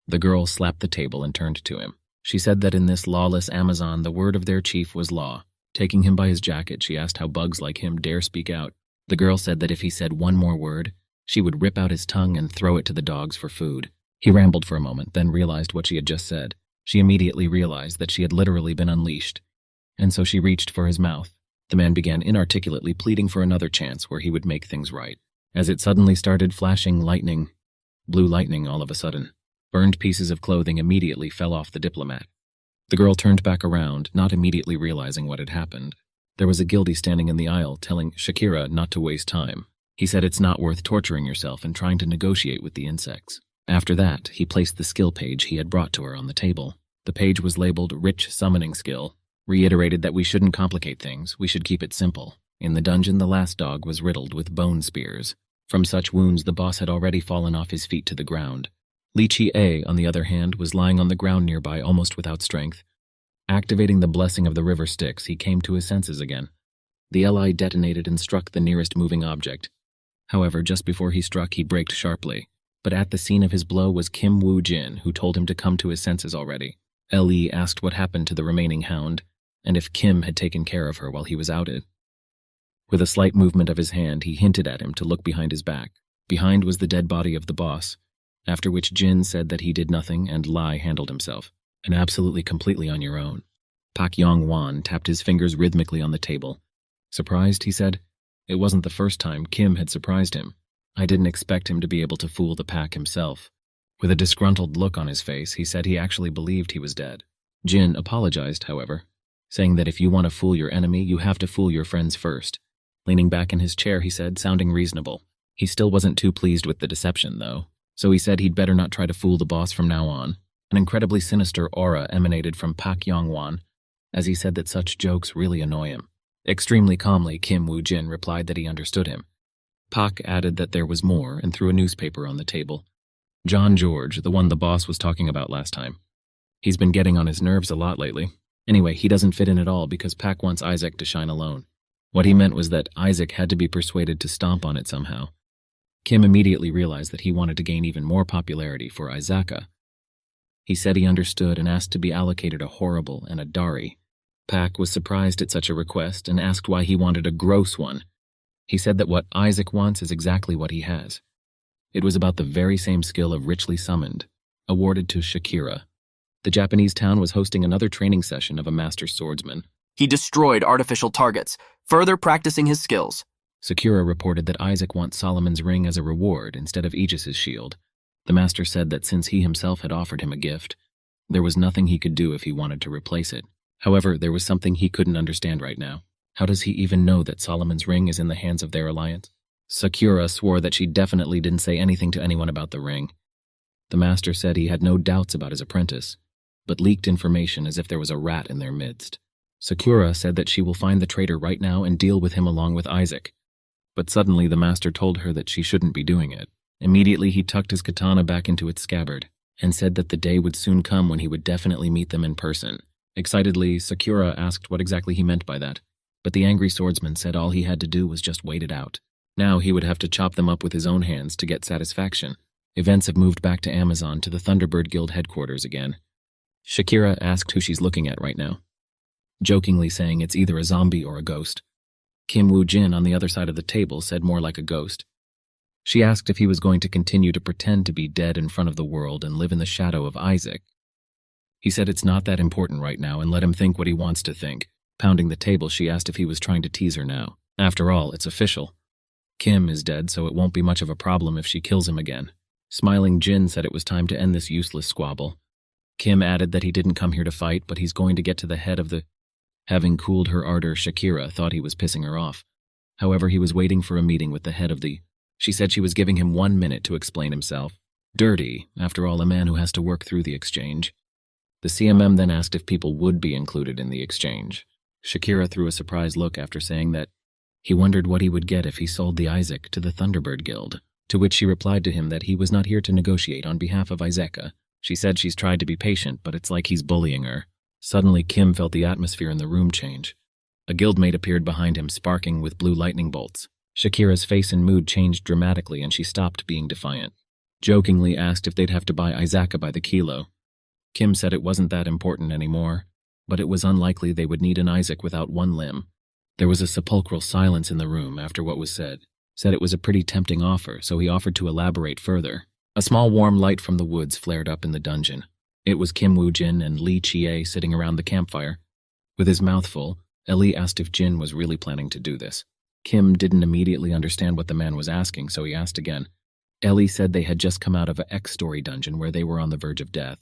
The girl slapped the table and turned to him. She said that in this lawless Amazon, the word of their chief was law. Taking him by his jacket, she asked how bugs like him dare speak out. The girl said that if he said one more word, she would rip out his tongue and throw it to the dogs for food. He rambled for a moment, then realized what she had just said. She immediately realized that she had literally been unleashed, and so she reached for his mouth. The man began inarticulately pleading for another chance where he would make things right. As it suddenly started flashing lightning, blue lightning all of a sudden, burned pieces of clothing immediately fell off the diplomat. The girl turned back around, not immediately realizing what had happened. There was a guildie standing in the aisle telling Shakira not to waste time. He said it's not worth torturing yourself and trying to negotiate with the insects. After that, he placed the skill page he had brought to her on the table. The page was labeled Rich Summoning Skill, reiterated that we shouldn't complicate things, we should keep it simple. In the dungeon, the last dog was riddled with bone spears. From such wounds, the boss had already fallen off his feet to the ground. Lychee A, on the other hand, was lying on the ground nearby almost without strength. Activating the blessing of the river Styx, he came to his senses again. The LI detonated and struck the nearest moving object. However, just before he struck, he braked sharply. But at the scene of his blow was Kim Woo-jin, who told him to come to his senses already. LE asked what happened to the remaining hound, and if Kim had taken care of her while he was outed. With a slight movement of his hand, he hinted at him to look behind his back. Behind was the dead body of the boss, after which Jin said that he did nothing and Lai handled himself, and absolutely completely on your own. Pak Yong-wan tapped his fingers rhythmically on the table. Surprised, he said. It wasn't the first time Kim had surprised him. I didn't expect him to be able to fool the pack himself. With a disgruntled look on his face, he said he actually believed he was dead. Jin apologized, however, saying that if you want to fool your enemy, you have to fool your friends first. Leaning back in his chair, he said, sounding reasonable. He still wasn't too pleased with the deception, though, so he said he'd better not try to fool the boss from now on. An incredibly sinister aura emanated from Pak Yong-wan, as he said that such jokes really annoy him. Extremely calmly, Kim Woo-jin replied that he understood him. Pak added that there was more and threw a newspaper on the table. John George, the one the boss was talking about last time. He's been getting on his nerves a lot lately. Anyway, he doesn't fit in at all because Pak wants Isaac to shine alone. What he meant was that Isaac had to be persuaded to stomp on it somehow. Kim immediately realized that he wanted to gain even more popularity for Isaka. He said he understood and asked to be allocated a horrible and a Dari. Pak was surprised at such a request and asked why he wanted a gross one. He said that what Isaac wants is exactly what he has. It was about the very same skill of richly summoned, awarded to Shakira. The Japanese town was hosting another training session of a master swordsman. He destroyed artificial targets, further practicing his skills. Sakura reported that Isaac wants Solomon's ring as a reward instead of Aegis's shield. The master said that since he himself had offered him a gift, there was nothing he could do if he wanted to replace it. However, there was something he couldn't understand right now. How does he even know that Solomon's ring is in the hands of their alliance? Sakura swore that she definitely didn't say anything to anyone about the ring. The master said he had no doubts about his apprentice, but leaked information as if there was a rat in their midst. Sakura said that she will find the traitor right now and deal with him along with Isaac. But suddenly the master told her that she shouldn't be doing it. Immediately he tucked his katana back into its scabbard and said that the day would soon come when he would definitely meet them in person. Excitedly, Sakura asked what exactly he meant by that, but the angry swordsman said all he had to do was just wait it out. Now he would have to chop them up with his own hands to get satisfaction. Events have moved back to Amazon to the Thunderbird Guild headquarters again. Shakira asked who she's looking at right now, jokingly saying it's either a zombie or a ghost. Kim Woo-jin on the other side of the table said more like a ghost. She asked if he was going to continue to pretend to be dead in front of the world and live in the shadow of Isaac. He said it's not that important right now and let him think what he wants to think. Pounding the table, she asked if he was trying to tease her now. After all, it's official. Kim is dead, so it won't be much of a problem if she kills him again. Smiling, Jin said it was time to end this useless squabble. Kim added that he didn't come here to fight, but he's going to get to the head of the... Having cooled her ardor, Shakira thought he was pissing her off. However, he was waiting for a meeting with the head of the... She said she was giving him 1 minute to explain himself. Dirty, after all, a man who has to work through the exchange. The CMM then asked if people would be included in the exchange. Shakira threw a surprised look after saying that he wondered what he would get if he sold the Isaac to the Thunderbird Guild, to which she replied to him that he was not here to negotiate on behalf of Isaka. She said she's tried to be patient, but it's like he's bullying her. Suddenly, Kim felt the atmosphere in the room change. A guildmate appeared behind him, sparking with blue lightning bolts. Shakira's face and mood changed dramatically, and she stopped being defiant. Jokingly asked if they'd have to buy Izaka by the kilo. Kim said it wasn't that important anymore, but it was unlikely they would need an Isaac without one limb. There was a sepulchral silence in the room after what was said. Said it was a pretty tempting offer, so he offered to elaborate further. A small warm light from the woods flared up in the dungeon. It was Kim Woo-jin and Lee Chie sitting around the campfire. With his mouth full, Ellie asked if Jin was really planning to do this. Kim didn't immediately understand what the man was asking, so he asked again. Ellie said they had just come out of a X-story dungeon where they were on the verge of death.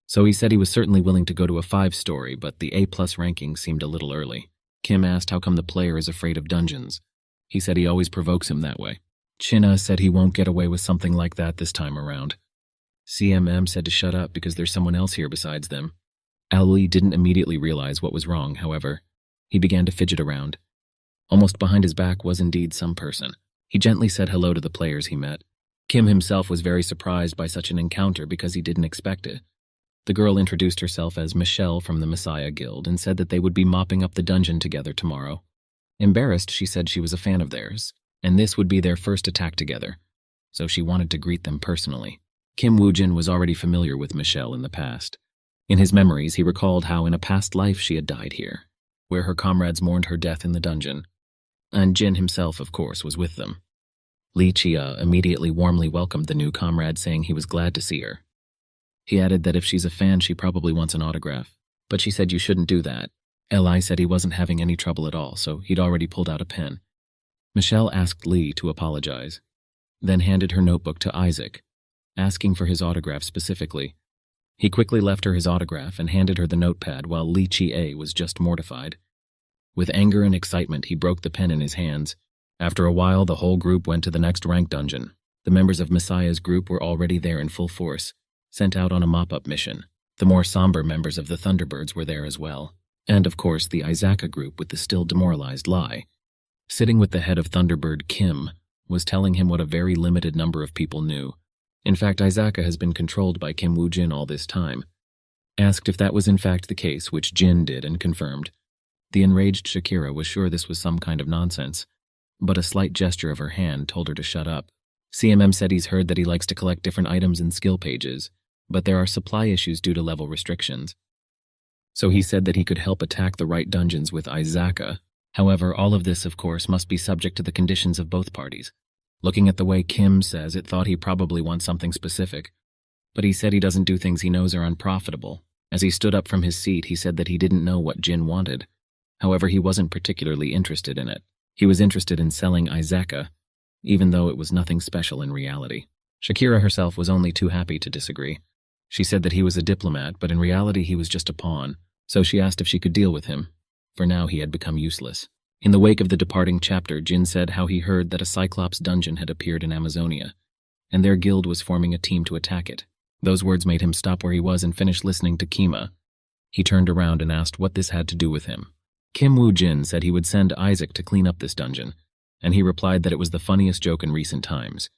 So he said he was certainly willing to go to a 5-story, but the A+ ranking seemed a little early. Kim asked how come the player is afraid of dungeons. He said he always provokes him that way. China said he won't get away with something like that this time around. CMM said to shut up because there's someone else here besides them. Ali didn't immediately realize what was wrong, however. He began to fidget around. Almost behind his back was indeed some person. He gently said hello to the players he met. Kim himself was very surprised by such an encounter because he didn't expect it. The girl introduced herself as Michelle from the Messiah Guild and said that they would be mopping up the dungeon together tomorrow. Embarrassed, she said she was a fan of theirs, and this would be their first attack together, so she wanted to greet them personally. Kim Woo-jin was already familiar with Michelle in the past. In his memories, he recalled how in a past life she had died here, where her comrades mourned her death in the dungeon. And Jin himself, of course, was with them. Lee Chia immediately warmly welcomed the new comrade, saying he was glad to see her. He added that if she's a fan, she probably wants an autograph, but she said you shouldn't do that. Li said he wasn't having any trouble at all, so he'd already pulled out a pen. Michelle asked Lee to apologize, then handed her notebook to Isaac, asking for his autograph specifically. He quickly left her his autograph and handed her the notepad while Lee Chie was just mortified. With anger and excitement, he broke the pen in his hands. After a while, the whole group went to the next rank dungeon. The members of Messiah's group were already there in full force, sent out on a mop-up mission. The more somber members of the Thunderbirds were there as well. And, of course, the Izaka group with the still demoralized Lai. Sitting with the head of Thunderbird, Kim, was telling him what a very limited number of people knew. In fact, Izaka has been controlled by Kim Woo-jin all this time. Asked if that was in fact the case, which Jin did and confirmed. The enraged Shakira was sure this was some kind of nonsense, but a slight gesture of her hand told her to shut up. CMM said he's heard that he likes to collect different items and skill pages, but there are supply issues due to level restrictions. So he said that he could help attack the right dungeons with Izaka. However, all of this, of course, must be subject to the conditions of both parties. Looking at the way Kim says, it thought he probably wants something specific. But he said he doesn't do things he knows are unprofitable. As he stood up from his seat, he said that he didn't know what Jin wanted. However, he wasn't particularly interested in it. He was interested in selling Izaka, even though it was nothing special in reality. Shakira herself was only too happy to disagree. She said that he was a diplomat, but in reality he was just a pawn, so she asked if she could deal with him. For now he had become useless. In the wake of the departing chapter, Jin said how he heard that a Cyclops dungeon had appeared in Amazonia, and their guild was forming a team to attack it. Those words made him stop where he was and finish listening to Kima. He turned around and asked what this had to do with him. Kim Woo-jin said he would send Isaac to clean up this dungeon, and he replied that it was the funniest joke in recent times.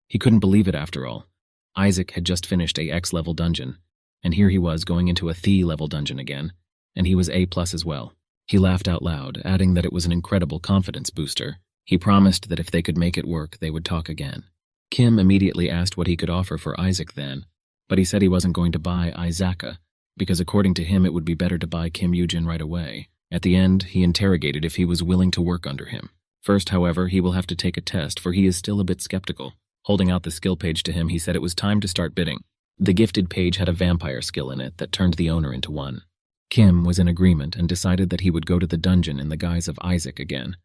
He couldn't believe it after all. Isaac had just finished a X-level dungeon, and here he was going into a Thi-level dungeon again, and he was A+ as well. He laughed out loud, adding that it was an incredible confidence booster. He promised that if they could make it work, they would talk again. Kim immediately asked what he could offer for Isaac then, but he said he wasn't going to buy Izaka, because according to him it would be better to buy Kim Woo-jin right away. At the end, he interrogated if he was willing to work under him. First, however, he will have to take a test, for he is still a bit skeptical. Holding out the skill page to him, he said it was time to start bidding. The gifted page had a vampire skill in it that turned the owner into one. Kim was in agreement and decided that he would go to the dungeon in the guise of Isaac again.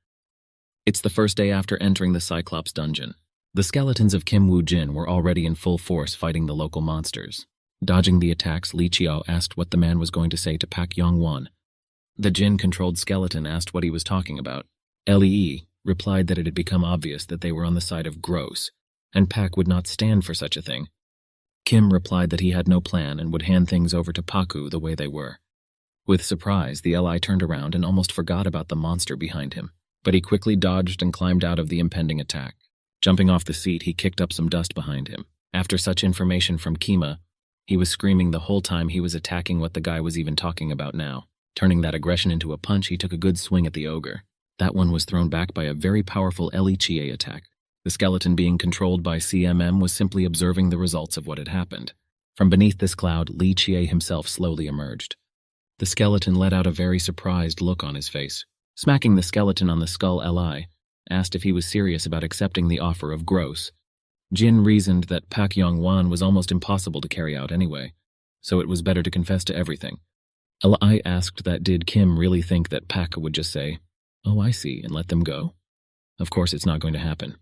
It's the first day after entering the Cyclops dungeon. The skeletons of Kim Woo-jin were already in full force fighting the local monsters. Dodging the attacks, Lee Chiao asked what the man was going to say to Pak Yong-won. The Jin-controlled skeleton asked what he was talking about. Lee replied that it had become obvious that they were on the side of gross, and Pak would not stand for such a thing. Kim replied that he had no plan and would hand things over to Paku the way they were. With surprise, the Li turned around and almost forgot about the monster behind him, but he quickly dodged and climbed out of the impending attack. Jumping off the seat, he kicked up some dust behind him. After such information from Kima, he was screaming the whole time he was attacking what the guy was even talking about now. Turning that aggression into a punch, he took a good swing at the ogre. That one was thrown back by a very powerful Li attack. The skeleton, being controlled by CMM, was simply observing the results of what had happened. From beneath this cloud, Li Qie himself slowly emerged. The skeleton let out a very surprised look on his face. Smacking the skeleton on the skull, Li asked if he was serious about accepting the offer of gross. Jin reasoned that Pak Yong-wan was almost impossible to carry out anyway, so it was better to confess to everything. Li asked that did Kim really think that Pak would just say, "Oh, I see," and let them go? Of course it's not going to happen.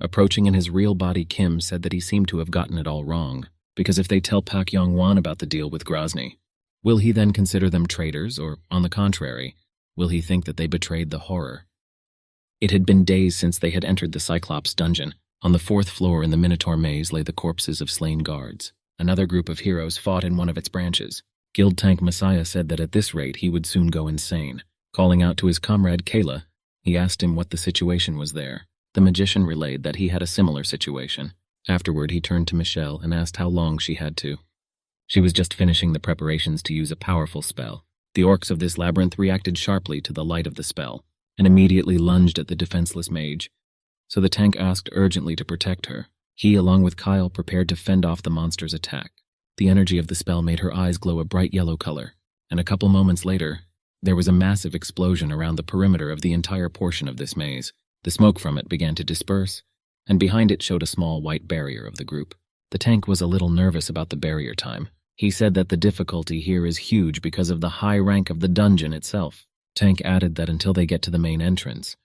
Approaching in his real body, Kim said that he seemed to have gotten it all wrong, because if they tell Pak Yong-wan about the deal with Grozny, will he then consider them traitors, or, on the contrary, will he think that they betrayed the horror? It had been days since they had entered the Cyclops dungeon. On the 4th floor in the Minotaur maze lay the corpses of slain guards. Another group of heroes fought in one of its branches. Guild Tank Messiah said that at this rate he would soon go insane. Calling out to his comrade Kayla, he asked him what the situation was there. The magician relayed that he had a similar situation. Afterward, he turned to Michelle and asked how long she had to. She was just finishing the preparations to use a powerful spell. The orcs of this labyrinth reacted sharply to the light of the spell and immediately lunged at the defenseless mage. So the tank asked urgently to protect her. He, along with Kyle, prepared to fend off the monster's attack. The energy of the spell made her eyes glow a bright yellow color, and a couple moments later, there was a massive explosion around the perimeter of the entire portion of this maze. The smoke from it began to disperse, and behind it showed a small white barrier of the group. The tank was a little nervous about the barrier time. He said that the difficulty here is huge because of the high rank of the dungeon itself. Tank added that until they get to the main entrance,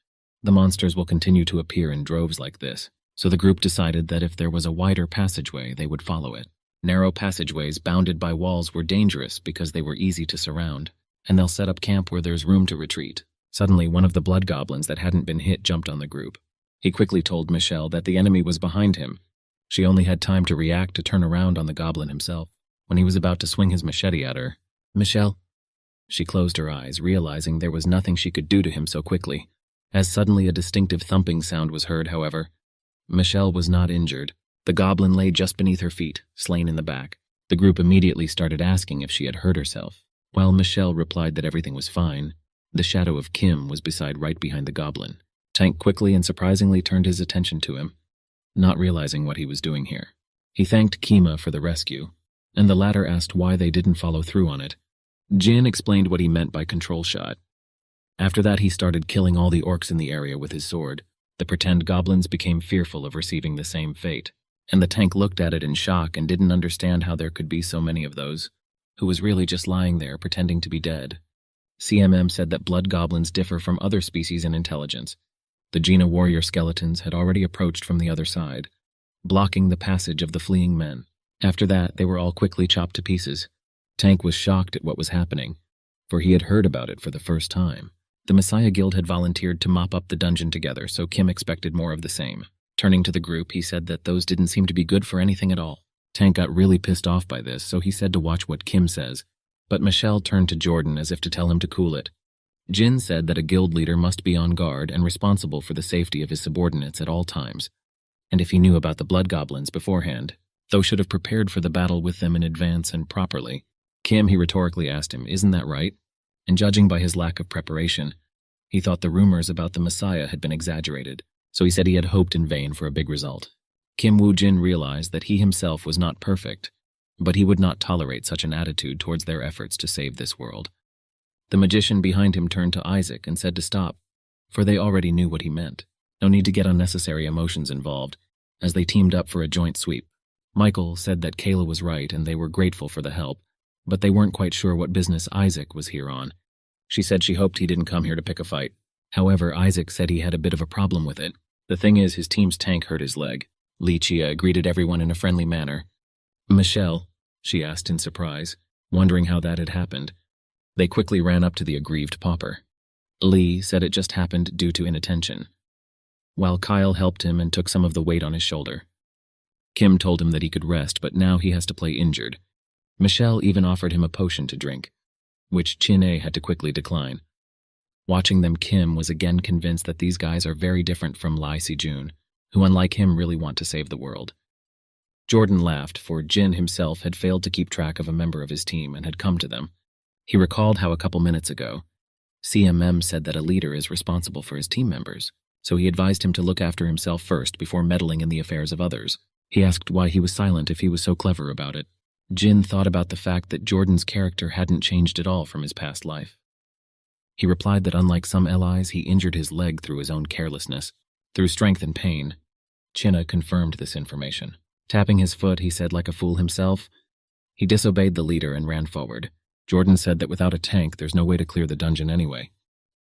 the monsters will continue to appear in droves like this, so the group decided that if there was a wider passageway, they would follow it. Narrow passageways bounded by walls were dangerous because they were easy to surround, and they'll set up camp where there's room to retreat. Suddenly, one of the blood goblins that hadn't been hit jumped on the group. He quickly told Michelle that the enemy was behind him. She only had time to react to turn around on the goblin himself. When he was about to swing his machete at her, "Michelle?" She closed her eyes, realizing there was nothing she could do to him so quickly. As suddenly a distinctive thumping sound was heard, however. Michelle was not injured. The goblin lay just beneath her feet, slain in the back. The group immediately started asking if she had hurt herself. While Michelle replied that everything was fine, the shadow of Kim was right behind the goblin. Tank quickly and surprisingly turned his attention to him, not realizing what he was doing here. He thanked Kima for the rescue, and the latter asked why they didn't follow through on it. Jin explained what he meant by control shot. After that, he started killing all the orcs in the area with his sword. The pretend goblins became fearful of receiving the same fate, and the tank looked at it in shock and didn't understand how there could be so many of those, who was really just lying there pretending to be dead. CMM said that blood goblins differ from other species in intelligence. The Gina warrior skeletons had already approached from the other side, blocking the passage of the fleeing men. After that, they were all quickly chopped to pieces. Tank was shocked at what was happening, for he had heard about it for the first time. The Messiah Guild had volunteered to mop up the dungeon together, so Kim expected more of the same. Turning to the group, he said that those didn't seem to be good for anything at all. Tank got really pissed off by this, so he said to watch what Kim says. But Michelle turned to Jordan as if to tell him to cool it. Jin said that a guild leader must be on guard and responsible for the safety of his subordinates at all times. And if he knew about the blood goblins beforehand, those should have prepared for the battle with them in advance and properly. Kim, he rhetorically asked him, "Isn't that right?" And judging by his lack of preparation, he thought the rumors about the Messiah had been exaggerated, so he said he had hoped in vain for a big result. Kim Woo-jin realized that he himself was not perfect, but he would not tolerate such an attitude towards their efforts to save this world. The magician behind him turned to Isaac and said to stop, for they already knew what he meant. No need to get unnecessary emotions involved, as they teamed up for a joint sweep. Michael said that Kayla was right and they were grateful for the help, but they weren't quite sure what business Isaac was here on. She said she hoped he didn't come here to pick a fight. However, Isaac said he had a bit of a problem with it. The thing is, his team's tank hurt his leg. Li Chia greeted everyone in a friendly manner. "Michelle?" she asked in surprise, wondering how that had happened. They quickly ran up to the aggrieved pauper. Lee said it just happened due to inattention, while Kyle helped him and took some of the weight on his shoulder. Kim told him that he could rest, but now he has to play injured. Michelle even offered him a potion to drink, which Chin-A had to quickly decline. Watching them, Kim was again convinced that these guys are very different from Lai Si-jun, who unlike him really want to save the world. Jordan laughed, for Jin himself had failed to keep track of a member of his team and had come to them. He recalled how a couple minutes ago, CMM said that a leader is responsible for his team members, so he advised him to look after himself first before meddling in the affairs of others. He asked why he was silent if he was so clever about it. Jin thought about the fact that Jordan's character hadn't changed at all from his past life. He replied that unlike some allies, he injured his leg through his own carelessness. Through strength and pain, Chinna confirmed this information. Tapping his foot, he said like a fool himself, he disobeyed the leader and ran forward. Jordan said that without a tank, there's no way to clear the dungeon anyway.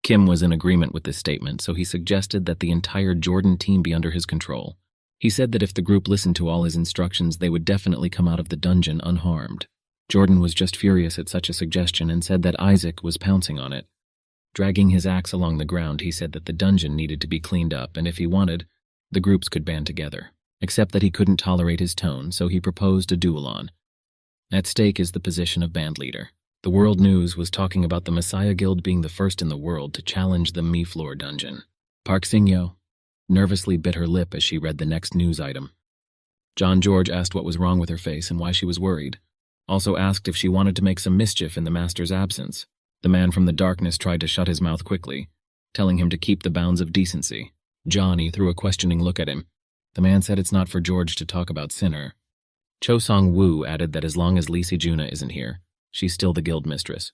Kim was in agreement with this statement, so he suggested that the entire Jordan team be under his control. He said that if the group listened to all his instructions, they would definitely come out of the dungeon unharmed. Jordan was just furious at such a suggestion and said that Isaac was pouncing on it. Dragging his axe along the ground, he said that the dungeon needed to be cleaned up, and if he wanted, the groups could band together. Except that he couldn't tolerate his tone, so he proposed a duel-on. At stake is the position of band leader. The World News was talking about the Messiah Guild being the first in the world to challenge the Mi-Floor dungeon. Park Sing-yo nervously bit her lip as she read the next news item. John George asked what was wrong with her face and why she was worried. Also asked if she wanted to make some mischief in the master's absence. The man from the darkness tried to shut his mouth quickly, telling him to keep the bounds of decency. Johnny threw a questioning look at him. The man said it's not for George to talk about Sinner. Cho Song-woo added that as long as Lee Si-juna isn't here, she's still the guild mistress.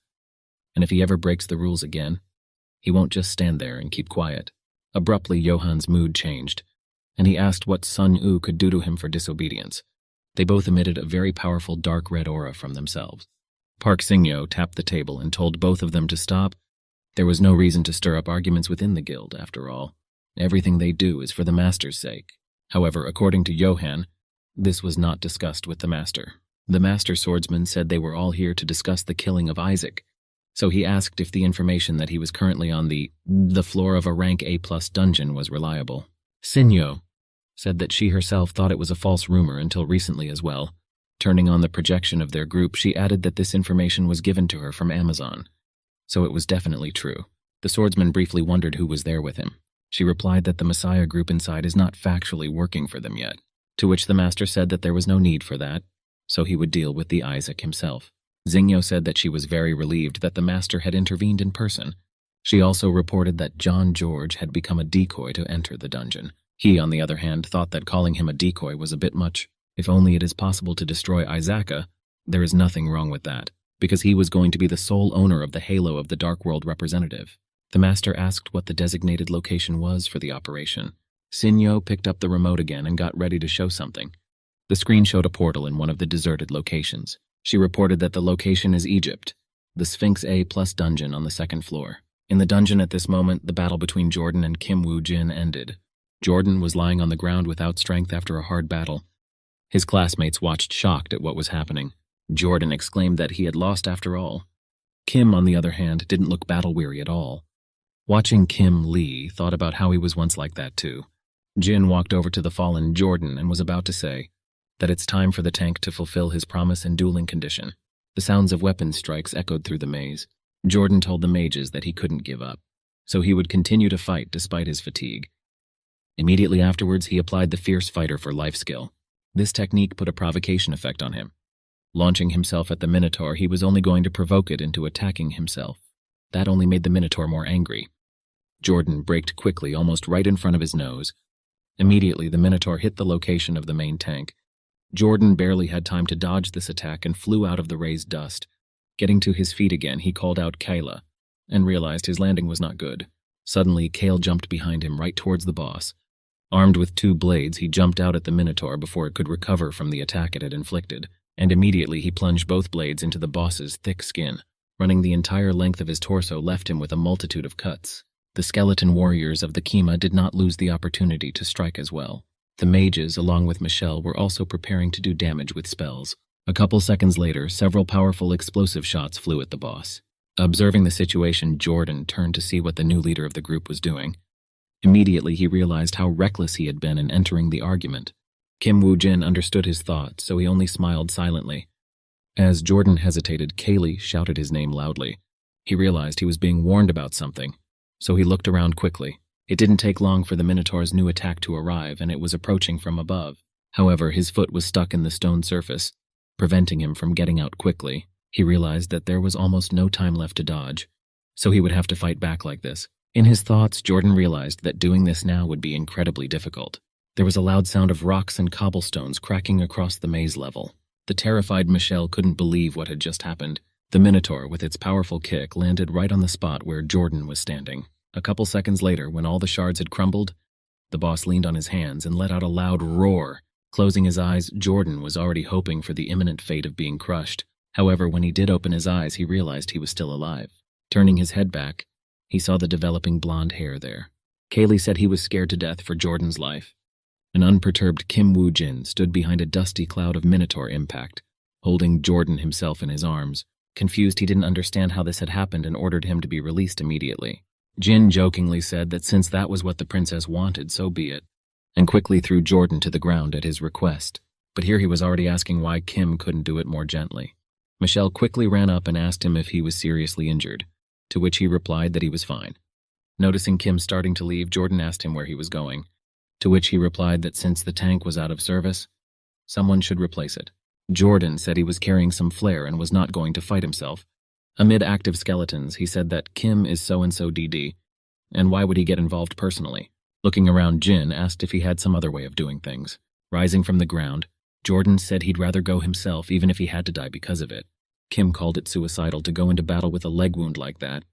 And if he ever breaks the rules again, he won't just stand there and keep quiet. Abruptly, Johan's mood changed, and he asked what Sun-woo could do to him for disobedience. They both emitted a very powerful dark red aura from themselves. Park Sing-yo tapped the table and told both of them to stop. There was no reason to stir up arguments within the guild, after all. Everything they do is for the master's sake. However, according to Johan, this was not discussed with the master. The master swordsman said they were all here to discuss the killing of Isaac, so he asked if the information that he was currently on the floor of a rank A+ dungeon was reliable. Sinyo said that she herself thought it was a false rumor until recently as well. Turning on the projection of their group, she added that this information was given to her from Amazon, so it was definitely true. The swordsman briefly wondered who was there with him. She replied that the Messiah group inside is not factually working for them yet, to which the master said that there was no need for that, so he would deal with the Isaac himself. Xingyo said that she was very relieved that the master had intervened in person. She also reported that John George had become a decoy to enter the dungeon. He, on the other hand, thought that calling him a decoy was a bit much. If only it is possible to destroy Isaka, there is nothing wrong with that, because he was going to be the sole owner of the halo of the Dark World representative. The master asked what the designated location was for the operation. Sinyo picked up the remote again and got ready to show something. The screen showed a portal in one of the deserted locations. She reported that the location is Egypt, the Sphinx A+ dungeon on the second floor. In the dungeon at this moment, the battle between Jordan and Kim Woo-jin ended. Jordan was lying on the ground without strength after a hard battle. His classmates watched shocked at what was happening. Jordan exclaimed that he had lost after all. Kim, on the other hand, didn't look battle-weary at all. Watching Kim, Lee thought about how he was once like that too. Jin walked over to the fallen Jordan and was about to say that it's time for the tank to fulfill his promise and dueling condition. The sounds of weapon strikes echoed through the maze. Jordan told the mages that he couldn't give up, so he would continue to fight despite his fatigue. Immediately afterwards, he applied the Fierce Fighter for life skill. This technique put a provocation effect on him. Launching himself at the Minotaur, he was only going to provoke it into attacking himself. That only made the Minotaur more angry. Jordan braked quickly, almost right in front of his nose. Immediately, the Minotaur hit the location of the main tank. Jordan barely had time to dodge this attack and flew out of the raised dust. Getting to his feet again, he called out Kayla, and realized his landing was not good. Suddenly, Kale jumped behind him right towards the boss. Armed with 2 blades, he jumped out at the Minotaur before it could recover from the attack it had inflicted, and immediately he plunged both blades into the boss's thick skin. Running the entire length of his torso left him with a multitude of cuts. The skeleton warriors of the Kima did not lose the opportunity to strike as well. The mages, along with Michelle, were also preparing to do damage with spells. A couple seconds later, several powerful explosive shots flew at the boss. Observing the situation, Jordan turned to see what the new leader of the group was doing. Immediately, he realized how reckless he had been in entering the argument. Kim Woo-jin understood his thought, so he only smiled silently. As Jordan hesitated, Kaylee shouted his name loudly. He realized he was being warned about something, so he looked around quickly. It didn't take long for the Minotaur's new attack to arrive, and it was approaching from above. However, his foot was stuck in the stone surface, preventing him from getting out quickly. He realized that there was almost no time left to dodge, so he would have to fight back like this. In his thoughts, Jordan realized that doing this now would be incredibly difficult. There was a loud sound of rocks and cobblestones cracking across the maze level. The terrified Michelle couldn't believe what had just happened. The Minotaur, with its powerful kick, landed right on the spot where Jordan was standing. A couple seconds later, when all the shards had crumbled, the boss leaned on his hands and let out a loud roar. Closing his eyes, Jordan was already hoping for the imminent fate of being crushed. However, when he did open his eyes, he realized he was still alive. Turning his head back, he saw the developing blonde hair there. Kaylee said he was scared to death for Jordan's life. An unperturbed Kim Woo-jin stood behind a dusty cloud of Minotaur impact, holding Jordan himself in his arms. Confused, he didn't understand how this had happened and ordered him to be released immediately. Jin jokingly said that since that was what the princess wanted, so be it, and quickly threw Jordan to the ground at his request. But here he was already asking why Kim couldn't do it more gently. Michelle quickly ran up and asked him if he was seriously injured, to which he replied that he was fine. Noticing Kim starting to leave, Jordan asked him where he was going, to which he replied that since the tank was out of service, someone should replace it. Jordan said he was carrying some flair and was not going to fight himself. Amid active skeletons, he said that Kim is so-and-so DD, and why would he get involved personally? Looking around, Jin asked if he had some other way of doing things. Rising from the ground, Jordan said he'd rather go himself even if he had to die because of it. Kim called it suicidal to go into battle with a leg wound like that.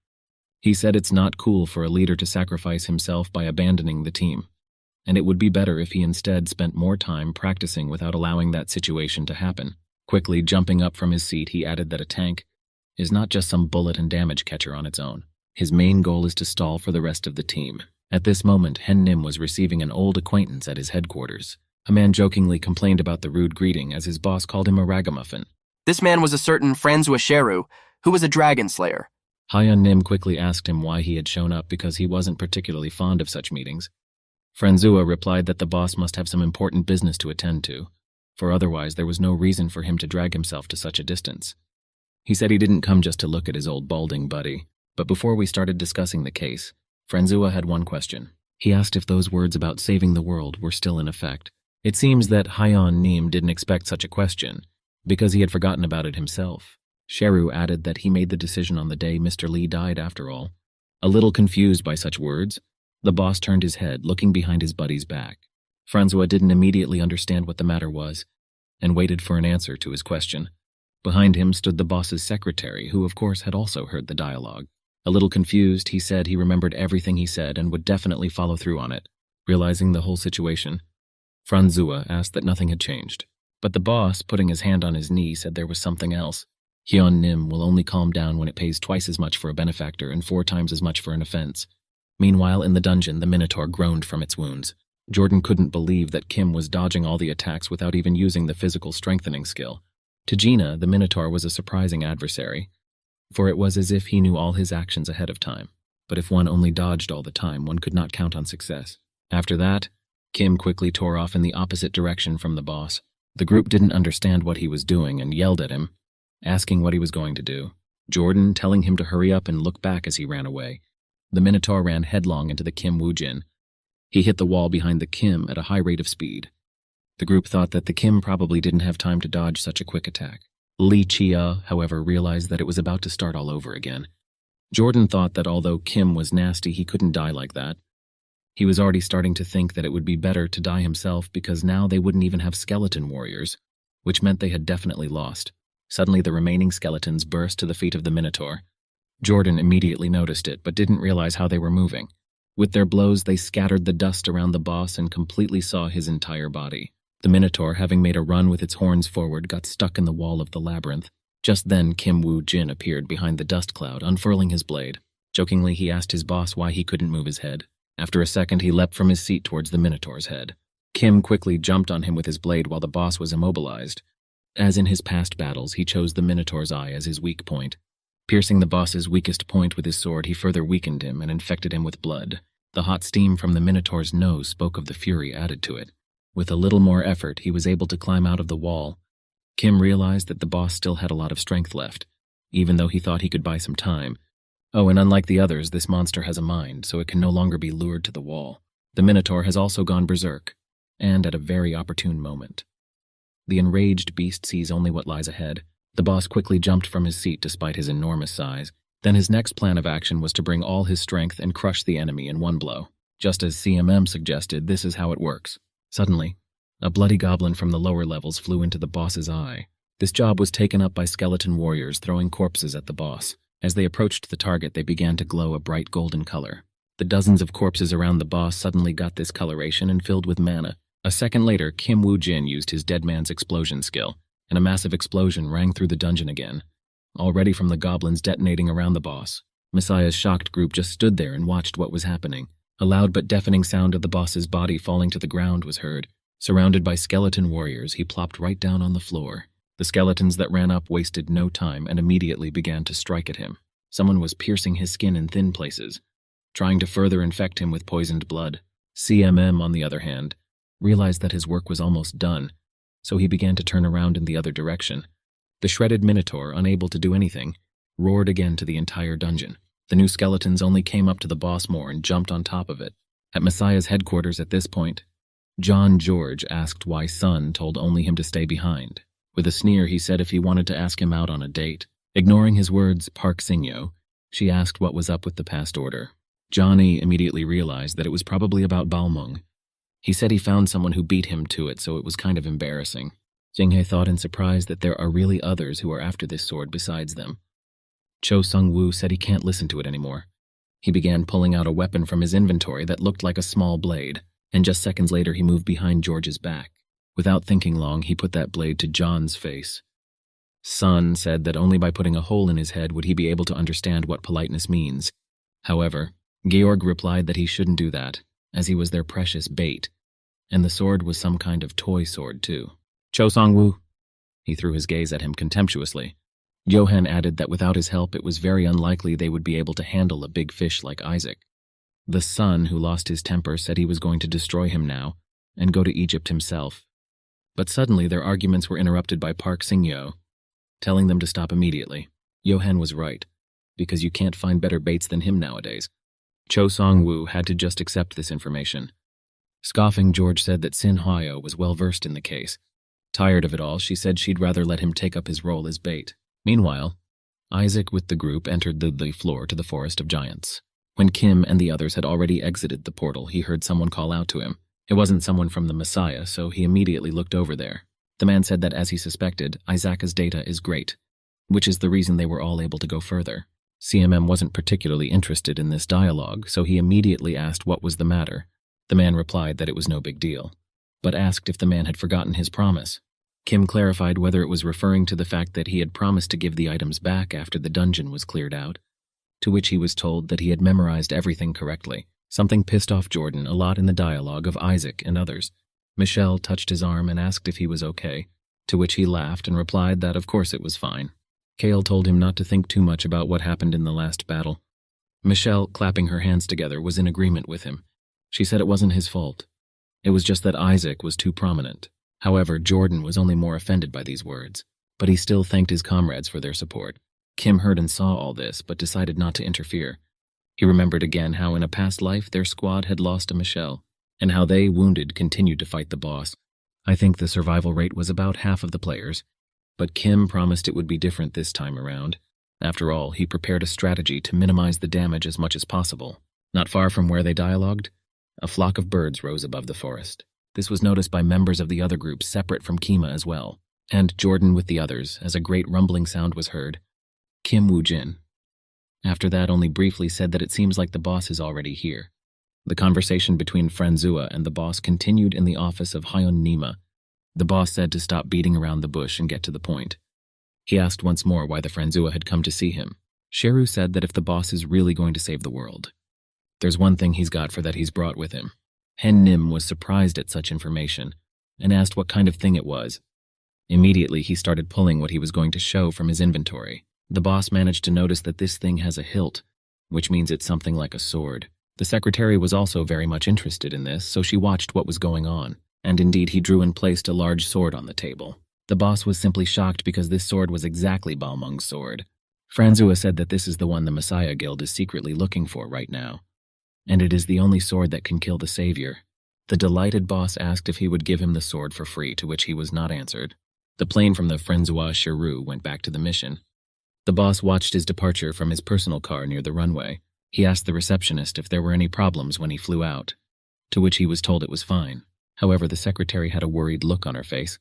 He said it's not cool for a leader to sacrifice himself by abandoning the team, and it would be better if he instead spent more time practicing without allowing that situation to happen. Quickly jumping up from his seat, he added that a tank is not just some bullet and damage catcher on its own. His main goal is to stall for the rest of the team. At this moment, Hen Nim was receiving an old acquaintance at his headquarters. A man jokingly complained about the rude greeting as his boss called him a ragamuffin. This man was a certain Francois Cheru, who was a dragon slayer. Hyun Nim quickly asked him why he had shown up because he wasn't particularly fond of such meetings. Francois replied that the boss must have some important business to attend to, for otherwise there was no reason for him to drag himself to such a distance. He said he didn't come just to look at his old balding buddy, but before we started discussing the case, Francois had one question. He asked if those words about saving the world were still in effect. It seems that Hyun Nim didn't expect such a question, because he had forgotten about it himself. Cheru added that he made the decision on the day Mr. Lee died after all. A little confused by such words, the boss turned his head, looking behind his buddy's back. Francois didn't immediately understand what the matter was, and waited for an answer to his question. Behind him stood the boss's secretary, who of course had also heard the dialogue. A little confused, he said he remembered everything he said and would definitely follow through on it. Realizing the whole situation, Francois asked that nothing had changed. But the boss, putting his hand on his knee, said there was something else. Hyun Nim will only calm down when it pays twice as much for a benefactor and 4 times as much for an offense. Meanwhile, in the dungeon, the Minotaur groaned from its wounds. Jordan couldn't believe that Kim was dodging all the attacks without even using the physical strengthening skill. To Gina, the Minotaur was a surprising adversary, for it was as if he knew all his actions ahead of time. But if one only dodged all the time, one could not count on success. After that, Kim quickly tore off in the opposite direction from the boss. The group didn't understand what he was doing and yelled at him, asking what he was going to do. Jordan telling him to hurry up and look back as he ran away. The Minotaur ran headlong into the Kim Woo-jin. He hit the wall behind the Kim at a high rate of speed. The group thought that the Kim probably didn't have time to dodge such a quick attack. Lee Chia, however, realized that it was about to start all over again. Jordan thought that although Kim was nasty, he couldn't die like that. He was already starting to think that it would be better to die himself because now they wouldn't even have skeleton warriors, which meant they had definitely lost. Suddenly, the remaining skeletons burst to the feet of the Minotaur. Jordan immediately noticed it, but didn't realize how they were moving. With their blows, they scattered the dust around the boss and completely saw his entire body. The Minotaur, having made a run with its horns forward, got stuck in the wall of the labyrinth. Just then, Kim Woo-jin appeared behind the dust cloud, unfurling his blade. Jokingly, he asked his boss why he couldn't move his head. After a second, he leapt from his seat towards the Minotaur's head. Kim quickly jumped on him with his blade while the boss was immobilized. As in his past battles, he chose the Minotaur's eye as his weak point. Piercing the boss's weakest point with his sword, he further weakened him and infected him with blood. The hot steam from the Minotaur's nose spoke of the fury added to it. With a little more effort, he was able to climb out of the wall. Kim realized that the boss still had a lot of strength left, even though he thought he could buy some time. Oh, and unlike the others, this monster has a mind, so it can no longer be lured to the wall. The Minotaur has also gone berserk, and at a very opportune moment. The enraged beast sees only what lies ahead. The boss quickly jumped from his seat despite his enormous size. Then his next plan of action was to bring all his strength and crush the enemy in one blow. Just as CMM suggested, this is how it works. Suddenly, a bloody goblin from the lower levels flew into the boss's eye. This job was taken up by skeleton warriors throwing corpses at the boss. As they approached the target, they began to glow a bright golden color. The dozens of corpses around the boss suddenly got this coloration and filled with mana. A second later, Kim Woo-jin used his Dead Man's explosion skill, and a massive explosion rang through the dungeon again, already from the goblins detonating around the boss. Messiah's shocked group just stood there and watched what was happening. A loud but deafening sound of the boss's body falling to the ground was heard. Surrounded by skeleton warriors, he plopped right down on the floor. The skeletons that ran up wasted no time and immediately began to strike at him. Someone was piercing his skin in thin places, trying to further infect him with poisoned blood. CMM, on the other hand, realized that his work was almost done, so he began to turn around in the other direction. The shredded Minotaur, unable to do anything, roared again to the entire dungeon. The new skeletons only came up to the boss more and jumped on top of it. At Messiah's headquarters at this point, John George asked why Sun told only him to stay behind. With a sneer, he said if he wanted to ask him out on a date. Ignoring his words, Park Sing-yo, she asked what was up with the past order. Johnny immediately realized that it was probably about Balmung. He said he found someone who beat him to it, so it was kind of embarrassing. Jinghae thought in surprise that there are really others who are after this sword besides them. Cho Sung-woo said he can't listen to it anymore. He began pulling out a weapon from his inventory that looked like a small blade, and just seconds later he moved behind George's back. Without thinking long, he put that blade to John's face. Sun said that only by putting a hole in his head would he be able to understand what politeness means. However, Georg replied that he shouldn't do that, as he was their precious bait, and the sword was some kind of toy sword too. Cho Song-woo, he threw his gaze at him contemptuously. Johan added that without his help it was very unlikely they would be able to handle a big fish like Isaac. The son, who lost his temper, said he was going to destroy him now and go to Egypt himself. But suddenly their arguments were interrupted by Park Sing-yo, telling them to stop immediately. Johan was right, because you can't find better baits than him nowadays. Cho Song-woo had to just accept this information. Scoffing, George said that Sin Hyo was well versed in the case. Tired of it all, she said she'd rather let him take up his role as bait. Meanwhile, Isaac with the group entered the floor to the Forest of Giants. When Kim and the others had already exited the portal, he heard someone call out to him. It wasn't someone from the Messiah, so he immediately looked over there. The man said that, as he suspected, Isaaca's data is great, which is the reason they were all able to go further. CMM wasn't particularly interested in this dialogue, so he immediately asked what was the matter. The man replied that it was no big deal, but asked if the man had forgotten his promise. Kim clarified whether it was referring to the fact that he had promised to give the items back after the dungeon was cleared out, to which he was told that he had memorized everything correctly. Something pissed off Jordan a lot in the dialogue of Isaac and others. Michelle touched his arm and asked if he was okay, to which he laughed and replied that of course it was fine. Kale told him not to think too much about what happened in the last battle. Michelle, clapping her hands together, was in agreement with him. She said it wasn't his fault. It was just that Isaac was too prominent. However, Jordan was only more offended by these words, but he still thanked his comrades for their support. Kim heard and saw all this, but decided not to interfere. He remembered again how in a past life their squad had lost a Michelle, and how they, wounded, continued to fight the boss. I think the survival rate was about half of the players, but Kim promised it would be different this time around. After all, he prepared a strategy to minimize the damage as much as possible. Not far from where they dialogued, a flock of birds rose above the forest. This was noticed by members of the other groups separate from Kima as well, and Jordan with the others, as a great rumbling sound was heard. Kim Woo-jin. After that, only briefly said that it seems like the boss is already here. The conversation between Franzua and the boss continued in the office of Hyun Nima. The boss said to stop beating around the bush and get to the point. He asked once more why the Franzua had come to see him. Sheru said that if the boss is really going to save the world, there's one thing he's got for that he's brought with him. Hen Nim was surprised at such information and asked what kind of thing it was. Immediately, he started pulling what he was going to show from his inventory. The boss managed to notice that this thing has a hilt, which means it's something like a sword. The secretary was also very much interested in this, so she watched what was going on, and indeed he drew and placed a large sword on the table. The boss was simply shocked because this sword was exactly Balmung's sword. Franzua said that this is the one the Messiah Guild is secretly looking for right now, and it is the only sword that can kill the savior. The delighted boss asked if he would give him the sword for free, to which he was not answered. The plane from the Manhwa Shiru went back to the mission. The boss watched his departure from his personal car near the runway. He asked the receptionist if there were any problems when he flew out, to which he was told it was fine. However, the secretary had a worried look on her face.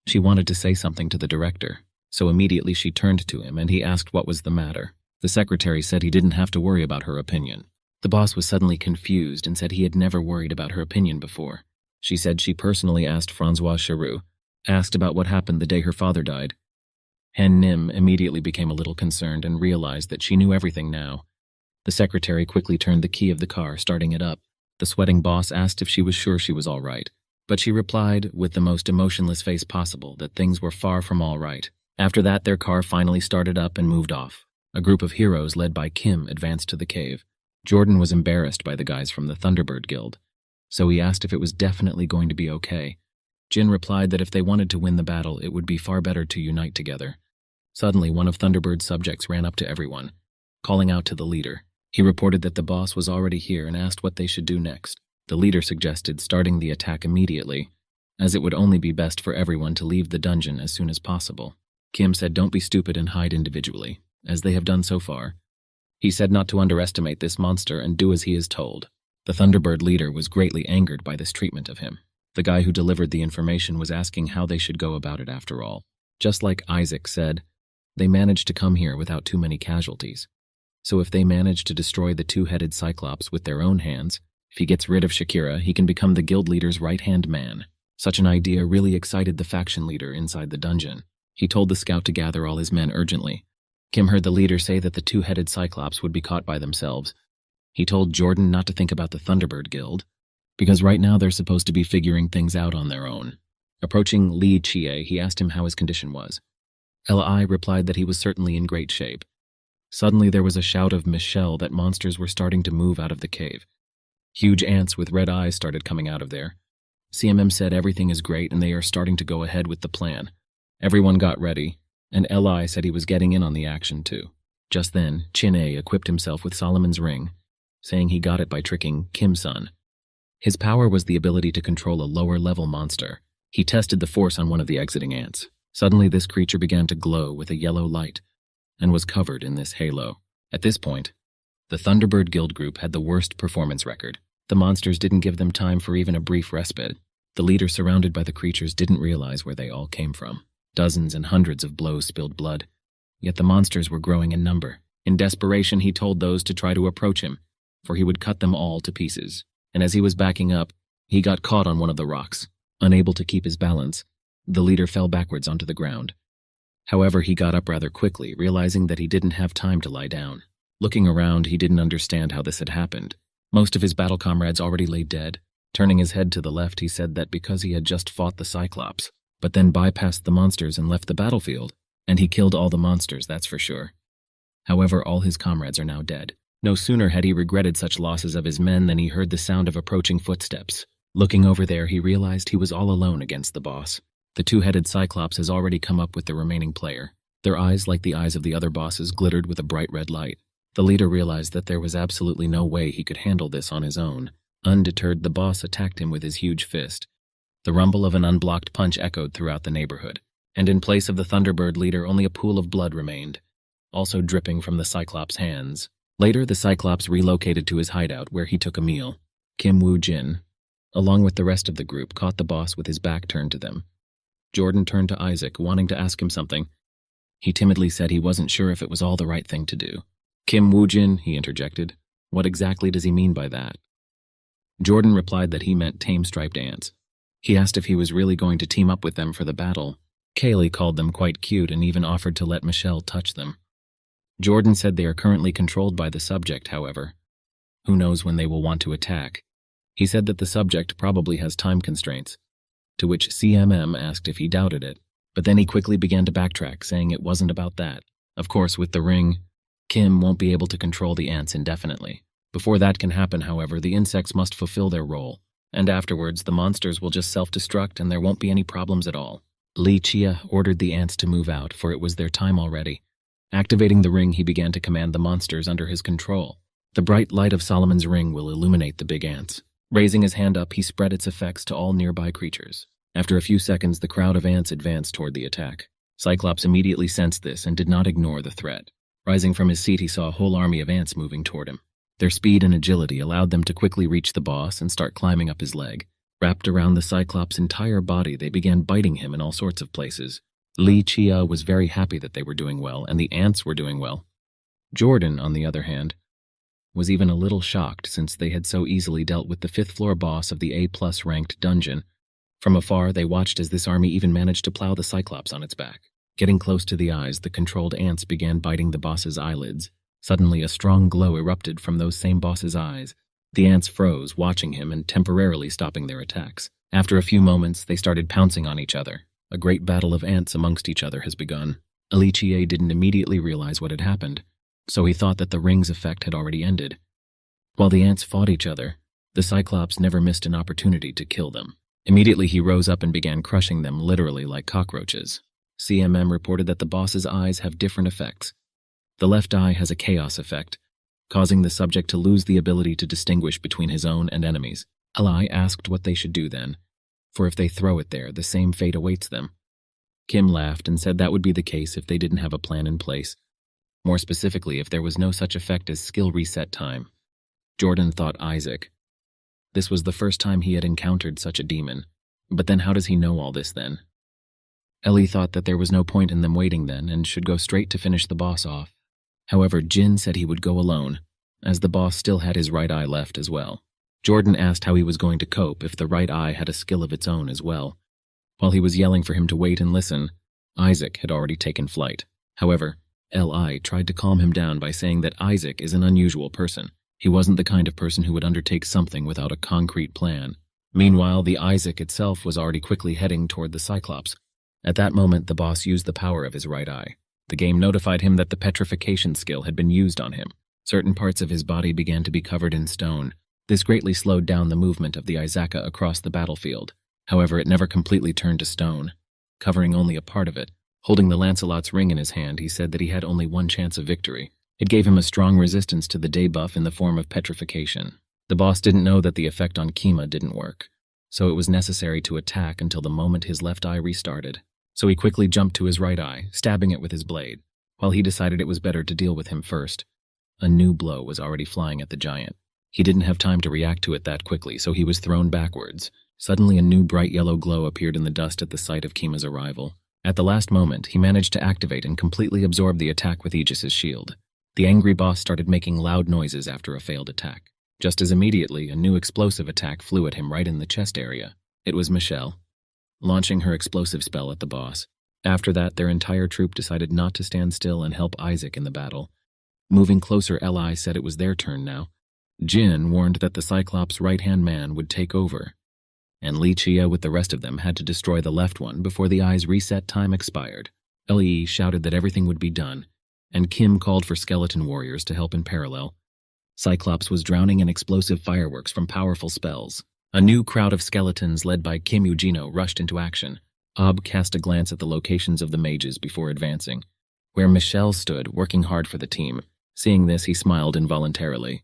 She wanted to say something to the director, so immediately she turned to him and he asked what was the matter. The secretary said he didn't have to worry about her opinion. The boss was suddenly confused and said he had never worried about her opinion before. She said she personally asked Francois Chiroux, asked about what happened the day her father died. Han Nim immediately became a little concerned and realized that she knew everything now. The secretary quickly turned the key of the car, starting it up. The sweating boss asked if she was sure she was all right, but she replied with the most emotionless face possible that things were far from all right. After that, their car finally started up and moved off. A group of heroes led by Kim advanced to the cave. Jordan was embarrassed by the guys from the Thunderbird Guild, so he asked if it was definitely going to be okay. Jin replied that if they wanted to win the battle, it would be far better to unite together. Suddenly, one of Thunderbird's subjects ran up to everyone, calling out to the leader. He reported that the boss was already here and asked what they should do next. The leader suggested starting the attack immediately, as it would only be best for everyone to leave the dungeon as soon as possible. Kim said don't be stupid and hide individually, as they have done so far. He said not to underestimate this monster and do as he is told. The Thunderbird leader was greatly angered by this treatment of him. The guy who delivered the information was asking how they should go about it after all. Just like Isaac said, they managed to come here without too many casualties. So if they manage to destroy the two-headed Cyclops with their own hands, if he gets rid of Shakira, he can become the guild leader's right-hand man. Such an idea really excited the faction leader inside the dungeon. He told the scout to gather all his men urgently. Kim heard the leader say that the two-headed Cyclops would be caught by themselves. He told Jordan not to think about the Thunderbird Guild, because right now they're supposed to be figuring things out on their own. Approaching Li Chie, he asked him how his condition was. Li replied that he was certainly in great shape. Suddenly there was a shout of Michelle that monsters were starting to move out of the cave. Huge ants with red eyes started coming out of there. CMM said everything is great and they are starting to go ahead with the plan. Everyone got ready, and Li said he was getting in on the action too. Just then, Chin A equipped himself with Solomon's ring, saying he got it by tricking Kim-sun. His power was the ability to control a lower-level monster. He tested the force on one of the exiting ants. Suddenly this creature began to glow with a yellow light, and was covered in this halo. At this point, the Thunderbird Guild group had the worst performance record. The monsters didn't give them time for even a brief respite. The leader surrounded by the creatures didn't realize where they all came from. Dozens and hundreds of blows spilled blood. Yet the monsters were growing in number. In desperation, he told those to try to approach him, for he would cut them all to pieces. And as he was backing up, he got caught on one of the rocks. Unable to keep his balance, the leader fell backwards onto the ground. However, he got up rather quickly, realizing that he didn't have time to lie down. Looking around, he didn't understand how this had happened. Most of his battle comrades already lay dead. Turning his head to the left, he said that because he had just fought the Cyclops, but then bypassed the monsters and left the battlefield. And he killed all the monsters, that's for sure. However, all his comrades are now dead. No sooner had he regretted such losses of his men than he heard the sound of approaching footsteps. Looking over there, he realized he was all alone against the boss. The two-headed Cyclops has already come up with the remaining player. Their eyes, like the eyes of the other bosses, glittered with a bright red light. The leader realized that there was absolutely no way he could handle this on his own. Undeterred, the boss attacked him with his huge fist. The rumble of an unblocked punch echoed throughout the neighborhood, and in place of the Thunderbird leader, only a pool of blood remained, also dripping from the Cyclops' hands. Later, the Cyclops relocated to his hideout, where he took a meal. Kim Woo-jin, along with the rest of the group, caught the boss with his back turned to them. Jordan turned to Isaac, wanting to ask him something. He timidly said he wasn't sure if it was all the right thing to do. Kim Woo-jin, he interjected. What exactly does he mean by that? Jordan replied that he meant tame striped ants. He asked if he was really going to team up with them for the battle. Kaylee called them quite cute and even offered to let Michelle touch them. Jordan said they are currently controlled by the subject, however. Who knows when they will want to attack? He said that the subject probably has time constraints, to which CMM asked if he doubted it, but then he quickly began to backtrack, saying it wasn't about that. Of course, with the ring, Kim won't be able to control the ants indefinitely. Before that can happen, however, the insects must fulfill their role, and afterwards the monsters will just self-destruct and there won't be any problems at all. Li Chia ordered the ants to move out, for it was their time already. Activating the ring, he began to command the monsters under his control. The bright light of Solomon's ring will illuminate the big ants. Raising his hand up, he spread its effects to all nearby creatures. After a few seconds, the crowd of ants advanced toward the attack. Cyclops immediately sensed this and did not ignore the threat. Rising from his seat, he saw a whole army of ants moving toward him. Their speed and agility allowed them to quickly reach the boss and start climbing up his leg. Wrapped around the Cyclops' entire body, they began biting him in all sorts of places. Li Chia was very happy that they were doing well, and the ants were doing well. Jordan, on the other hand, was even a little shocked since they had so easily dealt with the 5th-floor boss of the A+ ranked dungeon. From afar, they watched as this army even managed to plow the Cyclops on its back. Getting close to the eyes, the controlled ants began biting the boss's eyelids. Suddenly, a strong glow erupted from those same boss's eyes. The ants froze, watching him and temporarily stopping their attacks. After a few moments, they started pouncing on each other. A great battle of ants amongst each other has begun. Alicia didn't immediately realize what had happened, so he thought that the ring's effect had already ended. While the ants fought each other, the Cyclops never missed an opportunity to kill them. Immediately, he rose up and began crushing them literally like cockroaches. CMM reported that the boss's eyes have different effects. The left eye has a chaos effect, causing the subject to lose the ability to distinguish between his own and enemies. Li asked what they should do then, for if they throw it there, the same fate awaits them. Kim laughed and said that would be the case if they didn't have a plan in place. More specifically, if there was no such effect as skill reset time. Jordan thought Isaac. This was the first time he had encountered such a demon. But then how does he know all this then? Ellie thought that there was no point in them waiting then and should go straight to finish the boss off. However, Jin said he would go alone, as the boss still had his right eye left as well. Jordan asked how he was going to cope if the right eye had a skill of its own as well. While he was yelling for him to wait and listen, Isaac had already taken flight. However, Li tried to calm him down by saying that Isaac is an unusual person. He wasn't the kind of person who would undertake something without a concrete plan. Meanwhile, the Isaac itself was already quickly heading toward the Cyclops. At that moment, the boss used the power of his right eye. The game notified him that the petrification skill had been used on him. Certain parts of his body began to be covered in stone. This greatly slowed down the movement of the Isaka across the battlefield. However, it never completely turned to stone, covering only a part of it. Holding the Lancelot's ring in his hand, he said that he had only one chance of victory. It gave him a strong resistance to the debuff in the form of petrification. The boss didn't know that the effect on Kima didn't work, so it was necessary to attack until the moment his left eye restarted. So he quickly jumped to his right eye, stabbing it with his blade, while he decided it was better to deal with him first. A new blow was already flying at the giant. He didn't have time to react to it that quickly, so he was thrown backwards. Suddenly, a new bright yellow glow appeared in the dust at the sight of Kima's arrival. At the last moment, he managed to activate and completely absorb the attack with Aegis's shield. The angry boss started making loud noises after a failed attack. Just as immediately, a new explosive attack flew at him right in the chest area. It was Michelle, launching her explosive spell at the boss. After that, their entire troop decided not to stand still and help Isaac in the battle. Moving closer, Li said it was their turn now. Jin warned that the Cyclops' right-hand man would take over, and Li Chia with the rest of them had to destroy the left one before the eye's reset time expired. Li shouted that everything would be done, and Kim called for skeleton warriors to help in parallel. Cyclops was drowning in explosive fireworks from powerful spells. A new crowd of skeletons led by Kim Ujino rushed into action. Ob cast a glance at the locations of the mages before advancing, where Michelle stood, working hard for the team. Seeing this, he smiled involuntarily,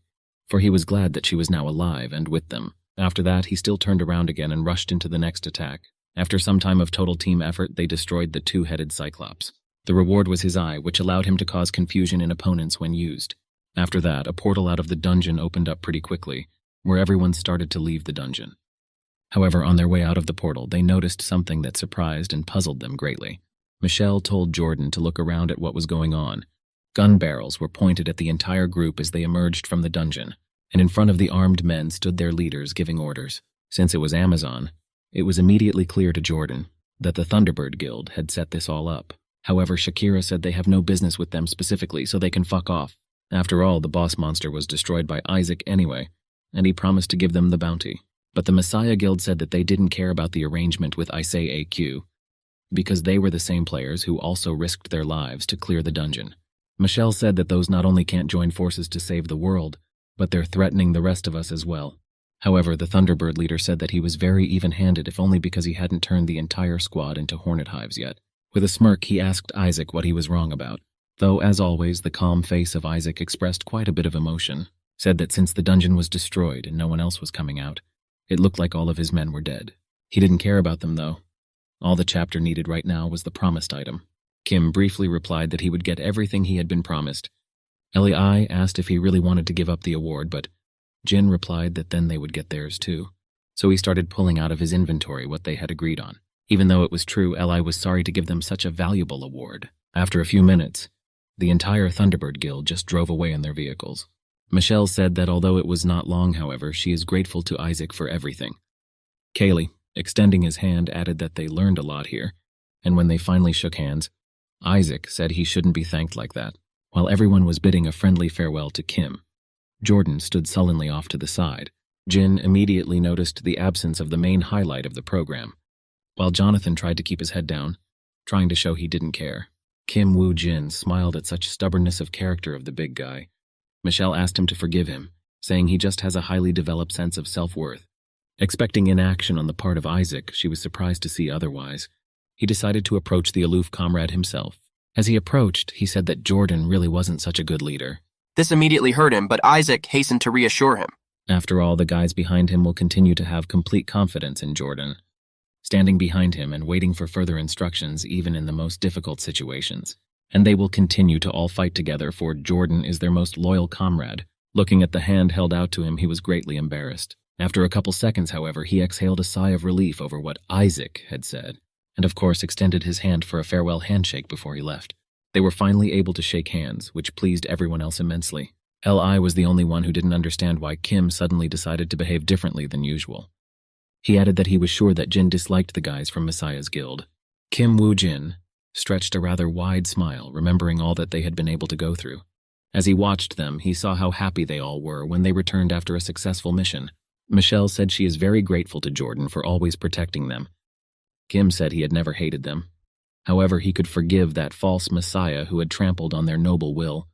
for he was glad that she was now alive and with them. After that, he still turned around again and rushed into the next attack. After some time of total team effort, they destroyed the two-headed Cyclops. The reward was his eye, which allowed him to cause confusion in opponents when used. After that, a portal out of the dungeon opened up pretty quickly, where everyone started to leave the dungeon. However, on their way out of the portal, they noticed something that surprised and puzzled them greatly. Michelle told Jordan to look around at what was going on. Gun barrels were pointed at the entire group as they emerged from the dungeon, and in front of the armed men stood their leaders giving orders. Since it was Amazon, it was immediately clear to Jordan that the Thunderbird Guild had set this all up. However, Shakira said they have no business with them specifically, so they can fuck off. After all, the boss monster was destroyed by Isaac anyway, and he promised to give them the bounty. But the Messiah Guild said that they didn't care about the arrangement with Isai AQ, because they were the same players who also risked their lives to clear the dungeon. Michelle said that those not only can't join forces to save the world, but they're threatening the rest of us as well. However, the Thunderbird leader said that he was very even-handed, if only because he hadn't turned the entire squad into hornet hives yet. With a smirk, he asked Isaac what he was wrong about, though, as always, the calm face of Isaac expressed quite a bit of emotion. Said that since the dungeon was destroyed and no one else was coming out, it looked like all of his men were dead. He didn't care about them, though. All the chapter needed right now was the promised item. Kim briefly replied that he would get everything he had been promised. Lei asked if he really wanted to give up the award, but Jin replied that then they would get theirs too. So he started pulling out of his inventory what they had agreed on. Even though it was true, Lei was sorry to give them such a valuable award. After a few minutes, the entire Thunderbird Guild just drove away in their vehicles. Michelle said that although it was not long, however, she is grateful to Isaac for everything. Kaylee, extending his hand, added that they learned a lot here, and when they finally shook hands, Isaac said he shouldn't be thanked like that. While everyone was bidding a friendly farewell to Kim, Jordan stood sullenly off to the side. Jin immediately noticed the absence of the main highlight of the program, while Jonathan tried to keep his head down, trying to show he didn't care. Kim Woo-jin smiled at such stubbornness of character of the big guy. Michelle asked him to forgive him, saying he just has a highly developed sense of self-worth. Expecting inaction on the part of Isaac, she was surprised to see otherwise. He decided to approach the aloof comrade himself. As he approached, he said that Jordan really wasn't such a good leader. This immediately hurt him, but Isaac hastened to reassure him. After all, the guys behind him will continue to have complete confidence in Jordan, standing behind him and waiting for further instructions even in the most difficult situations. And they will continue to all fight together, for Jordan is their most loyal comrade. Looking at the hand held out to him, he was greatly embarrassed. After a couple seconds, however, he exhaled a sigh of relief over what Isaac had said, and of course extended his hand for a farewell handshake before he left. They were finally able to shake hands, which pleased everyone else immensely. Li was the only one who didn't understand why Kim suddenly decided to behave differently than usual. He added that he was sure that Jin disliked the guys from Messiah's guild. Kim Woo-jin stretched a rather wide smile, remembering all that they had been able to go through. As he watched them, he saw how happy they all were when they returned after a successful mission. Michelle said she is very grateful to Jordan for always protecting them. Kim said he had never hated them. However, he could forgive that false messiah who had trampled on their noble will.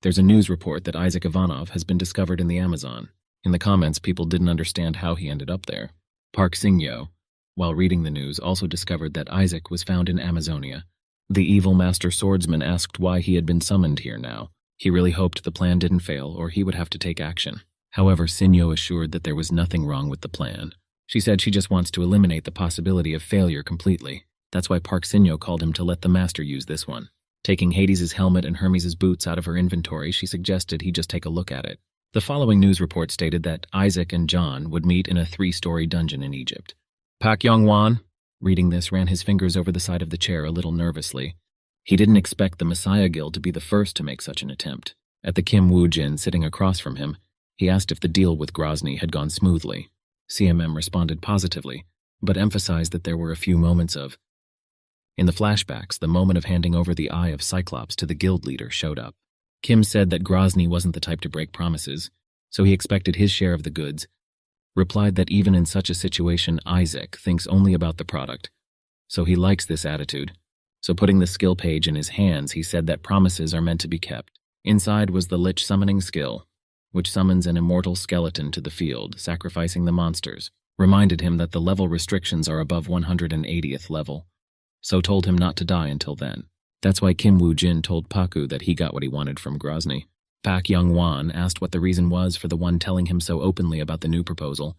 There's a news report that Isaac Ivanov has been discovered in the Amazon. In the comments, people didn't understand how he ended up there. Park Sing-yo, while reading the news, also discovered that Isaac was found in Amazonia. The evil master swordsman asked why he had been summoned here now. He really hoped the plan didn't fail, or he would have to take action. However, Sing-yo assured that there was nothing wrong with the plan. She said she just wants to eliminate the possibility of failure completely. That's why Park Sing-yo called him to let the master use this one. Taking Hades' helmet and Hermes' boots out of her inventory, she suggested he just take a look at it. The following news report stated that Isaac and John would meet in a 3-story dungeon in Egypt. Pak Yong-wan, reading this, ran his fingers over the side of the chair a little nervously. He didn't expect the Messiah Guild to be the first to make such an attempt. At the Kim Woo-jin sitting across from him, he asked if the deal with Grozny had gone smoothly. CMM responded positively, but emphasized that there were a few moments of... In the flashbacks, the moment of handing over the Eye of Cyclops to the guild leader showed up. Kim said that Grozny wasn't the type to break promises, so he expected his share of the goods. Replied that even in such a situation, Isaac thinks only about the product, so he likes this attitude. So putting the skill page in his hands, he said that promises are meant to be kept. Inside was the Lich summoning skill, which summons an immortal skeleton to the field, sacrificing the monsters. Reminded him that the level restrictions are above 180th level, so told him not to die until then. That's why Kim Woo-jin told Paku that he got what he wanted from Grozny. Pak Young-wan asked what the reason was for the one telling him so openly about the new proposal,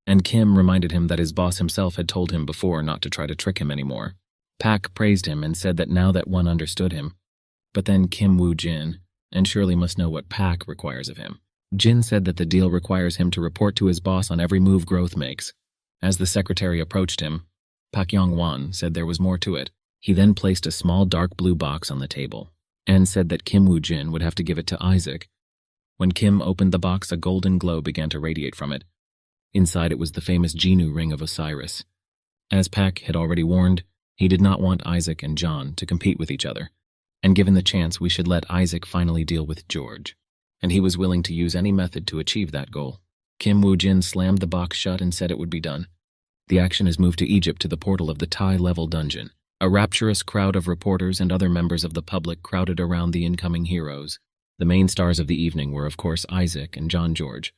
and Kim reminded him that his boss himself had told him before not to try to trick him anymore. Pak praised him and said that now that one understood him. But then Kim Woo-jin, and surely must know what Pak requires of him. Jin said that the deal requires him to report to his boss on every move Growth makes. As the secretary approached him, Pak Yong-wan said there was more to it. He then placed a small dark blue box on the table, and said that Kim Woo-jin would have to give it to Isaac. When Kim opened the box, a golden glow began to radiate from it. Inside it was the famous Genu ring of Osiris. As Pak had already warned, he did not want Isaac and John to compete with each other, and given the chance, we should let Isaac finally deal with George. And he was willing to use any method to achieve that goal. Kim Woo-jin slammed the box shut and said it would be done. The action is moved to Egypt to the portal of the Thai-level dungeon. A rapturous crowd of reporters and other members of the public crowded around the incoming heroes. The main stars of the evening were, of course, Isaac and John George.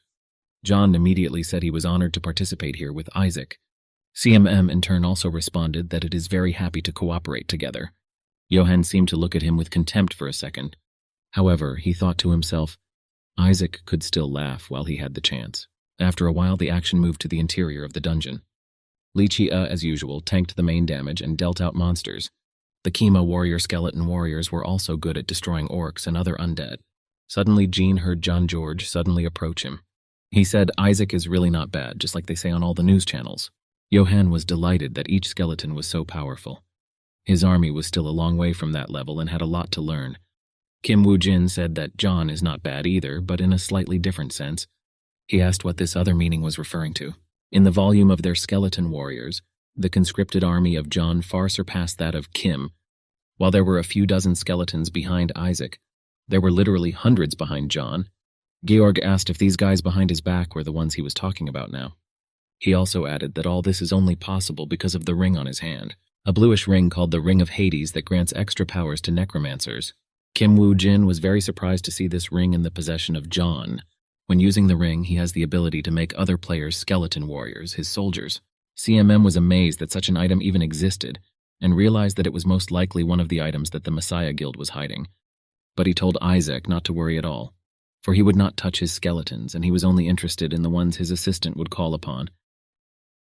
John immediately said he was honored to participate here with Isaac. CMM in turn also responded that it is very happy to cooperate together. Johan seemed to look at him with contempt for a second. However, he thought to himself, Isaac could still laugh while he had the chance. After a while, the action moved to the interior of the dungeon. Li Chia, as usual, tanked the main damage and dealt out monsters. The Kima warrior skeleton warriors were also good at destroying orcs and other undead. Suddenly, Jean heard John George suddenly approach him. He said, "Isaac is really not bad, just like they say on all the news channels." Johann was delighted that each skeleton was so powerful. His army was still a long way from that level and had a lot to learn. Kim Woo-jin said that John is not bad either, but in a slightly different sense. He asked what this other meaning was referring to. In the volume of their skeleton warriors, the conscripted army of John far surpassed that of Kim. While there were a few dozen skeletons behind Isaac, there were literally hundreds behind John. Georg asked if these guys behind his back were the ones he was talking about now. He also added that all this is only possible because of the ring on his hand, a bluish ring called the Ring of Hades that grants extra powers to necromancers. Kim Woo-jin was very surprised to see this ring in the possession of John. When using the ring, he has the ability to make other players skeleton warriors, his soldiers. CMM was amazed that such an item even existed, and realized that it was most likely one of the items that the Messiah Guild was hiding. But he told Isaac not to worry at all, for he would not touch his skeletons, and he was only interested in the ones his assistant would call upon.